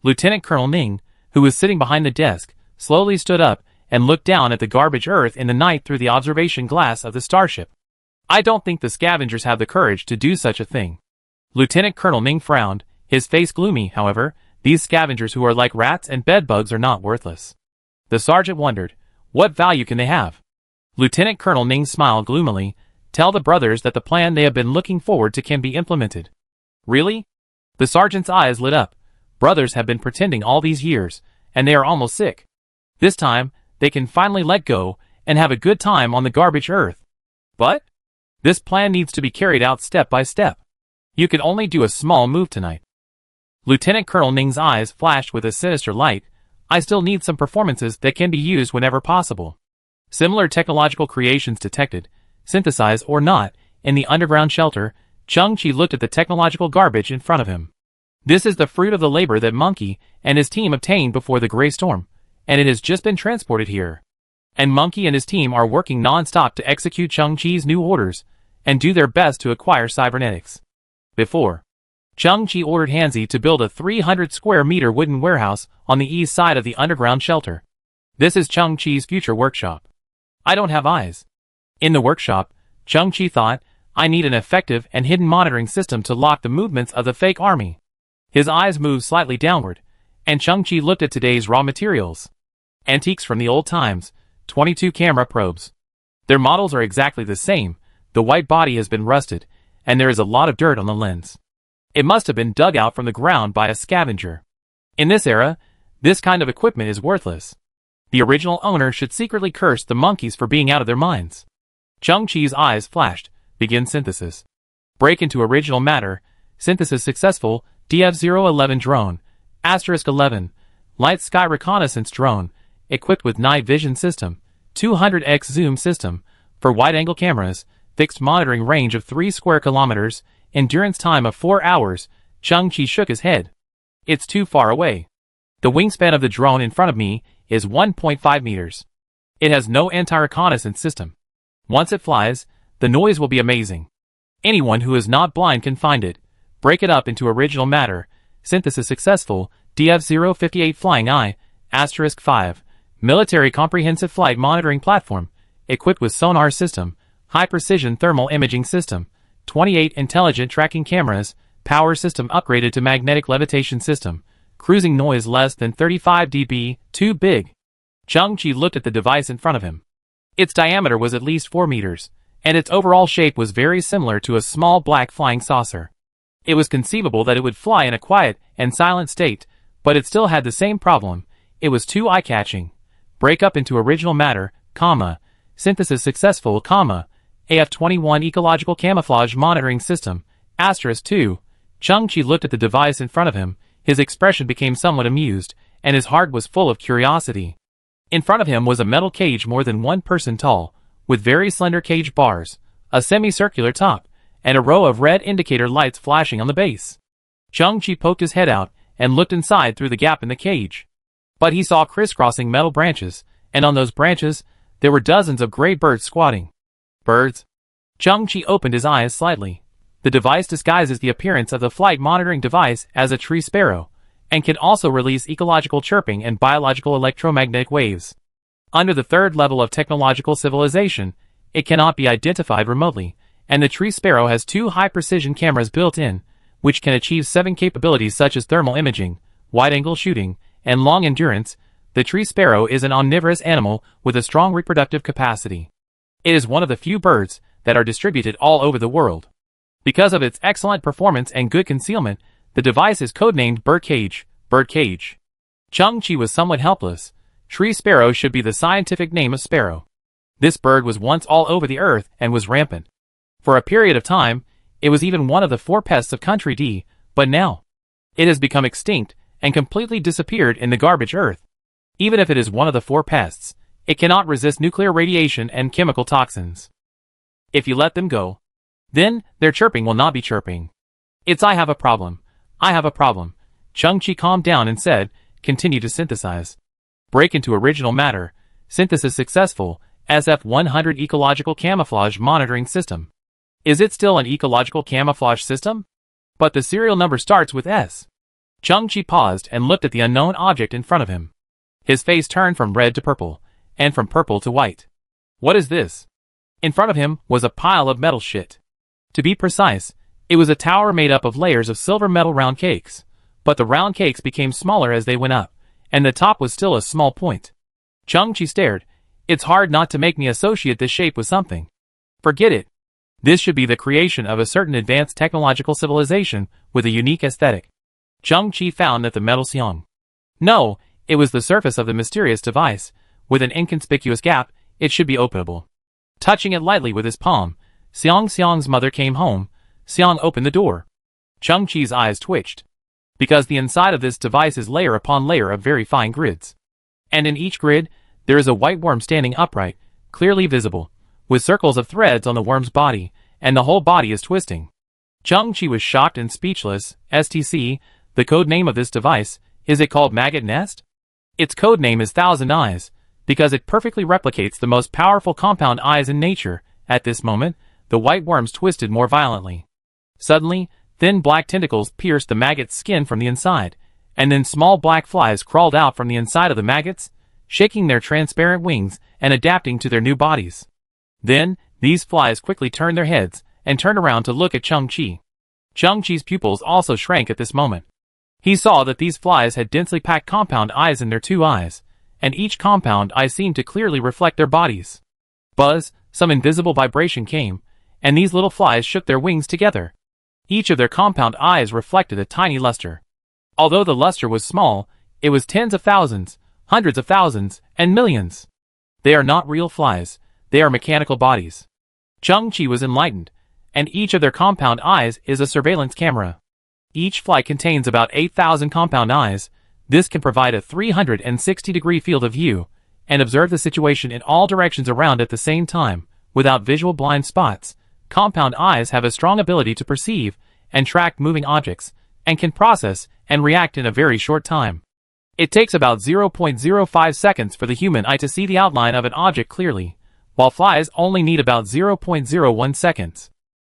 Lieutenant Colonel Ning, who was sitting behind the desk, slowly stood up and looked down at the garbage earth in the night through the observation glass of the starship. I don't think the scavengers have the courage to do such a thing. Lieutenant Colonel Ning frowned, his face gloomy. However, these scavengers who are like rats and bedbugs are not worthless. The sergeant wondered, what value can they have? Lieutenant Colonel Ning smiled gloomily. Tell the brothers that the plan they have been looking forward to can be implemented. Really? The sergeant's eyes lit up. Brothers have been pretending all these years, and they are almost sick. This time, they can finally let go and have a good time on the garbage earth. But this plan needs to be carried out step by step. You can only do a small move tonight. Lieutenant Colonel Ning's eyes flashed with a sinister light. I still need some performances that can be used whenever possible. Similar technological creations detected, synthesized or not, in the underground shelter. Chang-Chi looked at the technological garbage in front of him. This is the fruit of the labor that Monkey and his team obtained before the Gray Storm, and it has just been transported here. And Monkey and his team are working non-stop to execute Chang-Chi's new orders, and do their best to acquire cybernetics. Before, Chang-Chi ordered Hanzi to build a 300 square meter wooden warehouse on the east side of the underground shelter. This is Chang-Chi's future workshop. I don't have eyes. In the workshop, Chang-Chi thought, I need an effective and hidden monitoring system to lock the movements of the fake army. His eyes moved slightly downward, and Chang-Chi looked at today's raw materials. Antiques from the old times, 22 camera probes. Their models are exactly the same. The white body has been rusted, and there is a lot of dirt on the lens. It must have been dug out from the ground by a scavenger. In this era, this kind of equipment is worthless. The original owner should secretly curse the monkeys for being out of their minds. Chang-Chi's eyes flashed. Begin synthesis. Break into original matter. Synthesis successful. DF-011 drone. *11. Light sky reconnaissance drone. Equipped with night vision system. 200x zoom system. For wide-angle cameras. Fixed monitoring range of 3 square kilometers. Endurance time of 4 hours. Chang-Chi shook his head. It's too far away. The wingspan of the drone in front of me is 1.5 meters. It has no anti-reconnaissance system. Once it flies, the noise will be amazing. Anyone who is not blind can find it. Break it up into original matter. Synthesis successful. DF-058 Flying Eye. *5. Military Comprehensive Flight Monitoring Platform. Equipped with sonar system. High-precision thermal imaging system. 28 intelligent tracking cameras. Power system upgraded to magnetic levitation system. Cruising noise less than 35 dB. Too big. Chang-Chi looked at the device in front of him. Its diameter was at least 4 meters, and its overall shape was very similar to a small black flying saucer. It was conceivable that it would fly in a quiet and silent state, but it still had the same problem. It was too eye-catching. Break up into original matter, synthesis successful, AF-21 ecological camouflage monitoring system, *2. Chang-Chi looked at the device in front of him. His expression became somewhat amused, and his heart was full of curiosity. In front of him was a metal cage more than 1 person tall, with very slender cage bars, a semicircular top, and a row of red indicator lights flashing on the base. Chang-Chi poked his head out and looked inside through the gap in the cage. But he saw crisscrossing metal branches, and on those branches, there were dozens of gray birds squatting. Birds? Chang-Chi opened his eyes slightly. The device disguises the appearance of the flight monitoring device as a tree sparrow, and can also release ecological chirping and biological electromagnetic waves. Under the 3rd level of technological civilization, it cannot be identified remotely, and the tree sparrow has 2 high-precision cameras built in, which can achieve 7 capabilities such as thermal imaging, wide-angle shooting, and long endurance. The tree sparrow is an omnivorous animal with a strong reproductive capacity. It is one of the few birds that are distributed all over the world. Because of its excellent performance and good concealment, the device is codenamed Birdcage. Chang-Chi was somewhat helpless. Tree sparrow should be the scientific name of sparrow. This bird was once all over the earth and was rampant. For a period of time, it was even one of the 4 pests of Country D, but now, it has become extinct and completely disappeared in the garbage earth. Even if it is one of the 4 pests, it cannot resist nuclear radiation and chemical toxins. If you let them go, Then, their chirping will not be chirping. It's I have a problem. I have a problem. Chang-Chi calmed down and said, continue to synthesize. Break into original matter. Synthesis successful. SF-100 Ecological Camouflage Monitoring System. Is it still an ecological camouflage system? But the serial number starts with S. Chang-Chi paused and looked at the unknown object in front of him. His face turned from red to purple, and from purple to white. What is this? In front of him was a pile of metal shit. To be precise, it was a tower made up of layers of silver metal round cakes, but the round cakes became smaller as they went up, and the top was still a small point. Chang-Chi stared. It's hard not to make me associate this shape with something. Forget it. This should be the creation of a certain advanced technological civilization with a unique aesthetic. Chang-Chi found that the metal Xiong. No, it was the surface of the mysterious device. With an inconspicuous gap, it should be openable. Touching it lightly with his palm, Xiong's mother came home. Xiong opened the door. Chang-Chi's eyes twitched. Because the inside of this device is layer upon layer of very fine grids. And in each grid, there is a white worm standing upright, clearly visible, with circles of threads on the worm's body, and the whole body is twisting. Chang-Chi was shocked and speechless. STC, the code name of this device, is it called Maggot Nest? Its code name is Thousand Eyes, because it perfectly replicates the most powerful compound eyes in nature. At this moment, the white worms twisted more violently. Suddenly, thin black tentacles pierced the maggot's skin from the inside, and then small black flies crawled out from the inside of the maggots, shaking their transparent wings and adapting to their new bodies. Then, these flies quickly turned their heads and turned around to look at Chang-Chi. Chang-Chi's pupils also shrank at this moment. He saw that these flies had densely packed compound eyes in their two eyes, and each compound eye seemed to clearly reflect their bodies. Buzz, some invisible vibration came, and these little flies shook their wings together. Each of their compound eyes reflected a tiny luster. Although the luster was small, it was tens of thousands, hundreds of thousands, and millions. They are not real flies, they are mechanical bodies. Chang-Chi was enlightened, and each of their compound eyes is a surveillance camera. Each fly contains about 8,000 compound eyes. This can provide a 360-degree field of view, and observe the situation in all directions around at the same time, without visual blind spots. Compound eyes have a strong ability to perceive and track moving objects, and can process and react in a very short time. It takes about 0.05 seconds for the human eye to see the outline of an object clearly, while flies only need about 0.01 seconds.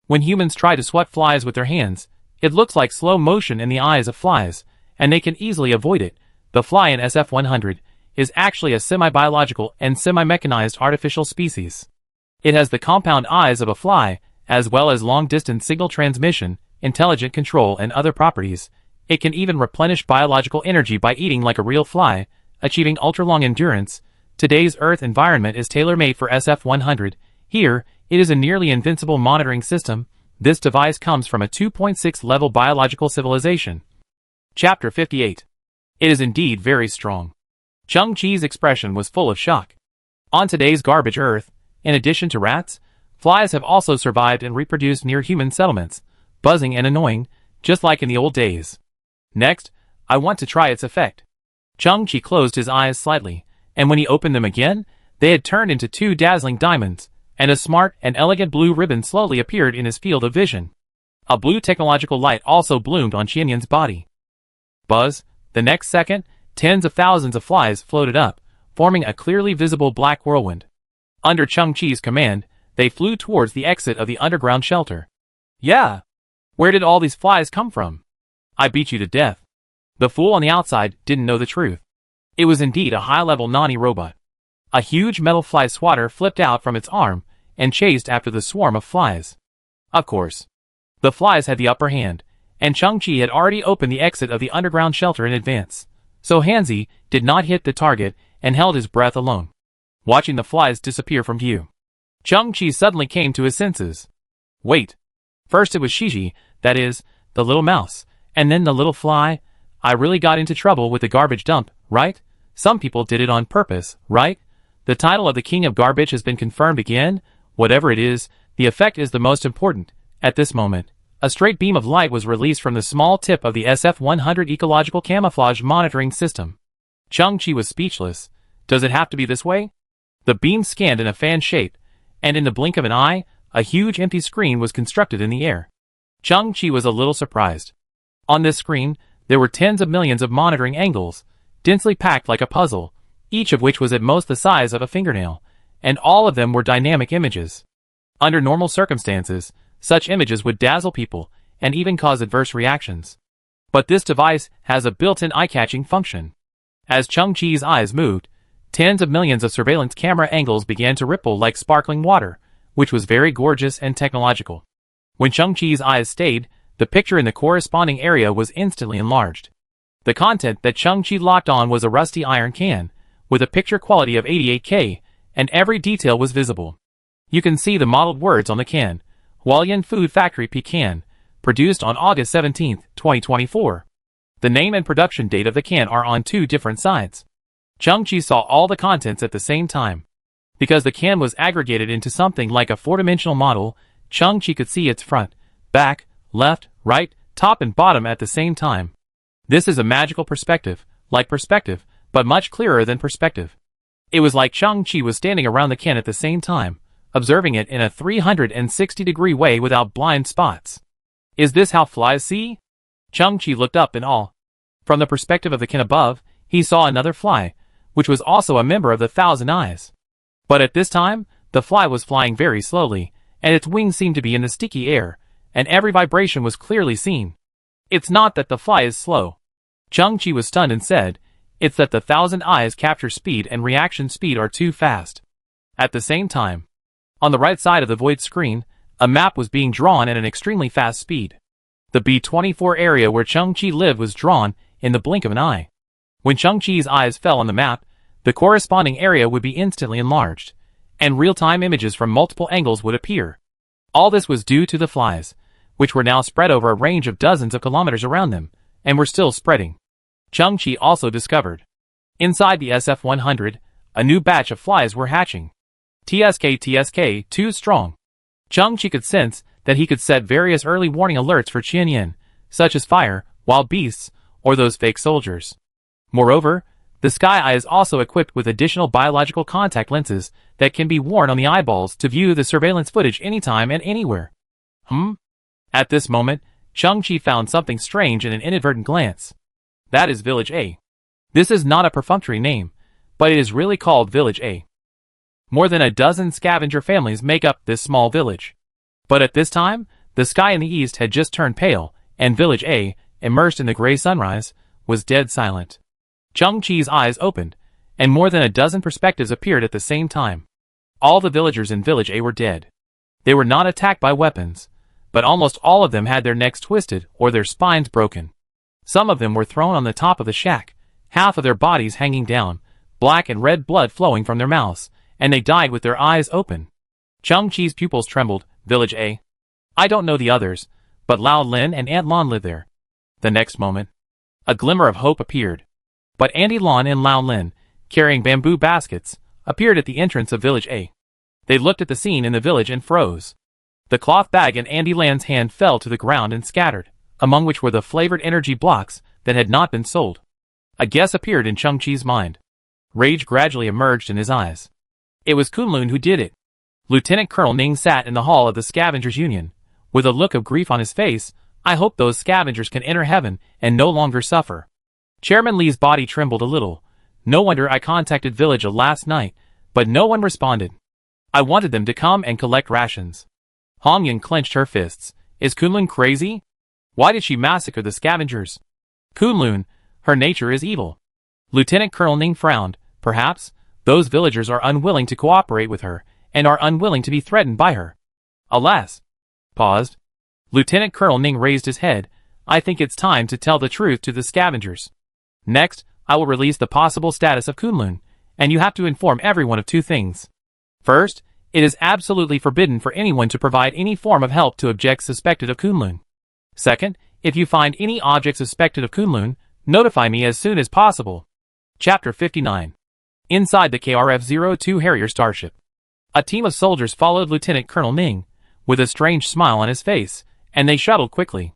When humans try to swat flies with their hands, it looks like slow motion in the eyes of flies, and they can easily avoid it. The fly in SF-100 is actually a semi-biological and semi-mechanized artificial species. It has the compound eyes of a fly, as well as long-distance signal transmission, intelligent control, and other properties. It can even replenish biological energy by eating like a real fly, achieving ultra-long endurance. Today's Earth environment is tailor-made for SF-100. Here, it is a nearly invincible monitoring system. This device comes from a 2.6 level biological civilization. Chapter 58. It is indeed very strong. Chang-Chi's expression was full of shock. On today's garbage Earth, in addition to rats, flies have also survived and reproduced near human settlements, buzzing and annoying, just like in the old days. Next, I want to try its effect. Chang-Chi closed his eyes slightly, and when he opened them again, they had turned into two dazzling diamonds, and a smart and elegant blue ribbon slowly appeared in his field of vision. A blue technological light also bloomed on Qianyan's body. Buzz, the next second, tens of thousands of flies floated up, forming a clearly visible black whirlwind. Under Chang-Chi's command, they flew towards the exit of the underground shelter. Yeah! Where did all these flies come from? I beat you to death. The fool on the outside didn't know the truth. It was indeed a high-level Nani robot. A huge metal fly swatter flipped out from its arm and chased after the swarm of flies. Of course, the flies had the upper hand, and Chang-Chi had already opened the exit of the underground shelter in advance, so Hanzi did not hit the target and held his breath alone, watching the flies disappear from view. Chang-Chi suddenly came to his senses. Wait. First it was Shiji, that is, the little mouse, and then the little fly. I really got into trouble with the garbage dump, right? Some people did it on purpose, right? The title of the King of Garbage has been confirmed again. Whatever it is, the effect is the most important. At this moment, a straight beam of light was released from the small tip of the SF-100 Ecological Camouflage Monitoring System. Chang-Chi was speechless. Does it have to be this way? The beam scanned in a fan shape, and in the blink of an eye, a huge empty screen was constructed in the air. Chang-Chi was a little surprised. On this screen, there were tens of millions of monitoring angles, densely packed like a puzzle, each of which was at most the size of a fingernail, and all of them were dynamic images. Under normal circumstances, such images would dazzle people, and even cause adverse reactions. But this device has a built-in eye-catching function. As Chang-Chi's eyes moved, tens of millions of surveillance camera angles began to ripple like sparkling water, which was very gorgeous and technological. When Chang-Chi's eyes stayed, the picture in the corresponding area was instantly enlarged. The content that Chang-Chi locked on was a rusty iron can, with a picture quality of 88K, and every detail was visible. You can see the modeled words on the can, Hualien Food Factory Pecan, produced on August 17, 2024. The name and production date of the can are on two different sides. Chang-Chi saw all the contents at the same time. Because the can was aggregated into something like a four-dimensional model, Chang-Chi could see its front, back, left, right, top and bottom at the same time. This is a magical perspective, like perspective, but much clearer than perspective. It was like Chang-Chi was standing around the can at the same time, observing it in a 360-degree way without blind spots. Is this how flies see? Chang-Chi looked up in awe. From the perspective of the can above, he saw another fly, which was also a member of the Thousand Eyes. But at this time, the fly was flying very slowly, and its wings seemed to be in the sticky air, and every vibration was clearly seen. It's not that the fly is slow. Chang-Chi was stunned and said, it's that the Thousand Eyes capture speed and reaction speed are too fast. At the same time, on the right side of the void screen, a map was being drawn at an extremely fast speed. The B24 area where Chang-Chi lived was drawn in the blink of an eye. When Chang-Chi's eyes fell on the map, the corresponding area would be instantly enlarged, and real-time images from multiple angles would appear. All this was due to the flies, which were now spread over a range of dozens of kilometers around them, and were still spreading. Chang-Chi also discovered. Inside the SF-100, a new batch of flies were hatching. TSK, too strong. Chang-Chi could sense that he could set various early warning alerts for Qianyan, such as fire, wild beasts, or those fake soldiers. Moreover, the Sky Eye is also equipped with additional biological contact lenses that can be worn on the eyeballs to view the surveillance footage anytime and anywhere. At this moment, Chang-Chi found something strange in an inadvertent glance. That is Village A. This is not a perfunctory name, but it is really called Village A. More than a dozen scavenger families make up this small village. But at this time, the sky in the east had just turned pale, and Village A, immersed in the gray sunrise, was dead silent. Chang-Chi's eyes opened, and more than a dozen perspectives appeared at the same time. All the villagers in Village A were dead. They were not attacked by weapons, but almost all of them had their necks twisted or their spines broken. Some of them were thrown on the top of the shack, half of their bodies hanging down, black and red blood flowing from their mouths, and they died with their eyes open. Chang-Chi's pupils trembled. Village A. I don't know the others, but Lao Lin and Aunt Lon live there. The next moment, a glimmer of hope appeared. But Auntie Lon and Lao Lin, carrying bamboo baskets, appeared at the entrance of Village A. They looked at the scene in the village and froze. The cloth bag in Auntie Lan's hand fell to the ground and scattered, among which were the flavored energy blocks that had not been sold. A guess appeared in Chang-Chi's mind. Rage gradually emerged in his eyes. It was Kunlun who did it. Lieutenant Colonel Ning sat in the hall of the Scavengers Union, with a look of grief on his face. I hope those scavengers can enter heaven and no longer suffer. Chairman Li's body trembled a little. No wonder I contacted Village A last night, but no one responded. I wanted them to come and collect rations. Hong Yan clenched her fists. Is Kunlun crazy? Why did she massacre the scavengers? Kunlun, her nature is evil. Lieutenant Colonel Ning frowned. Perhaps those villagers are unwilling to cooperate with her, and are unwilling to be threatened by her. Alas. Paused. Lieutenant Colonel Ning raised his head. I think it's time to tell the truth to the scavengers. Next, I will release the possible status of Kunlun, and you have to inform everyone of two things. First, it is absolutely forbidden for anyone to provide any form of help to objects suspected of Kunlun. Second, if you find any object suspected of Kunlun, notify me as soon as possible. Chapter 59. Inside the KRF-02 Harrier starship. A team of soldiers followed Lieutenant Colonel Ning, with a strange smile on his face, and they shuttled quickly.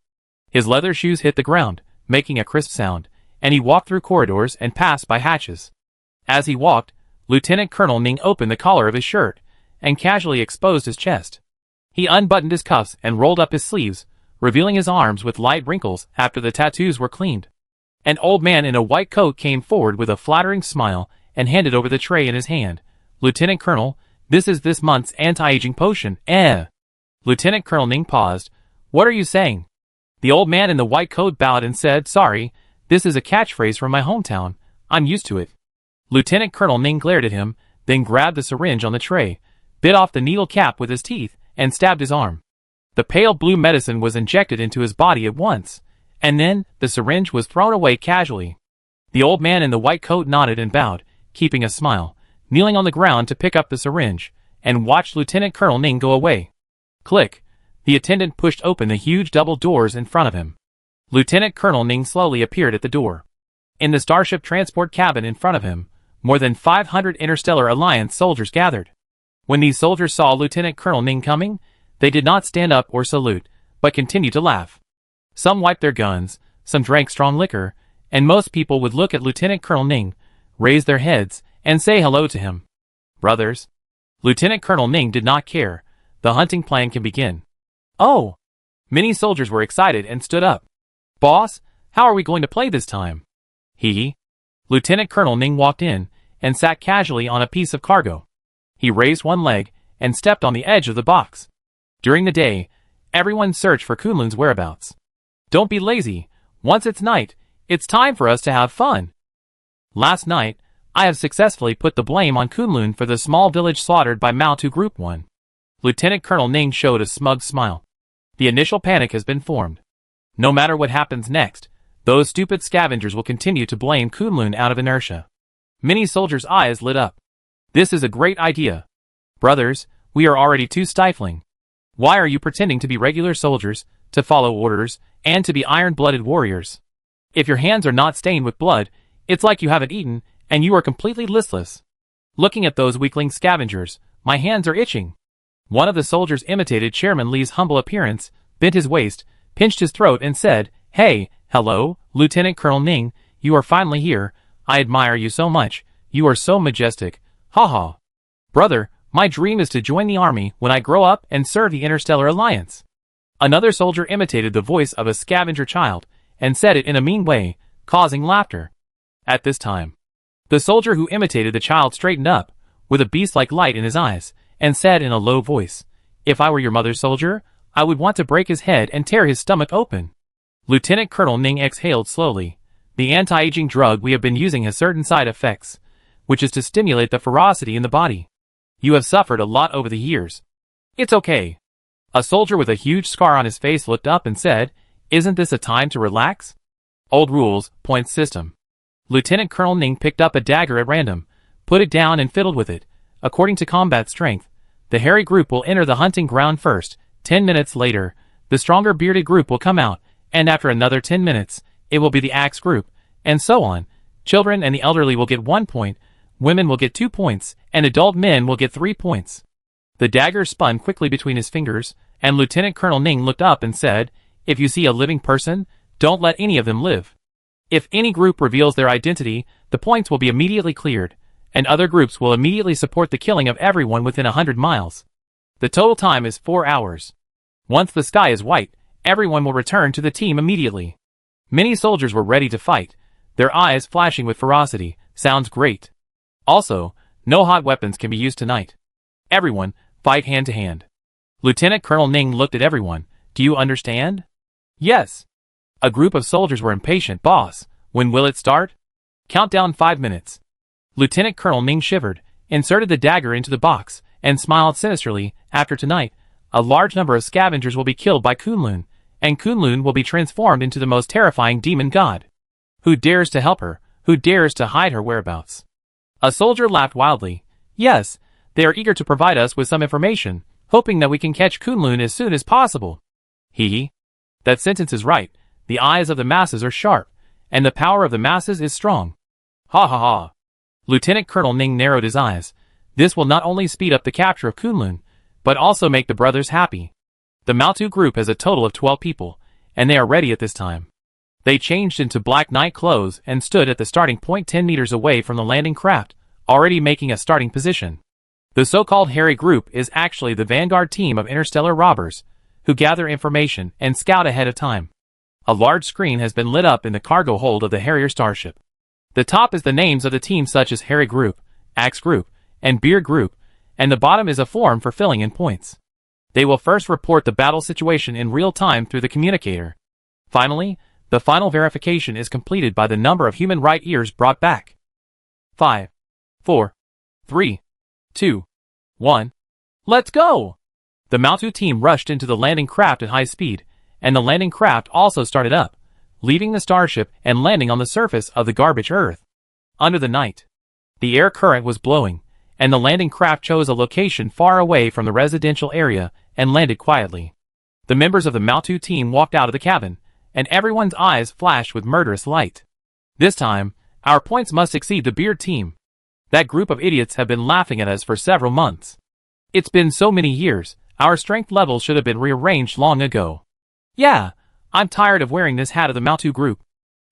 His leather shoes hit the ground, making a crisp sound, and he walked through corridors and passed by hatches. As he walked, Lieutenant Colonel Ning opened the collar of his shirt, and casually exposed his chest. He unbuttoned his cuffs and rolled up his sleeves, revealing his arms with light wrinkles after the tattoos were cleaned. An old man in a white coat came forward with a flattering smile and handed over the tray in his hand. "Lieutenant Colonel, this is this month's anti-aging potion, eh?" Lieutenant Colonel Ning paused. "What are you saying?" The old man in the white coat bowed and said, "Sorry, this is a catchphrase from my hometown. I'm used to it." Lieutenant Colonel Ning glared at him, then grabbed the syringe on the tray, bit off the needle cap with his teeth, and stabbed his arm. The pale blue medicine was injected into his body at once, and then the syringe was thrown away casually. The old man in the white coat nodded and bowed, keeping a smile, kneeling on the ground to pick up the syringe, and watched Lieutenant Colonel Ning go away. Click. The attendant pushed open the huge double doors in front of him. Lieutenant Colonel Ning slowly appeared at the door. In the starship transport cabin in front of him, more than 500 Interstellar Alliance soldiers gathered. When these soldiers saw Lieutenant Colonel Ning coming, they did not stand up or salute, but continued to laugh. Some wiped their guns, some drank strong liquor, and most people would look at Lieutenant Colonel Ning, raise their heads, and say hello to him. "Brothers." Lieutenant Colonel Ning did not care. The hunting plan can begin. "Oh!" Many soldiers were excited and stood up. "Boss, how are we going to play this time?" He. Lieutenant Colonel Ning walked in and sat casually on a piece of cargo. He raised one leg and stepped on the edge of the box. During the day, everyone searched for Kunlun's whereabouts. "Don't be lazy. Once it's night, it's time for us to have fun. Last night, I have successfully put the blame on Kunlun for the small village slaughtered by Mao-Tu Group 1. Lieutenant Colonel Ning showed a smug smile. "The initial panic has been formed. No matter what happens next, those stupid scavengers will continue to blame Kunlun out of inertia." Many soldiers' eyes lit up. "This is a great idea. Brothers, we are already too stifling. Why are you pretending to be regular soldiers, to follow orders, and to be iron-blooded warriors? If your hands are not stained with blood, it's like you haven't eaten, and you are completely listless. Looking at those weakling scavengers, my hands are itching." One of the soldiers imitated Chairman Li's humble appearance, bent his waist, pinched his throat and said, "Hey, hello, Lieutenant Colonel Ning, you are finally here. I admire you so much. You are so majestic. Ha ha. Brother, my dream is to join the army when I grow up and serve the Interstellar Alliance." Another soldier imitated the voice of a scavenger child, and said it in a mean way, causing laughter. At this time, the soldier who imitated the child straightened up, with a beast-like light in his eyes, and said in a low voice, "If I were your mother's soldier, I would want to break his head and tear his stomach open." Lieutenant Colonel Ning exhaled slowly. "The anti-aging drug we have been using has certain side effects, which is to stimulate the ferocity in the body. You have suffered a lot over the years. It's okay." A soldier with a huge scar on his face looked up and said, "Isn't this a time to relax? Old rules, point system." Lieutenant Colonel Ning picked up a dagger at random, put it down and fiddled with it. According to combat strength, the hairy group will enter the hunting ground first. 10 minutes later, the stronger bearded group will come out, and after another 10 minutes, it will be the axe group, and so on. Children and the elderly will get 1 point, women will get 2 points, and adult men will get 3 points. The dagger spun quickly between his fingers, and Lieutenant Colonel Ning looked up and said, "If you see a living person, don't let any of them live. If any group reveals their identity, the points will be immediately cleared, and other groups will immediately support the killing of everyone within 100 miles. The total time is 4 hours. Once the sky is white, everyone will return to the team immediately." Many soldiers were ready to fight, their eyes flashing with ferocity. "Sounds great. Also, no hot weapons can be used tonight. Everyone, fight hand to hand." Lieutenant Colonel Ning looked at everyone. "Do you understand?" "Yes." A group of soldiers were impatient. "Boss, when will it start?" "Countdown 5 minutes." Lieutenant Colonel Ning shivered, inserted the dagger into the box, and smiled sinisterly. "After tonight, a large number of scavengers will be killed by Kunlun, and Kunlun will be transformed into the most terrifying demon god. Who dares to help her? Who dares to hide her whereabouts?" A soldier laughed wildly. "Yes, they are eager to provide us with some information, hoping that we can catch Kunlun as soon as possible." He. That sentence is right. The eyes of the masses are sharp, and the power of the masses is strong. Ha ha ha. Lieutenant Colonel Ning narrowed his eyes. This will not only speed up the capture of Kunlun, but also make the brothers happy. The Mao-Tu group has a total of 12 people, and they are ready at this time. They changed into black night clothes and stood at the starting point 10 meters away from the landing craft, already making a starting position. The so-called hairy group is actually the vanguard team of interstellar robbers, who gather information and scout ahead of time. A large screen has been lit up in the cargo hold of the Harrier starship. The top is the names of the teams such as Hairy Group, Axe Group, and Beard Group, and the bottom is a form for filling in points. They will first report the battle situation in real time through the communicator. Finally, the final verification is completed by the number of human right ears brought back. 5, 4, 3, 2, 1. Let's go! The Mautu team rushed into the landing craft at high speed, and the landing craft also started up, leaving the starship and landing on the surface of the garbage Earth. Under the night, the air current was blowing, and the landing craft chose a location far away from the residential area and landed quietly. The members of the Mautu team walked out of the cabin, and everyone's eyes flashed with murderous light. This time, our points must exceed the Beard team. That group of idiots have been laughing at us for several months. It's been so many years, our strength levels should have been rearranged long ago. Yeah, I'm tired of wearing this hat of the Mautu group.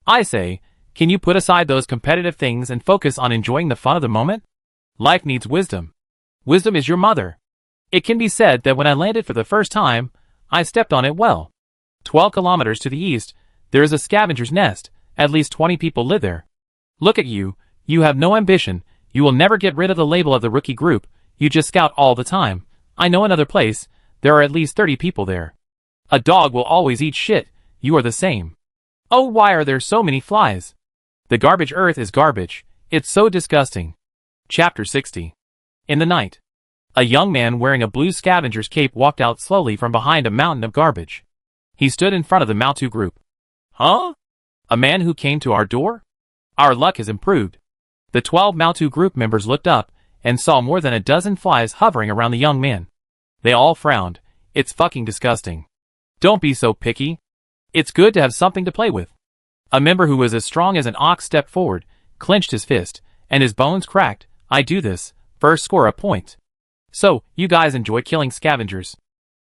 I say, can you put aside those competitive things and focus on enjoying the fun of the moment? Life needs wisdom. Wisdom is your mother. It can be said that when I landed for the first time, I stepped on it well. 12 kilometers to the east, there is a scavenger's nest. At least 20 people live there. Look at you, you have no ambition, you will never get rid of the label of the rookie group, you just scout all the time. I know another place, there are at least 30 people there. A dog will always eat shit, you are the same. Oh, why are there so many flies? The garbage Earth is garbage, it's so disgusting. Chapter 60. In the night, a young man wearing a blue scavenger's cape walked out slowly from behind a mountain of garbage. He stood in front of the Mautu group. Huh? A man who came to our door? Our luck has improved. The 12 Mautu group members looked up and saw more than a dozen flies hovering around the young man. They all frowned. It's fucking disgusting. Don't be so picky. It's good to have something to play with. A member who was as strong as an ox stepped forward, clenched his fist, and his bones cracked. I do this, first score a point. So, you guys enjoy killing scavengers?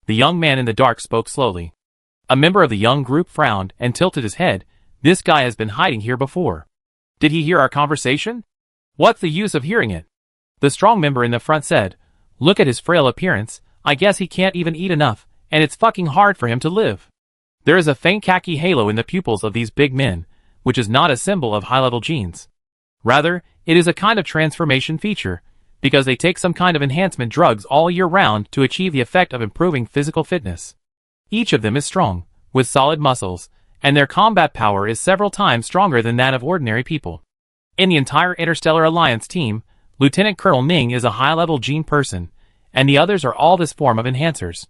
The young man in the dark spoke slowly. A member of the young group frowned and tilted his head. This guy has been hiding here before. Did he hear our conversation? What's the use of hearing it? The strong member in the front said, look at his frail appearance, I guess he can't even eat enough, and it's fucking hard for him to live. There is a faint khaki halo in the pupils of these big men, which is not a symbol of high-level genes. Rather, it is a kind of transformation feature, because they take some kind of enhancement drugs all year round to achieve the effect of improving physical fitness. Each of them is strong, with solid muscles, and their combat power is several times stronger than that of ordinary people. In the entire Interstellar Alliance team, Lieutenant Colonel Ning is a high-level gene person, and the others are all this form of enhancers.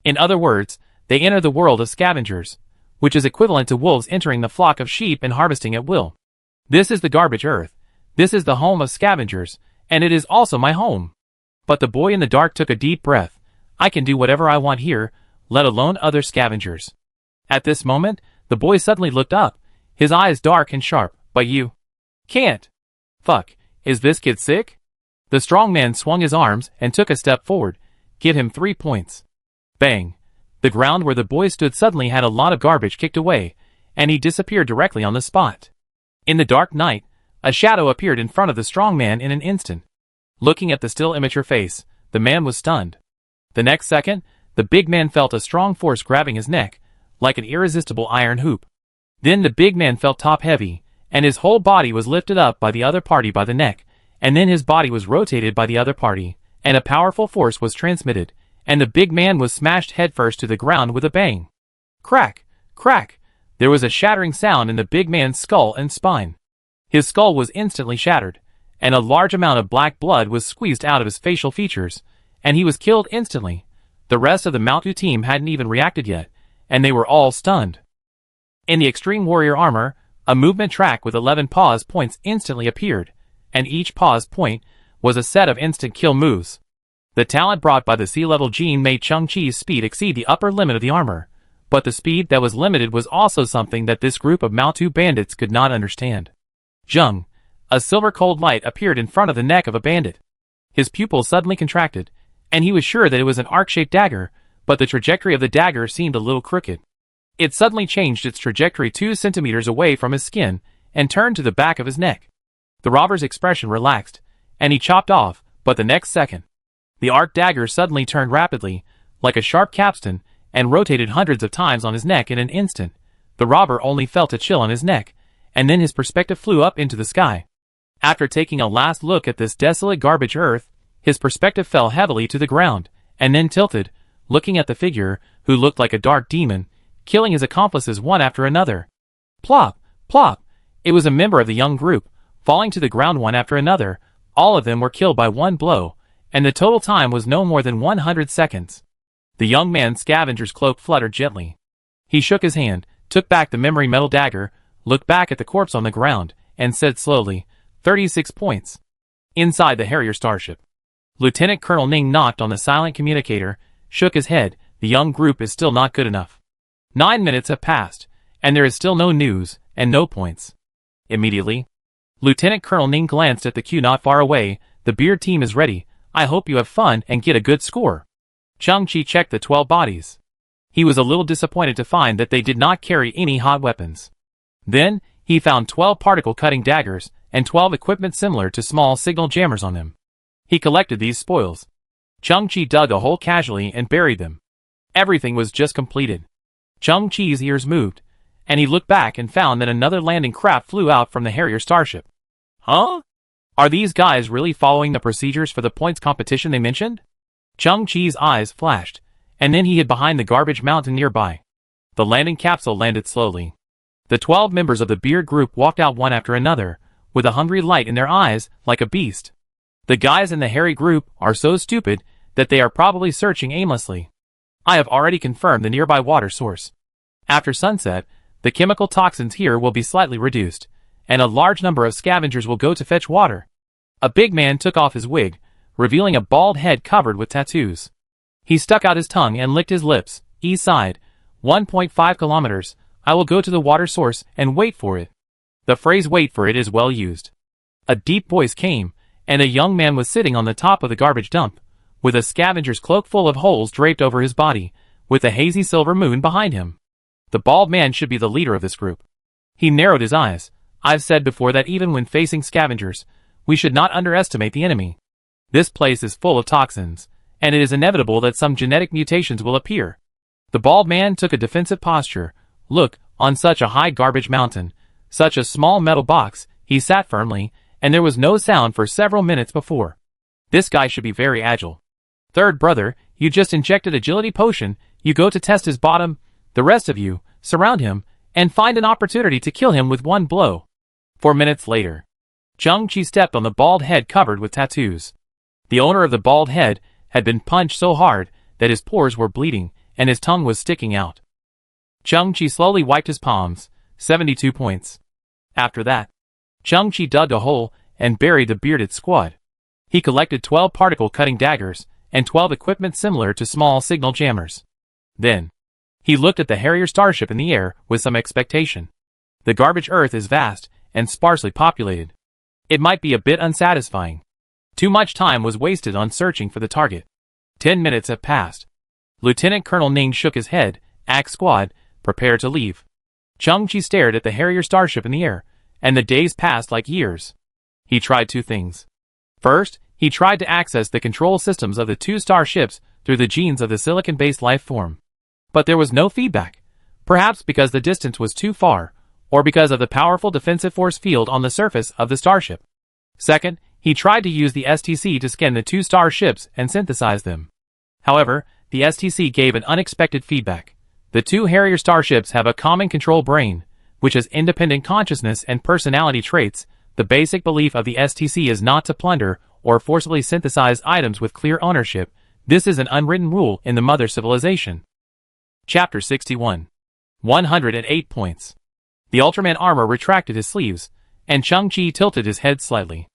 In other words, they enter the world of scavengers, which is equivalent to wolves entering the flock of sheep and harvesting at will. This is the garbage Earth. This is the home of scavengers, and it is also my home. But the boy in the dark took a deep breath. I can do whatever I want here, let alone other scavengers. At this moment, the boy suddenly looked up, his eyes dark and sharp. But you can't. Fuck, is this kid sick? The strong man swung his arms and took a step forward. Give him 3 points. Bang. The ground where the boy stood suddenly had a lot of garbage kicked away, and he disappeared directly on the spot. In the dark night, a shadow appeared in front of the strong man in an instant. Looking at the still immature face, the man was stunned. The next second, the big man felt a strong force grabbing his neck, like an irresistible iron hoop. Then the big man felt top-heavy, and his whole body was lifted up by the other party by the neck, and then his body was rotated by the other party, and a powerful force was transmitted, and the big man was smashed headfirst to the ground with a bang. Crack! Crack! There was a shattering sound in the big man's skull and spine. His skull was instantly shattered, and a large amount of black blood was squeezed out of his facial features, and he was killed instantly. The rest of the Mautu team hadn't even reacted yet, and they were all stunned. In the Extreme Warrior armor, a movement track with 11 pause points instantly appeared, and each pause point was a set of instant kill moves. The talent brought by the sea-level gene made Chung-Chi's speed exceed the upper limit of the armor, but the speed that was limited was also something that this group of Mautu bandits could not understand. Zheng, a silver cold light appeared in front of the neck of a bandit. His pupils suddenly contracted, and he was sure that it was an arc-shaped dagger, but the trajectory of the dagger seemed a little crooked. It suddenly changed its trajectory 2 centimeters away from his skin and turned to the back of his neck. The robber's expression relaxed, and he chopped off, but the next second, The arc dagger suddenly turned rapidly, like a sharp capstan, and rotated hundreds of times on his neck in an instant. The robber only felt a chill on his neck, and then his perspective flew up into the sky. After taking a last look at this desolate garbage earth, his perspective fell heavily to the ground, and then tilted, looking at the figure, who looked like a dark demon, killing his accomplices one after another. Plop, plop! It was a member of the young group, falling to the ground one after another. All of them were killed by one blow, and the total time was no more than 100 seconds. The young man's scavenger's cloak fluttered gently. He shook his hand, took back the memory metal dagger, looked back at the corpse on the ground, and said slowly, 36 points. Inside the Harrier starship. Lieutenant Colonel Ning knocked on the silent communicator, shook his head. The young group is still not good enough. 9 minutes have passed, and there is still no news, and no points. Immediately, Lieutenant Colonel Ning glanced at the queue not far away. The beard team is ready. I hope you have fun and get a good score. Chung-Chi checked the 12 bodies. He was a little disappointed to find that they did not carry any hot weapons. Then, he found 12 particle-cutting daggers, and 12 equipment similar to small signal jammers on them. He collected these spoils. Chung-Chi dug a hole casually and buried them. Everything was just completed. Chung-Chi's ears moved, and he looked back and found that another landing craft flew out from the Harrier starship. Huh? Are these guys really following the procedures for the points competition they mentioned? Chung-Chi's eyes flashed, and then he hid behind the garbage mountain nearby. The landing capsule landed slowly. The 12 members of the beard group walked out one after another, with a hungry light in their eyes, like a beast. The guys in the hairy group are so stupid that they are probably searching aimlessly. I have already confirmed the nearby water source. After sunset, the chemical toxins here will be slightly reduced, and a large number of scavengers will go to fetch water. A big man took off his wig, revealing a bald head covered with tattoos. He stuck out his tongue and licked his lips. He sighed. 1.5 kilometers. I will go to the water source and wait for it. The phrase wait for it is well used. A deep voice came, and a young man was sitting on the top of the garbage dump, with a scavenger's cloak full of holes draped over his body, with a hazy silver moon behind him. The bald man should be the leader of this group. He narrowed his eyes. I've said before that even when facing scavengers, we should not underestimate the enemy. This place is full of toxins, and it is inevitable that some genetic mutations will appear. The bald man took a defensive posture. Look, on such a high garbage mountain, such a small metal box, he sat firmly, and there was no sound for several minutes before. This guy should be very agile. Third brother, you just injected agility potion, you go to test his bottom. The rest of you, surround him, and find an opportunity to kill him with one blow. 4 minutes later. Chung-Chi stepped on the bald head covered with tattoos. The owner of the bald head had been punched so hard that his pores were bleeding and his tongue was sticking out. Chung-Chi slowly wiped his palms. 72 points. After that, Chung-Chi dug a hole and buried the bearded squad. He collected 12 particle-cutting daggers and 12 equipment similar to small signal jammers. Then, he looked at the Harrier starship in the air with some expectation. The garbage earth is vast and sparsely populated. It might be a bit unsatisfying. Too much time was wasted on searching for the target. 10 minutes have passed. Lieutenant Colonel Ning shook his head. Axe squad, prepare to leave. Chung-Chi stared at the Harrier starship in the air, and the days passed like years. He tried 2 things. First, he tried to access the control systems of the 2 starships through the genes of the silicon-based life form. But there was no feedback, perhaps because the distance was too far, or because of the powerful defensive force field on the surface of the starship. Second, he tried to use the STC to scan the 2 starships and synthesize them. However, the STC gave an unexpected feedback. The 2 Harrier starships have a common control brain, which has independent consciousness and personality traits. The basic belief of the STC is not to plunder or forcibly synthesize items with clear ownership. This is an unwritten rule in the mother civilization. Chapter 61. 108 points. The Ultraman armor retracted his sleeves, and Chung-Chi tilted his head slightly.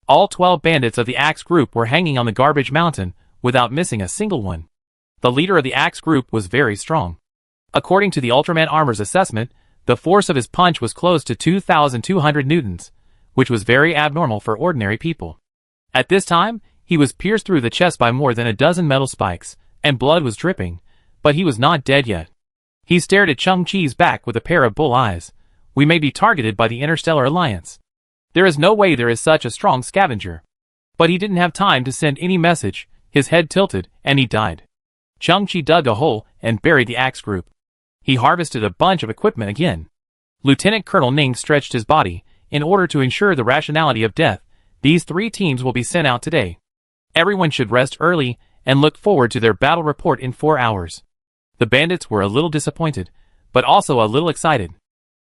All 12 bandits of the Axe group were hanging on the garbage mountain, without missing a single one. The leader of the Axe group was very strong. According to the Ultraman armor's assessment, the force of his punch was close to 2,200 newtons, which was very abnormal for ordinary people. At this time, he was pierced through the chest by more than a dozen metal spikes, and blood was dripping, but he was not dead yet. He stared at Chung-Chi's back with a pair of bull eyes. We may be targeted by the Interstellar Alliance. There is no way there is such a strong scavenger. But he didn't have time to send any message. His head tilted, and he died. Changqi dug a hole and buried the axe group. He harvested a bunch of equipment again. Lieutenant Colonel Ning stretched his body. In order to ensure the rationality of death, these 3 teams will be sent out today. Everyone should rest early and look forward to their battle report in 4 hours. The bandits were a little disappointed, but also a little excited,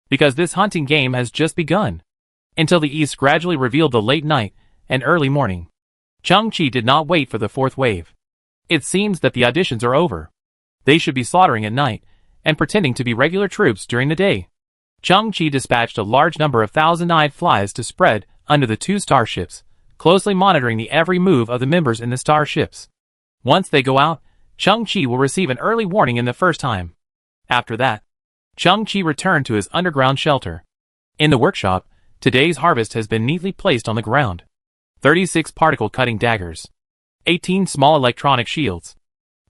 because this hunting game has just begun. Until the east gradually revealed the late night and early morning. Changqi did not wait for the 4th wave. It seems that the auditions are over. They should be slaughtering at night and pretending to be regular troops during the day. Changqi dispatched a large number of thousand-eyed flies to spread under the 2 starships, closely monitoring the every move of the members in the starships. Once they go out, Changqi will receive an early warning in the first time. After that, Changqi returned to his underground shelter. In the workshop, today's harvest has been neatly placed on the ground. 36 particle-cutting daggers. 18 small electronic shields.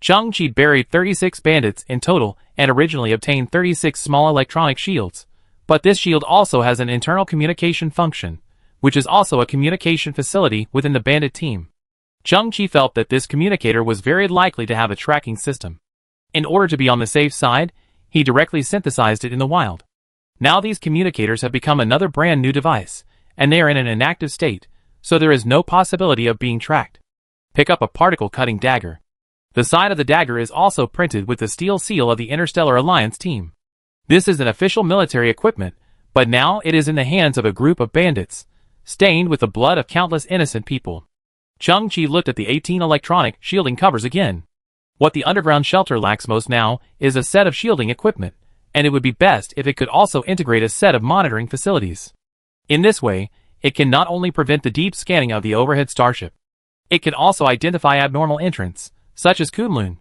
Changqi buried 36 bandits in total and originally obtained 36 small electronic shields. But this shield also has an internal communication function, which is also a communication facility within the bandit team. Changqi felt that this communicator was very likely to have a tracking system. In order to be on the safe side, he directly synthesized it in the wild. Now these communicators have become another brand new device, and they are in an inactive state, so there is no possibility of being tracked. Pick up a particle-cutting dagger. The side of the dagger is also printed with the steel seal of the Interstellar Alliance team. This is an official military equipment, but now it is in the hands of a group of bandits, stained with the blood of countless innocent people. Changqi looked at the 18 electronic shielding covers again. What the underground shelter lacks most now is a set of shielding equipment, and it would be best if it could also integrate a set of monitoring facilities. In this way, it can not only prevent the deep scanning of the overhead starship, it can also identify abnormal entrants, such as Kunlun.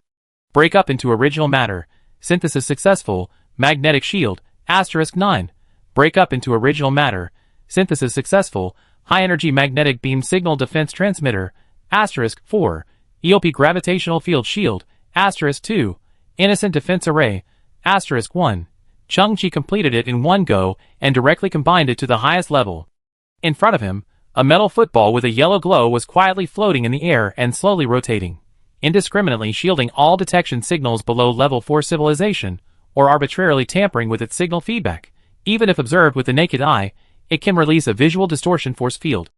Break up into original matter, synthesis successful, magnetic shield, *9. Break up into original matter, synthesis successful, high-energy magnetic beam signal defense transmitter, *4. EOP gravitational field shield, *2. Innocent defense array, *1. Changqi completed it in one go and directly combined it to the highest level. In front of him, a metal football with a yellow glow was quietly floating in the air and slowly rotating, indiscriminately shielding all detection signals below level 4 civilization, or arbitrarily tampering with its signal feedback. Even if observed with the naked eye, it can release a visual distortion force field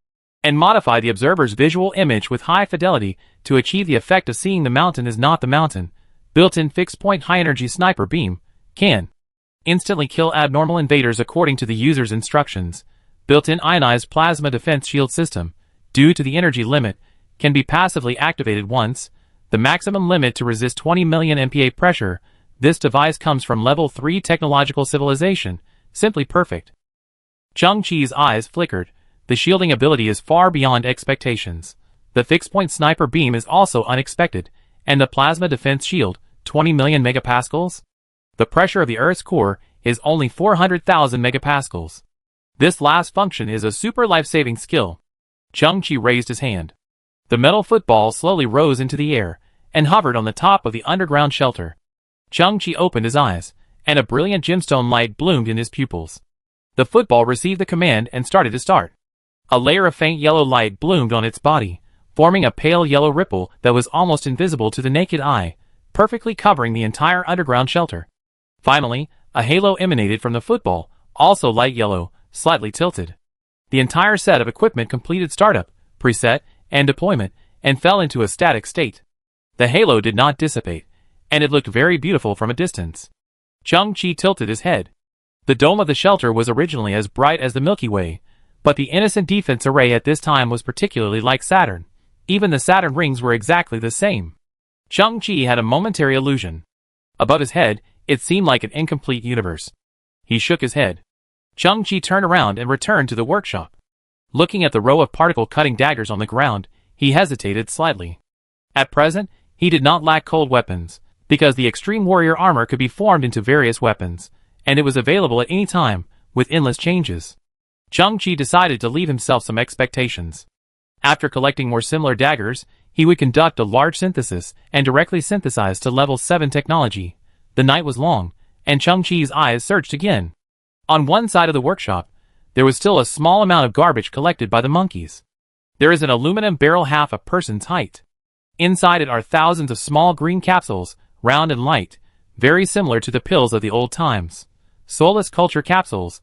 and modify the observer's visual image with high fidelity to achieve the effect of seeing the mountain is not the mountain. Built-in fixed-point high-energy sniper beam can instantly kill abnormal invaders according to the user's instructions. Built-in ionized plasma defense shield system, due to the energy limit, can be passively activated once. The maximum limit to resist 20 million MPa pressure. This device comes from level 3 technological civilization, simply perfect. Changqi's eyes flickered. The shielding ability is far beyond expectations. The fixed-point sniper beam is also unexpected, and the plasma defense shield, 20 million megapascals? The pressure of the Earth's core is only 400,000 megapascals. This last function is a super life-saving skill. Changqi raised his hand. The metal football slowly rose into the air and hovered on the top of the underground shelter. Changqi opened his eyes, and a brilliant gemstone light bloomed in his pupils. The football received the command and started to start. A layer of faint yellow light bloomed on its body, forming a pale yellow ripple that was almost invisible to the naked eye, perfectly covering the entire underground shelter. Finally, a halo emanated from the football, also light yellow, slightly tilted. The entire set of equipment completed startup, preset, and deployment, and fell into a static state. The halo did not dissipate, and it looked very beautiful from a distance. Changqi tilted his head. The dome of the shelter was originally as bright as the Milky Way, but the innocent defense array at this time was particularly like Saturn. Even the Saturn rings were exactly the same. Changqi had a momentary illusion. Above his head, it seemed like an incomplete universe. He shook his head. Changqi turned around and returned to the workshop. Looking at the row of particle-cutting daggers on the ground, he hesitated slightly. At present, he did not lack cold weapons, because the extreme warrior armor could be formed into various weapons, and it was available at any time, with endless changes. Changqi decided to leave himself some expectations. After collecting more similar daggers, he would conduct a large synthesis and directly synthesize to level 7 technology. The night was long, and Changqi's eyes searched again. On one side of the workshop, there was still a small amount of garbage collected by the monkeys. There is an aluminum barrel half a person's height. Inside it are thousands of small green capsules, round and light, very similar to the pills of the old times. Soilless culture capsules,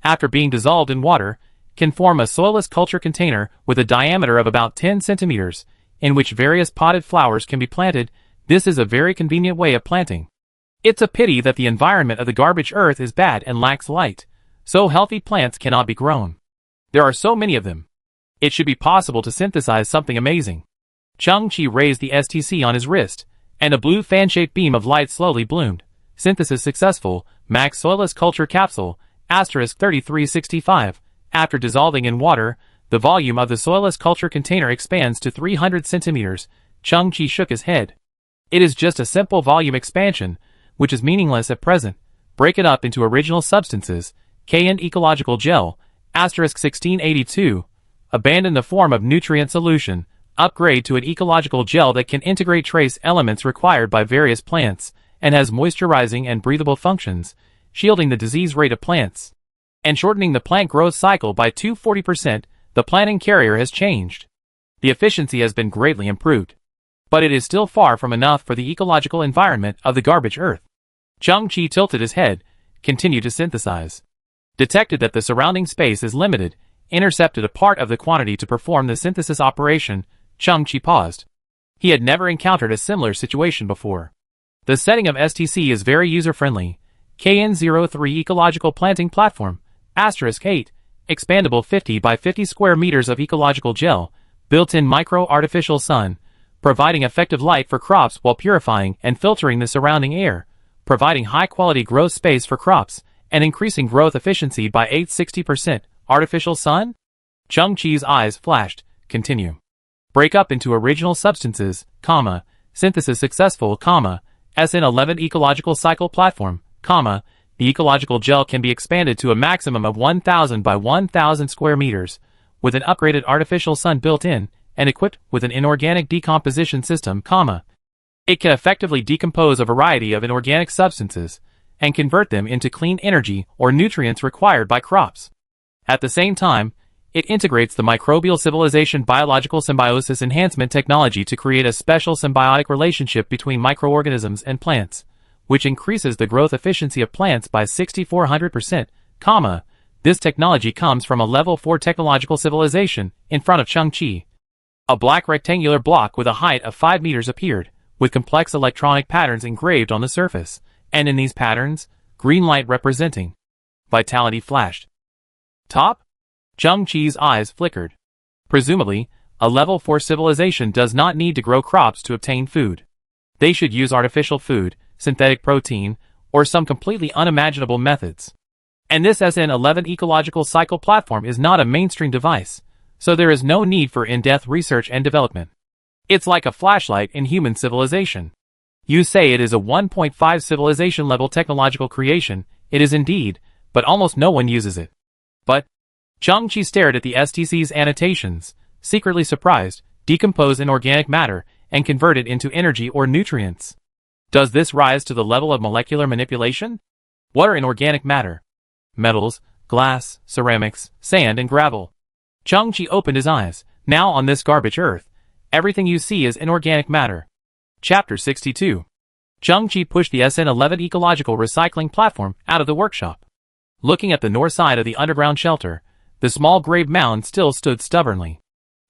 after being dissolved in water, can form a soilless culture container with a diameter of about 10 centimeters, in which various potted flowers can be planted. This is a very convenient way of planting. It's a pity that the environment of the garbage earth is bad and lacks light, so healthy plants cannot be grown. There are so many of them. It should be possible to synthesize something amazing. Chang-Chi raised the STC on his wrist, and a blue fan-shaped beam of light slowly bloomed. Synthesis successful, max soilless culture capsule, *3365. After dissolving in water, the volume of the soilless culture container expands to 300 centimeters. Chang-Chi shook his head. It is just a simple volume expansion, which is meaningless at present. Break it up into original substances. KN ecological gel, *1682. Abandon the form of nutrient solution. Upgrade to an ecological gel that can integrate trace elements required by various plants, and has moisturizing and breathable functions, shielding the disease rate of plants, and shortening the plant growth cycle by 240%. The planting carrier has changed. The efficiency has been greatly improved. But it is still far from enough for the ecological environment of the garbage earth. Chang-Chi tilted his head, continued to synthesize. Detected that the surrounding space is limited, intercepted a part of the quantity to perform the synthesis operation. Chang-Chi paused. He had never encountered a similar situation before. The setting of STC is very user-friendly. KN03 Ecological Planting Platform, *8, expandable 50 by 50 square meters of ecological gel, built-in micro-artificial sun, providing effective light for crops while purifying and filtering the surrounding air, providing high-quality growth space for crops, and increasing growth efficiency by 860%. Artificial sun? Chang-Chi's eyes flashed. Continue. Break up into original substances, synthesis successful, SN11 ecological cycle platform, the ecological gel can be expanded to a maximum of 1,000 by 1,000 square meters, with an upgraded artificial sun built in, and equipped with an inorganic decomposition system, It can effectively decompose a variety of inorganic substances, and convert them into clean energy or nutrients required by crops. At the same time, it integrates the microbial civilization biological symbiosis enhancement technology to create a special symbiotic relationship between microorganisms and plants, which increases the growth efficiency of plants by 6,400%, This technology comes from a level 4 technological civilization. In front of Chang-Chi, a black rectangular block with a height of 5 meters appeared, with complex electronic patterns engraved on the surface, and in these patterns, green light representing vitality flashed. Top? Chang-Chi's eyes flickered. Presumably, a level 4 civilization does not need to grow crops to obtain food. They should use artificial food, synthetic protein, or some completely unimaginable methods. And this SN11 ecological cycle platform is not a mainstream device, so there is no need for in-depth research and development. It's like a flashlight in human civilization. You say it is a 1.5 civilization level technological creation. It is indeed, but almost no one uses it. But Chang-Chi stared at the STC's annotations, secretly surprised. Decompose inorganic matter and convert it into energy or nutrients. Does this rise to the level of molecular manipulation? What are inorganic matter? Metals, glass, ceramics, sand and gravel. Chang-Chi opened his eyes. Now on this garbage earth, everything you see is inorganic matter. Chapter 62. Chang-Chi pushed the SN11 ecological recycling platform out of the workshop. Looking at the north side of the underground shelter, the small grave mound still stood stubbornly.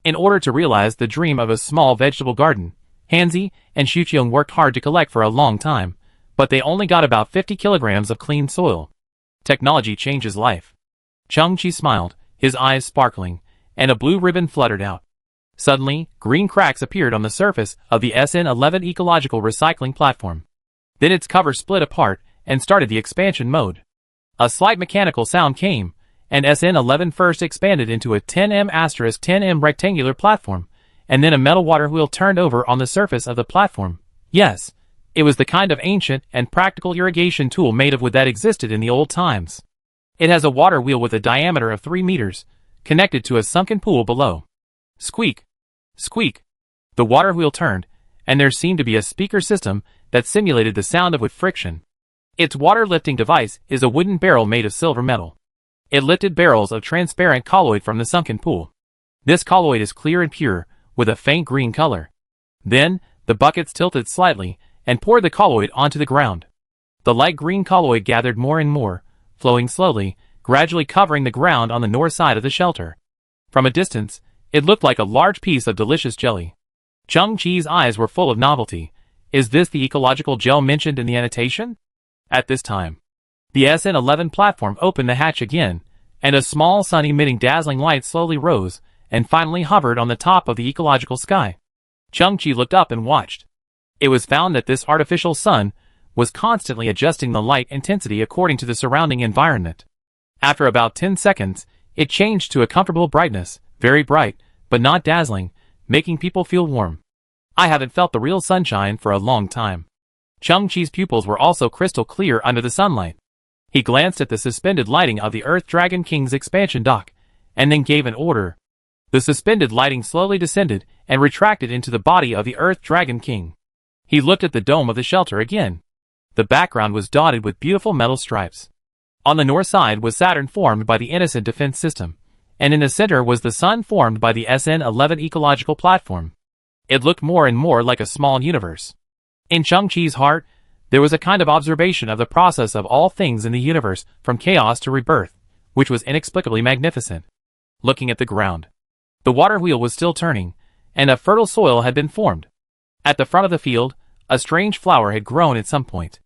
In order to realize the dream of a small vegetable garden, Hanzi and Shuqiang worked hard to collect for a long time, but they only got about 50 kilograms of clean soil. Technology changes life. Chang-Chi smiled, his eyes sparkling, and a blue ribbon fluttered out. Suddenly, green cracks appeared on the surface of the SN11 ecological recycling platform. Then its cover split apart and started the expansion mode. A slight mechanical sound came, and SN11 first expanded into a 10M*10M rectangular platform, and then a metal water wheel turned over on the surface of the platform. Yes, it was the kind of ancient and practical irrigation tool made of wood that existed in the old times. It has a water wheel with a diameter of 3 meters, connected to a sunken pool below. Squeak! Squeak! The water wheel turned, and there seemed to be a speaker system that simulated the sound of wood friction. Its water lifting device is a wooden barrel made of silver metal. It lifted barrels of transparent colloid from the sunken pool. This colloid is clear and pure, with a faint green color. Then, the buckets tilted slightly and poured the colloid onto the ground. The light green colloid gathered more and more, flowing slowly, gradually covering the ground on the north side of the shelter. From a distance, it looked like a large piece of delicious jelly. Chang-Chi's eyes were full of novelty. Is this the ecological gel mentioned in the annotation? At this time, the SN11 platform opened the hatch again, and a small sun emitting dazzling light slowly rose and finally hovered on the top of the ecological sky. Chang-Chi looked up and watched. It was found that this artificial sun was constantly adjusting the light intensity according to the surrounding environment. After about 10 seconds, it changed to a comfortable brightness, very bright, but not dazzling, making people feel warm. I haven't felt the real sunshine for a long time. Chang-Chi's pupils were also crystal clear under the sunlight. He glanced at the suspended lighting of the Earth Dragon King's expansion dock, and then gave an order. The suspended lighting slowly descended and retracted into the body of the Earth Dragon King. He looked at the dome of the shelter again. The background was dotted with beautiful metal stripes. On the north side was Saturn formed by the Innocent Defense System, and in the center was the Sun formed by the SN11 ecological platform. It looked more and more like a small universe. In Chang-Chi's heart, there was a kind of observation of the process of all things in the universe from chaos to rebirth, which was inexplicably magnificent. Looking at the ground, the water wheel was still turning, and a fertile soil had been formed. At the front of the field, a strange flower had grown at some point.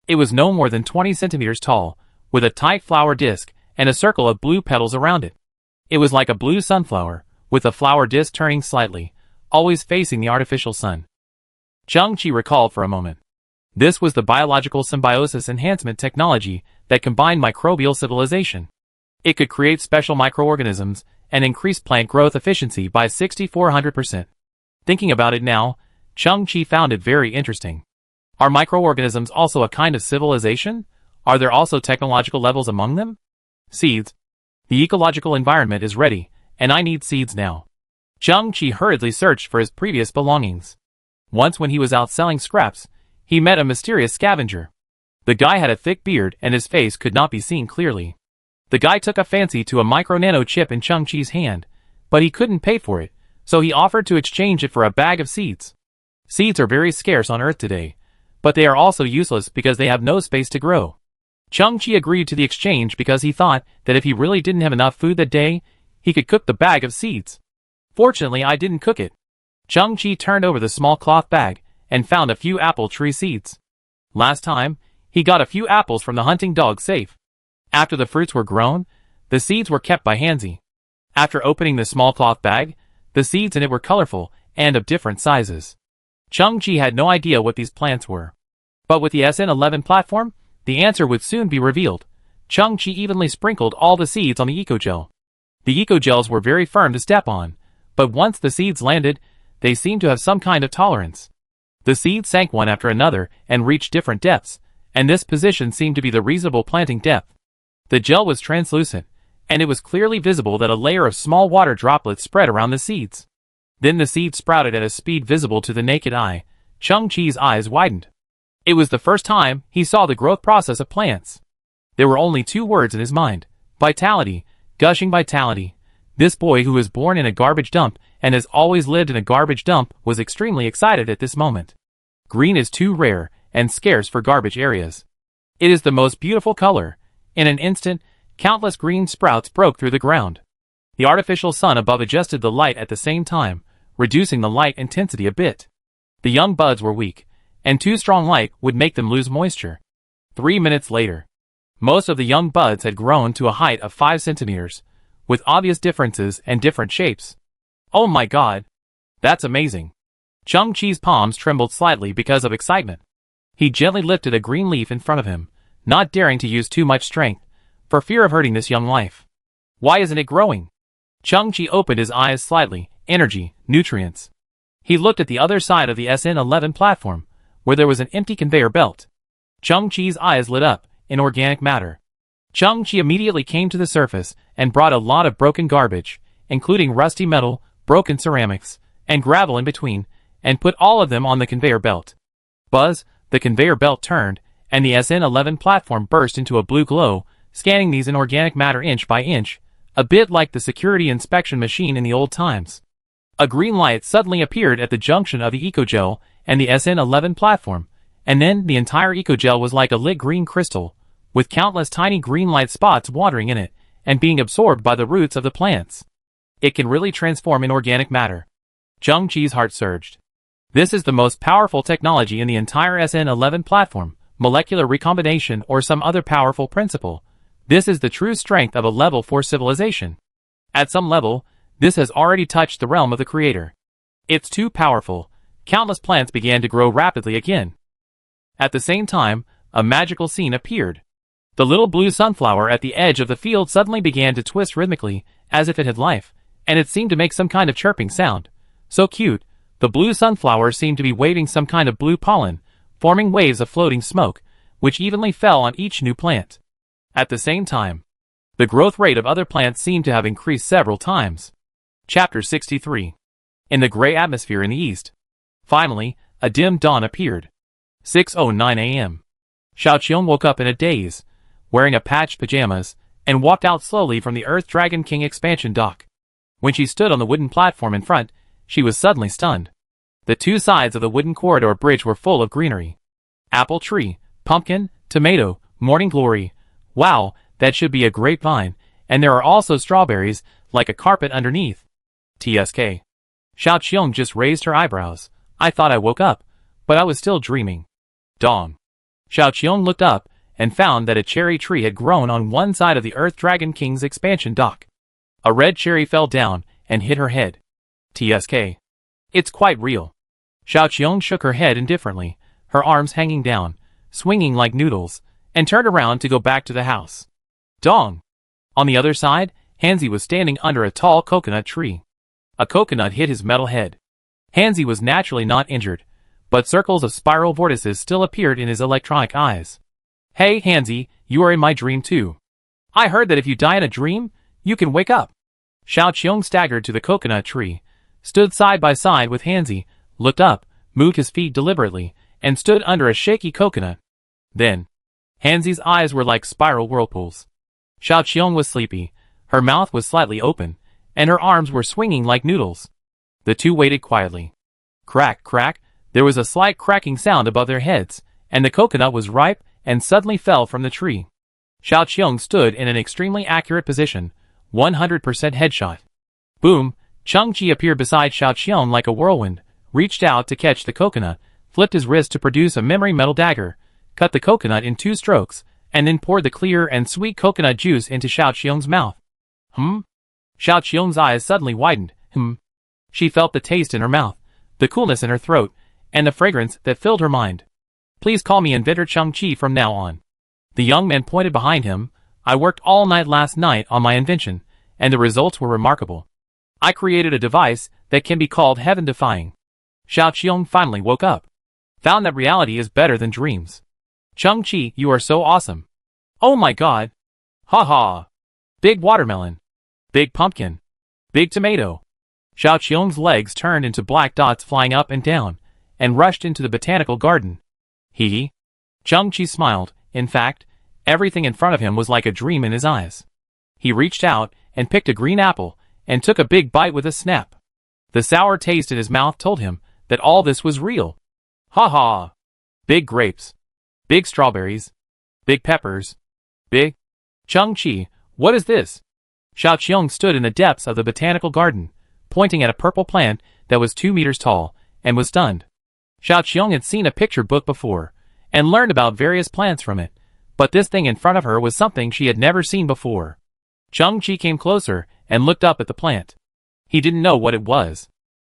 It was no more than 20 centimeters tall, with a tight flower disc and a circle of blue petals around it. It was like a blue sunflower, with the flower disc turning slightly, always facing the artificial sun. Chang-Chi recalled for a moment. This was the biological symbiosis enhancement technology that combined microbial civilization. It could create special microorganisms and increase plant growth efficiency by 6,400%. Thinking about it now, Chang-Chi found it very interesting. Are microorganisms also a kind of civilization? Are there also technological levels among them? Seeds. The ecological environment is ready, and I need seeds now. Chang-Chi hurriedly searched for his previous belongings. Once when he was out selling scraps, he met a mysterious scavenger. The guy had a thick beard and his face could not be seen clearly. The guy took a fancy to a micro-nano chip in Chang-Chi's hand, but he couldn't pay for it, so he offered to exchange it for a bag of seeds. Seeds are very scarce on Earth today, but they are also useless because they have no space to grow. Chang-Chi agreed to the exchange because he thought that if he really didn't have enough food that day, he could cook the bag of seeds. Fortunately, I didn't cook it. Chang-Chi turned over the small cloth bag and found a few apple tree seeds. Last time, he got a few apples from the hunting dog safe. After the fruits were grown, the seeds were kept by Hanzi. After opening the small cloth bag, the seeds in it were colorful and of different sizes. Chang-Chi had no idea what these plants were. But with the SN11 platform, the answer would soon be revealed. Chang-Chi evenly sprinkled all the seeds on the eco-gel. The eco-gels were very firm to step on, but once the seeds landed, they seemed to have some kind of tolerance. The seeds sank one after another and reached different depths, and this position seemed to be the reasonable planting depth. The gel was translucent, and it was clearly visible that a layer of small water droplets spread around the seeds. Then the seeds sprouted at a speed visible to the naked eye. Chang-Chi's eyes widened. It was the first time he saw the growth process of plants. There were only two words in his mind: vitality, gushing vitality. This boy who was born in a garbage dump and has always lived in a garbage dump was extremely excited at this moment. Green is too rare and scarce for garbage areas. It is the most beautiful color. In an instant, countless green sprouts broke through the ground. The artificial sun above adjusted the light at the same time, reducing the light intensity a bit. The young buds were weak, and too strong light would make them lose moisture. 3 minutes later, most of the young buds had grown to a height of 5 centimeters, with obvious differences and different shapes. Oh my god! That's amazing! Chang-Chi's palms trembled slightly because of excitement. He gently lifted a green leaf in front of him, not daring to use too much strength, for fear of hurting this young life. Why isn't it growing? Chang-Chi opened his eyes slightly. Energy, nutrients. He looked at the other side of the SN11 platform, where there was an empty conveyor belt. Chang-Chi's eyes lit up. Inorganic matter. Chang-Chi immediately came to the surface and brought a lot of broken garbage, including rusty metal, broken ceramics, and gravel in between, and put all of them on the conveyor belt. Buzz, the conveyor belt turned, and the SN11 platform burst into a blue glow, scanning these inorganic matter inch by inch, a bit like the security inspection machine in the old times. A green light suddenly appeared at the junction of the ecogel and the SN11 platform, and then the entire ecogel was like a lit green crystal, with countless tiny green light spots watering in it and being absorbed by the roots of the plants. It can really transform inorganic matter. Zheng-Chi's heart surged. This is the most powerful technology in the entire SN11 platform, molecular recombination or some other powerful principle. This is the true strength of a level 4 civilization. At some level, this has already touched the realm of the creator. It's too powerful. Countless plants began to grow rapidly again. At the same time, a magical scene appeared. The little blue sunflower at the edge of the field suddenly began to twist rhythmically, as if it had life, and it seemed to make some kind of chirping sound. So cute, the blue sunflower seemed to be waving some kind of blue pollen, forming waves of floating smoke, which evenly fell on each new plant. At the same time, the growth rate of other plants seemed to have increased several times. Chapter 63. In the gray atmosphere in the east. Finally, a dim dawn appeared. 6:09 a.m. Xiaoqiong woke up in a daze, wearing a patched pajamas, and walked out slowly from the Earth Dragon King expansion dock. When she stood on the wooden platform in front, she was suddenly stunned. The two sides of the wooden corridor bridge were full of greenery. Apple tree, pumpkin, tomato, morning glory. Wow, that should be a grapevine, and there are also strawberries, like a carpet underneath. TSK. Xiaoqiong just raised her eyebrows. I thought I woke up, but I was still dreaming. Dong. Xiaoqiong looked up, and found that a cherry tree had grown on one side of the Earth Dragon King's expansion dock. A red cherry fell down, and hit her head. TSK. It's quite real. Xiaoqiong shook her head indifferently, her arms hanging down, swinging like noodles, and turned around to go back to the house. Dong. On the other side, Hanzi was standing under a tall coconut tree. A coconut hit his metal head. Hanzi was naturally not injured, but circles of spiral vortices still appeared in his electronic eyes. Hey Hanzi, you are in my dream too. I heard that if you die in a dream, you can wake up. Xiaoqiong staggered to the coconut tree, stood side by side with Hanzi, looked up, moved his feet deliberately, and stood under a shaky coconut. Then, Hanzi's eyes were like spiral whirlpools. Xiaoqiong was sleepy, her mouth was slightly open, and her arms were swinging like noodles. The two waited quietly. Crack, crack, there was a slight cracking sound above their heads, and the coconut was ripe and suddenly fell from the tree. Xiaoqiong stood in an extremely accurate position, 100% headshot. Boom, Zheng-Chi appeared beside Xiaoqiong like a whirlwind, reached out to catch the coconut, flipped his wrist to produce a memory metal dagger, cut the coconut in 2 strokes, and then poured the clear and sweet coconut juice into Xiaoqiong's mouth. Xiaoqiong's eyes suddenly widened. She felt the taste in her mouth, the coolness in her throat, and the fragrance that filled her mind. Please call me Inventor Zheng-Chi from now on. The young man pointed behind him. I worked all night last night on my invention, and the results were remarkable. I created a device that can be called heaven-defying. Xiaoqiong finally woke up. Found that reality is better than dreams. Zheng-Chi, you are so awesome. Oh my god. Ha ha. Big watermelon. Big pumpkin. Big tomato. Xiaoqiong's legs turned into black dots flying up and down, and rushed into the botanical garden. Hee. Zheng-Chi smiled. In fact, everything in front of him was like a dream in his eyes. He reached out and picked a green apple and took a big bite with a snap. The sour taste in his mouth told him that all this was real. Ha ha. Big grapes. Big strawberries. Big peppers. Big. Zheng-Chi, what is this? Xiaoqiong stood in the depths of the botanical garden, pointing at a purple plant that was 2 meters tall, and was stunned. Xiaoqiong had seen a picture book before, and learned about various plants from it, but this thing in front of her was something she had never seen before. Zheng-Chi came closer and looked up at the plant. He didn't know what it was.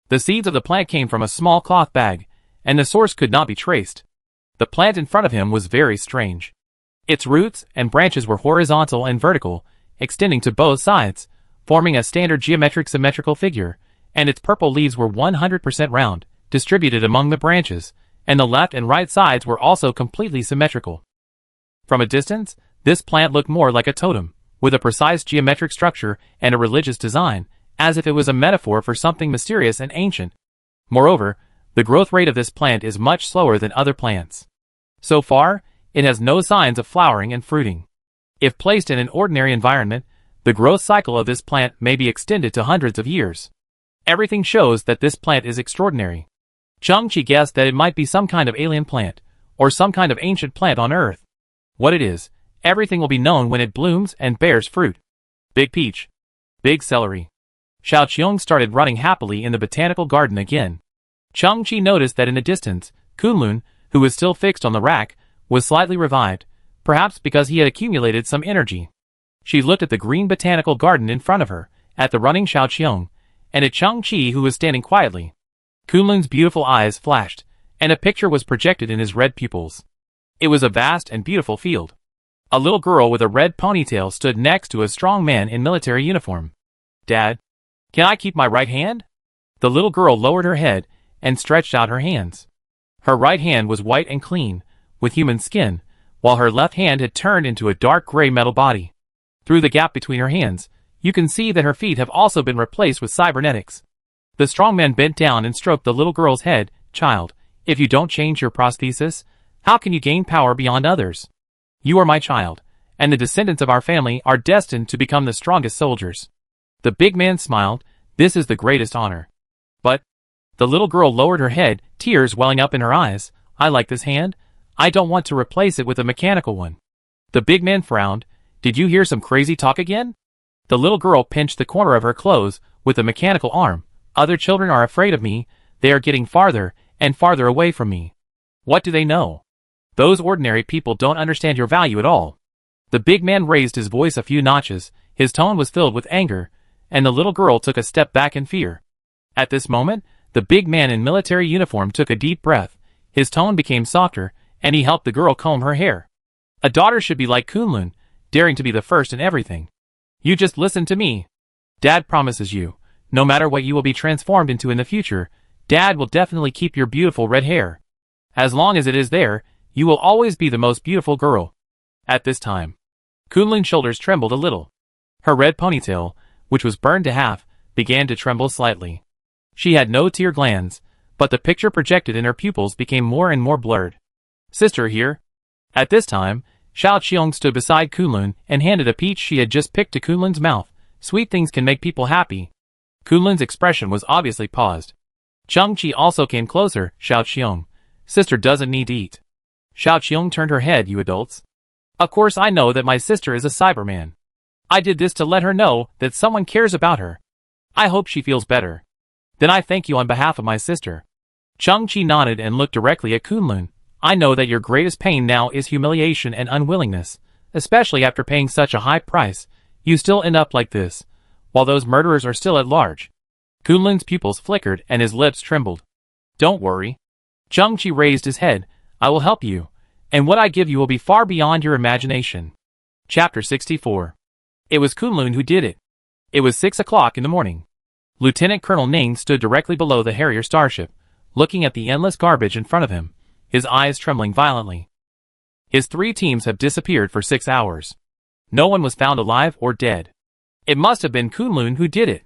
The seeds of the plant came from a small cloth bag, and the source could not be traced. The plant in front of him was very strange. Its roots and branches were horizontal and vertical, extending to both sides, forming a standard geometric symmetrical figure, and its purple leaves were 100% round, distributed among the branches, and the left and right sides were also completely symmetrical. From a distance, this plant looked more like a totem, with a precise geometric structure and a religious design, as if it was a metaphor for something mysterious and ancient. Moreover, the growth rate of this plant is much slower than other plants. So far, it has no signs of flowering and fruiting. If placed in an ordinary environment, the growth cycle of this plant may be extended to hundreds of years. Everything shows that this plant is extraordinary. Changqi guessed that it might be some kind of alien plant, or some kind of ancient plant on Earth. What it is, everything will be known when it blooms and bears fruit. Big peach. Big celery. Xiao Qiong started running happily in the botanical garden again. Changqi noticed that in the distance, Kunlun, who was still fixed on the rack, was slightly revived, perhaps because he had accumulated some energy. She looked at the green botanical garden in front of her, at the running Xiao Qiong, and at Changqi who was standing quietly. Kunlun's beautiful eyes flashed, and a picture was projected in his red pupils. It was a vast and beautiful field. A little girl with a red ponytail stood next to a strong man in military uniform. Dad, can I keep my right hand? The little girl lowered her head and stretched out her hands. Her right hand was white and clean, with human skin, while her left hand had turned into a dark gray metal body. Through the gap between her hands, you can see that her feet have also been replaced with cybernetics. The strong man bent down and stroked the little girl's head. Child, if you don't change your prosthesis, how can you gain power beyond others? You are my child, and the descendants of our family are destined to become the strongest soldiers. The big man smiled. This is the greatest honor. But, the little girl lowered her head, tears welling up in her eyes. I like this hand. I don't want to replace it with a mechanical one. The big man frowned. Did you hear some crazy talk again? The little girl pinched the corner of her clothes with a mechanical arm. Other children are afraid of me. They are getting farther and farther away from me. What do they know? Those ordinary people don't understand your value at all. The big man raised his voice a few notches. His tone was filled with anger, and the little girl took a step back in fear. At this moment, the big man in military uniform took a deep breath. His tone became softer, and he helped the girl comb her hair. A daughter should be like Kunlun, daring to be the first in everything. You just listen to me. Dad promises you, no matter what you will be transformed into in the future, Dad will definitely keep your beautiful red hair. As long as it is there, you will always be the most beautiful girl. At this time, Kunlun's shoulders trembled a little. Her red ponytail, which was burned to half, began to tremble slightly. She had no tear glands, but the picture projected in her pupils became more and more blurred. Sister here. At this time, Xiao Qiong stood beside Kunlun and handed a peach she had just picked to Kunlun's mouth. Sweet things can make people happy. Kunlun's expression was obviously paused. Changqi also came closer. Xiao Qiong, sister doesn't need to eat. Xiao Qiong turned her head. You adults. Of course I know that my sister is a Cyberman. I did this to let her know that someone cares about her. I hope she feels better. Then I thank you on behalf of my sister. Changqi nodded and looked directly at Kunlun. I know that your greatest pain now is humiliation and unwillingness, especially after paying such a high price. You still end up like this, while those murderers are still at large. Kunlun's pupils flickered and his lips trembled. Don't worry. Changqi raised his head. I will help you, and what I give you will be far beyond your imagination. Chapter 64. It was Kunlun who did it. It was 6 o'clock in the morning. Lieutenant Colonel Ning stood directly below the Harrier starship, looking at the endless garbage in front of him, his eyes trembling violently. His 3 teams have disappeared for 6 hours. No one was found alive or dead. It must have been Kunlun who did it.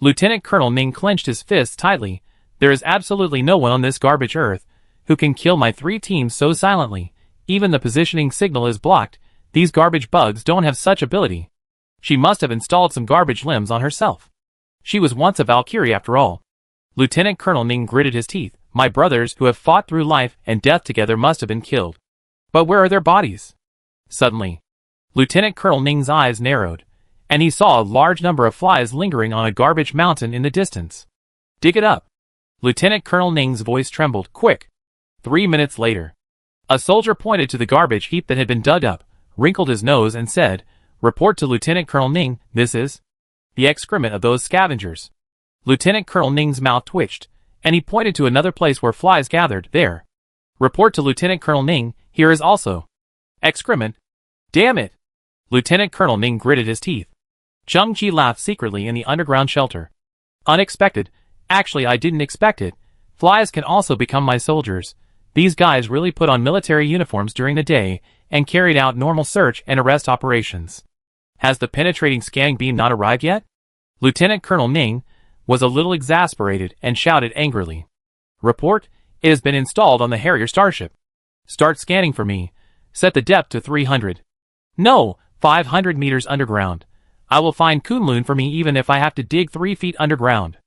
Lieutenant Colonel Ning clenched his fists tightly. There is absolutely no one on this garbage Earth who can kill my 3 teams so silently. Even the positioning signal is blocked. These garbage bugs don't have such ability. She must have installed some garbage limbs on herself. She was once a Valkyrie after all. Lieutenant Colonel Ning gritted his teeth. My brothers who have fought through life and death together must have been killed. But where are their bodies? Suddenly, Lieutenant Colonel Ning's eyes narrowed, and he saw a large number of flies lingering on a garbage mountain in the distance. Dig it up. Lieutenant Colonel Ning's voice trembled. Quick. 3 minutes later, a soldier pointed to the garbage heap that had been dug up, wrinkled his nose and said, Report to Lieutenant Colonel Ning. This is the excrement of those scavengers. Lieutenant Colonel Ning's mouth twitched, and he pointed to another place where flies gathered. There. Report to Lieutenant Colonel Ning. Here is also excrement. Damn it. Lieutenant Colonel Ning gritted his teeth. Changqi laughed secretly in the underground shelter. Unexpected. Actually, I didn't expect it. Flies can also become my soldiers. These guys really put on military uniforms during the day and carried out normal search and arrest operations. Has the penetrating scanning beam not arrived yet? Lieutenant Colonel Ning was a little exasperated and shouted angrily. Report, it has been installed on the Harrier starship. Start scanning for me. Set the depth to 300. No, 500 meters underground. I will find Kunlun for me even if I have to dig 3 feet underground.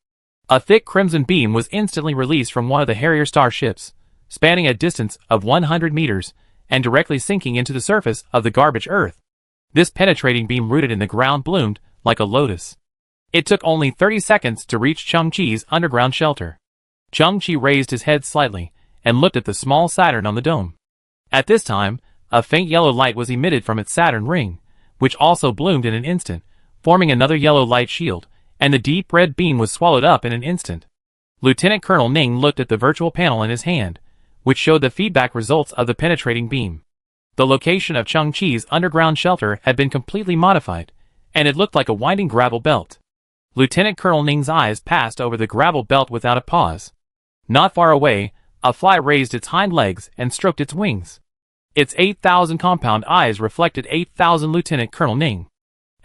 A thick crimson beam was instantly released from one of the Harrier starships, spanning a distance of 100 meters, and directly sinking into the surface of the garbage earth. This penetrating beam rooted in the ground bloomed like a lotus. It took only 30 seconds to reach Chang-Chi's underground shelter. Chang-Chi raised his head slightly and looked at the small Saturn on the dome. At this time, a faint yellow light was emitted from its Saturn ring, which also bloomed in an instant, forming another yellow light shield, and the deep red beam was swallowed up in an instant. Lieutenant Colonel Ning looked at the virtual panel in his hand, which showed the feedback results of the penetrating beam. The location of Chang-Chi's underground shelter had been completely modified, and it looked like a winding gravel belt. Lieutenant Colonel Ning's eyes passed over the gravel belt without a pause. Not far away, a fly raised its hind legs and stroked its wings. Its 8,000 compound eyes reflected 8,000 Lieutenant Colonel Ning.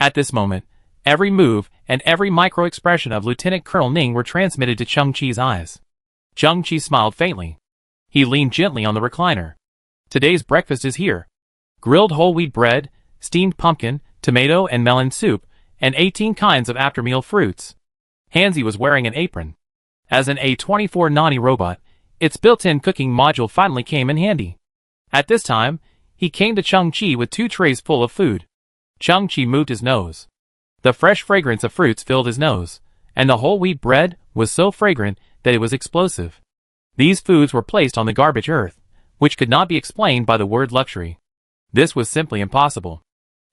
At this moment, every move and every micro-expression of Lieutenant Colonel Ning were transmitted to Chang-Chi's eyes. Chang-Chi smiled faintly. He leaned gently on the recliner. Today's breakfast is here. Grilled whole wheat bread, steamed pumpkin, tomato and melon soup, and 18 kinds of after-meal fruits. Hanzi was wearing an apron. As an A24 Nani robot, its built-in cooking module finally came in handy. At this time, he came to Chang-Chi with 2 trays full of food. Chang-Chi moved his nose. The fresh fragrance of fruits filled his nose, and the whole wheat bread was so fragrant that it was explosive. These foods were placed on the garbage earth, which could not be explained by the word luxury. This was simply impossible.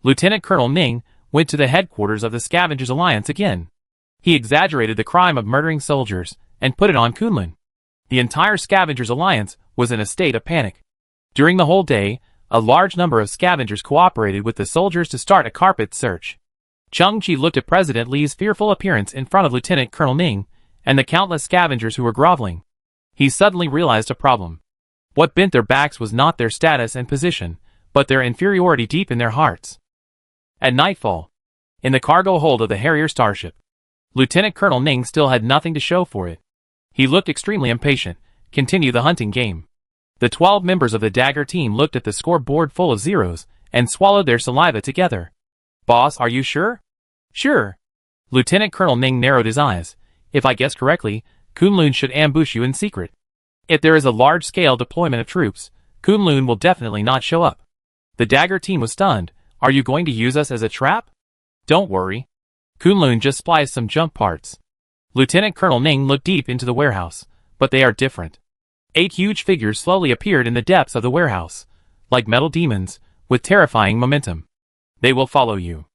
Lieutenant Colonel Ning went to the headquarters of the Scavengers Alliance again. He exaggerated the crime of murdering soldiers and put it on Kunlun. The entire Scavengers Alliance was in a state of panic. During the whole day, a large number of scavengers cooperated with the soldiers to start a carpet search. Chang-Chi looked at President Li's fearful appearance in front of Lieutenant Colonel Ning and the countless scavengers who were groveling. He suddenly realized a problem. What bent their backs was not their status and position, but their inferiority deep in their hearts. At nightfall, in the cargo hold of the Harrier starship, Lieutenant Colonel Ning still had nothing to show for it. He looked extremely impatient. Continue the hunting game. The 12 members of the Dagger team looked at the scoreboard full of zeros and swallowed their saliva together. Boss, are you sure? Sure. Lieutenant Colonel Ning narrowed his eyes. If I guess correctly, Kunlun should ambush you in secret. If there is a large-scale deployment of troops, Kunlun will definitely not show up. The Dagger team was stunned. Are you going to use us as a trap? Don't worry. Kunlun just spliced some jump parts. Lieutenant Colonel Ning looked deep into the warehouse, but they are different. 8 huge figures slowly appeared in the depths of the warehouse, like metal demons, with terrifying momentum. They will follow you.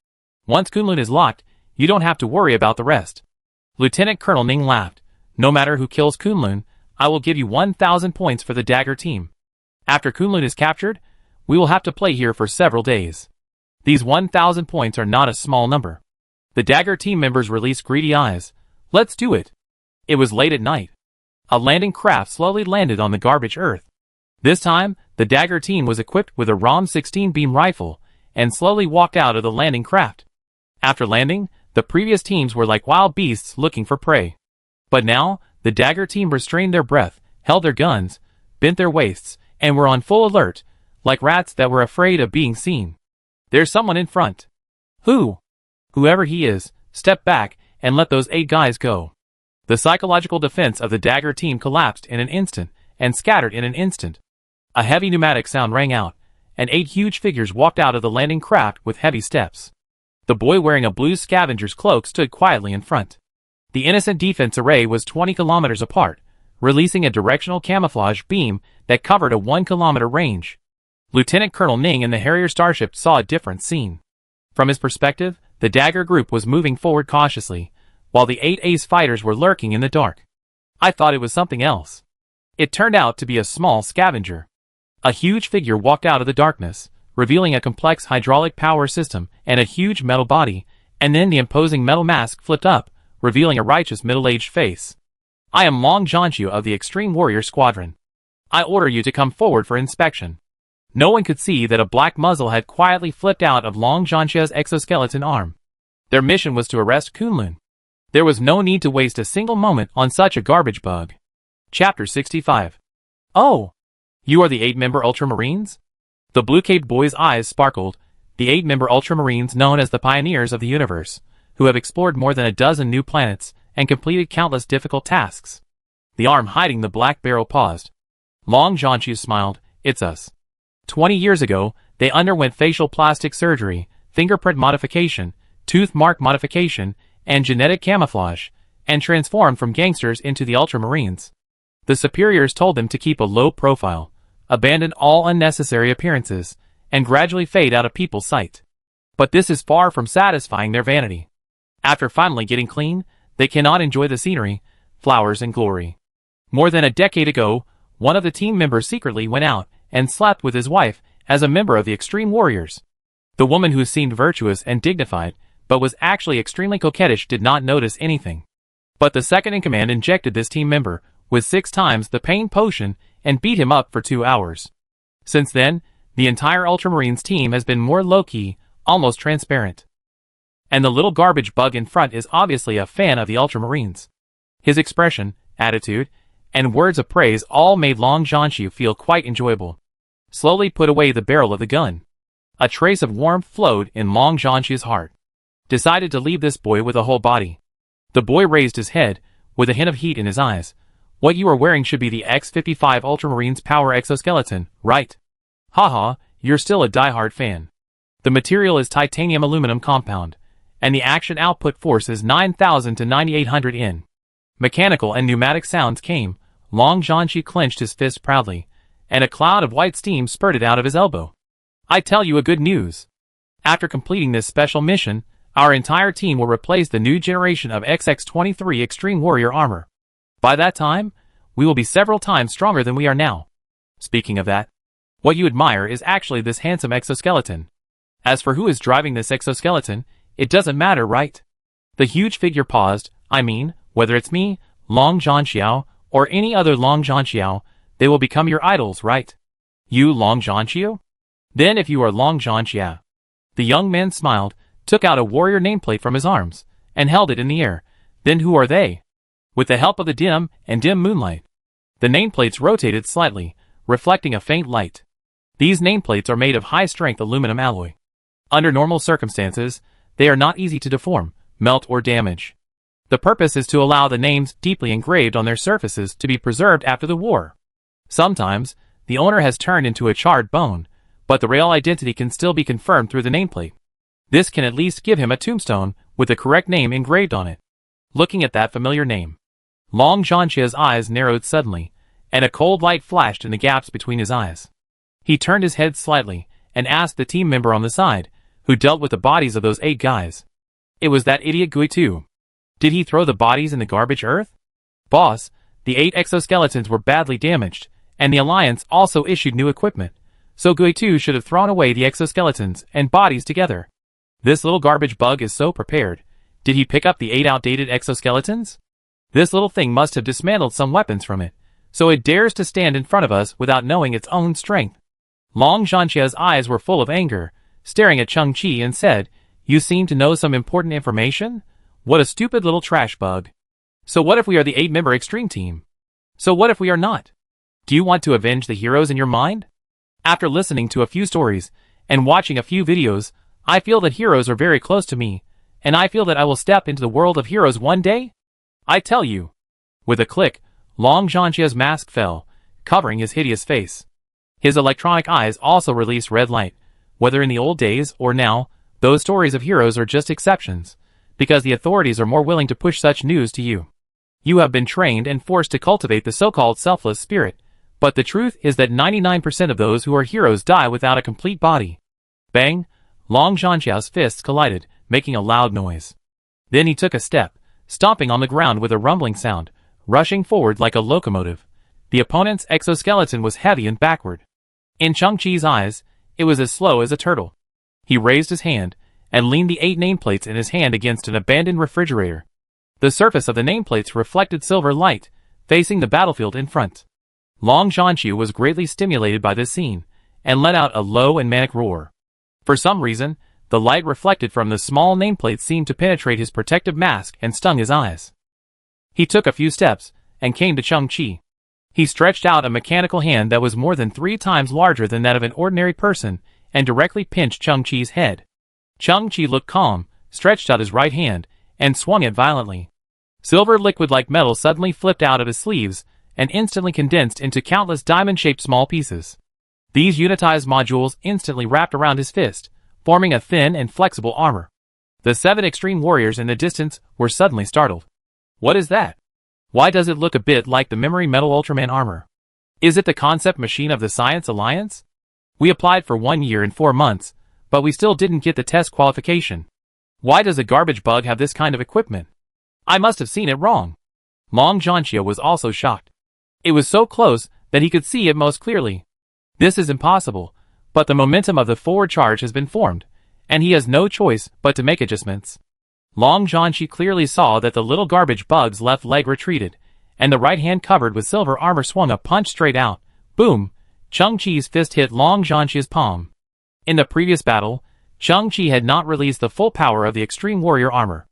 Once Kunlun is locked, you don't have to worry about the rest. Lieutenant Colonel Ning laughed. No matter who kills Kunlun, I will give you 1,000 points for the Dagger team. After Kunlun is captured, we will have to play here for several days. These 1,000 points are not a small number. The Dagger team members released greedy eyes. Let's do it. It was late at night. A landing craft slowly landed on the garbage earth. This time, the Dagger team was equipped with a ROM-16 beam rifle and slowly walked out of the landing craft. After landing, the previous teams were like wild beasts looking for prey. But now, the Dagger team restrained their breath, held their guns, bent their waists, and were on full alert, like rats that were afraid of being seen. There's someone in front. Who? Whoever he is, step back and let those 8 guys go. The psychological defense of the Dagger team collapsed in an instant and scattered in an instant. A heavy pneumatic sound rang out, and 8 huge figures walked out of the landing craft with heavy steps. The boy wearing a blue scavenger's cloak stood quietly in front. The innocent defense array was 20 kilometers apart, releasing a directional camouflage beam that covered a 1-kilometer range. Lieutenant Colonel Ning and the Harrier starship saw a different scene. From his perspective, the Dagger group was moving forward cautiously, while the 8 ace fighters were lurking in the dark. I thought it was something else. It turned out to be a small scavenger. A huge figure walked out of the darkness, revealing a complex hydraulic power system and a huge metal body, and then the imposing metal mask flipped up, revealing a righteous middle-aged face. I am Long Jianxiu of the Extreme Warrior Squadron. I order you to come forward for inspection. No one could see that a black muzzle had quietly flipped out of Long Jianxiu's exoskeleton arm. Their mission was to arrest Kunlun. There was no need to waste a single moment on such a garbage bug. Chapter 65. Oh! You are the 8-member Ultramarines? The blue-caped boy's eyes sparkled. The 8-member Ultramarines known as the Pioneers of the Universe, who have explored more than a dozen new planets and completed countless difficult tasks. The arm hiding the black barrel paused. Long Jianqiu smiled. It's us. 20 years ago, they underwent facial plastic surgery, fingerprint modification, tooth mark modification, and genetic camouflage, and transformed from gangsters into the Ultramarines. The superiors told them to keep a low profile, abandon all unnecessary appearances, and gradually fade out of people's sight. But this is far from satisfying their vanity. After finally getting clean, they cannot enjoy the scenery, flowers, and glory. More than a decade ago, one of the team members secretly went out and slept with his wife as a member of the Extreme Warriors. The woman, who seemed virtuous and dignified, but was actually extremely coquettish, did not notice anything. But the second-in-command injected this team member with 6 times the pain potion and beat him up for 2 hours. Since then, the entire Ultramarines team has been more low-key, almost transparent. And the little garbage bug in front is obviously a fan of the Ultramarines. His expression, attitude, and words of praise all made Long Jianqiu feel quite enjoyable. Slowly put away the barrel of the gun. A trace of warmth flowed in Long Jianqiu's heart. Decided to leave this boy with a whole body. The boy raised his head, with a hint of heat in his eyes. What you are wearing should be the X-55 Ultramarines power exoskeleton, right? Haha, you're still a diehard fan. The material is titanium aluminum compound, and the action output force is 9,000 to 9,800 N. Mechanical and pneumatic sounds came. Long Jianqiu clenched his fist proudly, and a cloud of white steam spurted out of his elbow. I tell you a good news. After completing this special mission, our entire team will replace the new generation of XX-23 Extreme Warrior armor. By that time, we will be several times stronger than we are now. Speaking of that, what you admire is actually this handsome exoskeleton. As for who is driving this exoskeleton, it doesn't matter, right? The huge figure paused. I mean, whether it's me, Long Jianqiu, or any other Long Jianqiu, they will become your idols, right? You Long Jianqiu? Then if you are Long Jianqiu. The young man smiled, took out a warrior nameplate from his arms, and held it in the air. Then who are they? With the help of the dim moonlight, the nameplates rotated slightly, reflecting a faint light. These nameplates are made of high-strength aluminum alloy. Under normal circumstances, they are not easy to deform, melt, or damage. The purpose is to allow the names deeply engraved on their surfaces to be preserved after the war. Sometimes, the owner has turned into a charred bone, but the real identity can still be confirmed through the nameplate. This can at least give him a tombstone with the correct name engraved on it. Looking at that familiar name, Long Jianqiu's eyes narrowed suddenly, and a cold light flashed in the gaps between his eyes. He turned his head slightly and asked the team member on the side, who dealt with the bodies of those 8 guys. It was that idiot Guitu. Did he throw the bodies in the garbage earth? Boss, the 8 exoskeletons were badly damaged, and the Alliance also issued new equipment, so Guitu should have thrown away the exoskeletons and bodies together. This little garbage bug is so prepared. Did he pick up the 8 outdated exoskeletons? This little thing must have dismantled some weapons from it, so it dares to stand in front of us without knowing its own strength. Long Jianqiu's eyes were full of anger, staring at Cheng Qi, and said, You seem to know some important information? What a stupid little trash bug. So what if we are the 8-member extreme team? So what if we are not? Do you want to avenge the heroes in your mind? After listening to a few stories and watching a few videos, I feel that heroes are very close to me, and I feel that I will step into the world of heroes one day. I tell you. With a click, Long Jianqiu's mask fell, covering his hideous face. His electronic eyes also released red light. Whether in the old days or now, those stories of heroes are just exceptions, because the authorities are more willing to push such news to you. You have been trained and forced to cultivate the so-called selfless spirit, but the truth is that 99% of those who are heroes die without a complete body. Bang! Long Jianqiu's fists collided, making a loud noise. Then he took a step, stomping on the ground with a rumbling sound, rushing forward like a locomotive. The opponent's exoskeleton was heavy and backward. In Cheng Qi's eyes, it was as slow as a turtle. He raised his hand, and leaned the 8 nameplates in his hand against an abandoned refrigerator. The surface of the nameplates reflected silver light, facing the battlefield in front. Long Jianqiu was greatly stimulated by this scene, and let out a low and manic roar. For some reason, the light reflected from the small nameplate seemed to penetrate his protective mask and stung his eyes. He took a few steps, and came to Cheng Qi. He stretched out a mechanical hand that was more than 3 times larger than that of an ordinary person, and directly pinched Cheng Qi's head. Cheng Qi looked calm, stretched out his right hand, and swung it violently. Silver liquid-like metal suddenly flipped out of his sleeves and instantly condensed into countless diamond-shaped small pieces. These unitized modules instantly wrapped around his fist, forming a thin and flexible armor. The 7 extreme warriors in the distance were suddenly startled. What is that? Why does it look a bit like the Memory Metal Ultraman armor? Is it the concept machine of the Science Alliance? We applied for 1 year and 4 months, but we still didn't get the test qualification. Why does a garbage bug have this kind of equipment? I must have seen it wrong. Long Jianxia was also shocked. It was so close that he could see it most clearly. This is impossible, but the momentum of the forward charge has been formed, and he has no choice but to make adjustments. Long Jianxi clearly saw that the little garbage bug's left leg retreated, and the right hand covered with silver armor swung a punch straight out. Boom! Cheng-Chi's fist hit Long Jianxi's palm. In the previous battle, Cheng-Chi had not released the full power of the extreme warrior armor.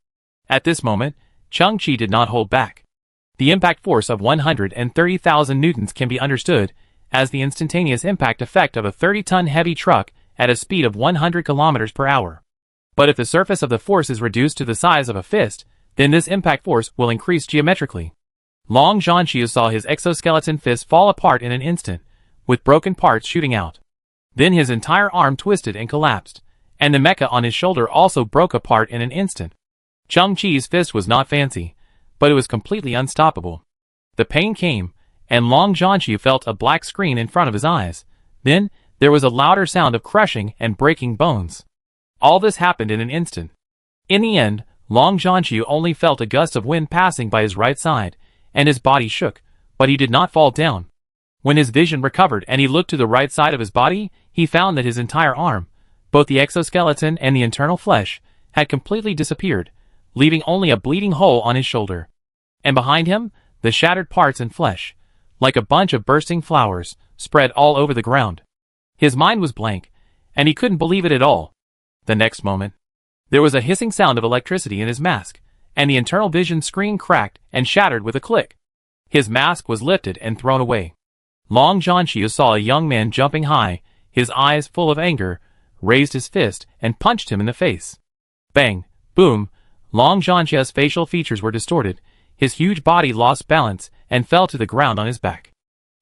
At this moment, Cheng-Chi did not hold back. The impact force of 130,000 newtons can be understood as the instantaneous impact effect of a 30-ton heavy truck at a speed of 100 kilometers per hour. But if the surface of the force is reduced to the size of a fist, then this impact force will increase geometrically. Long Jianxi saw his exoskeleton fist fall apart in an instant, with broken parts shooting out. Then his entire arm twisted and collapsed, and the mecha on his shoulder also broke apart in an instant. Cheng-Chi's fist was not fancy, but it was completely unstoppable. The pain came, and Long Jianxi felt a black screen in front of his eyes. Then, there was a louder sound of crushing and breaking bones. All this happened in an instant. In the end, Long Jianxi only felt a gust of wind passing by his right side, and his body shook, but he did not fall down. When his vision recovered and he looked to the right side of his body, he found that his entire arm, both the exoskeleton and the internal flesh, had completely disappeared, leaving only a bleeding hole on his shoulder. And behind him, the shattered parts and flesh, like a bunch of bursting flowers, spread all over the ground. His mind was blank, and he couldn't believe it at all. The next moment, there was a hissing sound of electricity in his mask, and the internal vision screen cracked and shattered with a click. His mask was lifted and thrown away. Long Jianxi saw a young man jumping high, his eyes full of anger, raised his fist and punched him in the face. Bang! Boom! Long Jianxi's facial features were distorted, his huge body lost balance and fell to the ground on his back.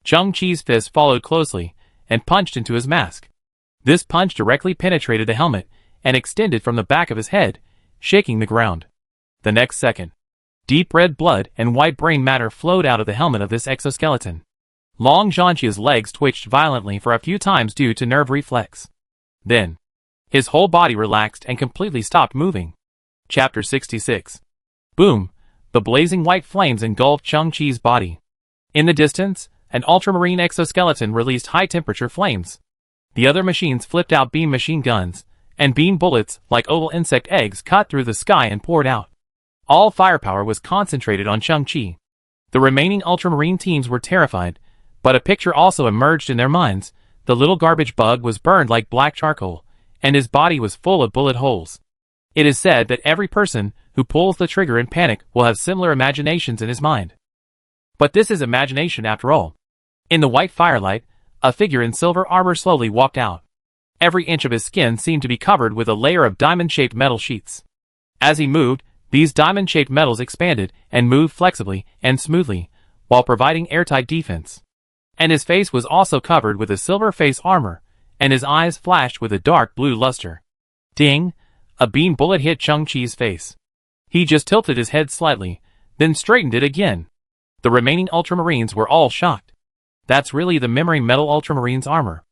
Cheng-Chi's fist followed closely and punched into his mask. This punch directly penetrated the helmet and extended from the back of his head, shaking the ground. The next second, deep red blood and white brain matter flowed out of the helmet of this exoskeleton. Long Jianxi's legs twitched violently for a few times due to nerve reflex. Then, his whole body relaxed and completely stopped moving. Chapter 66. Boom! The blazing white flames engulfed Cheng-Chi's body. In the distance, an ultramarine exoskeleton released high-temperature flames. The other machines flipped out beam machine guns, and beam bullets like oval insect eggs cut through the sky and poured out. All firepower was concentrated on Cheng-Chi. The remaining ultramarine teams were terrified, but a picture also emerged in their minds. The little garbage bug was burned like black charcoal, and his body was full of bullet holes. It is said that every person who pulls the trigger in panic will have similar imaginations in his mind. But this is imagination after all. In the white firelight, a figure in silver armor slowly walked out. Every inch of his skin seemed to be covered with a layer of diamond-shaped metal sheets. As he moved, these diamond-shaped metals expanded and moved flexibly and smoothly, while providing airtight defense. And his face was also covered with a silver face armor, and his eyes flashed with a dark blue luster. Ding! A beam bullet hit Cheng-Chi's face. He just tilted his head slightly, then straightened it again. The remaining ultramarines were all shocked. That's really the Memory Metal Ultramarine's armor.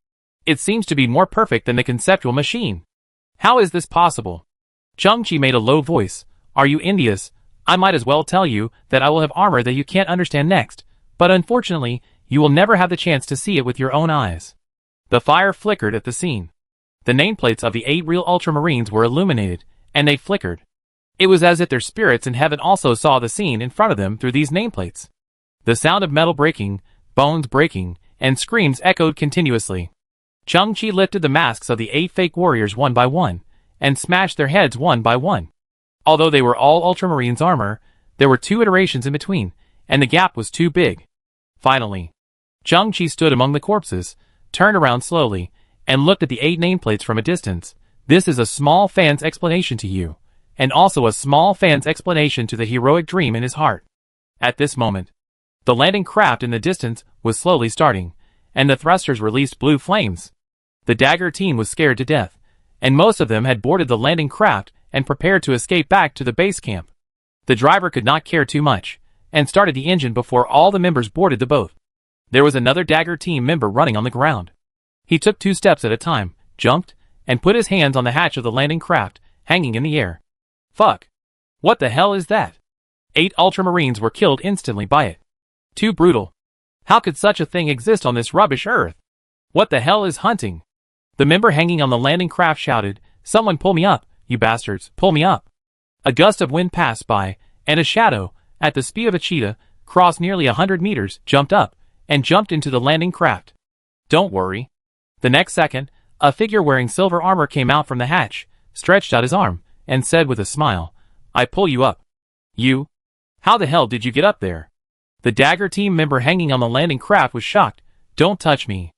It seems to be more perfect than the conceptual machine. How is this possible? Cheng-Chi made a low voice. Are you envious? I might as well tell you that I will have armor that you can't understand next, but unfortunately, you will never have the chance to see it with your own eyes. The fire flickered at the scene. The nameplates of the 8 real ultramarines were illuminated, and they flickered. It was as if their spirits in heaven also saw the scene in front of them through these nameplates. The sound of metal breaking, bones breaking, and screams echoed continuously. Cheng-Chi lifted the masks of the 8 fake warriors one by one, and smashed their heads one by one. Although they were all ultramarines' armor, there were 2 iterations in between, and the gap was too big. Finally, Cheng-Chi stood among the corpses, turned around slowly, and looked at the 8 nameplates from a distance. This is a small fan's explanation to you. and also a small fan's explanation to the heroic dream in his heart. At this moment, the landing craft in the distance was slowly starting, and the thrusters released blue flames. The Dagger team was scared to death, and most of them had boarded the landing craft and prepared to escape back to the base camp. The driver could not care too much, and started the engine before all the members boarded the boat. There was another Dagger team member running on the ground. He took 2 steps at a time, jumped, and put his hands on the hatch of the landing craft, hanging in the air. Fuck. What the hell is that? 8 Ultramarines were killed instantly by it. Too brutal. How could such a thing exist on this rubbish Earth? What the hell is hunting? The member hanging on the landing craft shouted, "Someone pull me up, you bastards, pull me up." A gust of wind passed by, and a shadow, at the speed of a cheetah, crossed nearly 100 meters, jumped up, and jumped into the landing craft. Don't worry. The next second, a figure wearing silver armor came out from the hatch, stretched out his arm, and said with a smile, "I pull you up." You? How the hell did you get up there? The Dagger team member hanging on the landing craft was shocked. "Don't touch me."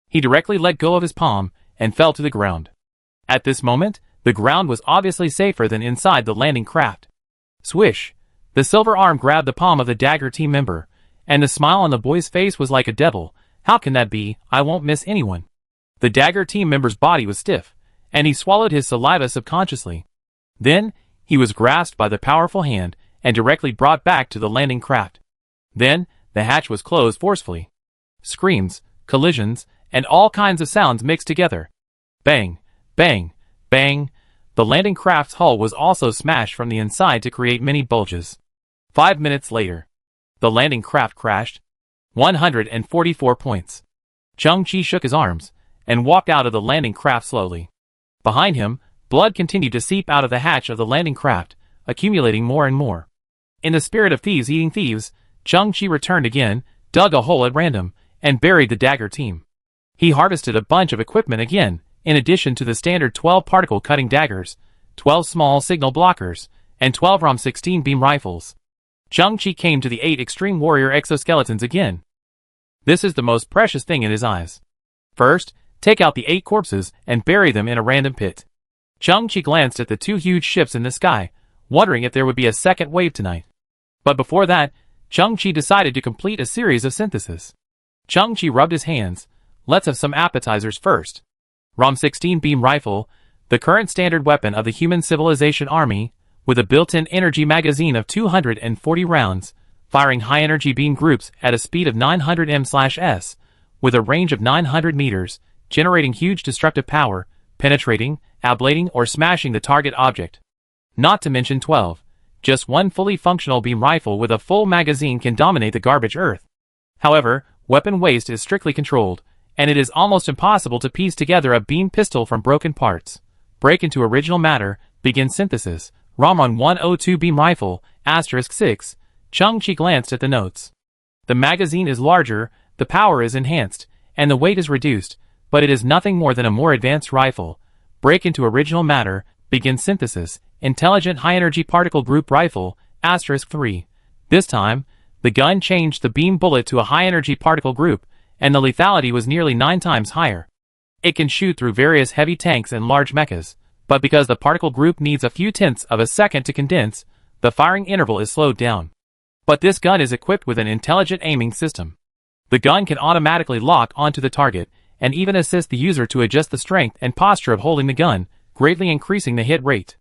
He directly let go of his palm, and fell to the ground. At this moment, the ground was obviously safer than inside the landing craft. Swish! The silver arm grabbed the palm of the Dagger team member, and the smile on the boy's face was like a devil. "How can that be? I won't miss anyone." The Dagger team member's body was stiff, and he swallowed his saliva subconsciously. Then, he was grasped by the powerful hand, and directly brought back to the landing craft. Then, the hatch was closed forcefully. Screams, collisions, and all kinds of sounds mixed together. Bang, bang, bang. The landing craft's hull was also smashed from the inside to create many bulges. 5 minutes later, the landing craft crashed. 144 points. Chung-Chi shook his arms, and walked out of the landing craft slowly. Behind him, blood continued to seep out of the hatch of the landing craft, accumulating more and more. In the spirit of thieves eating thieves, Chung-Chi returned again, dug a hole at random, and buried the Dagger team. He harvested a bunch of equipment again, in addition to the standard 12 particle cutting daggers, 12 small signal blockers, and 12 ROM-16 beam rifles. Chung-Chi came to the 8 extreme warrior exoskeletons again. This is the most precious thing in his eyes. First, take out the 8 corpses and bury them in a random pit. Chung-Chi glanced at the 2 huge ships in the sky, wondering if there would be a second wave tonight. But before that, Chung-Chi decided to complete a series of synthesis. Chung-Chi rubbed his hands. Let's have some appetizers first. ROM-16 beam rifle, the current standard weapon of the human civilization army, with a built-in energy magazine of 240 rounds, firing high-energy beam groups at a speed of 900 m/s, with a range of 900 meters, generating huge destructive power, penetrating, ablating, or smashing the target object. Not to mention 12. Just one fully functional beam rifle with a full magazine can dominate the garbage earth. However, weapon waste is strictly controlled, and it is almost impossible to piece together a beam pistol from broken parts. Break into original matter, begin synthesis. ROM 102 beam rifle, *6. Chung-Chi glanced at the notes. The magazine is larger, the power is enhanced, and the weight is reduced, but it is nothing more than a more advanced rifle. Break into original matter, begin synthesis. Intelligent high-energy particle group rifle, *3. This time, the gun changed the beam bullet to a high-energy particle group, and the lethality was nearly 9 times higher. It can shoot through various heavy tanks and large mechas, but because the particle group needs a few tenths of a second to condense, the firing interval is slowed down. But this gun is equipped with an intelligent aiming system. The gun can automatically lock onto the target, and even assist the user to adjust the strength and posture of holding the gun, greatly increasing the hit rate.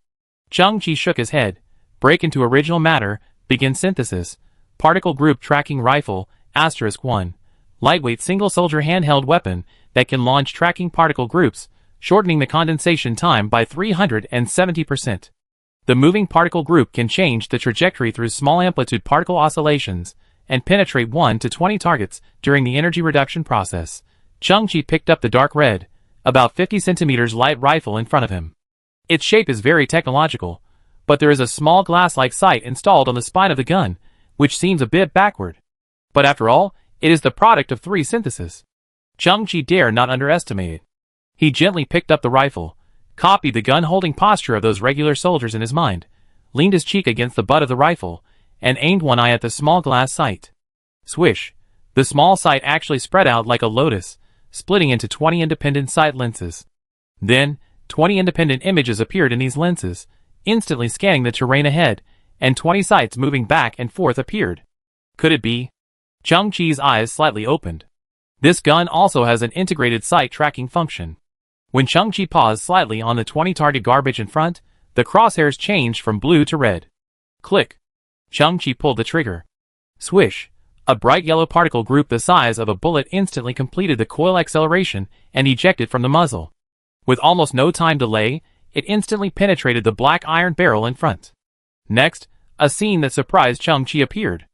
Chung-Chi shook his head. Break into original matter, begin synthesis. Particle group tracking rifle, *1. Lightweight single-soldier handheld weapon that can launch tracking particle groups, shortening the condensation time by 370%. The moving particle group can change the trajectory through small amplitude particle oscillations, and penetrate 1 to 20 targets during the energy reduction process. Chung-Chi picked up the dark red, about 50 centimeters light rifle in front of him. Its shape is very technological, but there is a small glass-like sight installed on the spine of the gun, which seems a bit backward. But after all, it is the product of 3 syntheses. Chung-Chi dare not underestimate it. He gently picked up the rifle, copied the gun-holding posture of those regular soldiers in his mind, leaned his cheek against the butt of the rifle, and aimed one eye at the small glass sight. Swish! The small sight actually spread out like a lotus, splitting into 20 independent sight lenses. Then, 20 independent images appeared in these lenses, instantly scanning the terrain ahead, and 20 sights moving back and forth appeared. Could it be? Chang-Chi's eyes slightly opened. This gun also has an integrated sight tracking function. When Chang-Chi paused slightly on the 20 target garbage in front, the crosshairs changed from blue to red. Click. Chang-Chi pulled the trigger. Swish. A bright yellow particle group the size of a bullet instantly completed the coil acceleration and ejected from the muzzle. With almost no time delay, it instantly penetrated the black iron barrel in front. Next, a scene that surprised Chang-Chi appeared.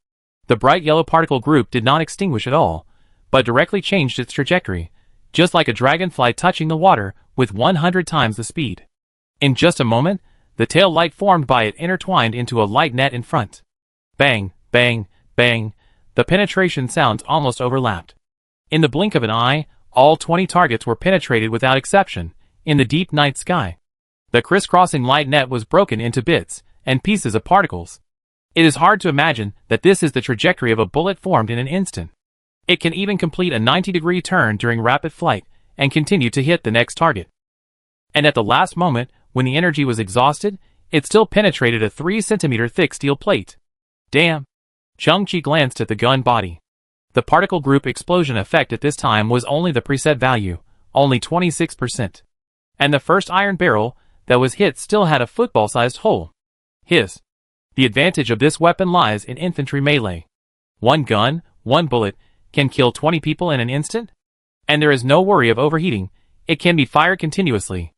The bright yellow particle group did not extinguish at all, but directly changed its trajectory, just like a dragonfly touching the water with 100 times the speed. In just a moment, the tail light formed by it intertwined into a light net in front. Bang, bang, bang. The penetration sounds almost overlapped. In the blink of an eye, all 20 targets were penetrated without exception, in the deep night sky. The crisscrossing light net was broken into bits and pieces of particles. It is hard to imagine that this is the trajectory of a bullet formed in an instant. It can even complete a 90-degree turn during rapid flight and continue to hit the next target. And at the last moment, when the energy was exhausted, it still penetrated a 3-centimeter thick steel plate. Damn! Chang-Chi glanced at the gun body. The particle group explosion effect at this time was only the preset value, only 26%. And the first iron barrel that was hit still had a football-sized hole. Hiss. The advantage of this weapon lies in infantry melee. One gun, one bullet, can kill 20 people in an instant? And there is no worry of overheating, it can be fired continuously.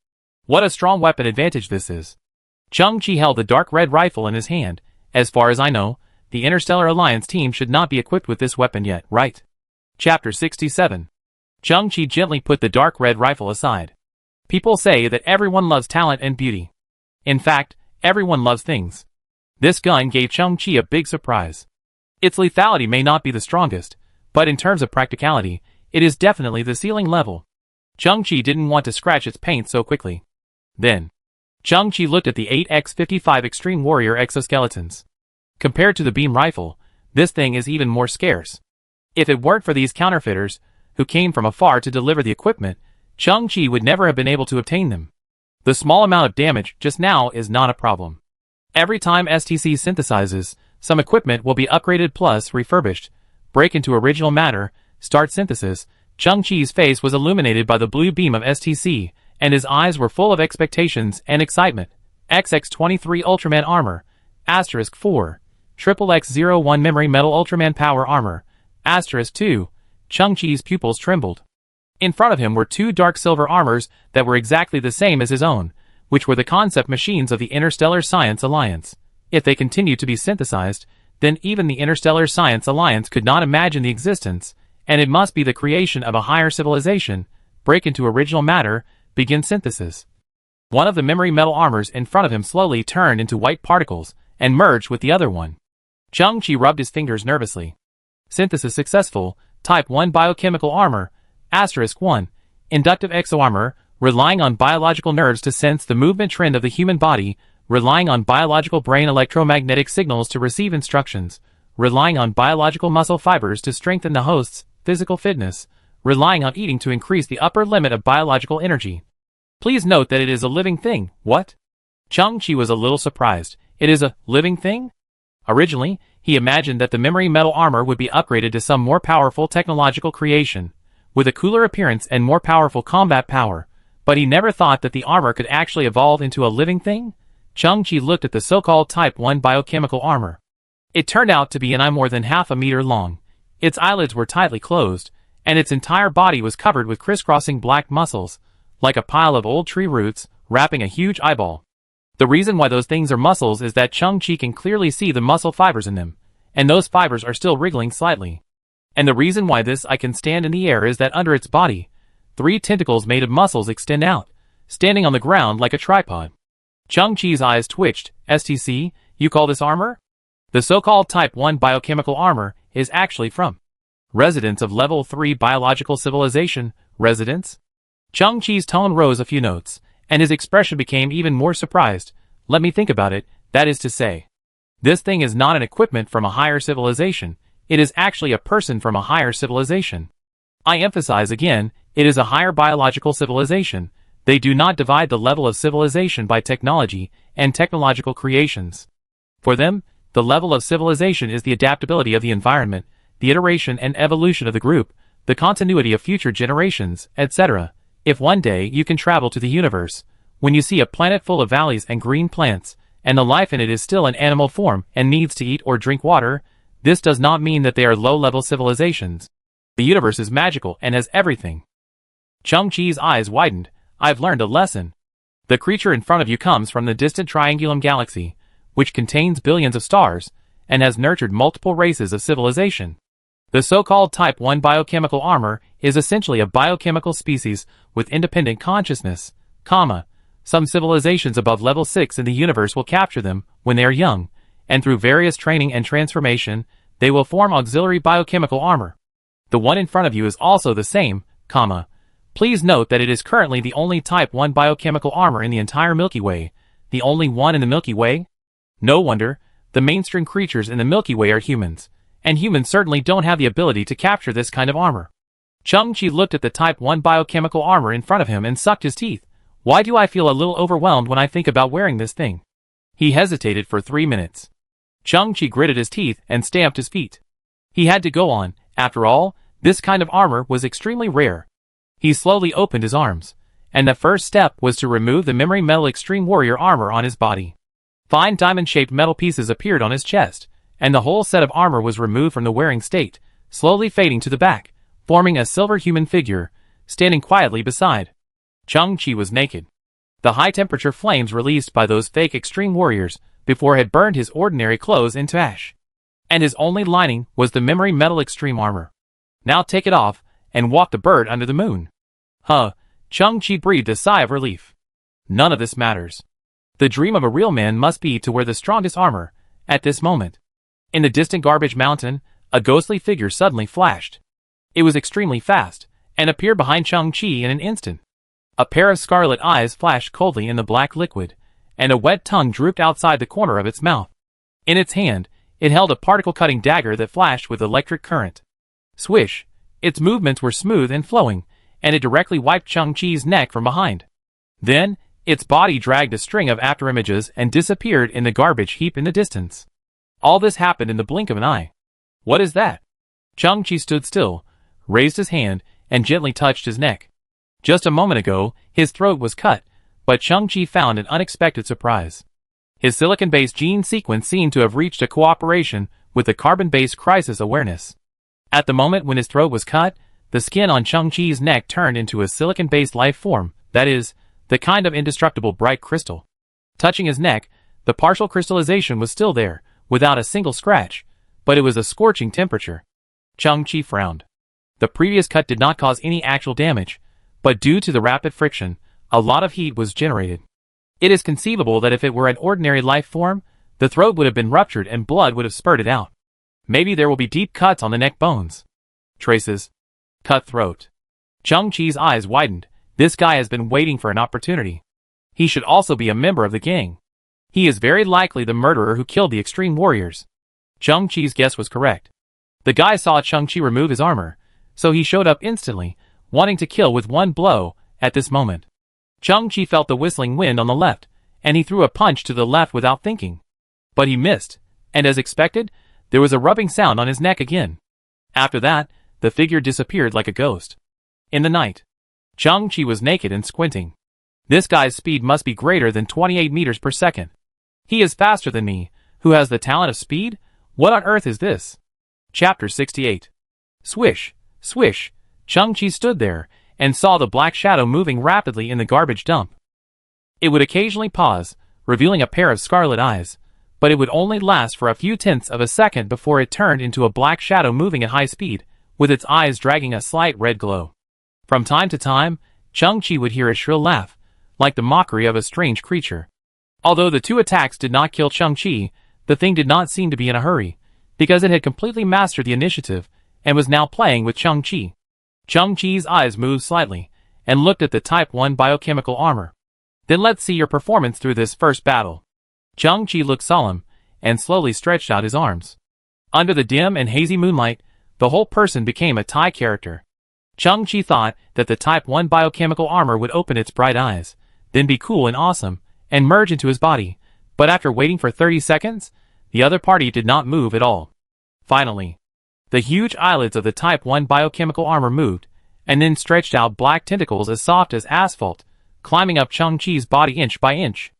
What a strong weapon advantage this is. Chang-Chi held the dark red rifle in his hand. As far as I know, the Interstellar Alliance team should not be equipped with this weapon yet, right? Chapter 67. Chang-Chi gently put the dark red rifle aside. People say that everyone loves talent and beauty. In fact, everyone loves things. This gun gave Chang-Chi a big surprise. Its lethality may not be the strongest, but in terms of practicality, it is definitely the ceiling level. Chang-Chi didn't want to scratch its paint so quickly. Then, Chang-Chi looked at the 8x55 Extreme Warrior exoskeletons. Compared to the beam rifle, this thing is even more scarce. If it weren't for these counterfeiters, who came from afar to deliver the equipment, Chang-Chi would never have been able to obtain them. The small amount of damage just now is not a problem. Every time STC synthesizes, some equipment will be upgraded plus refurbished, break into original matter, start synthesis. Chang-Chi's face was illuminated by the blue beam of STC, and his eyes were full of expectations and excitement. XX-23 Ultraman Armor, *4. XXX-01 Memory Metal Ultraman Power Armor, *2. Chang-Chi's pupils trembled. In front of him were two dark silver armors that were exactly the same as his own, which were the concept machines of the Interstellar Science Alliance. If they continued to be synthesized, then even the Interstellar Science Alliance could not imagine the existence, and it must be the creation of a higher civilization, break into original matter, begin synthesis. One of the memory metal armors in front of him slowly turned into white particles, and merged with the other one. Chang-Chi rubbed his fingers nervously. Synthesis successful, Type 1 Biochemical Armor, *1, Inductive Exoarmor, relying on biological nerves to sense the movement trend of the human body, relying on biological brain electromagnetic signals to receive instructions, relying on biological muscle fibers to strengthen the host's physical fitness, relying on eating to increase the upper limit of biological energy. Please note that it is a living thing. What? Chang-Chi was a little surprised. It is a living thing? Originally, he imagined that the memory metal armor would be upgraded to some more powerful technological creation, with a cooler appearance and more powerful combat power, but he never thought that the armor could actually evolve into a living thing? Chang-Chi looked at the so-called Type 1 biochemical armor. It turned out to be an eye more than half a meter long. Its eyelids were tightly closed, and its entire body was covered with crisscrossing black muscles, like a pile of old tree roots, wrapping a huge eyeball. The reason why those things are muscles is that Chang-Chi can clearly see the muscle fibers in them, and those fibers are still wriggling slightly. And the reason why this eye can stand in the air is that under its body, 3 tentacles made of muscles extend out, standing on the ground like a tripod. Chang-Chi's eyes twitched. STC, you call this armor? The so-called Type 1 biochemical armor is actually from residents of Level 3 biological civilization. Residents? Chang-Chi's tone rose a few notes, and his expression became even more surprised. Let me think about it. That is to say, this thing is not an equipment from a higher civilization. It is actually a person from a higher civilization. I emphasize again, it is a higher biological civilization, They do not divide the level of civilization by technology and technological creations. For them, the level of civilization is the adaptability of the environment, the iteration and evolution of the group, the continuity of future generations, etc. If one day you can travel to the universe, when you see a planet full of valleys and green plants, and the life in it is still in animal form and needs to eat or drink water, this does not mean that they are low-level civilizations. The universe is magical and has everything. Chang-Chi's eyes widened. I've learned a lesson. The creature in front of you comes from the distant Triangulum galaxy, which contains billions of stars, and has nurtured multiple races of civilization. The so-called Type 1 biochemical armor is essentially a biochemical species with independent consciousness, some civilizations above level 6 in the universe will capture them when they are young, and through various training and transformation, they will form auxiliary biochemical armor. The one in front of you is also the same, Please note that it is currently the only Type 1 biochemical armor in the entire Milky Way, the only one in the Milky Way. No wonder, the mainstream creatures in the Milky Way are humans, and humans certainly don't have the ability to capture this kind of armor. Chang-Chi looked at the Type 1 biochemical armor in front of him and sucked his teeth. Why do I feel a little overwhelmed when I think about wearing this thing? He hesitated for 3 minutes. Chang-Chi gritted his teeth and stamped his feet. He had to go on. After all, this kind of armor was extremely rare. He slowly opened his arms, and the first step was to remove the memory metal extreme warrior armor on his body. Fine diamond-shaped metal pieces appeared on his chest, and the whole set of armor was removed from the wearing state, slowly fading to the back, forming a silver human figure, standing quietly beside. Chang-Chi was naked. The high-temperature flames released by those fake extreme warriors before had burned his ordinary clothes into ash. And his only lining was the memory metal extreme armor. Now take it off, and walk the bird under the moon. Chang-Chi breathed a sigh of relief. None of this matters. The dream of a real man must be to wear the strongest armor, at this moment. In the distant garbage mountain, a ghostly figure suddenly flashed. It was extremely fast, and appeared behind Chang-Chi in an instant. A pair of scarlet eyes flashed coldly in the black liquid, and a wet tongue drooped outside the corner of its mouth. In its hand, it held a particle-cutting dagger that flashed with electric current. Swish! Its movements were smooth and flowing, and it directly wiped Chang-Chi's neck from behind. Then, its body dragged a string of afterimages and disappeared in the garbage heap in the distance. All this happened in the blink of an eye. What is that? Chang-Chi stood still, raised his hand, and gently touched his neck. Just a moment ago, his throat was cut, but Chang-Chi found an unexpected surprise. His silicon-based gene sequence seemed to have reached a cooperation with the carbon-based crisis awareness. At the moment when his throat was cut, the skin on Chang-Chi's neck turned into a silicon-based life form, that is, the kind of indestructible bright crystal. Touching his neck, the partial crystallization was still there, without a single scratch, but it was a scorching temperature. Chang-Chi frowned. The previous cut did not cause any actual damage, but due to the rapid friction, a lot of heat was generated. It is conceivable that if it were an ordinary life form, the throat would have been ruptured and blood would have spurted out. Maybe there will be deep cuts on the neck bones. Traces. Cut throat. Chang-Chi's eyes widened. This guy has been waiting for an opportunity. He should also be a member of the gang. He is very likely the murderer who killed the extreme warriors. Chang-Chi's guess was correct. The guy saw Chang-Chi remove his armor, so he showed up instantly, wanting to kill with one blow at this moment. Chang-Chi felt the whistling wind on the left, and he threw a punch to the left without thinking. But he missed, and as expected, there was a rubbing sound on his neck again. After that, the figure disappeared like a ghost. In the night, Chang-Chi was naked and squinting. This guy's speed must be greater than 28 meters per second. He is faster than me. Who has the talent of speed? What on earth is this? Chapter 68. Swish, swish. Chang-Chi stood there, and saw the black shadow moving rapidly in the garbage dump. It would occasionally pause, revealing a pair of scarlet eyes, but it would only last for a few tenths of a second before it turned into a black shadow moving at high speed, with its eyes dragging a slight red glow. From time to time, Chang-Chi would hear a shrill laugh, like the mockery of a strange creature. Although the two attacks did not kill Chang-Chi, the thing did not seem to be in a hurry, because it had completely mastered the initiative, and was now playing with Chang-Chi. Chang-Chi's eyes moved slightly, and looked at the Type 1 biochemical armor. Then let's see your performance through this first battle. Chang-Chi looked solemn, and slowly stretched out his arms. Under the dim and hazy moonlight, the whole person became a Thai character. Chang-Chi thought that the Type 1 biochemical armor would open its bright eyes, then be cool and awesome, and merge into his body, but after waiting for 30 seconds, the other party did not move at all. Finally, the huge eyelids of the Type 1 biochemical armor moved, and then stretched out black tentacles as soft as asphalt, climbing up Chang-Chi's body inch by inch.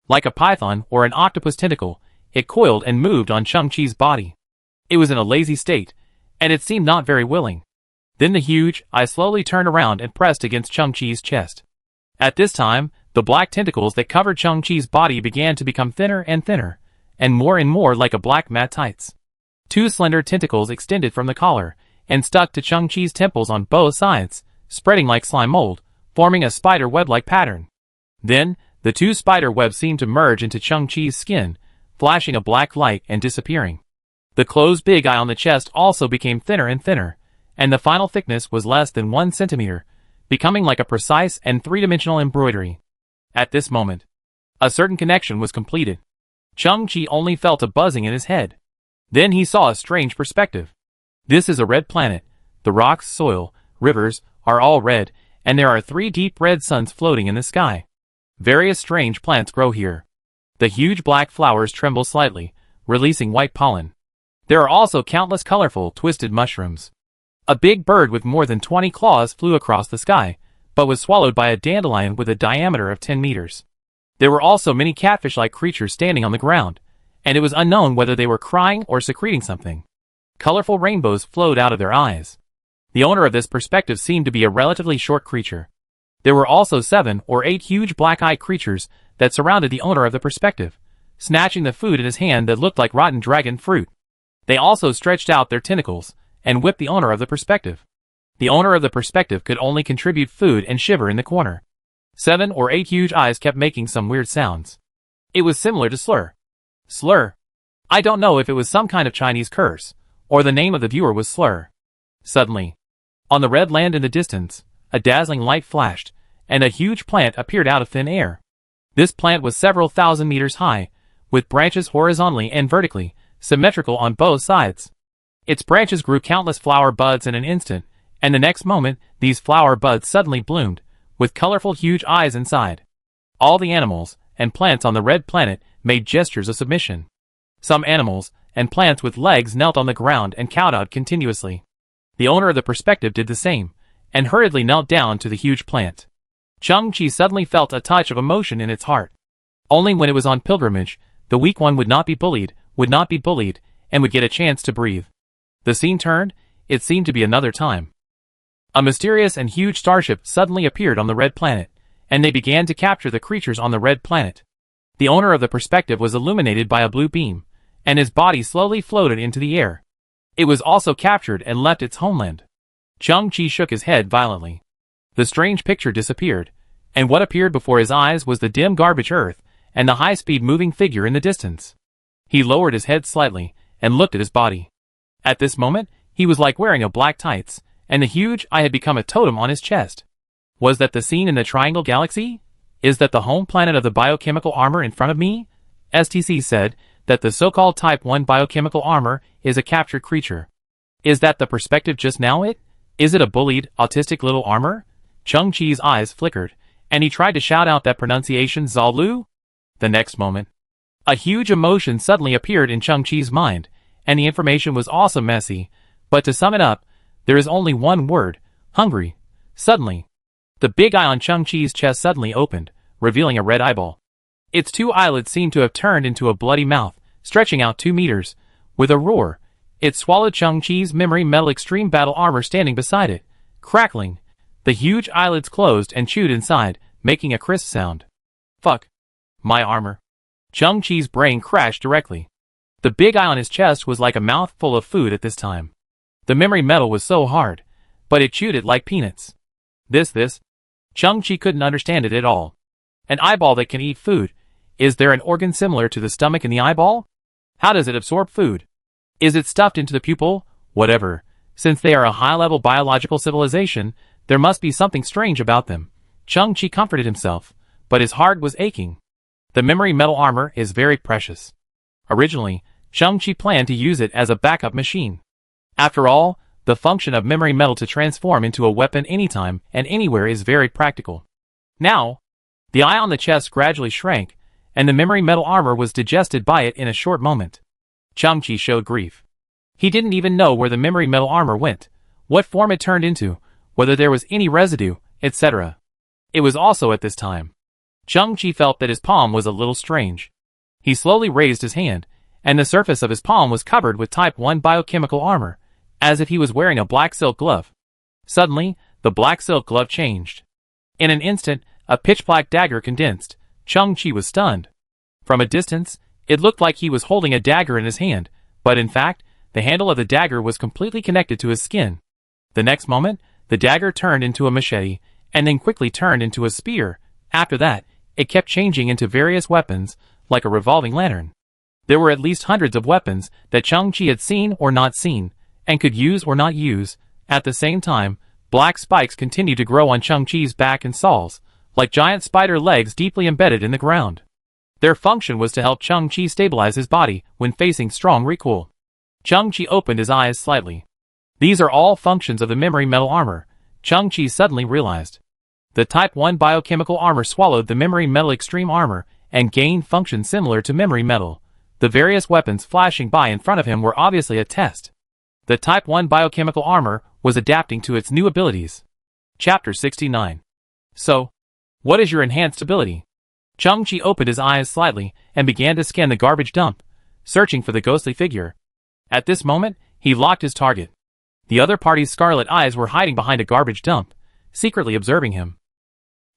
Like a python or an octopus tentacle, it coiled and moved on Chang-Chi's body. It was in a lazy state, and it seemed not very willing. Then the huge eye slowly turned around and pressed against Chang-Chi's chest. At this time, the black tentacles that covered Chang-Chi's body began to become thinner and more like a black mat tights. Two slender tentacles extended from the collar, and stuck to Chang-Chi's temples on both sides, spreading like slime mold, forming a spider web-like pattern. Then, the two spider webs seemed to merge into Chang-Chi's skin, flashing a black light and disappearing. The closed big eye on the chest also became thinner, and the final thickness was less than 1 centimeter, becoming like a precise and three-dimensional embroidery. At this moment, a certain connection was completed. Chang-Chi only felt a buzzing in his head. Then he saw a strange perspective. This is a red planet. The rocks, soil, rivers, are all red, and there are 3 deep red suns floating in the sky. Various strange plants grow here. The huge black flowers tremble slightly, releasing white pollen. There are also countless colorful, twisted mushrooms. A big bird with more than 20 claws flew across the sky, but was swallowed by a dandelion with a diameter of 10 meters. There were also many catfish-like creatures standing on the ground, and it was unknown whether they were crying or secreting something. Colorful rainbows flowed out of their eyes. The owner of this perspective seemed to be a relatively short creature. There were also 7 or 8 huge black-eyed creatures that surrounded the owner of the perspective, snatching the food in his hand that looked like rotten dragon fruit. They also stretched out their tentacles and whipped the owner of the perspective. The owner of the perspective could only contribute food and shiver in the corner. 7 or 8 huge eyes kept making some weird sounds. It was similar to slur. Slur. I don't know if it was some kind of Chinese curse, or the name of the viewer was slur. Suddenly, on the red land in the distance, a dazzling light flashed, and a huge plant appeared out of thin air. This plant was several thousand meters high, with branches horizontally and vertically, symmetrical on both sides. Its branches grew countless flower buds in an instant, and the next moment, these flower buds suddenly bloomed, with colorful huge eyes inside. All the animals and plants on the red planet made gestures of submission. Some animals and plants with legs knelt on the ground and kowtowed continuously. The owner of the perspective did the same, and hurriedly knelt down to the huge plant. Chang-Chi suddenly felt a touch of emotion in its heart. Only when it was on pilgrimage, the weak one would not be bullied, and would get a chance to breathe. The scene turned, it seemed to be another time. A mysterious and huge starship suddenly appeared on the red planet, and they began to capture the creatures on the red planet. The owner of the perspective was illuminated by a blue beam, and his body slowly floated into the air. It was also captured and left its homeland. Chang-Chi shook his head violently. The strange picture disappeared, and what appeared before his eyes was the dim garbage earth and the high-speed moving figure in the distance. He lowered his head slightly and looked at his body. At this moment, he was like wearing a black tights, and the huge eye had become a totem on his chest. Was that the scene in the Triangle Galaxy? Is that the home planet of the biochemical armor in front of me? STC said that the so-called Type 1 biochemical armor is a captured creature. Is that the perspective just now it? Is it a bullied, autistic little armor? Chang-Chi's eyes flickered, and he tried to shout out that pronunciation Zalu. The next moment, a huge emotion suddenly appeared in Chang-Chi's mind, and the information was also messy, but to sum it up, there is only one word: hungry. Suddenly, the big eye on Chang-Chi's chest suddenly opened, revealing a red eyeball. Its 2 eyelids seemed to have turned into a bloody mouth, stretching out 2 meters. With a roar, it swallowed Chang-Chi's memory metal extreme battle armor standing beside it. Crackling, the huge eyelids closed and chewed inside, making a crisp sound. Fuck. My armor. Chang-Chi's brain crashed directly. The big eye on his chest was like a mouthful of food at this time. The memory metal was so hard, but it chewed it like peanuts. This. Chang-Chi couldn't understand it at all. An eyeball that can eat food. Is there an organ similar to the stomach in the eyeball? How does it absorb food? Is it stuffed into the pupil? Whatever. Since they are a high-level biological civilization, there must be something strange about them. Chang-Chi comforted himself, but his heart was aching. The memory metal armor is very precious. Originally, Chang-Chi planned to use it as a backup machine. After all, The function of memory metal to transform into a weapon anytime and anywhere is very practical. Now, the eye on the chest gradually shrank, and the memory metal armor was digested by it in a short moment. Changqi showed grief. He didn't even know where the memory metal armor went, what form it turned into, whether there was any residue, etc. It was also at this time Changqi felt that his palm was a little strange. He slowly raised his hand, and the surface of his palm was covered with Type 1 biochemical armor, as if he was wearing a black silk glove. Suddenly, the black silk glove changed. In an instant, a pitch-black dagger condensed. Changqi was stunned. From a distance, it looked like he was holding a dagger in his hand, but in fact, the handle of the dagger was completely connected to his skin. The next moment, the dagger turned into a machete, and then quickly turned into a spear. After that, it kept changing into various weapons, like a revolving lantern. There were at least hundreds of weapons that Changqi had seen or not seen, and could use or not use. At the same time, black spikes continued to grow on Changqi's back and soles, like giant spider legs deeply embedded in the ground. Their function was to help Changqi stabilize his body when facing strong recoil. Changqi opened his eyes slightly. These are all functions of the memory metal armor, Changqi suddenly realized. The Type 1 biochemical armor swallowed the memory metal extreme armor and gained functions similar to memory metal. The various weapons flashing by in front of him were obviously a test. The Type 1 biochemical armor was adapting to its new abilities. Chapter 69. So, what is your enhanced ability? Changqi opened his eyes slightly and began to scan the garbage dump, searching for the ghostly figure. At this moment, he locked his target. The other party's scarlet eyes were hiding behind a garbage dump, secretly observing him.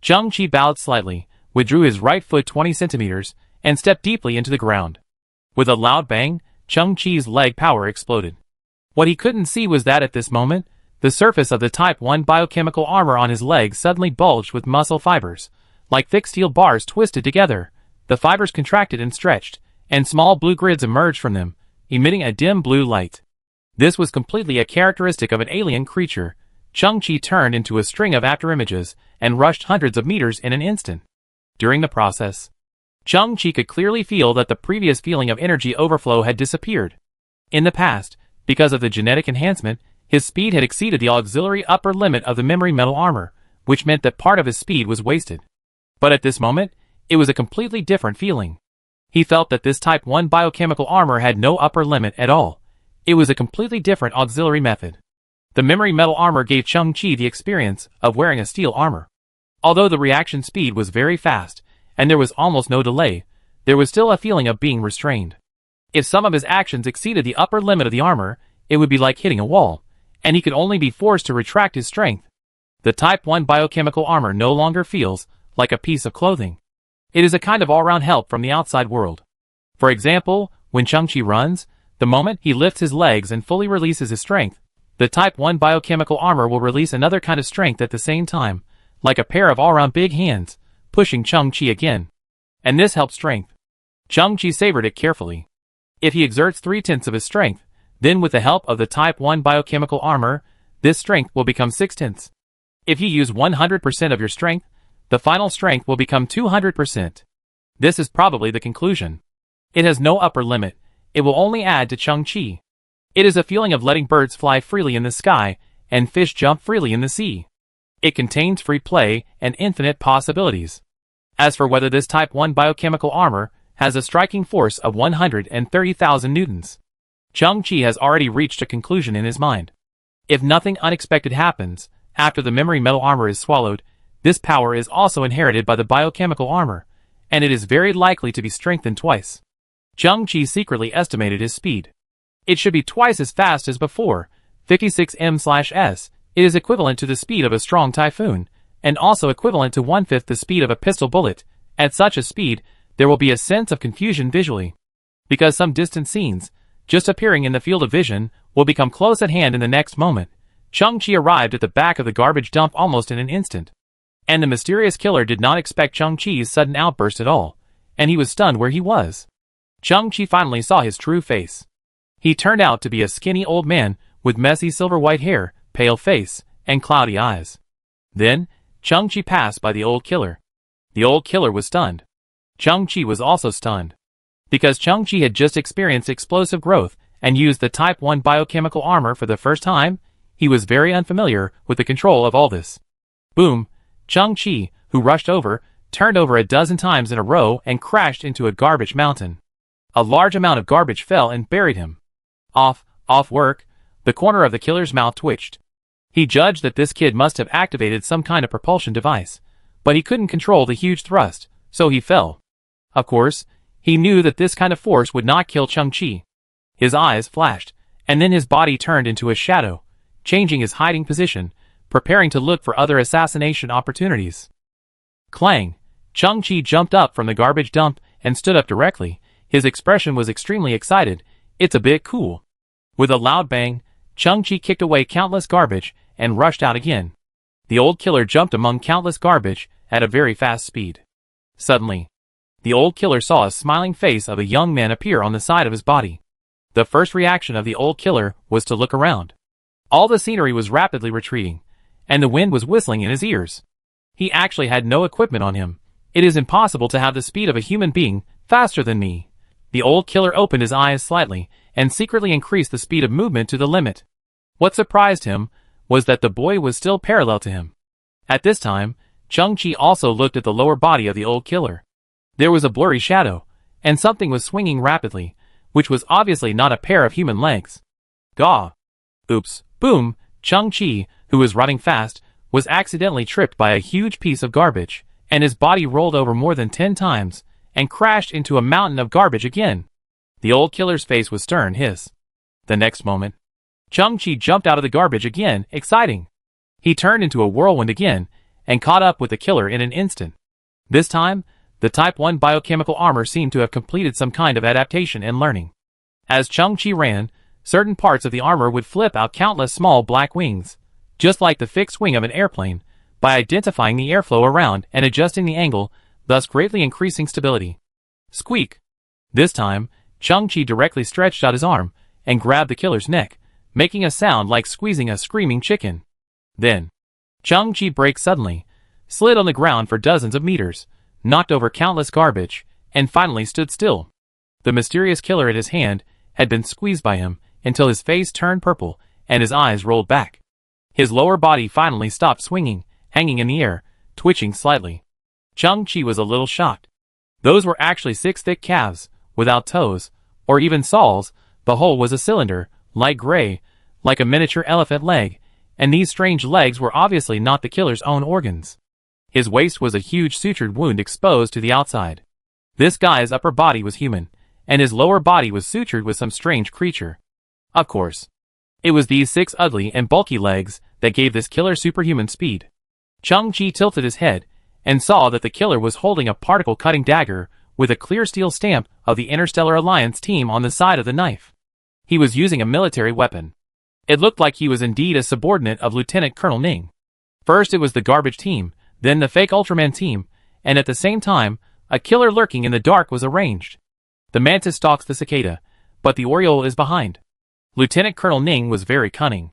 Changqi bowed slightly, withdrew his right foot 20 centimeters, and stepped deeply into the ground. With a loud bang, Changqi's leg power exploded. What he couldn't see was that at this moment, the surface of the Type 1 biochemical armor on his leg suddenly bulged with muscle fibers, like thick steel bars twisted together. The fibers contracted and stretched, and small blue grids emerged from them, emitting a dim blue light. This was completely a characteristic of an alien creature. Changqi turned into a string of afterimages and rushed hundreds of meters in an instant. During the process, Changqi could clearly feel that the previous feeling of energy overflow had disappeared. In the past, because of the genetic enhancement, his speed had exceeded the auxiliary upper limit of the memory metal armor, which meant that part of his speed was wasted. But at this moment, it was a completely different feeling. He felt that this Type 1 biochemical armor had no upper limit at all. It was a completely different auxiliary method. The memory metal armor gave Changqi the experience of wearing a steel armor. Although the reaction speed was very fast, and there was almost no delay, there was still a feeling of being restrained. If some of his actions exceeded the upper limit of the armor, it would be like hitting a wall, and he could only be forced to retract his strength. The Type 1 biochemical armor no longer feels like a piece of clothing. It is a kind of all-round help from the outside world. For example, when Changqi runs, the moment he lifts his legs and fully releases his strength, the Type 1 biochemical armor will release another kind of strength at the same time, like a pair of all-round big hands, pushing Changqi again. And this helps strength. Changqi savored it carefully. If he exerts 3/10 of his strength, then with the help of the Type 1 biochemical armor, this strength will become 6/10. If you use 100% of your strength, the final strength will become 200%. This is probably the conclusion. It has no upper limit, it will only add to Changqi. It is a feeling of letting birds fly freely in the sky, and fish jump freely in the sea. It contains free play and infinite possibilities. As for whether this Type 1 biochemical armor has a striking force of 130,000 newtons, Changqi has already reached a conclusion in his mind. If nothing unexpected happens, after the memory metal armor is swallowed, this power is also inherited by the biochemical armor, and it is very likely to be strengthened twice. Changqi secretly estimated his speed. It should be twice as fast as before, 56 m/s. It is equivalent to the speed of a strong typhoon, and also equivalent to 1/5 the speed of a pistol bullet. At such a speed, there will be a sense of confusion visually, because some distant scenes, just appearing in the field of vision, will become close at hand in the next moment. Changqi arrived at the back of the garbage dump almost in an instant. And the mysterious killer did not expect Changqi's sudden outburst at all, and he was stunned where he was. Changqi finally saw his true face. He turned out to be a skinny old man with messy silver-white hair, pale face, and cloudy eyes. Then, Changqi passed by the old killer. The old killer was stunned. Changqi was also stunned. Because Changqi had just experienced explosive growth and used the Type 1 biochemical armor for the first time, He was very unfamiliar with the control of all this. Boom! Chang-Chi, who rushed over, turned over a dozen times in a row and crashed into a garbage mountain. A large amount of garbage fell and buried him. Off work, the corner of the killer's mouth twitched. He judged that this kid must have activated some kind of propulsion device, but he couldn't control the huge thrust, so he fell. Of course, he knew that this kind of force would not kill Chang-Chi. His eyes flashed, and then his body turned into a shadow, changing his hiding position, preparing to look for other assassination opportunities. Clang! Chang-Chi jumped up from the garbage dump and stood up directly. His expression was extremely excited. It's a bit cool. With a loud bang, Chang-Chi kicked away countless garbage and rushed out again. The old killer jumped among countless garbage at a very fast speed. Suddenly, the old killer saw a smiling face of a young man appear on the side of his body. The first reaction of the old killer was to look around. All the scenery was rapidly retreating, and the wind was whistling in his ears. He actually had no equipment on him. It is impossible to have the speed of a human being faster than me. The old killer opened his eyes slightly and secretly increased the speed of movement to the limit. What surprised him was that the boy was still parallel to him. At this time, Chang-Chi also looked at the lower body of the old killer. There was a blurry shadow, and something was swinging rapidly, which was obviously not a pair of human legs. Gah! Oops! Boom! Chang-Chi, who was running fast, was accidentally tripped by a huge piece of garbage, and his body rolled over more than 10 times, and crashed into a mountain of garbage again. The old killer's face was stern. The next moment, Chang-Chi jumped out of the garbage again, exciting. He turned into a whirlwind again, and caught up with the killer in an instant. This time, the Type 1 biochemical armor seemed to have completed some kind of adaptation and learning. As Chang-Chi ran, certain parts of the armor would flip out countless small black wings, just like the fixed wing of an airplane, by identifying the airflow around and adjusting the angle, thus greatly increasing stability. Squeak! This time, Chang-Chi directly stretched out his arm and grabbed the killer's neck, making a sound like squeezing a screaming chicken. Then, Chang-Chi braked suddenly, slid on the ground for dozens of meters, knocked over countless garbage, and finally stood still. The mysterious killer at his hand had been squeezed by him until his face turned purple and his eyes rolled back. His lower body finally stopped swinging, hanging in the air, twitching slightly. Chang-Chi was a little shocked. Those were actually 6 thick calves, without toes, or even soles. The whole was a cylinder, light gray, like a miniature elephant leg, and these strange legs were obviously not the killer's own organs. His waist was a huge sutured wound exposed to the outside. This guy's upper body was human, and his lower body was sutured with some strange creature. Of course, it was these 6 ugly and bulky legs that gave this killer superhuman speed. Chang-Chi tilted his head and saw that the killer was holding a particle-cutting dagger with a clear steel stamp of the Interstellar Alliance team on the side of the knife. He was using a military weapon. It looked like he was indeed a subordinate of Lieutenant Colonel Ning. First it was the garbage team, then the fake Ultraman team, and at the same time, a killer lurking in the dark was arranged. The mantis stalks the cicada, but the oriole is behind. Lieutenant Colonel Ning was very cunning.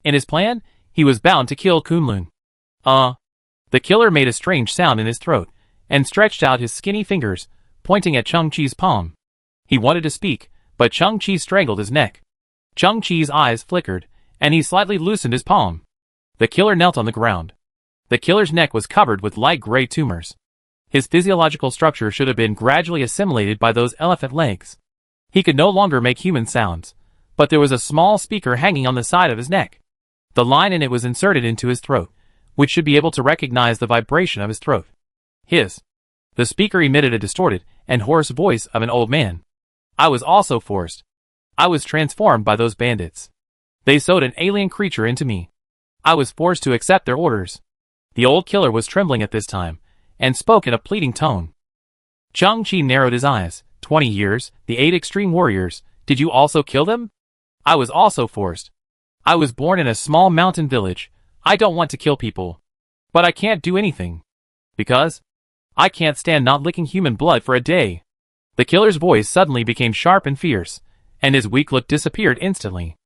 In his plan, he was bound to kill Kunlun. The killer made a strange sound in his throat, and stretched out his skinny fingers, pointing at Chang-Chi's palm. He wanted to speak, but Chang-Chi strangled his neck. Chang-Chi's eyes flickered, and he slightly loosened his palm. The killer knelt on the ground. The killer's neck was covered with light gray tumors. His physiological structure should have been gradually assimilated by those elephant legs. He could no longer make human sounds, but there was a small speaker hanging on the side of his neck. The line in it was inserted into his throat, which should be able to recognize the vibration of his throat. The speaker emitted a distorted and hoarse voice of an old man. I was also forced. I was transformed by those bandits. They sewed an alien creature into me. I was forced to accept their orders. The old killer was trembling at this time, and spoke in a pleading tone. Chang-Chi narrowed his eyes. 20 years, the 8 extreme warriors, did you also kill them? I was also forced. I was born in a small mountain village. I don't want to kill people. But I can't do anything. Because I can't stand not licking human blood for a day. The killer's voice suddenly became sharp and fierce, and his weak look disappeared instantly.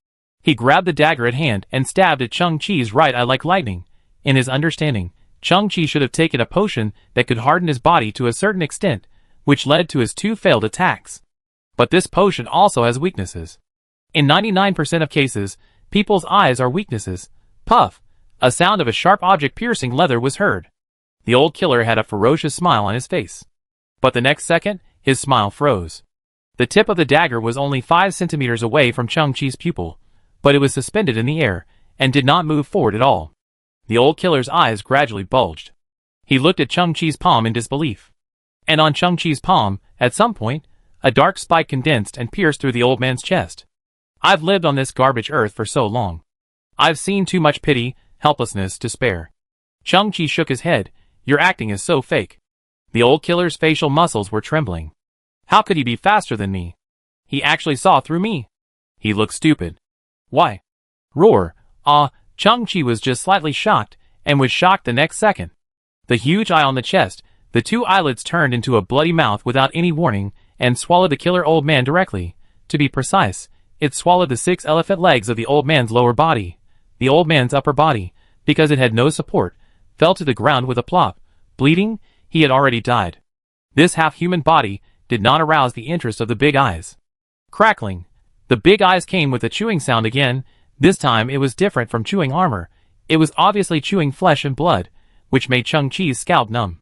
He grabbed the dagger at hand and stabbed at Chang-Chi's right eye like lightning. In his understanding, Chang-Chi should have taken a potion that could harden his body to a certain extent, which led to his 2 failed attacks. But this potion also has weaknesses. In 99% of cases, People's eyes are weaknesses. Puff. A sound of a sharp object piercing leather was heard. The old killer had a ferocious smile on his face. But the next second, his smile froze. The tip of the dagger was only 5 centimeters away from Chang-Chi's pupil, but it was suspended in the air, and did not move forward at all. The old killer's eyes gradually bulged. He looked at Chang-Chi's palm in disbelief. And on Chang-Chi's palm, at some point, a dark spike condensed and pierced through the old man's chest. I've lived on this garbage earth for so long. I've seen too much pity, helplessness, despair. Chang-Chi shook his head. Your acting is so fake. The old killer's facial muscles were trembling. How could he be faster than me? He actually saw through me. He looked stupid. Why? Roar. Chang-Chi was just slightly shocked, and was shocked the next second. The huge eye on the chest, the 2 eyelids turned into a bloody mouth without any warning, and swallowed the killer old man directly. To be precise, it swallowed the 6 elephant legs of the old man's lower body. The old man's upper body, because it had no support, fell to the ground with a plop. Bleeding, he had already died. This half-human body did not arouse the interest of the big eyes. Crackling. The big eyes came with a chewing sound again. This time it was different from chewing armor. It was obviously chewing flesh and blood, which made Chang-Chi's scalp numb.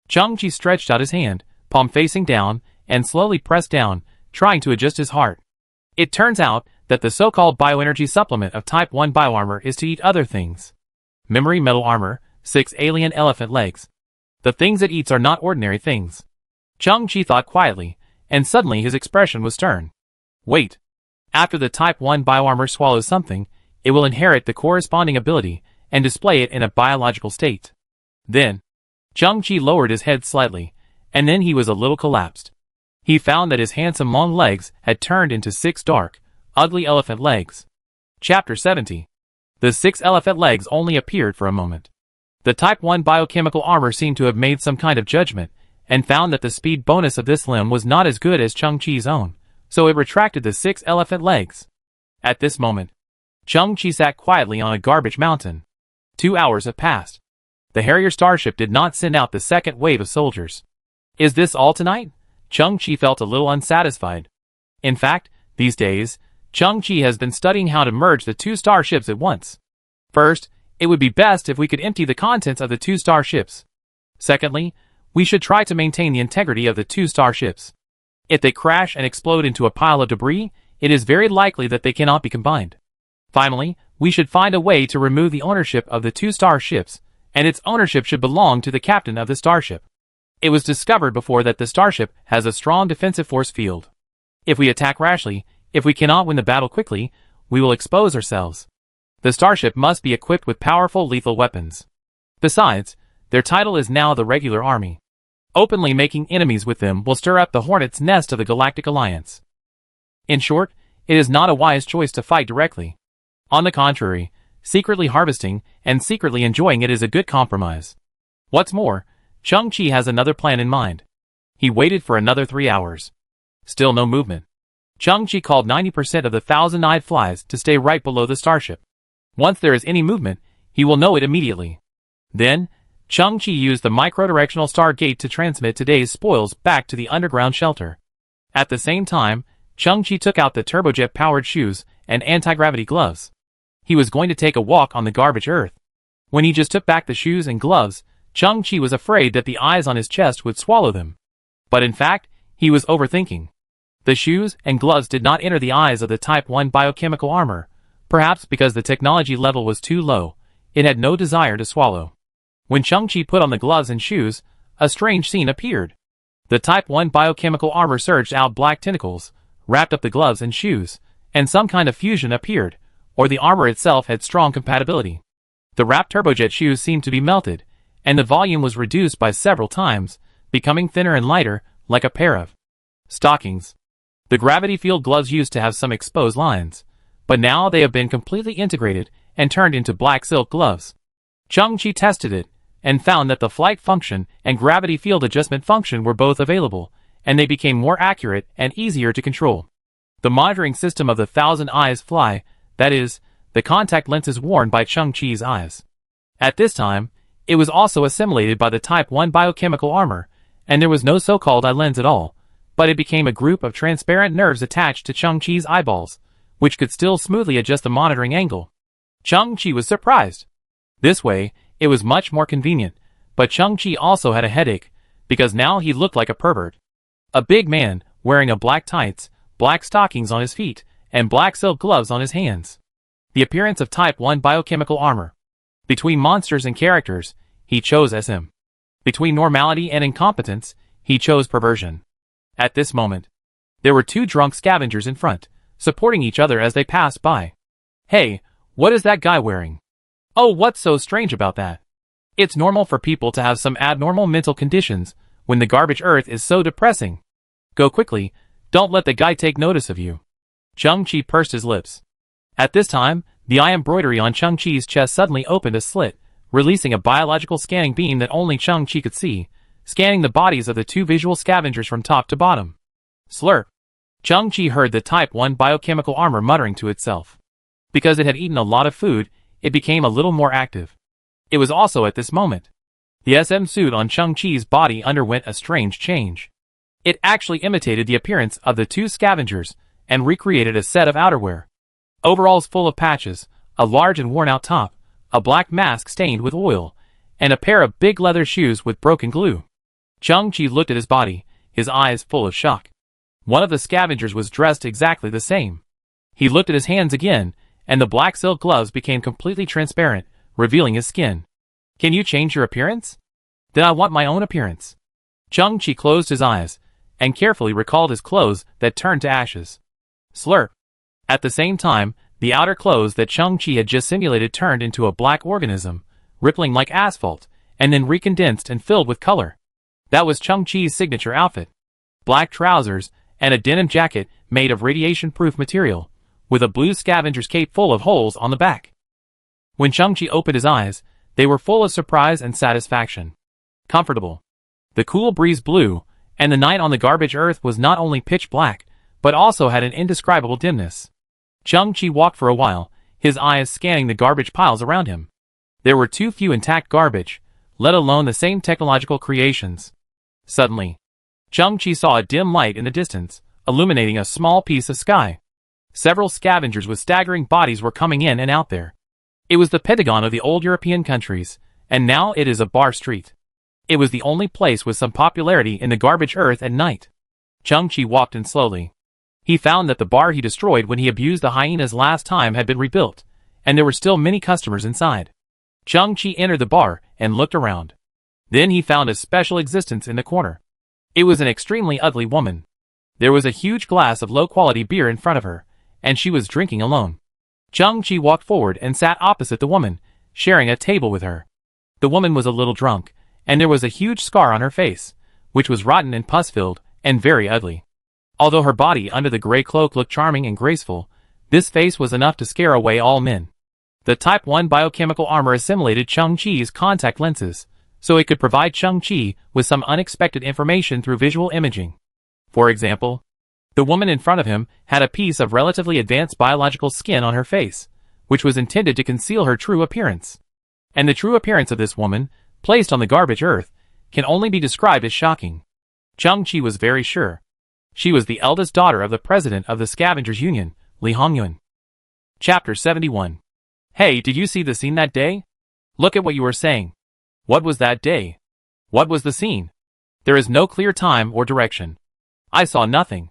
Chang-Chi stretched out his hand, palm facing down, and slowly pressed down, trying to adjust his heart. It turns out that the so-called bioenergy supplement of Type 1 bioarmor is to eat other things. Memory metal armor, 6 alien elephant legs. The things it eats are not ordinary things. Chang-Chi thought quietly, and suddenly his expression was stern. Wait. After the Type 1 bioarmor swallows something, it will inherit the corresponding ability, and display it in a biological state. Then, Chang-Chi lowered his head slightly, and then he was a little collapsed. He found that his handsome long legs had turned into 6 dark, ugly elephant legs. Chapter 70. The 6 elephant legs only appeared for a moment. The Type 1 biochemical armor seemed to have made some kind of judgment, and found that the speed bonus of this limb was not as good as Chang-Chi's own, so it retracted the 6 elephant legs. At this moment, Chang-Chi sat quietly on a garbage mountain. 2 hours have passed. The Harrier starship did not send out the second wave of soldiers. Is this all tonight? Chang-Chi felt a little unsatisfied. In fact, these days, Chang-Chi has been studying how to merge the 2 starships at once. First, it would be best if we could empty the contents of the 2 starships. Secondly, we should try to maintain the integrity of the 2 starships. If they crash and explode into a pile of debris, it is very likely that they cannot be combined. Finally, we should find a way to remove the ownership of the 2 starships, and its ownership should belong to the captain of the starship. It was discovered before that the starship has a strong defensive force field. If we attack rashly, if we cannot win the battle quickly, we will expose ourselves. The starship must be equipped with powerful lethal weapons. Besides, their title is now the regular army. Openly making enemies with them will stir up the hornet's nest of the Galactic Alliance. In short, it is not a wise choice to fight directly. On the contrary, secretly harvesting and secretly enjoying it is a good compromise. What's more, Chang-Chi has another plan in mind. He waited for another 3 hours. Still no movement. Chang-Chi called 90% of the 1,000-eyed flies to stay right below the starship. Once there is any movement, he will know it immediately. Then, Chang-Chi used the micro-directional star gate to transmit today's spoils back to the underground shelter. At the same time, Chang-Chi took out the turbojet-powered shoes and anti-gravity gloves. He was going to take a walk on the garbage earth. When he just took back the shoes and gloves, Chang-Chi was afraid that the eyes on his chest would swallow them. But in fact, he was overthinking. The shoes and gloves did not enter the eyes of the Type 1 biochemical armor, perhaps because the technology level was too low. It had no desire to swallow. When Chang-Chi put on the gloves and shoes, a strange scene appeared. The Type 1 biochemical armor surged out black tentacles, wrapped up the gloves and shoes, and some kind of fusion appeared, or the armor itself had strong compatibility. The wrapped turbojet shoes seemed to be melted, and the volume was reduced by several times, becoming thinner and lighter, like a pair of stockings. The gravity field gloves used to have some exposed lines, but now they have been completely integrated and turned into black silk gloves. Chang-Chi tested it, and found that the flight function and gravity field adjustment function were both available, and they became more accurate and easier to control. The monitoring system of the 1,000 eyes fly, that is, the contact lenses worn by Chang-Chi's eyes. At this time, it was also assimilated by the Type 1 biochemical armor, and there was no so-called eye lens at all, but it became a group of transparent nerves attached to Chang-Chi's eyeballs, which could still smoothly adjust the monitoring angle. Chung-Chi was surprised. This way, it was much more convenient, but Chung-Chi also had a headache, because now he looked like a pervert. A big man, wearing a black tights, black stockings on his feet, and black silk gloves on his hands. The appearance of Type 1 biochemical armor. Between monsters and characters, he chose SM. Between normality and incompetence, he chose perversion. At this moment, there were two drunk scavengers in front, supporting each other as they passed by. Hey, what is that guy wearing? Oh, what's so strange about that? It's normal for people to have some abnormal mental conditions when the garbage earth is so depressing. Go quickly, don't let the guy take notice of you. Chung-Chi pursed his lips. At this time, the eye embroidery on Chung-Chi's chest suddenly opened a slit, releasing a biological scanning beam that only Chung-Chi could see, scanning the bodies of the two visual scavengers from top to bottom. Slurp. Chung-Chi heard the Type 1 biochemical armor muttering to itself. Because it had eaten a lot of food, it became a little more active. It was also at this moment. The SM suit on Chung-Chi's body underwent a strange change. It actually imitated the appearance of the two scavengers and recreated a set of outerwear. Overalls full of patches, a large and worn-out top, a black mask stained with oil, and a pair of big leather shoes with broken glue. Chung-Chi looked at his body, his eyes full of shock. One of the scavengers was dressed exactly the same. He looked at his hands again, and the black silk gloves became completely transparent, revealing his skin. Can you change your appearance? Then I want my own appearance. Chung-Chi closed his eyes, and carefully recalled his clothes that turned to ashes. Slurp. At the same time, the outer clothes that Chung-Chi had just simulated turned into a black organism, rippling like asphalt, and then recondensed and filled with color. That was Chung-Chi's signature outfit. Black trousers, and a denim jacket made of radiation-proof material, with a blue scavenger's cape full of holes on the back. When Chung-Chi opened his eyes, they were full of surprise and satisfaction. Comfortable. The cool breeze blew, and the night on the garbage earth was not only pitch black, but also had an indescribable dimness. Chung-Chi walked for a while, his eyes scanning the garbage piles around him. There were too few intact garbage, let alone the same technological creations. Suddenly, Chung-Chi saw a dim light in the distance, illuminating a small piece of sky. Several scavengers with staggering bodies were coming in and out there. It was the Pentagon of the old European countries, and now it is a bar street. It was the only place with some popularity in the garbage earth at night. Chung-Chi walked in slowly. He found that the bar he destroyed when he abused the hyenas last time had been rebuilt, and there were still many customers inside. Chung-Chi entered the bar and looked around. Then he found a special existence in the corner. It was an extremely ugly woman. There was a huge glass of low-quality beer in front of her, and she was drinking alone. Chung-Chi walked forward and sat opposite the woman, sharing a table with her. The woman was a little drunk, and there was a huge scar on her face, which was rotten and pus-filled, and very ugly. Although her body under the gray cloak looked charming and graceful, this face was enough to scare away all men. The Type 1 biochemical armor assimilated Chung-Chi's contact lenses, so it could provide Chung-Chi with some unexpected information through visual imaging. For example, the woman in front of him had a piece of relatively advanced biological skin on her face, which was intended to conceal her true appearance. And the true appearance of this woman, placed on the garbage earth, can only be described as shocking. Chung-Chi was very sure. She was the eldest daughter of the president of the Scavengers Union, Li Hongyun. Chapter 71. Hey, did you see the scene that day? Look at what you were saying. What was that day? What was the scene? There is no clear time or direction. I saw nothing.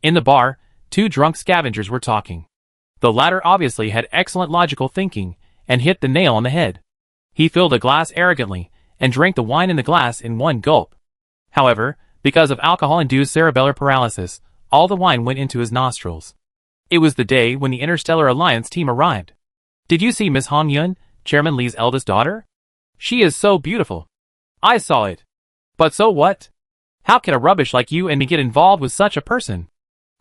In the bar, two drunk scavengers were talking. The latter obviously had excellent logical thinking, and hit the nail on the head. He filled a glass arrogantly, and drank the wine in the glass in one gulp. However, because of alcohol-induced cerebellar paralysis, all the wine went into his nostrils. It was the day when the Interstellar Alliance team arrived. Did you see Miss Hongyun, Chairman Li's eldest daughter? She is so beautiful. I saw it. But so what? How can a rubbish like you and me get involved with such a person?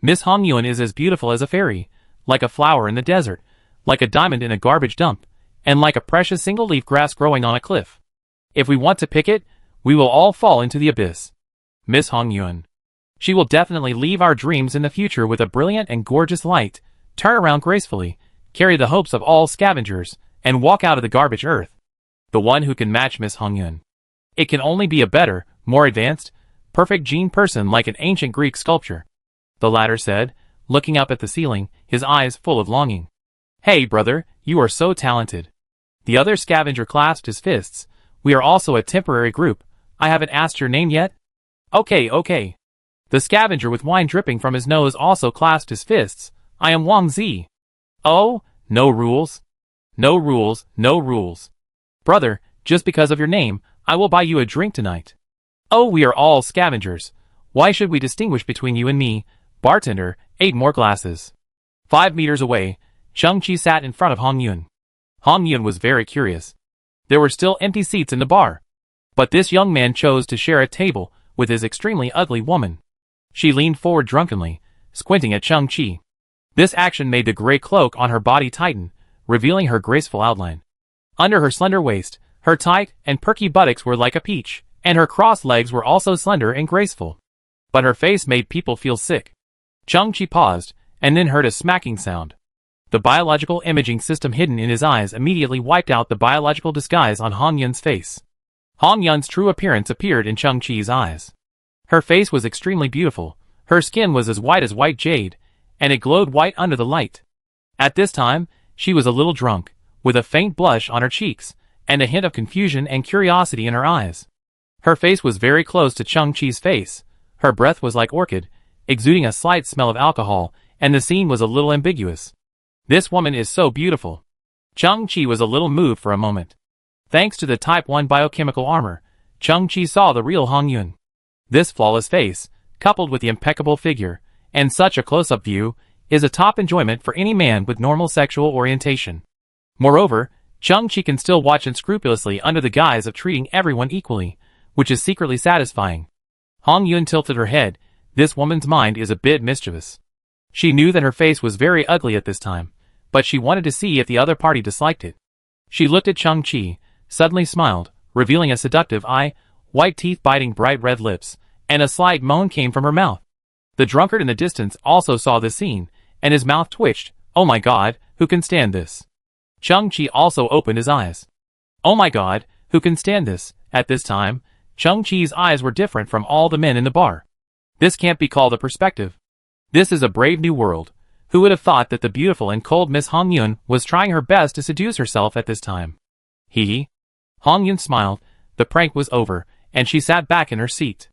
Miss Hongyun is as beautiful as a fairy, like a flower in the desert, like a diamond in a garbage dump, and like a precious single-leaf grass growing on a cliff. If we want to pick it, we will all fall into the abyss. Miss Hongyun. She will definitely leave our dreams in the future with a brilliant and gorgeous light, turn around gracefully, carry the hopes of all scavengers, and walk out of the garbage earth. The one who can match Miss Hongyun. It can only be a better, more advanced, perfect gene person like an ancient Greek sculpture. The latter said, looking up at the ceiling, his eyes full of longing. Hey brother, you are so talented. The other scavenger clasped his fists. We are also a temporary group. I haven't asked your name yet? Okay. The scavenger with wine dripping from his nose also clasped his fists. I am Wang Zi. Oh, no rules. No rules, no rules. Brother, just because of your name, I will buy you a drink tonight. Oh, we are all scavengers. Why should we distinguish between you and me? Bartender, 8 more glasses. 5 meters away, Cheng-Chi sat in front of Hong Yun. Hong Yun was very curious. There were still empty seats in the bar. But this young man chose to share a table with his extremely ugly woman. She leaned forward drunkenly, squinting at Cheng-Chi. This action made the gray cloak on her body tighten, revealing her graceful outline. Under her slender waist, her tight and perky buttocks were like a peach, and her crossed legs were also slender and graceful. But her face made people feel sick. Cheng-Chi paused, and then heard a smacking sound. The biological imaging system hidden in his eyes immediately wiped out the biological disguise on Hong Yun's face. Hong Yun's true appearance appeared in Cheng-Chi's eyes. Her face was extremely beautiful, her skin was as white jade, and it glowed white under the light. At this time, she was a little drunk, with a faint blush on her cheeks, and a hint of confusion and curiosity in her eyes. Her face was very close to Cheng-Chi's face, her breath was like orchid, exuding a slight smell of alcohol, and the scene was a little ambiguous. This woman is so beautiful. Cheng-Chi was a little moved for a moment. Thanks to the Type 1 biochemical armor, Cheng-Chi saw the real Hong Yun. This flawless face, coupled with the impeccable figure, and such a close-up view, is a top enjoyment for any man with normal sexual orientation. Moreover, Cheng-Chi can still watch unscrupulously under the guise of treating everyone equally, which is secretly satisfying. Hong Yun tilted her head. This woman's mind is a bit mischievous. She knew that her face was very ugly at this time, but she wanted to see if the other party disliked it. She looked at Cheng-Chi, suddenly smiled, revealing a seductive eye, white teeth biting bright red lips, and a slight moan came from her mouth. The drunkard in the distance also saw this scene, and his mouth twitched. Oh my god, who can stand this? Cheng-Chi also opened his eyes. Oh my god, who can stand this? At this time, Cheng-Chi's eyes were different from all the men in the bar. This can't be called a perspective. This is a brave new world. Who would have thought that the beautiful and cold Miss Hong Yun was trying her best to seduce herself at this time? Hee. Hong Yun smiled. The prank was over, and she sat back in her seat.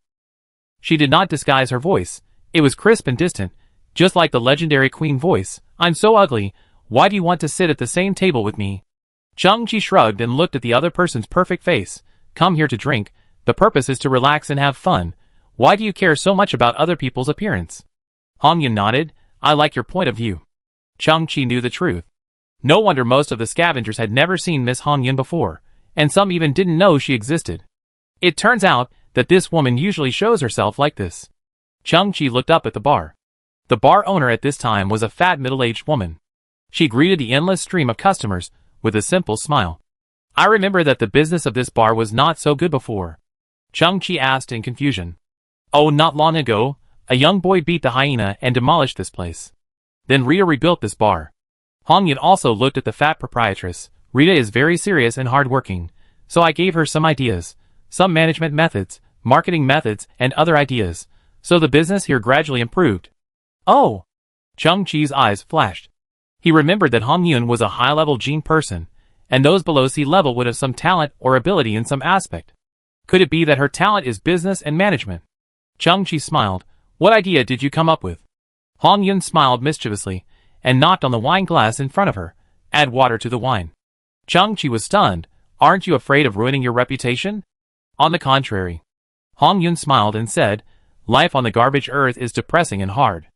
She did not disguise her voice. It was crisp and distant, just like the legendary Queen voice. I'm so ugly. Why do you want to sit at the same table with me? Cheng-Chi shrugged and looked at the other person's perfect face. Come here to drink. The purpose is to relax and have fun. Why do you care so much about other people's appearance? Hong Yun nodded. I like your point of view. Cheng-Chi knew the truth. No wonder most of the scavengers had never seen Miss Hong Yun before, and some even didn't know she existed. It turns out that this woman usually shows herself like this. Cheng-Chi looked up at the bar. The bar owner at this time was a fat middle-aged woman. She greeted the endless stream of customers with a simple smile. I remember that the business of this bar was not so good before. Cheng-Chi asked in confusion. Oh, not long ago, a young boy beat the Hina and demolished this place. Then Rita rebuilt this bar. Hong Yun also looked at the fat proprietress. Rita is very serious and hardworking, so I gave her some ideas, some management methods, marketing methods, and other ideas, so the business here gradually improved. Oh! Cheng-Chi's eyes flashed. He remembered that Hong Yun was a high-level gene person, and those below sea level would have some talent or ability in some aspect. Could it be that her talent is business and management? Cheng-Chi smiled. What idea did you come up with? Hong Yun smiled mischievously, and knocked on the wine glass in front of her. Add water to the wine. Cheng-Chi was stunned. Aren't you afraid of ruining your reputation? On the contrary. Hong Yun smiled and said, life on the garbage earth is depressing and hard.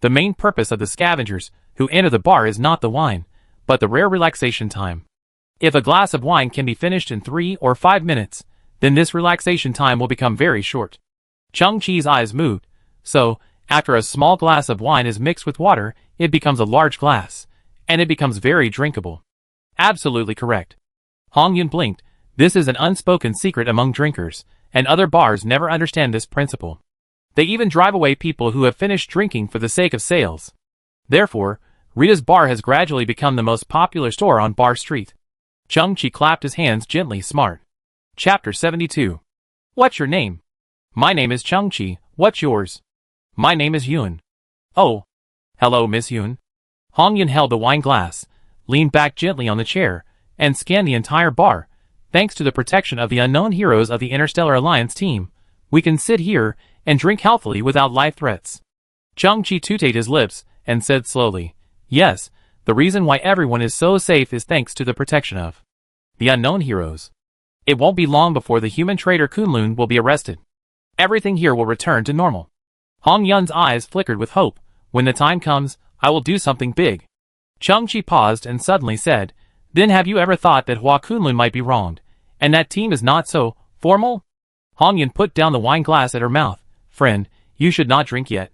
The main purpose of the scavengers who enter the bar is not the wine, but the rare relaxation time. If a glass of wine can be finished in 3 or 5 minutes, then this relaxation time will become very short. Cheng-Chi's eyes moved. So, after a small glass of wine is mixed with water, it becomes a large glass, and it becomes very drinkable. Absolutely correct. Hong Yun blinked. This is an unspoken secret among drinkers, and other bars never understand this principle. They even drive away people who have finished drinking for the sake of sales. Therefore, Rita's bar has gradually become the most popular store on Bar Street. Cheng-Chi clapped his hands gently. Smart. Chapter 72. What's your name? My name is Cheng-Chi. What's yours? My name is Yun. Oh. Hello, Miss Yun. Hong Yun held the wine glass, leaned back gently on the chair, and scanned the entire bar. Thanks to the protection of the unknown heroes of the Interstellar Alliance team, we can sit here and drink healthily without life threats. Chung Chi tooted his lips and said slowly, yes, the reason why everyone is so safe is thanks to the protection of the unknown heroes. It won't be long before the human traitor Kunlun will be arrested. Everything here will return to normal. Hong Yun's eyes flickered with hope. When the time comes, I will do something big. Chung Chi paused and suddenly said, then have you ever thought that Hua Kunlun might be wronged, and that team is not so formal? Hong Yun put down the wine glass at her mouth. Friend, you should not drink yet.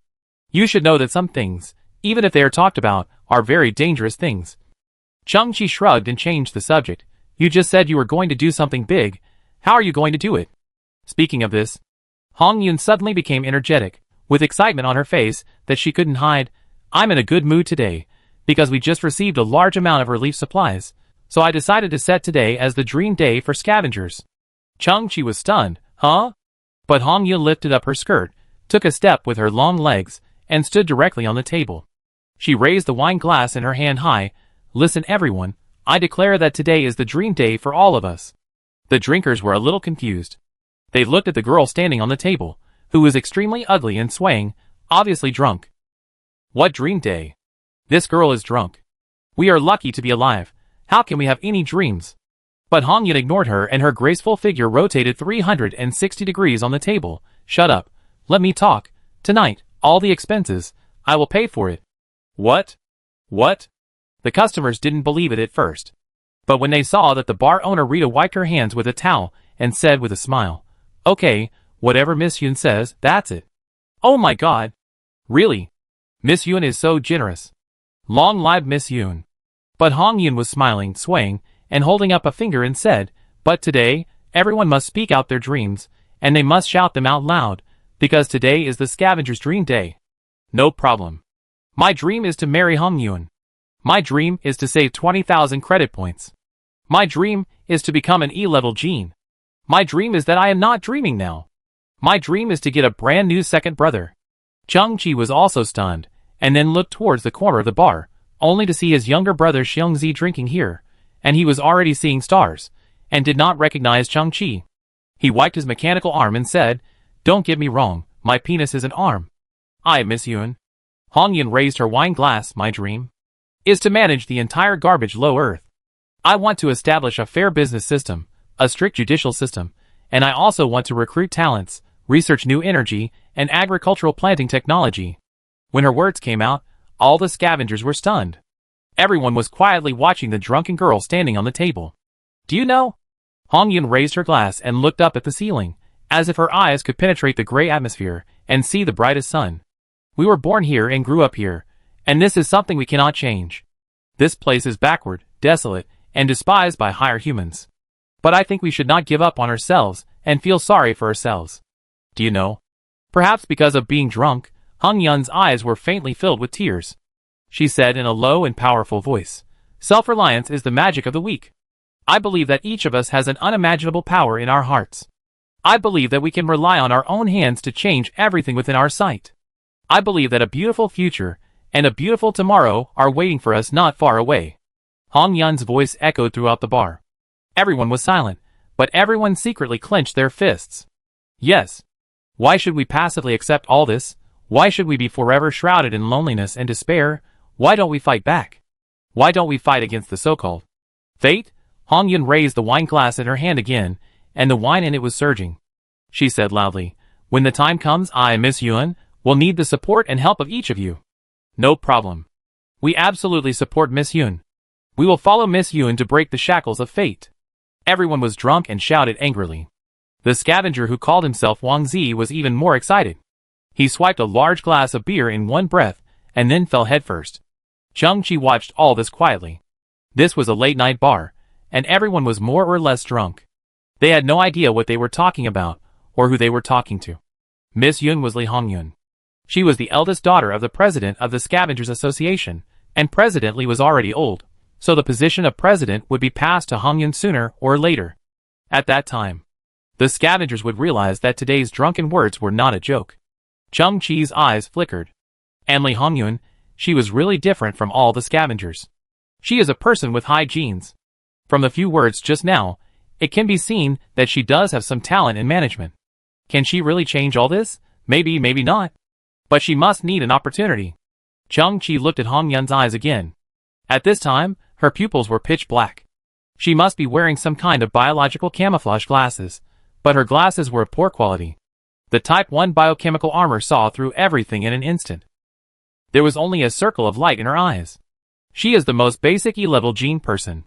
You should know that some things, even if they are talked about, are very dangerous things. Chung Chi shrugged and changed the subject. You just said you were going to do something big. How are you going to do it? Speaking of this, Hong Yun suddenly became energetic, with excitement on her face that she couldn't hide. I'm in a good mood today, because we just received a large amount of relief supplies, so I decided to set today as the dream day for scavengers. Chung Chi was stunned. Huh? But Hong Yun lifted up her skirt, took a step with her long legs, and stood directly on the table. She raised the wine glass in her hand high. Listen everyone, I declare that today is the dream day for all of us. The drinkers were a little confused. They looked at the girl standing on the table, who was extremely ugly and swaying, obviously drunk. What dream day? This girl is drunk. We are lucky to be alive. How can we have any dreams? But Hong Yun ignored her and her graceful figure rotated 360 degrees on the table. Shut up. Let me talk. Tonight, all the expenses, I will pay for it. What? What? The customers didn't believe it at first. But when they saw that the bar owner Rita wiped her hands with a towel and said with a smile, okay, whatever Miss Yun says, that's it. Oh my god. Really? Miss Yun is so generous. Long live Miss Yun. But Hong Yun was smiling, swaying, and holding up a finger and said, but today, everyone must speak out their dreams, and they must shout them out loud, because today is the scavenger's dream day. No problem. My dream is to marry Hong Yun. My dream is to save 20,000 credit points. My dream is to become an E-level gene. My dream is that I am not dreaming now. My dream is to get a brand new second brother. Chung Chi was also stunned, and then looked towards the corner of the bar, only to see his younger brother Xiongzi drinking here, and he was already seeing stars, and did not recognize Chung Chi. He wiped his mechanical arm and said, don't get me wrong, my penis is an arm. I Miss Yun. Hong Yun raised her wine glass. My dream is to manage the entire garbage low earth. I want to establish a fair business system, a strict judicial system, and I also want to recruit talents, research new energy, and agricultural planting technology. When her words came out, all the scavengers were stunned. Everyone was quietly watching the drunken girl standing on the table. Do you know? Hong Yun raised her glass and looked up at the ceiling, as if her eyes could penetrate the gray atmosphere and see the brightest sun. We were born here and grew up here, and this is something we cannot change. This place is backward, desolate, and despised by higher humans. But I think we should not give up on ourselves and feel sorry for ourselves. Do you know? Perhaps because of being drunk, Hong Yun's eyes were faintly filled with tears. She said in a low and powerful voice, self-reliance is the magic of the weak. I believe that each of us has an unimaginable power in our hearts. I believe that we can rely on our own hands to change everything within our sight. I believe that a beautiful future and a beautiful tomorrow are waiting for us not far away. Hong Yun's voice echoed throughout the bar. Everyone was silent, but everyone secretly clenched their fists. Yes. Why should we passively accept all this? Why should we be forever shrouded in loneliness and despair? Why don't we fight back? Why don't we fight against the so-called fate? Hong Yun raised the wine glass in her hand again, and the wine in it was surging. She said loudly, when the time comes, I, Miss Yun, will need the support and help of each of you. No problem. We absolutely support Miss Yun. We will follow Miss Yun to break the shackles of fate. Everyone was drunk and shouted angrily. The scavenger who called himself Wang Zi was even more excited. He swiped a large glass of beer in one breath, and then fell headfirst. Chung Chi watched all this quietly. This was a late-night bar, and everyone was more or less drunk. They had no idea what they were talking about, or who they were talking to. Miss Yun was Li Hongyun. She was the eldest daughter of the president of the Scavengers Association, and President Li was already old, so the position of president would be passed to Hongyun sooner or later. At that time, the scavengers would realize that today's drunken words were not a joke. Chung Chi's eyes flickered. And Li Hongyun, she was really different from all the scavengers. She is a person with high genes. From the few words just now, it can be seen that she does have some talent in management. Can she really change all this? Maybe, maybe not. But she must need an opportunity. Chang-Chi looked at Hong Yun's eyes again. At this time, her pupils were pitch black. She must be wearing some kind of biological camouflage glasses, but her glasses were of poor quality. The Type 1 biochemical armor saw through everything in an instant. There was only a circle of light in her eyes. She is the most basic E-level gene person.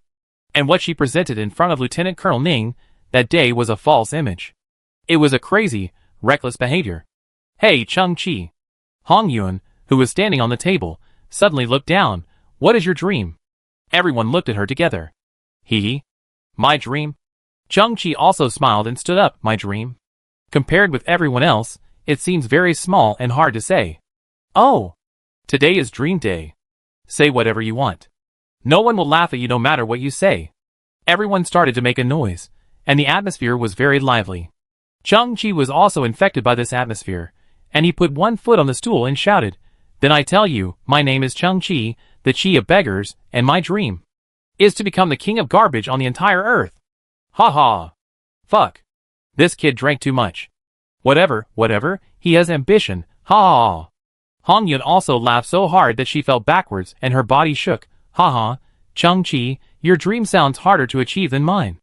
And what she presented in front of Lieutenant Colonel Ning that day was a false image. It was a crazy, reckless behavior. Hey, Chang-Chi. Hong Yun, who was standing on the table, suddenly looked down. What is your dream? Everyone looked at her together. My dream? Chang-Chi also smiled and stood up. My dream? Compared with everyone else, it seems very small and hard to say. Oh! Today is dream day. Say whatever you want. No one will laugh at you no matter what you say. Everyone started to make a noise, and the atmosphere was very lively. Chang-Chi was also infected by this atmosphere, and he put one foot on the stool and shouted, Then I tell you, my name is Chang-Chi, the Chi of beggars, and my dream is to become the king of garbage on the entire earth. Ha ha. Fuck. This kid drank too much. Whatever, he has ambition, ha ha ha. Hong Yun also laughed so hard that she fell backwards and her body shook. Ha ha, Chang-Chi, your dream sounds harder to achieve than mine.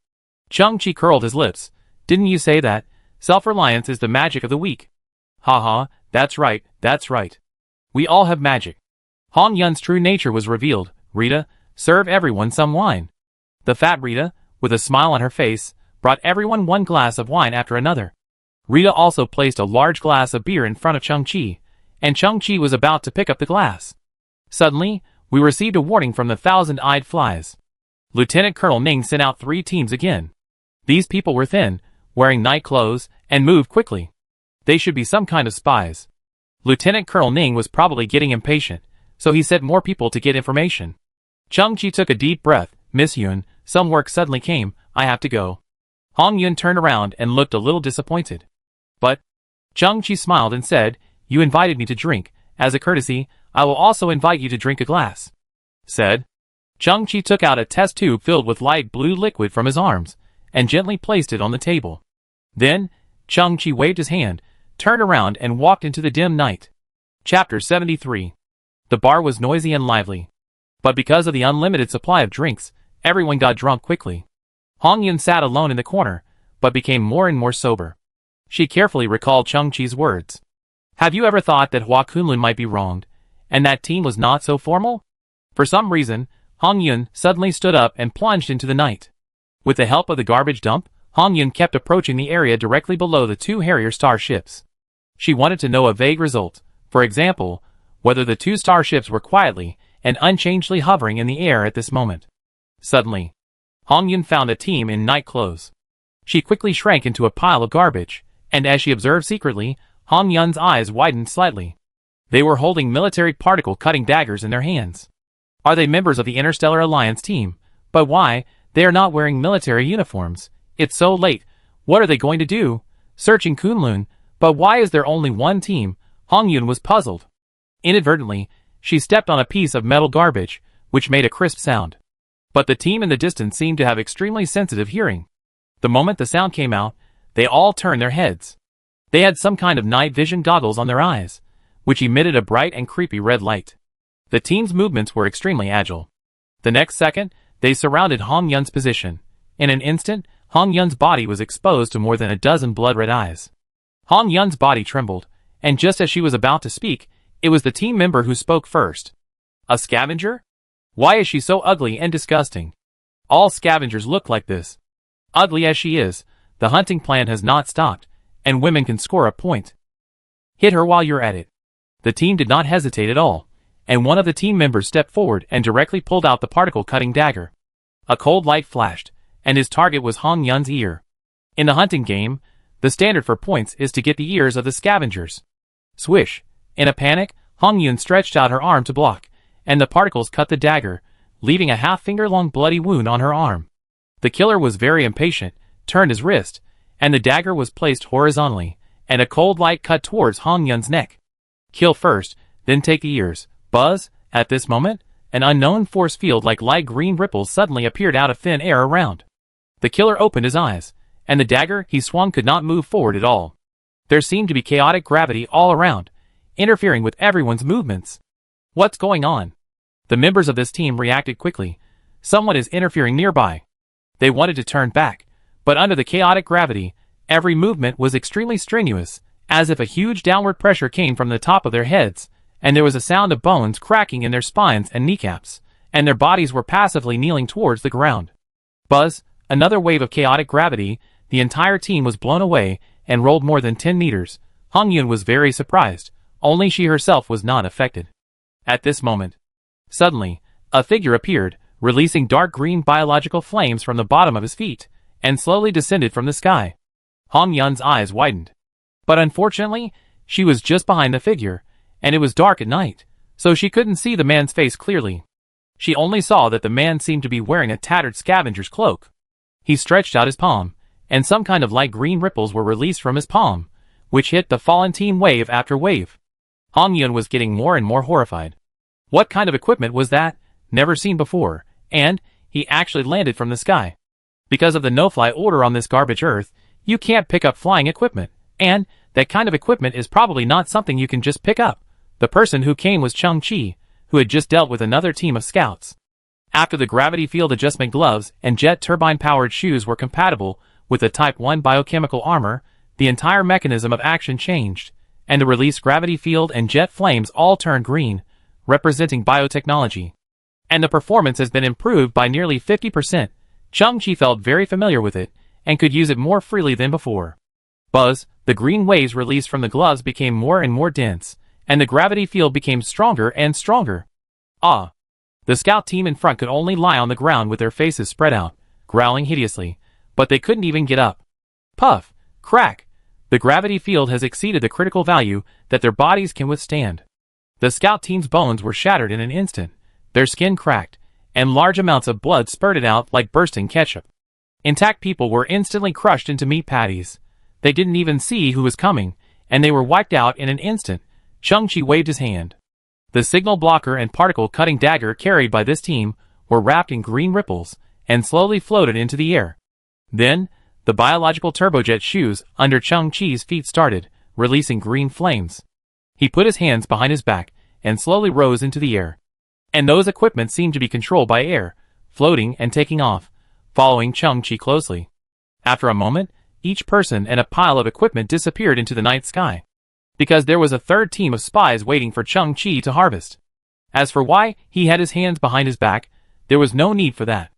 Chang-Chi curled his lips. Didn't you say that? Self-reliance is the magic of the weak. Ha ha, that's right. We all have magic. Hong Yun's true nature was revealed. Rita, serve everyone some wine. The fat Rita, with a smile on her face, brought everyone one glass of wine after another. Rita also placed a large glass of beer in front of Chang-Chi, and Chang-Chi was about to pick up the glass. Suddenly, we received a warning from the thousand-eyed flies. Lieutenant Colonel Ning sent out 3 teams again. These people were thin, wearing night clothes, and moved quickly. They should be some kind of spies. Lieutenant Colonel Ning was probably getting impatient, so he sent more people to get information. Chang-Chi took a deep breath. Miss Yun, some work suddenly came, I have to go. Hong Yun turned around and looked a little disappointed. But Chang-Chi smiled and said, You invited me to drink. As a courtesy, I will also invite you to drink a glass. Said. Chang-Chi took out a test tube filled with light blue liquid from his arms, and gently placed it on the table. Then, Chang-Chi waved his hand, turned around and walked into the dim night. Chapter 73. The bar was noisy and lively. But because of the unlimited supply of drinks, everyone got drunk quickly. Hong Yun sat alone in the corner, but became more and more sober. She carefully recalled Chang-Chi's words. Have you ever thought that Hua Kunlun might be wronged, and that team was not so formal? For some reason, Hong Yun suddenly stood up and plunged into the night. With the help of the garbage dump, Hong Yun kept approaching the area directly below the 2 Harrier starships. She wanted to know a vague result, for example, whether the 2 starships were quietly and unchangedly hovering in the air at this moment. Suddenly, Hong Yun found a team in night clothes. She quickly shrank into a pile of garbage, and as she observed secretly, Hong Yun's eyes widened slightly. They were holding military particle-cutting daggers in their hands. Are they members of the Interstellar Alliance team? But why? They are not wearing military uniforms. It's so late. What are they going to do? Searching Kunlun. But why is there only one team? Hong Yun was puzzled. Inadvertently, she stepped on a piece of metal garbage, which made a crisp sound. But the team in the distance seemed to have extremely sensitive hearing. The moment the sound came out, they all turned their heads. They had some kind of night vision goggles on their eyes, which emitted a bright and creepy red light. The team's movements were extremely agile. The next second, they surrounded Hong Yun's position. In an instant, Hong Yun's body was exposed to more than a dozen blood-red eyes. Hong Yun's body trembled, and just as she was about to speak, it was the team member who spoke first. A scavenger? Why is she so ugly and disgusting? All scavengers look like this. Ugly as she is, the hunting plan has not stopped, and women can score a point. Hit her while you're at it. The team did not hesitate at all, and one of the team members stepped forward and directly pulled out the particle-cutting dagger. A cold light flashed, and his target was Hong Yun's ear. In the hunting game, the standard for points is to get the ears of the scavengers. Swish! In a panic, Hong Yun stretched out her arm to block, and the particles cut the dagger, leaving a half-finger-long bloody wound on her arm. The killer was very impatient, turned his wrist, and the dagger was placed horizontally, and a cold light cut towards Hong Yun's neck. Kill first, then take the ears. Buzz, at this moment, an unknown force field like light green ripples suddenly appeared out of thin air around. The killer opened his eyes, and the dagger he swung could not move forward at all. There seemed to be chaotic gravity all around, interfering with everyone's movements. What's going on? The members of this team reacted quickly. Someone is interfering nearby. They wanted to turn back, but under the chaotic gravity, every movement was extremely strenuous, as if a huge downward pressure came from the top of their heads, and there was a sound of bones cracking in their spines and kneecaps, and their bodies were passively kneeling towards the ground. Buzz, another wave of chaotic gravity, the entire team was blown away and rolled more than 10 meters. Hongyun was very surprised, only she herself was not affected. At this moment, suddenly, a figure appeared, releasing dark green biological flames from the bottom of his feet, and slowly descended from the sky. Hongyun's eyes widened. But unfortunately, she was just behind the figure, and it was dark at night, so she couldn't see the man's face clearly. She only saw that the man seemed to be wearing a tattered scavenger's cloak. He stretched out his palm, and some kind of light green ripples were released from his palm, which hit the fallen team wave after wave. Hongyun was getting more and more horrified. What kind of equipment was that? Never seen before, and he actually landed from the sky. Because of the no-fly order on this garbage earth, you can't pick up flying equipment, and that kind of equipment is probably not something you can just pick up. The person who came was Chang-Chi, who had just dealt with another team of scouts. After the gravity field adjustment gloves and jet turbine-powered shoes were compatible with the Type 1 biochemical armor, the entire mechanism of action changed, and the released gravity field and jet flames all turned green, representing biotechnology. And the performance has been improved by nearly 50%. Chang-Chi felt very familiar with it, and could use it more freely than before. Buzz, the green waves released from the gloves became more and more dense, and the gravity field became stronger and stronger. Ah! The scout team in front could only lie on the ground with their faces spread out, growling hideously, but they couldn't even get up. Puff! Crack! The gravity field has exceeded the critical value that their bodies can withstand. The scout team's bones were shattered in an instant, their skin cracked, and large amounts of blood spurted out like bursting ketchup. Intact people were instantly crushed into meat patties. They didn't even see who was coming, and they were wiped out in an instant. Chang-Chi waved his hand. The signal blocker and particle-cutting dagger carried by this team were wrapped in green ripples, and slowly floated into the air. Then, the biological turbojet shoes under Chang-Chi's feet started, releasing green flames. He put his hands behind his back, and slowly rose into the air. And those equipment seemed to be controlled by air, floating and taking off, following Chang-Chi closely. After a moment, each person and a pile of equipment disappeared into the night sky. Because there was a third team of spies waiting for Chang-Chi to harvest. As for why he had his hands behind his back, there was no need for that.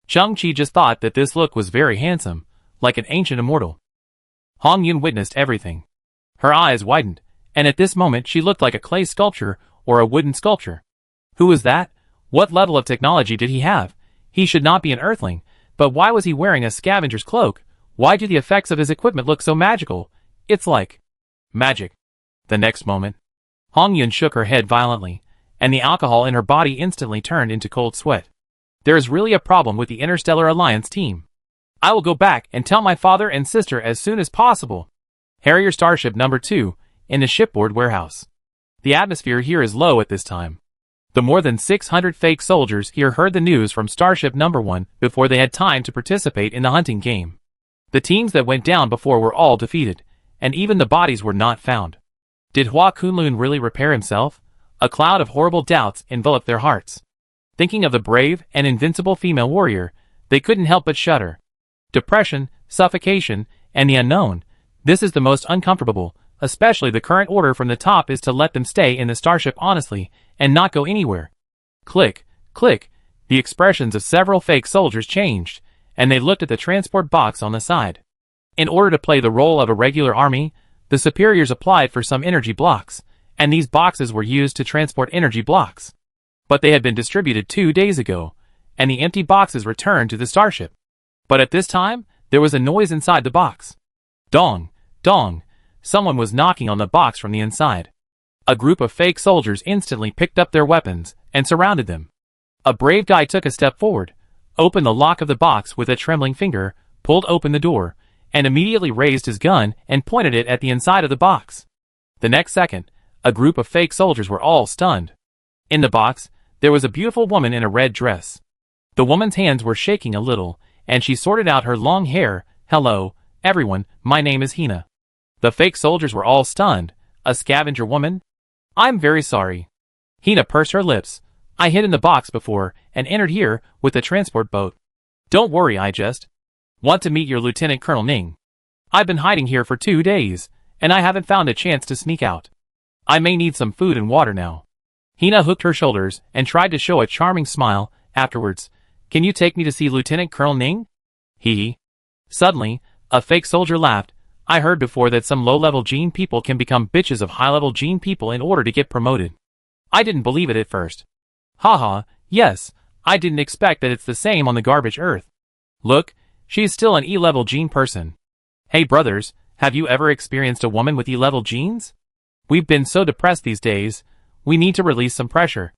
Chang-Chi just thought that this look was very handsome, like an ancient immortal. Hongyun witnessed everything. Her eyes widened, and at this moment she looked like a clay sculpture or a wooden sculpture. Who was that? What level of technology did he have? He should not be an earthling, but why was he wearing a scavenger's cloak? Why do the effects of his equipment look so magical? It's like magic. The next moment, Hongyun shook her head violently, and the alcohol in her body instantly turned into cold sweat. There is really a problem with the Interstellar Alliance team. I will go back and tell my father and sister as soon as possible. Harrier Starship Number 2, in the shipboard warehouse. The atmosphere here is low at this time. The more than 600 fake soldiers here heard the news from Starship Number 1 before they had time to participate in the hunting game. The teams that went down before were all defeated, and even the bodies were not found. Did Hua Kunlun really repair himself? A cloud of horrible doubts enveloped their hearts. Thinking of the brave and invincible female warrior, they couldn't help but shudder. Depression, suffocation, and the unknown. This is the most uncomfortable, especially the current order from the top is to let them stay in the starship honestly, and not go anywhere. Click, click, the expressions of several fake soldiers changed, and they looked at the transport box on the side. In order to play the role of a regular army, the superiors applied for some energy blocks, and these boxes were used to transport energy blocks. But they had been distributed 2 days ago, and the empty boxes returned to the starship. But at this time, there was a noise inside the box. Dong, dong, someone was knocking on the box from the inside. A group of fake soldiers instantly picked up their weapons and surrounded them. A brave guy took a step forward, opened the lock of the box with a trembling finger, pulled open the door, and immediately raised his gun and pointed it at the inside of the box. The next second, a group of fake soldiers were all stunned. In the box, there was a beautiful woman in a red dress. The woman's hands were shaking a little, and she sorted out her long hair. "Hello, everyone, my name is Hina." The fake soldiers were all stunned. "A scavenger woman? I'm very sorry." Hina pursed her lips. "I hid in the box before, and entered here with the transport boat. Don't worry, I just want to meet your Lieutenant Colonel Ning. I've been hiding here for 2 days, and I haven't found a chance to sneak out. I may need some food and water now." Hina hooked her shoulders and tried to show a charming smile. "Afterwards, can you take me to see Lieutenant Colonel Ning?" He. Suddenly, a fake soldier laughed. "I heard before that some low-level gene people can become bitches of high-level gene people in order to get promoted. I didn't believe it at first. Haha, yes, I didn't expect that it's the same on the garbage earth. Look, she's still an E-level gene person. Hey brothers, have you ever experienced a woman with E-level genes? We've been so depressed these days, we need to release some pressure."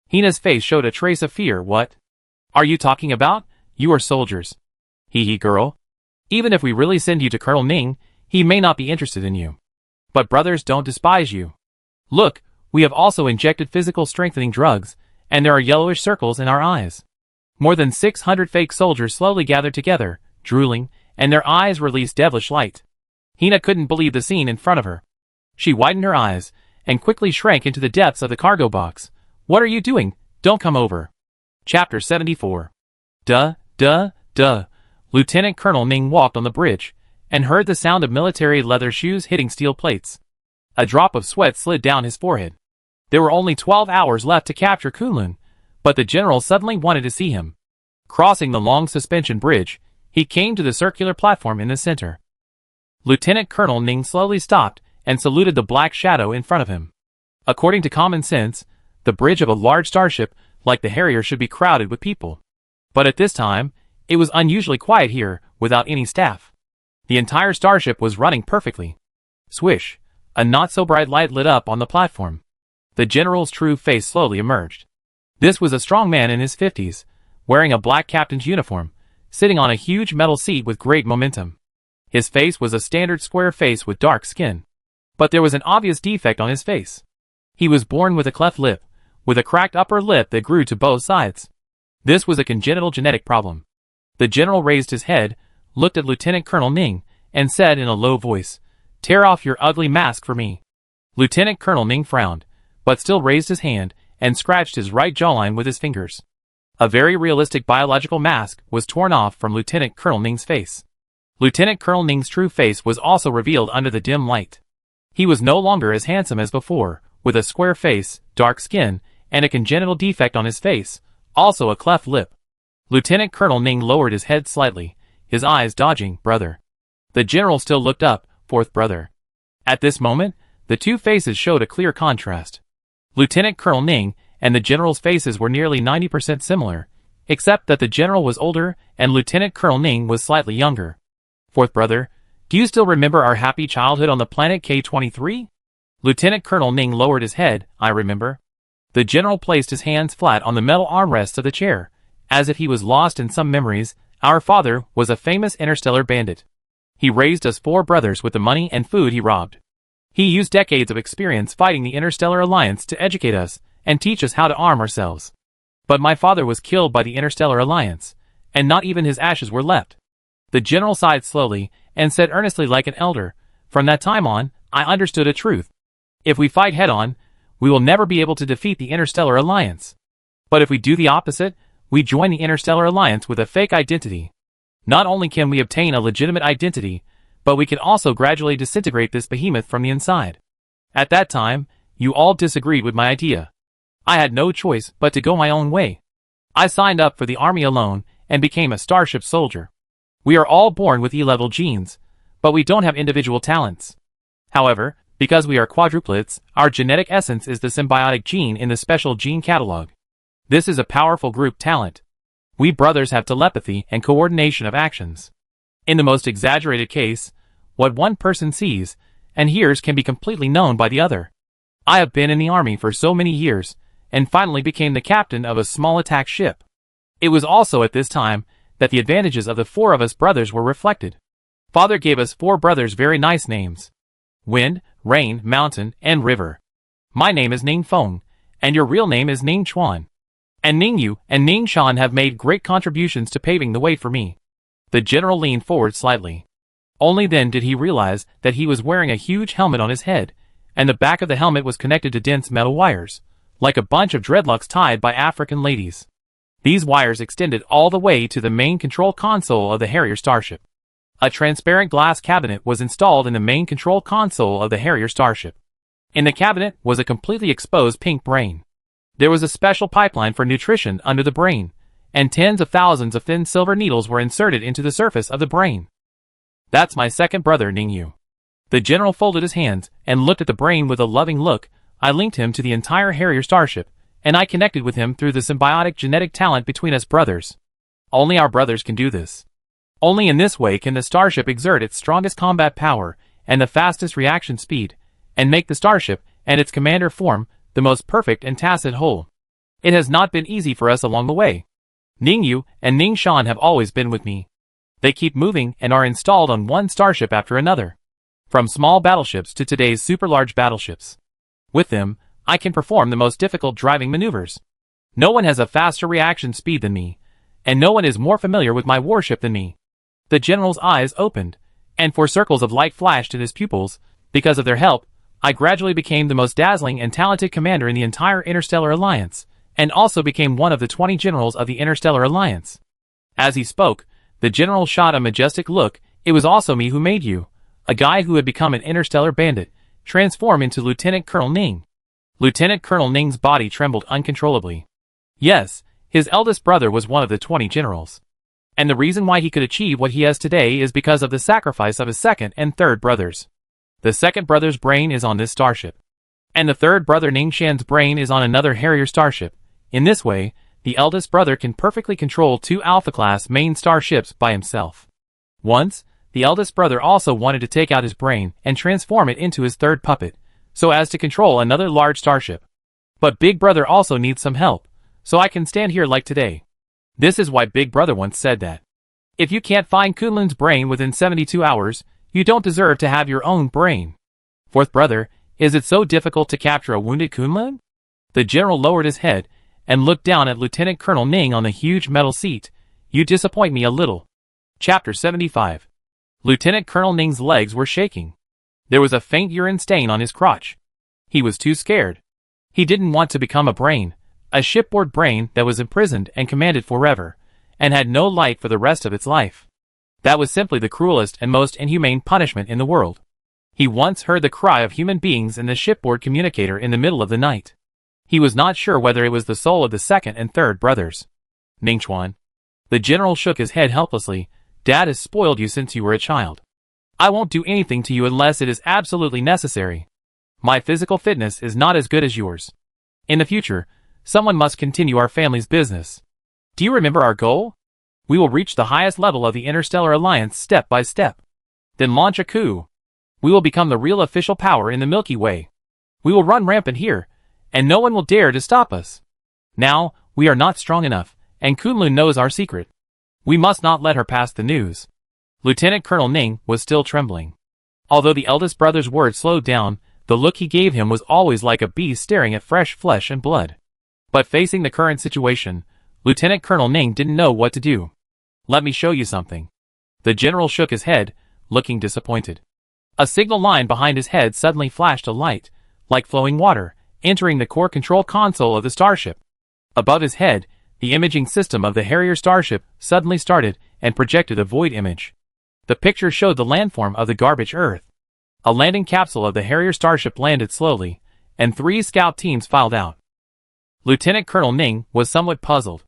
Hina's face showed a trace of fear. "What are you talking about? You are soldiers." Hee girl. "Even if we really send you to Colonel Ning, he may not be interested in you. But brothers don't despise you. Look, we have also injected physical strengthening drugs, and there are yellowish circles in our eyes." More than 600 fake soldiers slowly gathered together, drooling, and their eyes released devilish light. Hina couldn't believe the scene in front of her. She widened her eyes, and quickly shrank into the depths of the cargo box. "What are you doing? Don't come over." Chapter 74. Duh. Lieutenant Colonel Ning walked on the bridge, and heard the sound of military leather shoes hitting steel plates. A drop of sweat slid down his forehead. There were only 12 hours left to capture Kunlun, but the general suddenly wanted to see him. Crossing the long suspension bridge, he came to the circular platform in the center. Lieutenant Colonel Ning slowly stopped and saluted the black shadow in front of him. According to common sense, the bridge of a large starship like the Harrier should be crowded with people. But at this time, it was unusually quiet here, without any staff. The entire starship was running perfectly. Swish, a not-so-bright light lit up on the platform. The general's true face slowly emerged. This was a strong man in his 50s, wearing a black captain's uniform, sitting on a huge metal seat with great momentum. His face was a standard square face with dark skin. But there was an obvious defect on his face. He was born with a cleft lip, with a cracked upper lip that grew to both sides. This was a congenital genetic problem. The general raised his head, looked at Lieutenant Colonel Ning, and said in a low voice, "Tear off your ugly mask for me." Lieutenant Colonel Ning frowned, but still raised his hand, and scratched his right jawline with his fingers. A very realistic biological mask was torn off from Lieutenant Colonel Ning's face. Lieutenant Colonel Ning's true face was also revealed under the dim light. He was no longer as handsome as before, with a square face, dark skin, and a congenital defect on his face, also a cleft lip. Lieutenant Colonel Ning lowered his head slightly, his eyes dodging. "Brother." The general still looked up. "Fourth brother." At this moment, the two faces showed a clear contrast. Lieutenant Colonel Ning and the general's faces were nearly 90% similar, except that the general was older and Lieutenant Colonel Ning was slightly younger. "Fourth brother, do you still remember our happy childhood on the planet K-23? Lieutenant Colonel Ning lowered his head. "I remember." The general placed his hands flat on the metal armrests of the chair, as if he was lost in some memories. "Our father was a famous interstellar bandit. He raised us 4 brothers with the money and food he robbed. He used decades of experience fighting the Interstellar Alliance to educate us and teach us how to arm ourselves. But my father was killed by the Interstellar Alliance, and not even his ashes were left." The general sighed slowly and said earnestly like an elder, "From that time on, I understood a truth. If we fight head-on, we will never be able to defeat the Interstellar Alliance. But if we do the opposite, we join the Interstellar Alliance with a fake identity. Not only can we obtain a legitimate identity, but we can also gradually disintegrate this behemoth from the inside. At that time, you all disagreed with my idea. I had no choice but to go my own way. I signed up for the army alone and became a starship soldier. We are all born with E-level genes, but we don't have individual talents. However, because we are quadruplets, our genetic essence is the symbiotic gene in the special gene catalog. This is a powerful group talent. We brothers have telepathy and coordination of actions. In the most exaggerated case, what one person sees and hears can be completely known by the other. I have been in the army for so many years, and finally became the captain of a small attack ship. It was also at this time that the advantages of the 4 of us brothers were reflected. Father gave us 4 brothers very nice names: Wind, Rain, Mountain, and River. My name is Ning Feng, And your real name is Ning Chuan. And Ning Yu and Ning Shan have made great contributions to paving the way for me. The general leaned forward slightly. Only then did he realize that he was wearing a huge helmet on his head, and the back of the helmet was connected to dense metal wires, like a bunch of dreadlocks tied by African ladies. These wires extended all the way to the main control console of the Harrier starship. A transparent glass cabinet was installed in the main control console of the Harrier starship. In the cabinet was a completely exposed pink brain. There was a special pipeline for nutrition under the brain, and tens of thousands of thin silver needles were inserted into the surface of the brain. That's my second brother, Ning Yu. The general folded his hands and looked at the brain with a loving look. I linked him to the entire Harrier starship, and I connected with him through the symbiotic genetic talent between us brothers. Only our brothers can do this. Only in this way can the starship exert its strongest combat power and the fastest reaction speed, and make the starship and its commander form the most perfect and tacit whole. It has not been easy for us along the way. Ning Yu and Ning Shan have always been with me. They keep moving and are installed on one starship after another. From small battleships to today's super large battleships. With them, I can perform the most difficult driving maneuvers. No one has a faster reaction speed than me, and no one is more familiar with my warship than me. The general's eyes opened, and 4 circles of light flashed in his pupils. Because of their help, I gradually became the most dazzling and talented commander in the entire Interstellar Alliance, and also became one of the 20 generals of the Interstellar Alliance. As he spoke, the general shot a majestic look. It was also me who made you, a guy who had become an interstellar bandit, transform into Lieutenant Colonel Ning. Lieutenant Colonel Ning's body trembled uncontrollably. Yes, his eldest brother was one of the 20 generals. And the reason why he could achieve what he has today is because of the sacrifice of his second and third brothers. The second brother's brain is on this starship. And the third brother Ning Shan's brain is on another Harrier starship. In this way, the eldest brother can perfectly control 2 Alpha-class main starships by himself. Once, the eldest brother also wanted to take out his brain and transform it into his third puppet, so as to control another large starship. But Big Brother also needs some help, so I can stand here like today. This is why Big Brother once said that if you can't find Kunlun's brain within 72 hours, you don't deserve to have your own brain. Fourth brother, is it so difficult to capture a wounded Kunlun? The general lowered his head and looked down at Lieutenant Colonel Ning on the huge metal seat. You disappoint me a little. Chapter 75. Lieutenant Colonel Ning's legs were shaking. There was a faint urine stain on his crotch. He was too scared. He didn't want to become a brain, a shipboard brain that was imprisoned and commanded forever, and had no light for the rest of its life. That was simply the cruelest and most inhumane punishment in the world. He once heard the cry of human beings in the shipboard communicator in the middle of the night. He was not sure whether it was the soul of the second and third brothers. Ning Chuan. The general shook his head helplessly. Dad has spoiled you since you were a child. I won't do anything to you unless it is absolutely necessary. My physical fitness is not as good as yours. In the future, someone must continue our family's business. Do you remember our goal? We will reach the highest level of the Interstellar Alliance step by step. Then launch a coup. We will become the real official power in the Milky Way. We will run rampant here, and no one will dare to stop us. Now, we are not strong enough, and Kunlun knows our secret. We must not let her pass the news. Lieutenant Colonel Ning was still trembling. Although the eldest brother's words slowed down, the look he gave him was always like a beast staring at fresh flesh and blood. But facing the current situation, Lieutenant Colonel Ning didn't know what to do. Let me show you something. The general shook his head, looking disappointed. A signal line behind his head suddenly flashed a light, like flowing water, entering the core control console of the starship. Above his head, the imaging system of the Harrier starship suddenly started and projected a void image. The picture showed the landform of the garbage Earth. A landing capsule of the Harrier starship landed slowly, and 3 scout teams filed out. Lieutenant Colonel Ning was somewhat puzzled.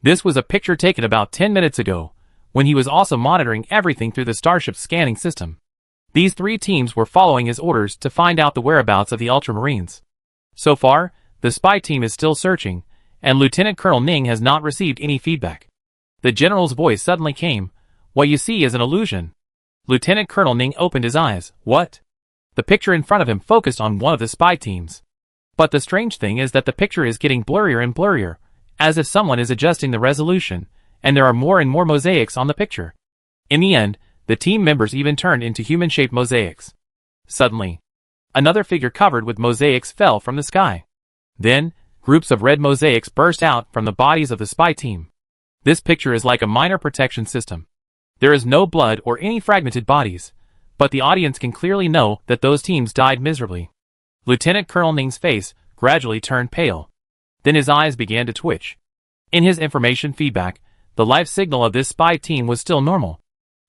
This was a picture taken about 10 minutes ago, when he was also monitoring everything through the starship's scanning system. These 3 teams were following his orders to find out the whereabouts of the Ultramarines. So far, the spy team is still searching, and Lieutenant Colonel Ning has not received any feedback. The general's voice suddenly came. What you see is an illusion. Lieutenant Colonel Ning opened his eyes. What? The picture in front of him focused on one of the spy teams. But the strange thing is that the picture is getting blurrier and blurrier, as if someone is adjusting the resolution, and there are more and more mosaics on the picture. In the end, the team members even turned into human-shaped mosaics. Suddenly, another figure covered with mosaics fell from the sky. Then, groups of red mosaics burst out from the bodies of the spy team. This picture is like a minor protection system. There is no blood or any fragmented bodies, but the audience can clearly know that those teams died miserably. Lieutenant Colonel Ning's face gradually turned pale. Then his eyes began to twitch. In his information feedback, the life signal of this spy team was still normal.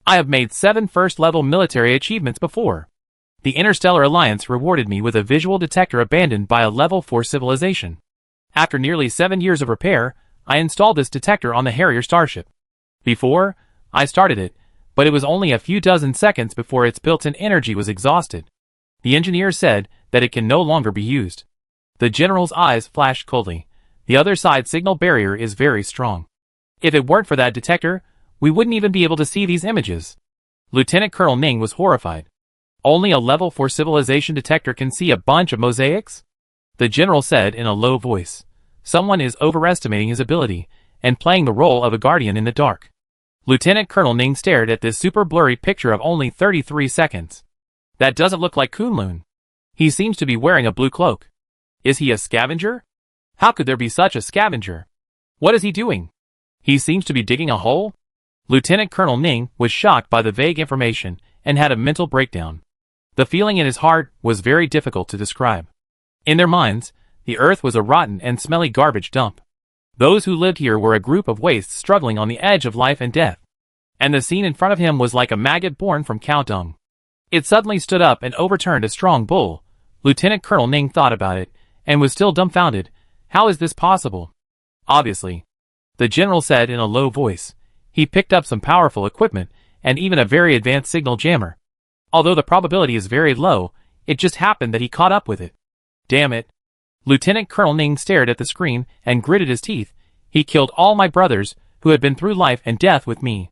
I have made 7 first-level military achievements before. The Interstellar Alliance rewarded me with a visual detector abandoned by a level 4 civilization. After nearly 7 years of repair, I installed this detector on the Harrier starship. Before, I started it, but it was only a few dozen seconds before its built-in energy was exhausted. The engineer said that it can no longer be used. The general's eyes flashed coldly. The other side signal barrier is very strong. If it weren't for that detector, we wouldn't even be able to see these images. Lieutenant Colonel Ning was horrified. Only a level 4 civilization detector can see a bunch of mosaics? The general said in a low voice. Someone is overestimating his ability and playing the role of a guardian in the dark. Lieutenant Colonel Ning stared at this super blurry picture of only 33 seconds. That doesn't look like Kunlun. He seems to be wearing a blue cloak. Is he a scavenger? How could there be such a scavenger? What is he doing? He seems to be digging a hole? Lieutenant Colonel Ning was shocked by the vague information and had a mental breakdown. The feeling in his heart was very difficult to describe. In their minds, the earth was a rotten and smelly garbage dump. Those who lived here were a group of wastes struggling on the edge of life and death. And the scene in front of him was like a maggot born from cow dung. It suddenly stood up and overturned a strong bull. Lieutenant Colonel Ning thought about it, and was still dumbfounded. How is this possible? Obviously, the general said in a low voice. He picked up some powerful equipment, and even a very advanced signal jammer. Although the probability is very low, it just happened that he caught up with it. Damn it. Lieutenant Colonel Ning stared at the screen and gritted his teeth. He killed all my brothers, who had been through life and death with me.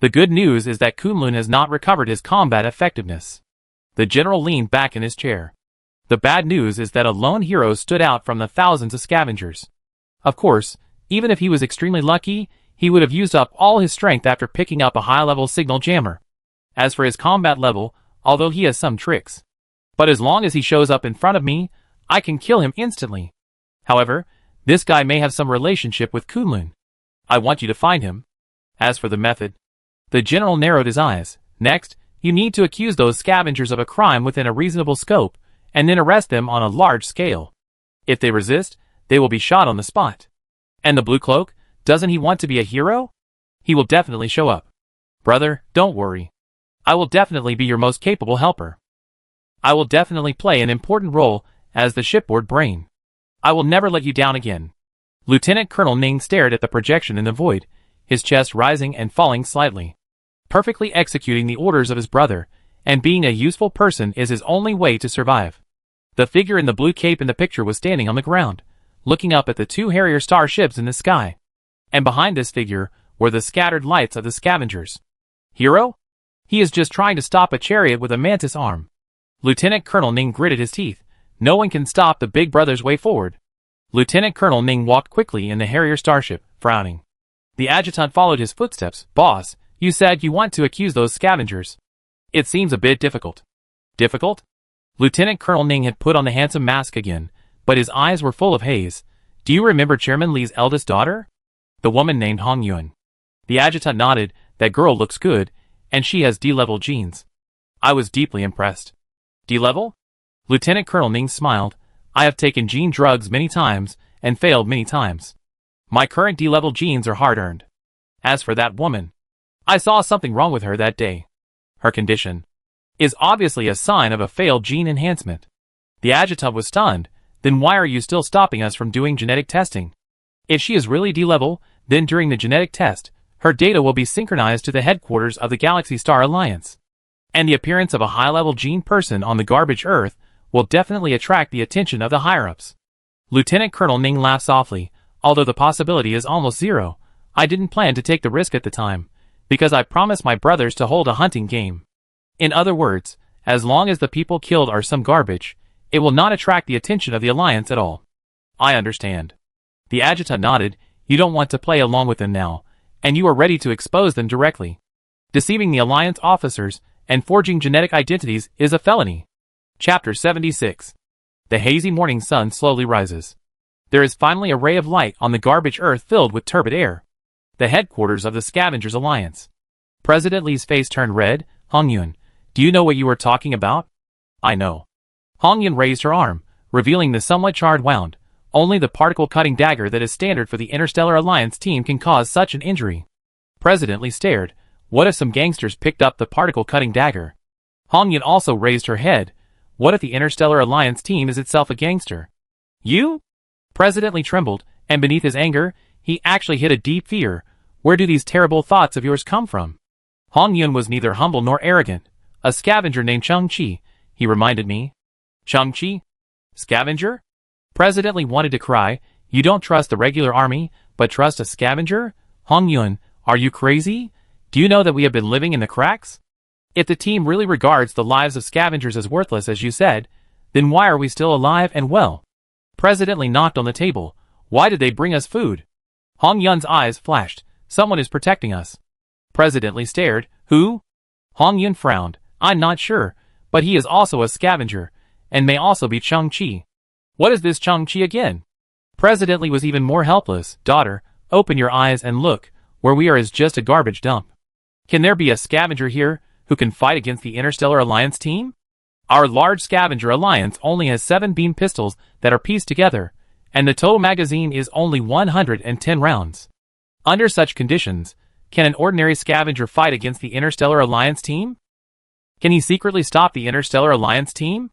The good news is that Kunlun has not recovered his combat effectiveness. The general leaned back in his chair. The bad news is that a lone hero stood out from the thousands of scavengers. Of course, even if he was extremely lucky, he would have used up all his strength after picking up a high-level signal jammer. As for his combat level, although he has some tricks. But as long as he shows up in front of me, I can kill him instantly. However, this guy may have some relationship with Kunlun. I want you to find him. As for the method, the general narrowed his eyes. Next, you need to accuse those scavengers of a crime within a reasonable scope, and then arrest them on a large scale. If they resist, they will be shot on the spot. And the blue cloak, doesn't he want to be a hero? He will definitely show up. Brother, don't worry. I will definitely be your most capable helper. I will definitely play an important role as the shipboard brain. I will never let you down again. Lieutenant Colonel Ning stared at the projection in the void, his chest rising and falling slightly. Perfectly executing the orders of his brother, and being a useful person is his only way to survive. The figure in the blue cape in the picture was standing on the ground, looking up at the 2 Harrier starships in the sky. And behind this figure were the scattered lights of the scavengers. Hero? He is just trying to stop a chariot with a mantis arm. Lieutenant Colonel Ning gritted his teeth. No one can stop the big brother's way forward. Lieutenant Colonel Ning walked quickly in the Harrier starship, frowning. The adjutant followed his footsteps. Boss, you said you want to accuse those scavengers. It seems a bit difficult. Difficult? Lieutenant Colonel Ning had put on the handsome mask again, but his eyes were full of haze. Do you remember Chairman Li's eldest daughter? The woman named Hong Yun. The adjutant nodded. That girl looks good, and she has D-level genes. I was deeply impressed. D-level? Lieutenant Colonel Ning smiled. I have taken gene drugs many times, and failed many times. My current D-level genes are hard-earned. As for that woman, I saw something wrong with her that day. Her condition is obviously a sign of a failed gene enhancement. The adjutant was stunned. Then why are you still stopping us from doing genetic testing? If she is really D-level, then during the genetic test, her data will be synchronized to the headquarters of the Galaxy Star Alliance. And the appearance of a high-level gene person on the garbage Earth will definitely attract the attention of the higher-ups. Lieutenant Colonel Ning laughed softly. Although the possibility is almost zero, I didn't plan to take the risk at the time, because I promised my brothers to hold a hunting game. In other words, as long as the people killed are some garbage, it will not attract the attention of the Alliance at all. I understand. The adjutant nodded. You don't want to play along with them now, and you are ready to expose them directly. Deceiving the Alliance officers and forging genetic identities is a felony. Chapter 76. The hazy morning sun slowly rises. There is finally a ray of light on the garbage earth filled with turbid air. The headquarters of the Scavengers Alliance. President Li's face turned red. Hongyun, do you know what you are talking about? I know. Hongyun raised her arm, revealing the somewhat charred wound. Only the particle-cutting dagger that is standard for the Interstellar Alliance team can cause such an injury. President Li stared. What if some gangsters picked up the particle-cutting dagger? Hongyun also raised her head. What if the Interstellar Alliance team is itself a gangster? You? President Li trembled, and beneath his anger, he actually hid a deep fear. Where do these terrible thoughts of yours come from? Hongyun was neither humble nor arrogant. A scavenger named Cheng-Chi, he reminded me. Cheng-Chi? Scavenger? President Li wanted to cry. You don't trust the regular army, but trust a scavenger? Hongyun, are you crazy? Do you know that we have been living in the cracks? If the team really regards the lives of scavengers as worthless as you said, then why are we still alive and well? President Li knocked on the table. Why did they bring us food? Hongyun's eyes flashed. Someone is protecting us. President Li stared. Who? Hongyun frowned. I'm not sure, but he is also a scavenger, and may also be Cheng-Chi. What is this Cheng-Chi again? President Li was even more helpless. Daughter, open your eyes and look. Where we are is just a garbage dump. Can there be a scavenger here who can fight against the Interstellar Alliance team? Our large scavenger alliance only has 7 beam pistols that are pieced together, and the total magazine is only 110 rounds. Under such conditions, can an ordinary scavenger fight against the Interstellar Alliance team? Can he secretly stop the Interstellar Alliance team?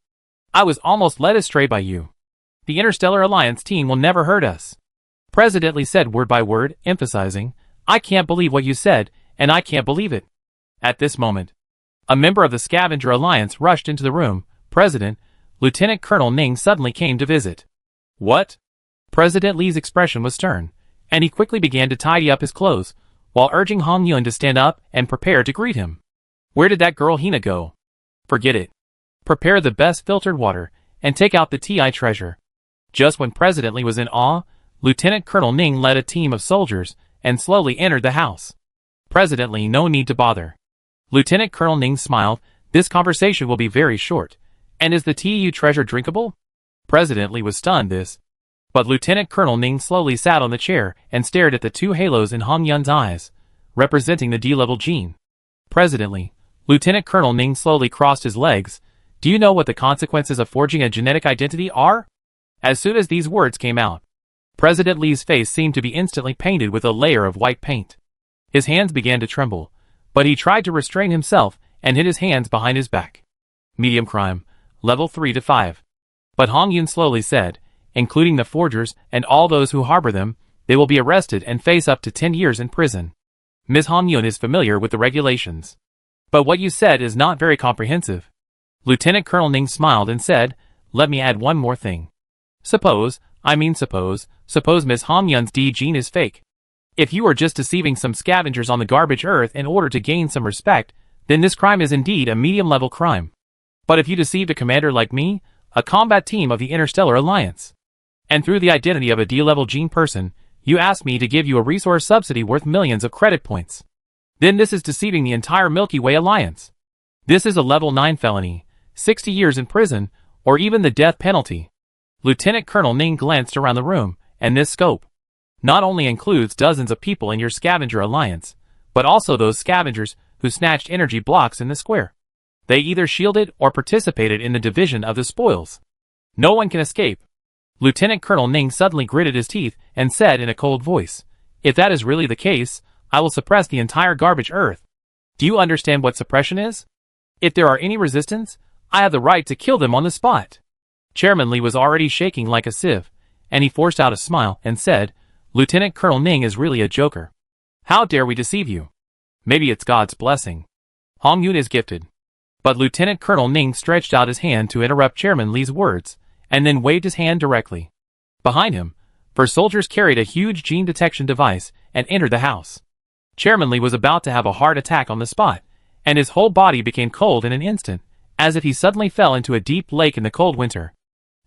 I was almost led astray by you. The Interstellar Alliance team will never hurt us. President Li said word by word, emphasizing, I can't believe what you said, and I can't believe it. At this moment, a member of the Scavenger Alliance rushed into the room. President, Lieutenant Colonel Ning suddenly came to visit. What? President Li's expression was stern, and he quickly began to tidy up his clothes, while urging Hongyun to stand up and prepare to greet him. Where did that girl Hina go? Forget it. Prepare the best filtered water, and take out the TI treasure. Just when President Li was in awe, Lieutenant Colonel Ning led a team of soldiers, and slowly entered the house. President Li, no need to bother. Lieutenant Colonel Ning smiled. This conversation will be very short. And is the TU treasure drinkable? President Li was stunned this. But Lieutenant Colonel Ning slowly sat on the chair and stared at the 2 halos in Hongyun's eyes, representing the D-level gene. President Li, Lieutenant Colonel Ning slowly crossed his legs. Do you know what the consequences of forging a genetic identity are? As soon as these words came out, President Li's face seemed to be instantly painted with a layer of white paint. His hands began to tremble, but he tried to restrain himself and hid his hands behind his back. Medium crime, level 3 to 5. But Hongyun slowly said, including the forgers and all those who harbor them, they will be arrested and face up to 10 years in prison. Ms. Hongyun is familiar with the regulations. But what you said is not very comprehensive. Lieutenant Colonel Ning smiled and said, let me add one more thing. Suppose Ms. Hongyun's D gene is fake. If you are just deceiving some scavengers on the garbage earth in order to gain some respect, then this crime is indeed a medium-level crime. But if you deceived a commander like me, a combat team of the Interstellar Alliance, and through the identity of a D-level gene person, you asked me to give you a resource subsidy worth millions of credit points, then this is deceiving the entire Milky Way Alliance. This is a level 9 felony, 60 years in prison, or even the death penalty. Lieutenant Colonel Ning glanced around the room, and this scope not only includes dozens of people in your scavenger alliance, but also those scavengers who snatched energy blocks in the square. They either shielded or participated in the division of the spoils. No one can escape. Lieutenant Colonel Ning suddenly gritted his teeth and said in a cold voice, if that is really the case, I will suppress the entire garbage earth. Do you understand what suppression is? If there are any resistance, I have the right to kill them on the spot. Chairman Li was already shaking like a sieve, and he forced out a smile and said, Lieutenant Colonel Ning is really a joker. How dare we deceive you? Maybe it's God's blessing. Hongyun is gifted. But Lieutenant Colonel Ning stretched out his hand to interrupt Chairman Li's words, and then waved his hand directly. Behind him, 4 soldiers carried a huge gene detection device and entered the house. Chairman Li was about to have a heart attack on the spot, and his whole body became cold in an instant, as if he suddenly fell into a deep lake in the cold winter.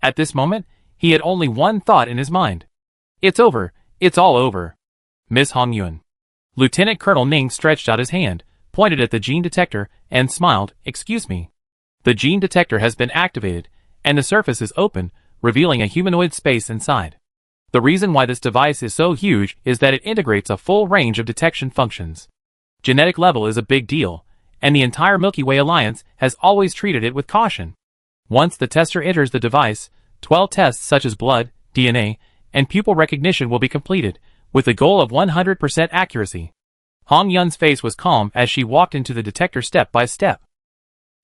At this moment, he had only one thought in his mind. It's over. It's all over. Miss Hongyun. Lieutenant Colonel Ning stretched out his hand, pointed at the gene detector, and smiled, excuse me. The gene detector has been activated, and the surface is open, revealing a humanoid space inside. The reason why this device is so huge is that it integrates a full range of detection functions. Genetic level is a big deal, and the entire Milky Way Alliance has always treated it with caution. Once the tester enters the device, 12 tests such as blood, DNA, and pupil recognition will be completed, with the goal of 100% accuracy. Hong Yun's face was calm as she walked into the detector step by step.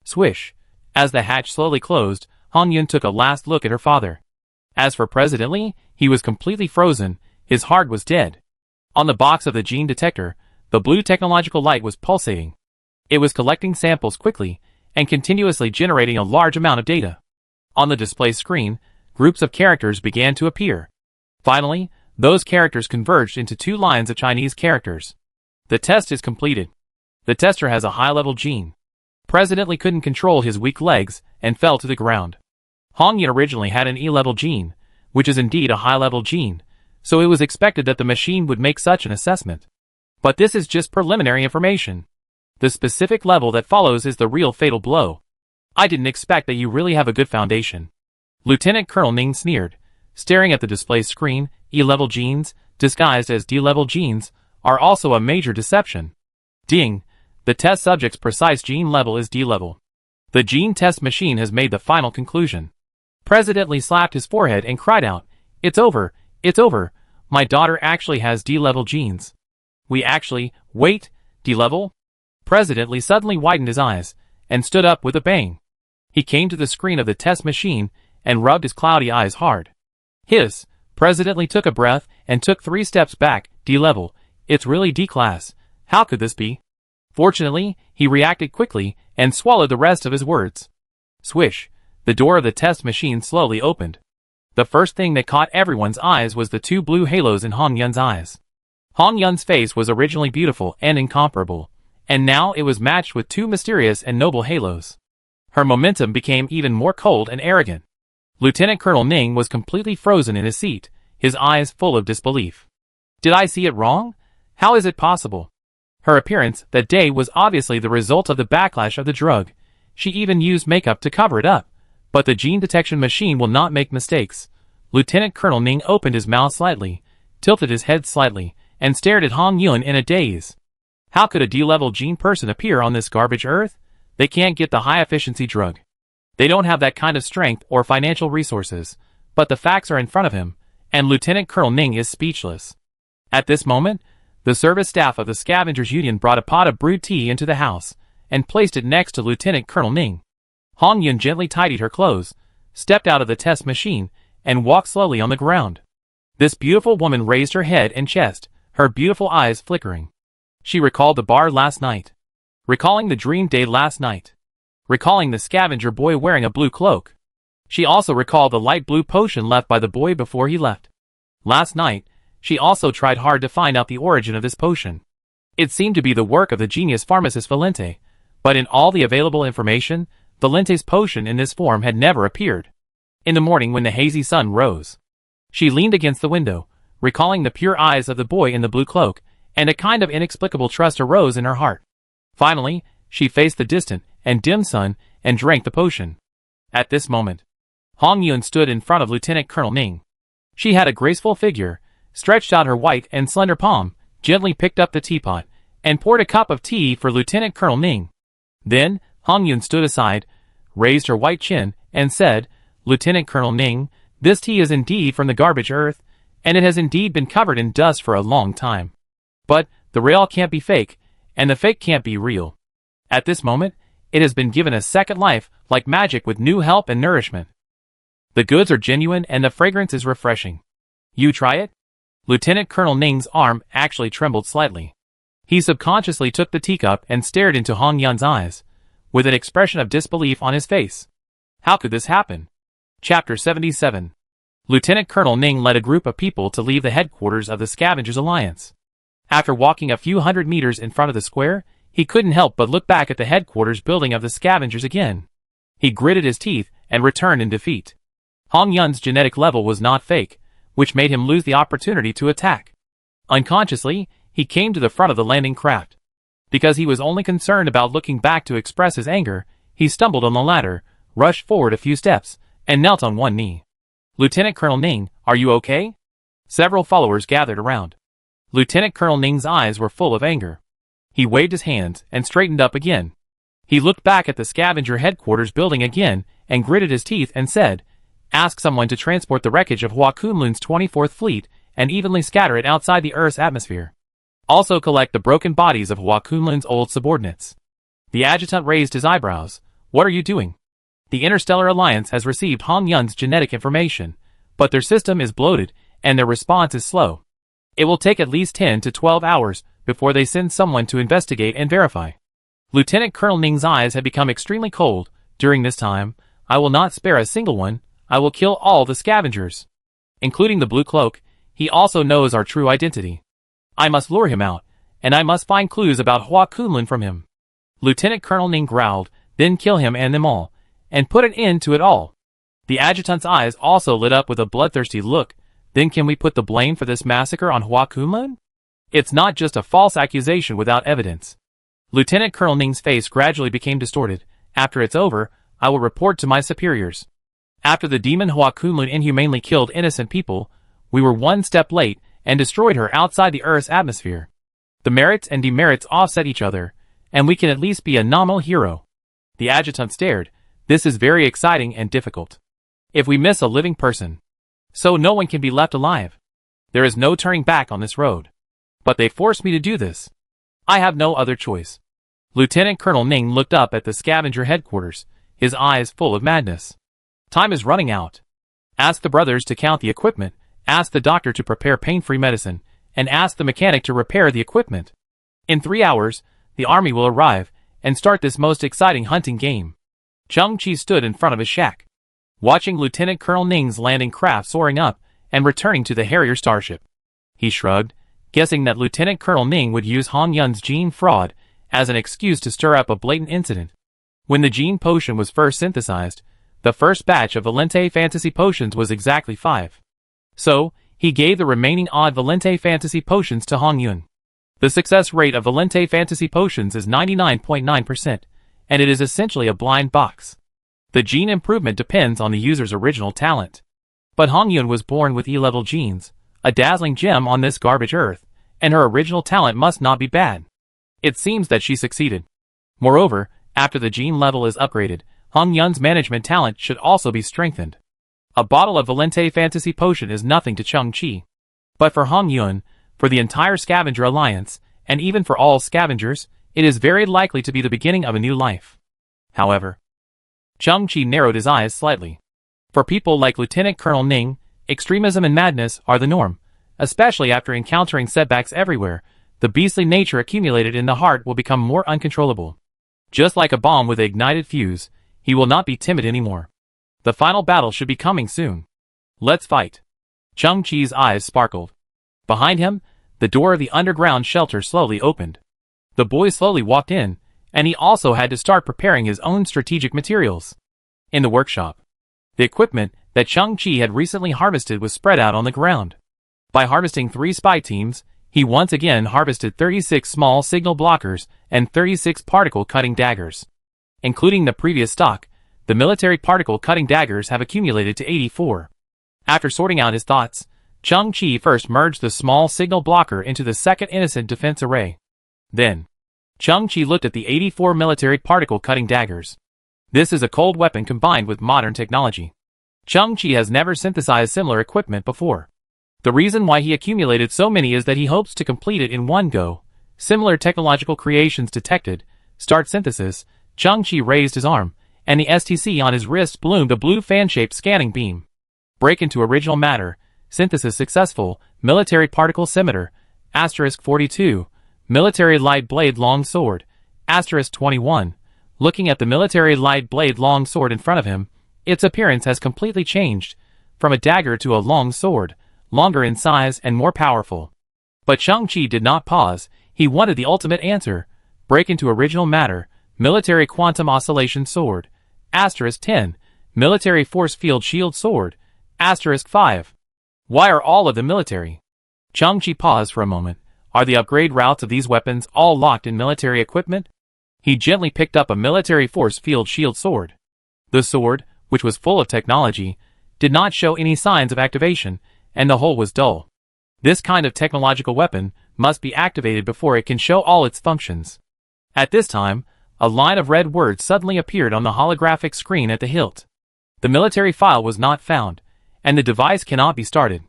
Swish. As the hatch slowly closed, Hong Yun took a last look at her father. As for President Li, he was completely frozen, his heart was dead. On the box of the gene detector, the blue technological light was pulsating. It was collecting samples quickly, and continuously generating a large amount of data. On the display screen, groups of characters began to appear. Finally, those characters converged into 2 lines of Chinese characters. The test is completed. The tester has a high-level gene. President Li couldn't control his weak legs, and fell to the ground. Hong Yun originally had an E-level gene, which is indeed a high-level gene, so it was expected that the machine would make such an assessment. But this is just preliminary information. The specific level that follows is the real fatal blow. I didn't expect that you really have a good foundation. Lieutenant Colonel Ning sneered, staring at the display screen. E-level genes, disguised as D-level genes, are also a major deception. Ding! The test subject's precise gene level is D-level. The gene test machine has made the final conclusion. President Li slapped his forehead and cried out, "It's over, it's over, my daughter actually has D-level genes. Wait, D-level?" President Li suddenly widened his eyes, and stood up with a bang. He came to the screen of the test machine, and rubbed his cloudy eyes hard. Hiss! President Li took a breath, and took 3 steps back. D-level, it's really D-class, how could this be? Fortunately, he reacted quickly, and swallowed the rest of his words. Swish! The door of the test machine slowly opened. The first thing that caught everyone's eyes was the 2 blue halos in Hong Yun's eyes. Hong Yun's face was originally beautiful and incomparable, and now it was matched with 2 mysterious and noble halos. Her momentum became even more cold and arrogant. Lieutenant Colonel Ning was completely frozen in his seat, his eyes full of disbelief. Did I see it wrong? How is it possible? Her appearance that day was obviously the result of the backlash of the drug. She even used makeup to cover it up. But the gene detection machine will not make mistakes. Lieutenant Colonel Ning opened his mouth slightly, tilted his head slightly, and stared at Hong Yun in a daze. How could a D-level gene person appear on this garbage earth? They can't get the high-efficiency drug. They don't have that kind of strength or financial resources, but the facts are in front of him, and Lieutenant Colonel Ning is speechless. At this moment, the service staff of the Scavengers Union brought a pot of brewed tea into the house, and placed it next to Lieutenant Colonel Ning. Hong Yun gently tidied her clothes, stepped out of the test machine, and walked slowly on the ground. This beautiful woman raised her head and chest, her beautiful eyes flickering. She recalled the bar last night. Recalling the dream day last night. Recalling the scavenger boy wearing a blue cloak. She also recalled the light blue potion left by the boy before he left. Last night, she also tried hard to find out the origin of this potion. It seemed to be the work of the genius pharmacist Valente, but in all the available information, Valente's potion in this form had never appeared. In the morning when the hazy sun rose, she leaned against the window, recalling the pure eyes of the boy in the blue cloak, and a kind of inexplicable trust arose in her heart. Finally, she faced the distant and dim sun and drank the potion. At this moment, Hong Yun stood in front of Lieutenant Colonel Ning. She had a graceful figure, stretched out her white and slender palm, gently picked up the teapot, and poured a cup of tea for Lieutenant Colonel Ning. Then, Hong Yun stood aside, raised her white chin, and said, "Lieutenant Colonel Ning, this tea is indeed from the garbage earth, and it has indeed been covered in dust for a long time. But, the real can't be fake, and the fake can't be real. At this moment, it has been given a second life, like magic with new help and nourishment. The goods are genuine and the fragrance is refreshing. You try it?" Lieutenant Colonel Ning's arm actually trembled slightly. He subconsciously took the teacup and stared into Hong Yun's eyes, with an expression of disbelief on his face. How could this happen? Chapter 77. Lieutenant Colonel Ning led a group of people to leave the headquarters of the Scavengers Alliance. After walking a few hundred meters in front of the square, he couldn't help but look back at the headquarters building of the Scavengers again. He gritted his teeth and returned in defeat. Hong Yun's genetic level was not fake, which made him lose the opportunity to attack. Unconsciously, he came to the front of the landing craft. Because he was only concerned about looking back to express his anger, he stumbled on the ladder, rushed forward a few steps, and knelt on one knee. "Lieutenant Colonel Ning, are you okay?" Several followers gathered around. Lieutenant Colonel Ning's eyes were full of anger. He waved his hands and straightened up again. He looked back at the scavenger headquarters building again and gritted his teeth and said, "Ask someone to transport the wreckage of Hua Kunlun's 24th fleet and evenly scatter it outside the Earth's atmosphere. Also collect the broken bodies of Hua Kunlun's old subordinates." The adjutant raised his eyebrows. "What are you doing?" "The Interstellar Alliance has received Han Yun's genetic information, but their system is bloated and their response is slow. It will take at least 10 to 12 hours before they send someone to investigate and verify." Lieutenant Colonel Ning's eyes had become extremely cold. "During this time, I will not spare a single one. I will kill all the scavengers, including the blue cloak. He also knows our true identity. I must lure him out, and I must find clues about Hua Kunlun from him." Lieutenant Colonel Ning growled, "Then kill him and them all, and put an end to it all." The adjutant's eyes also lit up with a bloodthirsty look. "Then can we put the blame for this massacre on Hua Kunlun? It's not just a false accusation without evidence." Lieutenant Colonel Ning's face gradually became distorted. "After it's over, I will report to my superiors. After the demon Hua Kunlun inhumanely killed innocent people, we were one step late and destroyed her outside the Earth's atmosphere. The merits and demerits offset each other, and we can at least be a nominal hero." The adjutant stared. "This is very exciting and difficult. If we miss a living person, so no one can be left alive. There is no turning back on this road. But they forced me to do this. I have no other choice." Lieutenant Colonel Ning looked up at the scavenger headquarters, his eyes full of madness. "Time is running out. Ask the brothers to count the equipment, ask the doctor to prepare pain-free medicine, and ask the mechanic to repair the equipment. In 3 hours, the army will arrive and start this most exciting hunting game." Chung Chi stood in front of his shack, watching Lieutenant Colonel Ning's landing craft soaring up and returning to the Harrier starship. He shrugged, guessing that Lieutenant Colonel Ning would use Han Yun's gene fraud as an excuse to stir up a blatant incident. When the gene potion was first synthesized, the first batch of Valente Fantasy Potions was exactly 5. So, he gave the remaining odd Valente Fantasy Potions to Han Yun. The success rate of Valente Fantasy Potions is 99.9%, and it is essentially a blind box. The gene improvement depends on the user's original talent. But Han Yun was born with E-level genes, a dazzling gem on this garbage earth, and her original talent must not be bad. It seems that she succeeded. Moreover, after the gene level is upgraded, Han Yun's management talent should also be strengthened. A bottle of Valente Fantasy Potion is nothing to Chung Chi. But for Han Yun, for the entire Scavenger Alliance, and even for all scavengers, it is very likely to be the beginning of a new life. However, Chung Chi narrowed his eyes slightly. For people like Lieutenant Colonel Ning, extremism and madness are the norm, especially after encountering setbacks everywhere. The beastly nature accumulated in the heart will become more uncontrollable. Just like a bomb with an ignited fuse, he will not be timid anymore. The final battle should be coming soon. Let's fight. Chung Chi's eyes sparkled. Behind him, the door of the underground shelter slowly opened. The boy slowly walked in, and he also had to start preparing his own strategic materials. In the workshop, the equipment that Chung Chi had recently harvested was spread out on the ground. By harvesting 3 spy teams, he once again harvested 36 small signal blockers and 36 particle-cutting daggers. Including the previous stock, the military particle-cutting daggers have accumulated to 84. After sorting out his thoughts, Chung Chi first merged the small signal blocker into the second innocent defense array. Then, Chung Chi looked at the 84 military particle-cutting daggers. This is a cold weapon combined with modern technology. Chung Chi has never synthesized similar equipment before. The reason why he accumulated so many is that he hopes to complete it in one go. Similar technological creations detected. Start synthesis. Chung Chi raised his arm, and the STC on his wrist bloomed a blue fan-shaped scanning beam. Break into original matter. Synthesis successful. Military particle scimitar. *42. Military light blade long sword. *21. Looking at the military light blade long sword in front of him, its appearance has completely changed. From a dagger to a long sword, longer in size and more powerful. But Chung Chi did not pause. He wanted the ultimate answer. Break into original matter. Military quantum oscillation sword. *10. Military force field shield sword. *5. Why are all of them military? Chung Chi paused for a moment. Are the upgrade routes of these weapons all locked in military equipment? He gently picked up a military force field shield sword. The sword, which was full of technology, did not show any signs of activation, and the hole was dull. This kind of technological weapon must be activated before it can show all its functions. At this time, a line of red words suddenly appeared on the holographic screen at the hilt. The military file was not found, and the device cannot be started.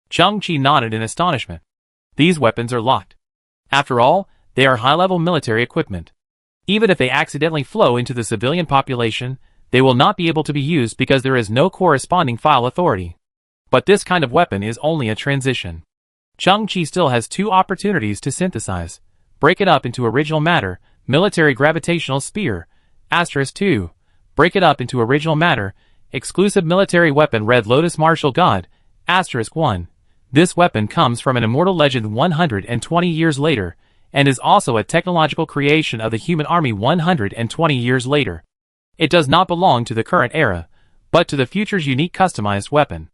Chang-Chi nodded in astonishment. These weapons are locked. After all, they are high-level military equipment. Even if they accidentally flow into the civilian population, they will not be able to be used because there is no corresponding file authority. But this kind of weapon is only a transition. Chang-Chi still has two opportunities to synthesize. Break it up into original matter, military gravitational spear, *2. Break it up into original matter, exclusive military weapon red lotus martial god, *1. This weapon comes from an immortal legend 120 years later, and is also a technological creation of the human army 120 years later. It does not belong to the current era, but to the future's unique customized weapon.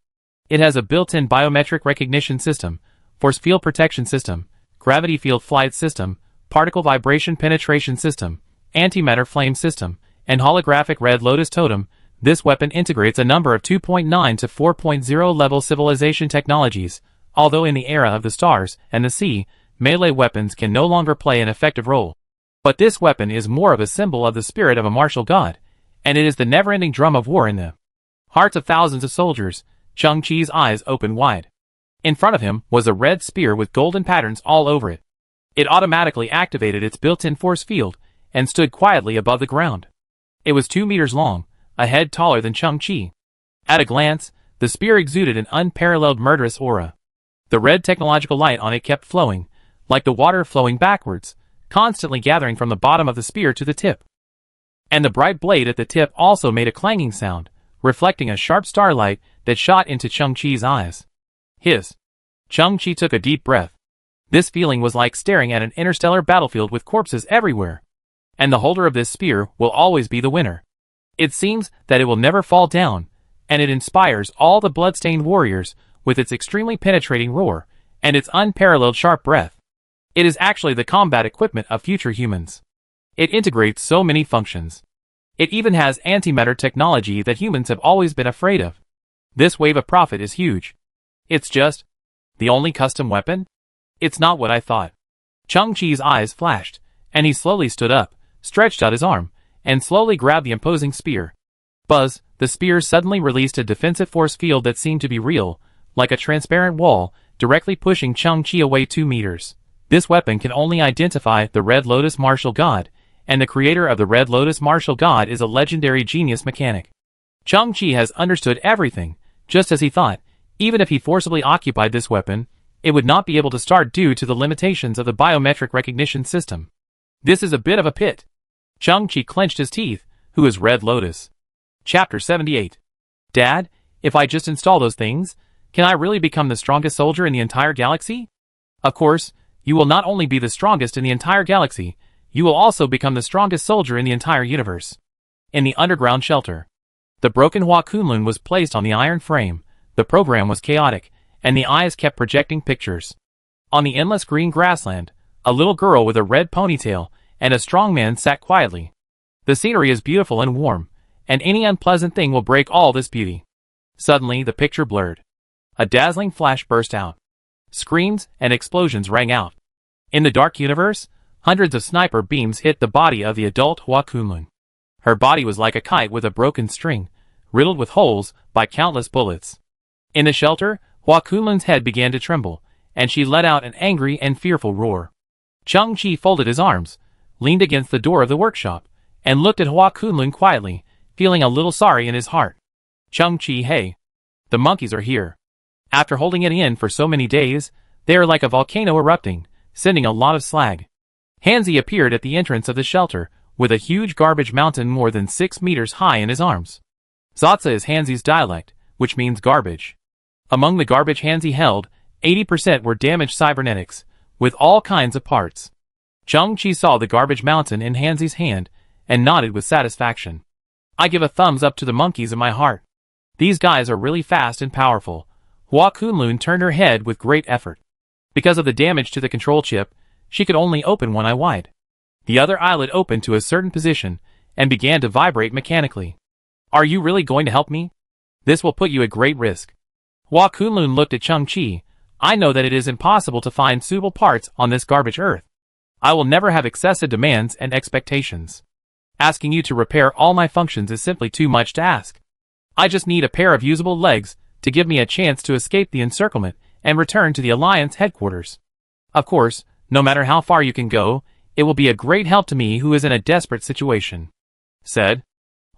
It has a built-in biometric recognition system, force field protection system, gravity field flight system, particle vibration penetration system, antimatter flame system, and holographic red lotus totem. This weapon integrates a number of 2.9 to 4.0 level civilization technologies, although in the era of the stars and the sea, melee weapons can no longer play an effective role. But this weapon is more of a symbol of the spirit of a martial god, and it is the never-ending drum of war in the hearts of thousands of soldiers. Chang-Chi's eyes opened wide. In front of him was a red spear with golden patterns all over it. It automatically activated its built-in force field and stood quietly above the ground. It was 2 meters long, a head taller than Chang-Chi. At a glance, the spear exuded an unparalleled murderous aura. The red technological light on it kept flowing, like the water flowing backwards, constantly gathering from the bottom of the spear to the tip. And the bright blade at the tip also made a clanging sound, reflecting a sharp starlight that shot into Chang-Chi's eyes. Chang-Chi took a deep breath. This feeling was like staring at an interstellar battlefield with corpses everywhere. And the holder of this spear will always be the winner. It seems that it will never fall down, and it inspires all the bloodstained warriors with its extremely penetrating roar, and its unparalleled sharp breath. It is actually the combat equipment of future humans. It integrates so many functions. It even has antimatter technology that humans have always been afraid of. This wave of profit is huge. It's just the only custom weapon? It's not what I thought. Chang-Chi's eyes flashed, and he slowly stood up, stretched out his arm, and slowly grabbed the imposing spear. Buzz, the spear suddenly released a defensive force field that seemed to be real, like a transparent wall, directly pushing Chang-Chi away 2 meters. This weapon can only identify the Red Lotus Martial God, and the creator of the Red Lotus Martial God is a legendary genius mechanic. Chang-Chi has understood everything, just as he thought. Even if he forcibly occupied this weapon, it would not be able to start due to the limitations of the biometric recognition system. This is a bit of a pit. Chang-Chi clenched his teeth. Who is Red Lotus? Chapter 78. Dad, if I just install those things, can I really become the strongest soldier in the entire galaxy? Of course, you will not only be the strongest in the entire galaxy, you will also become the strongest soldier in the entire universe. In the underground shelter, the broken Hua Kunlun was placed on the iron frame. The program was chaotic, and the eyes kept projecting pictures. On the endless green grassland, a little girl with a red ponytail and a strong man sat quietly. The scenery is beautiful and warm, and any unpleasant thing will break all this beauty. Suddenly, the picture blurred. A dazzling flash burst out. Screams and explosions rang out. In the dark universe, hundreds of sniper beams hit the body of the adult Hua Kunlun. Her body was like a kite with a broken string, riddled with holes by countless bullets. In the shelter, Hua Kunlun's head began to tremble, and she let out an angry and fearful roar. Chang-Chi folded his arms, leaned against the door of the workshop, and looked at Hua Kunlun quietly, feeling a little sorry in his heart. Chang-Chi, hey. The monkeys are here. After holding it in for so many days, they are like a volcano erupting, sending a lot of slag. Hanzi appeared at the entrance of the shelter, with a huge garbage mountain more than 6 meters high in his arms. Zatsa is Hanzi's dialect, which means garbage. Among the garbage Hanzi held, 80% were damaged cybernetics, with all kinds of parts. Chang-Chi saw the garbage mountain in Hanzi's hand, and nodded with satisfaction. I give a thumbs up to the monkeys in my heart. These guys are really fast and powerful. Hua Kunlun turned her head with great effort. Because of the damage to the control chip, she could only open one eye wide. The other eyelid opened to a certain position, and began to vibrate mechanically. Are you really going to help me? This will put you at great risk. Hua Kunlun looked at Chang-Chi, I know that it is impossible to find suitable parts on this garbage earth. I will never have excessive demands and expectations. Asking you to repair all my functions is simply too much to ask. I just need a pair of usable legs to give me a chance to escape the encirclement and return to the Alliance headquarters. Of course, no matter how far you can go, it will be a great help to me who is in a desperate situation," said.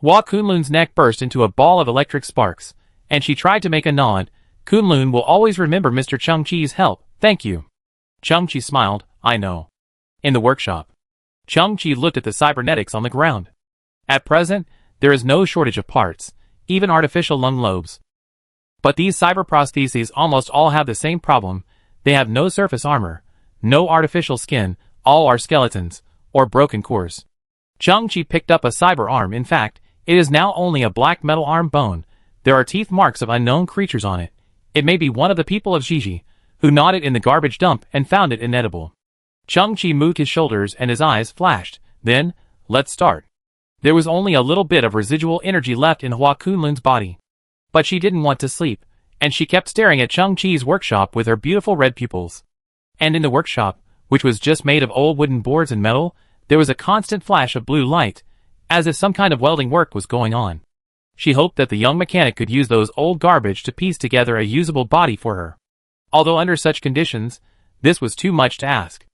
Hua Kunlun's neck burst into a ball of electric sparks, and she tried to make a nod. "Kunlun will always remember Mr. Chengqi's help, thank you." Chengqi smiled. "I know." In the workshop, Chengqi looked at the cybernetics on the ground. At present, there is no shortage of parts, even artificial lung lobes. But these cyber prostheses almost all have the same problem. They have no surface armor, no artificial skin, all are skeletons, or broken cores. Chengqi picked up a cyber arm. In fact, it is now only a black metal arm bone. There are teeth marks of unknown creatures on it. It may be one of the people of Xiji, who gnawed it in the garbage dump and found it inedible. Chengqi moved his shoulders and his eyes flashed. Then, let's start. There was only a little bit of residual energy left in Hua Kunlun's body. But she didn't want to sleep, and she kept staring at Chengqi's workshop with her beautiful red pupils. And in the workshop, which was just made of old wooden boards and metal, there was a constant flash of blue light, as if some kind of welding work was going on. She hoped that the young mechanic could use those old garbage to piece together a usable body for her. Although under such conditions, this was too much to ask.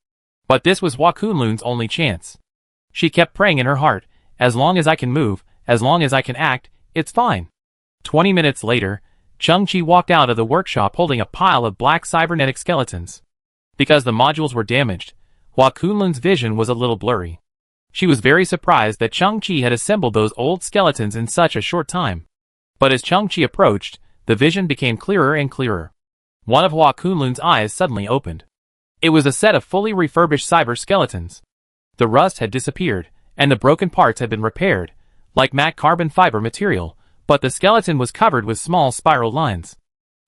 But this was Hua Kunlun's only chance. She kept praying in her heart, as long as I can move, as long as I can act, it's fine. 20 minutes later, Chengqi walked out of the workshop holding a pile of black cybernetic skeletons. Because the modules were damaged, Hua Kunlun's vision was a little blurry. She was very surprised that Chengqi had assembled those old skeletons in such a short time. But as Chengqi approached, the vision became clearer and clearer. One of Hua Kunlun's eyes suddenly opened. It was a set of fully refurbished cyber skeletons. The rust had disappeared, and the broken parts had been repaired, like matte carbon fiber material, but the skeleton was covered with small spiral lines.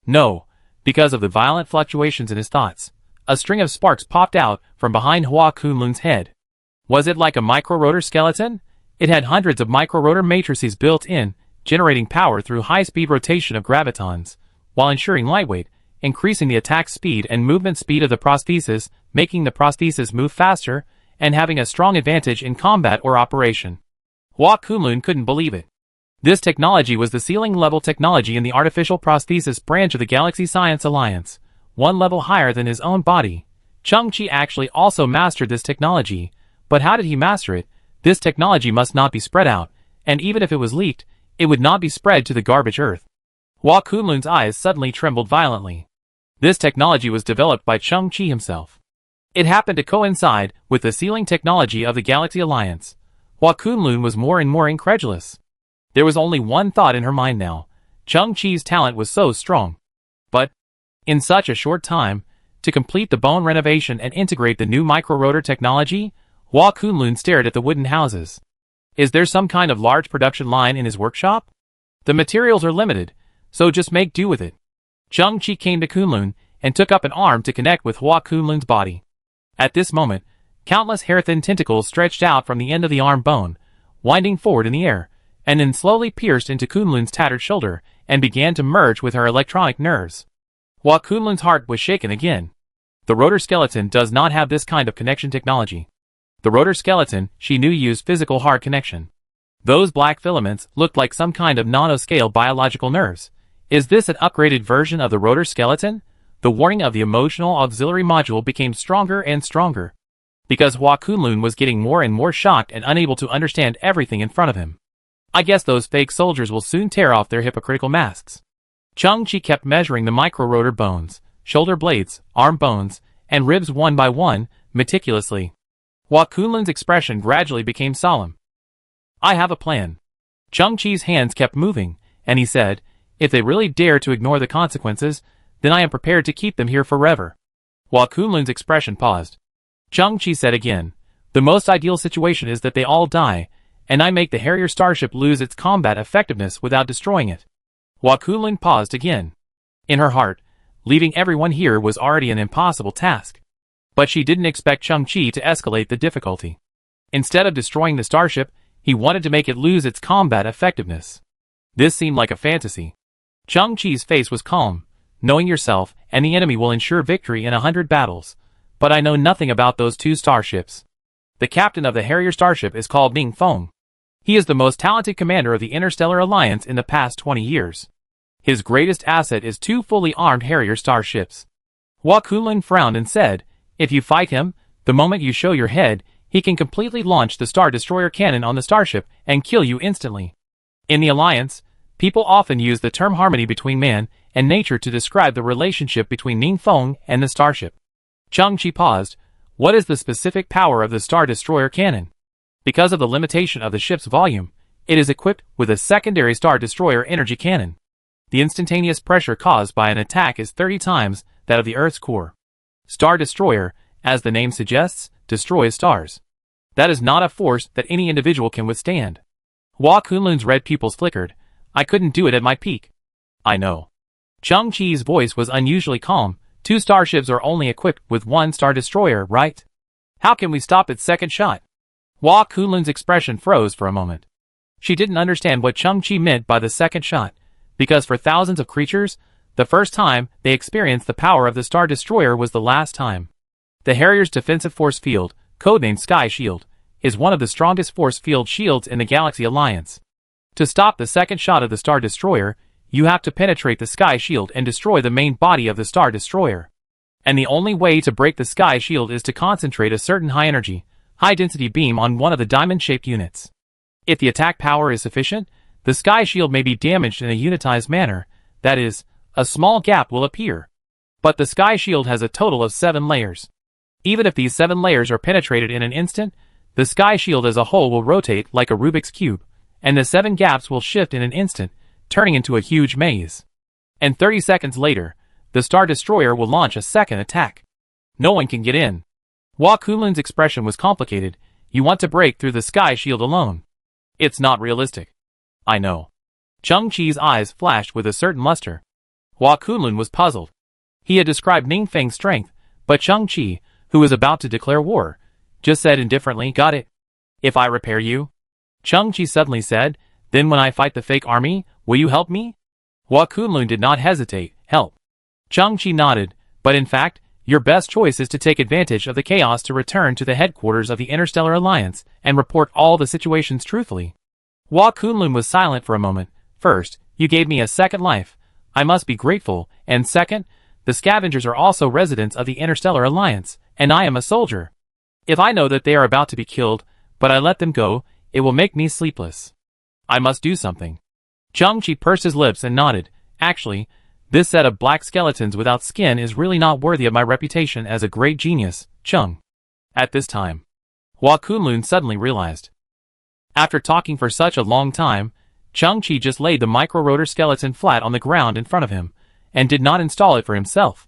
No, because of the violent fluctuations in his thoughts, a string of sparks popped out from behind Hua Kunlun's head. Was it like a micro-rotor skeleton? It had hundreds of micro-rotor matrices built in, generating power through high-speed rotation of gravitons, while ensuring lightweight, increasing the attack speed and movement speed of the prosthesis, making the prosthesis move faster, and having a strong advantage in combat or operation. Hua Kunlun couldn't believe it. This technology was the ceiling-level technology in the artificial prosthesis branch of the Galaxy Science Alliance, one level higher than his own body. Chengqi actually also mastered this technology, but how did he master it? This technology must not be spread out, and even if it was leaked, it would not be spread to the garbage earth. Hua Kunlun's eyes suddenly trembled violently. This technology was developed by Chengqi himself. It happened to coincide with the sealing technology of the Galaxy Alliance. Hua Kunlun was more and more incredulous. There was only one thought in her mind now. Chengqi's talent was so strong. But, in such a short time, to complete the bone renovation and integrate the new micro-rotor technology, Hua Kunlun stared at the wooden houses. Is there some kind of large production line in his workshop? The materials are limited, so just make do with it. Chengqi came to Kunlun and took up an arm to connect with Hua Kunlun's body. At this moment, countless hair-thin tentacles stretched out from the end of the arm bone, winding forward in the air, and then slowly pierced into Kunlun's tattered shoulder and began to merge with her electronic nerves. Hua Kunlun's heart was shaken again. The rotor skeleton does not have this kind of connection technology. The rotor skeleton, she knew, used physical hard connection. Those black filaments looked like some kind of nanoscale biological nerves. Is this an upgraded version of the rotor skeleton? The warning of the emotional auxiliary module became stronger and stronger. Because Hua Kunlun was getting more and more shocked and unable to understand everything in front of him. I guess those fake soldiers will soon tear off their hypocritical masks. Chengqi kept measuring the micro-rotor bones, shoulder blades, arm bones, and ribs one by one, meticulously. Hua Kunlun's expression gradually became solemn. I have a plan. Chengqi's hands kept moving, and he said, if they really dare to ignore the consequences, then I am prepared to keep them here forever. Hua Kunlun's expression paused. Chengqi said again, the most ideal situation is that they all die, and I make the Harrier starship lose its combat effectiveness without destroying it. Hua Kunlun paused again. In her heart, leaving everyone here was already an impossible task. But she didn't expect Chengqi to escalate the difficulty. Instead of destroying the starship, he wanted to make it lose its combat effectiveness. This seemed like a fantasy. Chengqi's face was calm. knowing yourself and the enemy will ensure victory in 100 battles. But I know nothing about those 2 starships. The captain of the Harrier starship is called Ning Feng. He is the most talented commander of the Interstellar Alliance in the past 20 years. His greatest asset is 2 fully armed Harrier starships. Hua Kunlun frowned and said, if you fight him, the moment you show your head, he can completely launch the Star Destroyer cannon on the starship and kill you instantly. In the Alliance, people often use the term harmony between man and nature to describe the relationship between Ning Feng and the starship. Chang-Chi paused. What is the specific power of the Star Destroyer cannon? Because of the limitation of the ship's volume, it is equipped with a secondary Star Destroyer energy cannon. The instantaneous pressure caused by an attack is 30 times that of the Earth's core. Star Destroyer, as the name suggests, destroys stars. That is not a force that any individual can withstand. Hua Kunlun's red pupils flickered. I couldn't do it at my peak. I know. Chang-Chi's voice was unusually calm. 2 starships are only equipped with 1 Star Destroyer, right? How can we stop its second shot? Hua Kunlun's expression froze for a moment. She didn't understand what Chang-Chi meant by the second shot, because for thousands of creatures, the first time they experienced the power of the Star Destroyer was the last time. The Harrier's defensive force field, codenamed Sky Shield, is one of the strongest force field shields in the Galaxy Alliance. To stop the second shot of the Star Destroyer, you have to penetrate the Sky Shield and destroy the main body of the Star Destroyer. And the only way to break the Sky Shield is to concentrate a certain high-energy, high-density beam on one of the diamond-shaped units. If the attack power is sufficient, the Sky Shield may be damaged in a unitized manner, that is, a small gap will appear. But the Sky Shield has a total of 7 layers. Even if these 7 layers are penetrated in an instant, the Sky Shield as a whole will rotate like a Rubik's Cube, and the 7 gaps will shift in an instant, turning into a huge maze. And 30 seconds later, the Star Destroyer will launch a second attack. No one can get in. Hua Kunlun's expression was complicated. You want to break through the Sky Shield alone. It's not realistic. I know. Chang-Chi's eyes flashed with a certain luster. Hua Kunlun was puzzled. He had described Ning Feng's strength, but Chang-Chi, who was about to declare war, just said indifferently, got it. If I repair you? Chang-Chi suddenly said, then when I fight the fake army, will you help me? Hua Kunlun did not hesitate. Help. Chang-Chi nodded, but in fact, your best choice is to take advantage of the chaos to return to the headquarters of the Interstellar Alliance and report all the situations truthfully. Hua Kunlun was silent for a moment. First, you gave me a second life. I must be grateful, and second, the scavengers are also residents of the Interstellar Alliance, and I am a soldier. If I know that they are about to be killed, but I let them go, it will make me sleepless. I must do something. Chang-Chi pursed his lips and nodded. Actually, this set of black skeletons without skin is really not worthy of my reputation as a great genius, Chung. At this time, Hua Kunlun suddenly realized. After talking for such a long time, Chang-Chi just laid the micro-rotor skeleton flat on the ground in front of him, and did not install it for himself.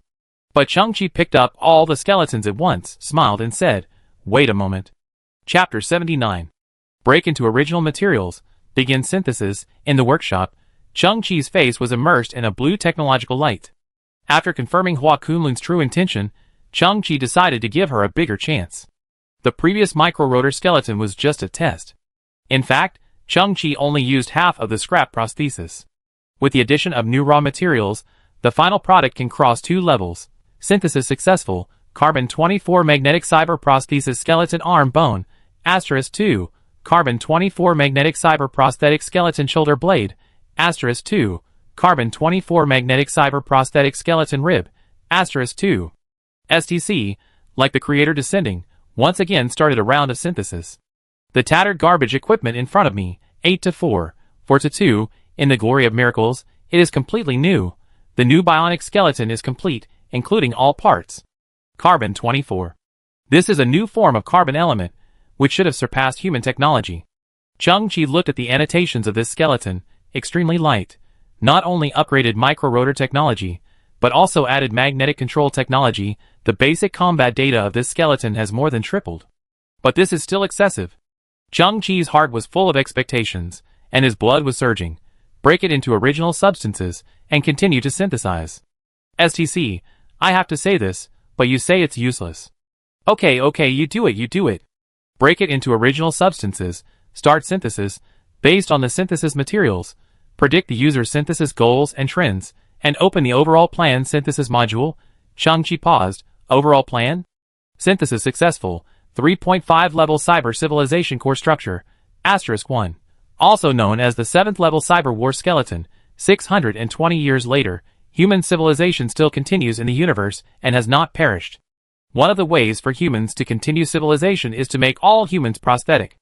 But Chang-Chi picked up all the skeletons at once, smiled and said, wait a moment. Chapter 79. Break into original materials, begin synthesis. In the workshop, Chang-Chi's face was immersed in a blue technological light. After confirming Hua Kunlun's true intention, Chang-Chi decided to give her a bigger chance. The previous micro-rotor skeleton was just a test. In fact, Chang-Chi only used half of the scrap prosthesis. With the addition of new raw materials, the final product can cross 2 levels. Synthesis successful. Carbon-24 magnetic cyber prosthesis skeleton arm bone. *2. Carbon-24 magnetic cyber prosthetic skeleton shoulder blade. *2. Carbon-24 magnetic cyber prosthetic skeleton rib. *2. STC, like the creator descending, once again started a round of synthesis. The tattered garbage equipment in front of me, 8-4, 4-2, in the glory of miracles, it is completely new. The new bionic skeleton is complete, including all parts. Carbon-24. This is a new form of carbon element, which should have surpassed human technology. Chang-Chi looked at the annotations of this skeleton, extremely light, not only upgraded micro-rotor technology, but also added magnetic control technology. The basic combat data of this skeleton has more than tripled. But this is still excessive. Chang-Chi's heart was full of expectations, and his blood was surging. Break it into original substances, and continue to synthesize. STC, I have to say this, but you say it's useless. Okay, you do it. Break it into original substances, start synthesis, based on the synthesis materials, predict the user's synthesis goals and trends, and open the overall plan synthesis module. Chang-Chi paused. Overall plan? Synthesis successful. 3.5 level cyber civilization core structure. *1. Also known as the 7th level cyber war skeleton. 620 years later, human civilization still continues in the universe and has not perished. One of the ways for humans to continue civilization is to make all humans prosthetic.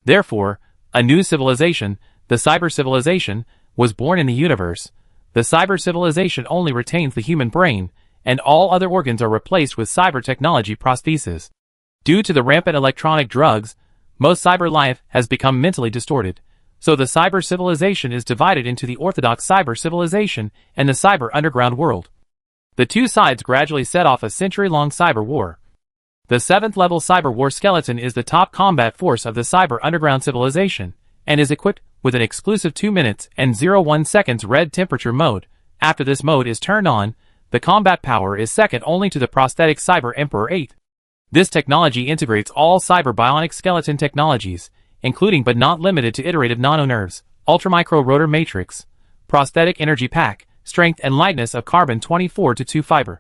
Therefore, a new civilization, the cyber civilization, was born in the universe. The cyber civilization only retains the human brain, and all other organs are replaced with cyber technology prostheses. Due to the rampant electronic drugs, most cyber life has become mentally distorted. So the cyber civilization is divided into the orthodox cyber civilization and the cyber underground world. The two sides gradually set off a century-long cyber war. The 7th level cyber war skeleton is the top combat force of the cyber underground civilization, and is equipped with an exclusive 2 minutes and 01 seconds red temperature mode. After this mode is turned on, the combat power is second only to the prosthetic Cyber Emperor 8. This technology integrates all cyber bionic skeleton technologies, including but not limited to iterative nanonerves, ultramicro rotor matrix, prosthetic energy pack, strength and lightness of carbon 24-2 fiber.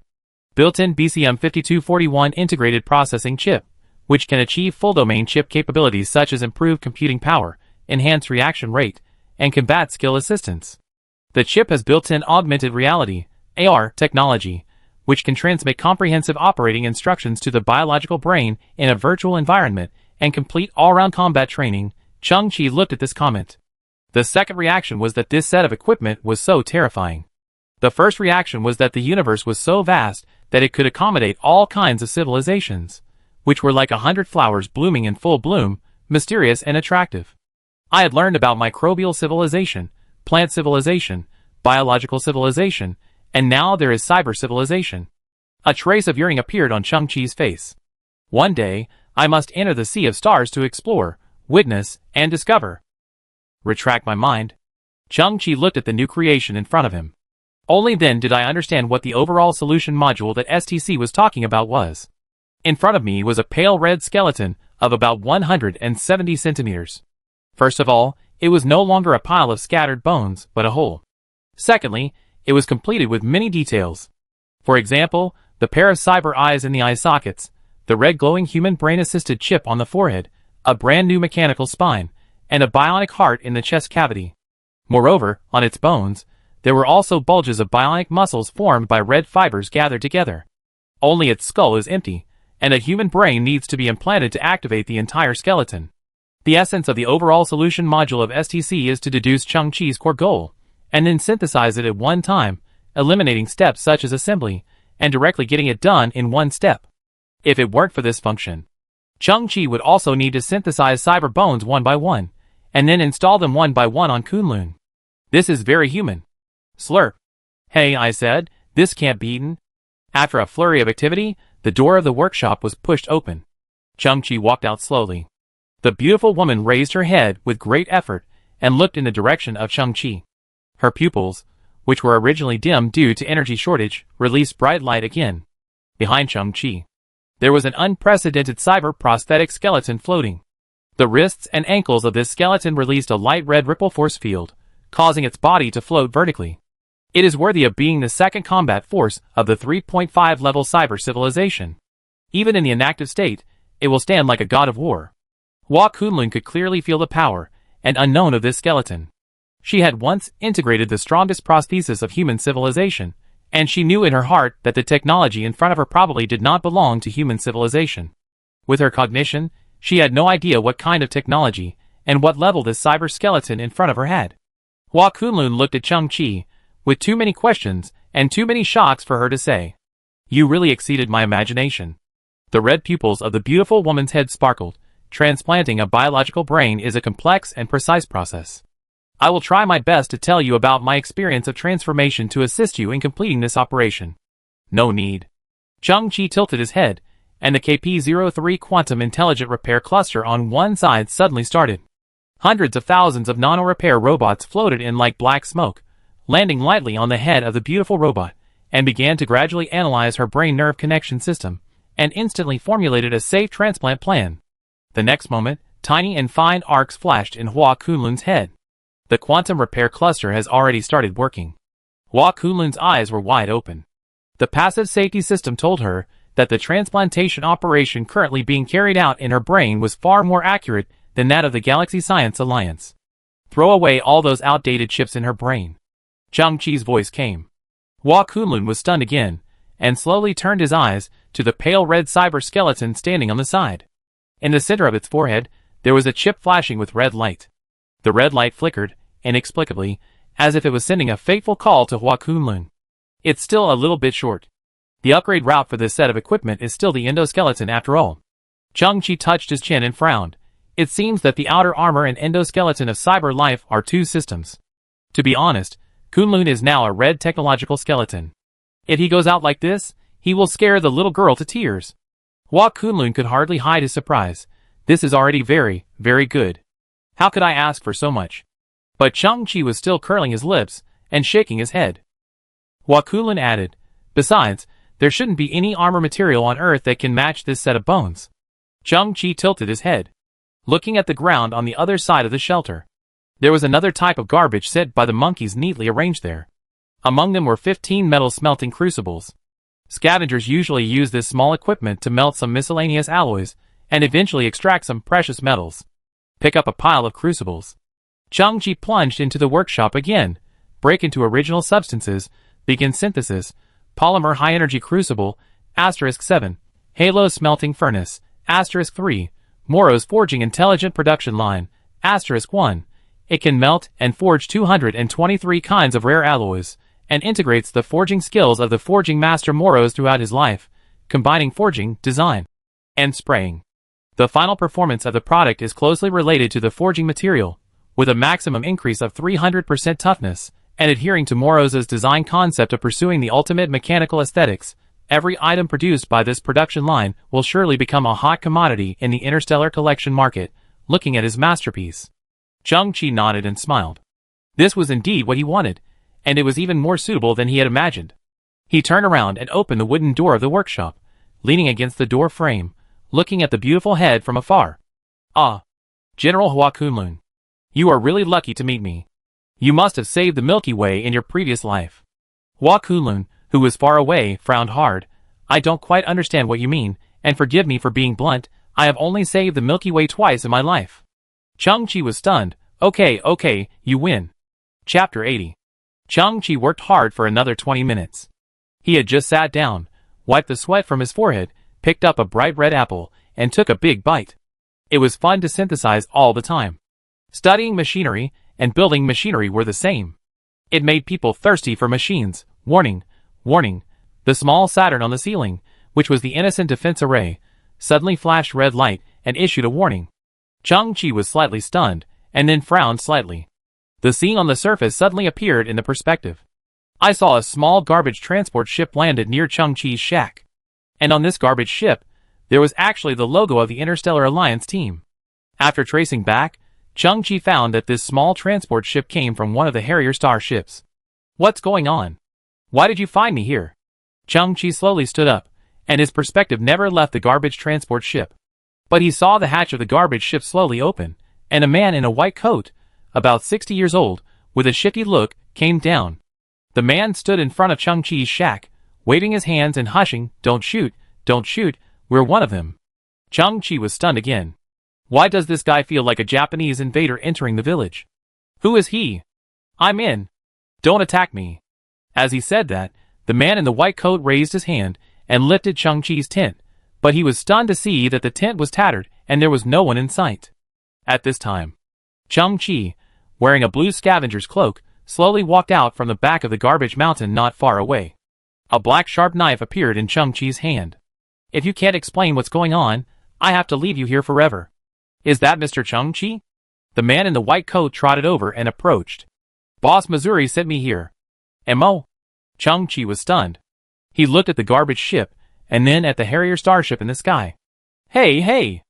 Built-in BCM5241 integrated processing chip, which can achieve full domain chip capabilities such as improved computing power, enhanced reaction rate, and combat skill assistance. The chip has built-in augmented reality, AR, technology, which can transmit comprehensive operating instructions to the biological brain in a virtual environment and complete all-round combat training. Chang-Chi looked at this comment. The second reaction was that this set of equipment was so terrifying. The first reaction was that the universe was so vast that it could accommodate all kinds of civilizations, which were like 100 flowers blooming in full bloom, mysterious and attractive. I had learned about microbial civilization, plant civilization, biological civilization, and now there is cyber civilization. A trace of yearning appeared on Chang-Chi's face. One day, I must enter the sea of stars to explore, witness, and discover. Retract my mind. Chang-Chi looked at the new creation in front of him. Only then did I understand what the overall solution module that STC was talking about was. In front of me was a pale red skeleton of about 170 centimeters. First of all, it was no longer a pile of scattered bones, but a whole. Secondly, it was completed with many details. For example, the pair of cyber eyes in the eye sockets, the red glowing human brain-assisted chip on the forehead, a brand new mechanical spine, and a bionic heart in the chest cavity. Moreover, on its bones, there were also bulges of bionic muscles formed by red fibers gathered together. Only its skull is empty, and a human brain needs to be implanted to activate the entire skeleton. The essence of the overall solution module of STC is to deduce Chang-Chi's core goal, and then synthesize it at one time, eliminating steps such as assembly, and directly getting it done in one step. If it weren't for this function, Chang-Chi would also need to synthesize cyber bones one by one, and then install them one by one on Kunlun. This is very human. Slurp. Hey, I said, this can't be eaten. After a flurry of activity, the door of the workshop was pushed open. Chang-Chi walked out slowly. The beautiful woman raised her head with great effort and looked in the direction of Chang-Chi. Her pupils, which were originally dim due to energy shortage, released bright light again. Behind Chang-Chi, there was an unprecedented cyber prosthetic skeleton floating. The wrists and ankles of this skeleton released a light red ripple force field, causing its body to float vertically. It is worthy of being the second combat force of the 3.5 level cyber civilization. Even in the inactive state, it will stand like a god of war. Hua Kunlun could clearly feel the power and unknown of this skeleton. She had once integrated the strongest prosthesis of human civilization, and she knew in her heart that the technology in front of her probably did not belong to human civilization. With her cognition, she had no idea what kind of technology and what level this cyber skeleton in front of her had. Hua Kunlun looked at Chang-Chi with too many questions and too many shocks for her to say. You really exceeded my imagination. The red pupils of the beautiful woman's head sparkled. Transplanting a biological brain is a complex and precise process. I will try my best to tell you about my experience of transformation to assist you in completing this operation. No need. Chang-Chi tilted his head, and the KP-03 Quantum Intelligent Repair Cluster on one side suddenly started. Hundreds of thousands of nano-repair robots floated in like black smoke, landing lightly on the head of the beautiful robot, and began to gradually analyze her brain-nerve connection system, and instantly formulated a safe transplant plan. The next moment, tiny and fine arcs flashed in Hua Kunlun's head. The quantum repair cluster has already started working. Hua Kunlun's eyes were wide open. The passive safety system told her that the transplantation operation currently being carried out in her brain was far more accurate than that of the Galaxy Science Alliance. Throw away all those outdated chips in her brain. Zhang Qi's voice came. Hua Kunlun was stunned again, and slowly turned his eyes to the pale red cyber skeleton standing on the side. In the center of its forehead, there was a chip flashing with red light. The red light flickered, inexplicably, as if it was sending a fateful call to Hua Kunlun. It's still a little bit short. The upgrade route for this set of equipment is still the endoskeleton after all. Zhang Qi touched his chin and frowned. It seems that the outer armor and endoskeleton of cyber life are two systems. To be honest, Kunlun is now a red technological skeleton. If he goes out like this, he will scare the little girl to tears. Hua Kunlun could hardly hide his surprise. This is already very, very good. How could I ask for so much? But Zhang Qi was still curling his lips and shaking his head. Hua Kunlun added, besides, there shouldn't be any armor material on Earth that can match this set of bones. Zhang Qi tilted his head, looking at the ground on the other side of the shelter. There was another type of garbage set by the monkeys neatly arranged there. Among them were 15 metal smelting crucibles. Scavengers usually use this small equipment to melt some miscellaneous alloys and eventually extract some precious metals. Pick up a pile of crucibles. Zhang Qi plunged into the workshop again, break into original substances, begin synthesis, polymer high-energy crucible, *7, Halo smelting furnace, *3, Moro's forging intelligent production line, *1. It can melt and forge 223 kinds of rare alloys, and integrates the forging skills of the forging master Moros throughout his life, combining forging, design, and spraying. The final performance of the product is closely related to the forging material, with a maximum increase of 300% toughness, and adhering to Moros's design concept of pursuing the ultimate mechanical aesthetics. Every item produced by this production line will surely become a hot commodity in the interstellar collection market. Looking at his masterpiece, Zhang Qi nodded and smiled. This was indeed what he wanted, and it was even more suitable than he had imagined. He turned around and opened the wooden door of the workshop, leaning against the door frame, looking at the beautiful head from afar. Ah, General Hua Kunlun, you are really lucky to meet me. You must have saved the Milky Way in your previous life. Hua Kunlun, who was far away, frowned hard. I don't quite understand what you mean, and forgive me for being blunt, I have only saved the Milky Way twice in my life. Zhang Qi was stunned. Okay, you win. Chapter 80. Zhang Qi worked hard for another 20 minutes. He had just sat down, wiped the sweat from his forehead, picked up a bright red apple, and took a big bite. It was fun to synthesize all the time. Studying machinery and building machinery were the same. It made people thirsty for machines. Warning. The small Saturn on the ceiling, which was the innocent defense array, suddenly flashed red light and issued a warning. Zhang Qi was slightly stunned, and then frowned slightly. The scene on the surface suddenly appeared in the perspective. I saw a small garbage transport ship landed near Zhang Qi's shack. And on this garbage ship, there was actually the logo of the Interstellar Alliance team. After tracing back, Zhang Qi found that this small transport ship came from one of the Harrier Star ships. What's going on? Why did you find me here? Zhang Qi slowly stood up, and his perspective never left the garbage transport ship. But he saw the hatch of the garbage ship slowly open, and a man in a white coat, about 60 years old, with a shifty look, came down. The man stood in front of Zhang Qi's shack, waving his hands and hushing, don't shoot, we're one of them. Zhang Qi was stunned again. Why does this guy feel like a Japanese invader entering the village? Who is he? I'm in. Don't attack me. As he said that, the man in the white coat raised his hand and lifted Zhang Qi's tent, but he was stunned to see that the tent was tattered and there was no one in sight. At this time, Zhang Qi, wearing a blue scavenger's cloak, slowly walked out from the back of the garbage mountain not far away. A black sharp knife appeared in Zhang Qi's hand. If you can't explain what's going on, I have to leave you here forever. Is that Mr. Zhang Qi? The man in the white coat trotted over and approached. Boss Missouri sent me here. M.O. Zhang Qi was stunned. He looked at the garbage ship, and then at the Harrier starship in the sky. Hey!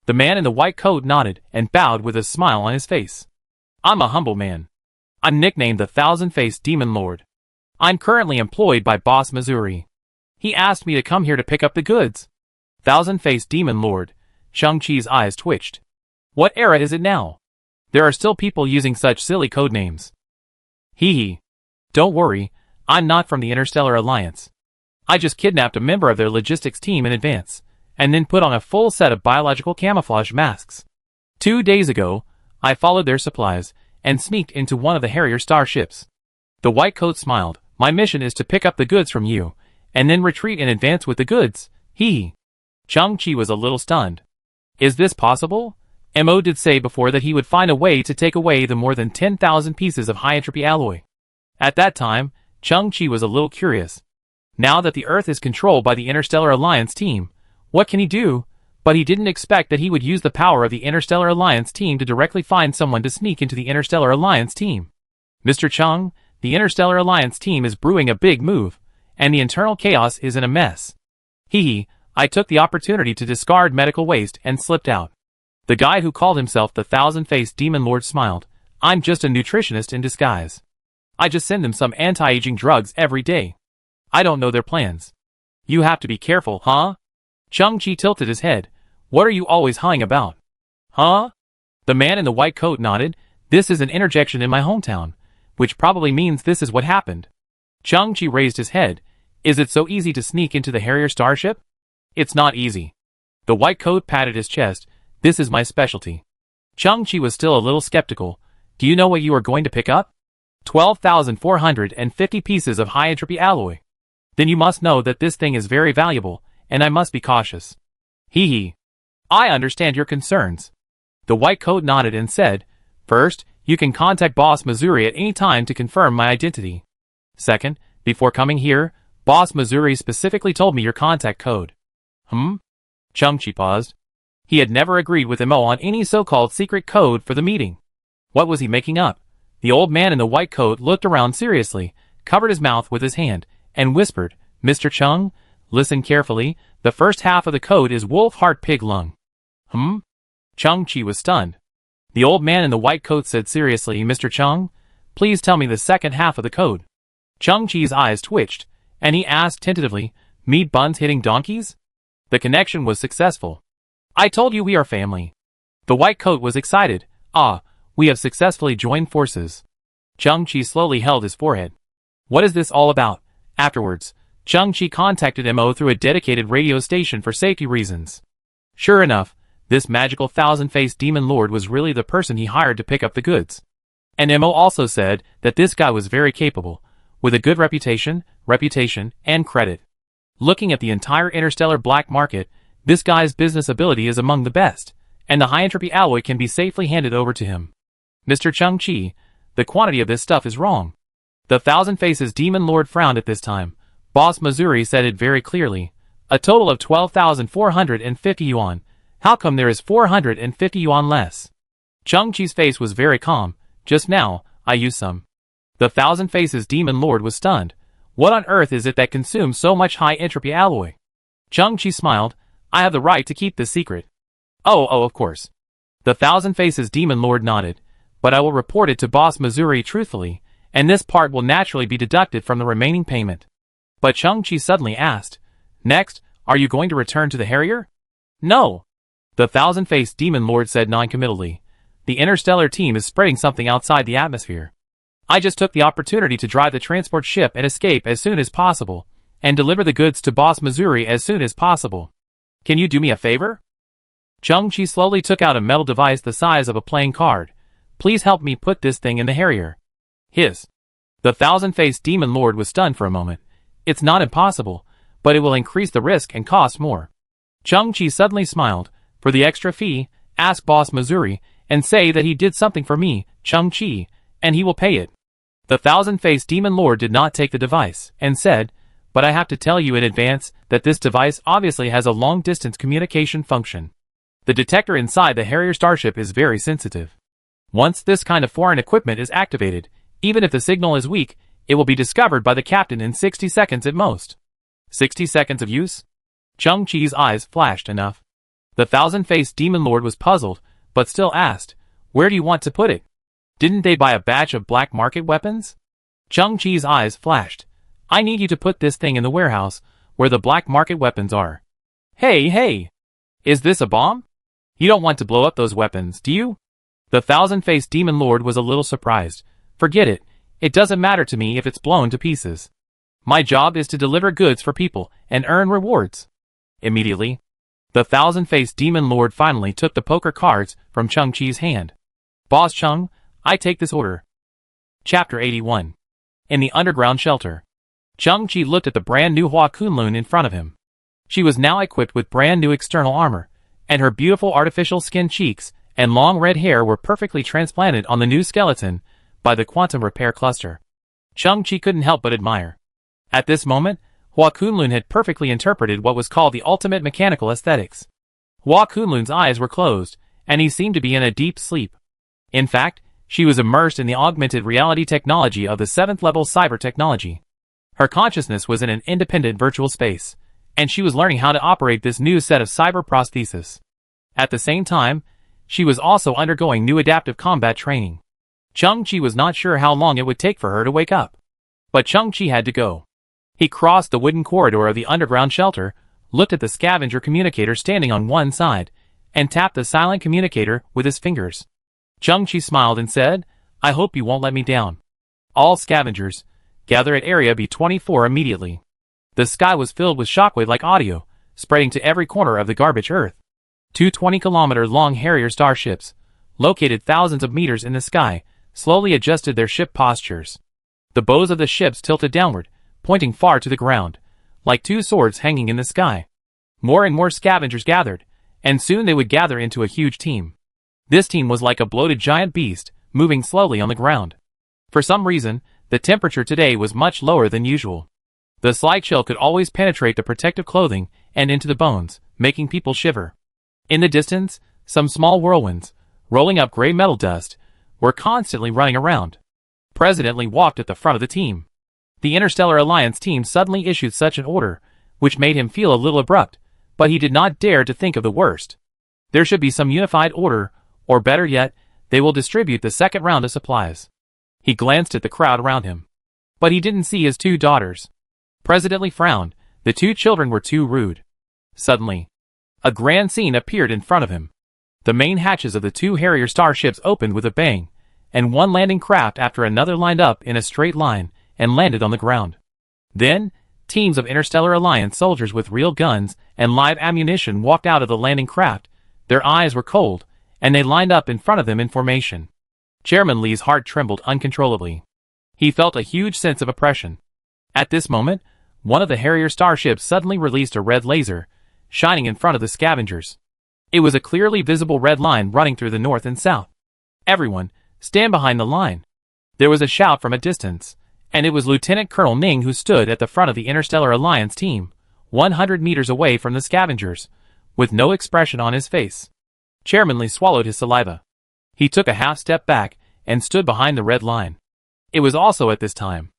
The man in the white coat nodded and bowed with a smile on his face. I'm a humble man. I'm nicknamed the Thousand-Faced Demon Lord. I'm currently employed by Boss Missouri. He asked me to come here to pick up the goods. Thousand-Faced Demon Lord. Zhang Qi's eyes twitched. What era is it now? There are still people using such silly code names. Hee. Don't worry, I'm not from the Interstellar Alliance. I just kidnapped a member of their logistics team in advance, and then put on a full set of biological camouflage masks. 2 days ago, I followed their supplies, and sneaked into one of the Harrier starships. The white coat smiled. My mission is to pick up the goods from you, and then retreat in advance with the goods. Hee. Chang-Chi was a little stunned. Is this possible? Mo did say before that he would find a way to take away the more than 10,000 pieces of high-entropy alloy. At that time, Chang-Chi was a little curious. Now that the Earth is controlled by the Interstellar Alliance team, what can he do? But he didn't expect that he would use the power of the Interstellar Alliance team to directly find someone to sneak into the Interstellar Alliance team. Mr. Chung, the Interstellar Alliance team is brewing a big move, and the internal chaos is in a mess. I took the opportunity to discard medical waste and slipped out. The guy who called himself the Thousand-Faced Demon Lord smiled. I'm just a nutritionist in disguise. I just send them some anti-aging drugs every day. I don't know their plans. You have to be careful, huh? Chang-Chi tilted his head. What are you always hawing about? Huh? The man in the white coat nodded. This is an interjection in my hometown, which probably means this is what happened. Chang-Chi raised his head. Is it so easy to sneak into the Harrier starship? It's not easy. The white coat patted his chest. This is my specialty. Chang-Chi was still a little skeptical. Do you know what you are going to pick up? 12,450 pieces of high-entropy alloy. Then you must know that this thing is very valuable, and I must be cautious. I understand your concerns. The white coat nodded and said, First, you can contact Boss Missouri at any time to confirm my identity. Second, before coming here, Boss Missouri specifically told me your contact code. Chang-Chi paused. He had never agreed with Mo on any so-called secret code for the meeting. What was he making up? The old man in the white coat looked around seriously, covered his mouth with his hand, and whispered, Mr. Chung, listen carefully, the first half of the code is wolf heart pig lung. Chang-Chi was stunned. The old man in the white coat said seriously, Mr. Chung, please tell me the second half of the code. Chang-Chi's eyes twitched, and he asked tentatively, meat buns hitting donkeys? The connection was successful. I told you we are family. The white coat was excited. We have successfully joined forces. Chang-Chi slowly held his forehead. What is this all about? Afterwards, Chang-Chi contacted Mo through a dedicated radio station for safety reasons. Sure enough, this magical thousand-faced demon lord was really the person he hired to pick up the goods. And Mo also said that this guy was very capable, with a good reputation, and credit. Looking at the entire interstellar black market, this guy's business ability is among the best, and the high-entropy alloy can be safely handed over to him. Mr. Chang-Chi, the quantity of this stuff is wrong. The Thousand Faces Demon Lord frowned at this time. Boss Missouri said it very clearly. A total of 12,450 yuan. How come there is 450 yuan less? Chang-Chi's face was very calm. Just now, I used some. The Thousand Faces Demon Lord was stunned. What on earth is it that consumes so much high-entropy alloy? Chang-Chi smiled. I have the right to keep this secret. Oh, of course. The Thousand Faces Demon Lord nodded. But I will report it to Boss Missouri truthfully, and this part will naturally be deducted from the remaining payment. But Chang-Chi suddenly asked, Next, are you going to return to the Harrier? No. The Thousand-Faced Demon Lord said noncommittally. The interstellar team is spreading something outside the atmosphere. I just took the opportunity to drive the transport ship and escape as soon as possible, and deliver the goods to Boss Missouri as soon as possible. Can you do me a favor? Chang-Chi slowly took out a metal device the size of a playing card. Please help me put this thing in the Harrier. The Thousand-Faced Demon Lord was stunned for a moment. It's not impossible, but it will increase the risk and cost more. Chang-Chi suddenly smiled. For the extra fee, ask Boss Missouri, and say that he did something for me, Chang-Chi, and he will pay it. The Thousand-Faced Demon Lord did not take the device, and said, But I have to tell you in advance that this device obviously has a long-distance communication function. The detector inside the Harrier starship is very sensitive. Once this kind of foreign equipment is activated, even if the signal is weak, it will be discovered by the captain in 60 seconds at most. 60 seconds of use? Chang-Chi's eyes flashed enough. The Thousand-Faced Demon Lord was puzzled, but still asked, Where do you want to put it? Didn't they buy a batch of black market weapons? Chang-Chi's eyes flashed. I need you to put this thing in the warehouse, where the black market weapons are. Hey! Is this a bomb? You don't want to blow up those weapons, do you? The Thousand-Faced Demon Lord was a little surprised. Forget it. It doesn't matter to me if it's blown to pieces. My job is to deliver goods for people and earn rewards. Immediately, the thousand-faced demon lord finally took the poker cards from Chung Chi's hand. Boss Chung, I take this order. Chapter 81. In the underground shelter. Chung Chi looked at the brand new Hua Kunlun in front of him. She was now equipped with brand new external armor, and her beautiful artificial skin cheeks and long red hair were perfectly transplanted on the new skeleton by the quantum repair cluster. Chung Chi couldn't help but admire. At this moment, Hua Kunlun had perfectly interpreted what was called the ultimate mechanical aesthetics. Hua Kunlun's eyes were closed, and he seemed to be in a deep sleep. In fact, she was immersed in the augmented reality technology of the 7th level cyber technology. Her consciousness was in an independent virtual space, and she was learning how to operate this new set of cyber prosthesis. At the same time, she was also undergoing new adaptive combat training. Chung Chi was not sure how long it would take for her to wake up. But Chung Chi had to go. He crossed the wooden corridor of the underground shelter, looked at the scavenger communicator standing on one side, and tapped the silent communicator with his fingers. Chung Chi smiled and said, I hope you won't let me down. All scavengers, gather at Area B24 immediately. The sky was filled with shockwave-like audio, spreading to every corner of the garbage earth. Two 20-kilometer-long Harrier starships, located thousands of meters in the sky, slowly adjusted their ship postures. The bows of the ships tilted downward, pointing far to the ground, like two swords hanging in the sky. More and more scavengers gathered, and soon they would gather into a huge team. This team was like a bloated giant beast, moving slowly on the ground. For some reason, the temperature today was much lower than usual. The slight chill could always penetrate the protective clothing and into the bones, making people shiver. In the distance, some small whirlwinds, rolling up gray metal dust, were constantly running around. President Lee walked at the front of the team. The Interstellar Alliance team suddenly issued such an order, which made him feel a little abrupt, but he did not dare to think of the worst. There should be some unified order, or better yet, they will distribute the second round of supplies. He glanced at the crowd around him. But he didn't see his two daughters. President Lee frowned. The two children were too rude. Suddenly, a grand scene appeared in front of him. The main hatches of the two Harrier starships opened with a bang, and one landing craft after another lined up in a straight line and landed on the ground. Then, teams of Interstellar Alliance soldiers with real guns and live ammunition walked out of the landing craft. Their eyes were cold, and they lined up in front of them in formation. Chairman Lee's heart trembled uncontrollably. He felt a huge sense of oppression. At this moment, one of the Harrier starships suddenly released a red laser, shining in front of the scavengers. It was a clearly visible red line running through the north and south. Everyone, stand behind the line. There was a shout from a distance, and it was Lieutenant Colonel Ning who stood at the front of the Interstellar Alliance team, 100 meters away from the scavengers, with no expression on his face. Chairman Lee swallowed his saliva. He took a half step back and stood behind the red line. It was also at this time.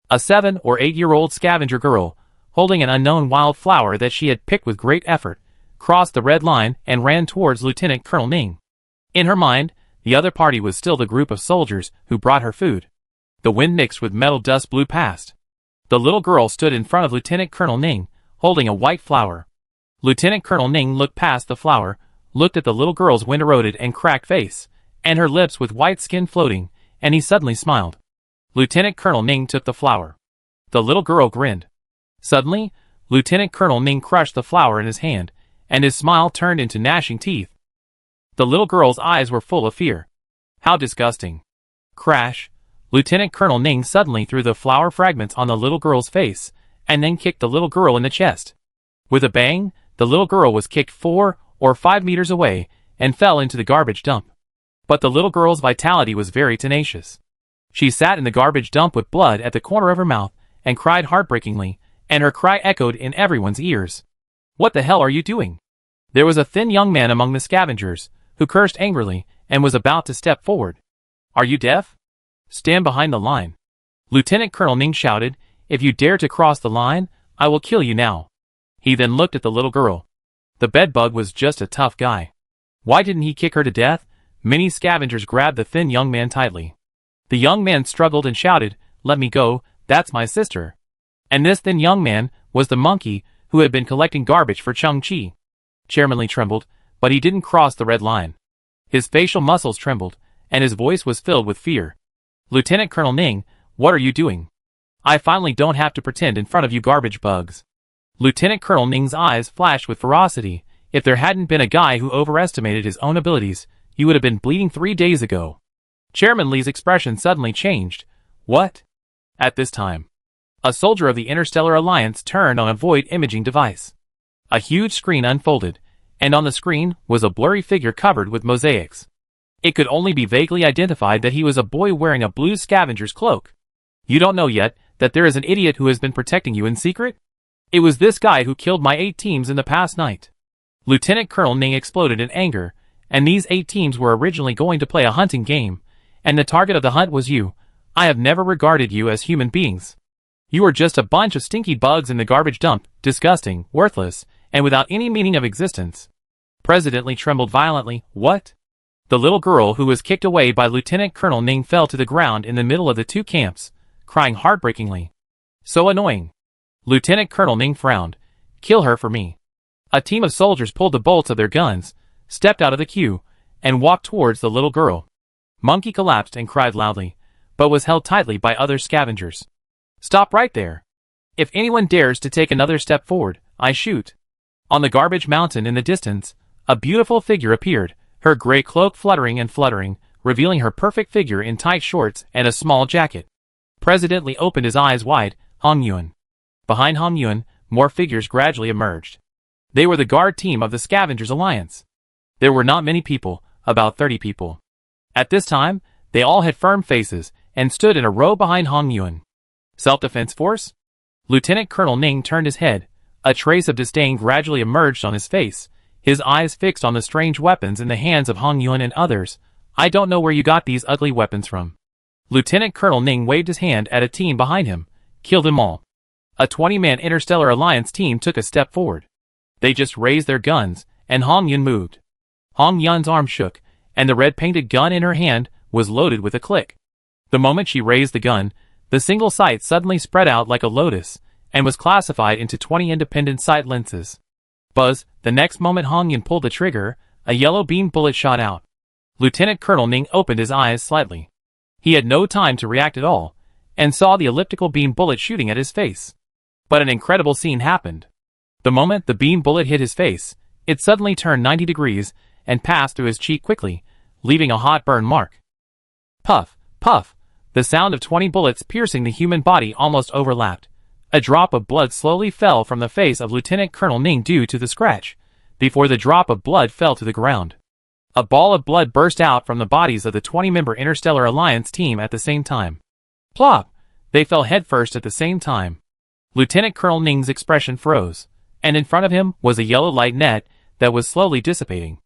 A 7 or 8-year-old scavenger girl, holding an unknown wild flower that she had picked with great effort, crossed the red line and ran towards Lieutenant Colonel Ning. In her mind, the other party was still the group of soldiers who brought her food. The wind mixed with metal dust blew past. The little girl stood in front of Lieutenant Colonel Ning, holding a white flower. Lieutenant Colonel Ning looked past the flower, looked at the little girl's wind-eroded and cracked face, and her lips with white skin floating, and he suddenly smiled. Lieutenant Colonel Ning took the flower. The little girl grinned. Suddenly, Lieutenant Colonel Ning crushed the flower in his hand, and his smile turned into gnashing teeth. The little girl's eyes were full of fear. How disgusting. Crash! Lieutenant Colonel Ning suddenly threw the flower fragments on the little girl's face, and then kicked the little girl in the chest. With a bang, the little girl was kicked 4 or 5 meters away, and fell into the garbage dump. But the little girl's vitality was very tenacious. She sat in the garbage dump with blood at the corner of her mouth, and cried heartbreakingly, and her cry echoed in everyone's ears. What the hell are you doing? There was a thin young man among the scavengers, who cursed angrily, and was about to step forward. Are you deaf? Stand behind the line. Lieutenant Colonel Ning shouted, if you dare to cross the line, I will kill you now. He then looked at the little girl. The bedbug was just a tough guy. Why didn't he kick her to death? Many scavengers grabbed the thin young man tightly. The young man struggled and shouted, let me go, that's my sister. And this thin young man was the monkey who had been collecting garbage for Chung Chi. Chairman Lee trembled, but he didn't cross the red line. His facial muscles trembled, and his voice was filled with fear. Lieutenant Colonel Ning, What are you doing? I finally don't have to pretend in front of you garbage bugs. Lieutenant Colonel Ning's eyes flashed with ferocity. If there hadn't been a guy who overestimated his own abilities, you would have been bleeding 3 days ago. Chairman Li's expression suddenly changed. What? At this time, a soldier of the Interstellar Alliance turned on a void imaging device. A huge screen unfolded, and on the screen was a blurry figure covered with mosaics. It could only be vaguely identified that he was a boy wearing a blue scavenger's cloak. You don't know yet that there is an idiot who has been protecting you in secret? It was this guy who killed my 8 teams in the past night. Lieutenant Colonel Ning exploded in anger, and these 8 teams were originally going to play a hunting game, and the target of the hunt was you. I have never regarded you as human beings. You are just a bunch of stinky bugs in the garbage dump, disgusting, worthless, and without any meaning of existence. President Li trembled violently. What? The little girl who was kicked away by Lieutenant Colonel Ning fell to the ground in the middle of the 2 camps, crying heartbreakingly. So annoying. Lieutenant Colonel Ning frowned. Kill her for me. A team of soldiers pulled the bolts of their guns, stepped out of the queue, and walked towards the little girl. Monkey collapsed and cried loudly, but was held tightly by other scavengers. Stop right there. If anyone dares to take another step forward, I shoot. On the garbage mountain in the distance, a beautiful figure appeared, her gray cloak fluttering and fluttering, revealing her perfect figure in tight shorts and a small jacket. President Li opened his eyes wide. Hong Yuan. Behind Hong Yuan, more figures gradually emerged. They were the guard team of the Scavengers Alliance. There were not many people, about 30 people. At this time, they all had firm faces, and stood in a row behind Hong Yuan. Self-defense force? Lieutenant Colonel Ning turned his head. A trace of disdain gradually emerged on his face, his eyes fixed on the strange weapons in the hands of Hong Yuan and others. I don't know where you got these ugly weapons from. Lieutenant Colonel Ning waved his hand at a team behind him. Kill them all. A 20-man Interstellar Alliance team took a step forward. They just raised their guns, and Hong Yuan moved. Hong Yuan's arm shook, and the red-painted gun in her hand was loaded with a click. The moment she raised the gun, the single sight suddenly spread out like a lotus, and was classified into 20 independent sight lenses. Buzz, the next moment Hong Yuan pulled the trigger, a yellow beam bullet shot out. Lieutenant Colonel Ning opened his eyes slightly. He had no time to react at all, and saw the elliptical beam bullet shooting at his face. But an incredible scene happened. The moment the beam bullet hit his face, it suddenly turned 90 degrees and passed through his cheek quickly, leaving a hot burn mark. Puff, puff, the sound of 20 bullets piercing the human body almost overlapped. A drop of blood slowly fell from the face of Lieutenant Colonel Ning due to the scratch, before the drop of blood fell to the ground. A ball of blood burst out from the bodies of the 20-member Interstellar Alliance team at the same time. Plop! They fell headfirst at the same time. Lieutenant Colonel Ning's expression froze, and in front of him was a yellow light net that was slowly dissipating.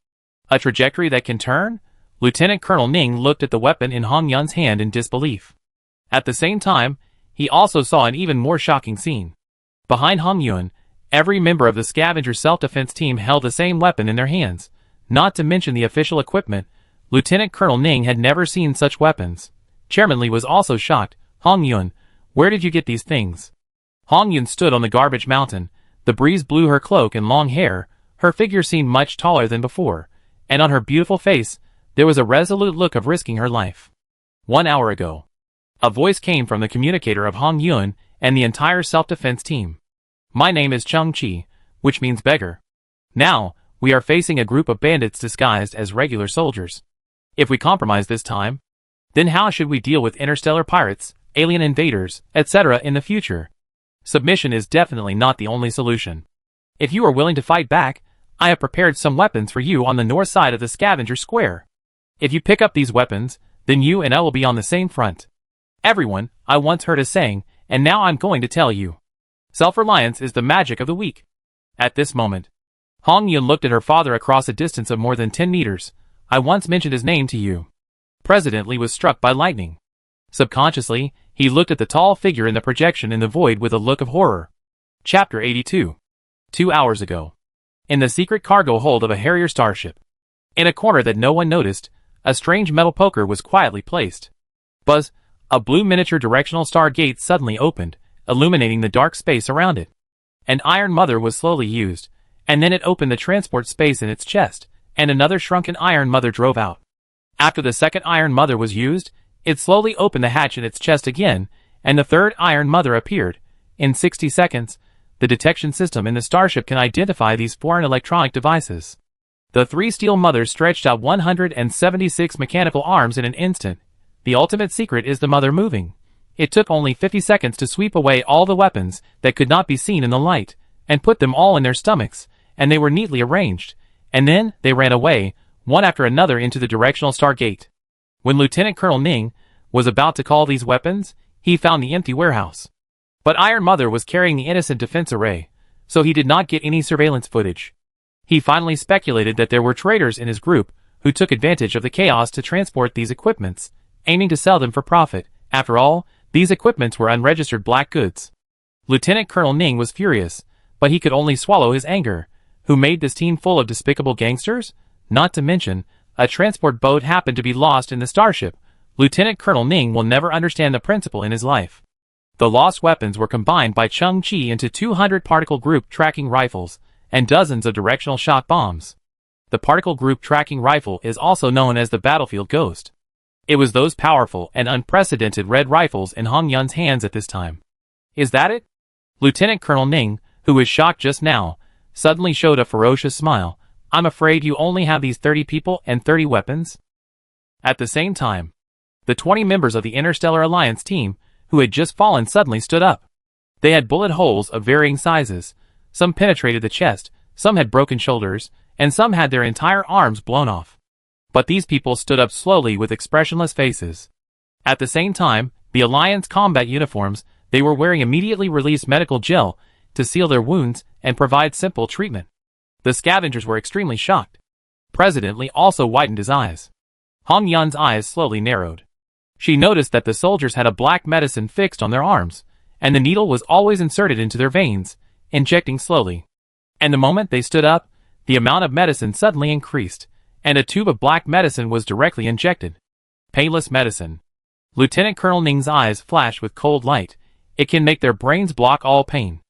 A trajectory that can turn? Lieutenant Colonel Ning looked at the weapon in Hong Yuan's hand in disbelief. At the same time, he also saw an even more shocking scene. Behind Hong Yuan, every member of the scavenger self-defense team held the same weapon in their hands. Not to mention the official equipment, Lieutenant Colonel Ning had never seen such weapons. Chairman Li was also shocked. Hong Yuan, where did you get these things? Hong Yuan stood on the garbage mountain. The breeze blew her cloak and long hair. Her figure seemed much taller than before, and on her beautiful face, there was a resolute look of risking her life. 1 hour ago, a voice came from the communicator of Hong Yuan and the entire self-defense team. My name is Chung Chi, which means beggar. Now, we are facing a group of bandits disguised as regular soldiers. If we compromise this time, then how should we deal with interstellar pirates, alien invaders, etc. in the future? Submission is definitely not the only solution. If you are willing to fight back, I have prepared some weapons for you on the north side of the scavenger square. If you pick up these weapons, then you and I will be on the same front. Everyone, I once heard a saying, and now I'm going to tell you. Self-reliance is the magic of the weak. At this moment, Hong Yuan looked at her father across a distance of more than 10 meters. I once mentioned his name to you. President Li was struck by lightning. Subconsciously, he looked at the tall figure in the projection in the void with a look of horror. Chapter 82. 2 hours ago. In the secret cargo hold of a Harrier starship. In a corner that no one noticed, a strange metal poker was quietly placed. Buzz, a blue miniature directional star gate suddenly opened, illuminating the dark space around it. An iron mother was slowly used, and then it opened the transport space in its chest, and another shrunken iron mother drove out. After the second iron mother was used, it slowly opened the hatch in its chest again, and the third Iron Mother appeared. In 60 seconds, the detection system in the starship can identify these foreign electronic devices. The three Steel Mothers stretched out 176 mechanical arms in an instant. The ultimate secret is the Mother moving. It took only 50 seconds to sweep away all the weapons that could not be seen in the light, and put them all in their stomachs, and they were neatly arranged. And then, they ran away, one after another into the directional Stargate. When Lieutenant Colonel Ning was about to call these weapons, he found the empty warehouse. But Iron Mother was carrying the innocent defense array, so he did not get any surveillance footage. He finally speculated that there were traitors in his group who took advantage of the chaos to transport these equipments, aiming to sell them for profit. After all, these equipments were unregistered black goods. Lieutenant Colonel Ning was furious, but he could only swallow his anger. Who made this team full of despicable gangsters? Not to mention, a transport boat happened to be lost in the starship. Lieutenant Colonel Ning will never understand the principle in his life. The lost weapons were combined by Chung Chi into 200 particle group tracking rifles and dozens of directional shot bombs. The particle group tracking rifle is also known as the battlefield ghost. It was those powerful and unprecedented red rifles in Hong Yun's hands at this time. Is that it? Lieutenant Colonel Ning, who was shocked just now, suddenly showed a ferocious smile. I'm afraid you only have these 30 people and 30 weapons? At the same time, the 20 members of the Interstellar Alliance team, who had just fallen, suddenly stood up. They had bullet holes of varying sizes. Some penetrated the chest, some had broken shoulders, and some had their entire arms blown off. But these people stood up slowly with expressionless faces. At the same time, the Alliance combat uniforms they were wearing immediately released medical gel to seal their wounds and provide simple treatment. The scavengers were extremely shocked. President Lee also widened his eyes. Hong Yun's eyes slowly narrowed. She noticed that the soldiers had a black medicine fixed on their arms, and the needle was always inserted into their veins, injecting slowly. And the moment they stood up, the amount of medicine suddenly increased, and a tube of black medicine was directly injected. Painless medicine. Lieutenant Colonel Ning's eyes flashed with cold light. It can make their brains block all pain.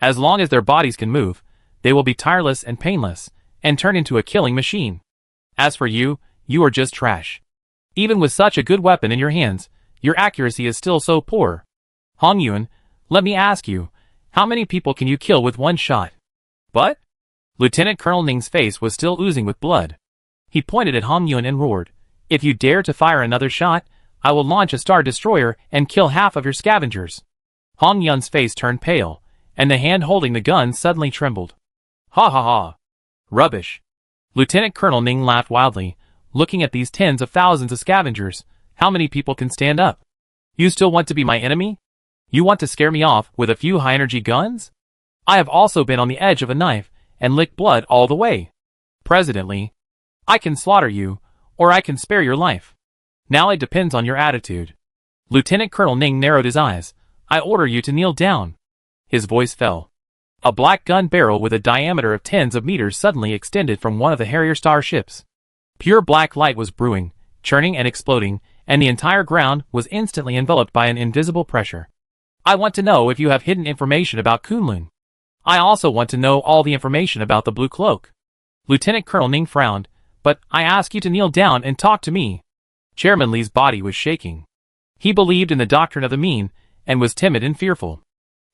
As long as their bodies can move, they will be tireless and painless, and turn into a killing machine. As for you, you are just trash. Even with such a good weapon in your hands, your accuracy is still so poor. Hong Yun, let me ask you, how many people can you kill with one shot? What? Lieutenant Colonel Ning's face was still oozing with blood. He pointed at Hong Yun and roared, if you dare to fire another shot, I will launch a star destroyer and kill half of your scavengers. Hong Yun's face turned pale, and the hand holding the gun suddenly trembled. Ha ha ha. Rubbish. Lieutenant Colonel Ning laughed wildly, looking at these tens of thousands of scavengers. How many people can stand up? You still want to be my enemy? You want to scare me off with a few high-energy guns? I have also been on the edge of a knife and licked blood all the way. President Lee, I can slaughter you, or I can spare your life. Now it depends on your attitude. Lieutenant Colonel Ning narrowed his eyes. I order you to kneel down. His voice fell. A black gun barrel with a diameter of tens of meters suddenly extended from one of the Harrier star ships. Pure black light was brewing, churning and exploding, and the entire ground was instantly enveloped by an invisible pressure. I want to know if you have hidden information about Kunlun. I also want to know all the information about the blue cloak. Lieutenant Colonel Ning frowned, but I ask you to kneel down and talk to me. Chairman Lee's body was shaking. He believed in the doctrine of the mean, and was timid and fearful.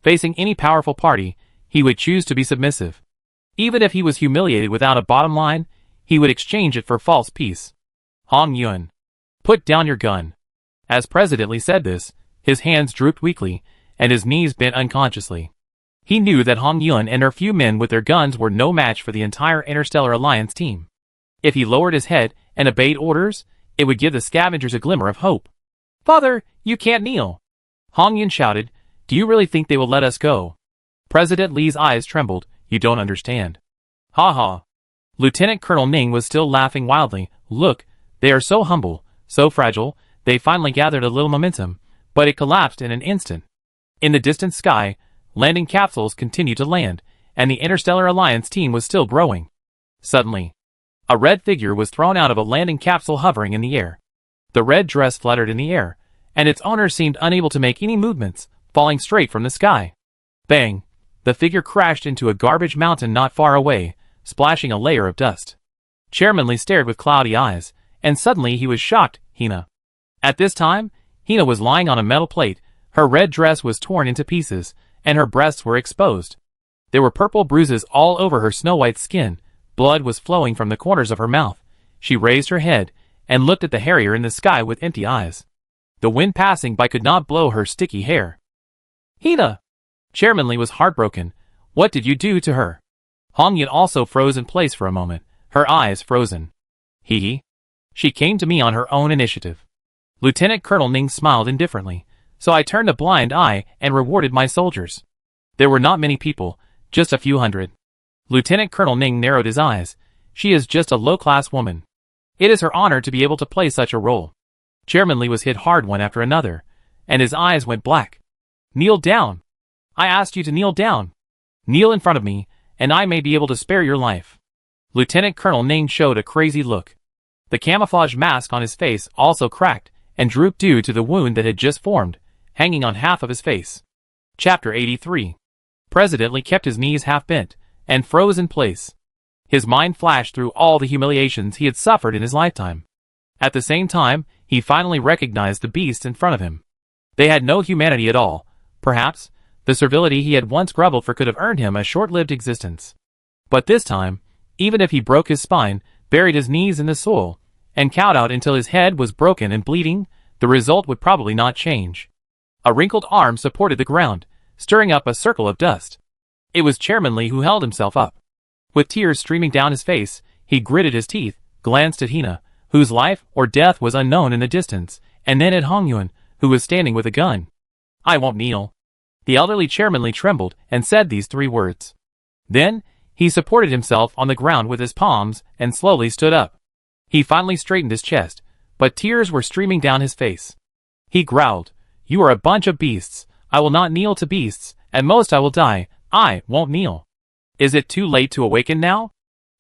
Facing any powerful party, he would choose to be submissive. Even if he was humiliated without a bottom line, he would exchange it for false peace. Hong Yun, put down your gun. As President Lee said this, his hands drooped weakly, and his knees bent unconsciously. He knew that Hong Yun and her few men with their guns were no match for the entire Interstellar Alliance team. If he lowered his head and obeyed orders, it would give the scavengers a glimmer of hope. Father, you can't kneel. Hong Yun shouted, do you really think they will let us go? President Lee's eyes trembled. You don't understand. Ha ha. Lieutenant Colonel Ning was still laughing wildly. Look, they are so humble, so fragile. They finally gathered a little momentum, but it collapsed in an instant. In the distant sky, landing capsules continued to land, and the Interstellar Alliance team was still growing. Suddenly, a red figure was thrown out of a landing capsule hovering in the air. The red dress fluttered in the air, and its owner seemed unable to make any movements, falling straight from the sky. Bang! The figure crashed into a garbage mountain not far away, splashing a layer of dust. Chairman Lee stared with cloudy eyes, and suddenly he was shocked. Hina. At this time, Hina was lying on a metal plate, Her red dress was torn into pieces, and her breasts were exposed. There were purple bruises all over her snow-white skin. Blood was flowing from the corners of her mouth. She raised her head and looked at the harrier in the sky with empty eyes. The wind passing by could not blow her sticky hair. Hina! Chairman Li was heartbroken. What did you do to her? Hong Yun also froze in place for a moment, her eyes frozen. Hee. She came to me on her own initiative. Lieutenant Colonel Ning smiled indifferently, so I turned a blind eye and rewarded my soldiers. There were not many people, just a few hundred. Lieutenant Colonel Ning narrowed his eyes. She is just a low-class woman. It is her honor to be able to play such a role. Chairman Li was hit hard one after another, and his eyes went black. Kneel down. I asked you to kneel down. Kneel in front of me, and I may be able to spare your life. Lieutenant Colonel Ning showed a crazy look. The camouflage mask on his face also cracked and drooped due to the wound that had just formed, hanging on half of his face. Chapter 83. President Li kept his knees half bent and froze in place. His mind flashed through all the humiliations he had suffered in his lifetime. At the same time, he finally recognized the beasts in front of him. They had no humanity at all. Perhaps, the servility he had once groveled for could have earned him a short-lived existence. But this time, even if he broke his spine, buried his knees in the soil, and cowed out until his head was broken and bleeding, the result would probably not change. A wrinkled arm supported the ground, stirring up a circle of dust. It was Chairman Li who held himself up. With tears streaming down his face, he gritted his teeth, glanced at Hina, whose life or death was unknown in the distance, and then at Hong Yuan, who was standing with a gun. I won't kneel. The elderly Chairman Li trembled and said these 3 words. Then, he supported himself on the ground with his palms and slowly stood up. He finally straightened his chest, but tears were streaming down his face. He growled, "You are a bunch of beasts. I will not kneel to beasts. At most I will die. I won't kneel." Is it too late to awaken now?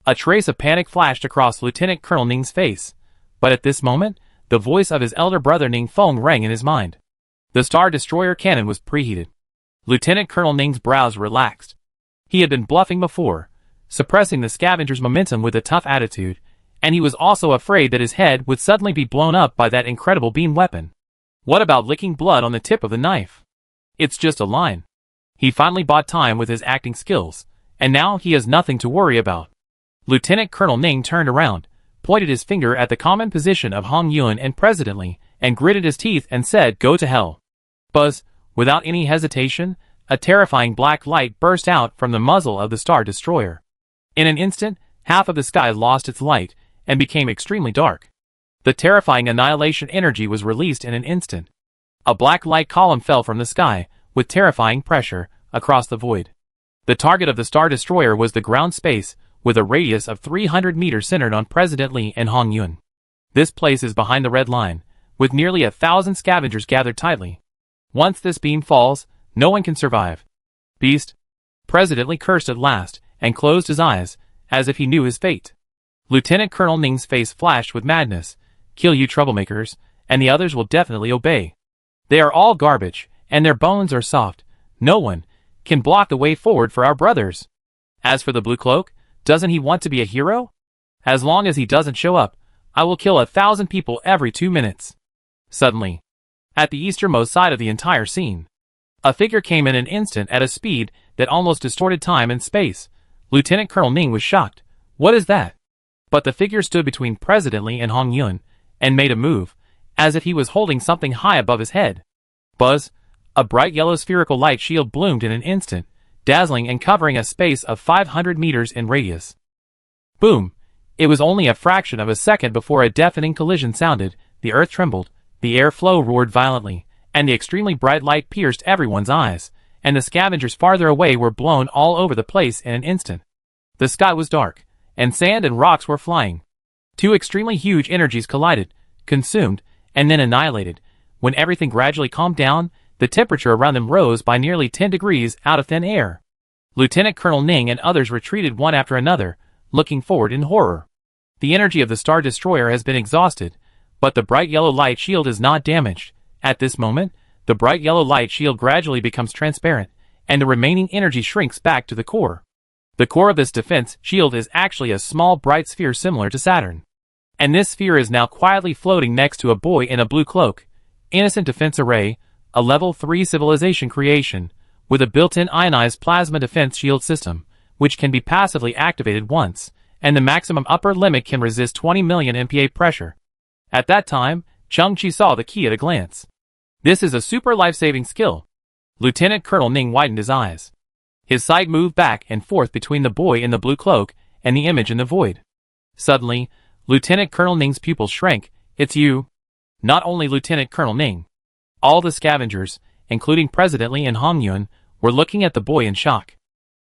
A trace of panic flashed across Lieutenant Colonel Ning's face. But at this moment, the voice of his elder brother Ning Feng rang in his mind. The Star Destroyer cannon was preheated. Lieutenant Colonel Ning's brows relaxed. He had been bluffing before, suppressing the scavenger's momentum with a tough attitude, and he was also afraid that his head would suddenly be blown up by that incredible beam weapon. What about licking blood on the tip of the knife? It's just a line. He finally bought time with his acting skills, and now he has nothing to worry about. Lieutenant Colonel Ning turned around, pointed his finger at the common position of Hong Yuan and President Li, and gritted his teeth and said, "Go to hell." Buzz, without any hesitation, a terrifying black light burst out from the muzzle of the Star Destroyer. In an instant, half of the sky lost its light and became extremely dark. The terrifying annihilation energy was released in an instant. A black light column fell from the sky, with terrifying pressure, across the void. The target of the Star Destroyer was the ground space, with a radius of 300 meters centered on President Li and Hong Yuan. This place is behind the red line, with nearly 1,000 scavengers gathered tightly. Once this beam falls, no one can survive. Beast. President Li cursed at last, and closed his eyes, as if he knew his fate. Lieutenant Colonel Ning's face flashed with madness. Kill you troublemakers, and the others will definitely obey. They are all garbage, and their bones are soft. No one can block the way forward for our brothers. As for the blue cloak, doesn't he want to be a hero? As long as he doesn't show up, I will kill 1,000 people every 2 minutes. Suddenly, at the easternmost side of the entire scene, a figure came in an instant at a speed that almost distorted time and space. Lieutenant Colonel Ning was shocked. What is that? But the figure stood between President Li and Hong Yuan, and made a move, as if he was holding something high above his head. Buzz, a bright yellow spherical light shield bloomed in an instant, dazzling and covering a space of 500 meters in radius. Boom! It was only a fraction of a second before a deafening collision sounded, the earth trembled, the airflow roared violently, and the extremely bright light pierced everyone's eyes, and the scavengers farther away were blown all over the place in an instant. The sky was dark, and sand and rocks were flying. 2 extremely huge energies collided, consumed, and then annihilated. When everything gradually calmed down, the temperature around them rose by nearly 10 degrees out of thin air. Lieutenant Colonel Ning and others retreated one after another, looking forward in horror. The energy of the Star Destroyer has been exhausted, but the bright yellow light shield is not damaged. At this moment, the bright yellow light shield gradually becomes transparent, and the remaining energy shrinks back to the core. The core of this defense shield is actually a small bright sphere similar to Saturn. And this sphere is now quietly floating next to a boy in a blue cloak. Innocent defense array, a level 3 civilization creation, with a built-in ionized plasma defense shield system, which can be passively activated once, and the maximum upper limit can resist 20 million MPa pressure. At that time, Chang-Chi saw the key at a glance. This is a super life-saving skill. Lieutenant Colonel Ning widened his eyes. His sight moved back and forth between the boy in the blue cloak and the image in the void. Suddenly, Lieutenant Colonel Ning's pupils shrank. It's you. Not only Lieutenant Colonel Ning. All the scavengers, including President Li and Hong Yun, were looking at the boy in shock.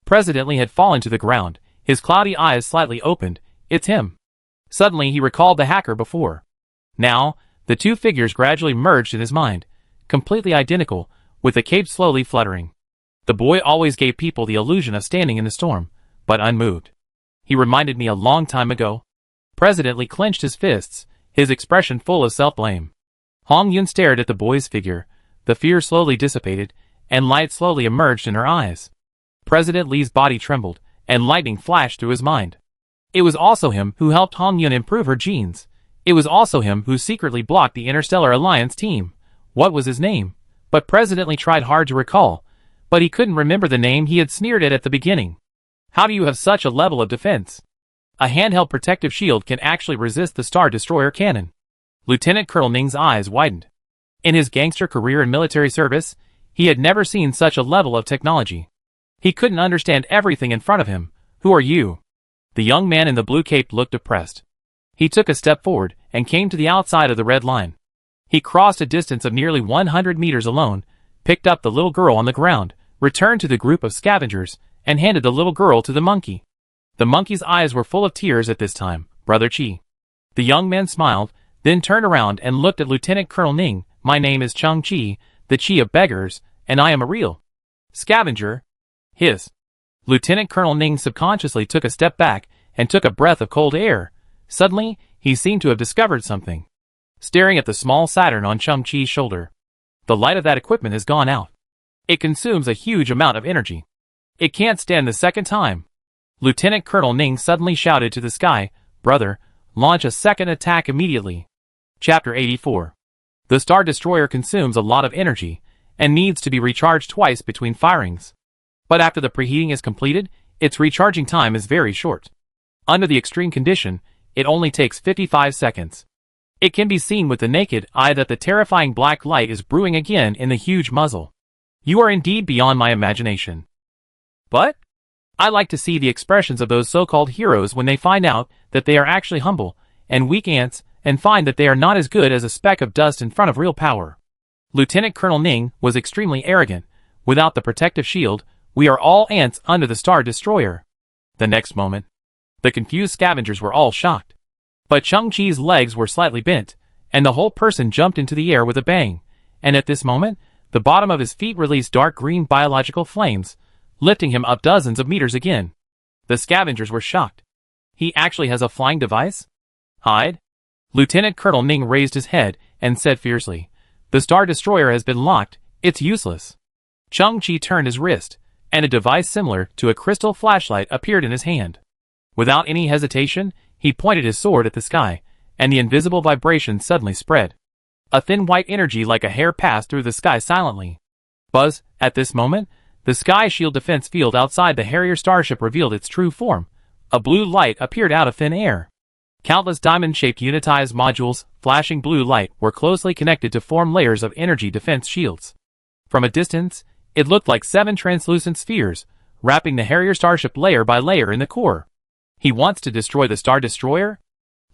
President Li had fallen to the ground, his cloudy eyes slightly opened. It's him. Suddenly he recalled the hacker before. Now, the two figures gradually merged in his mind, completely identical, with the cape slowly fluttering. The boy always gave people the illusion of standing in the storm, but unmoved. He reminded me a long time ago. President Li clenched his fists, his expression full of self-blame. Hong Yun stared at the boy's figure. The fear slowly dissipated, and light slowly emerged in her eyes. President Li's body trembled, and lightning flashed through his mind. It was also him who helped Hong Yun improve her genes. It was also him who secretly blocked the Interstellar Alliance team. What was his name? But President Li tried hard to recall, but he couldn't remember the name he had sneered at the beginning. How do you have such a level of defense? A handheld protective shield can actually resist the Star Destroyer cannon. Lieutenant Colonel Ning's eyes widened. In his gangster career and military service, he had never seen such a level of technology. He couldn't understand everything in front of him. Who are you? The young man in the blue cape looked depressed. He took a step forward and came to the outside of the red line. He crossed a distance of nearly 100 meters alone, picked up the little girl on the ground, returned to the group of scavengers, and handed the little girl to the monkey. The monkey's eyes were full of tears at this time. Brother Chi. The young man smiled, then turned around and looked at Lieutenant Colonel Ning. My name is Chang-Chi, the Chi of beggars, and I am a real scavenger. His. Lieutenant Colonel Ning subconsciously took a step back and took a breath of cold air. Suddenly, he seemed to have discovered something. Staring at the small Saturn on Chang-Chi's shoulder. The light of that equipment has gone out. It consumes a huge amount of energy. It can't stand the second time. Lieutenant Colonel Ning suddenly shouted to the sky, Brother, launch a second attack immediately. Chapter 84. The Star Destroyer consumes a lot of energy, and needs to be recharged twice between firings. But after the preheating is completed, its recharging time is very short. Under the extreme condition, it only takes 55 seconds. It can be seen with the naked eye that the terrifying black light is brewing again in the huge muzzle. You are indeed beyond my imagination. But I like to see the expressions of those so-called heroes when they find out that they are actually humble and weak ants and find that they are not as good as a speck of dust in front of real power. Lieutenant Colonel Ning was extremely arrogant. Without the protective shield, we are all ants under the Star Destroyer. The next moment, the confused scavengers were all shocked. But Chang-Chi's legs were slightly bent, and the whole person jumped into the air with a bang, and at this moment, the bottom of his feet released dark green biological flames, lifting him up dozens of meters again. The scavengers were shocked. He actually has a flying device? Hide? Lieutenant Colonel Ning raised his head and said fiercely, The Star Destroyer has been locked, it's useless. Chang-Chi turned his wrist, and a device similar to a crystal flashlight appeared in his hand. Without any hesitation, he pointed his sword at the sky, and the invisible vibration suddenly spread. A thin white energy like a hair passed through the sky silently. Buzz, at this moment, the sky shield defense field outside the Harrier starship revealed its true form. A blue light appeared out of thin air. Countless diamond-shaped unitized modules, flashing blue light, were closely connected to form layers of energy defense shields. From a distance, it looked like 7 translucent spheres, wrapping the Harrier starship layer by layer in the core. He wants to destroy the Star Destroyer?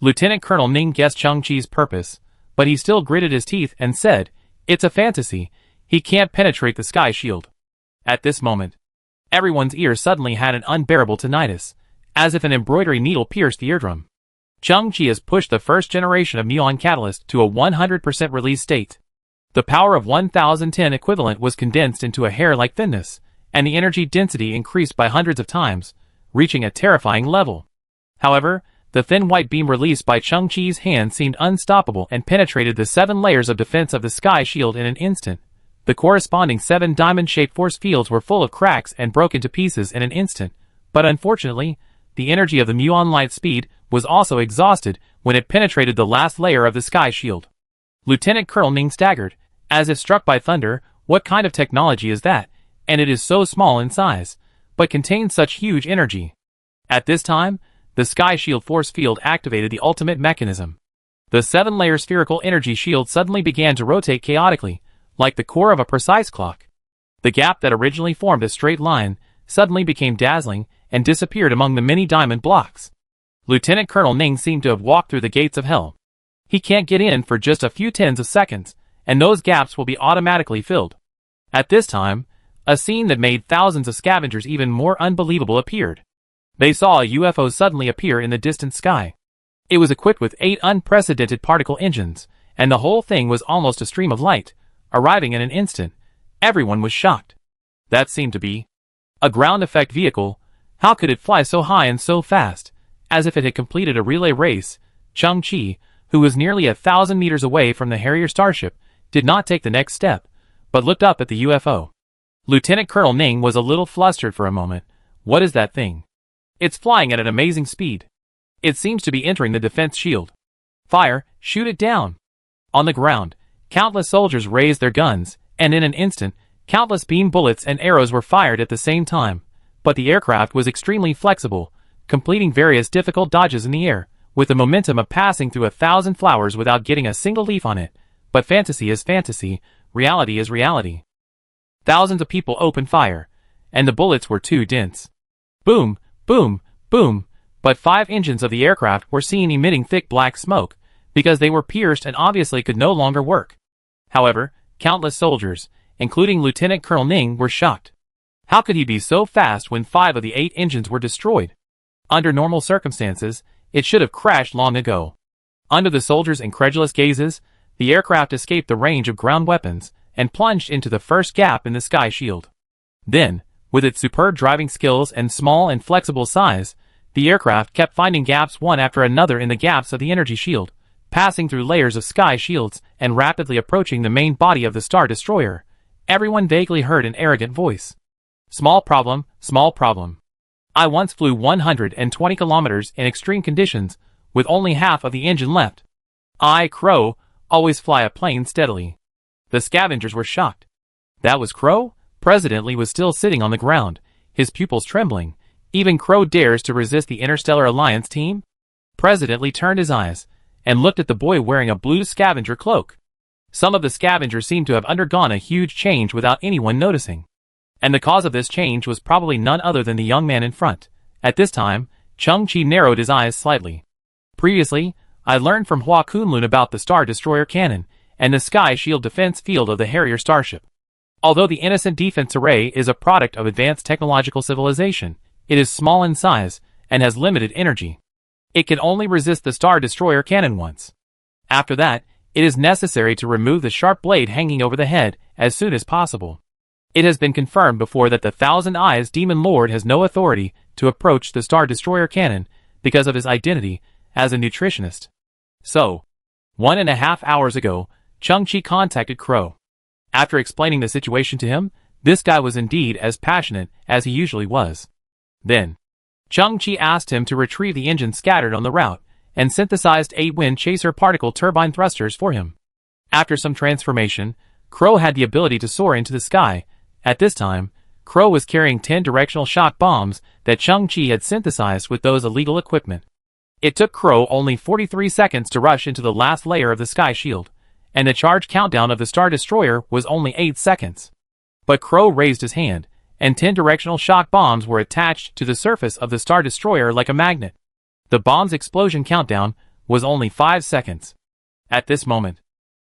Lieutenant Colonel Ning guessed Chang-Chi's purpose, but he still gritted his teeth and said, It's a fantasy. He can't penetrate the sky shield. At this moment, everyone's ears suddenly had an unbearable tinnitus, as if an embroidery needle pierced the eardrum. Chang-Chi has pushed the first generation of muon catalyst to a 100% release state. The power of 1010 equivalent was condensed into a hair-like thinness, and the energy density increased by hundreds of times, reaching a terrifying level. However, the thin white beam released by Chang-Chi's hand seemed unstoppable and penetrated the 7 layers of defense of the sky shield in an instant. The corresponding 7 diamond-shaped force fields were full of cracks and broke into pieces in an instant, but unfortunately, the energy of the muon light speed was also exhausted when it penetrated the last layer of the sky shield. Lieutenant Colonel Ning staggered, As if struck by thunder, what kind of technology is that? And it is so small in size, but contains such huge energy. At this time, the Sky Shield force field activated the ultimate mechanism. The 7-layer spherical energy shield suddenly began to rotate chaotically, like the core of a precise clock. The gap that originally formed a straight line suddenly became dazzling and disappeared among the many diamond blocks. Lieutenant Colonel Ning seemed to have walked through the gates of hell. He can't get in for just a few tens of seconds, and those gaps will be automatically filled. At this time, a scene that made thousands of scavengers even more unbelievable appeared. They saw a UFO suddenly appear in the distant sky. It was equipped with 8 unprecedented particle engines, and the whole thing was almost a stream of light, arriving in an instant. Everyone was shocked. That seemed to be a ground effect vehicle. How could it fly so high and so fast? As if it had completed a relay race. Chang-Chi, who was nearly 1,000 meters away from the Harrier starship, did not take the next step, but looked up at the UFO. Lieutenant Colonel Ning was a little flustered for a moment. What is that thing? It's flying at an amazing speed. It seems to be entering the defense shield. Fire, shoot it down. On the ground, countless soldiers raised their guns, and in an instant, countless beam bullets and arrows were fired at the same time. But the aircraft was extremely flexible, completing various difficult dodges in the air, with the momentum of passing through 1,000 flowers without getting a single leaf on it. But fantasy is fantasy, reality is reality. Thousands of people opened fire, and the bullets were too dense. Boom, boom, boom, but 5 engines of the aircraft were seen emitting thick black smoke, because they were pierced and obviously could no longer work. However, countless soldiers, including Lieutenant Colonel Ning, were shocked. How could he be so fast when 5 of the 8 engines were destroyed? Under normal circumstances, it should have crashed long ago. Under the soldiers' incredulous gazes, the aircraft escaped the range of ground weapons and plunged into the first gap in the sky shield. Then, with its superb driving skills and small and flexible size, the aircraft kept finding gaps one after another in the gaps of the energy shield, passing through layers of sky shields and rapidly approaching the main body of the Star Destroyer. Everyone vaguely heard an arrogant voice. Small problem, small problem. I once flew 120 kilometers in extreme conditions, with only half of the engine left. I, Crow, always fly a plane steadily. The scavengers were shocked. That was Crow? President Lee was still sitting on the ground, his pupils trembling. Even Crow dares to resist the Interstellar Alliance team? President Lee turned his eyes, and looked at the boy wearing a blue scavenger cloak. Some of the scavengers seemed to have undergone a huge change without anyone noticing. And the cause of this change was probably none other than the young man in front. At this time, Chang-Chi narrowed his eyes slightly. Previously, I learned from Hua Kunlun about the Star Destroyer cannon, and the Sky Shield defense field of the Harrier starship. Although the innocent defense array is a product of advanced technological civilization, it is small in size, and has limited energy. It can only resist the Star Destroyer cannon once. After that, it is necessary to remove the sharp blade hanging over the head as soon as possible. It has been confirmed before that the Thousand Eyes Demon Lord has no authority to approach the Star Destroyer cannon because of his identity as a nutritionist. So, 1.5 hours ago, Chang-Chi contacted Crow. After explaining the situation to him, this guy was indeed as passionate as he usually was. Then, Chang-Chi asked him to retrieve the engine scattered on the route, and synthesized 8 wind chaser particle turbine thrusters for him. After some transformation, Crow had the ability to soar into the sky. At this time, Crow was carrying 10 directional shock bombs that Chang-Chi had synthesized with those illegal equipment. It took Crow only 43 seconds to rush into the last layer of the sky shield, and the charge countdown of the Star Destroyer was only 8 seconds. But Crow raised his hand, and 10 directional shock bombs were attached to the surface of the Star Destroyer like a magnet. The bomb's explosion countdown was only 5 seconds. At this moment,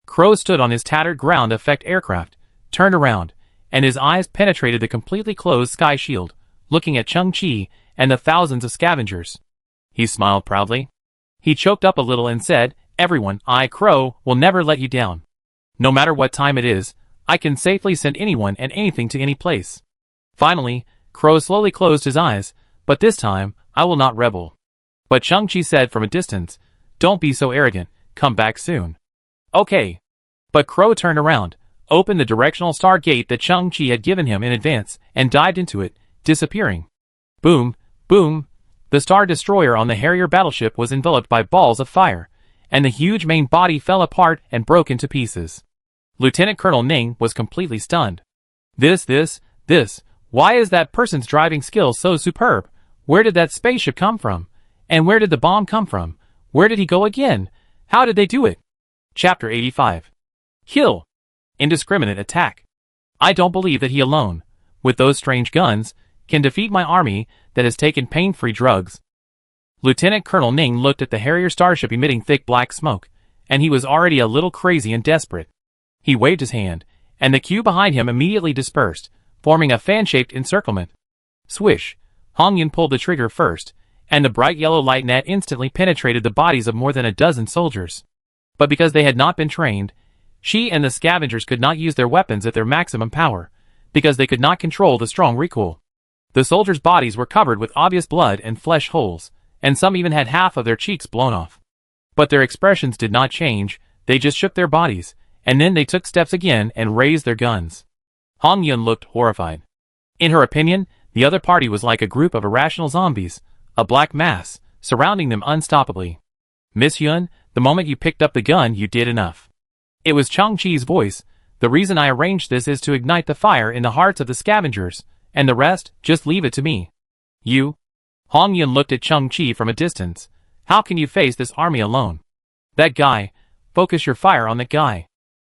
Crow stood on his tattered ground effect aircraft, turned around, and his eyes penetrated the completely closed sky shield, looking at Chang-Chi and the thousands of scavengers. He smiled proudly. He choked up a little and said, "Everyone, I, Crow, will never let you down. No matter what time it is, I can safely send anyone and anything to any place." Finally, Crow slowly closed his eyes, but this time, I will not rebel. But Chang-Chi said from a distance, "Don't be so arrogant, come back soon." Okay. But Crow turned around, opened the directional star gate that Chang-Chi had given him in advance, and dived into it, disappearing. Boom, boom. The Star Destroyer on the Harrier battleship was enveloped by balls of fire, and the huge main body fell apart and broke into pieces. Lieutenant Colonel Ning was completely stunned. This, why is that person's driving skill so superb? Where did that spaceship come from? And where did the bomb come from? Where did he go again? How did they do it? Chapter 85. Kill. Indiscriminate attack. I don't believe that he alone, with those strange guns, can defeat my army that has taken pain-free drugs. Lieutenant Colonel Ning looked at the Harrier starship emitting thick black smoke, and he was already a little crazy and desperate. He waved his hand, and the queue behind him immediately dispersed, forming a fan-shaped encirclement. Swish! Hong Yun pulled the trigger first, and the bright yellow light net instantly penetrated the bodies of more than a dozen soldiers. But because they had not been trained, she and the scavengers could not use their weapons at their maximum power, because they could not control the strong recoil. The soldiers' bodies were covered with obvious blood and flesh holes, and some even had half of their cheeks blown off. But their expressions did not change, they just shook their bodies, and then they took steps again and raised their guns. Hong Yun looked horrified. In her opinion, the other party was like a group of irrational zombies, a black mass, surrounding them unstoppably. Miss Yun, the moment you picked up the gun you did enough. It was Chang-Chi's voice. The reason I arranged this is to ignite the fire in the hearts of the scavengers, and the rest, just leave it to me. You? Hong Yun looked at Chang-Chi from a distance. How can you face this army alone? That guy. Focus your fire on that guy.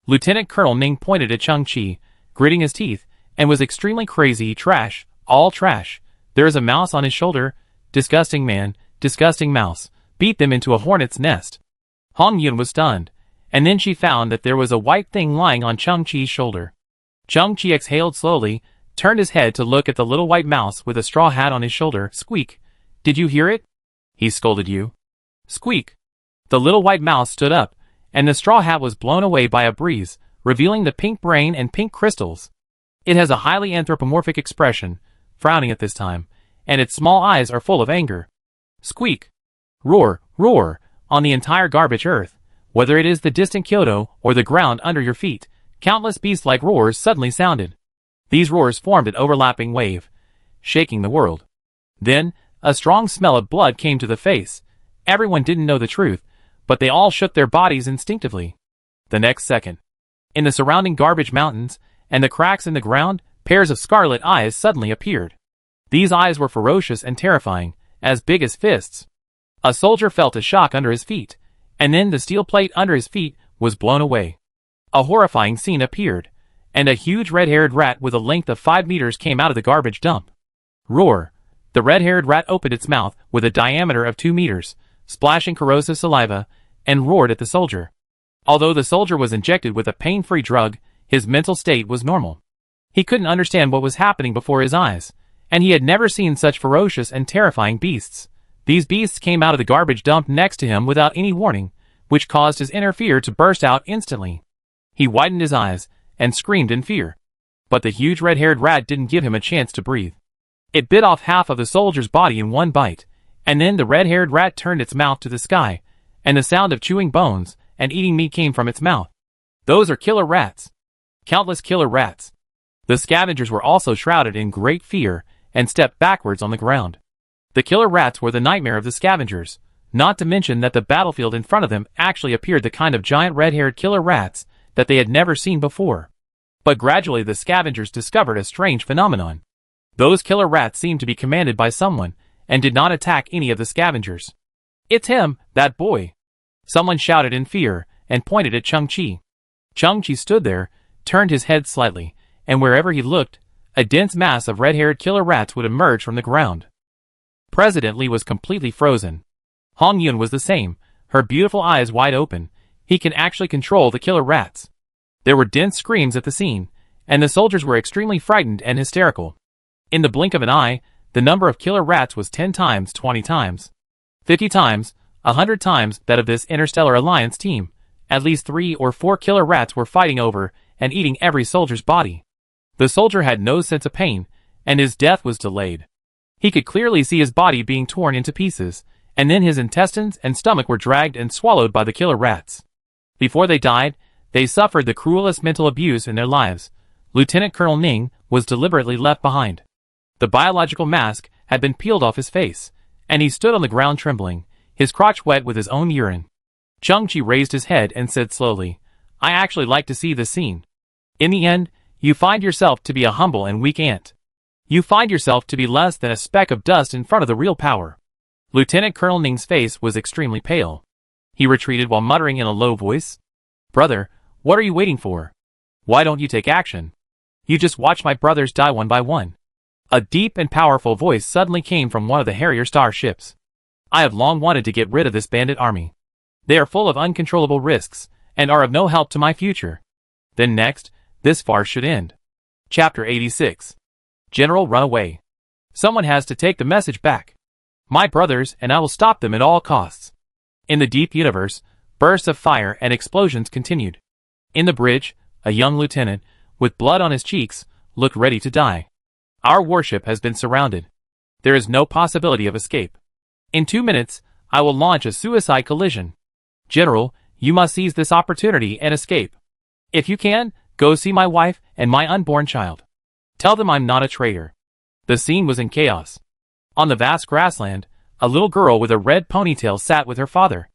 Lieutenant Colonel Ning pointed at Chang-Chi, gritting his teeth, and was extremely crazy. Trash. All trash. There is a mouse on his shoulder. Disgusting man. Disgusting mouse. Beat them into a hornet's nest. Hong Yun was stunned, and then she found that there was a white thing lying on Chang-Chi's shoulder. Chang-Chi exhaled slowly, turned his head to look at the little white mouse with a straw hat on his shoulder. Squeak. Did you hear it? He scolded you. Squeak. The little white mouse stood up, and the straw hat was blown away by a breeze, revealing the pink brain and pink crystals. It has a highly anthropomorphic expression, frowning at this time, and its small eyes are full of anger. Squeak. Roar, roar, on the entire garbage earth, whether it is the distant Kyoto or the ground under your feet, countless beast-like roars suddenly sounded. These roars formed an overlapping wave, shaking the world. Then, a strong smell of blood came to the face. Everyone didn't know the truth, but they all shook their bodies instinctively. The next second, in the surrounding garbage mountains and the cracks in the ground, pairs of scarlet eyes suddenly appeared. These eyes were ferocious and terrifying, as big as fists. A soldier felt a shock under his feet, and then the steel plate under his feet was blown away. A horrifying scene appeared, and a huge red-haired rat with a length of 5 meters came out of the garbage dump. Roar! The red-haired rat opened its mouth with a diameter of 2 meters, splashing corrosive saliva, and roared at the soldier. Although the soldier was injected with a pain-free drug, his mental state was normal. He couldn't understand what was happening before his eyes, and he had never seen such ferocious and terrifying beasts. These beasts came out of the garbage dump next to him without any warning, which caused his inner fear to burst out instantly. He widened his eyes and screamed in fear. But the huge red-haired rat didn't give him a chance to breathe. It bit off half of the soldier's body in one bite, and then the red-haired rat turned its mouth to the sky, and the sound of chewing bones and eating meat came from its mouth. Those are killer rats. Countless killer rats. The scavengers were also shrouded in great fear and stepped backwards on the ground. The killer rats were the nightmare of the scavengers, not to mention that the battlefield in front of them actually appeared the kind of giant red-haired killer rats that they had never seen before. But gradually the scavengers discovered a strange phenomenon. Those killer rats seemed to be commanded by someone, and did not attack any of the scavengers. It's him, that boy! Someone shouted in fear, and pointed at Chang-Chi. Chang-Chi stood there, turned his head slightly, and wherever he looked, a dense mass of red-haired killer rats would emerge from the ground. President Li was completely frozen. Hong Yun was the same, her beautiful eyes wide open. He can actually control the killer rats. There were dense screams at the scene, and the soldiers were extremely frightened and hysterical. In the blink of an eye, the number of killer rats was 10 times, 20 times, 50 times, 100 times that of this Interstellar Alliance team. At least 3 or 4 killer rats were fighting over and eating every soldier's body. The soldier had no sense of pain, and his death was delayed. He could clearly see his body being torn into pieces, and then his intestines and stomach were dragged and swallowed by the killer rats. Before they died, they suffered the cruelest mental abuse in their lives. Lieutenant Colonel Ning was deliberately left behind. The biological mask had been peeled off his face, and he stood on the ground trembling, his crotch wet with his own urine. Chang-Chi raised his head and said slowly, I actually like to see this scene. In the end, you find yourself to be a humble and weak ant. You find yourself to be less than a speck of dust in front of the real power. Lieutenant Colonel Ning's face was extremely pale. He retreated while muttering in a low voice. Brother, what are you waiting for? Why don't you take action? You just watch my brothers die one by one. A deep and powerful voice suddenly came from one of the Harrier star ships. I have long wanted to get rid of this bandit army. They are full of uncontrollable risks, and are of no help to my future. Then next, this farce should end. Chapter 86. General, run away. Someone has to take the message back. My brothers and I will stop them at all costs. In the deep universe, bursts of fire and explosions continued. In the bridge, a young lieutenant, with blood on his cheeks, looked ready to die. Our warship has been surrounded. There is no possibility of escape. In 2 minutes, I will launch a suicide collision. General, you must seize this opportunity and escape. If you can, go see my wife and my unborn child. Tell them I'm not a traitor. The scene was in chaos. On the vast grassland, a little girl with a red ponytail sat with her father.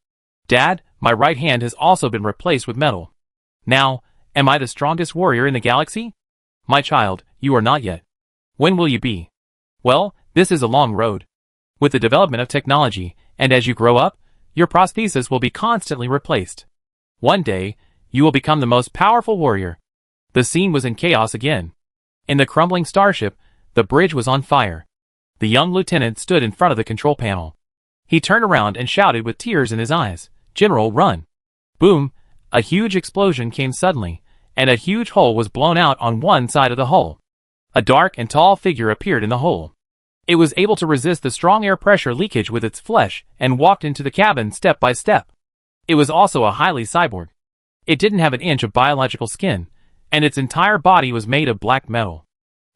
Dad, my right hand has also been replaced with metal. Now, am I the strongest warrior in the galaxy? My child, you are not yet. When will you be? Well, this is a long road. With the development of technology, and as you grow up, your prosthesis will be constantly replaced. One day, you will become the most powerful warrior. The scene was in chaos again. In the crumbling starship, the bridge was on fire. The young lieutenant stood in front of the control panel. He turned around and shouted with tears in his eyes, General, run! Boom! A huge explosion came suddenly, and a huge hole was blown out on one side of the hull. A dark and tall figure appeared in the hole. It was able to resist the strong air pressure leakage with its flesh and walked into the cabin step by step. It was also a highly cyborg. It didn't have an inch of biological skin, and its entire body was made of black metal.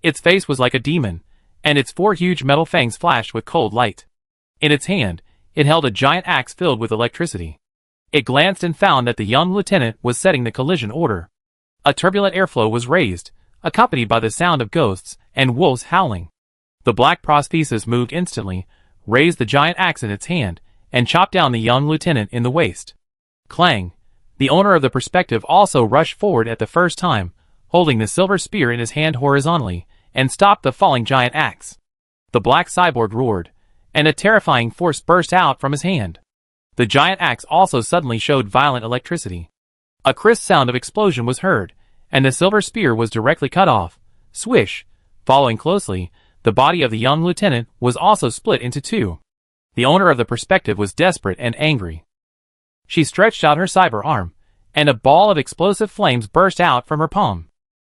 Its face was like a demon, and its 4 huge metal fangs flashed with cold light. In its hand, it held a giant axe filled with electricity. It glanced and found that the young lieutenant was setting the collision order. A turbulent airflow was raised, accompanied by the sound of ghosts and wolves howling. The black prosthesis moved instantly, raised the giant axe in its hand, and chopped down the young lieutenant in the waist. Clang! The owner of the perspective also rushed forward at the first time, holding the silver spear in his hand horizontally, and stopped the falling giant axe. The black cyborg roared, and a terrifying force burst out from his hand. The giant axe also suddenly showed violent electricity. A crisp sound of explosion was heard, and the silver spear was directly cut off. Swish! Following closely, the body of the young lieutenant was also split into 2. The owner of the perspective was desperate and angry. She stretched out her cyber arm, and a ball of explosive flames burst out from her palm.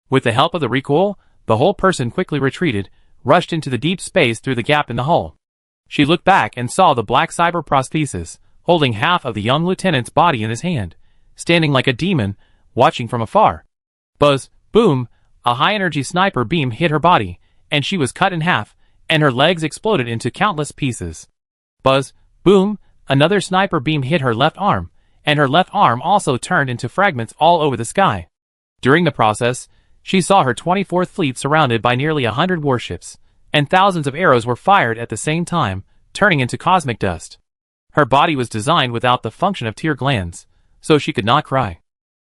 With the help of the recoil, the whole person quickly retreated, rushed into the deep space through the gap in the hull. She looked back and saw the black cyber prosthesis, holding half of the young lieutenant's body in his hand, standing like a demon, watching from afar. Buzz, boom, a high-energy sniper beam hit her body, and she was cut in half, and her legs exploded into countless pieces. Buzz, boom, another sniper beam hit her left arm, and her left arm also turned into fragments all over the sky. During the process, she saw her 24th fleet surrounded by nearly 100 warships, and thousands of arrows were fired at the same time, turning into cosmic dust. Her body was designed without the function of tear glands, so she could not cry.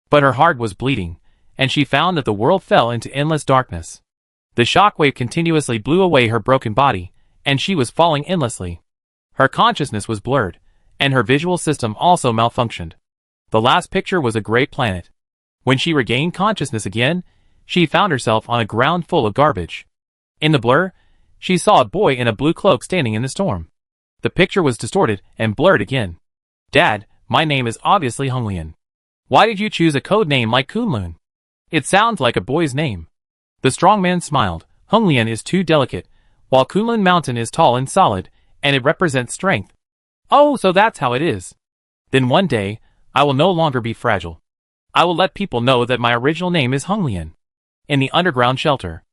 But her heart was bleeding, and she found that the world fell into endless darkness. The shockwave continuously blew away her broken body, and she was falling endlessly. Her consciousness was blurred, and her visual system also malfunctioned. The last picture was a gray planet. When she regained consciousness again, she found herself on a ground full of garbage. In the blur, she saw a boy in a blue cloak standing in the storm. The picture was distorted and blurred again. Dad, my name is obviously Honglian. Why did you choose a code name like Kunlun? It sounds like a boy's name. The strong man smiled. Honglian is too delicate, while Kunlun Mountain is tall and solid, and it represents strength. Oh, so that's how it is. Then one day, I will no longer be fragile. I will let people know that my original name is Honglian. In the underground shelter,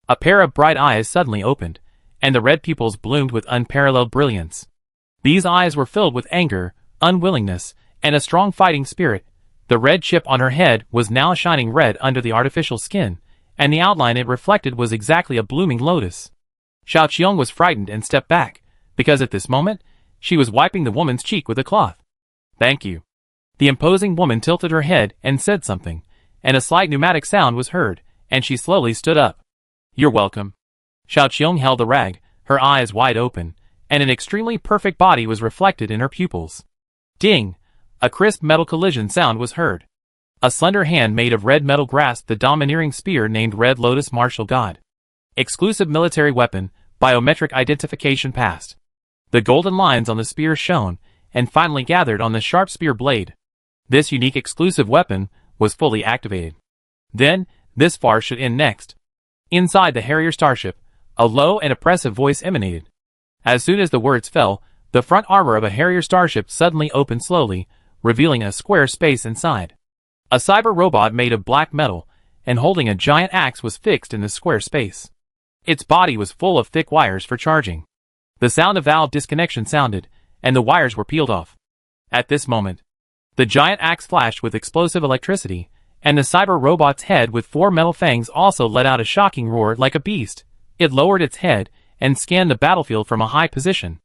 a pair of bright eyes suddenly opened, and the red pupils bloomed with unparalleled brilliance. These eyes were filled with anger, unwillingness, and a strong fighting spirit. The red chip on her head was now shining red under the artificial skin, and the outline it reflected was exactly a blooming lotus. Xiao Qiong was frightened and stepped back, because at this moment, she was wiping the woman's cheek with a cloth. Thank you. The imposing woman tilted her head and said something, and a slight pneumatic sound was heard, and she slowly stood up. "You're welcome." Xiao Qiong held the rag, her eyes wide open, and an extremely perfect body was reflected in her pupils. Ding! A crisp metal collision sound was heard. A slender hand made of red metal grasped the domineering spear named Red Lotus Martial God. Exclusive military weapon, biometric identification passed. The golden lines on the spear shone, and finally gathered on the sharp spear blade. This unique exclusive weapon was fully activated. Then, this farce should end next. Inside the Harrier starship, a low and oppressive voice emanated. As soon as the words fell, the front armor of a Harrier starship suddenly opened slowly, revealing a square space inside. A cyber robot made of black metal, and holding a giant axe was fixed in the square space. Its body was full of thick wires for charging. The sound of valve disconnection sounded, and the wires were peeled off. At this moment, the giant axe flashed with explosive electricity, and the cyber robot's head with 4 metal fangs also let out a shocking roar like a beast. It lowered its head and scanned the battlefield from a high position.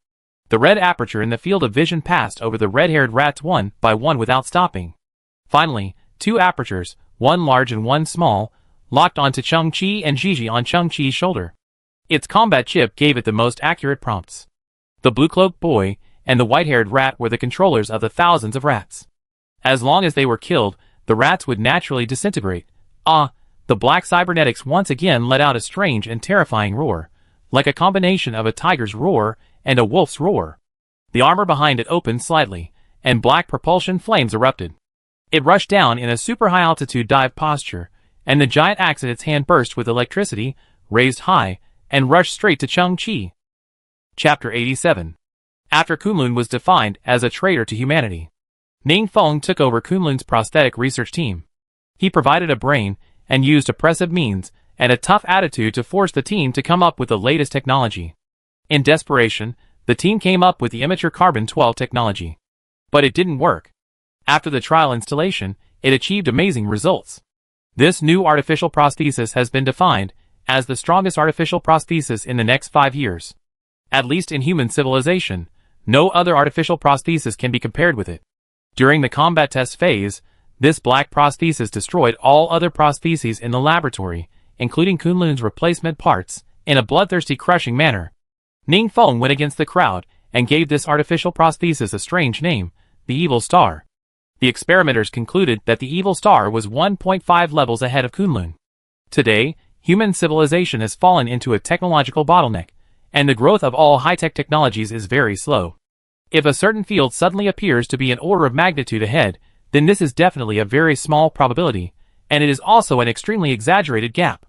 The red aperture in the field of vision passed over the red-haired rats one by one without stopping. Finally, 2 apertures, one large and one small, locked onto Chang-Chi and Gigi on Chang-Chi's shoulder. Its combat chip gave it the most accurate prompts. The blue-cloaked boy and the white-haired rat were the controllers of the thousands of rats. As long as they were killed, the rats would naturally disintegrate. The black cybernetics once again let out a strange and terrifying roar, like a combination of a tiger's roar and a wolf's roar. The armor behind it opened slightly, and black propulsion flames erupted. It rushed down in a super high-altitude dive posture, and the giant axe in its hand burst with electricity, raised high, and rushed straight to Chang-Chi. Chapter 87. After Kunlun was defined as a traitor to humanity, Ning Feng took over Kunlun's prosthetic research team. He provided a brain, and used oppressive means, and a tough attitude to force the team to come up with the latest technology. In desperation, the team came up with the immature carbon-12 technology. But it didn't work. After the trial installation, it achieved amazing results. This new artificial prosthesis has been defined as the strongest artificial prosthesis in the next 5 years. At least in human civilization, no other artificial prosthesis can be compared with it. During the combat test phase, this black prosthesis destroyed all other prostheses in the laboratory, including Kunlun's replacement parts, in a bloodthirsty crushing manner. Ning Feng went against the crowd and gave this artificial prosthesis a strange name, the Evil Star. The experimenters concluded that the Evil Star was 1.5 levels ahead of Kunlun. Today, human civilization has fallen into a technological bottleneck, and the growth of all high-tech technologies is very slow. If a certain field suddenly appears to be an order of magnitude ahead, then this is definitely a very small probability, and it is also an extremely exaggerated gap.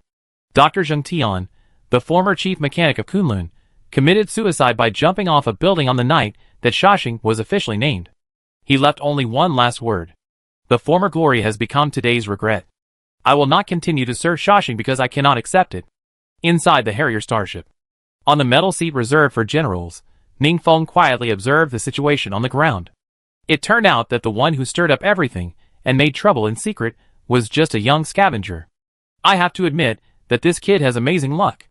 Dr. Zheng Tian, the former chief mechanic of Kunlun, committed suicide by jumping off a building on the night that Shashing was officially named. He left only one last word. The former glory has become today's regret. I will not continue to serve Shashing because I cannot accept it. Inside the Harrier starship, on the metal seat reserved for generals, Ning Feng quietly observed the situation on the ground. It turned out that the one who stirred up everything and made trouble in secret was just a young scavenger. I have to admit that this kid has amazing luck.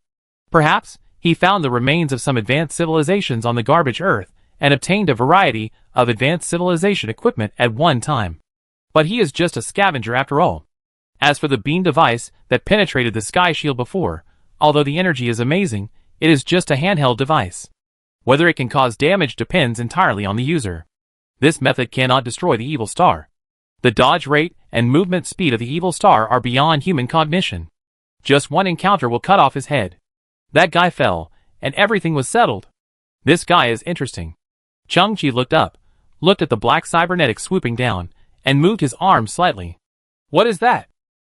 Perhaps he found the remains of some advanced civilizations on the garbage earth and obtained a variety of advanced civilization equipment at one time. But he is just a scavenger after all. As for the beam device that penetrated the sky shield before, although the energy is amazing, it is just a handheld device. Whether it can cause damage depends entirely on the user. This method cannot destroy the Evil Star. The dodge rate and movement speed of the Evil Star are beyond human cognition. Just one encounter will cut off his head. That guy fell, and everything was settled. This guy is interesting. Chang-Chi looked up, looked at the black cybernetic swooping down, and moved his arm slightly. What is that?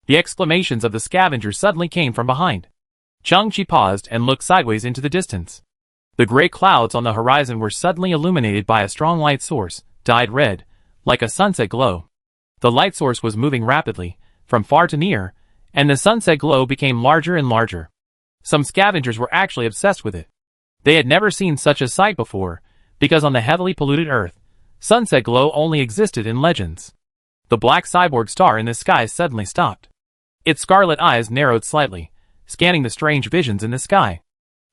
The exclamations of the scavenger suddenly came from behind. Chang-Chi paused and looked sideways into the distance. The gray clouds on the horizon were suddenly illuminated by a strong light source, dyed red, like a sunset glow. The light source was moving rapidly, from far to near, and the sunset glow became larger and larger. Some scavengers were actually obsessed with it. They had never seen such a sight before, because on the heavily polluted Earth, sunset glow only existed in legends. The black cyborg star in the sky suddenly stopped. Its scarlet eyes narrowed slightly, scanning the strange visions in the sky.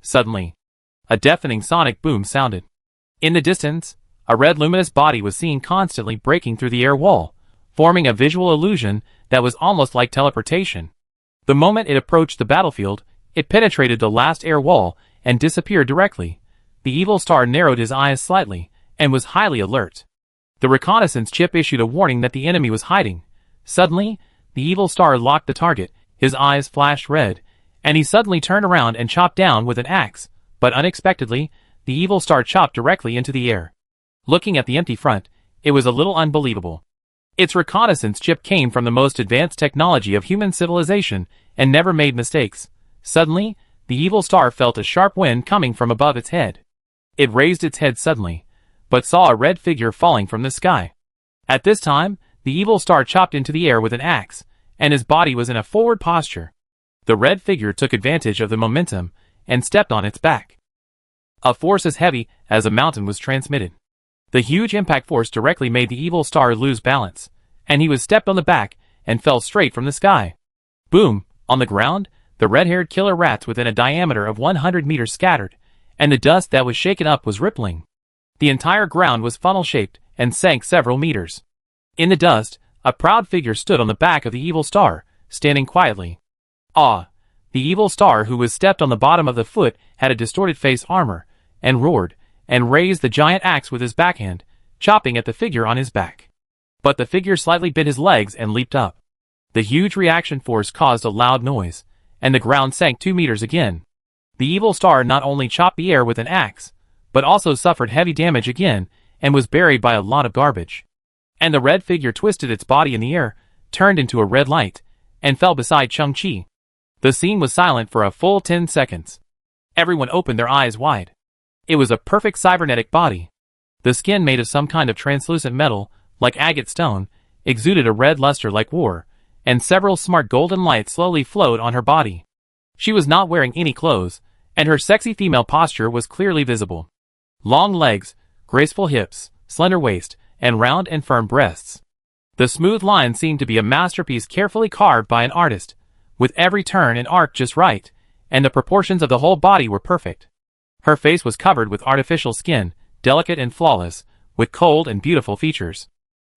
Suddenly, a deafening sonic boom sounded. In the distance, A red luminous body was seen constantly breaking through the air wall, forming a visual illusion that was almost like teleportation. The moment it approached the battlefield, it penetrated the last air wall and disappeared directly. The evil star narrowed his eyes slightly and was highly alert. The reconnaissance chip issued a warning that the enemy was hiding. Suddenly, the evil star locked the target, his eyes flashed red, and he suddenly turned around and chopped down with an axe, but unexpectedly, the evil star chopped directly into the air. Looking at the empty front, it was a little unbelievable. Its reconnaissance chip came from the most advanced technology of human civilization and never made mistakes. Suddenly, the evil star felt a sharp wind coming from above its head. It raised its head suddenly, but saw a red figure falling from the sky. At this time, the evil star chopped into the air with an axe, and his body was in a forward posture. The red figure took advantage of the momentum and stepped on its back. A force as heavy as a mountain was transmitted. The huge impact force directly made the evil star lose balance, and he was stepped on the back and fell straight from the sky. Boom! On the ground, the red-haired killer rats within a diameter of 100 meters scattered, and the dust that was shaken up was rippling. The entire ground was funnel-shaped and sank several meters. In the dust, a proud figure stood on the back of the evil star, standing quietly. Ah! The evil star who was stepped on the bottom of the foot had a distorted face armor, and roared, and raised the giant axe with his backhand, chopping at the figure on his back. But the figure slightly bit his legs and leaped up. The huge reaction force caused a loud noise, and the ground sank 2 meters again. The evil star not only chopped the air with an axe, but also suffered heavy damage again, and was buried by a lot of garbage. And the red figure twisted its body in the air, turned into a red light, and fell beside Chung-Chi. The scene was silent for a full 10 seconds. Everyone opened their eyes wide. It was a perfect cybernetic body. The skin, made of some kind of translucent metal, like agate stone, exuded a red luster like war, and several smart golden lights slowly flowed on her body. She was not wearing any clothes, and her sexy female posture was clearly visible. Long legs, graceful hips, slender waist, and round and firm breasts. The smooth line seemed to be a masterpiece carefully carved by an artist, with every turn and arc just right, and the proportions of the whole body were perfect. Her face was covered with artificial skin, delicate and flawless, with cold and beautiful features.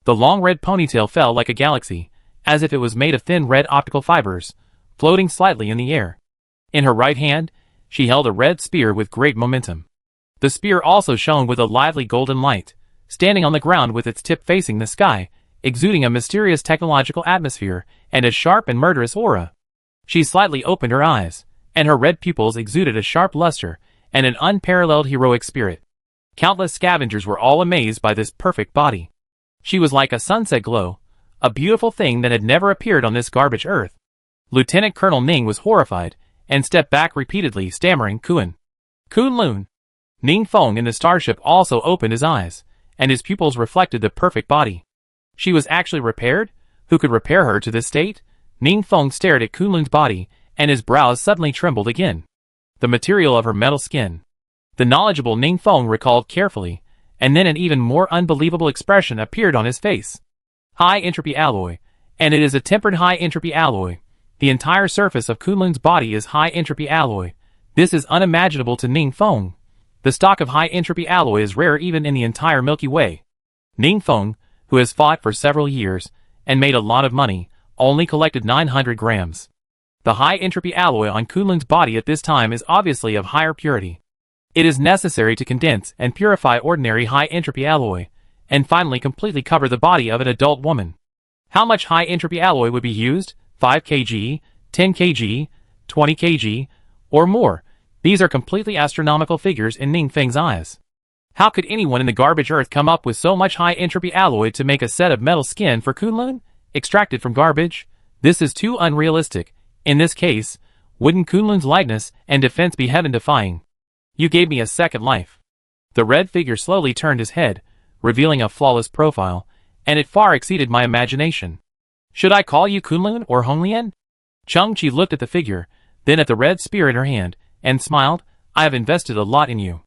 The long red ponytail fell like a galaxy, as if it was made of thin red optical fibers, floating slightly in the air. In her right hand, she held a red spear with great momentum. The spear also shone with a lively golden light, standing on the ground with its tip facing the sky, exuding a mysterious technological atmosphere and a sharp and murderous aura. She slightly opened her eyes, and her red pupils exuded a sharp luster and an unparalleled heroic spirit. Countless scavengers were all amazed by this perfect body. She was like a sunset glow, a beautiful thing that had never appeared on this garbage earth. Lieutenant Colonel Ning was horrified, and stepped back repeatedly, stammering, Kunlun. Ning Feng in the starship also opened his eyes, and his pupils reflected the perfect body. She was actually repaired? Who could repair her to this state? Ning Feng stared at Kunlun's body, and his brows suddenly trembled again. The material of her metal skin. The knowledgeable Ning Feng recalled carefully, and then an even more unbelievable expression appeared on his face. High entropy alloy, and it is a tempered high entropy alloy. The entire surface of Kunlun's body is high entropy alloy. This is unimaginable to Ning Feng. The stock of high entropy alloy is rare even in the entire Milky Way. Ning Feng, who has fought for several years and made a lot of money, only collected 900 grams. The high entropy alloy on Kunlun's body at this time is obviously of higher purity. It is necessary to condense and purify ordinary high entropy alloy, and finally completely cover the body of an adult woman. How much high entropy alloy would be used? 5 kg, 10 kg, 20 kg, or more? These are completely astronomical figures in Ning Feng's eyes. How could anyone in the garbage earth come up with so much high entropy alloy to make a set of metal skin for Kunlun, extracted from garbage? This is too unrealistic. In this case, wouldn't Kunlun's lightness and defense be heaven-defying? You gave me a second life. The red figure slowly turned his head, revealing a flawless profile, and it far exceeded my imagination. Should I call you Kunlun or Honglian? Chung-Chi looked at the figure, then at the red spear in her hand, and smiled. I have invested a lot in you.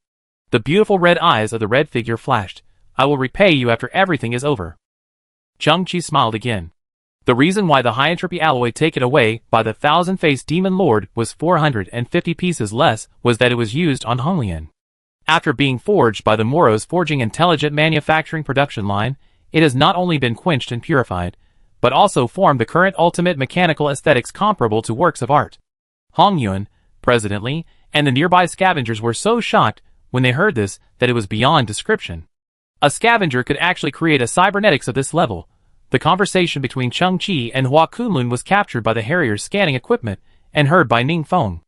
The beautiful red eyes of the red figure flashed. I will repay you after everything is over. Chung-Chi smiled again. The reason why the high entropy alloy taken away by the thousand-faced demon lord was 450 pieces less was that it was used on Honglian. After being forged by the Moros Forging Intelligent Manufacturing Production Line, it has not only been quenched and purified, but also formed the current ultimate mechanical aesthetics comparable to works of art. Hong Yuan, President Li, and the nearby scavengers were so shocked when they heard this that it was beyond description. A scavenger could actually create a cybernetics of this level. The conversation between Cheng Qi and Hua Kunlun was captured by the Harrier's scanning equipment and heard by Ning Feng.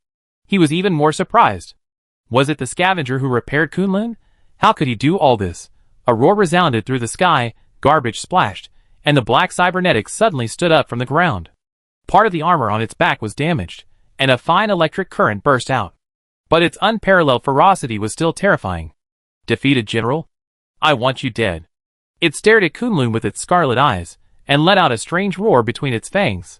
He was even more surprised. Was it the scavenger who repaired Kunlun? How could he do all this? A roar resounded through the sky, garbage splashed, and the black cybernetics suddenly stood up from the ground. Part of the armor on its back was damaged, and a fine electric current burst out. But its unparalleled ferocity was still terrifying. Defeated General? I want you dead. It stared at Kunlun with its scarlet eyes, and let out a strange roar between its fangs.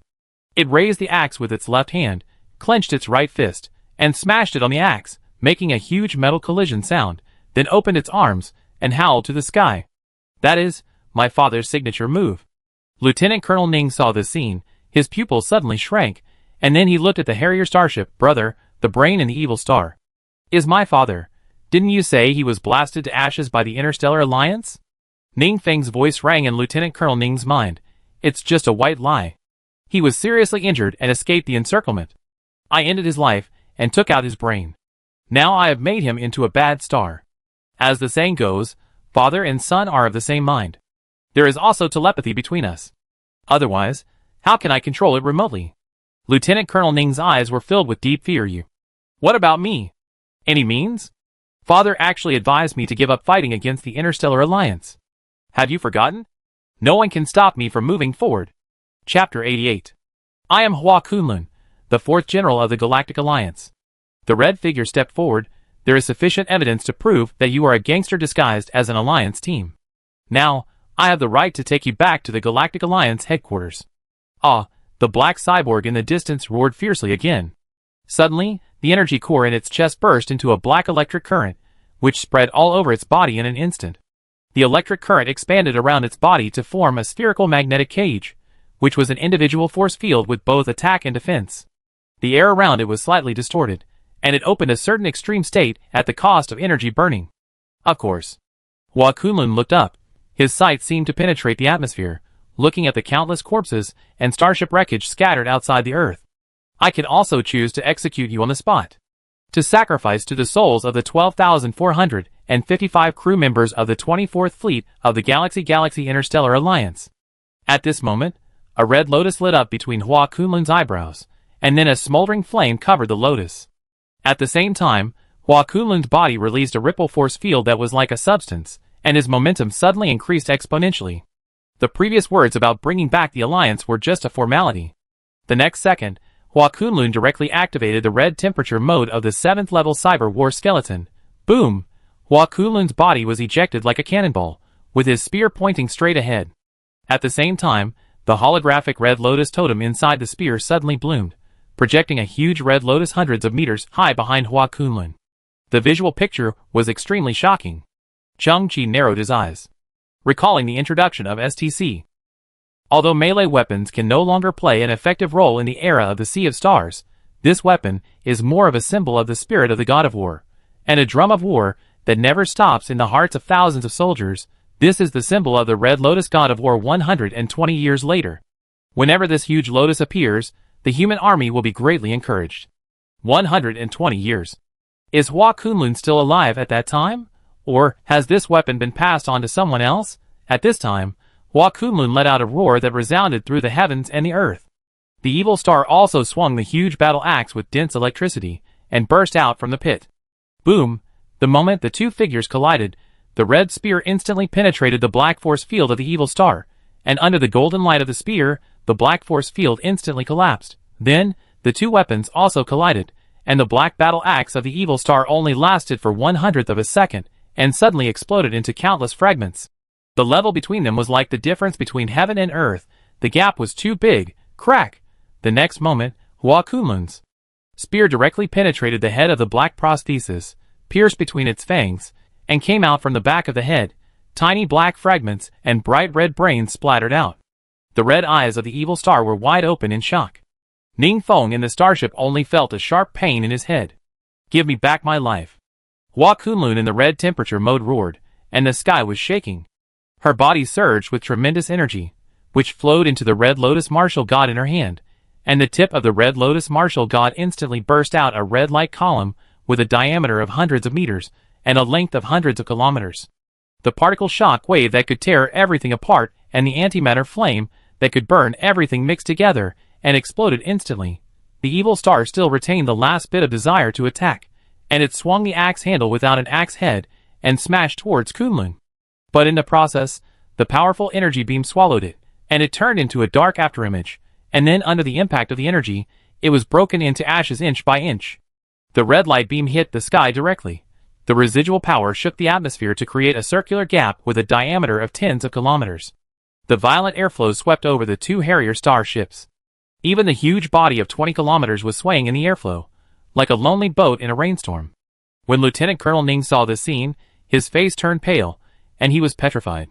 It raised the axe with its left hand, clenched its right fist, and smashed it on the axe, making a huge metal collision sound, then opened its arms, and howled to the sky. That is, my father's signature move. Lieutenant Colonel Ning saw this scene, his pupils suddenly shrank, and then he looked at the Harrier starship, brother, the brain in the evil star. Is my father? Didn't you say he was blasted to ashes by the Interstellar Alliance? Ning Feng's voice rang in Lieutenant Colonel Ning's mind. It's just a white lie. He was seriously injured and escaped the encirclement. I ended his life and took out his brain. Now I have made him into a bad star. As the saying goes, father and son are of the same mind. There is also telepathy between us. Otherwise, how can I control it remotely? Lieutenant Colonel Ning's eyes were filled with deep fear. What about me? Any means? Father actually advised me to give up fighting against the Interstellar Alliance. Have you forgotten? No one can stop me from moving forward. Chapter 88. I am Hua Kunlun, the 4th General of the Galactic Alliance. The red figure stepped forward. There is sufficient evidence to prove that you are a gangster disguised as an Alliance team. Now, I have the right to take you back to the Galactic Alliance headquarters. Ah, the black cyborg in the distance roared fiercely again. Suddenly, the energy core in its chest burst into a black electric current, which spread all over its body in an instant. The electric current expanded around its body to form a spherical magnetic cage, which was an individual force field with both attack and defense. The air around it was slightly distorted, and it opened a certain extreme state at the cost of energy burning. Of course. Hua Kunlun looked up. His sight seemed to penetrate the atmosphere, looking at the countless corpses and starship wreckage scattered outside the Earth. I can also choose to execute you on the spot. To sacrifice to the souls of the 12,455 crew members of the 24th Fleet of the Galaxy Interstellar Alliance. At this moment, a red lotus lit up between Hua Kunlun's eyebrows, and then a smoldering flame covered the lotus. At the same time, Hua Kunlun's body released a ripple force field that was like a substance, and his momentum suddenly increased exponentially. The previous words about bringing back the Alliance were just a formality. The next second, Hua Kunlun directly activated the red temperature mode of the 7th level cyber war skeleton. Boom! Hua Kunlun's body was ejected like a cannonball, with his spear pointing straight ahead. At the same time, the holographic red lotus totem inside the spear suddenly bloomed, projecting a huge red lotus hundreds of meters high behind Hua Kunlun. The visual picture was extremely shocking. Cheng Qi narrowed his eyes, recalling the introduction of STC. Although melee weapons can no longer play an effective role in the era of the Sea of Stars, this weapon is more of a symbol of the spirit of the god of war, and a drum of war that never stops in the hearts of thousands of soldiers. This is the symbol of the Red Lotus god of war 120 years later. Whenever this huge lotus appears, the human army will be greatly encouraged. 120 years. Is Hua Kunlun still alive at that time? Or has this weapon been passed on to someone else? At this time, Hua Kunlun let out a roar that resounded through the heavens and the earth. The evil star also swung the huge battle axe with dense electricity, and burst out from the pit. Boom! The moment the two figures collided, the red spear instantly penetrated the black force field of the evil star, and under the golden light of the spear, the black force field instantly collapsed. Then, the two weapons also collided, and the black battle axe of the evil star only lasted for 1/100th of a second, and suddenly exploded into countless fragments. The level between them was like the difference between heaven and earth. The gap was too big. Crack! The next moment, Hua Kunlun's spear directly penetrated the head of the black prosthesis, pierced between its fangs, and came out from the back of the head. Tiny black fragments and bright red brains splattered out. The red eyes of the evil star were wide open in shock. Ning Feng in the starship only felt a sharp pain in his head. Give me back my life. Hua Kunlun in the red temperature mode roared, and the sky was shaking. Her body surged with tremendous energy, which flowed into the red lotus martial god in her hand, and the tip of the red lotus martial god instantly burst out a red light column with a diameter of hundreds of meters and a length of hundreds of kilometers. The particle shock wave that could tear everything apart and the antimatter flame that could burn everything mixed together and exploded instantly. The evil star still retained the last bit of desire to attack, and it swung the axe handle without an axe head and smashed towards Kunlun. But in the process, the powerful energy beam swallowed it, and it turned into a dark afterimage, and then under the impact of the energy, it was broken into ashes inch by inch. The red light beam hit the sky directly. The residual power shook the atmosphere to create a circular gap with a diameter of tens of kilometers. The violent airflow swept over the two Harrier starships. Even the huge body of 20 kilometers was swaying in the airflow, like a lonely boat in a rainstorm. When Lieutenant Colonel Ning saw this scene, his face turned pale, and he was petrified.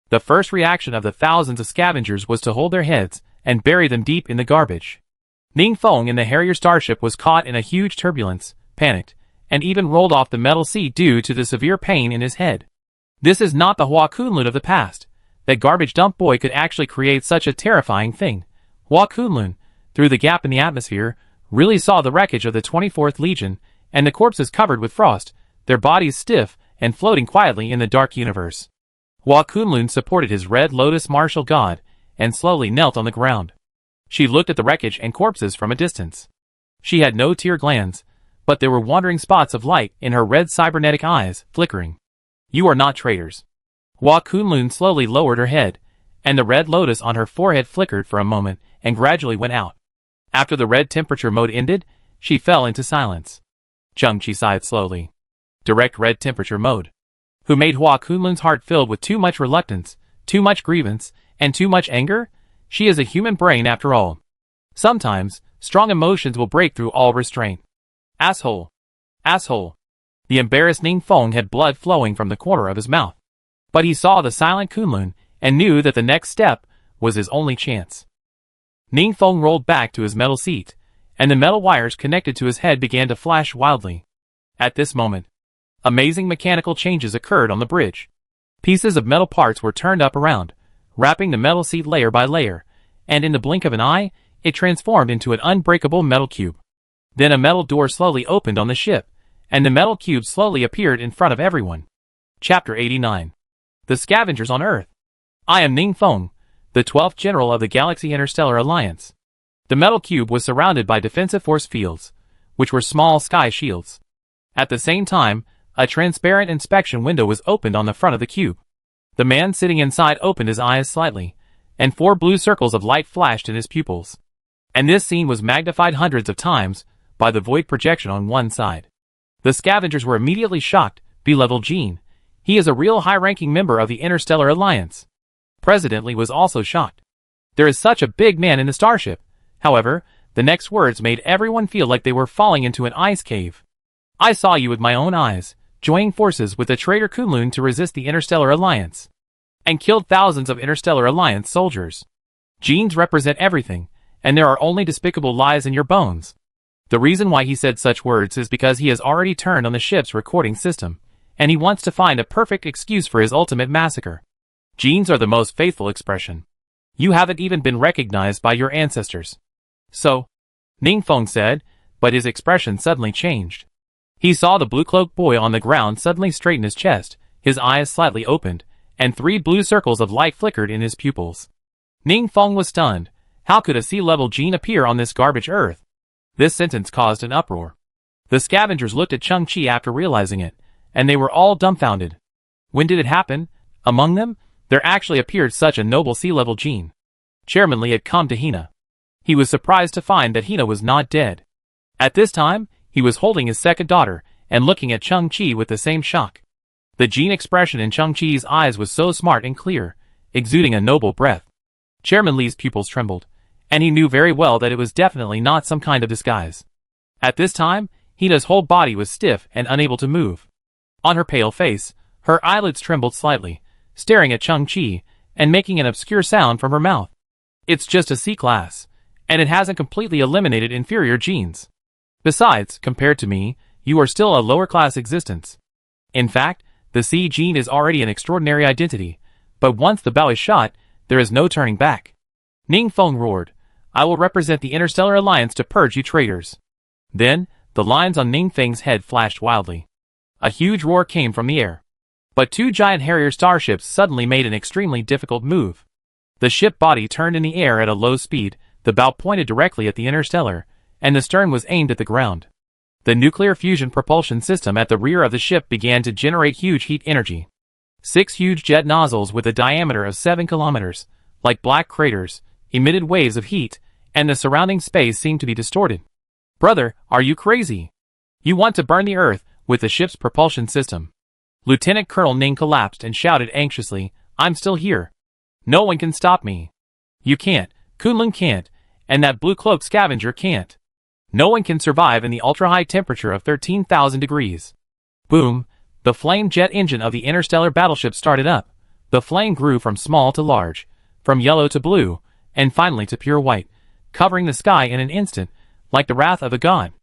The first reaction of the thousands of scavengers was to hold their heads and bury them deep in the garbage. Ning Feng in the Harrier starship was caught in a huge turbulence, panicked, and even rolled off the metal seat due to the severe pain in his head. This is not the Hua Kunlun of the past. That garbage dump boy could actually create such a terrifying thing. Hua Kunlun, through the gap in the atmosphere, really saw the wreckage of the 24th Legion, and the corpses covered with frost, their bodies stiff and floating quietly in the dark universe. Hua Kunlun supported his red lotus martial god, and slowly knelt on the ground. She looked at the wreckage and corpses from a distance. She had no tear glands, but there were wandering spots of light in her red cybernetic eyes, flickering. You are not traitors. Hua Kunlun slowly lowered her head, and the red lotus on her forehead flickered for a moment and gradually went out. After the red temperature mode ended, she fell into silence. Changqi sighed slowly. Direct red temperature mode. Who made Hua Kunlun's heart filled with too much reluctance, too much grievance, and too much anger? She is a human brain after all. Sometimes, strong emotions will break through all restraint. Asshole. Asshole. The embarrassed Ning Feng had blood flowing from the corner of his mouth. But he saw the silent Kunlun and knew that the next step was his only chance. Ning Feng rolled back to his metal seat, and the metal wires connected to his head began to flash wildly. At this moment, amazing mechanical changes occurred on the bridge. Pieces of metal parts were turned up around, wrapping the metal seat layer by layer, and in the blink of an eye, it transformed into an unbreakable metal cube. Then a metal door slowly opened on the ship, and the metal cube slowly appeared in front of everyone. Chapter 89. The Scavengers on Earth. I am Ning Feng, the 12th General of the Galaxy Interstellar Alliance. The metal cube was surrounded by defensive force fields, which were small sky shields. At the same time, a transparent inspection window was opened on the front of the cube. The man sitting inside opened his eyes slightly, and 4 blue circles of light flashed in his pupils. And this scene was magnified hundreds of times by the void projection on one side. The scavengers were immediately shocked. B-level Gene. He is a real high-ranking member of the Interstellar Alliance. President Lee was also shocked. There is such a big man in the starship. However, the next words made everyone feel like they were falling into an ice cave. I saw you with my own eyes, joining forces with the traitor Kunlun to resist the Interstellar Alliance, and killed thousands of Interstellar Alliance soldiers. Genes represent everything, and there are only despicable lies in your bones. The reason why he said such words is because he has already turned on the ship's recording system, and he wants to find a perfect excuse for his ultimate massacre. Genes are the most faithful expression. You haven't even been recognized by your ancestors. So, Ning Feng said, but his expression suddenly changed. He saw the blue-cloaked boy on the ground suddenly straighten his chest, his eyes slightly opened, and 3 blue circles of light flickered in his pupils. Ning Feng was stunned. How could a sea-level gene appear on this garbage Earth? This sentence caused an uproar. The scavengers looked at Changqi after realizing it, and they were all dumbfounded. When did it happen? Among them, there actually appeared such a noble sea-level gene. Chairman Lee had come to Hina. He was surprised to find that Hina was not dead. At this time, he was holding his second daughter and looking at Changqi with the same shock. The gene expression in Changqi's eyes was so smart and clear, exuding a noble breath. Chairman Lee's pupils trembled, and he knew very well that it was definitely not some kind of disguise. At this time, Hina's whole body was stiff and unable to move. On her pale face, her eyelids trembled slightly, staring at Changqi, and making an obscure sound from her mouth. It's just a C-class, and it hasn't completely eliminated inferior genes. Besides, compared to me, you are still a lower-class existence. In fact, the C gene is already an extraordinary identity, but once the bow is shot, there is no turning back. Ningfeng roared, "I will represent the Interstellar Alliance to purge you traitors." Then, the lines on Ningfeng's head flashed wildly. A huge roar came from the air. But two giant Harrier starships suddenly made an extremely difficult move. The ship body turned in the air at a low speed, the bow pointed directly at the Interstellar, and the stern was aimed at the ground. The nuclear fusion propulsion system at the rear of the ship began to generate huge heat energy. 6 huge jet nozzles with a diameter of 7 kilometers, like black craters, emitted waves of heat, and the surrounding space seemed to be distorted. "Brother, are you crazy? You want to burn the Earth with the ship's propulsion system?" Lieutenant Colonel Ning collapsed and shouted anxiously, "I'm still here. No one can stop me." "You can't, Kunlun can't, and that blue cloak scavenger can't. No one can survive in the ultra-high temperature of 13,000 degrees. Boom, the flame jet engine of the interstellar battleship started up. The flame grew from small to large, from yellow to blue, and finally to pure white, covering the sky in an instant, like the wrath of a god.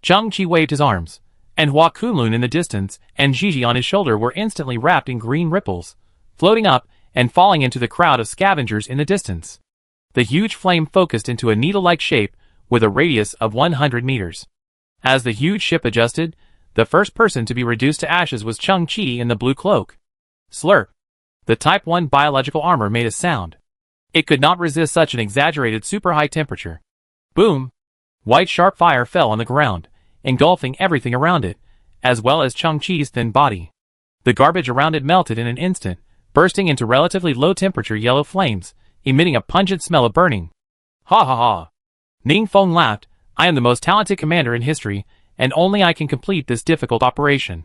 Chang Chi waved his arms, and Hua Kunlun in the distance and Gigi on his shoulder were instantly wrapped in green ripples, floating up and falling into the crowd of scavengers in the distance. The huge flame focused into a needle-like shape with a radius of 100 meters. As the huge ship adjusted, the first person to be reduced to ashes was Chang Chi in the blue cloak. Slurp. The Type 1 biological armor made a sound. It could not resist such an exaggerated super-high temperature. Boom! White sharp fire fell on the ground, engulfing everything around it, as well as Chang Chi's thin body. The garbage around it melted in an instant, bursting into relatively low-temperature yellow flames, emitting a pungent smell of burning. Ha ha ha! Ningfeng laughed, "I am the most talented commander in history, and only I can complete this difficult operation."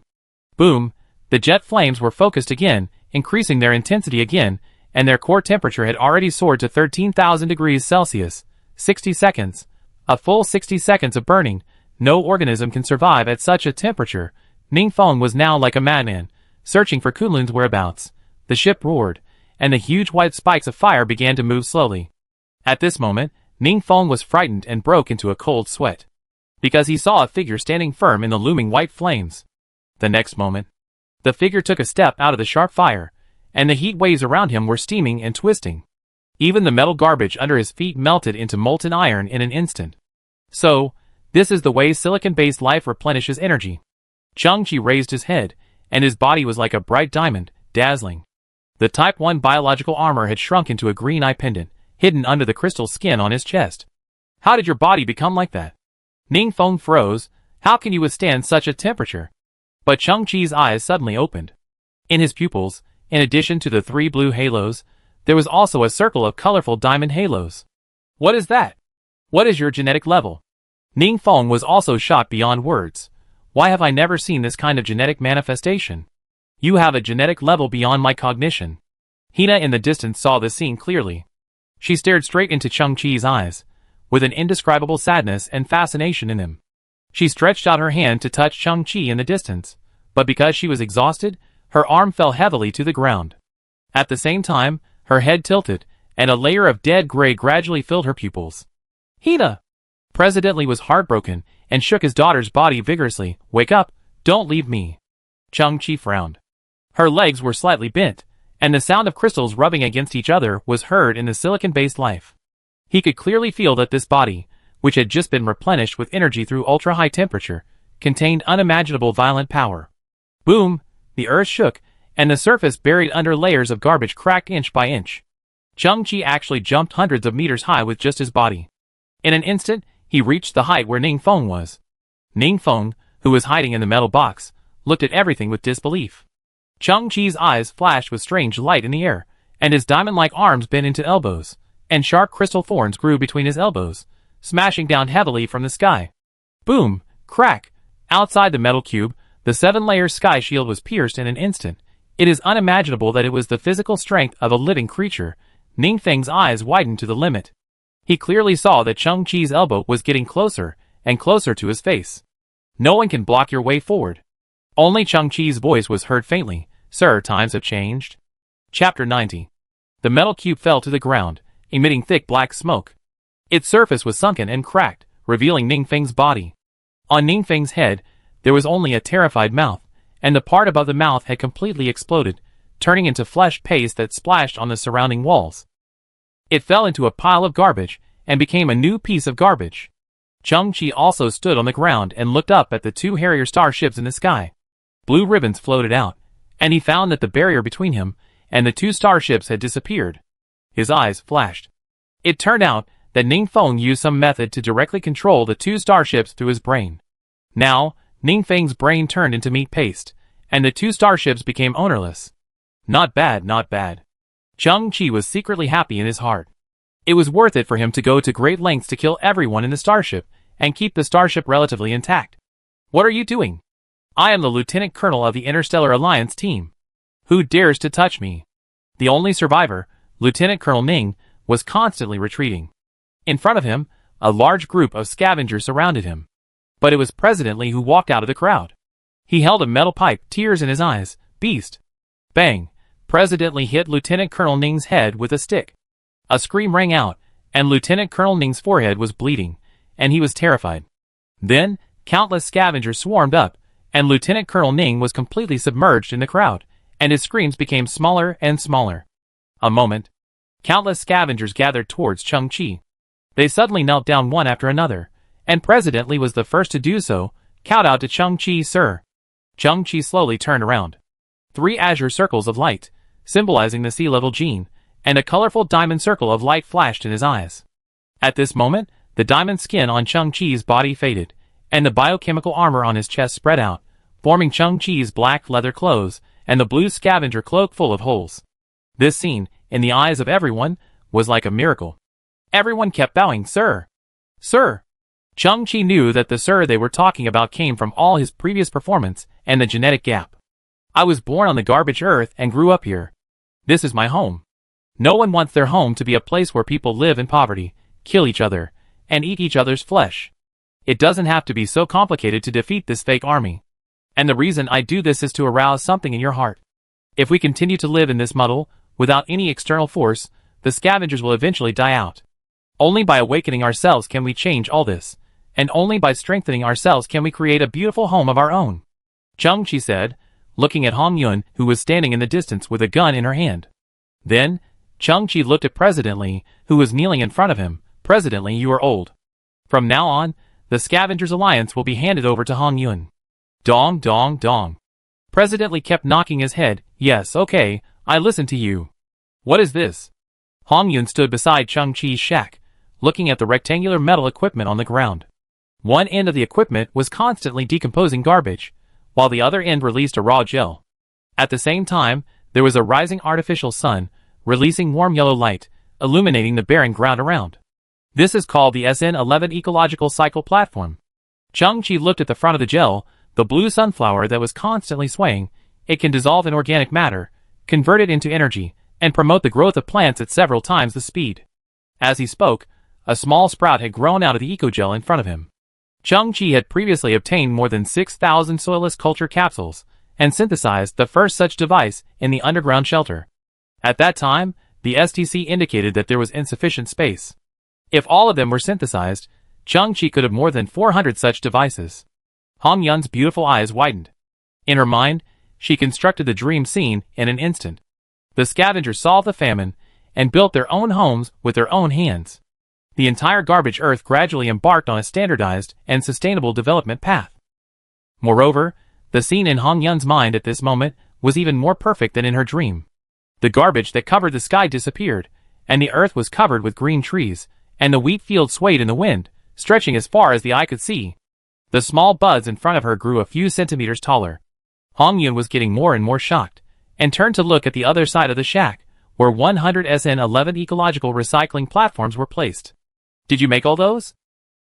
Boom! The jet flames were focused again, increasing their intensity again, and their core temperature had already soared to 13,000 degrees Celsius. 60 seconds. A full 60 seconds of burning. No organism can survive at such a temperature. Ningfeng was now like a madman, searching for Kunlun's whereabouts. The ship roared, and the huge white spikes of fire began to move slowly. At this moment, Ningfeng was frightened and broke into a cold sweat, because he saw a figure standing firm in the looming white flames. The next moment, the figure took a step out of the sharp fire, and the heat waves around him were steaming and twisting. Even the metal garbage under his feet melted into molten iron in an instant. So, this is the way silicon-based life replenishes energy. Chang Chi raised his head, and his body was like a bright diamond, dazzling. The Type 1 biological armor had shrunk into a green eye pendant, hidden under the crystal skin on his chest. "How did your body become like that?" Ningfeng froze. "How can you withstand such a temperature?" But Chang Chi's eyes suddenly opened. In his pupils, in addition to the 3 blue halos, there was also a circle of colorful diamond halos. "What is that? What is your genetic level?" Ningfeng was also shocked beyond words. "Why have I never seen this kind of genetic manifestation? You have a genetic level beyond my cognition." Hina in the distance saw the scene clearly. She stared straight into Chang Chi's eyes, with an indescribable sadness and fascination in them. She stretched out her hand to touch Chang Chi in the distance, but because she was exhausted, her arm fell heavily to the ground. At the same time, her head tilted, and a layer of dead gray gradually filled her pupils. "Hina!" President Li was heartbroken, and shook his daughter's body vigorously. "Wake up! Don't leave me!" Chang Chi frowned. Her legs were slightly bent, and the sound of crystals rubbing against each other was heard in the silicon-based life. He could clearly feel that this body, which had just been replenished with energy through ultra-high temperature, contained unimaginable violent power. Boom! The earth shook, and the surface buried under layers of garbage cracked inch by inch. Chang Chi actually jumped hundreds of meters high with just his body. In an instant, he reached the height where Ningfeng was. Ningfeng, who was hiding in the metal box, looked at everything with disbelief. Chang Chi's eyes flashed with strange light in the air, and his diamond-like arms bent into elbows, and sharp crystal thorns grew between his elbows, smashing down heavily from the sky. Boom! Crack! Outside the metal cube, the 7-layer sky shield was pierced in an instant. It is unimaginable that it was the physical strength of a living creature. Ningfeng's eyes widened to the limit. He clearly saw that Chang Chi's elbow was getting closer and closer to his face. "No one can block your way forward." Only Chang Chi's voice was heard faintly. "Sir, times have changed." Chapter 90. The metal cube fell to the ground, emitting thick black smoke. Its surface was sunken and cracked, revealing Ningfeng's body. On Ningfeng's head, there was only a terrified mouth, and the part above the mouth had completely exploded, turning into flesh paste that splashed on the surrounding walls. It fell into a pile of garbage, and became a new piece of garbage. Chang-Chi also stood on the ground and looked up at the two Harrier starships in the sky. Blue ribbons floated out, and he found that the barrier between him and the two starships had disappeared. His eyes flashed. It turned out that Ningfeng used some method to directly control the two starships through his brain. Now, Ningfeng's brain turned into meat paste, and the two starships became ownerless. Not bad, not bad. Chang-Chi was secretly happy in his heart. It was worth it for him to go to great lengths to kill everyone in the starship, and keep the starship relatively intact. What are you doing? I am the Lieutenant Colonel of the Interstellar Alliance team. Who dares to touch me? The only survivor, Lieutenant Colonel Ning, was constantly retreating. In front of him, a large group of scavengers surrounded him. But it was President Li who walked out of the crowd. He held a metal pipe, tears in his eyes. Beast! Bang! President Li hit Lieutenant Colonel Ning's head with a stick. A scream rang out, and Lieutenant Colonel Ning's forehead was bleeding, and he was terrified. Then, countless scavengers swarmed up, and Lieutenant Colonel Ning was completely submerged in the crowd, and his screams became smaller and smaller. A moment. Countless scavengers gathered towards Chang-Chi. They suddenly knelt down one after another, and President Li was the first to do so. Kowed out to Chang-Chi, sir. Chang-Chi slowly turned around. 3 azure circles of light, symbolizing the sea-level gene, and a colorful diamond circle of light flashed in his eyes. At this moment, the diamond skin on Chang-Chi's body faded, and the biochemical armor on his chest spread out, forming Chang-Chi's black leather clothes and the blue scavenger cloak full of holes. This scene, in the eyes of everyone, was like a miracle. Everyone kept bowing, sir. Sir. Chang-Chi knew that the sir they were talking about came from all his previous performance and the genetic gap. I was born on the garbage earth and grew up here. This is my home. No one wants their home to be a place where people live in poverty, kill each other, and eat each other's flesh. It doesn't have to be so complicated to defeat this fake army. And the reason I do this is to arouse something in your heart. If we continue to live in this muddle, without any external force, the scavengers will eventually die out. Only by awakening ourselves can we change all this, and only by strengthening ourselves can we create a beautiful home of our own. Chang-Chi said, looking at Hong Yun, who was standing in the distance with a gun in her hand. Then, Chang-Chi looked at President Li, who was kneeling in front of him. President Li, you are old. From now on, the Scavengers Alliance will be handed over to Hong Yun. Dong, dong, dong. President Li kept knocking his head. Yes, okay, I listen to you. What is this? Hong Yun stood beside Chang-Chi's shack, looking at the rectangular metal equipment on the ground. One end of the equipment was constantly decomposing garbage, while the other end released a raw gel. At the same time, there was a rising artificial sun, releasing warm yellow light, illuminating the barren ground around. This is called the SN11 Ecological Cycle Platform. Chang-Chi looked at the front of the gel, the blue sunflower that was constantly swaying. It can dissolve in organic matter, convert it into energy, and promote the growth of plants at several times the speed. As he spoke, a small sprout had grown out of the ecogel in front of him. Chang-Chi had previously obtained more than 6,000 soilless culture capsules, and synthesized the first such device in the underground shelter. At that time, the STC indicated that there was insufficient space. If all of them were synthesized, Chang-Chi could have more than 400 such devices. Hong Yun's beautiful eyes widened. In her mind, she constructed the dream scene in an instant. The scavengers solved the famine, and built their own homes with their own hands. The entire garbage earth gradually embarked on a standardized and sustainable development path. Moreover, the scene in Hong Yun's mind at this moment was even more perfect than in her dream. The garbage that covered the sky disappeared, and the earth was covered with green trees, and the wheat field swayed in the wind, stretching as far as the eye could see. The small buds in front of her grew a few centimeters taller. Hong Yun was getting more and more shocked, and turned to look at the other side of the shack, where 100 SN11 ecological recycling platforms were placed. Did you make all those?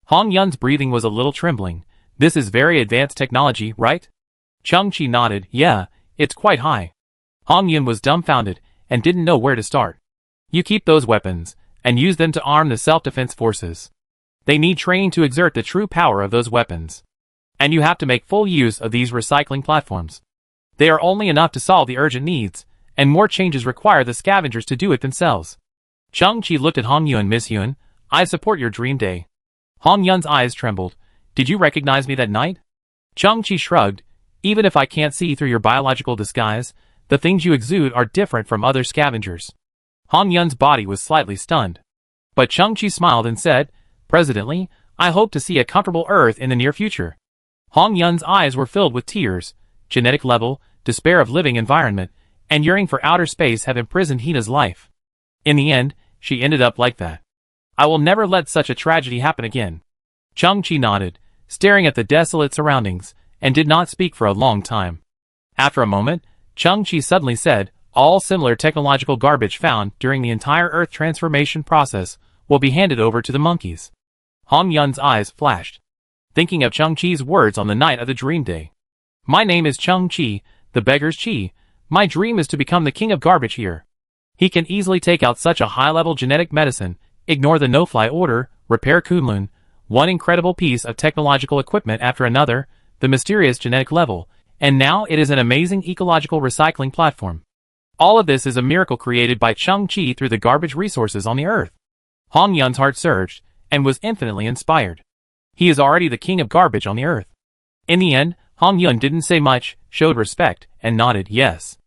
Hong Yun's breathing was a little trembling. This is very advanced technology, right? Chang-Chi nodded. Yeah, it's quite high. Hong Yun was dumbfounded, and didn't know where to start. You keep those weapons, and use them to arm the self-defense forces. They need training to exert the true power of those weapons. And you have to make full use of these recycling platforms. They are only enough to solve the urgent needs, and more changes require the scavengers to do it themselves. Chang-Chi looked at Hong Yun. Miss Yun, I support your dream day. Hong Yun's eyes trembled. Did you recognize me that night? Chang-Chi shrugged. Even if I can't see through your biological disguise, the things you exude are different from other scavengers. Hong Yun's body was slightly stunned. But Chang-Chi smiled and said, Presently, I hope to see a comfortable Earth in the near future. Hong Yun's eyes were filled with tears. Genetic level, despair of living environment, and yearning for outer space have imprisoned Hina's life. In the end, she ended up like that. I will never let such a tragedy happen again. Chang-Chi nodded, staring at the desolate surroundings, and did not speak for a long time. After a moment, Chang-Chi suddenly said, all similar technological garbage found during the entire Earth transformation process will be handed over to the monkeys. Hong Yun's eyes flashed, thinking of Chang-Chi's words on the night of the dream day. My name is Chang-Chi, the beggar's Chi. My dream is to become the king of garbage here. He can easily take out such a high-level genetic medicine, ignore the no-fly order, repair Kunlun, one incredible piece of technological equipment after another, the mysterious genetic level, and now it is an amazing ecological recycling platform. All of this is a miracle created by Chang-Chi through the garbage resources on the Earth. Hong Yun's heart surged, and was infinitely inspired. He is already the king of garbage on the Earth. In the end, Hong Yun didn't say much, showed respect, and nodded yes.